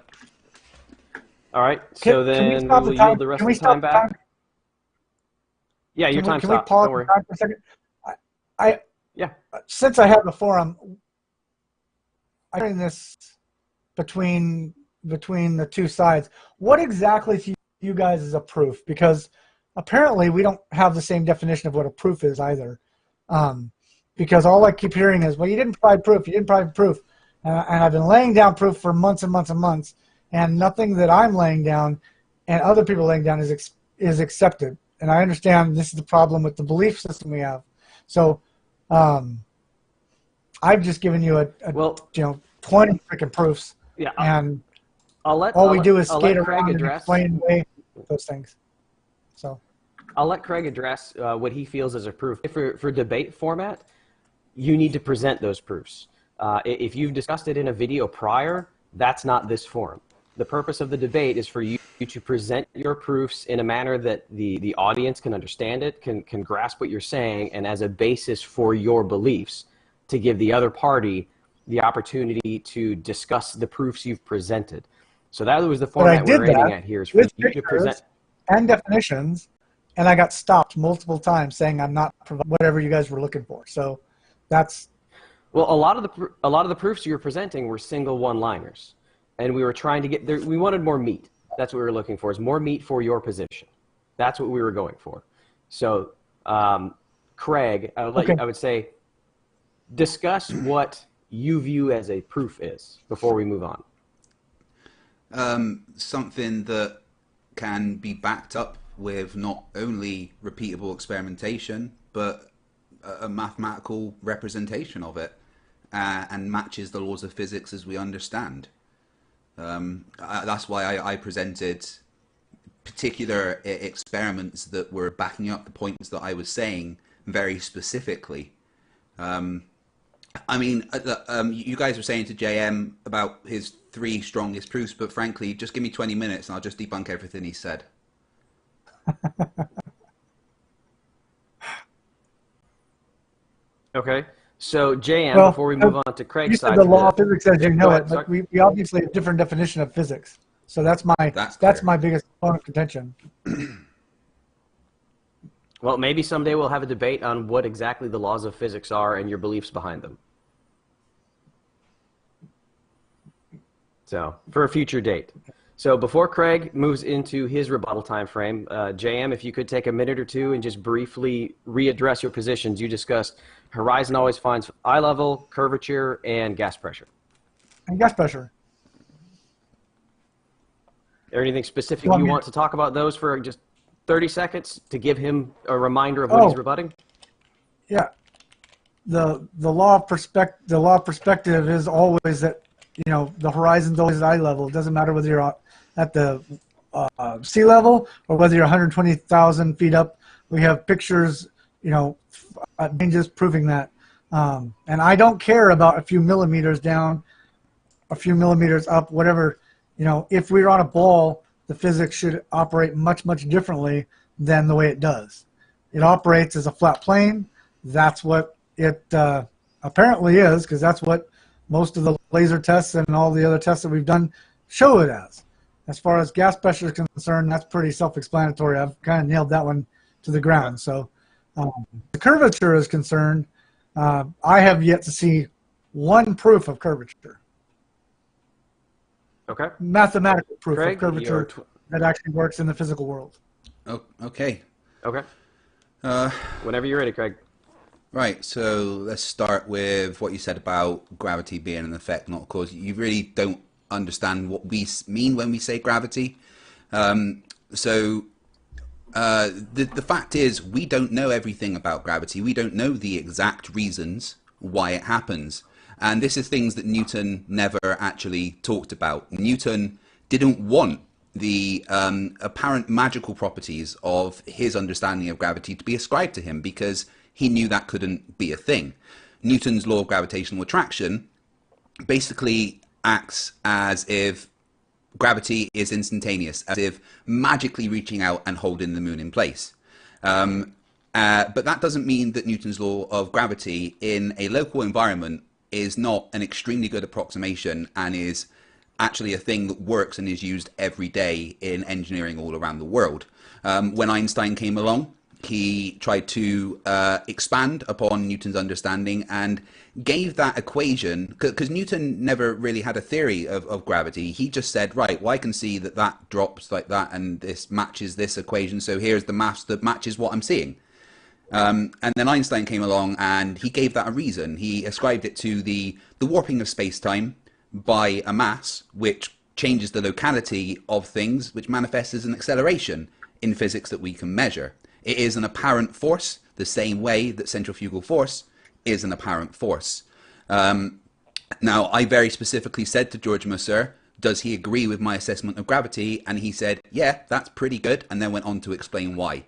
U: All right. So then we will yield the rest of the time back. Yeah, your time stopped.
T: Can we pause
U: Don't worry.
T: the time for a second? Yeah. Since I have the forum, I'm doing this between the two sides. What exactly to you guys is a proof? Because apparently we don't have the same definition of what a proof is either. Because all I keep hearing is, well, you didn't provide proof. You didn't provide proof. And I've been laying down proof for months and months and months, and nothing that I'm laying down and other people laying down is accepted. And I understand this is the problem with the belief system we have. So I've just given you 20 freaking proofs.
U: Yeah.
T: And
U: all
T: we do is skate
U: Craig
T: around and
U: address
T: explain away those things. So
U: I'll let Craig address what he feels as a proof. For debate format, you need to present those proofs. If you've discussed it in a video prior, that's not this forum. The purpose of the debate is for you to present your proofs in a manner that the audience can understand it, can grasp what you're saying, and as a basis for your beliefs, to give the other party the opportunity to discuss the proofs you've presented. So that was the format we're aiming at here, is for you to present
T: and definitions, and I got stopped multiple times saying I'm not providing whatever you guys were looking for. So that's
U: well, a lot of the proofs you were presenting were single one-liners, and we were trying to get there. We wanted more meat. That's what we were looking for, is more meat for your position. That's what we were going for. So, Craig, I would say, discuss what you view as a proof is before we move on.
B: Something that can be backed up with not only repeatable experimentation, but a mathematical representation of it, and matches the laws of physics as we understand. That's why I presented particular experiments that were backing up the points that I was saying very specifically. I mean, you guys were saying to JM about his 3 strongest proofs, but frankly, just give me 20 minutes and I'll just debunk everything he said.
U: Okay. So, JM, before we move on to Craig's side.
T: The law of physics as you know it, but we obviously have a different definition of physics. So that's my biggest point of contention.
U: Well, maybe someday we'll have a debate on what exactly the laws of physics are and your beliefs behind them. So, for a future date. So, before Craig moves into his rebuttal time frame, JM, if you could take a minute or two and just briefly readdress your positions. You discussed Horizon always finds eye level, curvature, and gas pressure.
T: And gas pressure.
U: Is there anything specific you want to talk about those for just 30 seconds to give him a reminder of what he's rebutting?
T: Yeah. The law of perspective is always that, you know, the horizon's always at eye level. It doesn't matter whether you're at the sea level or whether you're 120,000 feet up. We have pictures, you know, just proving that. And I don't care about a few millimeters down, a few millimeters up, whatever. You know, if we're on a ball, the physics should operate much, much differently than the way it does. It operates as a flat plane. That's what it apparently is, because that's what most of the laser tests and all the other tests that we've done show it as. As far as gas pressure is concerned, that's pretty self-explanatory. I've kind of nailed that one to the ground. So the curvature is concerned, I have yet to see one proof of curvature.
U: Okay.
T: Mathematical proof
U: Craig,
T: of curvature that actually works in the physical world.
B: Oh, okay.
U: Okay. Whenever you're ready, Craig.
B: Right, so let's start with what you said about gravity being an effect, not a cause. You really don't understand what we mean when we say gravity. The fact is, we don't know everything about gravity. We don't know the exact reasons why it happens. And this is things that Newton never actually talked about. Newton didn't want the apparent magical properties of his understanding of gravity to be ascribed to him, because he knew that couldn't be a thing. Newton's law of gravitational attraction basically acts as if gravity is instantaneous, as if magically reaching out and holding the moon in place. But that doesn't mean that Newton's law of gravity in a local environment is not an extremely good approximation and is actually a thing that works and is used every day in engineering all around the world. When Einstein came along, he tried to expand upon Newton's understanding and gave that equation, because Newton never really had a theory of gravity. He just said, right, well, I can see that that drops like that and this matches this equation, so here's the maths that matches what I'm seeing. And then Einstein came along and he gave that a reason. He ascribed it to the warping of space-time by a mass, which changes the locality of things, which manifests as an acceleration in physics that we can measure. It is an apparent force, the same way that centrifugal force is an apparent force. Now, I very specifically said to George Musser, does he agree with my assessment of gravity? And he said, yeah, that's pretty good, and then went on to explain why.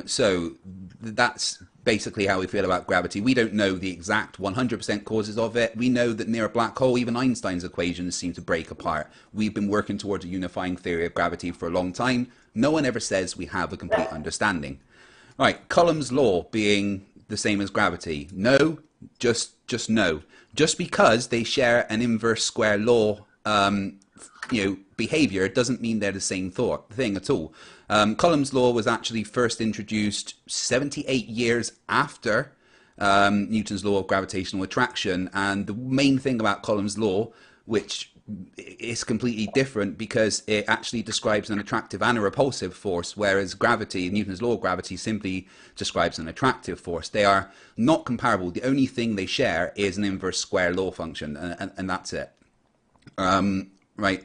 B: So that's basically how we feel about gravity. We don't know the exact 100% causes of it. We know that near a black hole, even Einstein's equations seem to break apart. We've been working towards a unifying theory of gravity for a long time. No one ever says we have a complete understanding. Right, Coulomb's law being the same as gravity. No, just no. Just because they share an inverse square law behavior doesn't mean they're the same thing at all. Coulomb's law was actually first introduced 78 years after Newton's law of gravitational attraction, and the main thing about Coulomb's law, which is completely different because it actually describes an attractive and a repulsive force, whereas gravity, Newton's law of gravity, simply describes an attractive force. They are not comparable. The only thing they share is an inverse square law function, and that's it. Right.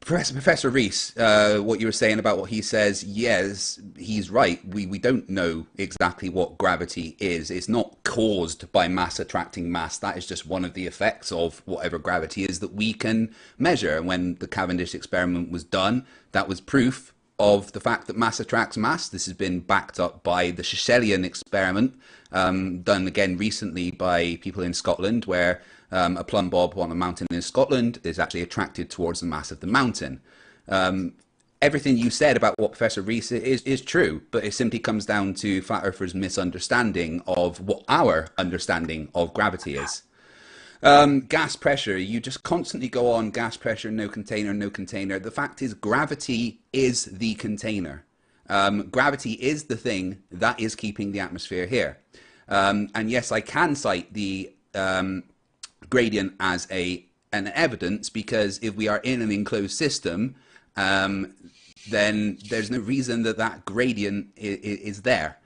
B: Professor Rees, what you were saying about what he says, yes, he's right. We don't know exactly what gravity is. It's not caused by mass attracting mass. That is just one of the effects of whatever gravity is that we can measure. And when the Cavendish experiment was done, that was proof of the fact that mass attracts mass. This has been backed up by the Shishelian experiment, done again recently by people in Scotland, where a plumb bob on a mountain in Scotland is actually attracted towards the mass of the mountain. Everything you said about what Professor Rees is true, but it simply comes down to flat earthers' misunderstanding of what our understanding of gravity is. Gas pressure, you just constantly go on gas pressure, no container, no container. The fact is gravity is the container. Gravity is the thing that is keeping the atmosphere here. And yes, I can cite the gradient as an evidence, because if we are in an enclosed system, then there's no reason that gradient is there.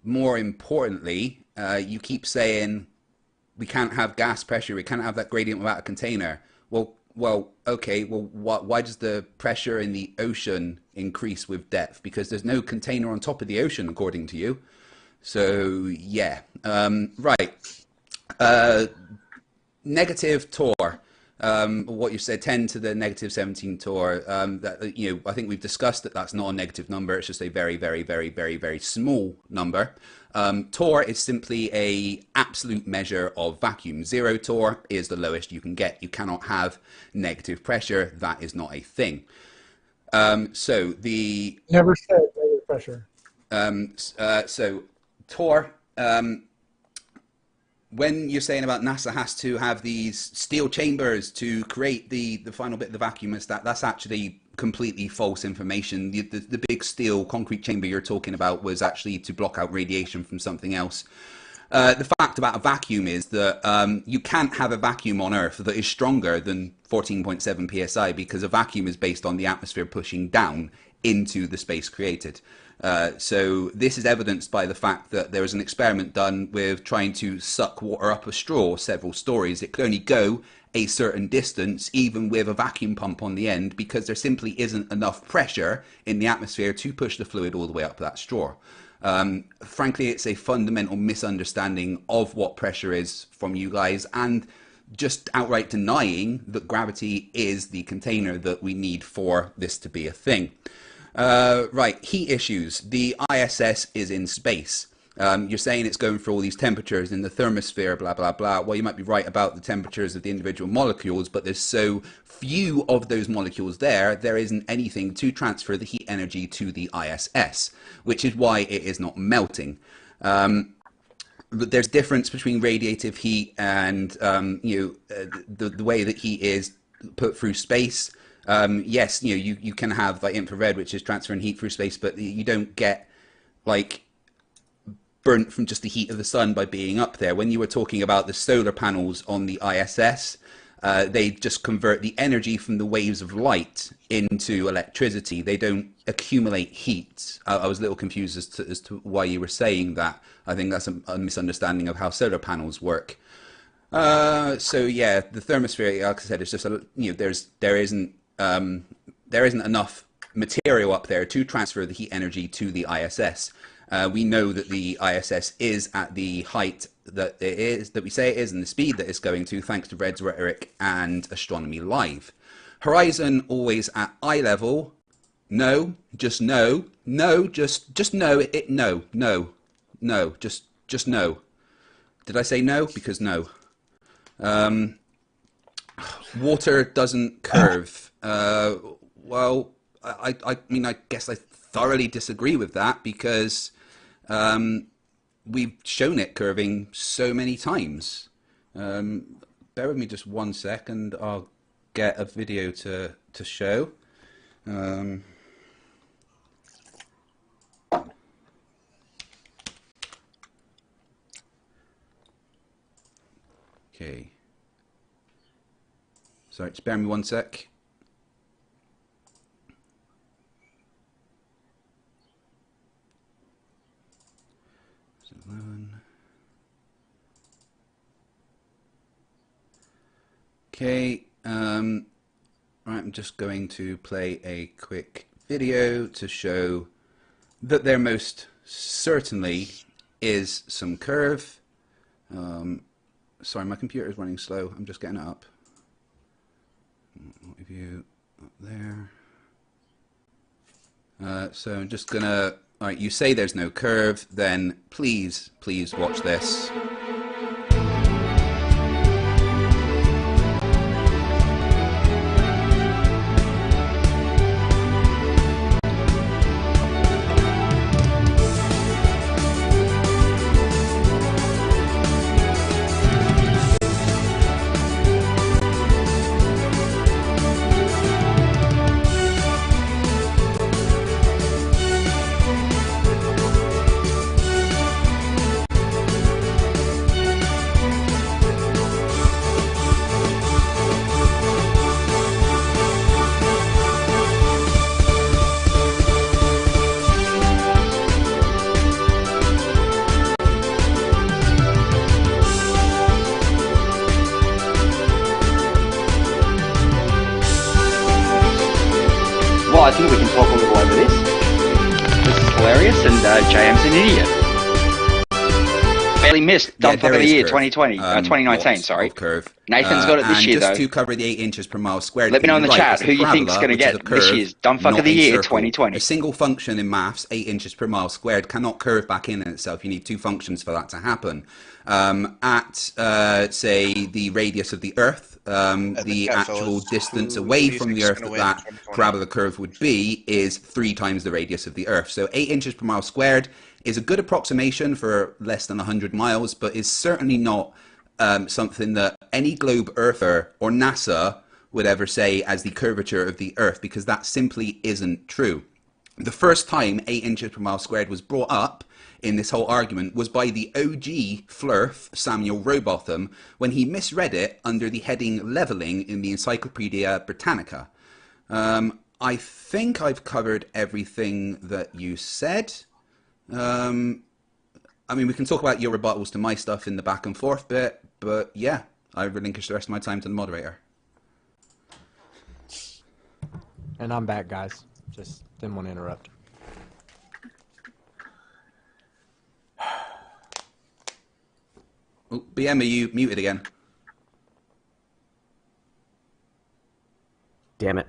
B: More importantly, you keep saying we can't have gas pressure, we can't have that gradient without a container. Well, okay, well, why does the pressure in the ocean increase with depth? Because there's no container on top of the ocean, according to you. So, yeah. Right. Negative Tor. What you said, 10 to the negative 17 Tor. That, I think we've discussed that that's not a negative number. It's just a very, very, very, very, very small number. Tor is simply a absolute measure of vacuum. 0 Tor is the lowest you can get. You cannot have negative pressure. That is not a thing. So the
T: never said negative pressure.
B: So Tor. When you're saying about NASA has to have these steel chambers to create the final bit of the vacuum, that's actually completely false information. The big steel concrete chamber you're talking about was actually to block out radiation from something else. The fact about a vacuum is that you can't have a vacuum on Earth that is stronger than 14.7 psi, because a vacuum is based on the atmosphere pushing down into the space created. So this is evidenced by the fact that there was an experiment done with trying to suck water up a straw several stories. It could only go a certain distance, even with a vacuum pump on the end, because there simply isn't enough pressure in the atmosphere to push the fluid all the way up that straw. Frankly, it's a fundamental misunderstanding of what pressure is from you guys, and just outright denying that gravity is the container that we need for this to be a thing. Right, heat issues. The ISS is in space. You're saying it's going for all these temperatures in the thermosphere, blah, blah, blah. Well, you might be right about the temperatures of the individual molecules, but there's so few of those molecules there isn't anything to transfer the heat energy to the ISS, which is why it is not melting. But there's difference between radiative heat and the way that heat is put through space. Yes, you can have like infrared, which is transferring heat through space, but you don't get like burnt from just the heat of the sun by being up there. When you were talking about the solar panels on the ISS, they just convert the energy from the waves of light into electricity. They don't accumulate heat. I was a little confused as to why you were saying that. I think that's a misunderstanding of how solar panels work. So yeah, the thermosphere, like I said, it's just there isn't enough material up there to transfer the heat energy to the ISS. We know that the ISS is at the height that it is, that we say it is, and the speed that it's going to, thanks to Red's rhetoric and Astronomy Live. Horizon always at eye level. No, just no. No, just no. No, just no. Did I say no? Because no. Water doesn't curve. Well, I mean, I guess I thoroughly disagree with that because we've shown it curving so many times. Bear with me just 1 second. I'll get a video to show. Okay. Sorry, just bear with me 1 sec. Okay, right, I'm just going to play a quick video to show that there most certainly is some curve. Sorry, my computer is running slow. I'm just getting it up. View up there. So I'm just gonna. All right, you say there's no curve, then please watch this.
E: Well, I think we can talk a little over this. This is hilarious, and JM's an idiot. Barely missed dumb fuck of the year, 2020, 2019, sorry.
B: Curve.
E: Nathan's got it this year,
B: just
E: though.
B: to cover the 8 inches per mile squared.
E: Let me know in the
B: right,
E: chat who you think's going to get this year's dumb fuck of the year, 2020.
B: A single function in maths, 8 inches per mile squared, cannot curve back in itself. You need 2 functions for that to happen. Say, the radius of the Earth, the actual distance away from the Earth that parabola curve would be is 3 times the radius of the Earth. So 8 inches per mile squared is a good approximation for less than 100 miles, but is certainly not something that any globe earther or NASA would ever say as the curvature of the Earth, because that simply isn't true. The first time 8 inches per mile squared was brought up in this whole argument was by the OG Flerf, Samuel Rowbotham, when he misread it under the heading leveling in the Encyclopedia Britannica. I think I've covered everything that you said. I mean, we can talk about your rebuttals to my stuff in the back and forth bit, but yeah, I relinquish the rest of my time to the moderator.
N: And I'm back, guys. Just didn't want to interrupt.
B: Oh, BM, are you muted again?
U: Damn it.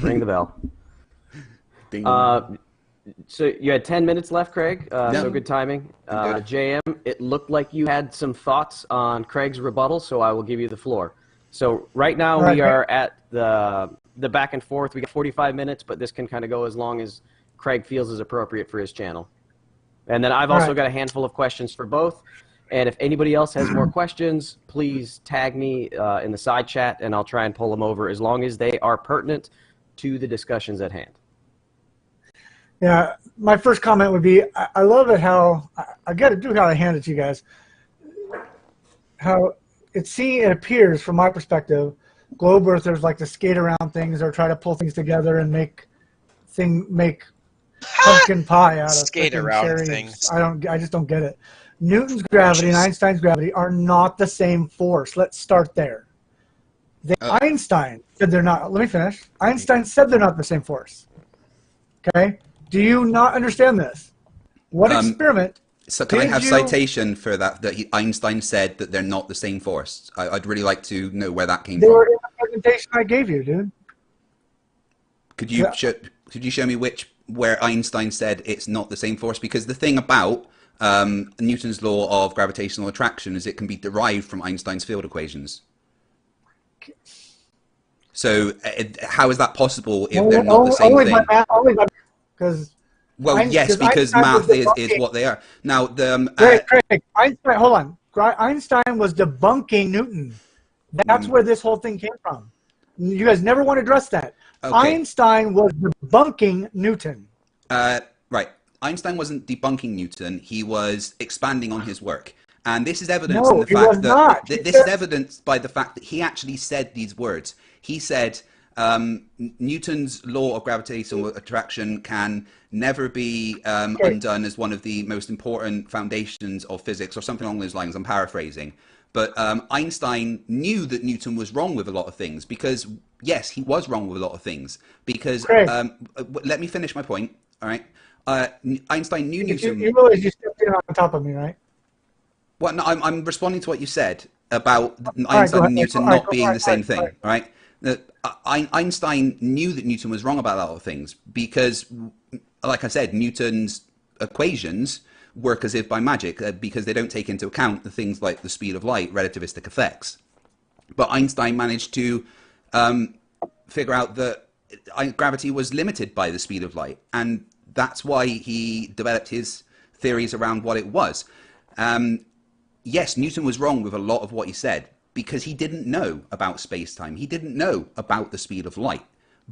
U: Ring the bell.
B: Ding.
U: So you had 10 minutes left, Craig.
B: Yeah.
U: So good timing.
B: Good.
U: JM, it looked like you had some thoughts on Craig's rebuttal, so I will give you the floor. So right now we are at the back and forth. We got 45 minutes, but this can kind of go as long as Craig feels is appropriate for his channel. And then I've also got a handful of questions for both. And if anybody else has more questions, please tag me in the side chat, and I'll try and pull them over as long as they are pertinent to the discussions at hand.
T: Yeah, my first comment would be, I love it how, I got to do how I hand it to you guys, how it appears from my perspective, globe earthers like to skate around things or try to pull things together and make pumpkin pie out of
C: skate
T: freaking
C: around
T: cherries.
C: things.
T: I just don't get it. Newton's gravity and Einstein's gravity are not the same force. Let's start there. Einstein said they're not. Let me finish. Einstein said they're not the same force. Okay? Do you not understand this? What experiment?
F: So can I have citation for that? Einstein said that they're not the same force. I'd really like to know where that came
T: They
F: from.
T: were in the presentation I gave you, dude.
F: Could you show me where Einstein said it's not the same force? Because the thing about Newton's law of gravitational attraction is it can be derived from Einstein's field equations. So how is that possible if they're not the same thing? Because math is what they are. Now,
T: Craig, Einstein, hold on. Einstein was debunking Newton. That's where this whole thing came from. You guys never want to address that.
F: Okay.
T: Einstein was debunking Newton.
F: Right. Einstein wasn't debunking Newton. He was expanding on his work. And this is evidence in the fact that this is evidenced by the fact that he actually said these words. He said Newton's law of gravitational attraction can never be undone as one of the most important foundations of physics, or something along those lines. I'm paraphrasing. But Einstein knew that Newton was wrong with a lot of things because, yes, he was wrong with a lot of things. Because, let me finish my point, all right? Einstein knew Newton...
T: You realize you stepped in on top of me, right?
F: Well, no, I'm responding to what you said about Einstein and Newton not being the same thing, all right? Einstein knew that Newton was wrong about a lot of things because, like I said, Newton's equations work as if by magic because they don't take into account the things like the speed of light, relativistic effects. But Einstein managed to figure out that gravity was limited by the speed of light, and that's why he developed his theories around what it was. Yes, Newton was wrong with a lot of what he said because he didn't know about space-time. He didn't know about the speed of light.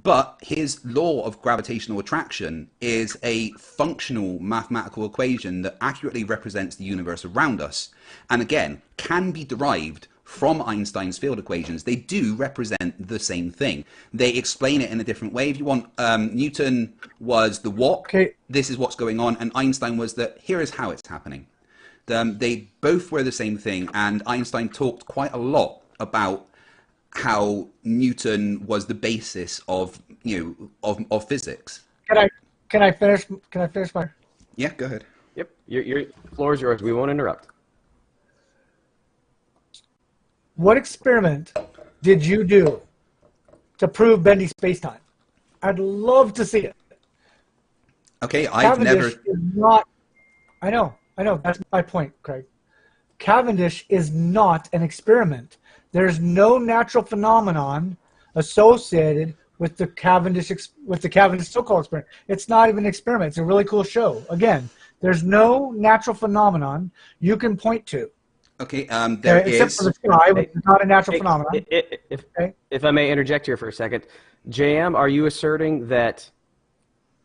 F: But his law of gravitational attraction is a functional mathematical equation that accurately represents the universe around us. And again, can be derived from Einstein's field equations. They do represent the same thing. They explain it in a different way. If you want, Newton was the what, this is what's going on, and Einstein was the here is how it's happening. They both were the same thing, and Einstein talked quite a lot about how Newton was the basis of of physics.
T: Can I finish? Can I finish my?
F: Yeah, go ahead.
U: Yep, your floor is yours. We won't interrupt.
T: What experiment did you do to prove bendy spacetime? I'd love to see it.
F: Okay, I've never.
T: Is not. I know. That's my point, Craig. Cavendish is not an experiment. There's no natural phenomenon associated with the Cavendish so-called experiment. It's not even an experiment. It's a really cool show. Again, there's no natural phenomenon you can point to.
F: Okay, there is.
T: Except for the sky, which is not a natural phenomenon.
U: If I may interject here for a second, JM, are you asserting that?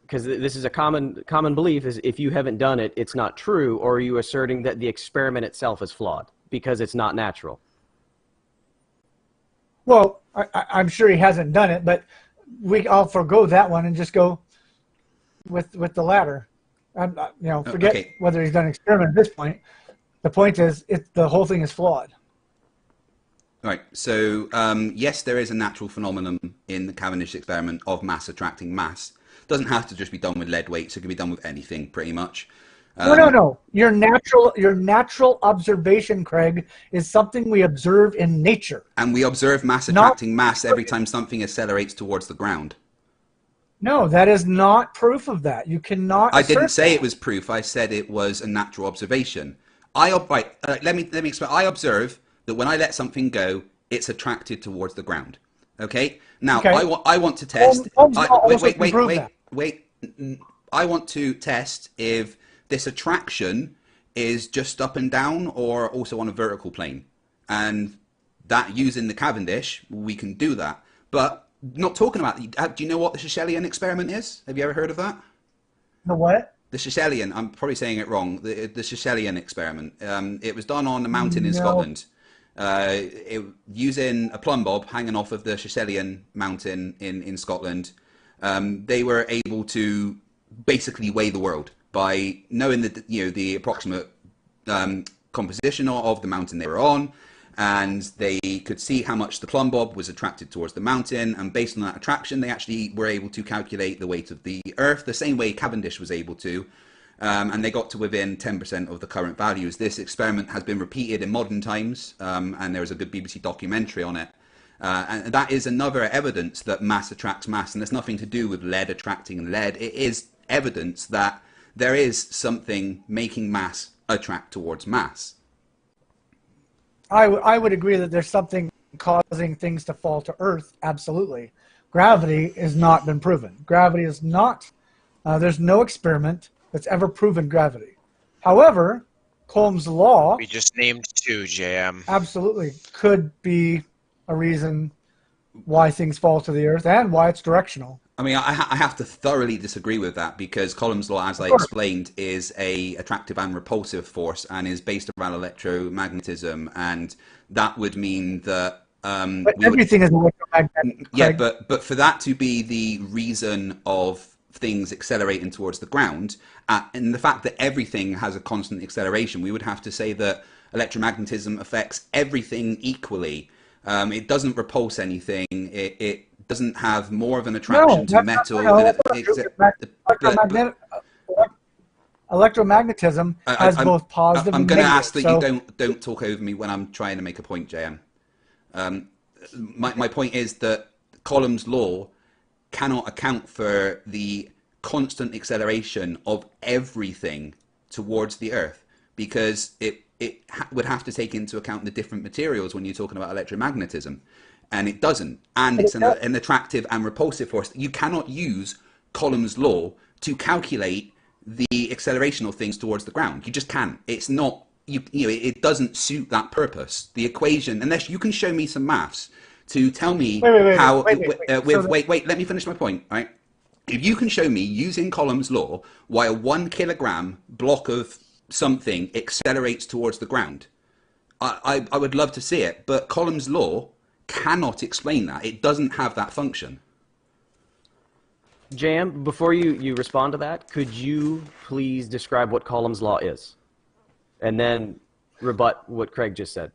U: Because this is a common belief: is if you haven't done it, it's not true, or are you asserting that the experiment itself is flawed because it's not natural?
T: Well, I'm sure he hasn't done it, but I'll forgo that one and just go with the latter. Forget whether he's done an experiment at this point. The point is, the whole thing is flawed.
F: Right. So yes, there is a natural phenomenon in the Cavendish experiment of mass attracting mass. Doesn't have to just be done with lead weights. It can be done with anything, pretty much.
T: No. Your natural observation, Craig, is something we observe in nature.
F: And we observe mass attracting mass every time something accelerates towards the ground.
T: No, that is not proof of that. You cannot.
F: I didn't say
T: that.
F: it was proof. I said it was a natural observation. Let me explain. I observe that when I let something go, it's attracted towards the ground. Okay. Now
T: Okay.
F: I want to test. Wait. I want to test if this attraction is just up and down or also on a vertical plane, and that using the Cavendish we can do that. But not talking about. Do you know what the Shishelian experiment is? Have you ever heard of that?
T: The what?
F: The Shishelian. I'm probably saying it wrong. The Shishelian experiment. It was done on a mountain in Scotland. Using a plumb bob hanging off of the Shishelian mountain in Scotland. They were able to basically weigh the world by knowing the approximate composition of the mountain they were on. And they could see how much the plumb bob was attracted towards the mountain, and based on that attraction, they actually were able to calculate the weight of the Earth, the same way Cavendish was able to, and they got to within 10% of the current values. This experiment has been repeated in modern times, and there was a good BBC documentary on it. And that is another evidence that mass attracts mass, and there's nothing to do with lead attracting lead. It is evidence that there is something making mass attract towards mass.
T: I would agree that there's something causing things to fall to Earth. Absolutely. Gravity has not been proven. Gravity is not, there's no experiment that's ever proven gravity. However, Coulomb's law...
C: We just named 2, JM.
T: Absolutely could be a reason why things fall to the Earth and why it's directional.
F: I mean, I have to thoroughly disagree with that, because Coulomb's law, as I explained, is a attractive and repulsive force and is based around electromagnetism, and that would mean that
T: but everything is electromagnetic.
F: Yeah, but for that to be the reason of things accelerating towards the ground, and the fact that everything has a constant acceleration, we would have to say that electromagnetism affects everything equally. It doesn't repulse anything. It doesn't have more of an attraction to metal.
T: Electromagnetism has both positive and negative.
F: I'm going to ask that you don't talk over me when I'm trying to make a point, JM. My point is that Coulomb's law cannot account for the constant acceleration of everything towards the Earth, because it would have to take into account the different materials when you're talking about electromagnetism, and it doesn't. And it's an attractive and repulsive force. You cannot use Coulomb's law to calculate the acceleration of things towards the ground. You just can't. It's not. It doesn't suit that purpose. The equation, unless you can show me some maths to tell me how. Wait. Let me finish my point. Right. If you can show me using Coulomb's law why a 1 kilogram block of something accelerates towards the ground, I would love to see it. But Coulomb's law cannot explain that. It doesn't have that function.
U: JM, before you respond to that, could you please describe what Coulomb's law is? And then rebut what Craig just said.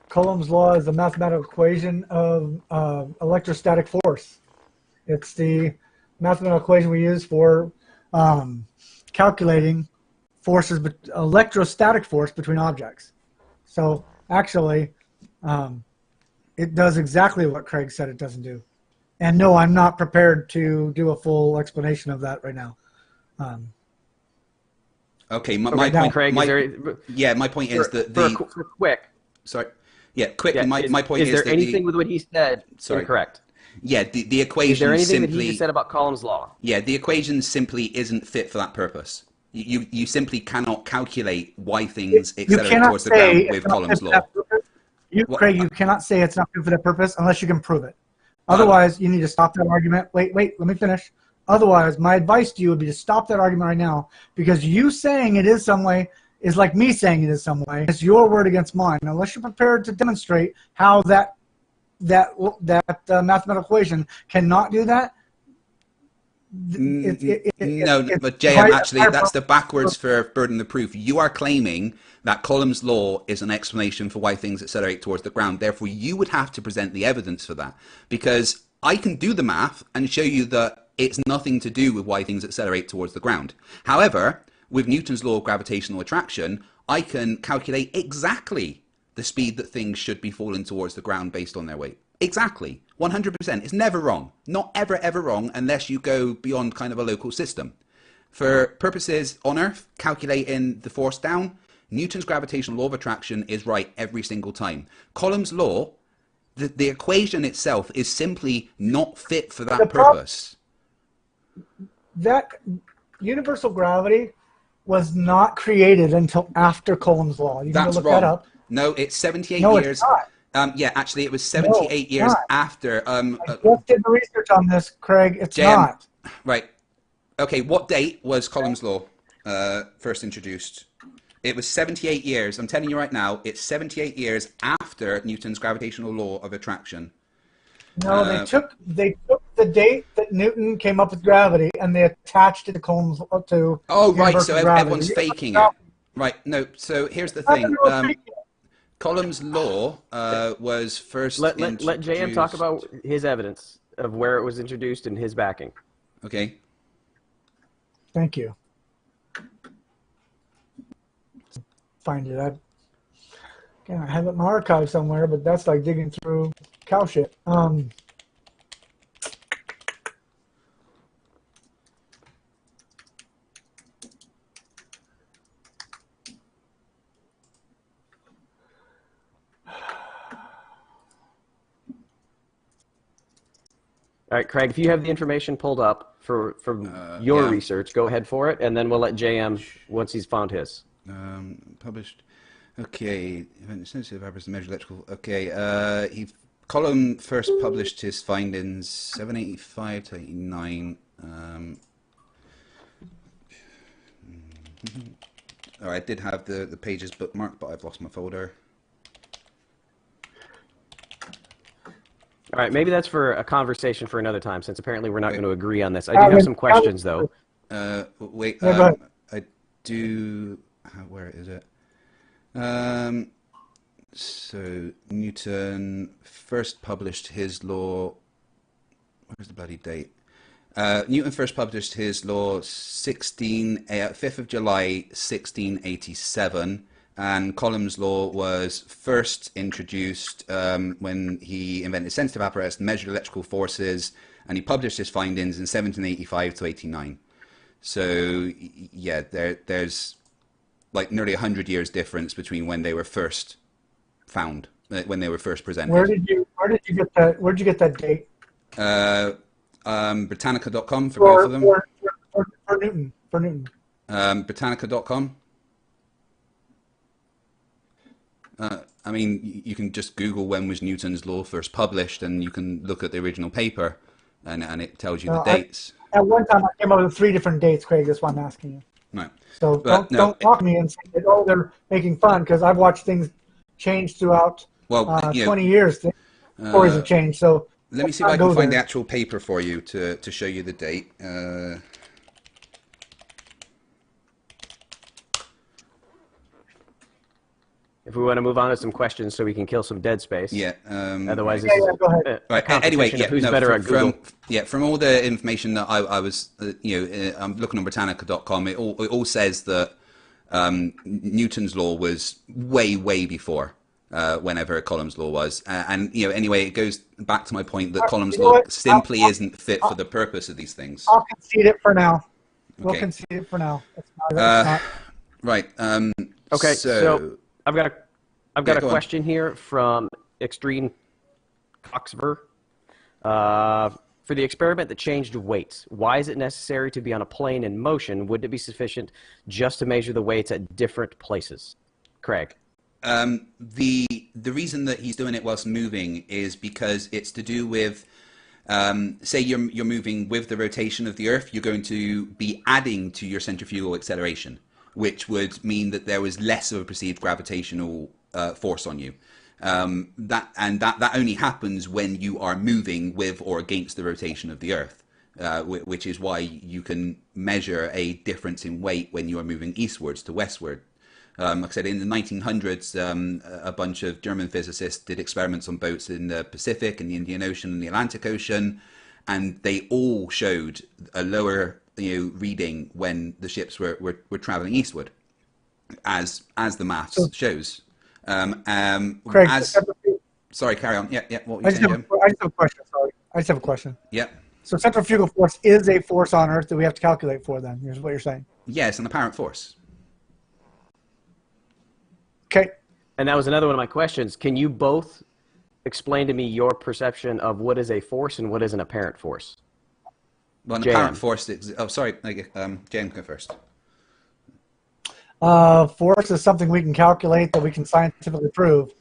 T: Coulomb's law is a mathematical equation of electrostatic force. It's the mathematical equation we use for calculating forces, electrostatic force between objects. So actually, it does exactly what Craig said it doesn't do. And no, I'm not prepared to do a full explanation of that right now.
F: Okay, my point.
U: Craig,
F: my point is that
U: for quick.
F: Sorry. Yeah, quick. Yeah, my point is
U: there anything with what he said incorrect?
F: Yeah, the equation.
U: Is there anything
F: simply,
U: that he just said about Coulomb's law?
F: Yeah, the equation simply isn't fit for that purpose. You simply cannot calculate why things accelerate towards the ground with Coulomb's law.
T: Craig, you cannot say it's not fit for that purpose unless you can prove it. Otherwise, you need to stop that argument. Wait, let me finish. Otherwise, my advice to you would be to stop that argument right now, because you saying it is some way is like me saying it is some way. It's your word against mine. Unless you're prepared to demonstrate how that mathematical equation cannot do that.
F: No, but JM, actually, that's the backwards for burden of proof. You are claiming that Coulomb's law is an explanation for why things accelerate towards the ground. Therefore, you would have to present the evidence for that, because I can do the math and show you that it's nothing to do with why things accelerate towards the ground. However, with Newton's law of gravitational attraction, I can calculate exactly the speed that things should be falling towards the ground based on their weight. Exactly. 100%. It's never wrong. Not ever, ever wrong unless you go beyond kind of a local system. For purposes on Earth, calculating the force down, Newton's gravitational law of attraction is right every single time. Coulomb's law, the equation itself is simply not fit for that purpose.
T: That universal gravity was not created until after Coulomb's law. You
F: That's
T: can look
F: wrong.
T: that up.
F: No, it's 78
T: No,
F: years.
T: it's not.
F: Yeah, actually, it was 78
T: it's
F: years
T: not.
F: after.
T: I just did the research on this, Craig. It's not.
F: Right. Okay, what date was Coulomb's law first introduced? It was 78 years. I'm telling you right now, it's 78 years after Newton's gravitational law of attraction.
T: No, they took the date that Newton came up with gravity and they attached it to Coulomb's to.
F: Oh, right. So
T: universal gravity.
F: everyone's faking it. Right. No. So here's the thing. Coulomb's law was first
U: Let
F: introduced.
U: JM talk about his evidence of where it was introduced and his backing.
F: Okay.
T: Thank you. Find it. I have it in my archive somewhere, but that's like digging through cow shit.
U: All right, Craig, if you have the information pulled up from your research, go ahead for it, and then we'll let JM once he's found his.
F: Published. Okay. Sensitive average measure electrical. Okay. Coulomb first published his findings 785 to 89. Oh, I did have the pages bookmarked, but I've lost my folder.
U: All right, maybe that's for a conversation for another time, since apparently we're not going to agree on this. I do have some questions, though.
F: Wait,
T: Yeah, go ahead.
F: I do... Where is it? So, Newton first published his law... Where's the bloody date? Newton first published his law 5th of July, 1687. And Coulomb's law was first introduced when he invented sensitive apparatus, measured electrical forces, and he published his findings in 1785 to 89. So, yeah, there's like nearly 100 years difference between when they were first found, when they were first presented.
T: Where did you get that? Where'd you get that date?
F: Britannica.com for both of them.
T: For Newton.
F: Britannica.com. I mean, you can just Google when was Newton's law first published, and you can look at the original paper, and it tells you the dates.
T: At one time, I came up with 3 different dates, Craig. That's why I'm asking you.
F: Right.
T: So don't talk to me and say that, oh, they're making fun, because I've watched things change throughout 20 years. Stories have changed. So
F: let me see if I can find the actual paper for you to show you the date.
U: If we want to move on to some questions so we can kill some dead space.
F: Yeah.
U: Otherwise, this
T: go ahead.
U: a competition of who's better at Google.
F: From all the information that I was, I'm looking on Britannica.com. It all says that Newton's law was way before whenever Coulomb's law was, and anyway, it goes back to my point that Coulomb's law simply isn't fit for the purpose of these things.
T: I'll concede it for now.
F: Okay.
T: We'll concede it for now. It's not.
F: Right.
U: Okay. So I've got a
F: go
U: question here from Extreme Coxver. For the experiment that changed weights, why is it necessary to be on a plane in motion? Wouldn't it be sufficient just to measure the weights at different places? Craig.
F: The reason that he's doing it whilst moving is because it's to do with, say you're moving with the rotation of the Earth, you're going to be adding to your centrifugal acceleration, which would mean that there was less of a perceived gravitational force on you. That only happens when you are moving with or against the rotation of the Earth, which is why you can measure a difference in weight when you are moving eastwards to westward. Like I said, in the 1900s, a bunch of German physicists did experiments on boats in the Pacific and the Indian Ocean and the Atlantic Ocean, and they all showed a lower reading when the ships were traveling eastward, as the maths shows.
T: Craig,
B: sorry, carry on. Yeah. What were
T: I
B: you saying, Jim?
T: I just have a question. Sorry, I just have a question.
B: Yeah.
T: So centrifugal force is a force on Earth that we have to calculate for. Then, here's what you're saying.
B: Yeah, it's an apparent force.
T: Okay.
U: And that was another one of my questions. Can you both explain to me your perception of what is a force and what is an apparent force?
B: Well, an apparent force. Oh, sorry. James, go first.
T: Force is something we can calculate that we can scientifically prove.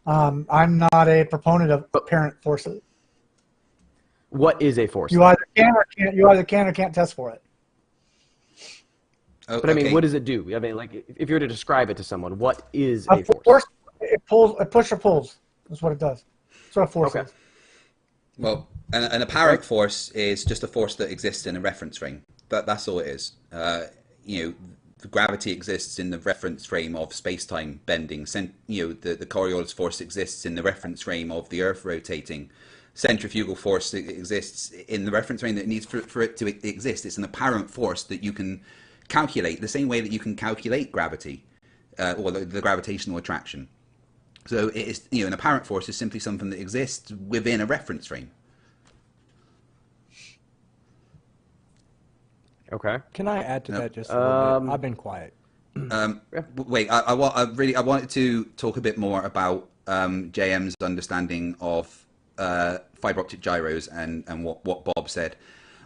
T: I'm not a proponent of apparent forces.
U: What is a force?
T: You either can or can't. You either can or can't test for it.
B: Oh,
U: but I mean, what does it do? I mean, like, if you were to describe it to someone, what is a force?
T: Force, it pulls, it pushes or pulls. That's what it does. That's what a force is.
B: Well, an apparent force is just a force that exists in a reference frame. That's all it is. Gravity exists in the reference frame of space-time bending. The Coriolis force exists in the reference frame of the Earth rotating. Centrifugal force exists in the reference frame that it needs for it to exist. It's an apparent force that you can calculate the same way that you can calculate gravity or the gravitational attraction. So it is, an apparent force is simply something that exists within a reference frame.
U: Okay.
N: Can I add to that just a little bit? I've been quiet.
B: Wait, I wanted to talk a bit more about JM's understanding of fiber optic gyros and what Bob said.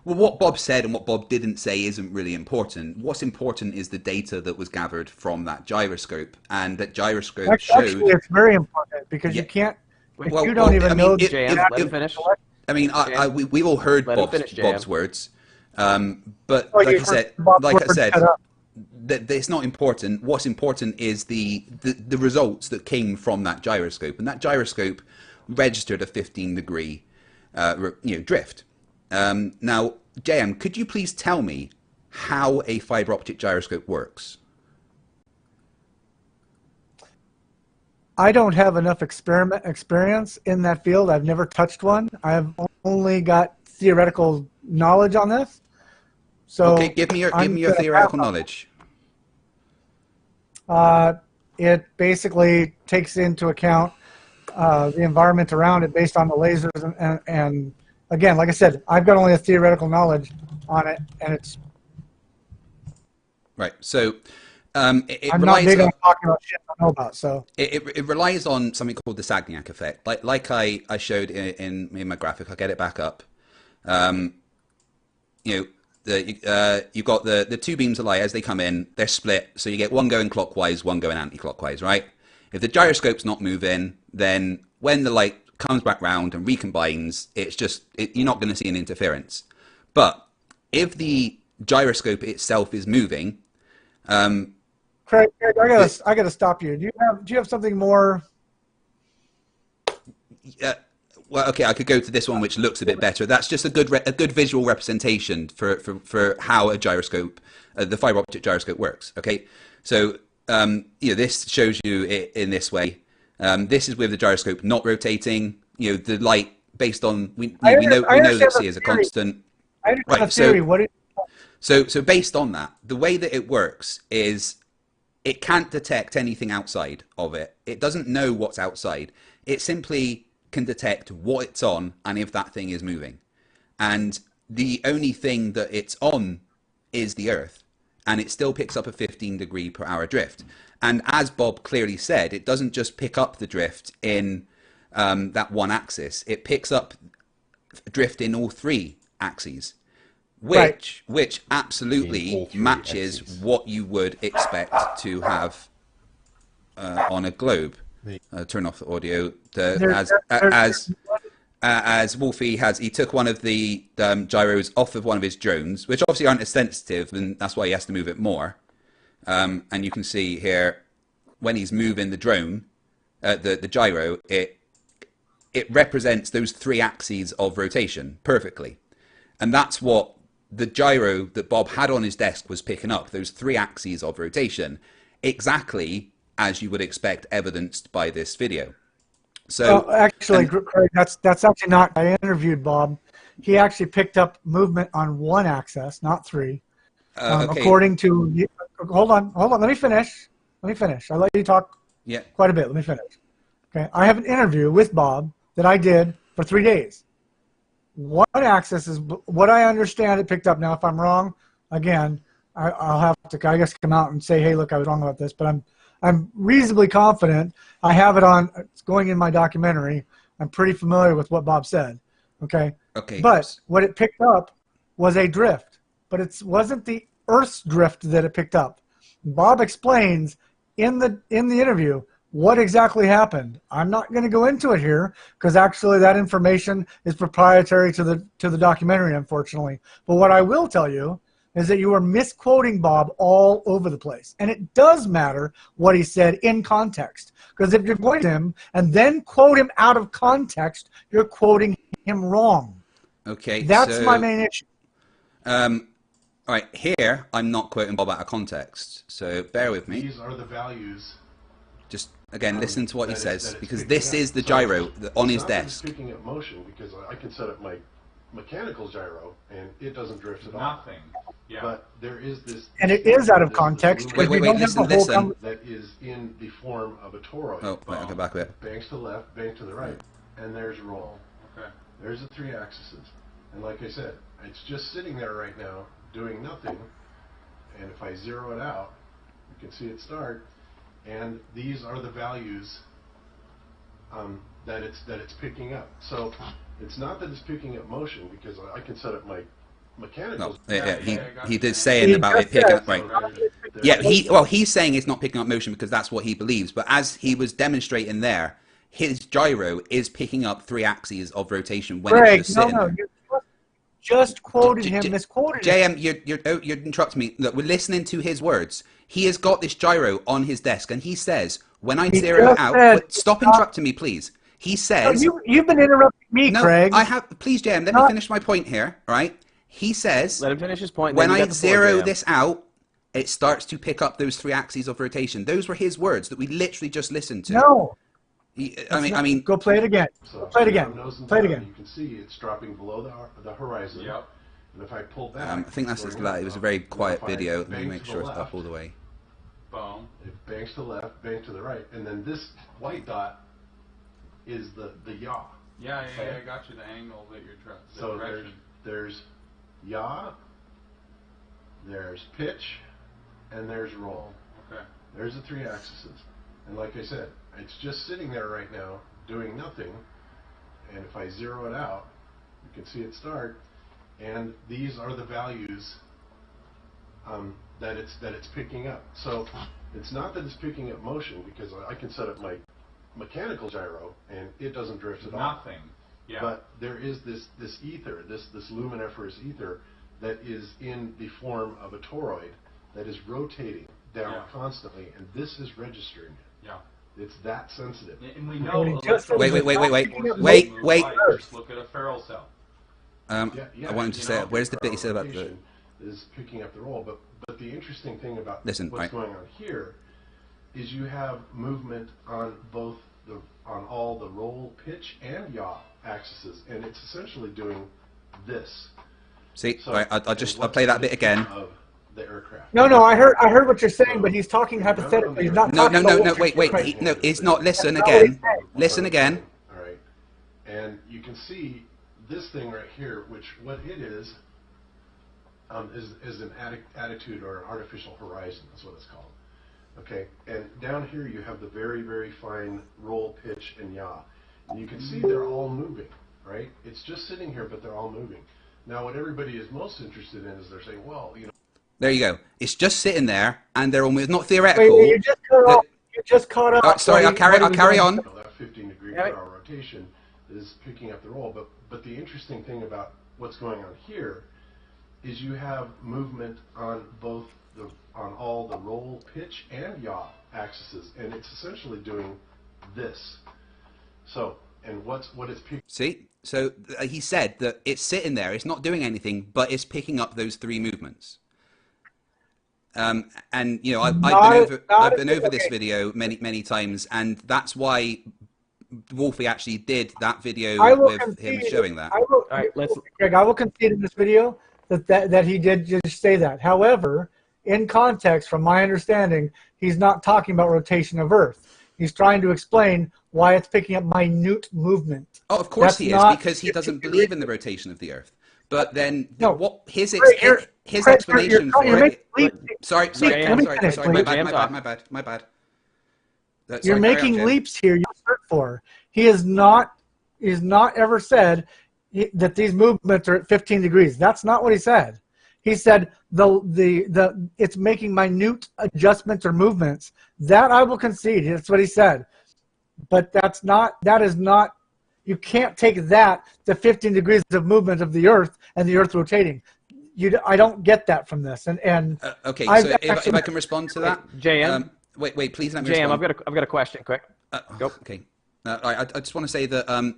B: Well, what Bob said and what Bob didn't say isn't really important. What's important is the data that was gathered from that gyroscope, and that gyroscope showed.
T: Actually, it's very important because you can't. You don't even know.
U: Let him finish.
B: I mean, we all heard Bob's words, but like I said, that it's not important. What's important is the results that came from that gyroscope, and that gyroscope registered a 15-degree drift. Now, JM, could you please tell me how a fiber optic gyroscope works?
T: I don't have enough experience in that field. I've never touched one. I've only got theoretical knowledge on this. So
B: okay, give me your theoretical knowledge.
T: It basically takes into account the environment around it based on the lasers and again, like I said, I've got only a theoretical knowledge on it, and it's
B: right. So
T: I'm not big on talking about shit I know about. So
B: it relies on something called the Sagnac effect, like I showed in my graphic. I'll get it back up. You've got the two beams of light as they come in. They're split, so you get one going clockwise, one going anti-clockwise. Right? If the gyroscope's not moving, then when the light comes back round and recombines, you're not going to see an interference. But if the gyroscope itself is moving,
T: Craig, I gotta stop you. Do you have something more?
B: Well, okay, I could go to this one, which looks a bit better. That's just a good visual representation for how a gyroscope, the fiber optic gyroscope, works. Okay, so this shows you it in this way. This is with the gyroscope not rotating. The light based on we know that C is a constant.
T: I understand the theory.
B: So based on that, the way that it works is it can't detect anything outside of it. It doesn't know what's outside. It simply can detect what it's on and if that thing is moving. And the only thing that it's on is the Earth, and it still picks up a 15 per hour drift. And as Bob clearly said, it doesn't just pick up the drift in that one axis. It picks up drift in all three axes, which absolutely matches what you would expect to have on a globe. Turn off the audio. As Wolfie he took one of the gyros off of one of his drones, which obviously aren't as sensitive, and that's why he has to move it more. And you can see here, when he's moving the drone, the gyro, it represents those three axes of rotation perfectly. And that's what the gyro that Bob had on his desk was picking up, those three axes of rotation, exactly as you would expect, evidenced by this video. So
T: actually, Craig, that's actually not. I interviewed Bob. He actually picked up movement on one axis, not three.
B: Okay.
T: According to, hold on. Let me finish. I let you talk
B: Yeah.
T: Quite a bit. Let me finish. Okay. I have an interview with Bob that I did for 3 days. One axis is what I understand it picked up. Now, if I'm wrong, again, I'll have to, I guess, come out and say, hey, look, I was wrong about this. But I'm reasonably confident. I have it on. It's going in my documentary. I'm pretty familiar with what Bob said. Okay.
B: Okay.
T: But what it picked up was a drift, but it wasn't the Earth's drift that it picked up. Bob explains in the interview what exactly happened. I'm not going to go into it here because actually that information is proprietary to the documentary, unfortunately. But what I will tell you is that you are misquoting Bob all over the place. And it does matter what he said in context. Because if you're quoting him and then quote him out of context, you're quoting him wrong.
B: Okay.
T: That's my main issue.
B: All right, here I'm not quoting Bob out of context, so bear with me.
J: These are the values.
B: Just again, listen to what he says, because this is the gyro on his desk.
J: Speaking of motion, because I can set up my mechanical gyro and it doesn't drift at all.
H: Nothing. Yeah.
J: But there is this.
T: And it is out of context.
B: Wait, listen.
J: That is in the form of a toroid.
B: Oh, wait, I'll go back a bit.
J: Banks to the left, bank to the right, and there's roll.
H: Okay.
J: There's the 3 axes, and like I said, it's just sitting there right now, doing nothing. And if I zero it out, you can see it start. And these are the values that it's picking up. So it's not that it's picking up motion, because I can set up my mechanical.
B: No, he did saying about it picking up, right? Yeah, he's saying it's not picking up motion because that's what he believes. But as he was demonstrating there, his gyro is picking up 3 axes of rotation when it's just sitting there.
T: Just quoted him, misquoted him.
B: JM, you're interrupting me. Look, we're listening to his words. He has got this gyro on his desk, and he says, when I zero it out... Stop interrupting me, please. He says...
T: No, you've been interrupting me, Craig.
B: I have... Please, JM, let me finish my point here, right? He says...
U: Let him finish his point.
B: When I zero this out, it starts to pick up those 3 axes of rotation. Those were his words that we literally just listened to.
T: No.
B: I mean...
T: Go play it again.
J: So
T: play it again. Play it again.
J: You can see it's dropping below the horizon.
H: Yep.
J: And if I pull back...
B: I think that's just like... It was a very quiet video. Let me make sure it's up all the way.
H: Boom.
J: It banks to the left, bank to the right. And then this white dot is the yaw.
H: Yeah, I got you the angle that you're trying.
J: So there's yaw, there's pitch, and there's roll.
H: Okay.
J: There's the 3 axes. And like I said, it's just sitting there right now doing nothing. And if I zero it out, you can see it start. And these are the values that it's picking up. So it's not that it's picking up motion, because I can set up my mechanical gyro and it doesn't drift at all.
H: Nothing. Yeah.
J: But there is this ether, this luminiferous ether that is in the form of a toroid that is rotating down constantly, and this is registering it.
H: Yeah.
J: It's that sensitive.
H: And we know.
B: Wait.
H: Look at a feral cell.
B: I wanted to say, where's the bit he said about the...
J: is picking up the roll, but the interesting thing about what's
B: right.
J: going on here is you have movement on both on all the roll, pitch, and yaw axes, and it's essentially doing this.
B: See, so, right, I'll play that bit again.
J: The aircraft.
T: No, I heard what you're saying, but he's talking hypothetically. He's not talking about
B: wait. No, he's not. Listen again. Listen again.
J: All right, and you can see this thing right here, which what it is an attitude or an artificial horizon. That's what it's called. Okay, and down here you have the very, very fine roll, pitch, and yaw. And you can see they're all moving, right? It's just sitting here, but they're all moving. Now, what everybody is most interested in is they're saying, well, you know.
B: There you go. It's just sitting there, and they're almost not theoretical.
T: Wait, you just cut off. You just caught up.
B: Right, sorry, I'll carry on.
J: That 15-degree per hour rotation is picking up the roll, but the interesting thing about what's going on here is you have movement on both on all the roll, pitch, and yaw axes, and it's essentially doing this. So, and what it's picking.
B: See, so he said that it's sitting there, it's not doing anything, but it's picking up those 3 movements. And you know, I've been over this video many times, and that's why Wolfie actually did that video with him showing that.
T: Greg, I will concede in this video that he did just say that. However, in context, from my understanding, he's not talking about rotation of Earth. He's trying to explain why it's picking up minute movement.
F: Oh, of course
T: That's
F: he is,
T: not
F: because he doesn't
T: 15
F: believe in the rotation of the Earth. But then, what his
T: Craig,
F: explanation for
T: you're
F: it?
T: making
F: Sorry, my bad.
T: You're making leaps here. You search for. He is not ever said that these movements are at 15 degrees. That's not what he said. He said it's making minute adjustments or movements. That I will concede. That's what he said. But that is not. You can't take that to 15 degrees of movement of the Earth and the Earth rotating. I don't get that from this.
F: Okay, so if I can respond to that,
U: JM.
F: Wait, please let me
U: JM,
F: respond.
U: I've got a question. Quick. Go.
F: Okay. I just want to say that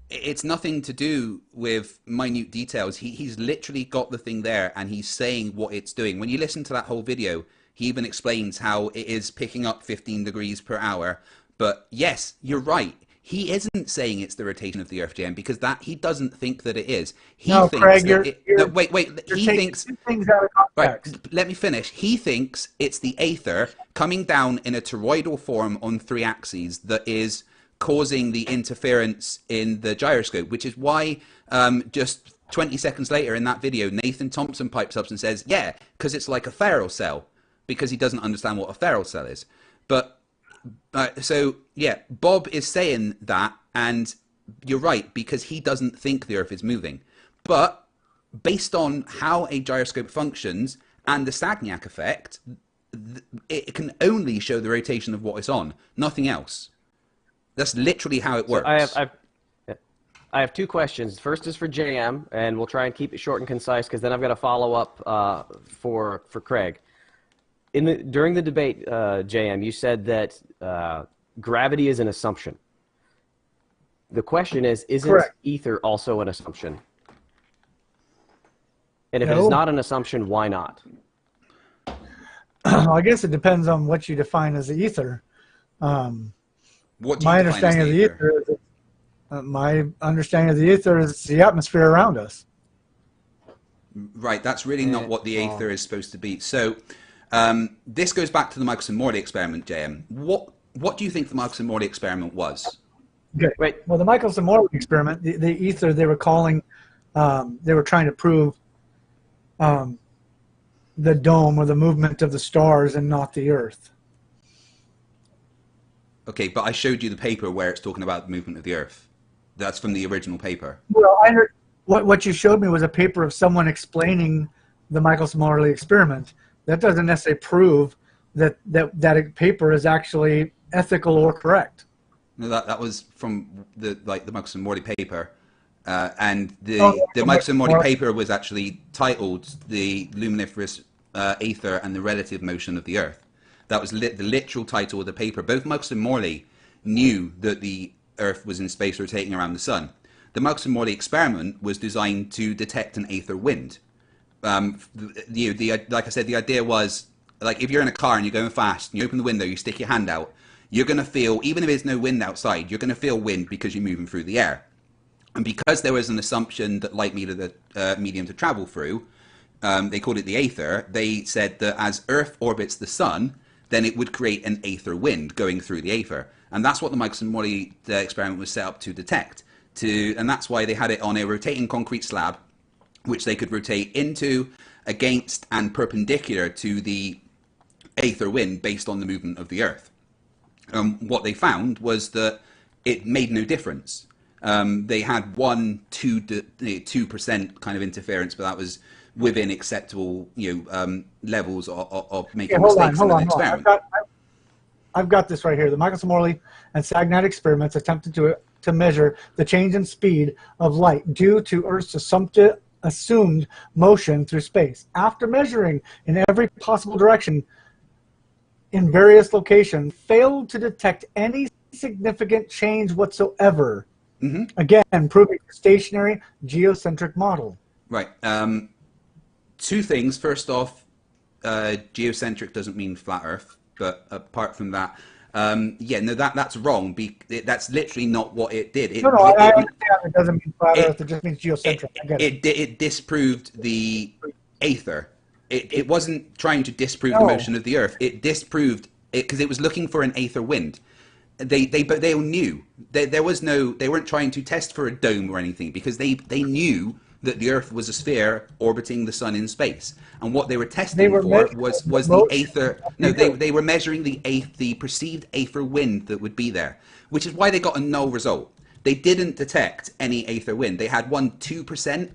F: it's nothing to do with minute details. He's literally got the thing there, and he's saying what it's doing. When you listen to that whole video, he even explains how it is picking up 15 degrees per hour. But yes, you're right. He isn't saying it's the rotation of the Earth, Jim, because he doesn't think that it is. He thinks
T: Craig,
F: that he thinks.
T: Things out of context.
F: Right, let me finish. He thinks it's the aether coming down in a toroidal form on 3 axes that is causing the interference in the gyroscope, which is why just 20 seconds later in that video, Nathan Thompson pipes up and says, yeah, because it's like a ferrule cell, because he doesn't understand what a ferrule cell is. But so, yeah, Bob is saying that, and you're right, because he doesn't think the Earth is moving. But based on how a gyroscope functions and the Sagnac effect, it can only show the rotation of what it's on, nothing else. That's literally how it works.
U: So I have 2 questions. First is for JM, and we'll try and keep it short and concise, because then I've got a follow-up for Craig. During the debate, JM, you said that gravity is an assumption. The question is, isn't
T: Correct.
U: ether also an assumption? And if it is not an assumption, why not?
T: I guess it depends on what you define as the ether.
F: What do you
T: my
F: define
T: understanding
F: as
T: of the ether is my understanding of the ether is the atmosphere around us.
F: Right, that's really not what the aether is supposed to be. So this goes back to the Michelson Morley experiment, JM. What do you think the Michelson Morley experiment was?
T: Okay.
U: Wait.
T: Well, the Michelson Morley experiment, the ether they were calling, they were trying to prove the dome or the movement of the stars and not the Earth.
F: Okay, but I showed you the paper where it's talking about the movement of the Earth. That's from the original paper.
T: Well, I heard what you showed me was a paper of someone explaining the Michelson Morley experiment. That doesn't necessarily prove that paper is actually ethical or correct.
F: No, that was from the Michelson Morley paper, and the Michelson Morley paper was actually titled "The Luminiferous Aether and the Relative Motion of the Earth." That was the literal title of the paper. Both Michelson and Morley knew that the Earth was in space rotating around the Sun. The Michelson Morley experiment was designed to detect an aether wind. Like I said, the idea was, like, if you're in a car and you're going fast and you open the window, you stick your hand out, you're going to feel, even if there's no wind outside, you're going to feel wind because you're moving through the air. And because there was an assumption that light needed a medium to travel through, they called it the aether. They said that as Earth orbits the Sun, then it would create an aether wind going through the aether. And that's what the Michelson-Morley experiment was set up to detect. And that's why they had it on a rotating concrete slab, which they could rotate into, against, and perpendicular to the aether wind based on the movement of the Earth. What they found was that it made no difference. They had 2% kind of interference, but that was within acceptable levels of making mistakes in an experiment.
T: I've got this right here. The Michelson Morley and Sagnac experiments attempted to measure the change in speed of light due to Earth's assumed motion through space. After measuring in every possible direction in various locations, failed to detect any significant change whatsoever.
F: Mm-hmm.
T: Again, proving a stationary geocentric model.
F: Right. 2 things. First off, geocentric doesn't mean flat Earth. But apart from that, that's wrong. That's literally not what it did.
T: I understand it doesn't mean flat Earth. It just means geocentric.
F: It disproved the aether. It wasn't trying to disprove the motion of the Earth. It disproved because it was looking for an aether wind. They all knew there was no. They weren't trying to test for a dome or anything, because they knew that the Earth was a sphere orbiting the sun in space, and what they were testing for was the aether. No, they were measuring the perceived aether wind that would be there, which is why they got a null result. They didn't detect any aether wind. They had 2%,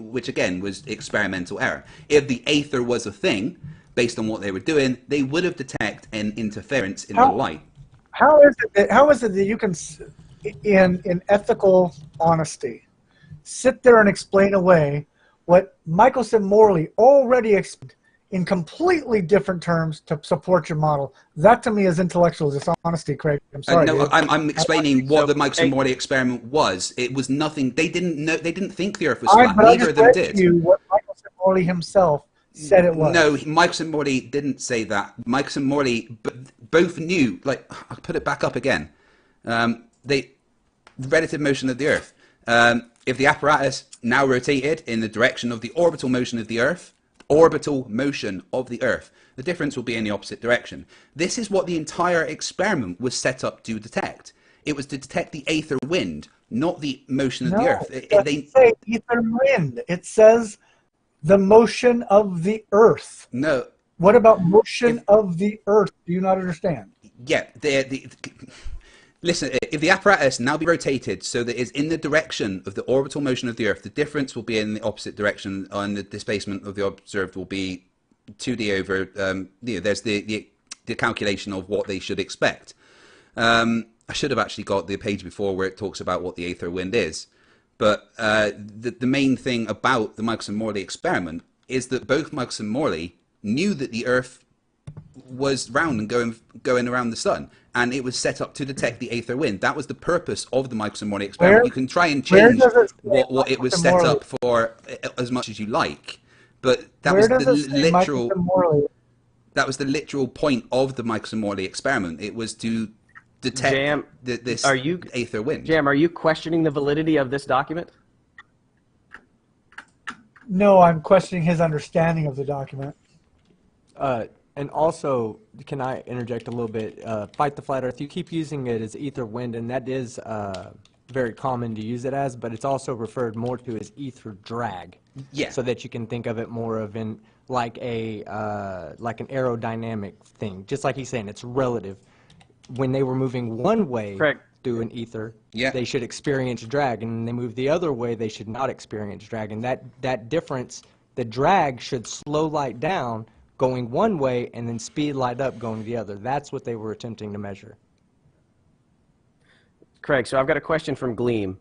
F: which again was experimental error. If the aether was a thing, based on what they were doing, they would have detected an interference in the light.
T: How is it that you can, in ethical honesty, sit there and explain away what Michelson Morley already explained in completely different terms to support your model? That to me is intellectual dishonesty, Craig. I'm sorry.
F: No, I'm explaining what the Michelson Morley experiment was. It was nothing. They didn't know. They didn't think the Earth was flat. Neither of them did.
T: You what Michelson Morley himself said it was.
F: No, Michelson Morley didn't say that. Michelson Morley both knew. Like, I'll put it back up again. The relative motion of the Earth. If the apparatus now rotated in the direction of the orbital motion of the Earth, the difference will be in the opposite direction. This is what the entire experiment was set up to detect. It was to detect the aether wind, not the motion of the Earth.
T: It doesn't say aether wind. It says the motion of the Earth.
F: No.
T: What about motion of the Earth? Do you not understand?
F: Yeah. Listen, if the apparatus now be rotated so that it's in the direction of the orbital motion of the Earth, the difference will be in the opposite direction, and the displacement of the observed will be 2d over, there's the calculation of what they should expect. I should have actually got the page before where it talks about what the aether wind is. But the main thing about the Michelson-Morley experiment is that both Michelson and Morley knew that the Earth was round and going around the sun, and it was set up to detect the aether wind. That was the purpose of the Michelson-Morley experiment. You can try and change what it was set up for as much as you like, but that was the literal point of the Michelson-Morley experiment. It was to detect this aether wind.
U: Jam, are you questioning the validity of this document?
T: No, I'm questioning his understanding of the document.
N: And also, can I interject a little bit? Fight the Flat Earth, you keep using it as ether wind, and that is very common to use it as, but it's also referred more to as ether drag.
F: Yeah.
N: So that you can think of it more of like an aerodynamic thing. Just like he's saying, it's relative. When they were moving one way through an ether, they should experience drag, and when they move the other way, they should not experience drag. And that difference, the drag should slow light down going one way and then speed light up going the other. That's what they were attempting to measure.
U: Craig, so I've got a question from Gleam,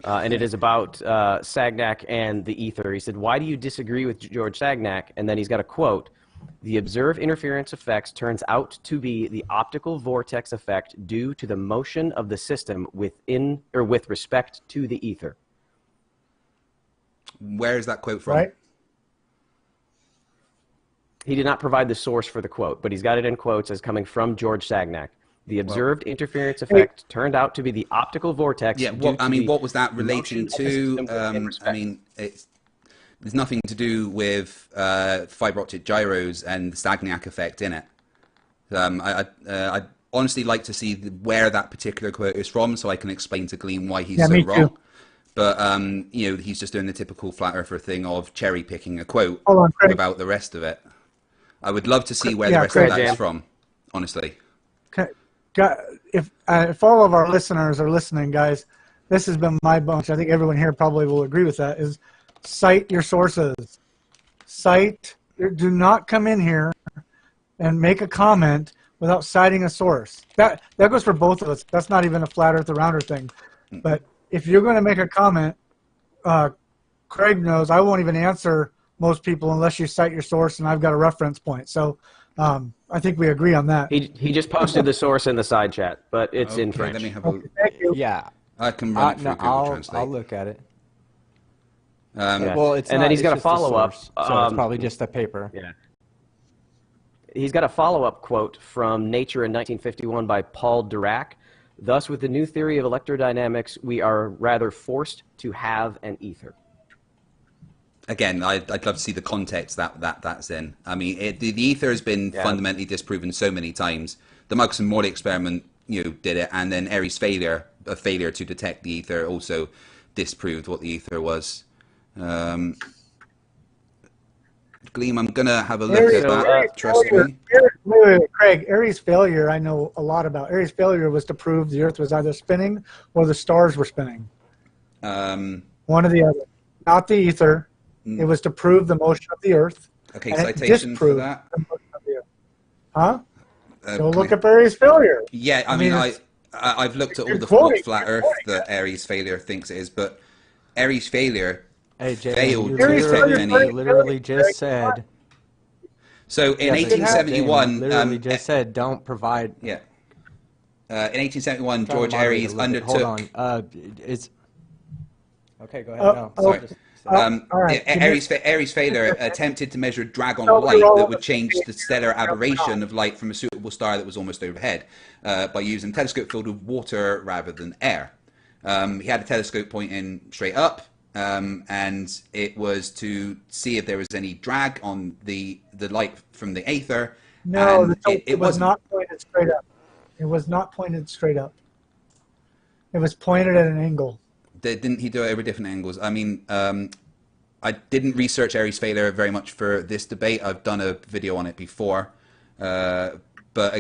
U: and it is about Sagnac and the ether. He said, why do you disagree with George Sagnac? And then he's got a quote. The observed interference effects turns out to be the optical vortex effect due to the motion of the system with respect to the ether.
F: Where is that quote from?
T: Right.
U: He did not provide the source for the quote, but he's got it in quotes as coming from George Sagnac. The observed interference effect turned out to be the optical vortex.
F: Yeah, what was that relating to? There's nothing to do with fiber optic gyros and the Sagnac effect in it. I'd honestly like to see where that particular quote is from, so I can explain to Gleam why he's so wrong. But he's just doing the typical flat earther thing of cherry picking a quote about the rest of it. I would love to see where the rest of that is from, honestly.
T: Okay. If all of our listeners are listening, guys, this has been my bunch. I think everyone here probably will agree with that. Is cite your sources. Do not come in here and make a comment without citing a source. That goes for both of us. That's not even a flat earth or rounder thing. But if you're going to make a comment, Craig knows I won't even answer most people unless you cite your source and I've got a reference point. So I think we agree on that.
U: He just posted the source in the side chat, but it's in French.
F: Let me have a
T: Thank you.
N: Yeah.
F: I can run it through Google Translate.
N: I'll look at it.
U: Well, then he's got a follow-up.
N: So it's probably just a paper.
U: Yeah. He's got a follow-up quote from Nature in 1951 by Paul Dirac. Thus, with the new theory of electrodynamics, we are rather forced to have an ether.
F: again, I'd love to see the context that's in. I mean, the ether has been fundamentally disproven so many times. The Mugson-Morley experiment, did it, and then Airy's failure to detect the ether also disproved what the ether was. Gleam, I'm gonna have a look at that. Trust me.
T: Wait, Craig. Airy's failure, I know a lot about. Airy's failure was to prove the Earth was either spinning or the stars were spinning. One or the other. Not the ether. It was to prove the motion of the Earth.
F: Okay, citation for that.
T: Huh? Go look up Airy's failure.
F: Yeah, I mean, I've looked at all the flat Earth that Airy's failure thinks it is, but Airy's failure failed to detect any.
N: You literally just said.
F: So in 1871,
N: literally just said don't provide.
F: Yeah. In 1871, George Airy's undertook.
N: Hold on. It's. Okay, go ahead. No,
F: sorry. Airy's failure attempted to measure drag on light that would change the stellar aberration of light from a suitable star that was almost overhead by using a telescope filled with water rather than air. He had a telescope pointing straight up, and it was to see if there was any drag on the light from the aether.
T: No, it was not pointed straight up. It was not pointed straight up. It was pointed at an angle.
F: Didn't he do it over different angles? I mean, I didn't research Airy's failure very much for this debate. I've done a video on it before. But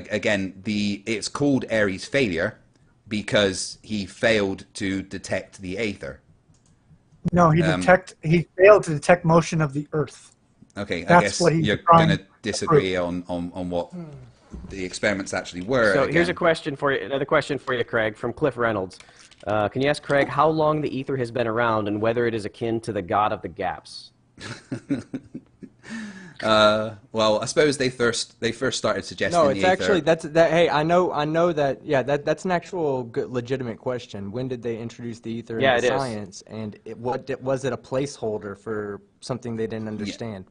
F: again, it's called Airy's failure because he failed to detect the aether.
T: No, he failed to detect motion of the Earth.
F: Okay,
T: That's
F: I guess
T: what
F: you're going to disagree on what the experiments actually were.
U: So here's a question for you, another question for you, Craig, from Cliff Reynolds. Can you ask Craig how long the ether has been around and whether it is akin to the god of the gaps?
F: Well, I suppose they first started suggesting.
N: No, it's
F: the
N: actually Hey, I know that. Yeah, that's an actual good, legitimate question. When did they introduce the ether into science? And was it a placeholder for something they didn't understand?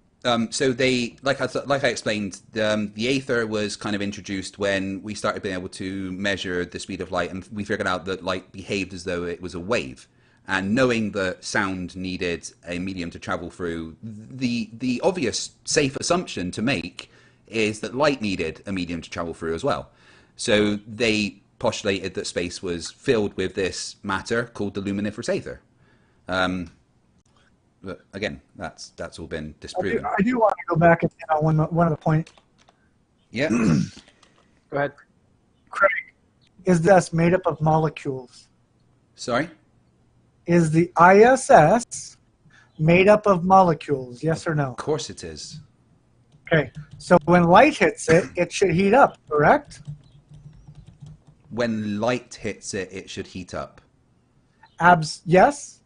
F: So they, like I explained, the aether was kind of introduced when we started being able to measure the speed of light, and we figured out that light behaved as though it was a wave. And knowing that sound needed a medium to travel through, the obvious safe assumption to make is that light needed a medium to travel through as well. So they postulated that space was filled with this matter called the luminiferous aether. But again, that's all been disproven.
T: I do want to go back and hit on one of the points.
F: Yeah.
U: Go ahead.
T: Craig, is this made up of molecules?
F: Sorry?
T: Is the ISS made up of molecules, yes or no?
F: Of course it is.
T: Okay, so when light hits it, it should heat up, correct?
F: When light hits it, it should heat up.
T: Yes?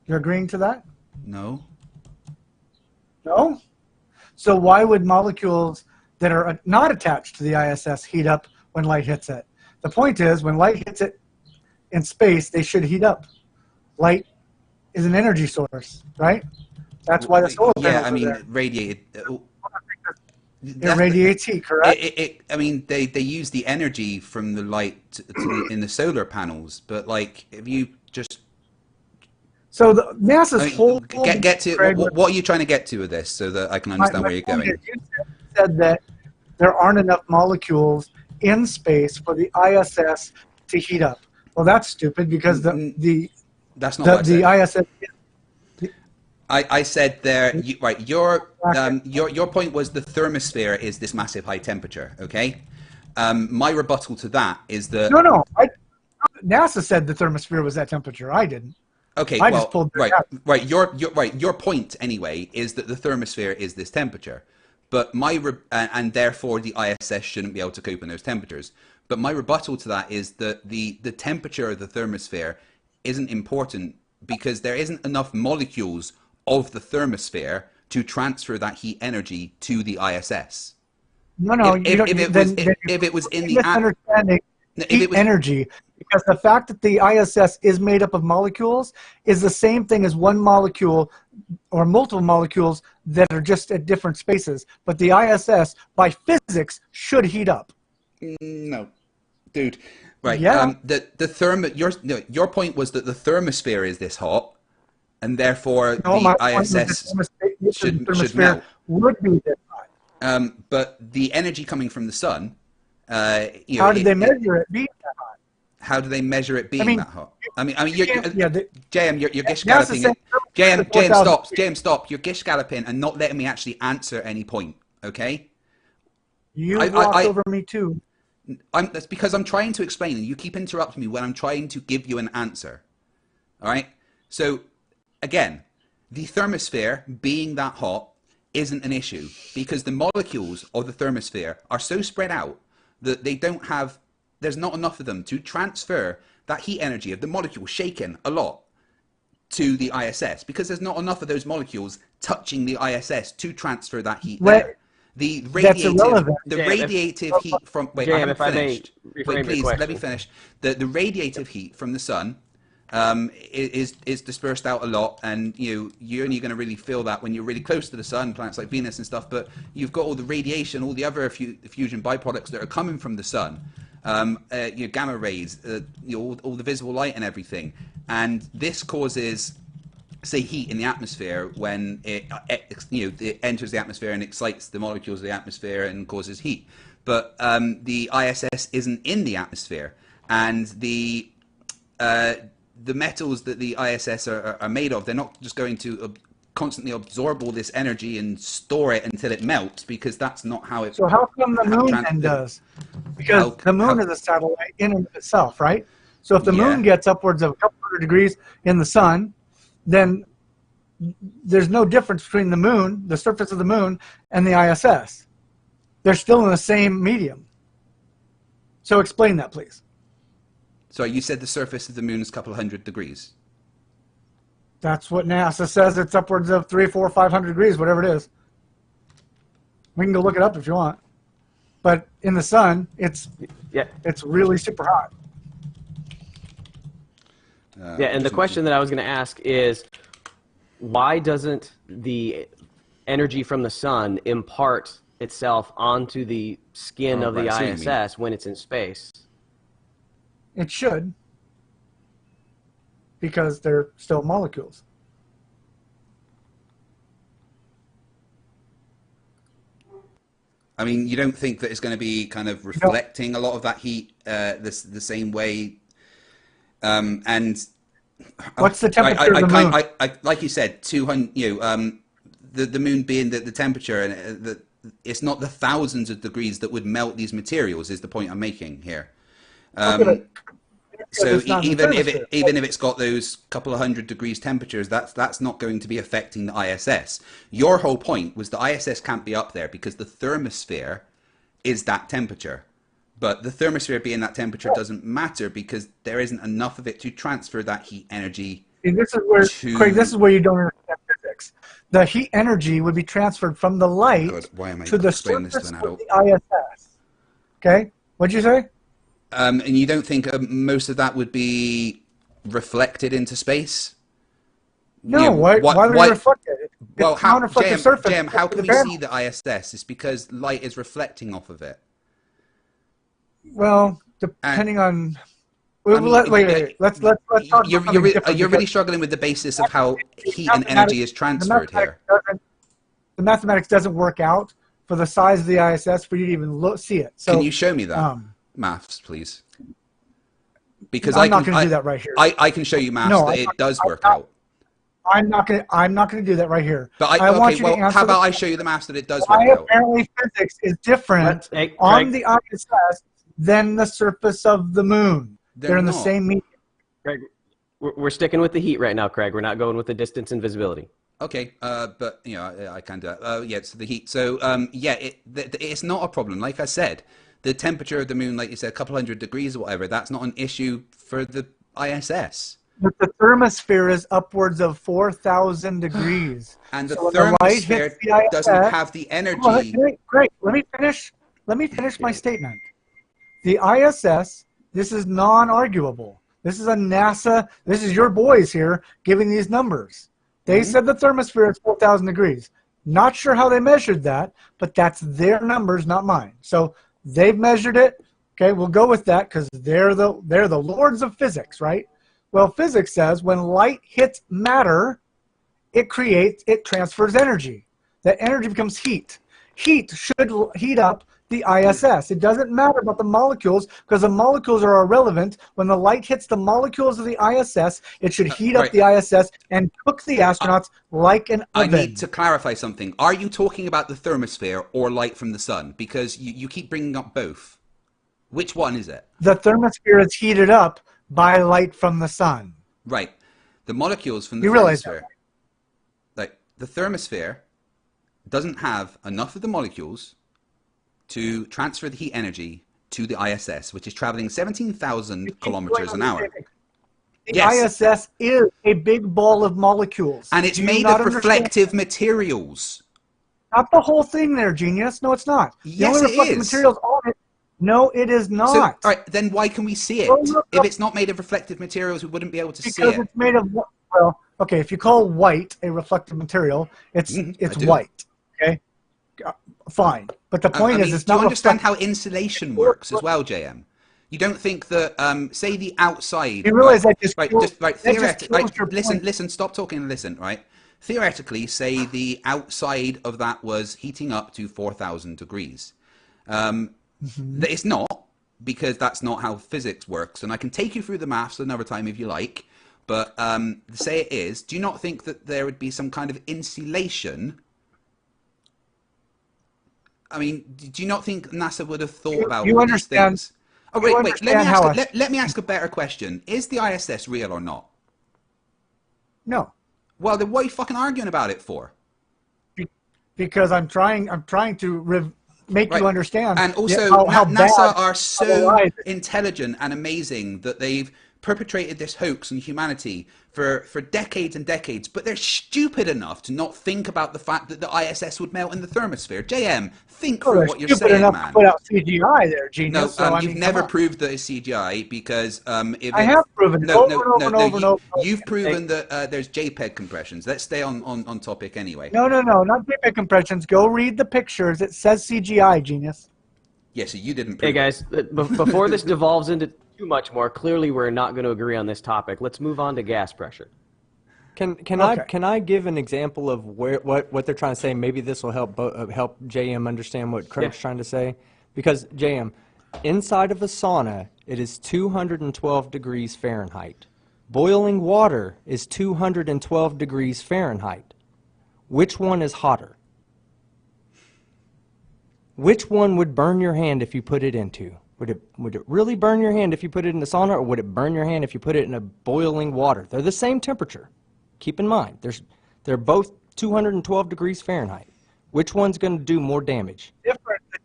T: You're agreeing to that?
F: No.
T: No? So why would molecules that are not attached to the ISS heat up when light hits it? The point is, when light hits it in space, they should heat up. Light is an energy source, right? That's why the solar panels are there.
F: Radiated.
T: It radiates heat, correct?
F: I mean, they use the energy from the light in the solar panels, but like if you just
T: so NASA's whole
F: get to what are you trying to get to with this, so that I can understand where you're going?
T: You said that there aren't enough molecules in space for the ISS to heat up. Well, that's stupid because
F: that's not what I said.
T: ISS.
F: I said there, right? Your point was the thermosphere is this massive high temperature. Okay. My rebuttal to that is that
T: no. NASA said the thermosphere was that temperature. I didn't.
F: Okay.
T: I just pulled
F: right. Your point anyway is that the thermosphere is this temperature, but and therefore the ISS shouldn't be able to cope in those temperatures. But my rebuttal to that is that the temperature of the thermosphere isn't important because there isn't enough molecules of the thermosphere to transfer that heat energy to the ISS.
T: No.
F: If it was in the
T: misunderstanding heat energy, because the fact that the ISS is made up of molecules is the same thing as one molecule or multiple molecules that are just at different spaces. But the ISS, by physics, should heat up.
F: No, dude. Right.
T: Yeah.
F: Your point was that the thermosphere is this hot,
B: and therefore
T: No, my
B: the
T: point was
B: ISS
T: the
B: should
T: thermosphere
B: melt.
T: would be this hot.
B: But the energy coming from the sun,
T: How did they measure it being that hot?
B: How do they measure it being that hot? JM, you're gish
T: NASA
B: galloping
T: said
B: it. JM,
T: 4,000
B: JM, stop. You're gish galloping and not letting me actually answer any point. Okay?
T: You walked over me too.
B: That's because I'm trying to explain, and you keep interrupting me when I'm trying to give you an answer. All right? So, again, the thermosphere being that hot isn't an issue because the molecules of the thermosphere are so spread out that they don't have, there's not enough of them to transfer that heat energy of the molecule shaken a lot to the ISS because there's not enough of those molecules touching the ISS to transfer that heat there. The radiative heat from wait, I haven't finished. Wait, please let me finish. The radiative heat from the sun is dispersed out a lot, and you're only going to really feel that when you're really close to the sun, planets like Venus and stuff. But you've got all the radiation, all the other fusion byproducts that are coming from the sun, your gamma rays, all the visible light and everything, and this causes, say, heat in the atmosphere when it enters the atmosphere and excites the molecules of the atmosphere and causes heat. But the ISS isn't in the atmosphere, and the metals that the ISS are made of, they're not just going to constantly absorb all this energy and store it until it melts, because that's not how it.
T: So how come the moon then does? Because the moon is a satellite in and of itself, right? So if the moon gets upwards of a couple hundred degrees in the sun, then there's no difference between the moon, the surface of the moon, and the ISS. They're still in the same medium. So explain that, please.
B: So you said the surface of the moon is a couple hundred degrees.
T: That's what NASA says. It's upwards of 300, 400, 500 degrees, whatever it is. We can go look it up if you want. But in the sun, it's really super hot.
U: And the question that I was going to ask is, why doesn't the energy from the sun impart itself onto the skin of the ISS when it's in space?
T: It should, because they're still molecules.
B: I mean, you don't think that it's going to be kind of reflecting a lot of that heat the same way? And
T: what's the temperature of the moon?
B: Like you said, 200. The moon being the temperature, and it's not the thousands of degrees that would melt these materials. Is the point I'm making here? So even if it's got those couple of hundred degrees temperatures, that's not going to be affecting the ISS. Your whole point was the ISS can't be up there because the thermosphere is that temperature. But the thermosphere being that temperature doesn't matter because there isn't enough of it to transfer that heat energy.
T: And this is where, Craig, this is where you don't understand physics. The heat energy would be transferred from the light to the surface of the ISS. Okay? What'd you say?
B: And you don't think most of that would be reflected into space?
T: No, why would it reflect it?
B: Well, JM, how can we see the ISS? It's because light is reflecting off of it.
T: Well, depending on... Wait. Let's talk about
B: you're really struggling with the basis of how heat and energy is transferred here.
T: The mathematics doesn't work out for the size of the ISS for you to even see it. So,
B: can you show me that? Maths, please. Because
T: I'm not going to do that right here.
B: I can show you maths that it does work out.
T: I'm not going to do that right here.
B: But
T: I want you to answer
B: how about I show you the maths that it does work out?
T: Apparently, physics is different on the ISS than the surface of the moon. They're in the same medium.
U: Craig, we're sticking with the heat right now, Craig. We're not going with the distance and visibility.
B: Okay, but I can do that. Yeah, it's the heat. So it's not a problem. Like I said, the temperature of the moon, like you said, a couple hundred degrees or whatever, that's not an issue for the ISS.
T: But the thermosphere is upwards of 4,000 degrees.
B: And the thermosphere doesn't have the energy.
T: Great. Let me finish my statement. The ISS, this is non-arguable. This is a NASA, this is your boys here giving these numbers. They said the thermosphere is 4,000 degrees. Not sure how they measured that, but that's their numbers, not mine. So they've measured it. Okay, we'll go with that because they're the lords of physics, right? Well, physics says when light hits matter, it transfers energy. That energy becomes heat. Heat should heat up the ISS. It doesn't matter about the molecules because the molecules are irrelevant. When the light hits the molecules of the ISS, it should heat up the ISS and cook the astronauts like an oven.
F: I need to clarify something. Are you talking about the thermosphere or light from the sun? Because you keep bringing up both. Which one is it?
T: The thermosphere is heated up by light from the sun.
F: Right. The molecules from the thermosphere. Like the thermosphere doesn't have enough of the molecules to transfer the heat energy to the ISS, which is traveling 17,000 kilometers an hour.
T: The ISS is a big ball of molecules.
F: And it's made of reflective materials.
T: Not the whole thing there, genius. No, it's not.
F: Yes,
T: the only reflective
F: it is.
T: Materials on it. No, it is not.
F: So, all right, then why can we see it? If it's not made of reflective materials, we wouldn't be able to see it.
T: Because it's made of, well, okay, if you call white a reflective material, it's white. Okay? Fine. But the point is, it's not.
F: Do you understand how insulation works as well, JM? You don't think that, say, the outside.
T: You realize that just
F: theoretically. Listen. Stop talking and listen. Right. Theoretically, say the outside of that was heating up to 4,000 degrees. It's not, because that's not how physics works. And I can take you through the maths another time if you like. But say it is. Do you not think that there would be some kind of insulation? I mean, do you not think NASA would have thought about all these things? Oh, wait. Let me ask a better question. Is the ISS real or not?
T: No.
F: Well, then what are you fucking arguing about it for?
T: Because I'm trying to make you understand.
F: And also,
T: how
F: NASA are so intelligent and amazing that they've perpetrated this hoax on humanity for decades and decades, but they're stupid enough to not think about the fact that the ISS would melt in the thermosphere. JM, think through what you're saying, man.
T: To put out CGI there, genius.
F: No, you've never proved that it's CGI because if
T: I have proven it over and over.
F: You've proven that there's JPEG compressions. Let's stay on topic anyway.
T: No, not JPEG compressions. Go read the pictures. It says CGI, genius.
F: Yeah, so you didn't prove
U: Hey guys, before this devolves into too much more, clearly we're not going to agree on this topic. Let's move on to gas pressure.
N: Can I give an example of what they're trying to say? Maybe this will help JM understand what Craig's trying to say. Because JM, inside of a sauna, it is 212 degrees Fahrenheit. Boiling water is 212 degrees Fahrenheit. Which one is hotter? Which one would burn your hand if you put it into? Would it really burn your hand if you put it in the sauna, or would it burn your hand if you put it in a boiling water? They're the same temperature. Keep in mind, they're both 212 degrees Fahrenheit. Which one's going to do more damage?
T: The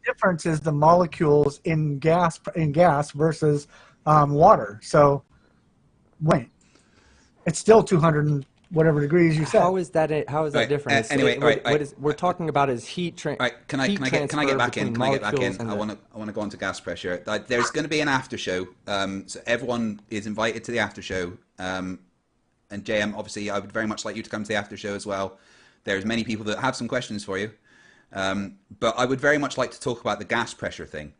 T: difference is the molecules in gas versus water. So, wait, it's still 200 and whatever degrees you said.
N: How is that different?
F: Anyway,
N: we're talking about is heat transfer.
F: Can I get back in? I want to go on to gas pressure. There's going to be an after show, so everyone is invited to the after show. And JM, obviously, I would very much like you to come to the after show as well. There's many people that have some questions for you, but I would very much like to talk about the gas pressure thing,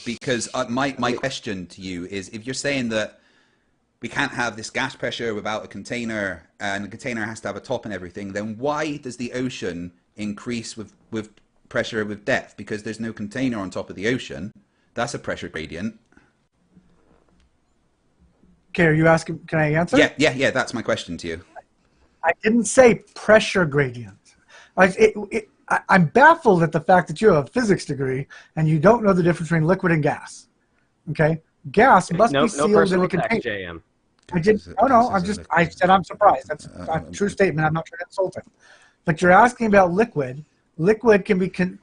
F: because my question to you is, if you're saying that we can't have this gas pressure without a container, and the container has to have a top and everything, then why does the ocean increase with pressure with depth? Because there's no container on top of the ocean. That's a pressure gradient.
T: Okay, are you asking, can I answer?
F: Yeah, that's my question to you.
T: I didn't say pressure gradient. I'm baffled at the fact that you have a physics degree and you don't know the difference between liquid and gas. Okay? Gas must be sealed in a container.
U: JM.
T: I said I'm surprised. That's a true statement. I'm not trying to insult him. But you're asking about liquid. Liquid can be contained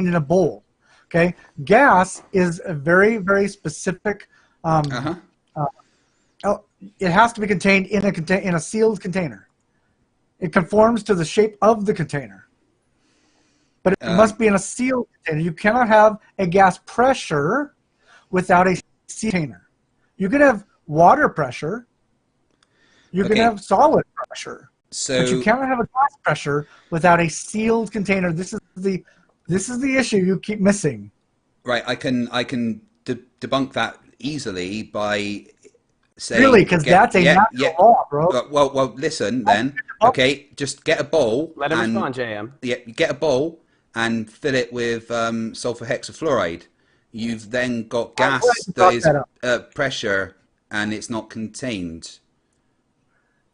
T: in a bowl. Okay? Gas is a very, very specific. It has to be contained in a sealed container. It conforms to the shape of the container, but it must be in a sealed container. You cannot have a gas pressure without a sealed container. You can have water pressure. You can have solid pressure, but you cannot have a gas pressure without a sealed container. This is the issue you keep missing.
F: Right, I can debunk that easily by
B: saying,
T: really, because that's a natural law, bro.
B: Well, listen then. Okay, just get a bowl.
U: Let him respond, JM.
B: Yeah, you get a bowl and fill it with sulfur hexafluoride. You've then got gas that is pressure and it's not contained,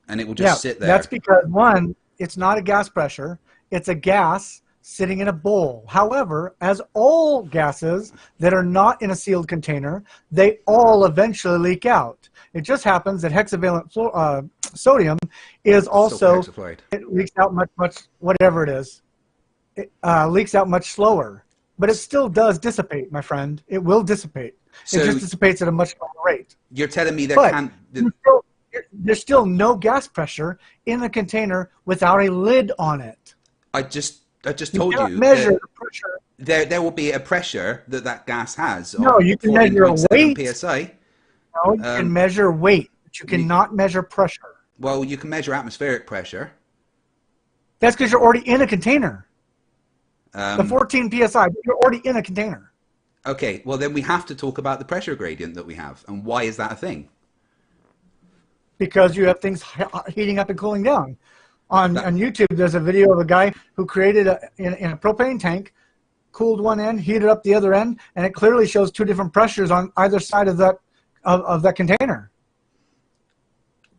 B: and it will just sit there.
T: That's because, one, it's not a gas pressure; it's a gas sitting in a bowl. However, as all gases that are not in a sealed container, they all eventually leak out. It just happens that hexavalent sodium is also, it leaks out much, whatever it is, it leaks out much slower. But it still does dissipate, my friend. It will dissipate.
B: So
T: it just dissipates at a much lower rate.
B: You're telling me
T: There's still no gas pressure in the container without a lid on it.
B: I just told you.
T: Measure the pressure.
B: There will be a pressure that gas has.
T: No, you can measure weight.
B: PSI.
T: No, you can measure weight, but you cannot measure pressure.
B: Well, you can measure atmospheric pressure.
T: That's because you're already in a container. The 14 psi, you're already in a container.
B: Okay, well then we have to talk about the pressure gradient that we have, and why is that a thing?
T: Because you have things heating up and cooling down. On YouTube, there's a video of a guy who created in a propane tank, cooled one end, heated up the other end, and it clearly shows two different pressures on either side of that container.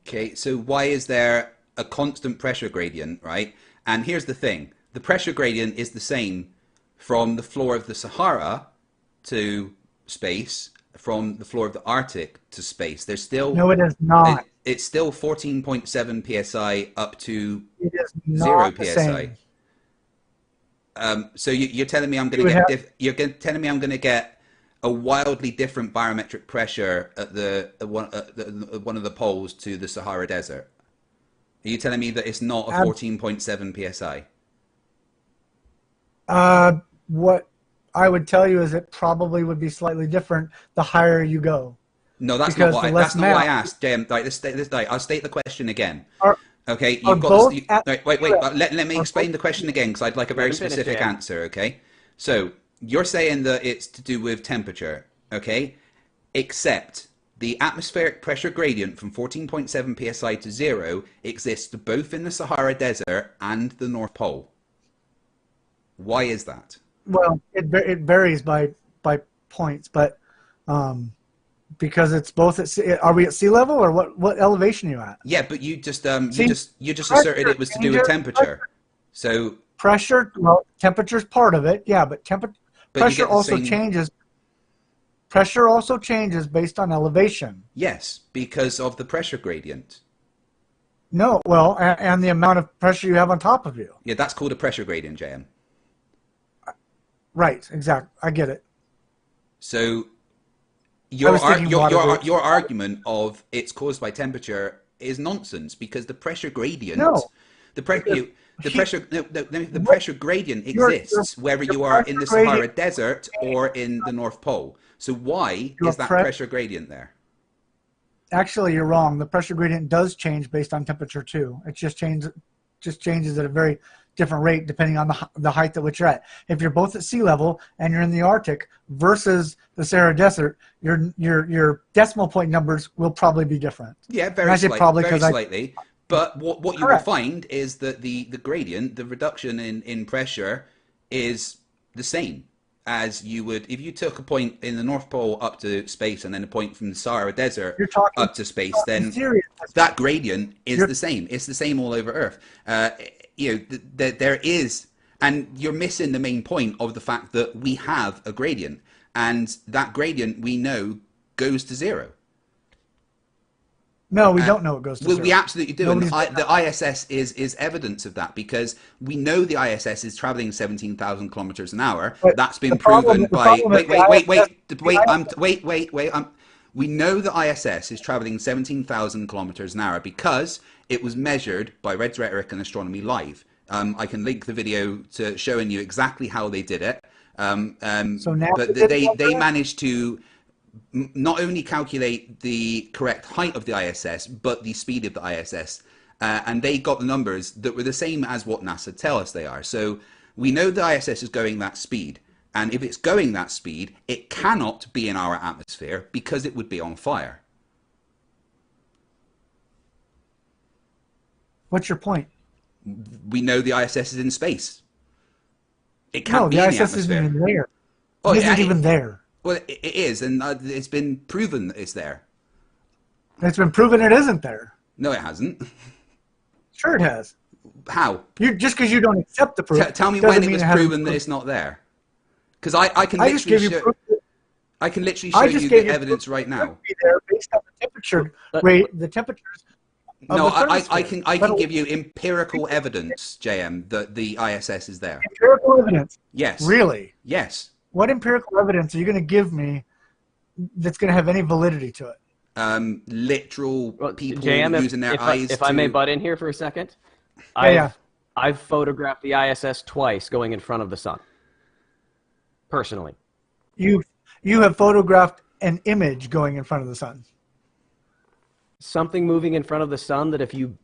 B: Okay, so why is there a constant pressure gradient, right? And here's the thing. The pressure gradient is the same from the floor of the Sahara to space, from the floor of the Arctic to space. There's still...
T: No, it is not.
B: It's still 14.7 psi up to
T: it is not
B: 0 psi. So you're telling me I'm going to get you're telling me I'm going to get a wildly different barometric pressure at one of the poles to the Sahara Desert? Are you telling me that it's not a 14.7 psi?
T: What I would tell you is it probably would be slightly different the higher you go.
B: No, that's not what I asked. I'll state the question again. Okay, you've got. Wait. Let me explain the question again, because I'd like a very specific answer. Okay, so you're saying that it's to do with temperature. Okay, except the atmospheric pressure gradient from 14.7 psi to 0 exists both in the Sahara Desert and the North Pole. Why is that?
T: Well, it varies by points, but because it's both at sea, are we at sea level, or what elevation are you at?
B: Yeah, but you just asserted it was to do with temperature. So
T: pressure, well, temperature's part of it, yeah, but pressure also changes. Pressure also changes based on elevation.
B: Yes, because of the pressure gradient.
T: No, well, and the amount of pressure you have on top of you.
B: Yeah, that's called a pressure gradient, JM.
T: Right, exactly. I get it.
B: So your argument of it's caused by temperature is nonsense, because the pressure gradient, the pressure gradient exists whether you are in the Sahara Desert or in the North Pole. So why is that pressure gradient there?
T: Actually, you're wrong. The pressure gradient does change based on temperature too. It just changes at a very different rate depending on the height at which you're at. If you're both at sea level and you're in the Arctic versus the Sahara Desert, your decimal point numbers will probably be different.
B: Yeah, very slightly. But what you will find is that the gradient, the reduction in pressure, is the same as you would if you took a point in the North Pole up to space and then a point from the Sahara Desert up to space. Then that gradient is the same. It's the same all over Earth. There is, and you're missing the main point of the fact that we have a gradient, and that gradient we know goes to 0.
T: No, we don't know it goes to 0.
B: We absolutely do. And the ISS is evidence of that, because we know the ISS is traveling 17,000 kilometers an hour. That's been proven by. Wait. We know the ISS is traveling 17,000 kilometers an hour because it was measured by Red's Rhetoric and Astronomy Live. I can link the video to showing you exactly how they did it. But they managed to not only calculate the correct height of the ISS, but the speed of the ISS. And they got the numbers that were the same as what NASA tell us they are. So we know the ISS is going that speed. And if it's going that speed, it cannot be in our atmosphere because it would be on fire.
T: What's your point?
F: We know the ISS is in space. It
T: No,
F: can't be
T: the
F: in the
T: ISS isn't
F: atmosphere.
T: even there.
F: Oh,
T: It isn't even there.
F: Well, it is, and it's been proven that it's there.
T: It's been proven it isn't there.
F: No, it hasn't.
T: Sure, it has.
F: How?
T: Just because you don't accept the proof.
F: Tell me
T: doesn't
F: when it
T: mean
F: was
T: hasn't
F: proven
T: been
F: that it's not there. Because I can
T: I just
F: literally
T: gave you
F: show.
T: proof.
F: I can literally
T: I
F: show
T: just
F: you
T: gave
F: the
T: you
F: evidence
T: proof
F: right
T: that it
F: now.
T: would be there based on the temperature rate, the temperatures. Of
F: No,
T: the
F: I
T: thermosphere.
F: can give you empirical evidence, JM, that the ISS is there.
T: Empirical evidence.
F: Yes.
T: Really?
F: Yes.
T: What empirical evidence are you going to give me that's going to have any validity to it?
F: Literal people
U: JM,
F: using their
U: if
F: eyes.
U: if I may butt in here for a second,
T: Yeah.
U: I've photographed the ISS twice going in front of the sun. Personally.
T: You have photographed an image going in front of the sun.
U: Something moving in front of the sun that if you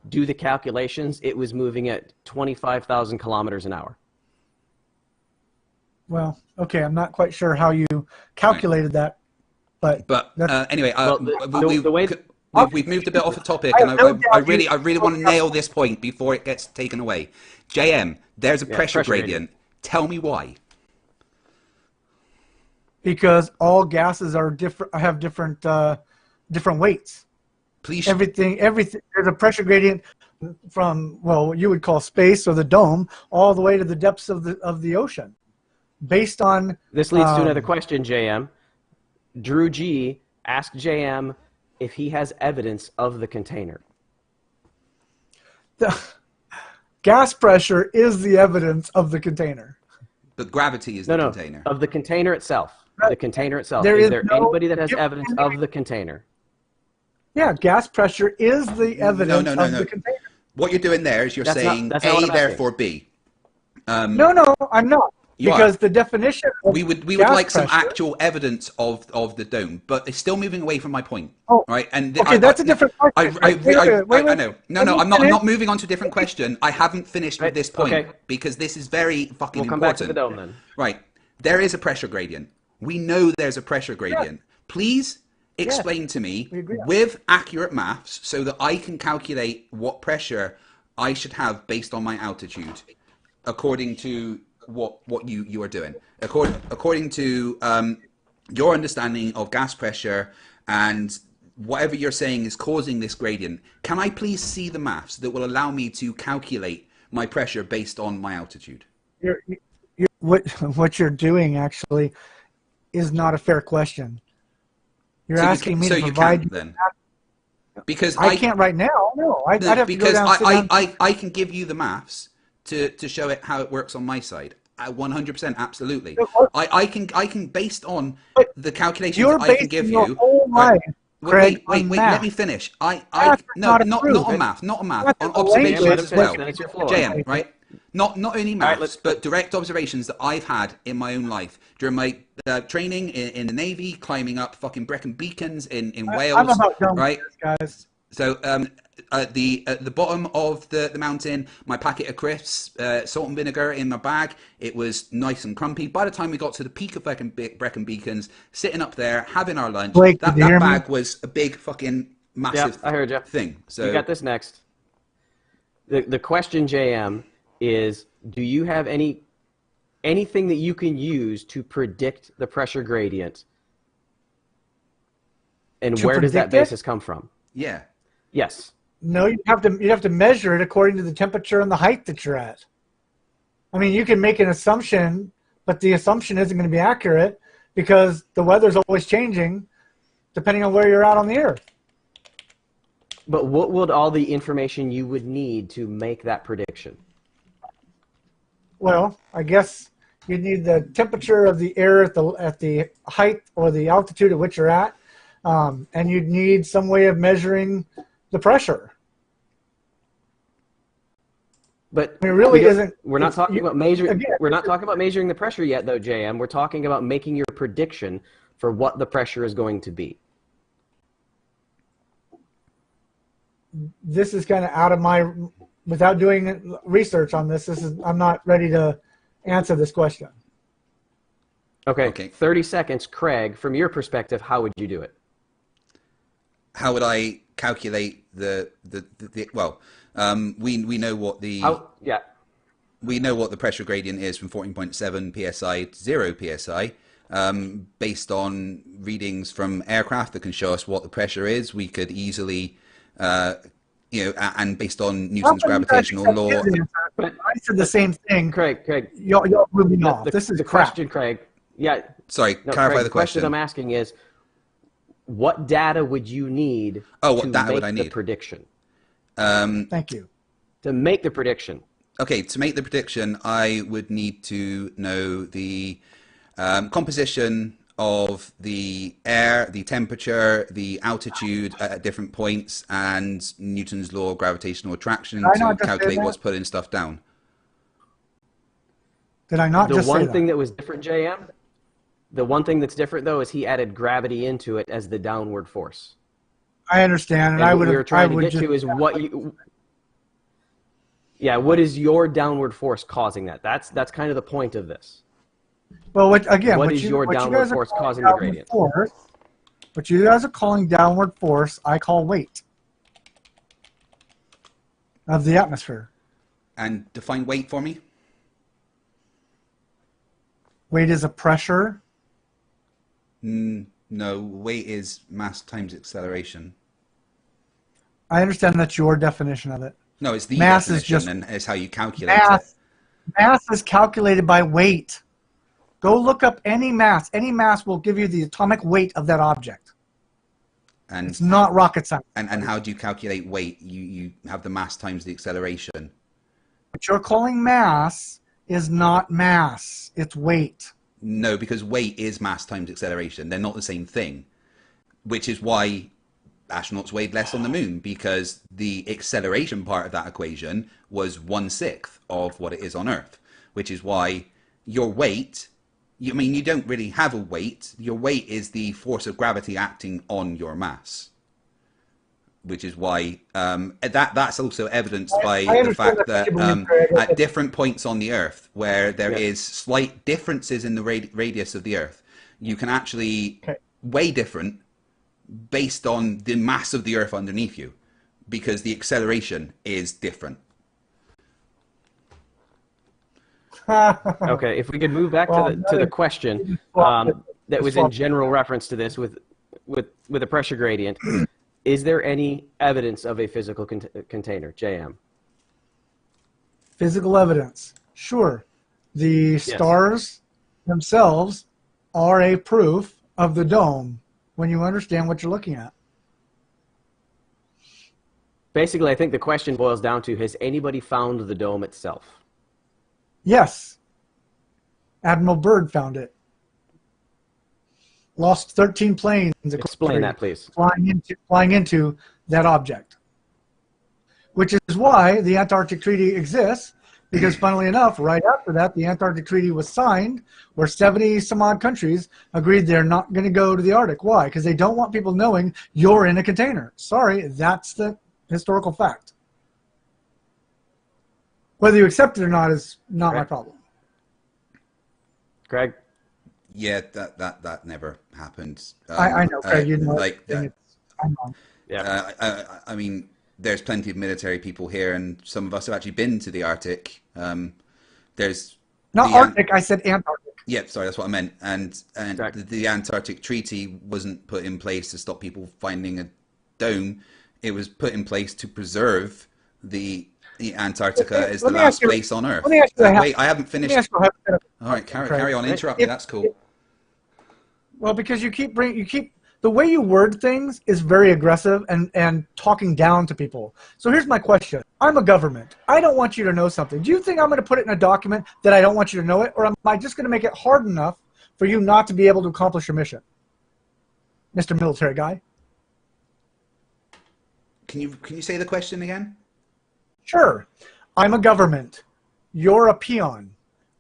U: do the calculations, it was moving at 25,000 kilometers an hour.
T: Well, okay, I'm not quite sure how you calculated that, but
F: Anyway,
U: the way
F: we've moved a bit off the topic,
T: I
F: and
T: have no
F: I
T: doubt
F: really want to nail this point before it gets taken away. JM, there's a pressure gradient. Tell me why.
T: because all gases are different, have different weights.
F: Please.
T: Everything. There's a pressure gradient from what you would call space or the dome all the way to the depths of the ocean, based on.
U: This leads to another question, JM. Drew G asked JM if he has evidence of the container.
T: The gas pressure is the evidence of the container.
F: But gravity is the container.
U: Of the container itself. The container itself.
T: There
U: is
T: is
U: there
T: no
U: anybody that has evidence of the container?
T: Yeah, gas pressure is the evidence of the container.
F: What you're doing there is you're saying A, therefore B.
T: No, I'm not. Because the definition of
F: we would
T: gas
F: like some
T: pressure-
F: actual evidence of the dome, but it's still moving away from my point.
T: Oh,
F: right? And
T: okay, that's a different question.
F: I know. No, I'm not moving on to a different question. I haven't finished with this point because this is very fucking important.
U: We'll come back to the dome then.
F: Right. There is a pressure gradient. We know there's a pressure gradient. Please explain to me with accurate maths so that I can calculate what pressure I should have based on my altitude according to what you are doing. According to your understanding of gas pressure and whatever you're saying is causing this gradient, can I please see the maths that will allow me to calculate my pressure based on my altitude?
T: What you're doing actually is not a fair question. You're asking me to provide you
F: then. Because
T: I can't right now. No, I'd have to go down.
F: I can give you the maths to show it how it works on my side. 100%, absolutely. I can based on the calculations I can give you. Wait, let me finish. Not on math, on observations as well. JM, right? Not only maths, but direct observations that I've had in my own life during my training in the Navy, climbing up fucking Brecon Beacons in Wales.
T: I'm about done
F: right,
T: with this, guys.
F: So at the bottom of the mountain, my packet of crisps, salt and vinegar in my bag. It was nice and crumpy. By the time we got to the peak of Brecon Beacons, sitting up there having our lunch,
T: Blake,
F: that bag was a big fucking massive
U: I heard you.
F: thing. So
U: you got this next. The question, JM, is do you have anything that you can use to predict the pressure gradient, and where does that basis come from?
F: Yeah.
U: Yes.
T: No, you'd have to measure it according to the temperature and the height that you're at. I mean, you can make an assumption, but the assumption isn't going to be accurate because the weather's always changing depending on where you're at on the Earth.
U: But what would all the information you would need to make that prediction?
T: Well, I guess you'd need the temperature of the air at the height or the altitude at which you're at, and you'd need some way of measuring the pressure.
U: But
T: it really isn't.
U: We're not talking about measuring. We're not talking about measuring the pressure yet, though, JM. We're talking about making your prediction for what the pressure is going to be.
T: This is kind of out of my. Without doing research on this, I'm not ready to answer this question.
U: Okay. 30 seconds, Craig. From your perspective, how would you do it?
F: How would I calculate
B: We know what the
U: yeah.
B: We know what the pressure gradient is from 14.7 psi to 0 psi. Based on readings from aircraft that can show us what the pressure is, we could easily, and based on Newton's gravitational law.
T: I said the same thing.
U: Craig.
T: Y'all blew me off. This is
U: the
T: crap.
U: question, Craig. Yeah.
B: Sorry,
U: no,
B: clarify
U: Craig,
B: the question.
U: I'm asking is, what data would you need
B: what data
U: make
B: would I
U: the
B: need?
U: prediction?
T: Thank you.
U: To make the prediction.
B: Okay, to make the prediction, I would need to know the composition of the air, the temperature, the altitude at different points, and Newton's law of gravitational attraction to calculate what's putting stuff down.
T: Did I not just say that?
U: The one thing that was different, JM, the one thing that's different, though, is he added gravity into it as the downward force.
T: I understand, and
U: what
T: I would.
U: we were trying to get to is what you. Yeah, what is your downward force causing that? That's kind of the point of this.
T: Well, what
U: is your downward force causing the gradient?
T: What you guys are calling downward force, I call weight of the atmosphere.
B: And define weight for me.
T: Weight is a pressure.
B: No, weight is mass times acceleration.
T: I understand that's your definition of it.
B: No, it's the
T: mass
B: definition,
T: is just,
B: and it's how you calculate it.
T: Mass is calculated by weight. Go look up any mass. Any mass will give you the atomic weight of that object.
B: And
T: it's not rocket science.
B: And how do you calculate weight? You have the mass times the acceleration.
T: What you're calling mass is not mass. It's weight.
B: No, because weight is mass times acceleration. They're not the same thing, which is why astronauts weighed less on the moon, because the acceleration part of that equation was 1/6 of what it is on Earth, which is why your weight, you don't really have a weight. Your weight is the force of gravity acting on your mass, which is why that's also evidenced by the fact that at different points on the Earth where there is slight differences in the radius of the Earth, you can actually weigh different based on the mass of the Earth underneath you, because the acceleration is different.
U: Okay, if we could move back to the question that was in general reference to this with a pressure gradient. Is there any evidence of a physical container, JM?
T: Physical evidence, sure. The stars themselves are a proof of the dome when you understand what you're looking at.
U: Basically, I think the question boils down to, has anybody found the dome itself?
T: Yes. Admiral Byrd found it. Lost 13 planes.
U: Explain that, please.
T: Flying into that object. Which is why the Antarctic Treaty exists, because funnily enough, right after that, the Antarctic Treaty was signed, where 70 some odd countries agreed they're not going to go to the Arctic. Why? Because they don't want people knowing you're in a container. Sorry, that's the historical fact. Whether you accept it or not is not my problem.
U: Craig?
B: Yeah, that never happened.
T: I know, Craig. You know,
B: I mean, there's plenty of military people here, and some of us have actually been to the Arctic. There's
T: not Arctic. I said Antarctic.
B: Yeah, sorry, that's what I meant. And the Antarctic Treaty wasn't put in place to stop people finding a dome. It was put in place to preserve the Antarctica as the last place on Earth. Wait, I haven't finished. All right, carry on. Interrupt me. That's cool.
T: Well, because you keep the way you word things is very aggressive and talking down to people. So here's my question. I'm a government. I don't want you to know something. Do you think I'm going to put it in a document that I don't want you to know it? Or am I just going to make it hard enough for you not to be able to accomplish your mission? Mr. Military Guy.
B: Can you say the question again?
T: Sure. I'm a government. You're a peon.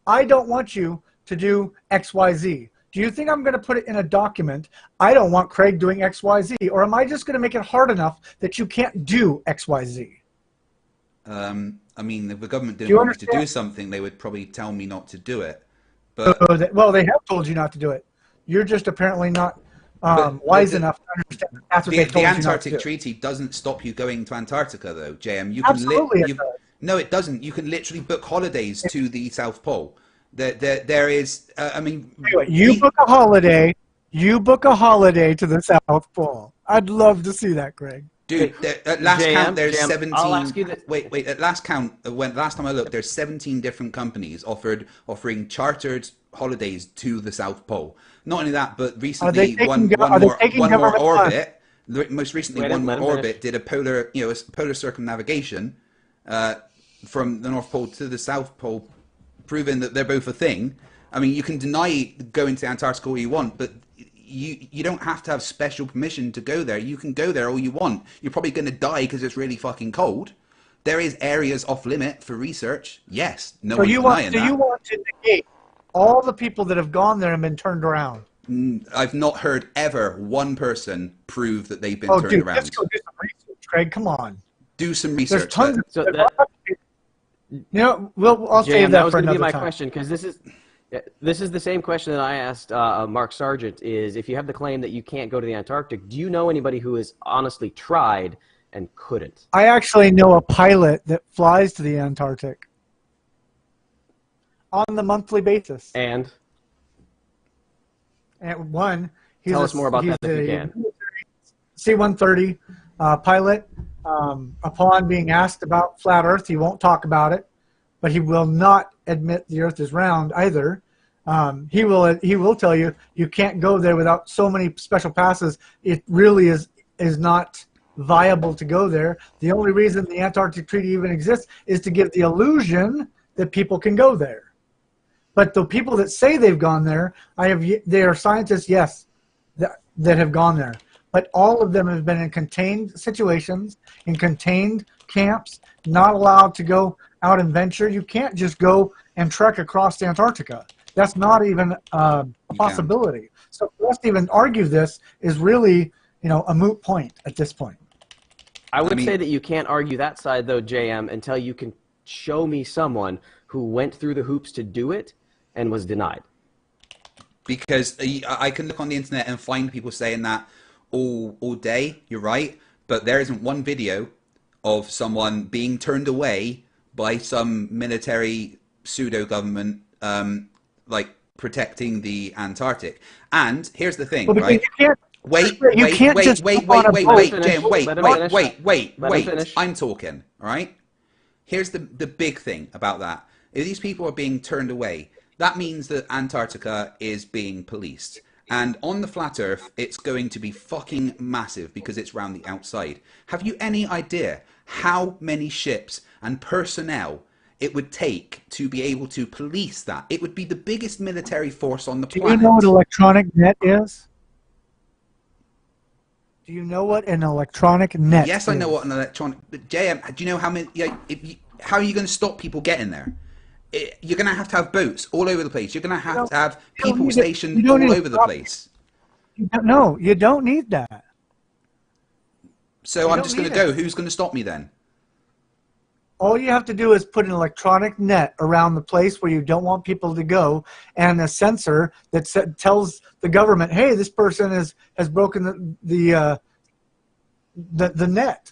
T: I don't want you to do XYZ. Do you think I'm going to put it in a document, I don't want Craig doing XYZ, or am I just going to make it hard enough that you can't do XYZ?
B: I mean, if the government didn't want me to do something, they would probably tell me not to do it. But
T: well, they have told you not to do it. You're just apparently not wise enough to understand that's what they told
B: the
T: you not to
B: Antarctic
T: do.
B: Treaty doesn't stop you going to Antarctica, though, JM. You
T: Absolutely, it does.
B: No, it doesn't. You can literally book holidays to the South Pole. There is. I mean,
T: anyway, you book a holiday. You book a holiday to the South Pole. I'd love to see that, Greg.
B: Dude, at last count, there's
U: JM,
B: 17.
U: I'll ask you this.
B: Wait. At last count, last time I looked, there's 17 different companies offering chartered holidays to the South Pole. Not only that, but recently one more orbit. Most recently, one more orbit did a polar circumnavigation from the North Pole to the South Pole, proving that they're both a thing. I mean, you can deny going to Antarctica all you want, but you don't have to have special permission to go there. You can go there all you want. You're probably going to die because it's really fucking cold. There is areas off limit for research. Yes, no one's denying that.
T: Do you want to negate all the people that have gone there and been turned around?
B: I've not heard ever one person prove that they've been turned around.
T: Let's go do some research, Craig. Come on.
B: Do some research.
T: There's tons
U: So
T: I'll save that for another time.
U: That was going to be my question, because this is the same question that I asked Mark Sargent. Is if you have the claim that you can't go to the Antarctic, do you know anybody who has honestly tried and couldn't?
T: I actually know a pilot that flies to the Antarctic on the monthly basis.
U: And
T: Tell
U: us more about that if you can.
T: C-130 pilot. Upon being asked about flat Earth, he won't talk about it, but he will not admit the Earth is round either. He will tell you you can't go there without so many special passes. It really is not viable to go there. The only reason the Antarctic Treaty even exists is to give the illusion that people can go there. But the people that say they've gone there, they are scientists, yes, that have gone there. But all of them have been in contained situations, in contained camps, not allowed to go out and venture. You can't just go and trek across Antarctica. That's not even a possibility. So for us to even argue this is really, a moot point at this point.
U: I would say that you can't argue that side, though, JM, until you can show me someone who went through the hoops to do it and was denied.
B: Because I can look on the internet and find people saying that all day. You're right, but there isn't one video of someone being turned away by some military pseudo government, like protecting the Antarctic. And here's the thing, right? Wait, I'm talking, all right? Here's the big thing about that. If these people are being turned away, that means that Antarctica is being policed. And on the flat Earth, it's going to be fucking massive because it's round the outside. Have you any idea how many ships and personnel it would take to be able to police that? It would be the biggest military force on the planet.
T: Do you know what electronic net is? Do you know what an electronic net is?
B: Yes, I know what an electronic... But JM, do you know how many... how are you going to stop people getting there? You're going to have boats all over the place. You're going to have people stationed all over the place.
T: No, you don't need that.
B: So I'm just going to go. Who's going to stop me then?
T: All you have to do is put an electronic net around the place where you don't want people to go, and a sensor that tells the government, "Hey, this person has broken the net."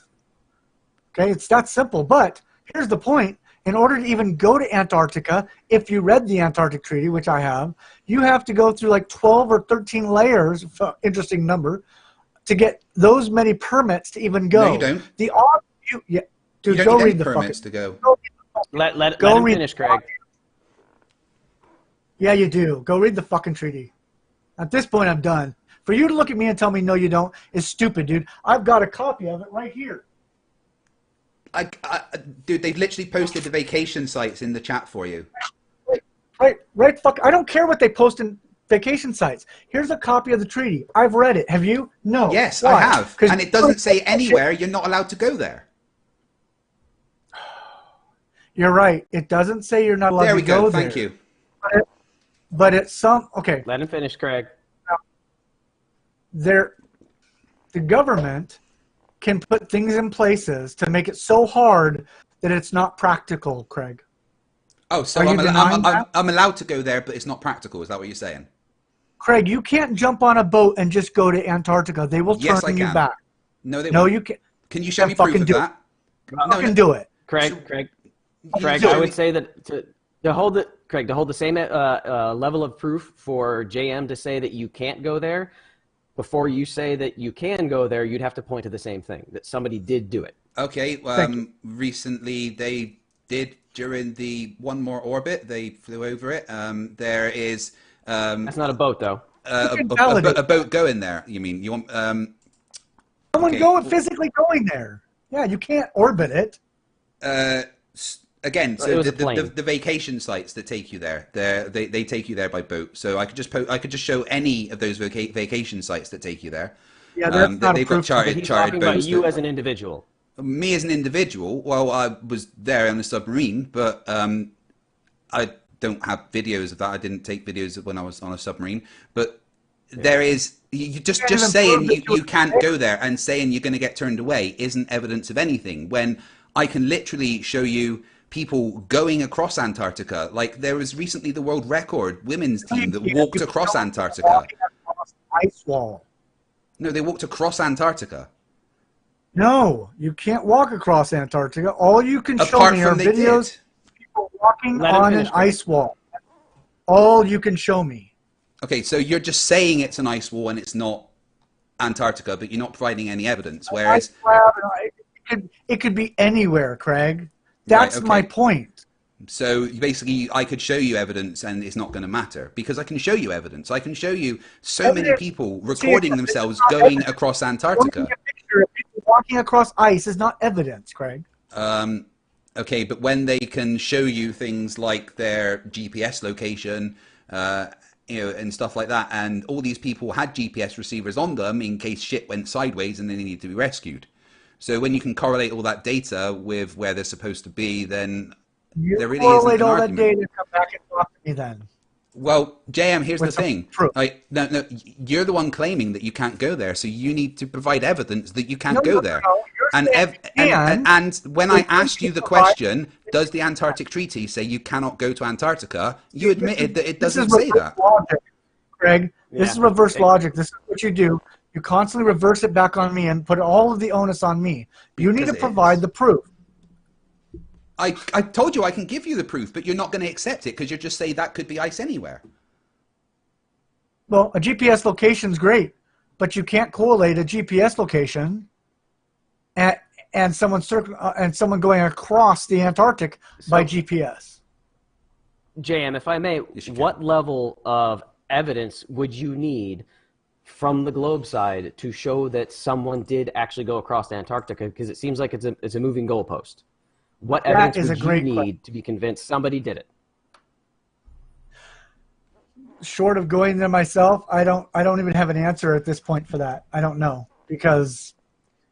T: Okay, it's that simple. But here's the point. In order to even go to Antarctica, if you read the Antarctic Treaty, which I have, you have to go through like 12 or 13 layers, interesting number, to get those many permits to even go.
B: No, you don't.
T: Dude,
B: you don't need any permits to go.
U: Let him finish, Craig.
T: Yeah, you do. Go read the fucking treaty. At this point, I'm done. For you to look at me and tell me no, you don't, is stupid, dude. I've got a copy of it right here.
B: Dude, they've literally posted the vacation sites in the chat for you.
T: Right. Fuck. I don't care what they post in vacation sites. Here's a copy of the treaty. I've read it. Have you? No.
B: Yes,
T: Why?
B: I have. And it doesn't say anywhere you're not allowed to go there.
T: You're right. It doesn't say you're not allowed to go there.
B: There we go. Thank you.
T: But it's some... Okay.
U: Let him finish, Craig.
T: The government can put things in places to make it so hard that it's not practical, Craig.
B: Oh, so I'm allowed to go there, but it's not practical. Is that what you're saying?
T: Craig, you can't jump on a boat and just go to Antarctica. They will
F: Yes,
T: turn
F: I
T: you
F: can.
T: back.
F: No, they
T: No,
F: won't.
T: you can't.
F: Can you show me proof of that?
T: No, do it.
U: Craig, I would say that to hold the same level of proof for JM to say that you can't go there, before you say that you can go there, you'd have to point to the same thing, that somebody did do it.
F: Okay, recently they did during the One More orbit. They flew over it. There is.
U: That's not a boat, though.
F: A boat going there. You mean you want?
T: Someone physically going there. Yeah, you can't orbit it.
F: Again,
U: Well,
F: so
U: it was
F: the vacation sites that take you there, they take you there by boat. So I could just show any of those vacation sites that take you there.
T: Yeah, that's not
F: they've got chartered
U: talking about
F: boats.
U: you as an individual.
F: Me as an individual, well, I was there on the submarine, but I don't have videos of that. I didn't take videos of when I was on a submarine. But there is, you just saying you can't go there and saying you're going to get turned away isn't evidence of anything. When I can literally show you people going across Antarctica. Like there was recently the world record women's team that walked across Antarctica.
T: Ice wall.
F: No, they walked across Antarctica.
T: No, you can't walk across Antarctica. All you can show
F: Apart
T: me
F: from
T: are
F: they
T: videos
F: did.
T: of people walking
U: Let him
T: on an
U: finish,
T: ice wall. All you can show me.
F: Okay, so you're just saying it's an ice wall and it's not Antarctica, but you're not providing any evidence. Whereas
T: it could be anywhere, Craig. That's my point.
F: So basically, I could show you evidence and it's not going to matter because I can show you evidence. I can show you so many people recording themselves going across Antarctica.
T: A picture of people walking across ice is not evidence, Craig.
F: Okay, but when they can show you things like their GPS location, and stuff like that, and all these people had GPS receivers on them in case shit went sideways and they needed to be rescued. So when you can correlate all that data with where they're supposed to be, then there really isn't an
T: all
F: argument.
T: that data and come back and talk to me then.
F: Well, JM, here's the thing. No, you're the one claiming that you can't go there, so you need to provide evidence that you can't go there. And when I asked you the question, does the Antarctic Treaty say you cannot go to Antarctica? You admitted that it doesn't say that.
T: Logic, Craig, this is reverse logic. This is what you do. You constantly reverse it back on me and put all of the onus on me. You need to provide the proof.
F: I told you I can give you the proof, but you're not going to accept it because you just say that could be ice anywhere.
T: Well, a GPS location is great, but you can't correlate a GPS location and someone going across the Antarctic by GPS.
U: JM, if I may, what level of evidence would you need from the globe side to show that someone did actually go across Antarctica? Because it seems like it's a moving goalpost. What evidence would you need to be convinced somebody did it?
T: Short of going there myself, I don't even have an answer at this point for that. I don't know because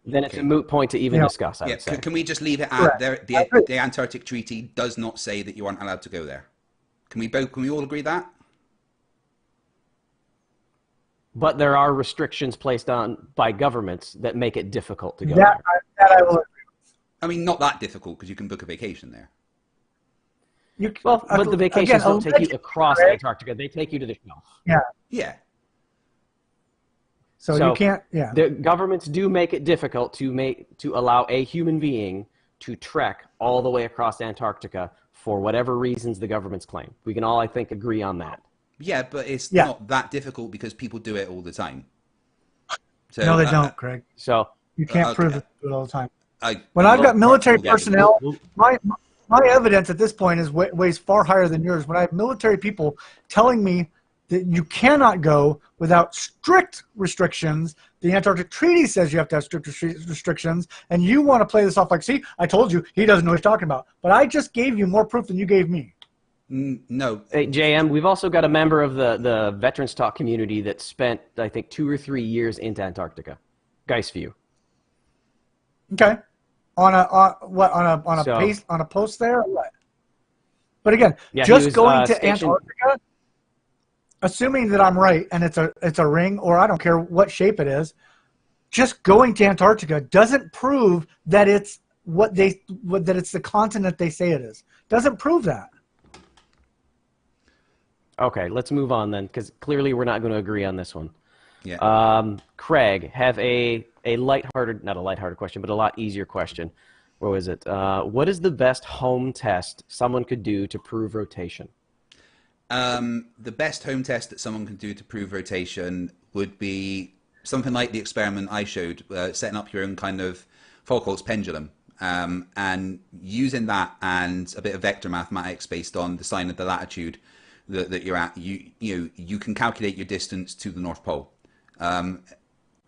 U: then it's a moot point to even discuss. I would say.
F: Can we just leave it at the Antarctic Treaty does not say that you aren't allowed to go there? Can we all agree that?
U: But there are restrictions placed on by governments that make it difficult to go there.
T: That I will agree with.
F: I mean, not that difficult because you can book a vacation there.
U: But the vacations don't take you across Antarctica. They take you to the shelf.
T: Yeah.
F: Yeah.
T: So you can't. Yeah.
U: The governments do make it difficult to allow a human being to trek all the way across Antarctica for whatever reasons the governments claim. We can all, I think, agree on that.
F: Yeah, but it's not that difficult because people do it all the time. So,
T: no, they don't, Craig.
U: So
T: you can't prove it all the time.
F: When
T: I've got military personnel, my evidence at this point is weighs far higher than yours. When I have military people telling me that you cannot go without strict restrictions, the Antarctic Treaty says you have to have strict restrictions, and you want to play this off like, see, I told you, he doesn't know what he's talking about. But I just gave you more proof than you gave me.
F: No.
U: Hey, JM, we've also got a member of the Veterans Talk community that spent, I think, 2 or 3 years into Antarctica. Geisview.
T: Okay. On a post there or what? But again, just going to Antarctica, assuming that I'm right and it's a ring, or I don't care what shape it is, just going to Antarctica doesn't prove that it's that it's the continent they say it is. Doesn't prove that.
U: Okay, let's move on then, because clearly we're not going to agree on this one.
B: Yeah.
U: Craig, have a lighthearted, not a lighthearted question, but a lot easier question. What was it? What is the best home test someone could do to prove rotation?
B: The best home test that someone can do to prove rotation would be something like the experiment I showed, setting up your own kind of Foucault's pendulum, and using that and a bit of vector mathematics based on the sign of the latitude that you're at. You can calculate your distance to the North Pole.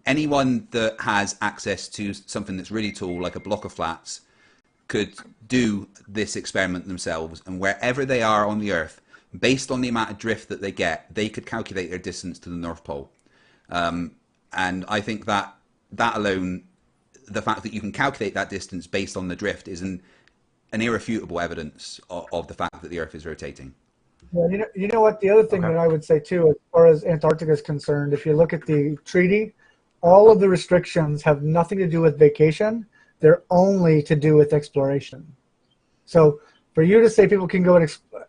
B: Anyone that has access to something that's really tall, like a block of flats, could do this experiment themselves, and wherever they are on the Earth, based on the amount of drift that they get, they could calculate their distance to the North Pole. And I think that alone, the fact that you can calculate that distance based on the drift, is an irrefutable evidence of the fact that the Earth is rotating.
T: Yeah, you know what? The other thing that I would say too, as far as Antarctica is concerned, if you look at the treaty, all of the restrictions have nothing to do with vacation. They're only to do with exploration. So for you to say people can go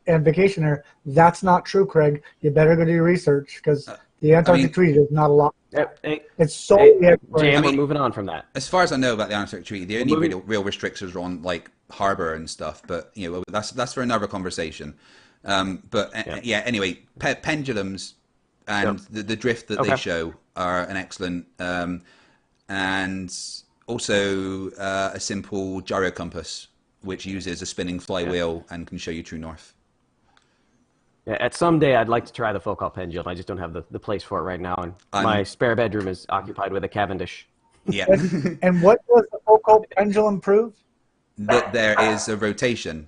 T: and vacation there, that's not true, Craig. You better go do your research, because the Antarctic Treaty is not a lot. It's solely exploration.
U: We're moving on from that.
B: As far as I know about the Antarctic Treaty, the only real restrictions are on like harbour and stuff. But that's for another conversation. Anyway, pendulums and the drift that they show are an excellent, and also a simple gyro compass, which uses a spinning flywheel and can show you true north.
U: Yeah, at some day I'd like to try the Foucault pendulum. I just don't have the place for it right now, and my spare bedroom is occupied with a Cavendish.
B: Yeah.
T: And what does the Foucault pendulum prove?
B: That there is a rotation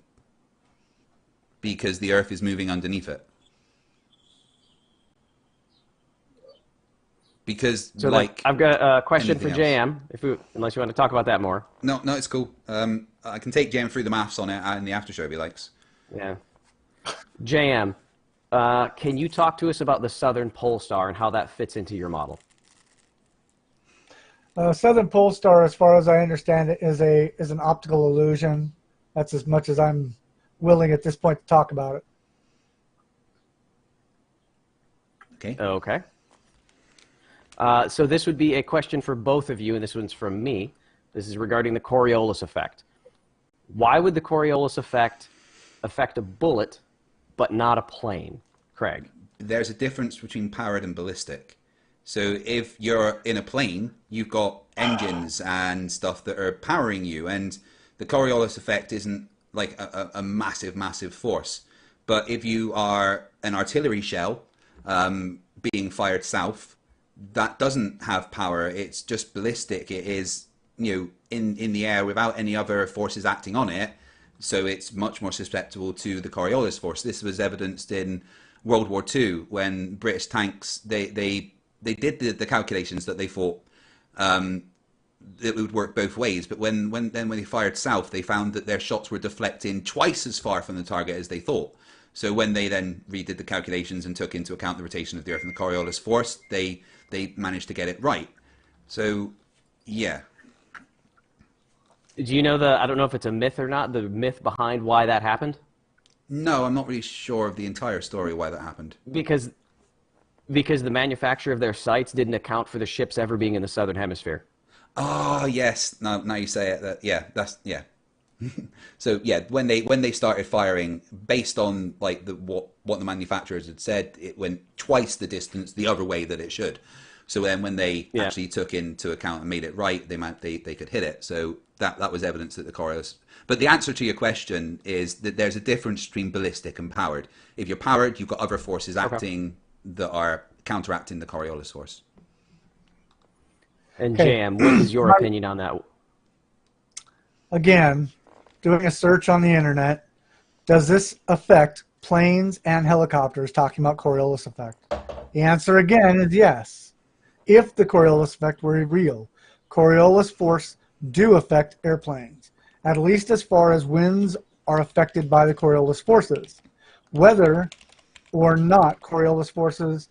B: because the Earth is moving underneath it. Because
U: so
B: like
U: I've got a question for JM, unless you want to talk about that more.
B: No, it's cool. I can take JM through the maths on it in the after show if he likes.
U: Yeah. JM, can you talk to us about the Southern Pole Star and how that fits into your model?
T: Southern Pole Star, as far as I understand it, is an optical illusion. That's as much as I'm willing at this point to talk about it.
B: Okay.
U: Okay. So this would be a question for both of you, and this one's from me. This is regarding the Coriolis effect. Why would the Coriolis effect affect a bullet but not a plane, Craig?
B: There's a difference between powered and ballistic. So if you're in a plane, you've got engines and stuff that are powering you, and the Coriolis effect isn't like a massive force. But if you are an artillery shell being fired south, that doesn't have power. It's just ballistic. It is, in the air without any other forces acting on it. So it's much more susceptible to the Coriolis force. This was evidenced in World War II when British tanks, they did the calculations that they thought it would work both ways. But when they fired south, they found that their shots were deflecting twice as far from the target as they thought. So when they then redid the calculations and took into account the rotation of the Earth and the Coriolis force, they managed to get it right. So, yeah.
U: Do you know I don't know if it's a myth or not, the myth behind why that happened?
B: No, I'm not really sure of the entire story why that happened.
U: Because the manufacture of their sites didn't account for the ships ever being in the southern hemisphere.
B: Oh, yes. Now you say it. So yeah, when they started firing based on like what the manufacturers had said, it went twice the distance the other way that it should. So then when they actually took into account and made it right, they could hit it. So that was evidence that the Coriolis. But the answer to your question is that there's a difference between ballistic and powered. If you're powered, you've got other forces acting that are counteracting the Coriolis force.
U: And JM, what is your opinion on that?
T: Again, doing a search on the internet, does this affect planes and helicopters, talking about Coriolis effect? The answer again is yes. If the Coriolis effect were real, Coriolis force do affect airplanes, at least as far as winds are affected by the Coriolis forces. Whether or not Coriolis forces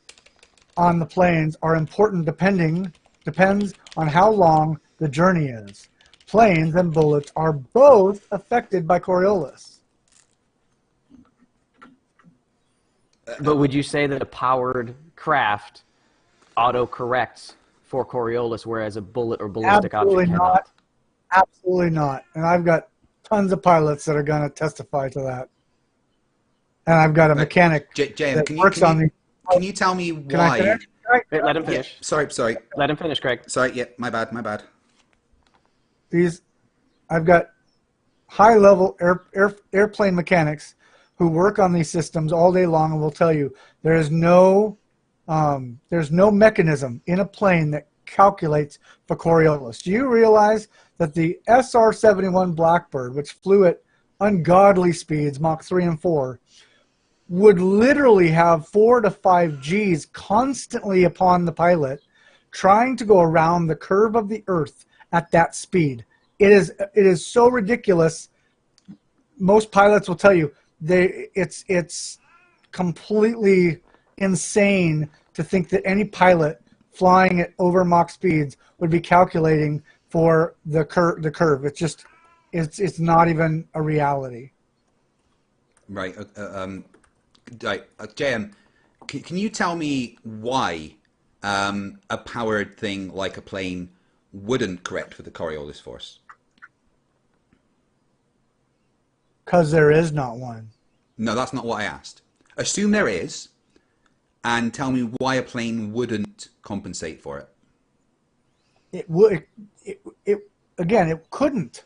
T: on the planes are important depends on how long the journey is. Planes and bullets are both affected by Coriolis.
U: But would you say that a powered craft auto-corrects for Coriolis, whereas a bullet or ballistic object cannot?
T: Absolutely not. And I've got tons of pilots that are going to testify to that. And I've got a mechanic that works on the...
B: Can you tell me why?
U: Let him finish.
B: Yeah, sorry.
U: Let him finish, Craig.
B: Sorry, yeah, my bad.
T: I've got high-level airplane mechanics who work on these systems all day long and will tell you there's no mechanism in a plane that calculates for Coriolis. Do you realize that the SR-71 Blackbird, which flew at ungodly speeds, Mach 3 and 4, would literally have 4 to 5 Gs constantly upon the pilot trying to go around the curve of the Earth at that speed? It is so ridiculous. Most pilots will tell you it's completely insane to think that any pilot flying at over Mach speeds would be calculating for the curve. It's just it's not even a reality.
B: Right. JM, can you tell me why a powered thing like a plane wouldn't correct for the Coriolis force?
T: Because there is not one.
B: No, that's not what I asked. Assume there is, and tell me why a plane wouldn't compensate for it.
T: It would. Again, it couldn't.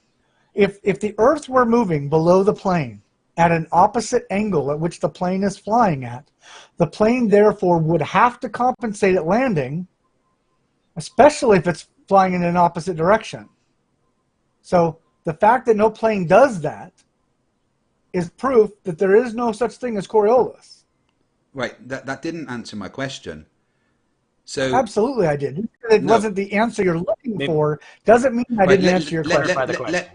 T: If the Earth were moving below the plane at an opposite angle at which the plane is flying at, the plane therefore would have to compensate at landing, especially if it's flying in an opposite direction. So the fact that no plane does that is proof that there is no such thing as Coriolis.
B: Right, that didn't answer my question. So
T: absolutely, I did. It wasn't the answer you're looking for. Doesn't mean I didn't answer your question.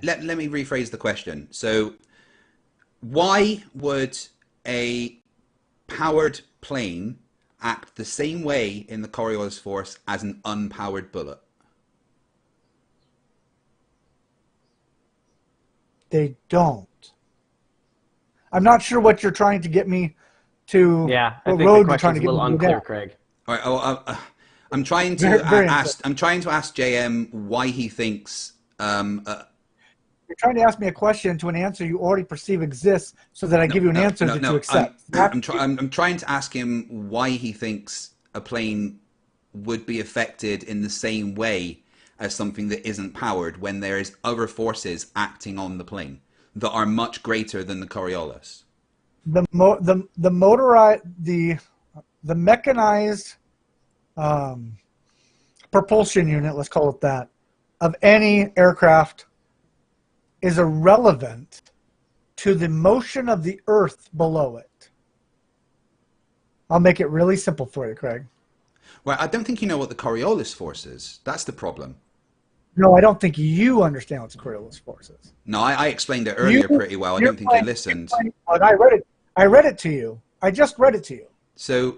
B: Let me rephrase the question. So, why would a powered plane act the same way in the Coriolis force as an unpowered bullet?
T: They don't. I'm not sure what you're trying to get me to.
U: Yeah, I think the question's a little unclear, Craig.
B: All right, I'm trying to ask JM why he thinks.
T: You're trying to ask me a question to an answer you already perceive exists, so that I give you an answer that you accept.
B: I'm trying to ask him why he thinks a plane would be affected in the same way as something that isn't powered when there is other forces acting on the plane that are much greater than the Coriolis.
T: The mechanized propulsion unit, let's call it that, of any aircraft is irrelevant to the motion of the Earth below it. I'll make it really simple for you, Craig.
B: Well, I don't think you know what the Coriolis force is. That's the problem.
T: No, I don't think you understand what the Coriolis force is.
B: No, I explained it earlier pretty well. I don't think you listened.
T: But I read it to you. I just read it to you.
B: So,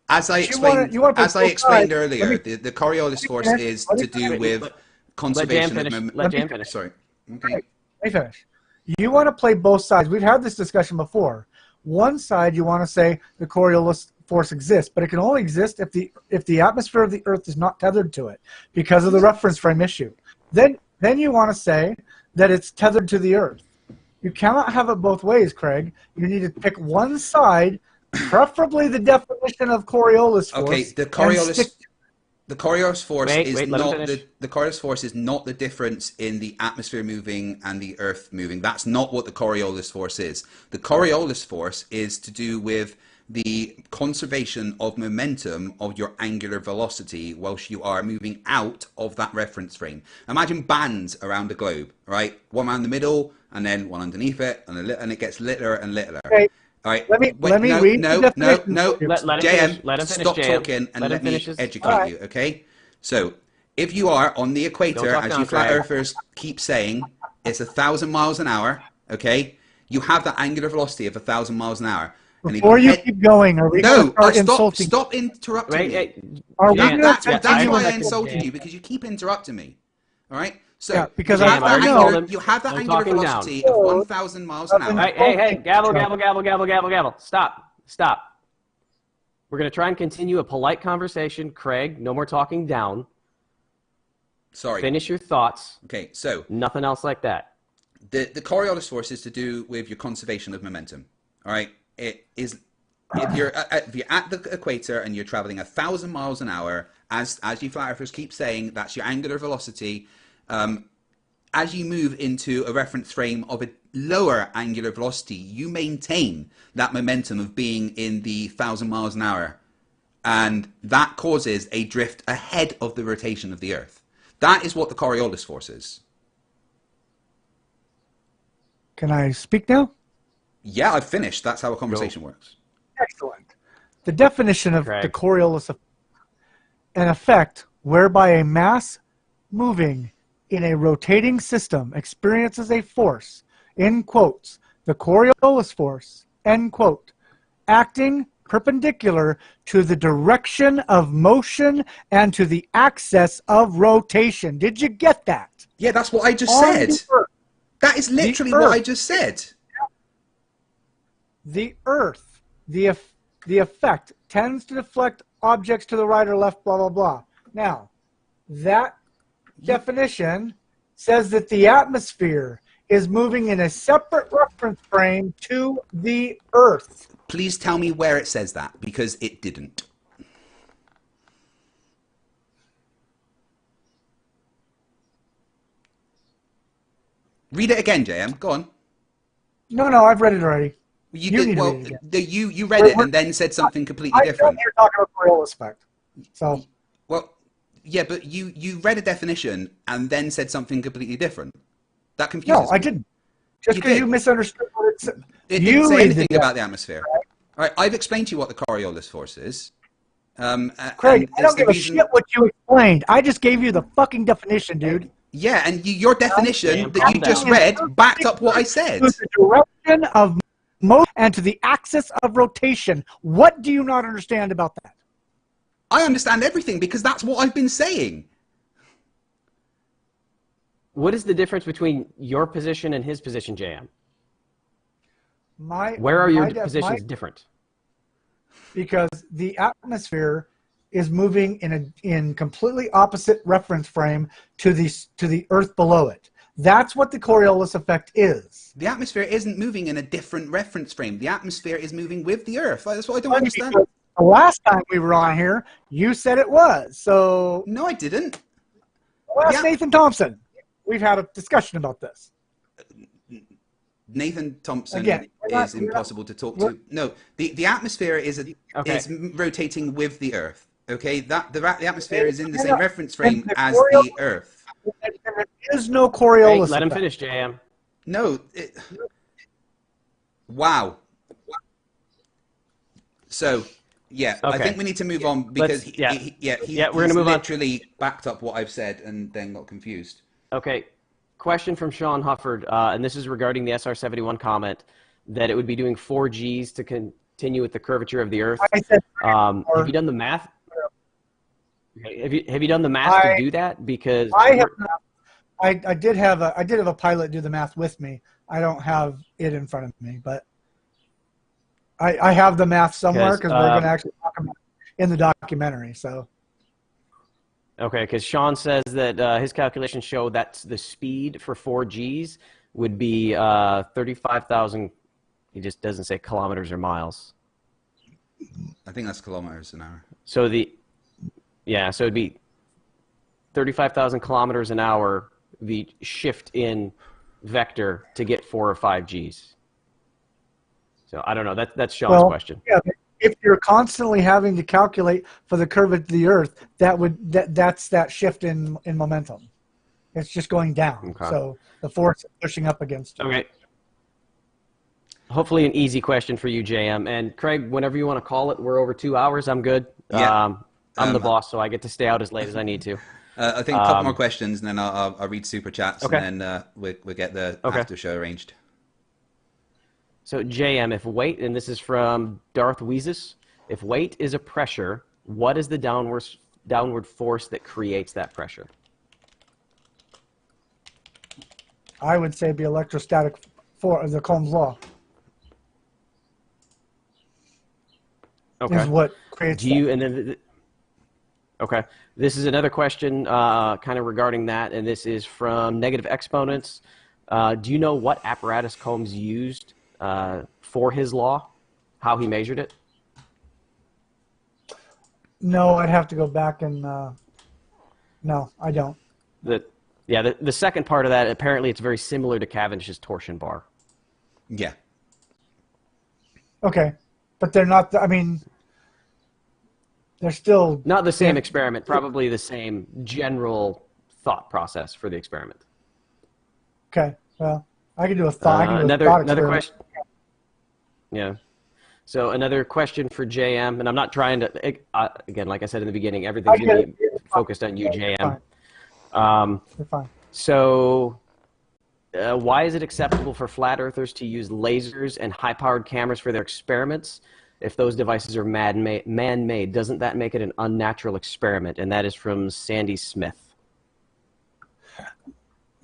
B: as I explained, earlier, the Coriolis force is to do with conservation of momentum.
U: Let Jan finish.
B: Sorry.
T: Okay. Let me finish. You want to play both sides. We've had this discussion before. One side, you want to say the Coriolis force exists, but it can only exist if the atmosphere of the Earth is not tethered to it because of the reference frame issue. Then you want to say that it's tethered to the Earth. You cannot have it both ways, Craig. You need to pick one side, preferably the definition of Coriolis force.
B: Okay, the Coriolis force is not the difference in the atmosphere moving and the Earth moving. That's not what the Coriolis force is. The Coriolis force is to do with the conservation of momentum of your angular velocity whilst you are moving out of that reference frame. Imagine bands around the globe, right? One around the middle, and then one underneath it, and it gets littler and littler.
T: Okay.
B: All right.
T: Let me read the definition.
B: JM, stop talking and let me educate you, okay? So, if you are on the equator, as you flat earthers keep saying, it's 1,000 miles an hour, okay? You have that angular velocity of 1,000 miles an hour.
T: Before you keep going, are we going to start insulting?
B: Stop interrupting me. That's why I insulted you, because you keep interrupting me. All right? So
T: yeah, because
B: you have that angular velocity of 1,000 miles an hour.
U: Hey, gavel. Stop. We're going to try and continue a polite conversation. Craig, no more talking down.
B: Sorry.
U: Finish your thoughts.
B: Okay, so
U: nothing else like that.
B: The Coriolis force is to do with your conservation of momentum. All right, it is if you're at the equator and you're traveling 1,000 miles an hour, as you flat earthers keep saying, that's your angular velocity. As you move into a reference frame of a lower angular velocity, you maintain that momentum of being in the 1,000 miles an hour, and that causes a drift ahead of the rotation of the Earth. That is what the Coriolis force is.
T: Can I speak now?
B: Yeah, I've finished. That's how a conversation works.
T: Excellent. The definition of the Coriolis effect: an effect whereby a mass moving in a rotating system experiences a force, in quotes, the Coriolis force, end quote, acting perpendicular to the direction of motion and to the axis of rotation. Did you get that?
B: Yeah, that's what I just said. That is literally what I just said.
T: The Earth, the effect tends to deflect objects to the right or left, blah, blah, blah. Now, that definition says that the atmosphere is moving in a separate reference frame to the Earth.
B: Please tell me where it says that, because it didn't. Read it again, JM. Go on.
T: No, I've read it already.
B: You did. Well, you read it and then said something completely different.
T: You're talking about Coriolis effect. So.
B: Well, yeah, but you read a definition and then said something completely different. That confuses me.
T: No, I didn't. Just because you misunderstood what it said.
B: It didn't say anything about the atmosphere. All right, I've explained to you what the Coriolis force is.
T: Craig, I don't give a shit what you explained. I just gave you the fucking definition, dude.
B: Yeah, and your definition that you just read backed up what I said.
T: To the direction of motion and to the axis of rotation. What do you not understand about that?
B: I understand everything because that's what I've been saying.
U: What is the difference between your position and his position, JM? Where are your positions different?
T: Because the atmosphere is moving in completely opposite reference frame to the Earth below it. That's what the Coriolis effect is.
B: The atmosphere isn't moving in a different reference frame. The atmosphere is moving with the Earth. That's what I don't understand.
T: The last time we were on here, you said it was. So
B: no, I didn't.
T: Well, ask Nathan Thompson. We've had a discussion about this.
B: Nathan Thompson is impossible to talk to. No, the atmosphere is rotating with the Earth. Okay, the atmosphere is in the same reference frame as the Earth.
T: There is no Coriolis.
U: Let him finish, JM.
B: No. Wow. So, yeah, I think we need to move on because he literally backed up what I've said and then got confused.
U: Okay. Question from Sean Hufford, and this is regarding the SR-71 comment that it would be doing 4 Gs to continue with the curvature of the Earth. Have you done the math? Have you done the math to do that? Because
T: I have not. I did have a pilot do the math with me. I don't have it in front of me, but I have the math somewhere because we're going to actually talk about it in the documentary. So.
U: Okay, because Sean says that his calculations show that the speed for 4 Gs would be 35,000. He just doesn't say kilometers or miles.
B: I think that's kilometers an hour.
U: So so it'd be 35,000 kilometers an hour, the shift in vector to get 4 or 5 Gs. So I don't know. That's Sean's question.
T: Yeah, if you're constantly having to calculate for the curve of the Earth, that's that shift in momentum. It's just going down. Okay. So the force is pushing up against it.
U: Okay. Hopefully an easy question for you, JM. And Craig, whenever you want to call it, we're over 2 hours. I'm good.
B: Yeah.
U: I'm the boss, so I get to stay out as late as I need to.
B: I think a couple more questions, and then I'll read super chats, and then we'll get the after show arranged.
U: So JM, if weight, and this is from Darth Weezus, if weight is a pressure, what is the downward force that creates that pressure?
T: I would say it'd be electrostatic force, the Coulomb's law.
U: Okay.
T: Is what creates
U: Do you, and then, okay, this is another question kind of regarding that, and this is from Negative Exponents. Do you know what apparatus Combs used for his law, how he measured it?
T: No, I'd have to go back and no, I don't.
U: The second part of that, apparently it's very similar to Cavendish's torsion bar.
B: Yeah.
T: Okay, but they're not. I mean, they're still
U: not the same experiment. Probably the same general thought process for the experiment.
T: Okay, well, I can do a thought.
U: Another question. Yeah. So another question for JM, and I'm not trying to. Again, like I said in the beginning, everything's going to be focused on you, JM.
T: You're fine.
U: So, why is it acceptable for flat earthers to use lasers and high-powered cameras for their experiments? If those devices are man-made, doesn't that make it an unnatural experiment? And that is from Sandy Smith.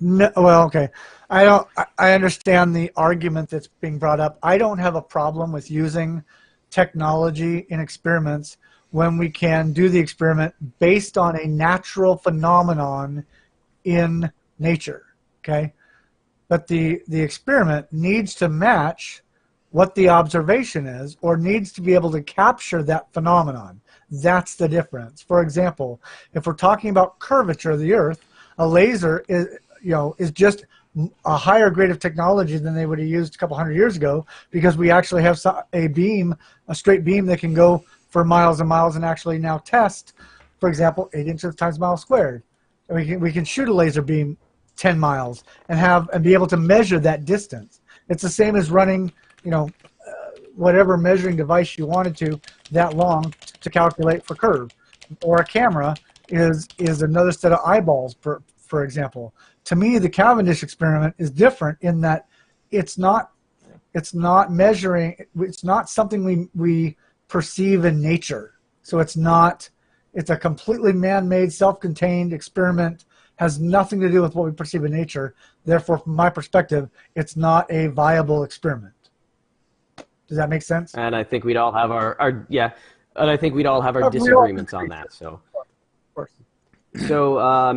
T: No, well, okay. I understand the argument that's being brought up. I don't have a problem with using technology in experiments when we can do the experiment based on a natural phenomenon in nature, okay? But the experiment needs to match what the observation is, or needs to be able to capture that phenomenon. That's the difference. For example, if we're talking about curvature of the Earth, a laser is just a higher grade of technology than they would have used a couple hundred years ago, because we actually have a straight beam that can go for miles and miles, and actually now test, for example, 8 inches times mile squared. And we can shoot a laser beam 10 miles and be able to measure that distance. It's the same as running, whatever measuring device you wanted to that long to calculate for curve. Or a camera is another set of eyeballs, for example. To me, the Cavendish experiment is different in that it's not measuring, it's not something we perceive in nature. So it's a completely man-made, self-contained experiment, has nothing to do with what we perceive in nature. Therefore, from my perspective, it's not a viable experiment. Does that make sense?
U: And I think we'd all have our disagreements on that. So,
T: of course.
U: So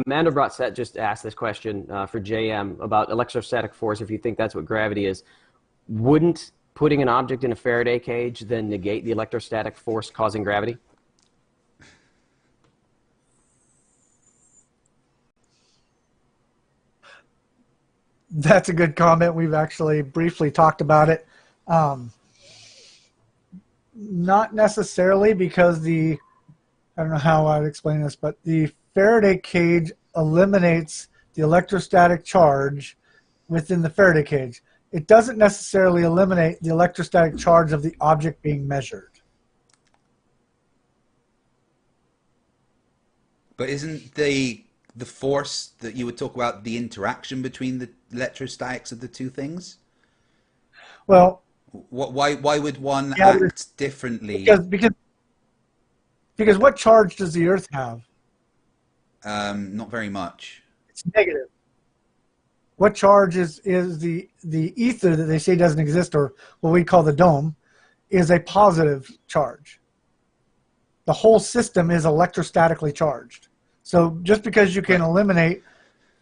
U: Mandelbrot Set just asked this question for JM about electrostatic force. If you think that's what gravity is, wouldn't putting an object in a Faraday cage then negate the electrostatic force causing gravity?
T: That's a good comment. We've actually briefly talked about it. Not necessarily, because I don't know how I'd explain this, but the Faraday cage eliminates the electrostatic charge within the Faraday cage. It doesn't necessarily eliminate the electrostatic charge of the object being measured.
B: But isn't the force that you would talk about the interaction between the electrostatics of the two things?
T: Well,
B: why would one act differently?
T: Because what charge does the Earth have?
B: Not very much.
T: It's negative. What charge is the ether that they say doesn't exist, or what we call the dome, is a positive charge. The whole system is electrostatically charged. So just because you can eliminate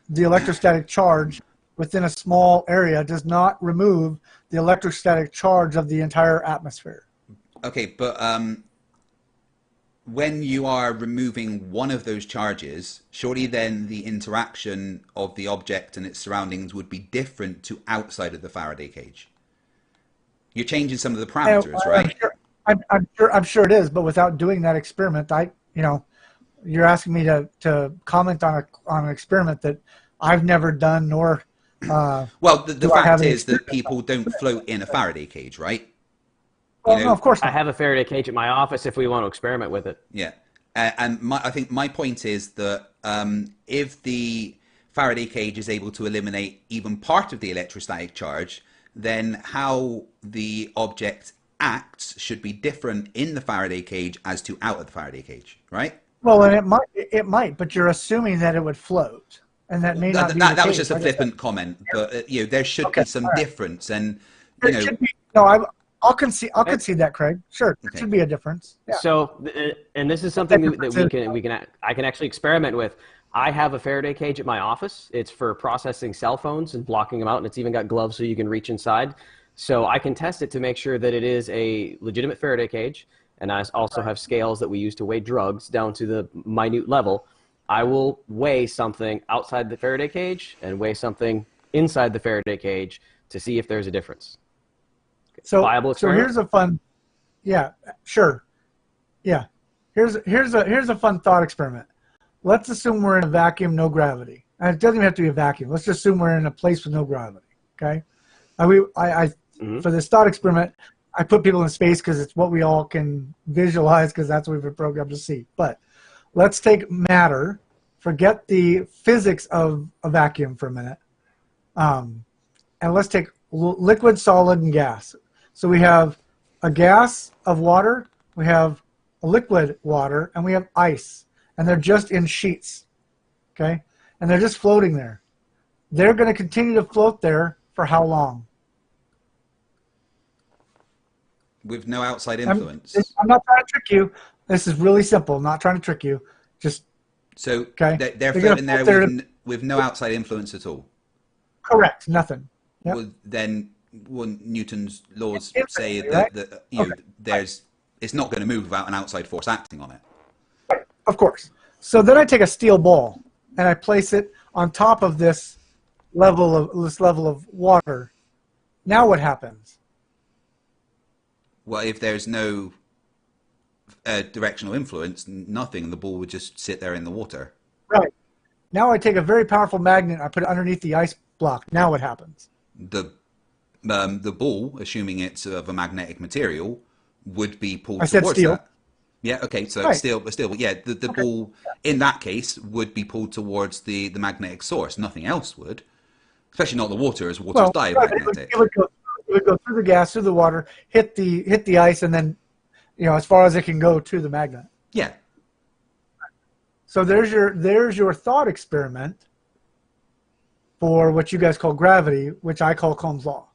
T: the electrostatic charge within a small area does not remove the electrostatic charge of the entire atmosphere.
B: Okay, but when you are removing one of those charges, surely then the interaction of the object and its surroundings would be different to outside of the Faraday cage. You're changing some of the parameters, right?
T: I'm sure it is, but without doing that experiment, you're asking me to comment on an experiment that I've never done, nor.
B: Well, the fact is that people don't float in a Faraday cage, right?
T: Well, no, of course not.
U: I have a Faraday cage at my office if we want to experiment with it.
B: Yeah, and I think my point is that if the Faraday cage is able to eliminate even part of the electrostatic charge, then how the object acts should be different in the Faraday cage as to out of the Faraday cage, right?
T: Well, and it might, but you're assuming that it would float, and that may not be the
B: that was
T: case.
B: just a flippant comment, but there should be some difference, and
T: There should be, no, I'll concede that, Craig. Sure, there should be a difference. Yeah.
U: So, and this is something that I can actually experiment with. I have a Faraday cage at my office. It's for processing cell phones and blocking them out, and it's even got gloves so you can reach inside. So I can test it to make sure that it is a legitimate Faraday cage, and I also have scales that we use to weigh drugs down to the minute level. I will weigh something outside the Faraday cage and weigh something inside the Faraday cage to see if there's a difference.
T: So,
U: Viable experiment?
T: So here's a fun, yeah, sure, yeah. Here's a fun thought experiment. Let's assume we're in a vacuum, no gravity. And it doesn't even have to be a vacuum. Let's just assume we're in a place with no gravity. Okay. For this thought experiment, I put people in space because it's what we all can visualize because that's what we've been programmed to see. But let's take matter, forget the physics of a vacuum for a minute, and let's take liquid, solid, and gas. So we have a gas of water, we have a liquid water, and we have ice. And they're just in sheets, okay? And they're just floating there. They're going to continue to float there for how long?
B: With no outside influence.
T: I'm not trying to trick you. This is really simple. I'm not trying to trick you. Just
B: so
T: okay.
B: They're floating there with no outside influence at all.
T: Correct. Nothing. Yep.
B: Well, then wouldn't Newton's laws say
T: right?
B: that you know, it's not going to move without an outside force acting on it?
T: Of course. So then I take a steel ball and I place it on top of this level of water. Now what happens?
B: Well, if there's no directional influence, nothing. The ball would just sit there in the water.
T: Right. Now I take a very powerful magnet and I put it underneath the ice block. Now what happens?
B: The ball, assuming it's of a magnetic material, would be pulled
T: I said
B: towards
T: steel.
B: that. Yeah, okay, so
T: Right.
B: still, yeah, the ball in that case would be pulled towards the magnetic source. Nothing else would, especially not the water, as water's diamagnetic.
T: It would go through the gas, through the water, hit the ice, and then, you know, as far as it can go to the magnet.
B: Yeah.
T: So there's your thought experiment for what you guys call gravity, which I call Coulomb's law.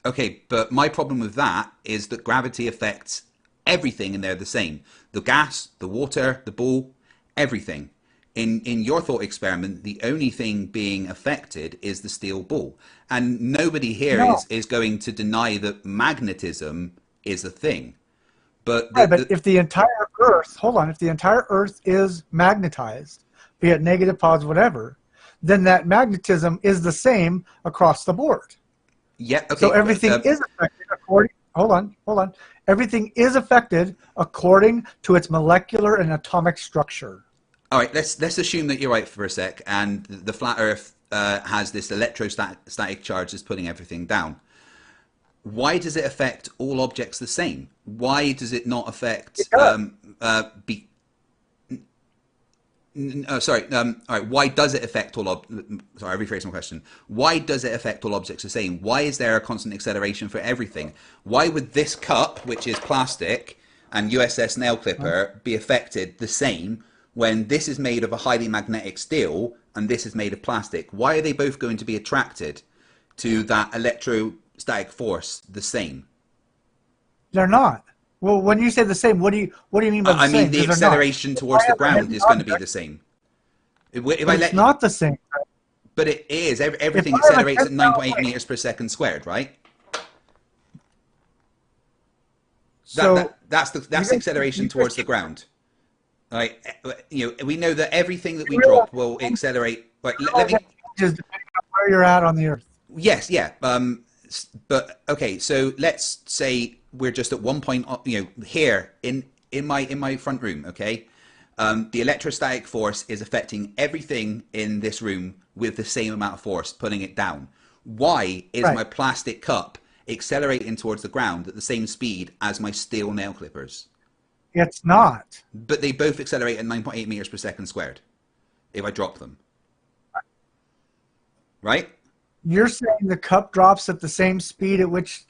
B: Okay, but my problem with that is that gravity affects everything, and they're the same. The gas, the water, the ball, everything. In your thought experiment, the only thing being affected is the steel ball. And nobody here is going to deny that magnetism is a thing. But
T: if the entire Earth, if the entire Earth is magnetized, be it negative, positive, whatever, then that magnetism is the same across the board.
B: Yeah, okay.
T: So everything is affected according, hold on. Everything is affected according to its molecular and atomic structure.
B: All right, let's assume that you're right for a sec, and the flat Earth has this electrostatic charge that's putting everything down. Why does it affect all objects the same? Why does it not affect? All right. Why does it affect all? Sorry, I rephrased my question. Why does it affect all objects the same? Why is there a constant acceleration for everything? Why would this cup, which is plastic, and USS nail clipper be affected the same when this is made of a highly magnetic steel and this is made of plastic? Why are they both going to be attracted to that electrostatic force the same?
T: They're not. Well, when you say the same, what do you mean by the same?
B: I mean, the acceleration towards the ground is going to be the same.
T: It's not the same.
B: But it is. Everything accelerates at 9.8 meters per second squared, right? That's the acceleration towards the ground. Right? You know, we know that everything that we drop will accelerate. Right, let me
T: just depending on where you're at on the Earth.
B: Yes, yeah. But okay, so let's say we're just at one point, you know, here in my front room, okay? The electrostatic force is affecting everything in this room with the same amount of force, putting it down. Why is my plastic cup accelerating towards the ground at the same speed as my steel nail clippers?
T: It's not.
B: But they both accelerate at 9.8 meters per second squared if I drop them. Right?
T: You're saying the cup drops at the same speed at which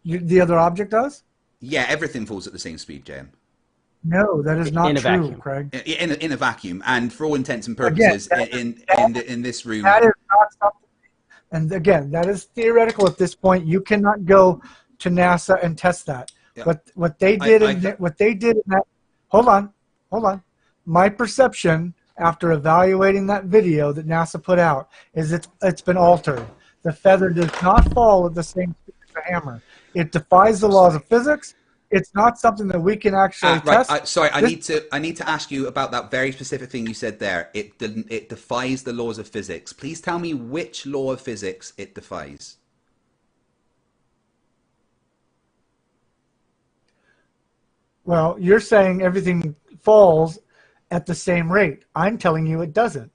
T: the other object does?
B: Yeah, everything falls at the same speed, Jan.
T: No, that is not
U: in a
T: true,
U: vacuum.
T: Craig.
B: In a vacuum, and for all intents and purposes,
T: Again,
B: in this room.
T: That is not something. And again, that is theoretical at this point. You cannot go to NASA and test that.
B: Yeah.
T: What they did in that. Hold on. My perception after evaluating that video that NASA put out is it's been altered. The feather does not fall at the same speed as the hammer. It defies the laws of physics. It's not something that we can actually test.
B: I need to ask you about that very specific thing you said there. It defies the laws of physics. Please tell me which law of physics it defies.
T: Well, you're saying everything falls at the same rate. I'm telling you it doesn't.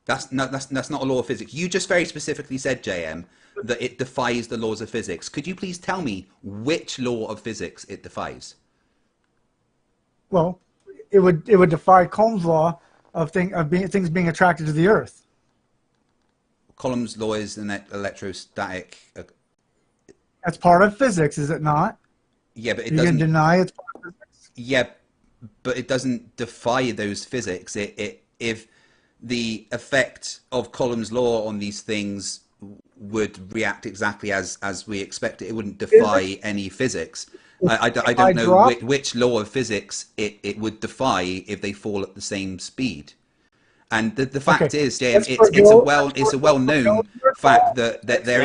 B: That's not a law of physics. You just very specifically said, JM, that it defies the laws of physics. Could you please tell me which law of physics it defies?
T: Well, it would defy Coulomb's law of things being attracted to the Earth.
B: Coulomb's law is an electrostatic.
T: That's part of physics, is it not?
B: Yeah, but it
T: you
B: doesn't
T: can deny it's part of physics.
B: Yeah, but it doesn't defy those physics. If the effect of Coulomb's law on these things would react exactly as we expect it, it wouldn't defy any physics. I don't know which law of physics it would defy if they fall at the same speed. And the fact is, JM, it's a well-known fact that there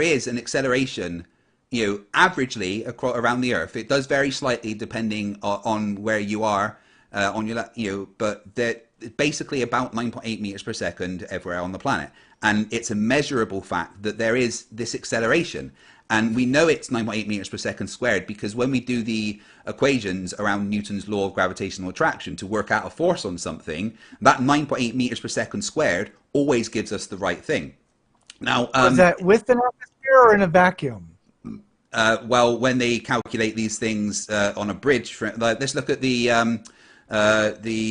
B: is an acceleration, averagely around the Earth. It does vary slightly depending on where you are on your, but they're basically about 9.8 meters per second everywhere on the planet. And it's a measurable fact that there is this acceleration. And we know it's 9.8 meters per second squared because when we do the equations around Newton's law of gravitational attraction to work out a force on something, that 9.8 meters per second squared always gives us the right thing. Now,
T: is that with an atmosphere or in a vacuum?
B: Well, when they calculate these things on a bridge, let's look at the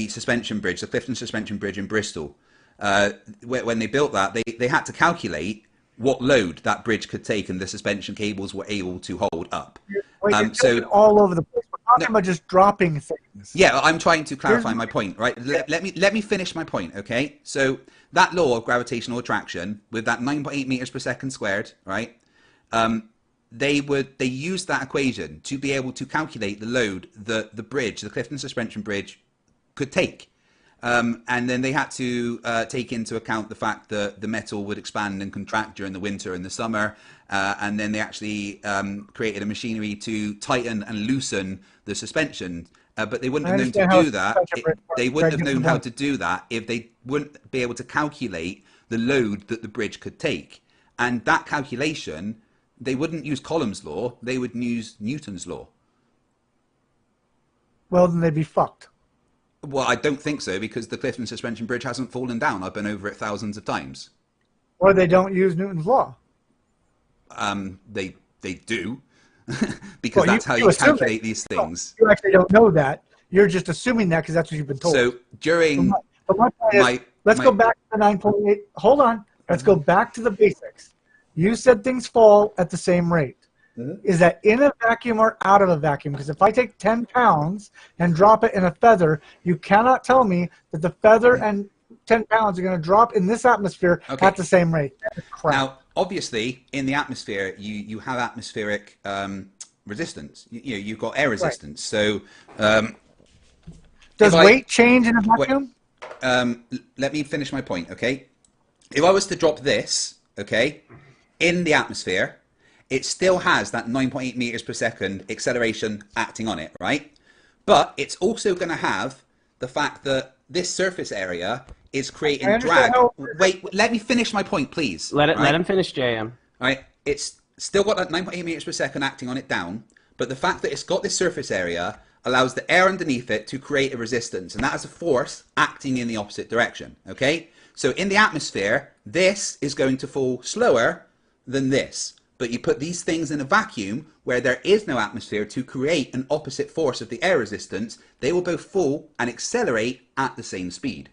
B: suspension bridge, the Clifton suspension bridge in Bristol. When they built that, they had to calculate what load that bridge could take, and the suspension cables were able to hold up.
T: So all over the place. We're talking about just dropping things.
B: Yeah, I'm trying to clarify my point, right? Let me finish my point, okay? So that law of gravitational attraction with that 9.8 meters per second squared, right? They used that equation to be able to calculate the load that the bridge, the Clifton suspension bridge, could take. And then they had to take into account the fact that the metal would expand and contract during the winter and the summer. And then they actually created a machinery to tighten and loosen the suspension. But they wouldn't have known to do that. They wouldn't have known how to do that if they wouldn't be able to calculate the load that the bridge could take. And that calculation, they wouldn't use Coulomb's law. They would use Newton's law.
T: Well, then they'd be fucked.
B: Well, I don't think so, because the Clifton suspension bridge hasn't fallen down. I've been over it thousands of times.
T: Or they don't use Newton's law.
B: They do, because that's how you calculate these things.
T: You actually don't know that. You're just assuming that because that's what you've been told.
B: So during
T: let's go back to the 9.8. Hold on. Let's go back to the basics. You said things fall at the same rate. Is that in a vacuum or out of a vacuum? Because if I take 10 pounds and drop it in a feather, you cannot tell me that the feather and 10 pounds are going to drop in this atmosphere at the same rate.
B: Now, obviously, in the atmosphere, you have atmospheric resistance. You've got air resistance. So,
T: does weight change in a vacuum?
B: Let me finish my point, okay? If I was to drop this, okay, in the atmosphere, it still has that 9.8 meters per second acceleration acting on it, right? But it's also going to have the fact that this surface area is creating drag. Wait, let me finish my point, please.
U: Let him finish, JM.
B: All right, it's still got that 9.8 meters per second acting on it down, but the fact that it's got this surface area allows the air underneath it to create a resistance, and that is a force acting in the opposite direction, okay? So in the atmosphere, this is going to fall slower than this. But you put these things in a vacuum where there is no atmosphere to create an opposite force of the air resistance, they will both fall and accelerate at the same speed.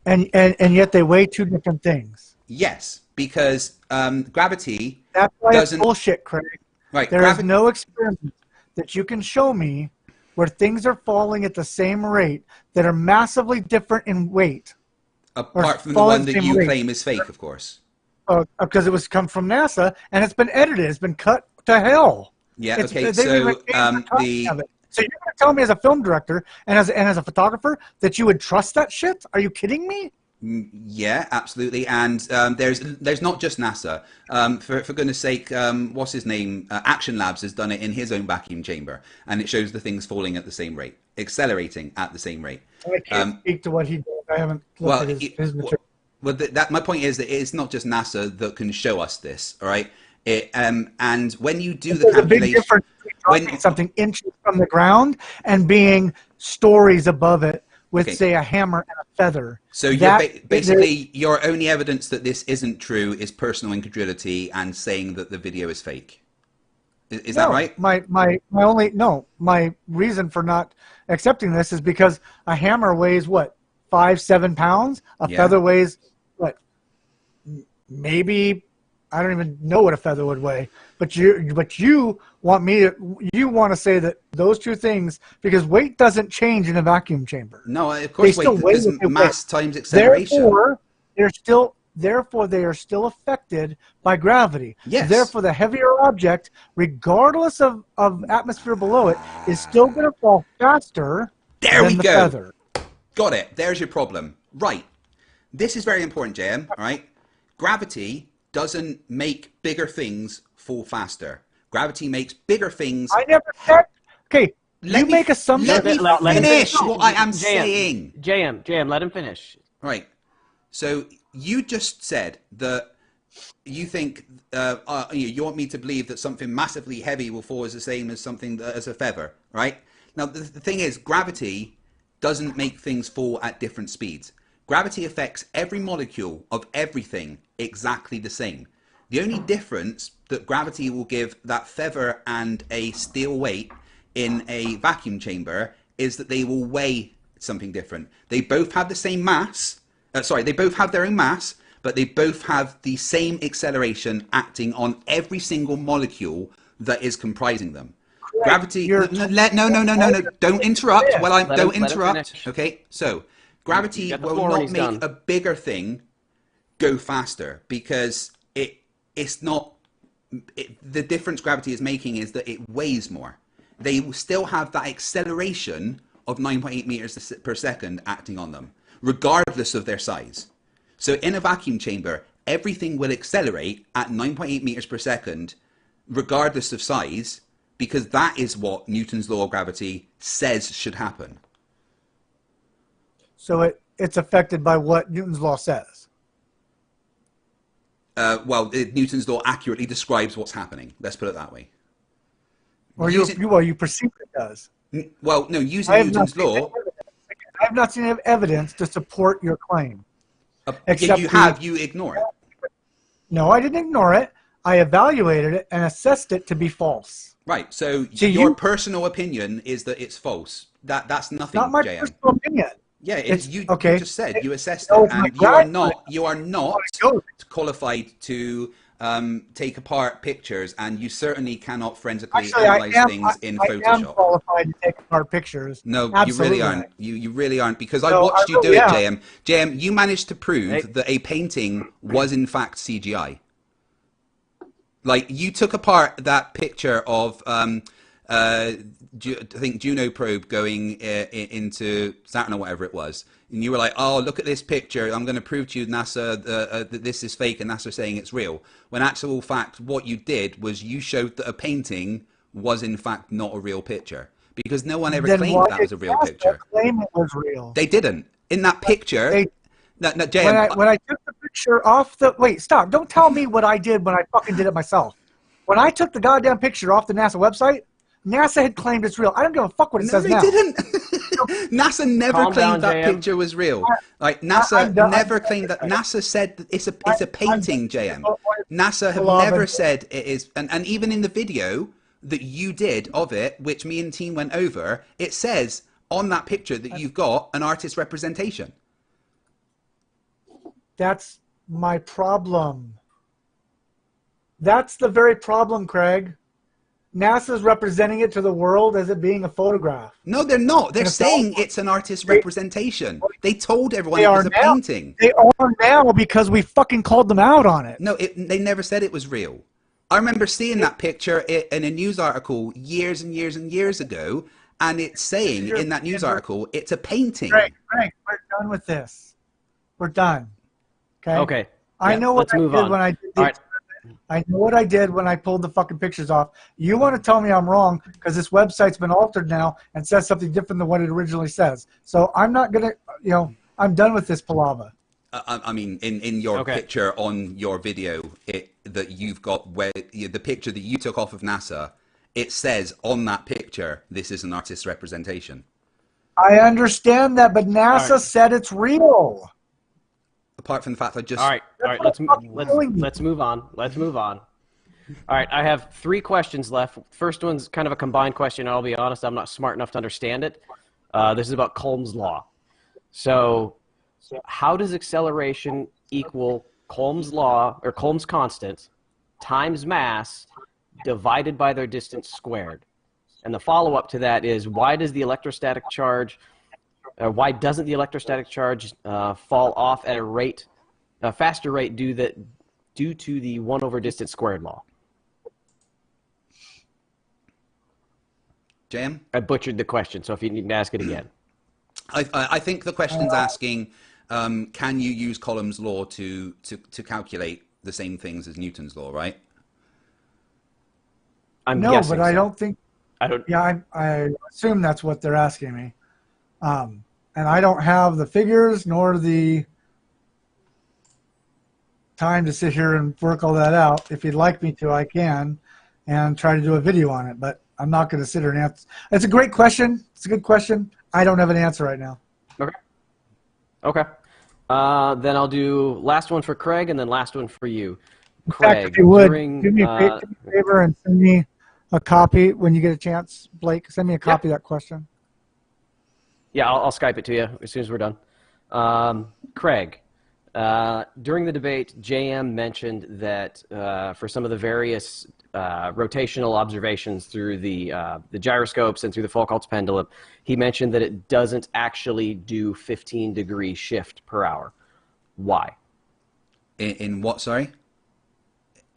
T: And yet they weigh two different things.
B: Yes, because gravity
T: That's why
B: doesn't...
T: it's bullshit, Craig.
B: Right,
T: There is no experiment that you can show me where things are falling at the same rate that are massively different in weight.
B: Apart from the one that you claim is fake, of course.
T: because it was come from NASA and it's been edited. It's been cut to hell.
B: Yeah.
T: It's,
B: Okay.
T: they
B: So
T: even changed the of it. So you're going to tell me as a film director and as a photographer that you would trust that shit? Are you kidding me?
B: Yeah, absolutely. And there's not just NASA. For goodness sake, what's his name? Action Labs has done it in his own vacuum chamber, and it shows the things falling at the same rate, accelerating at the same rate.
T: I can't speak to what he did. I haven't looked at his material.
B: Well, my point is that it's not just NASA that can show us this. All right. And when you do the calculation,
T: a big difference between something inches from the ground and being stories above it with, say, a hammer and a feather.
B: So basically, your only evidence that this isn't true is personal incredulity and saying that the video is fake. Is that right?
T: My reason for not accepting this is because a hammer weighs what, 5-7 pounds. A feather weighs what? Maybe, I don't even know what a feather would weigh. But you want to say that those two things, because weight doesn't change in a vacuum chamber.
B: No, of course, weight is mass times acceleration.
T: Therefore, they are still affected by gravity.
B: Yes.
T: Therefore, the heavier object, regardless of atmosphere below it, is still going to fall faster than the feather.
B: Got it. There's your problem. Right. This is very important, JM. All right. Gravity doesn't make bigger things fall faster. Gravity makes bigger things.
T: I never said. Okay. You make assumptions.
B: Let me finish what I am saying.
U: JM, let him finish.
B: Right. So you just said that you think you want me to believe that something massively heavy will fall as the same as something as a feather, right? Now the thing is, gravity doesn't make things fall at different speeds. Gravity affects every molecule of everything exactly the same. The only difference that gravity will give that feather and a steel weight in a vacuum chamber is that they will weigh something different. They both have the same mass. They both have their own mass, but they both have the same acceleration acting on every single molecule that is comprising them. Gravity. No. Don't interrupt. Don't interrupt. Okay. So gravity will not make a bigger thing go faster because it's not. The difference gravity is making is that it weighs more. They will still have that acceleration of 9.8 meters per second acting on them, regardless of their size. So in a vacuum chamber, everything will accelerate at 9.8 meters per second, regardless of size, because that is what Newton's law of gravity says should happen.
T: So it's affected by what Newton's law says.
B: Newton's law accurately describes what's happening. Let's put it that way.
T: Or you perceive it does.
B: Well, no, using Newton's law.
T: I have not seen evidence to support your claim.
B: Except you ignore it.
T: No, I didn't ignore it. I evaluated it and assessed it to be false.
B: Right. So your personal opinion is that it's false. That's nothing.
T: Not my
B: JM.
T: Personal opinion.
B: Yeah, you just said you assessed it, and you are not qualified to take apart pictures, and you certainly cannot forensically analyze things in Photoshop.
T: I am qualified to take apart pictures.
B: No,
T: absolutely.
B: you really aren't. You really aren't, because I watched you do it, JM. JM, you managed to prove that a painting was in fact CGI. Like, you took apart that picture of I think Juno probe going into Saturn or whatever it was, and you were like, oh, look at this picture, I'm going to prove to you NASA that this is fake, and NASA saying it's real, when actual fact what you did was you showed that a painting was in fact not a real picture, because no one ever claimed that was a real picture.
T: Claim it was real.
B: They didn't. In that picture, JM,
T: when I took the picture off the... Wait, stop. Don't tell me what I did when I fucking did it myself. When I took the goddamn picture off the NASA website, NASA had claimed it's real. I don't give a fuck what it says now.
B: No, they didn't. NASA never claimed that picture was real. Like, NASA never claimed that. NASA said that it's a painting, JM. NASA have never said it is. And even in the video that you did of it, which me and team went over, it says on that picture that you've got an artist representation.
T: That's my problem. That's the very problem, Craig. NASA's representing it to the world as it being a photograph.
F: No, they're not. They're
T: And if
F: saying it's an artist's representation. They told everyone
T: They
F: it
T: are
F: was a
T: now.
F: painting.
T: They are now because we fucking called them out on it.
F: No, they never said it was real. I remember seeing that picture in a news article years and years and years ago, and it's saying in that news article it's a painting.
T: Greg, we're done with this. We're done. Okay.
U: Okay.
T: I
U: Yeah,
T: know what
U: let's
T: I
U: move
T: did
U: on.
T: when I did the
U: All right.
T: I know what I did when I pulled the fucking pictures off. You want to tell me I'm wrong because this website's been altered now and says something different than what it originally says. So I'm not gonna, I'm done with this palaver.
F: I mean, in your picture on your video that you've got, where the picture that you took off of NASA, it says on that picture, this is an artist's representation.
T: I understand that, but NASA said it's real.
F: Apart from the fact I just...
U: All right. Let's move on. Let's move on. All right. I have 3 questions left. First one's kind of a combined question. I'll be honest, I'm not smart enough to understand it. This is about Coulomb's law. So, how does acceleration equal Coulomb's law or Coulomb's constant times mass divided by their distance squared? And the follow-up to that is, why does the electrostatic charge, why doesn't the electrostatic charge fall off at a faster rate due to the 1 over distance squared law?
F: Jam?
U: I butchered the question, so if you need to ask it again.
F: I think the question's asking, can you use Coulomb's law to calculate the same things as Newton's law, right?
T: No, but I don't think.
U: I don't.
T: Yeah, I assume that's what they're asking me, and I don't have the figures nor the time to sit here and work all that out. If you'd like me to, I can, and try to do a video on it. But I'm not going to sit here and answer. It's a great question. It's a good question. I don't have an answer right now.
U: Okay. Then I'll do last one for Craig and then last one for you.
T: In
U: Craig,
T: fact, if you would,
U: during,
T: do me a favor and send me a copy when you get a chance, Blake. Send me a copy of that question.
U: Yeah, I'll Skype it to you as soon as we're done. Craig, during the debate, JM mentioned that for some of the various rotational observations through the gyroscopes and through the Foucault's pendulum, he mentioned that it doesn't actually do 15-degree shift per hour. Why?
F: In what, sorry?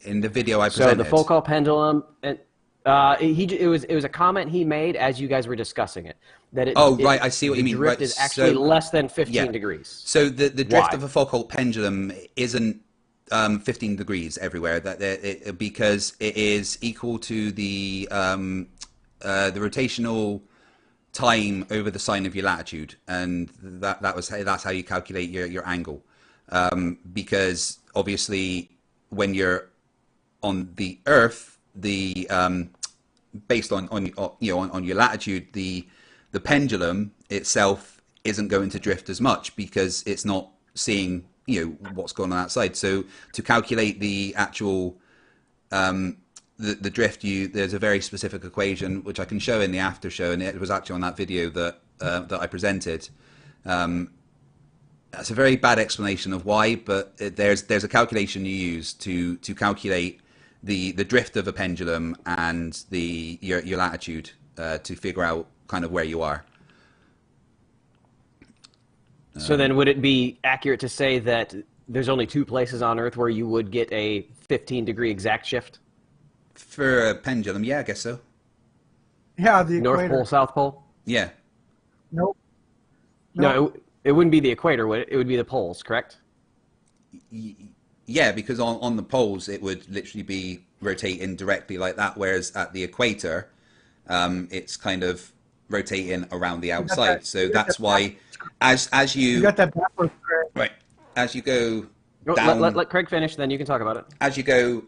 F: In the video I presented?
U: So the Foucault pendulum, and it was a comment he made as you guys were discussing it. That it,
F: I see what you mean.
U: The drift is actually less than 15 degrees.
F: So the drift of a Foucault pendulum isn't 15 degrees everywhere. Because it is equal to the rotational time over the sine of your latitude, and that's how you calculate your angle. Because obviously, when you're on the Earth, the based on your latitude, the pendulum itself isn't going to drift as much because it's not seeing what's going on outside. So to calculate the actual the drift, there's a very specific equation which I can show in the after show, and it was actually on that video that I presented. That's a very bad explanation of why, but there's a calculation you use to calculate the drift of a pendulum and your latitude to figure out kind of where you are.
U: So then would it be accurate to say that there's only 2 places on Earth where you would get a 15-degree exact shift?
F: For a pendulum, yeah, I guess so.
T: Yeah, the
U: North
T: equator.
U: Pole, South Pole?
F: Yeah.
T: Nope.
U: No, it wouldn't be the equator, would it? It would be the poles, correct?
F: Yeah, because on the poles it would literally be rotating directly like that, whereas at the equator it's kind of rotating around the outside. So that's why as you
T: got that backwards, Craig.
F: Right, as you go down,
U: let Craig finish, then you can talk about it.
F: As you go,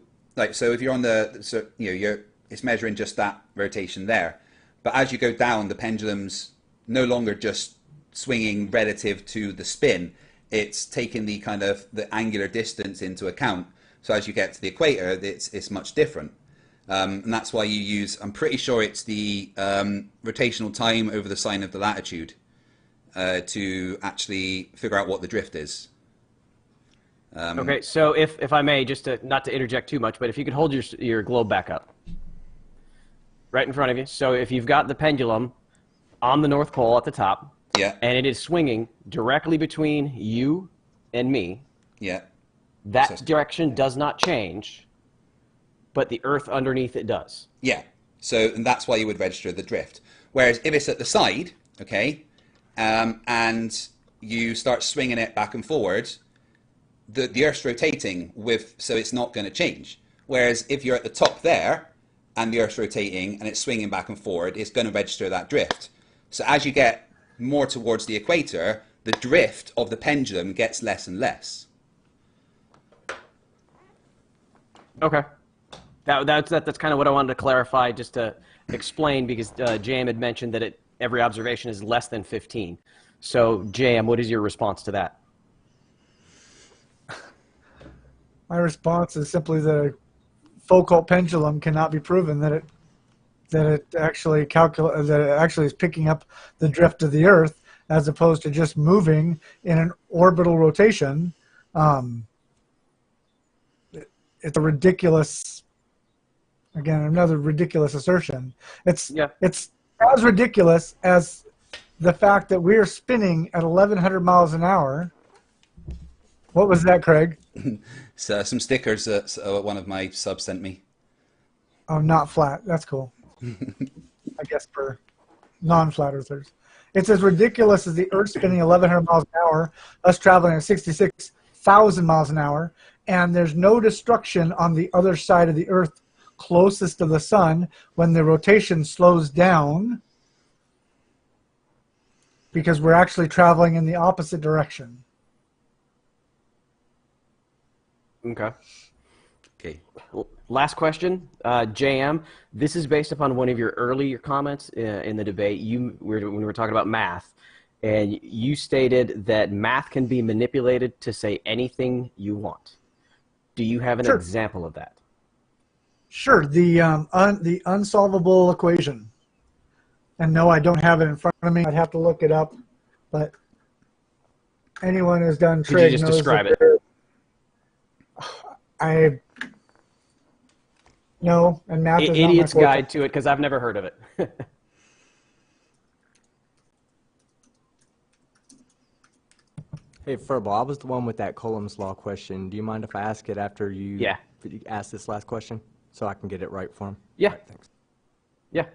F: so if you're on it's measuring just that rotation there, but as you go down, the pendulum's no longer just swinging relative to the spin. It's taking the kind of the angular distance into account. So as you get to the equator, it's much different. And that's why you use, I'm pretty sure it's the rotational time over the sine of the latitude to actually figure out what the drift is.
U: Okay, so if I may, just not to interject too much, but if you could hold your globe back up. right in front of you. So if you've got the pendulum on the North Pole at the top,
B: yeah,
U: and it is swinging directly between you and me,
B: yeah,
U: that direction does not change, but the Earth underneath it does.
B: Yeah. So, and that's why you would register the drift. Whereas if it's at the side, okay, and you start swinging it back and forward, the Earth's rotating so it's not going to change. Whereas if you're at the top there and the Earth's rotating and it's swinging back and forward, it's going to register that drift. So as you get more towards the equator, the drift of the pendulum gets less and less.
U: Okay. That's kind of what I wanted to clarify, just to explain, because JM had mentioned that every observation is less than 15. So, JM, what is your response to that?
T: My response is simply that a Foucault pendulum cannot be proven that it actually is picking up the drift of the Earth, as opposed to just moving in an orbital rotation. It's a ridiculous, again, another ridiculous assertion. It's as ridiculous as the fact that we're spinning at 1,100 miles an hour. What was that, Craig?
B: So some stickers that one of my subs sent me.
T: Oh, not flat. That's cool. I guess for non-flat earthers. It's as ridiculous as the Earth spinning 1,100 miles an hour, us traveling at 66,000 miles an hour, and there's no destruction on the other side of the Earth closest to the sun when the rotation slows down, because we're actually traveling in the opposite direction.
U: Okay. Last question, JM. This is based upon one of your earlier comments in the debate. When we were talking about math, and you stated that math can be manipulated to say anything you want. Do you have an example of that?
T: Sure. The unsolvable equation. And no, I don't have it in front of me. I'd have to look it up. But anyone who's done trig knows. Could you just describe it? No, and math is
U: Idiot's Guide to it, because I've never heard of it.
N: Hey, Furball, I was the one with that Coulomb's law question. Do you mind if I ask it after you ask this last question, so I can get it right for him?
U: Yeah.
N: Right, thanks.
U: Yeah.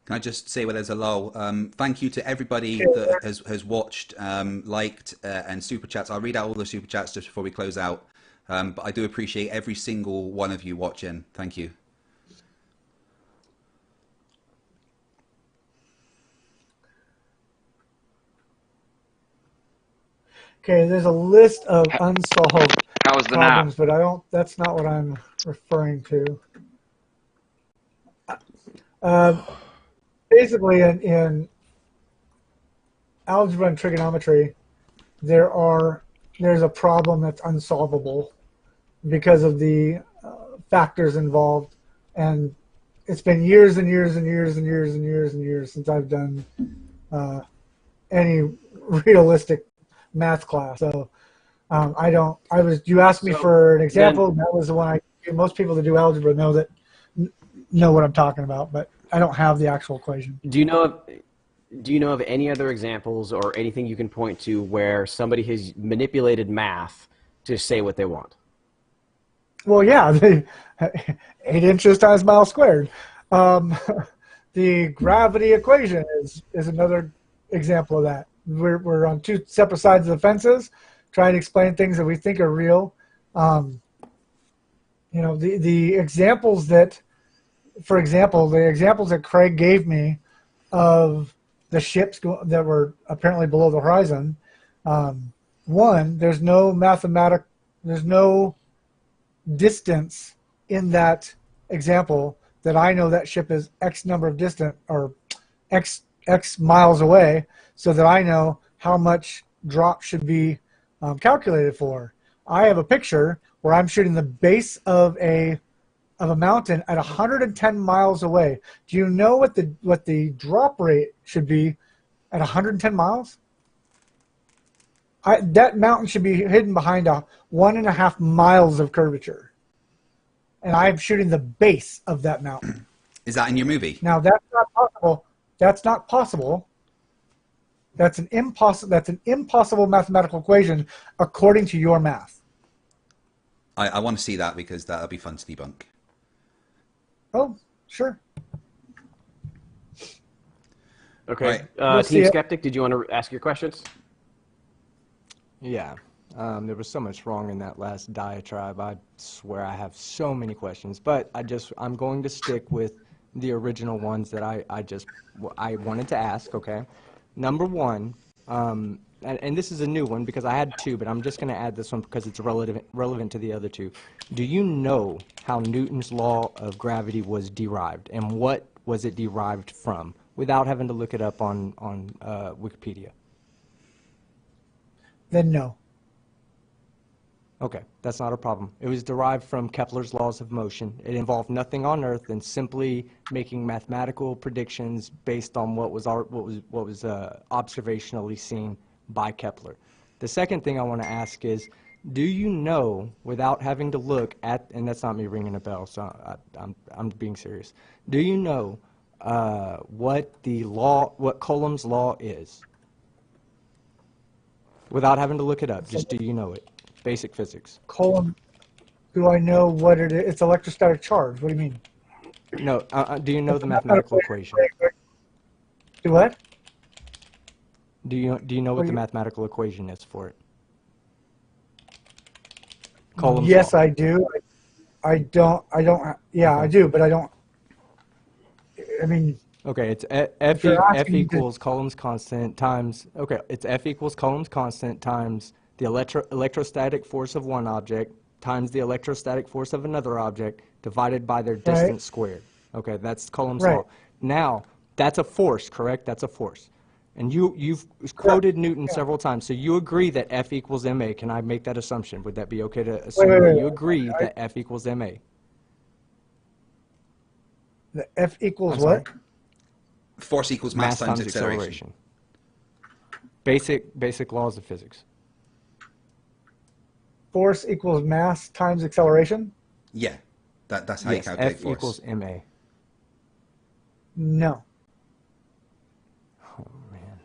B: Can I just say, well, as a lull, thank you to everybody that has watched, liked, and super chats. I'll read out all the super chats just before we close out. But I do appreciate every single one of you watching. Thank you.
T: Okay, there's a list of unsolved problems, but that's not what I'm referring to. Basically, in algebra and trigonometry, there's a problem that's unsolvable because of the factors involved, and it's been years and years and years and years and years and years since I've done any realistic math class. So you asked me for an example. That was the one most people that do algebra know what I'm talking about, but I don't have the actual equation.
U: Do you know of any other examples or anything you can point to where somebody has manipulated math to say what they want?
T: Well, yeah, 8 inches times mile squared. The gravity equation is another example of that. We're on two separate sides of the fences, trying to explain things that we think are real. The examples that, for example, the examples that Craig gave me of the ships that were apparently below the horizon. One, there's no distance in that example that I know that ship is X number of distant or X miles away, so that I know how much drop should be calculated for. I have a picture where I'm shooting the base of a mountain at 110 miles away. Do you know what the drop rate should be At 110 miles? That mountain should be hidden behind 1.5 miles of curvature. And I'm shooting the base of that mountain.
F: Is that in your movie?
T: Now, that's not possible. That's not possible. That's an impossible mathematical equation according to your math.
F: I want to see that because that'll be fun to debunk.
T: Oh, sure.
U: Okay.
T: We'll
U: Team
T: see
U: Skeptic, did you want to ask your questions?
N: Yeah. There was so much wrong in that last diatribe. I swear I have so many questions, but I'm going to stick with the original ones that I wanted to ask, okay? Number one, and this is a new one because I had two, but I'm just going to add this one because it's relevant to the other two. Do you know how Newton's law of gravity was derived, and what was it derived from, without having to look it up on Wikipedia?
T: Then no.
N: Okay, that's not a problem. It was derived from Kepler's laws of motion. It involved nothing on Earth than simply making mathematical predictions based on what was observationally seen by Kepler. The second thing I want to ask is, do you know, without having to look at, and that's not me ringing a bell, so I'm being serious. Do you know what Coulomb's law is? Without having to look it up, just do you know it? Basic physics.
T: Coulomb, do I know what it is? It's electrostatic charge. What do you mean?
N: No, do you know the mathematical equation?
T: Do what?
N: Do you know what the mathematical equation is for it? Coulomb's
T: Yes,
N: law.
T: I do. I don't. Yeah, I do, but I don't. I mean.
N: Okay, it's F equals Coulomb's constant times. Okay, it's F equals Coulomb's constant times the electrostatic force of one object times the electrostatic force of another object divided by their distance squared. Okay, that's Coulomb's law. Now, that's a force, correct? That's a force. And you've quoted Newton several times, so you agree that F equals ma. Can I make that assumption? Would that be okay to assume that you agree that F equals ma?
T: The F equals what?
F: Force equals mass times acceleration.
N: Basic laws of physics.
T: Force equals mass times acceleration?
F: Yeah, that's how you calculate
N: F
F: force.
N: equals ma.
T: No.
N: Oh, man.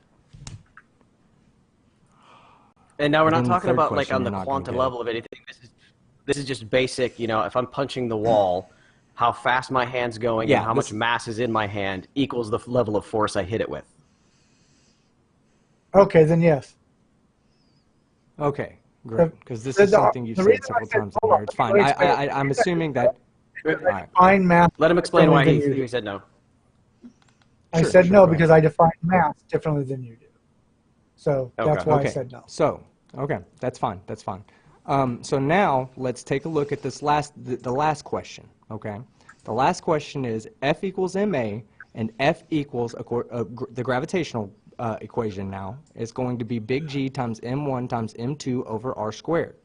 U: And now we're not
N: Then the
U: talking
N: third
U: about like
N: question
U: on
N: you're
U: the
N: not
U: quantum
N: gonna get.
U: level of anything. This is just basic, you know, if I'm punching the wall, how fast my hand's going and how much mass is in my hand equals the level of force I hit it with.
T: Okay, then yes.
N: Okay, great. Because this is something you've said several times in here. It's fine. I'm assuming that.
T: Define math.
U: Let him explain why
T: differently than
U: he
T: you
U: said no.
T: I said no because I define math differently than you do. So that's why I said no.
N: So, okay, that's fine. That's fine. So now let's take a look at this the last question. Okay, the last question is F equals ma, and F equals the gravitational equation now is going to be big G times m1 times m2 over r squared.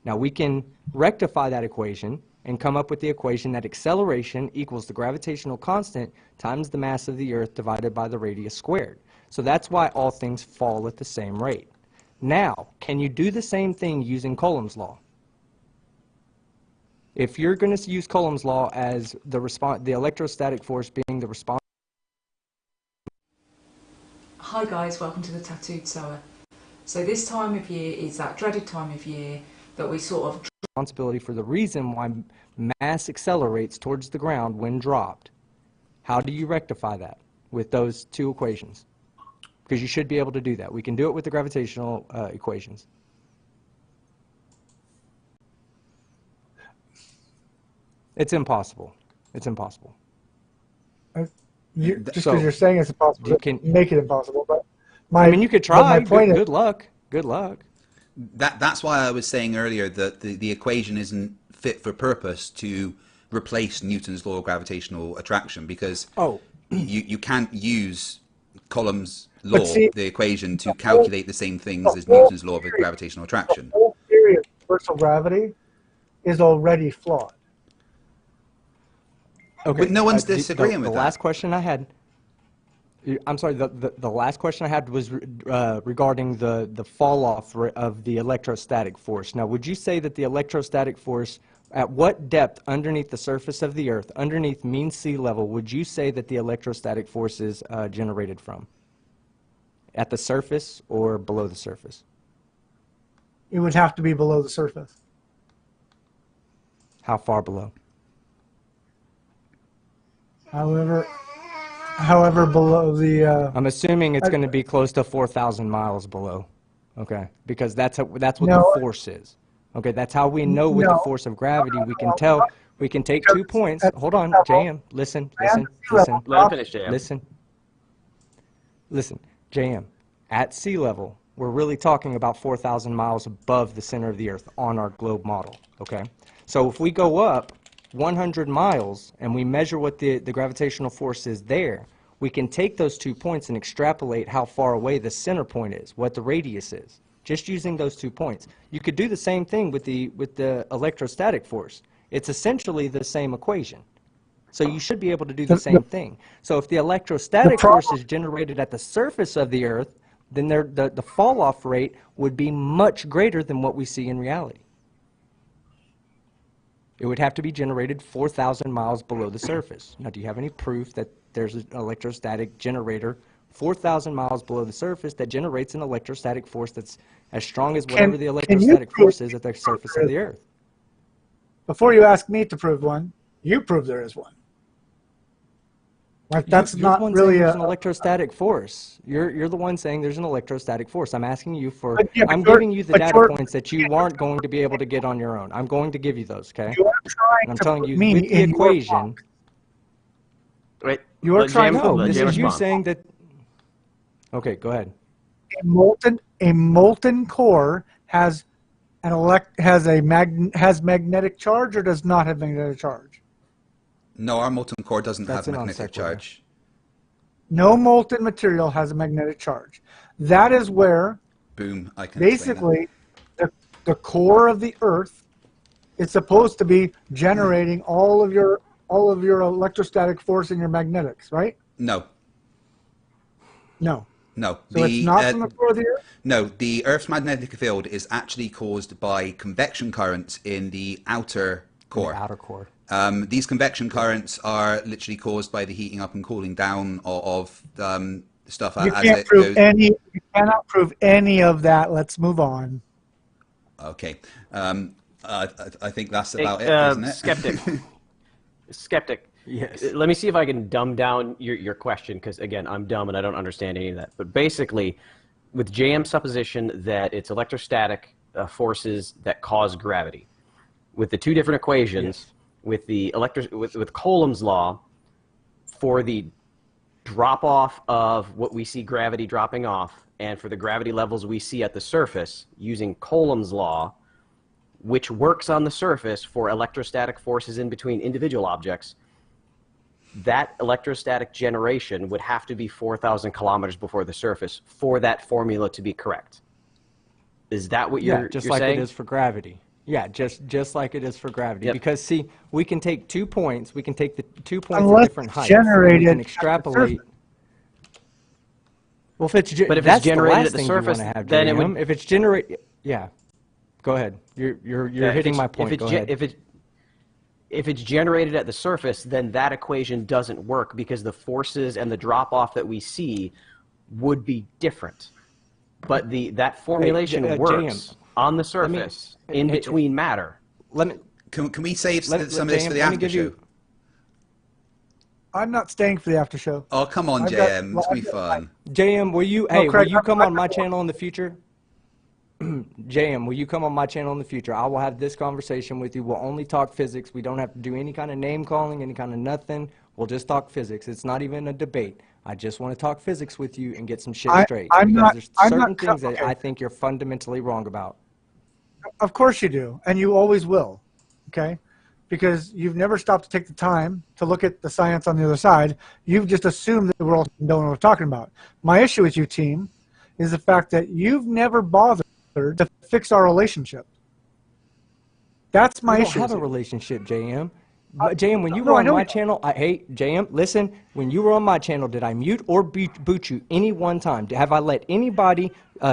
N: Now we can rectify that equation and come up with the equation that acceleration equals the gravitational constant times the mass of the Earth divided by the radius squared. So that's why all things fall at the same rate. Now, can you do the same thing using Coulomb's law? If you're going to use Coulomb's law as the electrostatic force being the response.
P: Hi guys, welcome to the Tattooed Sewer. So this time of year is that dreaded time of year that we sort of
N: Responsibility for the reason why mass accelerates towards the ground when dropped. How do you rectify that with those two equations? Because you should be able to do that. We can do it with the gravitational equations. It's impossible. It's impossible.
T: Just because you're saying it's impossible, you can make it impossible. But
N: I mean, you could try.
T: My point is,
N: good luck. Good luck.
F: That's why I was saying earlier that the equation isn't fit for purpose to replace Newton's law of gravitational attraction, because you can't use Coulomb's law, the equation, to calculate the same things as Newton's law of gravitational attraction.
T: The whole theory of universal gravity is already flawed.
F: Okay, but no one's disagreeing with
N: the
F: that.
N: last question I had. I'm sorry, the last question I had was regarding the fall off of the electrostatic force. Now, would you say that the electrostatic force, at what depth underneath the surface of the Earth, underneath mean sea level, would you say that the electrostatic force is generated from? At the surface or below the surface?
T: It would have to be below the surface.
N: How far below?
T: However below the...
N: I'm assuming it's going to be close to 4,000 miles below. Okay, because that's what
T: No.
N: the force is. Okay, that's how we know with the force of gravity. We can tell. We can take 2 points. Hold on, JM. Listen.
U: Let him finish, JM.
N: Listen, JM. At sea level, we're really talking about 4,000 miles above the center of the Earth on our globe model. Okay, so if we go up 100 miles and we measure what the gravitational force is there, we can take those 2 points and extrapolate how far away the center point is, what the radius is, just using those 2 points. You could do the same thing with the electrostatic force. It's essentially the same equation. So you should be able to do the same thing. So if the electrostatic force is generated at the surface of the Earth, then the fall-off rate would be much greater than what we see in reality. It would have to be generated 4,000 miles below the surface. Now, do you have any proof that there's an electrostatic generator 4,000 miles below the surface that generates an electrostatic force that's as strong as whatever the electrostatic force is at the surface of the Earth?
T: Before you ask me to prove one, you prove there is one. Like, that's
N: you're
T: not
N: the one
T: really
N: saying there's an electrostatic force. You're the one saying there's an electrostatic force. I'm asking you for. I'm giving you the data points that you aren't going to be able to get on your own. I'm going to give you those, okay?
T: You are trying
N: and I'm
T: to
N: telling
T: put
N: you
T: me
N: with the
T: in your
N: equation.
T: box.
U: Wait.
T: You are trying to.
N: No, this is you saying that. Okay, go ahead.
T: A molten core has magnetic charge or does not have magnetic charge?
B: No, our molten core doesn't have magnetic charge.
T: No molten material has a magnetic charge. That is where,
B: boom, I can
T: basically, the core of the Earth is supposed to be generating all of your electrostatic force and your magnetics, right?
B: No.
T: No.
B: No.
T: So it's not from the core of the Earth?
B: No, the Earth's magnetic field is actually caused by convection currents in the outer core.
N: The outer core.
B: These convection currents are literally caused by the heating up and cooling down of stuff
T: You
B: as
T: can't
B: it
T: prove
B: goes.
T: you cannot prove any of that. Let's move on.
B: Okay. I think that's about it, isn't it?
U: Skeptic.
N: Yes.
U: Let me see if I can dumb down your question, because, again, I'm dumb and I don't understand any of that. But basically, with JM's supposition that it's electrostatic forces that cause gravity, with the two different equations, with the with Coulomb's law, for the drop-off of what we see gravity dropping off, and for the gravity levels we see at the surface, using Coulomb's law, which works on the surface for electrostatic forces in between individual objects, that electrostatic generation would have to be 4,000 kilometers before the surface for that formula to be correct. Is that what you're
N: just
U: you're
N: like
U: saying?
N: it is for gravity. Yeah, just like it is for gravity.
U: Yep.
N: Because, see, we can take 2 points. We can take the 2 points
T: Unless
N: at different
T: it's
N: heights. And we
T: generated
N: can
T: at the
N: extrapolate.
T: surface.
N: Well, if it's
U: But if
N: that's
U: it's generated
N: the last
U: at the
N: thing
U: surface,
N: you want to have,
U: then it
N: JM.
U: would.
N: If it's generated, yeah. Go ahead. You're hitting my point. Go ahead.
U: If it's generated at the surface, then that equation doesn't work because the forces and the drop-off that we see would be different. But that formulation works
N: JM,
U: on the surface in between matter.
B: Can we save some of this for the after show?
T: I'm not staying for the after show.
B: Oh, come on, JM. It's going to be fun.
N: JM, will you
T: Craig,
N: will you come on my channel in the future? JM, will you come on my channel in the future? I will have this conversation with you. We'll only talk physics. We don't have to do any kind of name calling, any kind of nothing. We'll just talk physics. It's not even a debate. I just want to talk physics with you and get some shit straight. There's certain things that I think you're fundamentally wrong about.
T: Of course you do, and you always will, okay? Because you've never stopped to take the time to look at the science on the other side. You've just assumed that we're all don't know what we're talking about. My issue with you, team, is the fact that you've never bothered to fix our relationship. That's my issue.
N: We don't have a relationship, JM. JM, when you were on my channel, hey, JM, listen, when you were on my channel, did I mute or boot you any one time? Have I let anybody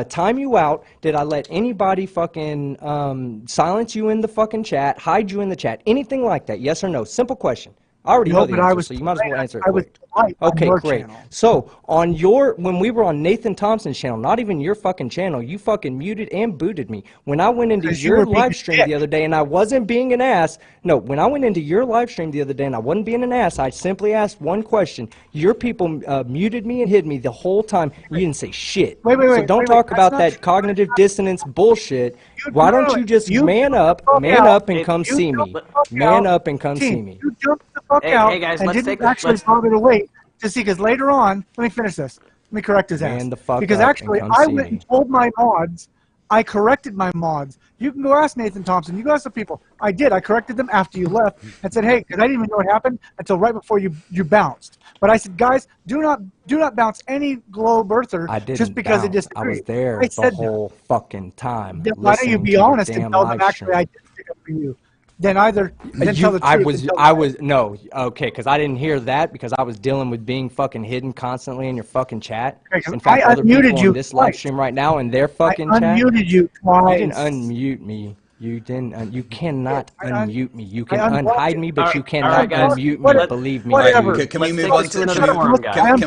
N: time you out? Did I let anybody fucking silence you in the fucking chat, hide you in the chat, anything like that? Yes or no? Simple question. I already know the answer, so you might as well answer it quick. Okay, great. So on when we were on Nathan Thompson's channel, not even your fucking channel, you fucking muted and booted me. When I went into your live stream the other day and I wasn't being an ass, no, when I went into your live stream the other day and I wasn't being an ass, I simply asked one question. Your people muted me and hid me the whole time. You didn't say shit. So don't talk about that cognitive dissonance bullshit. Why don't you just man up and come see me? Man up and come see me.
T: You jumped the fuck out and didn't actually bother to wait to see, because later on, let me finish this. Let me correct his ass. Because actually, I went and told my mods, I corrected my mods. You can go ask Nathan Thompson. You go ask the people. I did. I corrected them after you left and said, hey, because I didn't even know what happened until right before you bounced. But I said, guys, do not bounce any globe earther just because it disagreed.
N: I was there the whole fucking time.
T: Why don't you be honest and tell them actually I did stick up for you? Then tell the truth.
N: No, okay, because I didn't hear that because I was dealing with being fucking hidden constantly in your fucking chat. In fact, other people on this live stream right now in their fucking chat.
T: I unmuted you twice.
N: You didn't unmute me. You didn't. You cannot unmute me. You can unhide me, but you cannot unmute me. Believe me.
B: Can we move on to another forum, guys?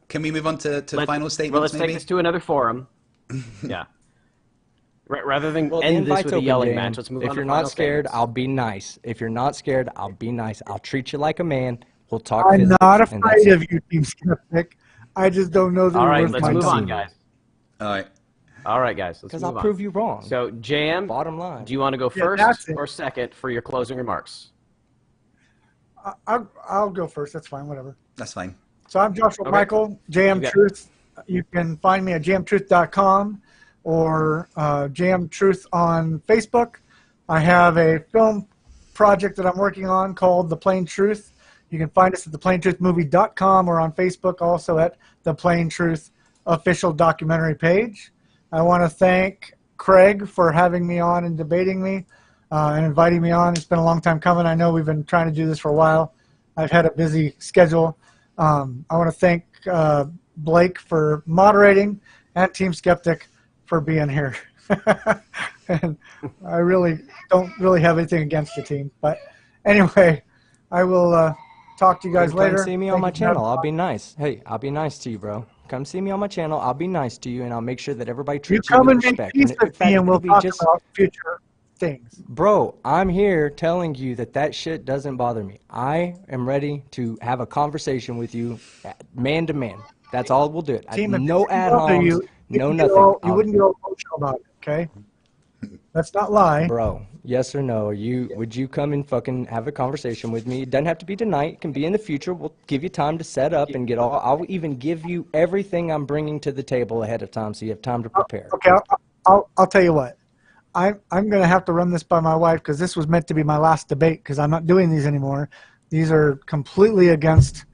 B: Can we move on to final statements?
U: Well, let's take this to another forum. Yeah. Rather than end this with a yelling match, let's move on to
N: If you're not scared, I'll be nice. If you're not scared, I'll be nice. I'll treat you like a man. We'll talk.
T: I'm not afraid of you, Team Skeptic. I just don't know the
U: All right, let's move on, guys.
B: All
U: right, guys. Let's move on.
N: Because I'll prove you wrong.
U: So, JM,
N: bottom line.
U: Do you want to go first or second for your closing remarks?
T: I'll go first. That's fine. Whatever.
B: That's fine.
T: So I'm Joshua Michael, JM Truth. You can find me at jmtruth.com. or JM Truth on Facebook. I have a film project that I'm working on called The Plain Truth. You can find us at theplaintruthmovie.com or on Facebook also at The Plain Truth official documentary page. I want to thank Craig for having me on and debating me and inviting me on. It's been a long time coming. I know we've been trying to do this for a while. I've had a busy schedule. I want to thank Blake for moderating and Team Skeptic for being here. And I really don't have anything against the team. But anyway, I will talk to you guys later.
N: Come see me on my channel. I'll be nice. Hey, I'll be nice to you, bro. Come see me on my channel. I'll be nice to you, and I'll make sure that everybody treats you with respect.
T: You come and make peace with me, and we'll talk about future things.
N: Bro, I'm here telling you that shit doesn't bother me. I am ready to have a conversation with you, man to man. That's all we'll do it. No ad-homs. No, nothing.
T: You wouldn't get all emotional about it, okay? Let's not lie.
N: Bro, yes or no? Would you come and fucking have a conversation with me? It doesn't have to be tonight. It can be in the future. We'll give you time to set up and get all. I'll even give you everything I'm bringing to the table ahead of time so you have time to prepare.
T: Okay, I'll tell you what. I'm going to have to run this by my wife because this was meant to be my last debate because I'm not doing these anymore. These are completely against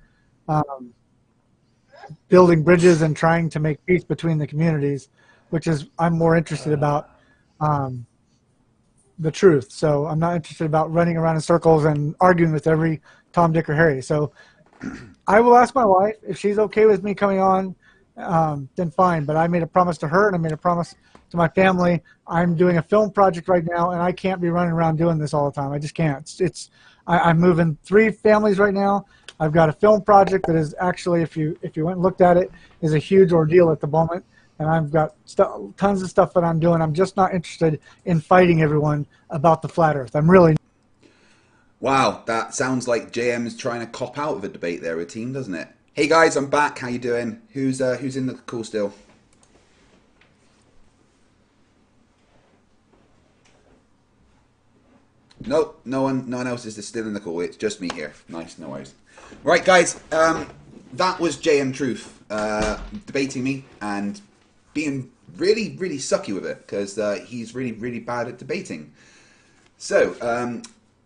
T: building bridges and trying to make peace between the communities, which is I'm more interested about the truth. So I'm not interested about running around in circles and arguing with every Tom, Dick, or Harry. So I will ask my wife if she's okay with me coming on, then fine. But I made a promise to her and I made a promise to my family. I'm doing a film project right now, and I can't be running around doing this all the time. I just can't. I'm moving 3 families right now. I've got a film project that is actually, if you went and looked at it, is a huge ordeal at the moment. And I've got tons of stuff that I'm doing. I'm just not interested in fighting everyone about the flat Earth. I'm really.
B: Wow, that sounds like JM's trying to cop out of a debate there with team, doesn't it? Hey guys, I'm back. How you doing? Who's in the call still? Nope, no one else is still in the call. It's just me here. Nice, no worries. Right, guys, that was JM Truth debating me and being really, really sucky with it because he's really, really bad at debating. So,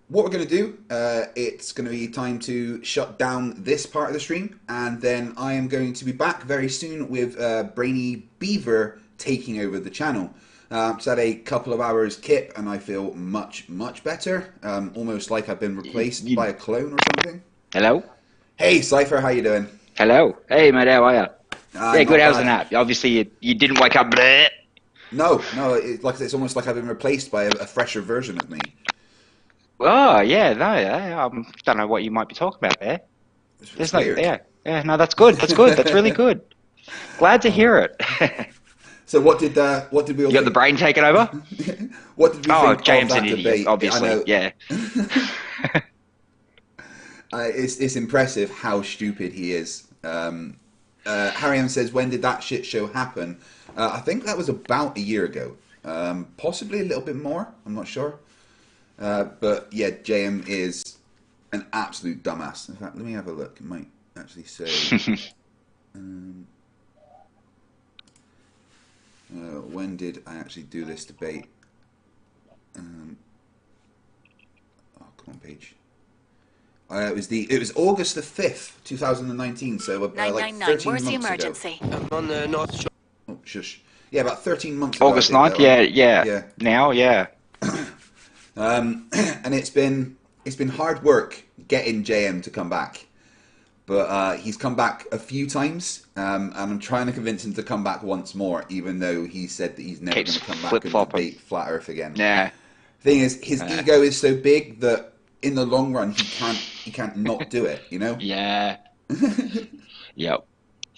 B: what we're going to do, it's going to be time to shut down this part of the stream, and then I am going to be back very soon with Brainy Beaver taking over the channel. Just had a couple of hours kip, and I feel much, much better. Almost like I've been replaced by a clone or something.
E: Hello?
B: Hey, Cypher, how you doing?
E: Hello. Hey, mate, how are you? Yeah, good.
B: Not
E: How's the
B: bad.
E: nap? Obviously, you didn't wake up. Bleh.
B: No, it's almost like I've been replaced by a fresher version of me.
E: Oh, yeah, no, yeah. Don't know what you might be talking about there. There's no,
B: weird.
E: yeah, no, that's good. That's good. That's really good. Glad to hear it.
B: So what did we all
E: You got the brain taken over?
B: What did we think
E: James
B: of
E: an
B: that
E: idiot,
B: debate?
E: obviously.
B: I know.
E: Yeah.
B: It's impressive how stupid he is. Harry M says, when did that shit show happen? I think that was about a year ago. Possibly a little bit more. I'm not sure. But yeah, JM is an absolute dumbass. In fact, let me have a look. It might actually say... when did I actually do this debate? Oh, come on, page. It was August the 5th, 2019. So like 13
K: Where's the
B: months
K: emergency?
B: ago.
K: I'm on the North Shore.
B: Oh, shush. Yeah, about 13 months ago.
E: August
B: I did
E: 9th?
B: that
E: Yeah.
B: one.
E: Now, yeah.
B: And it's been hard work getting JM to come back. But he's come back a few times, and I'm trying to convince him to come back once more, even though he said that he's never going to come back and debate Flat Earth again.
E: Yeah.
B: Thing is, his ego is so big that in the long run he can't not do it. You know?
E: Yeah. Yep.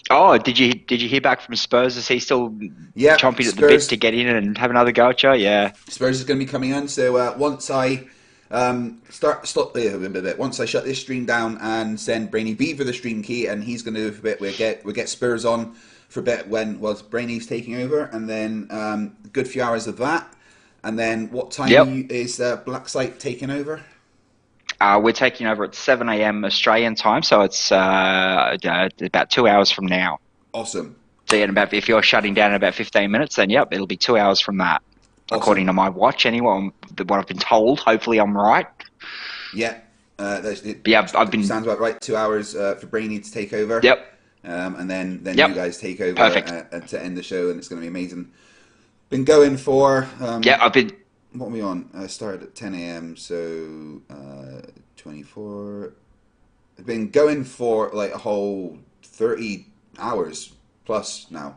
E: Oh, did you hear back from Spurs? Is he still chomping at the bit to get in and have another go at you? Yeah.
B: Spurs is going to be coming on. So once I once I shut this stream down and send Brainy Beaver the stream key, and he's going to do for a bit. We'll get Spurs on for a bit when Brainy's taking over, and then a good few hours of that, and then what time is Black Site taking over?
E: We're taking over at 7 a.m. Australian time, so it's about 2 hours from now.
B: Awesome.
E: So if you're shutting down in about 15 minutes, then it'll be 2 hours from that. Awesome. According to my watch, anyway, what I've been told. Hopefully, I'm right.
B: Yeah.
E: I've been
B: sounds about right. 2 hours for Brainy to take over.
E: Yep.
B: And then you guys take over.
E: Perfect.
B: To end the show, and it's going to be amazing. Been going for.
E: I've been.
B: What are we on? I started at 10 a.m. So 24. I've been going for like a whole 30 hours plus now.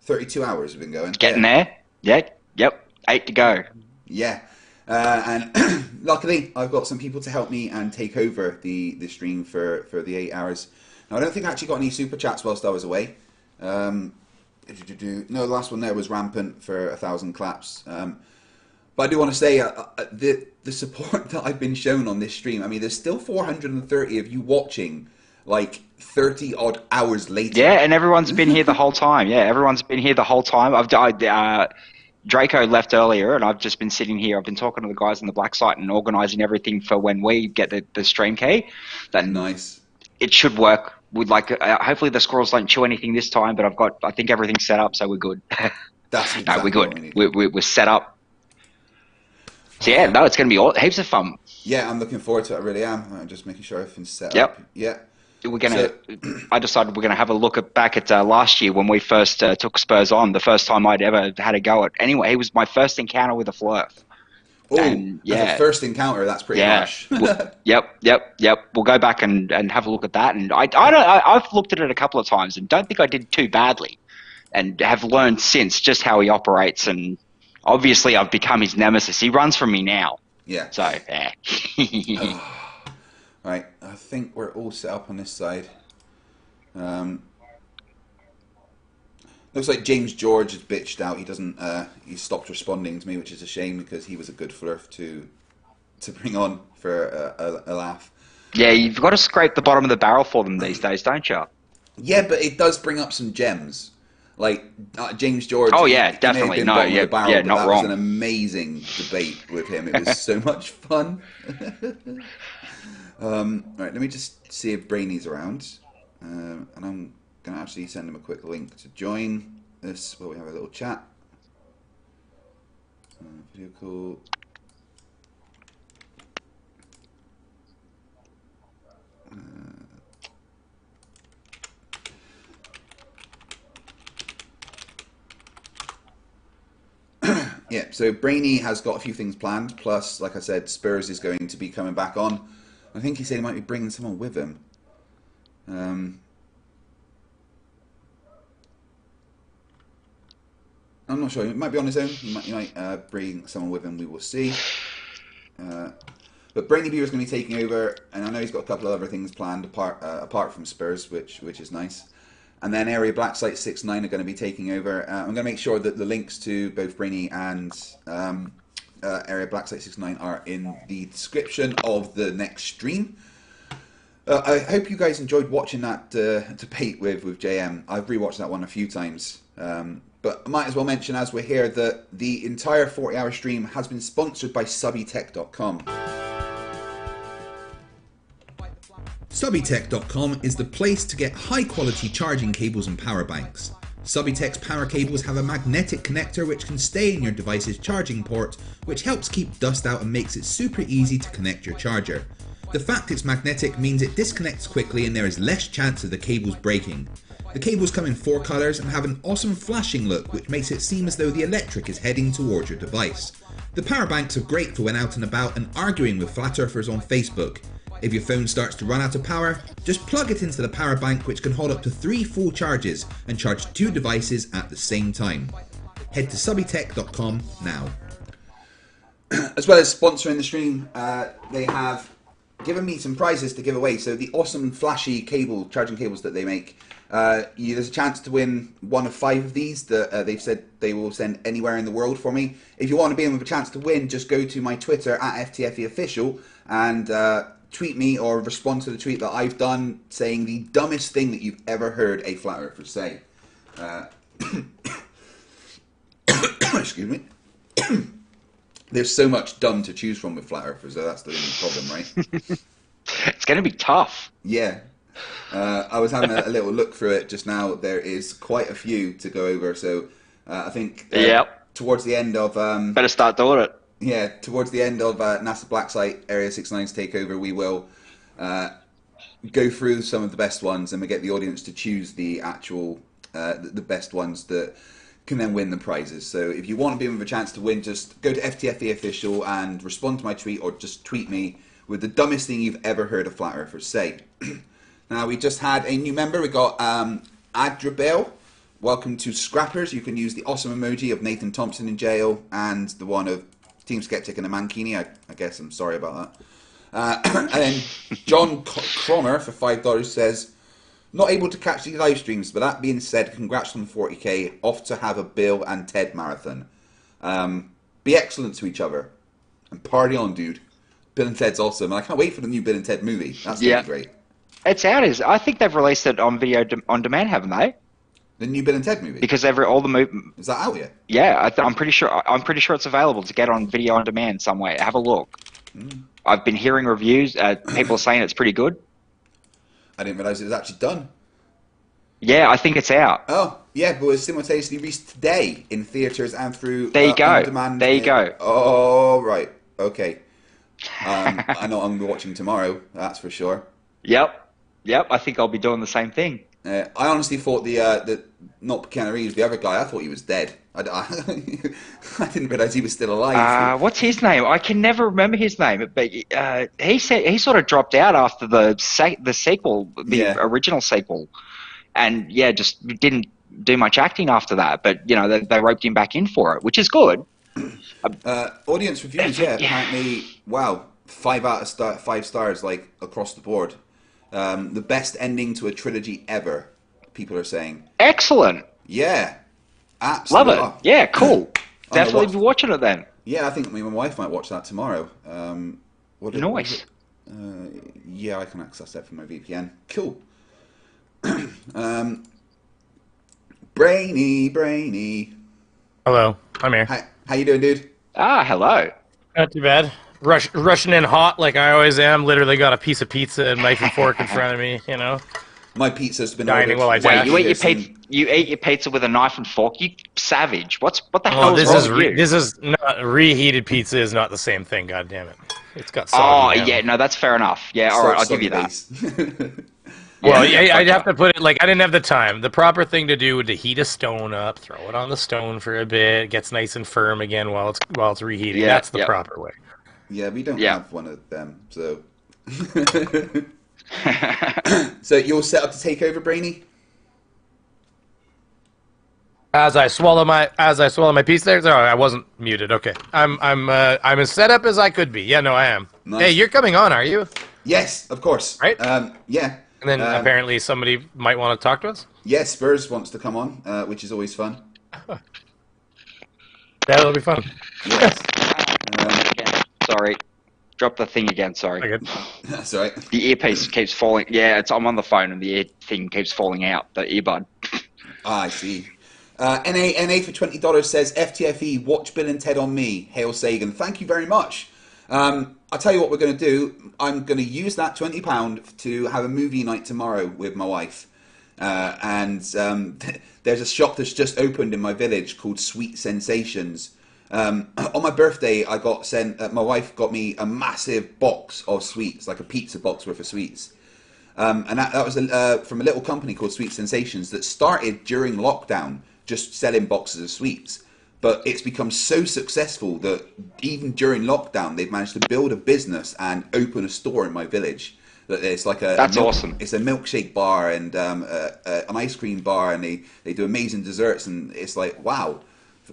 B: 32 hours have been going.
E: Getting there. Yeah. Yep. 8 to go.
B: Yeah. And luckily, I've got some people to help me and take over the stream for the 8 hours. Now, I don't think I actually got any super chats whilst I was away. No, the last one there was rampant for 1,000 claps. But I do want to say the support that I've been shown on this stream. I mean, there's still 430 of you watching, like 30 odd hours later.
E: Yeah, and everyone's been here the whole time. Yeah, everyone's been here the whole time. Draco left earlier, and I've just been sitting here. I've been talking to the guys on the Black Site and organising everything for when we get the stream key. Then
B: nice.
E: It should work. We'd hopefully the squirrels don't chew anything this time, but I think everything's set up, so we're good.
B: That's exactly
E: we're good. We're set up. So yeah, no, it's going to be heaps of fun.
B: Yeah, I'm looking forward to it. I really am. I'm just making sure everything's set up. Yeah.
E: I decided we're gonna have a look back at last year when we first took Spurs on. The first time I'd ever had a go at. Anyway, it was my first encounter with a Flerf.
B: Oh, as a first encounter, that's pretty harsh.
E: Yep. We'll go back and have a look at that. And I've looked at it a couple of times and don't think I did too badly, and have learned since just how he operates. And obviously, I've become his nemesis. He runs from me now.
B: Yeah.
E: So yeah.
B: Right, I think we're all set up on this side. Looks like James George has bitched out. He doesn't. He stopped responding to me, which is a shame because he was a good Flerf to bring on for a laugh.
E: Yeah, you've got to scrape the bottom of the barrel for them these days, don't you?
B: Yeah, but it does bring up some gems. Like James George.
E: Oh yeah, definitely. No, yeah,
B: barrel,
E: yeah, not
B: that
E: wrong.
B: was an amazing debate with him. It was so much fun. Right, let me just see if Brainy's around, and I'm gonna actually send him a quick link to join this where we have a little chat. Video call. Yeah, so Brainy has got a few things planned. Plus, like I said, Spurs is going to be coming back on. I think he said he might be bringing someone with him. I'm not sure. He might be on his own. He might bring someone with him. We will see. But Brainy Beaver is going to be taking over, and I know he's got a couple of other things planned apart from Spurs, which is nice. And then Area Black Site 6-9 are going to be taking over. I'm going to make sure that the links to both Brainy and Area Black Site 6-9 are in the description of the next stream. I hope you guys enjoyed watching that debate with JM. I've rewatched that one a few times. But I might as well mention, as we're here, that the entire 40-hour stream has been sponsored by Subbytech.com. Subbytech.com is the place to get high-quality charging cables and power banks. Subbytech's power cables have a magnetic connector which can stay in your device's charging port, which helps keep dust out and makes it super easy to connect your charger. The fact it's magnetic means it disconnects quickly and there is less chance of the cables breaking. The cables come in 4 colours and have an awesome flashing look which makes it seem as though the electric is heading towards your device. The power banks are great for when out and about and arguing with flat earthers on Facebook. If your phone starts to run out of power, just plug it into the power bank which can hold up to 3 full charges and charge 2 devices at the same time. Head to subbytech.com now. As well as sponsoring the stream, they have given me some prizes to give away. So the awesome flashy charging cables that they make, there's a chance to win one of 5 of these that they've said they will send anywhere in the world for me. If you want to be in with a chance to win, just go to my Twitter at FTFE official and tweet me or respond to the tweet that I've done saying the dumbest thing that you've ever heard a flat earther say. Excuse me. There's so much dumb to choose from with flat earthers, so that's the only problem, right?
E: It's going to be tough.
B: Yeah. I was having a little look through it just now. There is quite a few to go over, so I think towards the end of...
E: better start doing it.
B: Yeah, towards the end of NASA Black Site Area 6-9's takeover, we will go through some of the best ones and we get the audience to choose the actual, the best ones that can then win the prizes. So if you want to be with a chance to win, just go to FTFE official and respond to my tweet or just tweet me with the dumbest thing you've ever heard a flat earthers say. Now, we just had a new member. We got Adrabel. Welcome to Scrappers. You can use the awesome emoji of Nathan Thompson in jail and the one of Team Skeptic and a Mankini. I guess I'm sorry about that. And then John Cromer for $5 says, not able to catch these live streams, but that being said, congrats on the 40k. Off to have a Bill and Ted marathon. Be excellent to each other. And party on, dude. Bill and Ted's awesome. And I can't wait for the new Bill and Ted movie. That's going to be great.
E: It's out. I think they've released it on video on demand, haven't they?
B: The new Bill and Ted movie.
E: Because all the is
B: that out yet?
E: Yeah, I'm pretty sure. I'm pretty sure it's available to get on video on demand somewhere. Have a look. I've been hearing reviews. People saying it's pretty good.
B: I didn't realize it was actually done.
E: Yeah, I think it's out.
B: Oh, yeah, but it was simultaneously released today in theaters and through.
E: There you go.
B: On demand.
E: There you go.
B: Oh, right. Okay. I know I'm watching tomorrow. That's for sure.
E: Yep. I think I'll be doing the same thing.
B: I honestly thought the not Keanu Reeves, the other guy. I thought he was dead. I didn't realize he was still alive.
E: What's his name? I can never remember his name. But he said he sort of dropped out after the sequel, the original sequel, and just didn't do much acting after that. But they roped him back in for it, which is good.
B: Audience reviews, apparently, wow, 5 out of 5 stars, like across the board. The best ending to a trilogy ever, people are saying.
E: Excellent.
B: Yeah. Absolutely.
E: Love it. Yeah, cool. Definitely be watching it then.
B: Yeah, I think me and my wife might watch that tomorrow.
E: Nice.
B: Yeah, I can access that from my VPN. Cool. Brainy.
K: Hello, I'm here.
B: Hi. How you doing, dude?
E: Hello.
K: Not too bad. Rushing in hot like I always am. Literally got a piece of pizza and knife and fork in front of me.
B: My pizza's been
K: dining while I
E: Wait, you eat your pizza with a knife and fork? You savage! What the hell is wrong with you?
K: This is not reheated pizza. Is not the same thing. God damn it! It's got.
E: No, that's fair enough. Yeah, all right, I'll give you that.
K: Well, yeah, I'd have to put it like I didn't have the time. The proper thing to do would to heat a stone up, throw it on the stone for a bit, it gets nice and firm again while it's reheating.
E: Yeah,
K: That's the proper way.
B: Yeah, we don't have one of them, so. So you're set up to take over, Brainy?
K: As I swallow my piece there. Oh, I wasn't muted. Okay, I'm as set up as I could be. Yeah, no, I am.
B: Nice.
K: Hey, you're coming on, are you?
B: Yes, of course.
K: Right?
B: Yeah.
K: And then apparently somebody might want to talk to us.
B: Yes, Spurs wants to come on, which is always fun.
K: That'll be fun.
B: Yes.
E: Sorry. Drop the thing again, sorry.
B: That's all right.
E: The earpiece keeps falling. Yeah, I'm on the phone and the ear thing keeps falling out, the earbud.
B: I see. NA for $20 says, FTFE, watch Bill and Ted on me. Hail Sagan. Thank you very much. I'll tell you what we're going to do. I'm going to use that £20 to have a movie night tomorrow with my wife. There's a shop that's just opened in my village called Sweet Sensations. On my birthday, I got sent. My wife got me a massive box of sweets, like a pizza box worth of sweets. And that was from a little company called Sweet Sensations that started during lockdown, just selling boxes of sweets. But it's become so successful that even during lockdown, they've managed to build a business and open a store in my village. That it's like
E: awesome.
B: It's a milkshake bar and an ice cream bar, and they do amazing desserts. And it's like, wow,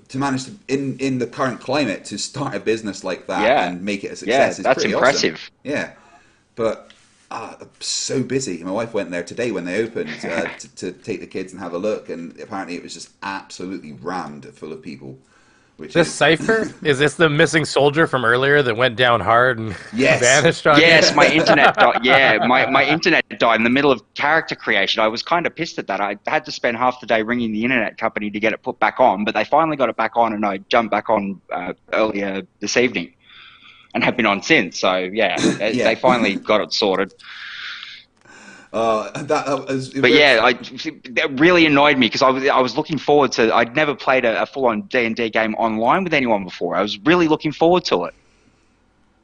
B: to manage to in the current climate to start a business like that and make it a success is
E: that's
B: pretty
E: impressive.
B: Awesome. Yeah, but. I'm so busy. My wife went there today when they opened to take the kids and have a look, and apparently it was just absolutely rammed full of people.
K: This Cypher? Is this the missing soldier from earlier that went down hard and vanished on
E: Yes, my internet died. Yeah, my internet died in the middle of character creation. I was kind of pissed at that. I had to spend half the day ringing the internet company to get it put back on, but they finally got it back on, and I jumped back on earlier this evening. And have been on since, so they finally got it sorted. That really annoyed me because I was looking forward to. I'd never played a full-on D&D game online with anyone before. I was really looking forward to it.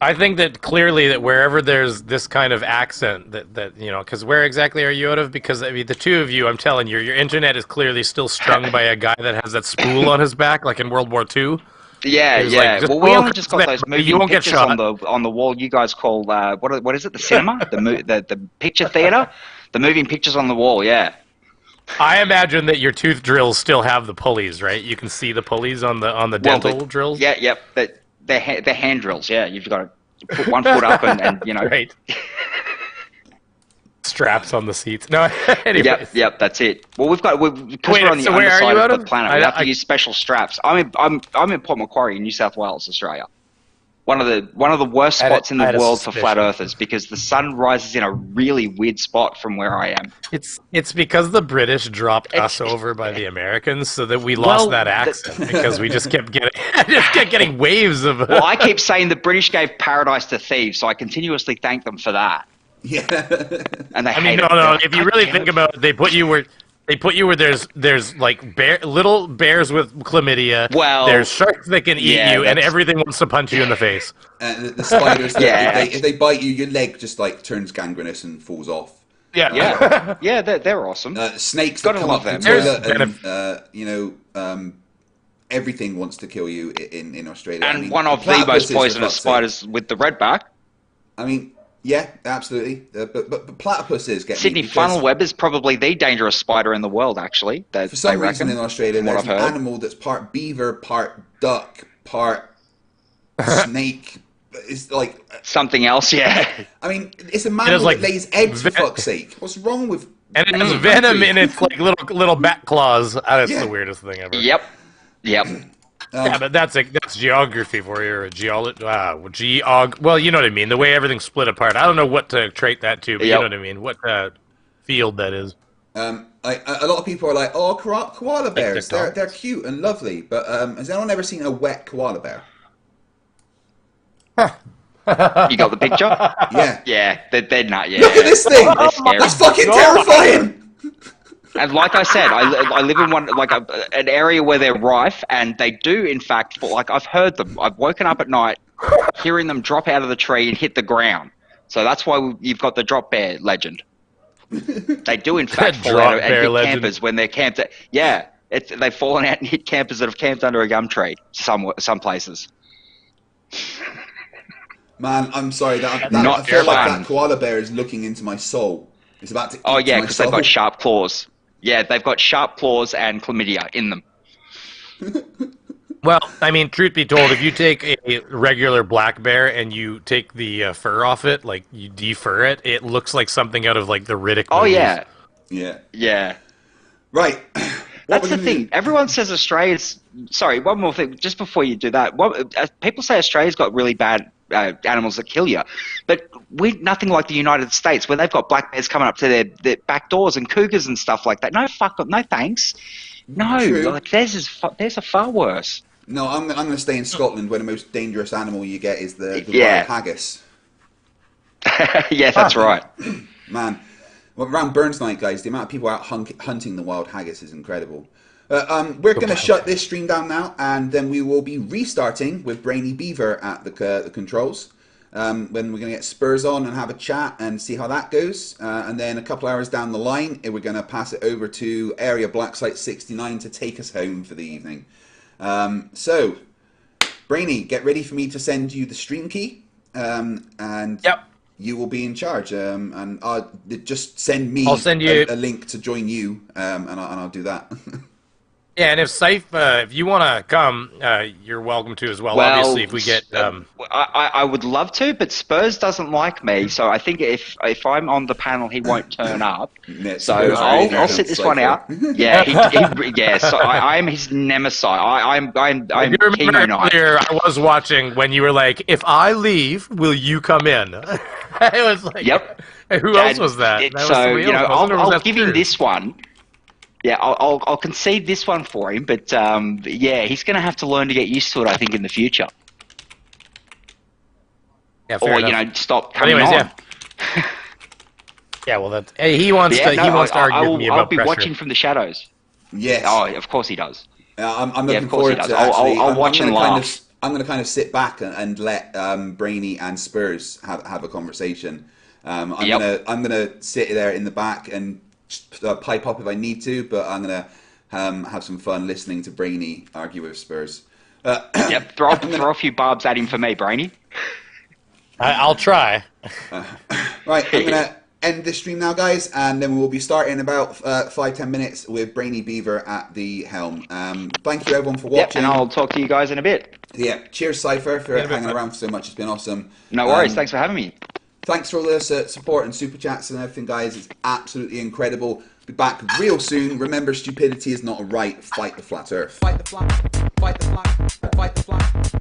K: I think that clearly that wherever there's this kind of accent that you know, because where exactly are you out of? Because I mean, the two of you, I'm telling you, your internet is clearly still strung by a guy that has that spool on his back, like in World War II.
E: Yeah.
K: Like,
E: well, we only just got those moving
K: won't
E: pictures on the wall. You guys call what is it? The cinema, the picture theater, the moving pictures on the wall. Yeah.
K: I imagine that your tooth drills still have the pulleys, right? You can see the pulleys on the dental drills.
E: Yeah, yep. They're hand drills. Yeah, you've got to put one foot up and you know.
K: Right. Straps on the seats. No, anyways.
E: Yep, that's it. Well, because we're on the underside of the planet, we have to use special straps. I'm in Port Macquarie in New South Wales, Australia. One of the worst spots in the world for flat earthers because the sun rises in a really weird spot from where I am.
K: It's because the British dropped us over by the Americans, so that we lost that accent because we just kept getting waves of.
E: Well, I keep saying the British gave paradise to thieves, so I continuously thank them for that.
B: Yeah.
E: And they
K: no. If you really think about it, they put you where there's like little bears with chlamydia.
E: Well,
K: there's sharks that can eat you, and everything wants to punch you in the face.
B: And the spiders, if they bite you, your leg just like turns gangrenous and falls off.
E: Yeah, they're awesome.
B: Snakes that come up the toilet, and everything wants to kill you in Australia.
E: And one of the most poisonous spiders with the redback.
B: I mean. Yeah, absolutely. But platypuses get
E: Sydney funnel web is probably the dangerous spider in the world, actually.
B: For some reason in Australia, there's an animal that's part beaver, part duck, part snake. It's like
E: something else, yeah.
B: I mean, it's a mammal that lays eggs, for fuck's sake. What's wrong with...
K: And it has venom in its like little bat claws. That's the weirdest thing ever.
E: Yep.
K: Yeah, but that's geography for you, or well, you know what I mean. The way everything's split apart. I don't know what to trait that to, but you know what I mean. What field that is.
B: A lot of people are like, "Oh, koala bears. They're cute and lovely." But has anyone ever seen a wet koala bear?
E: You got the picture?
B: Yeah.
E: Yeah, they're not. Yeah.
B: Look at this thing. That's fucking terrifying.
E: And like I said, I live in an area where they're rife, and they do, in fact, like I've heard them. I've woken up at night hearing them drop out of the tree and hit the ground. So that's why you've got the drop bear legend. They do, in fact, fall
K: Drop
E: out and
K: bear
E: hit
K: legend.
E: campers when they're camped. Yeah, they've fallen out and hit campers that have camped under a gum tree. Some places.
B: Man, I'm sorry. That
E: Not
B: I feel like
E: fun.
B: that koala bear is looking into my soul. It's about to eat
E: Oh yeah,
B: my
E: because they've
B: soul.
E: got sharp claws. Yeah, they've got sharp claws and chlamydia in them.
K: Well, I mean, truth be told, if you take a regular black bear and you take the fur off it, like you defur it, it looks like something out of like the Riddick
E: Oh
K: movies.
E: yeah,
B: yeah.
E: yeah.
B: Right.
E: That's the thing. Everyone says Australia's. Sorry, one more thing. Just before you do that, people say Australia's got really bad animals that kill you, but we're nothing like the United States, where they've got black bears coming up to their back doors and cougars and stuff like that. No no thanks. No,
B: True.
E: like theirs are far worse.
B: No, I'm going to stay in Scotland, where the most dangerous animal you get is the
E: Yeah.
B: wild haggis.
E: Yeah, that's right.
B: Man, well, around Burns Night, guys, the amount of people out hunting the wild haggis is incredible. We're going to shut this stream down now, and then we will be restarting with Brainy Beaver at the controls. When we're going to get Spurs on and have a chat and see how that goes. And then a couple hours down the line, we're going to pass it over to Area Blacksite 69 to take us home for the evening. So, Brainy, get ready for me to send you the stream key, and you will be in charge. And just send me
K: I'll send you
B: a link to join you, and I'll do that.
K: Yeah, and if Saif, if you want to come, you're welcome to as well. Obviously, if we get,
E: I would love to, but Spurs doesn't like me, so I think if I'm on the panel, he won't turn up. So I'll sit this one out. Yeah, So I am his nemesis. I'm
K: you
E: Chemo
K: remember
E: Knight.
K: earlier, I was watching when you were like, "If I leave, will you come in?" I was like,
E: "Yep."
K: Who else was that? That was somebody else, wasn't it? Or was
E: I'll
K: that
E: give him this one. Yeah, I'll concede this one for him, but yeah, he's going to have to learn to get used to it, I think, in the future.
K: Yeah, fair
E: or
K: enough.
E: stop coming
K: Anyways,
E: on.
K: Yeah. Yeah, well, that's he wants to argue with me about
E: I'll be
K: pressure.
E: watching from the shadows.
B: Yes.
E: Oh, of course he does.
B: I'm
E: Yeah,
B: looking
E: of course he
B: forward
E: does.
B: to actually.
E: I'll watch and laugh.
B: I'm going to kind of sit back and let Brainy and Spurs have a conversation. I'm gonna sit there in the back and pipe up if I need to, but I'm gonna have some fun listening to Brainy argue with Spurs.
E: Yep, throw a few barbs at him for me, Brainy.
K: I'll try.
B: Right, I'm gonna end this stream now, guys, and then we'll be starting in about 5-10 minutes with Brainy Beaver at the helm. Thank you everyone for watching.
E: Yep, and I'll talk to you guys in a bit.
B: Yeah, cheers Cypher for hanging around for so much. It's been awesome.
E: No worries. Thanks for having me.
B: Thanks for all the support and super chats and everything, guys. It's absolutely incredible. Be back real soon. Remember, stupidity is not a right. Fight the flat earth.
A: Fight the flat. Fight the flat. Fight the flat.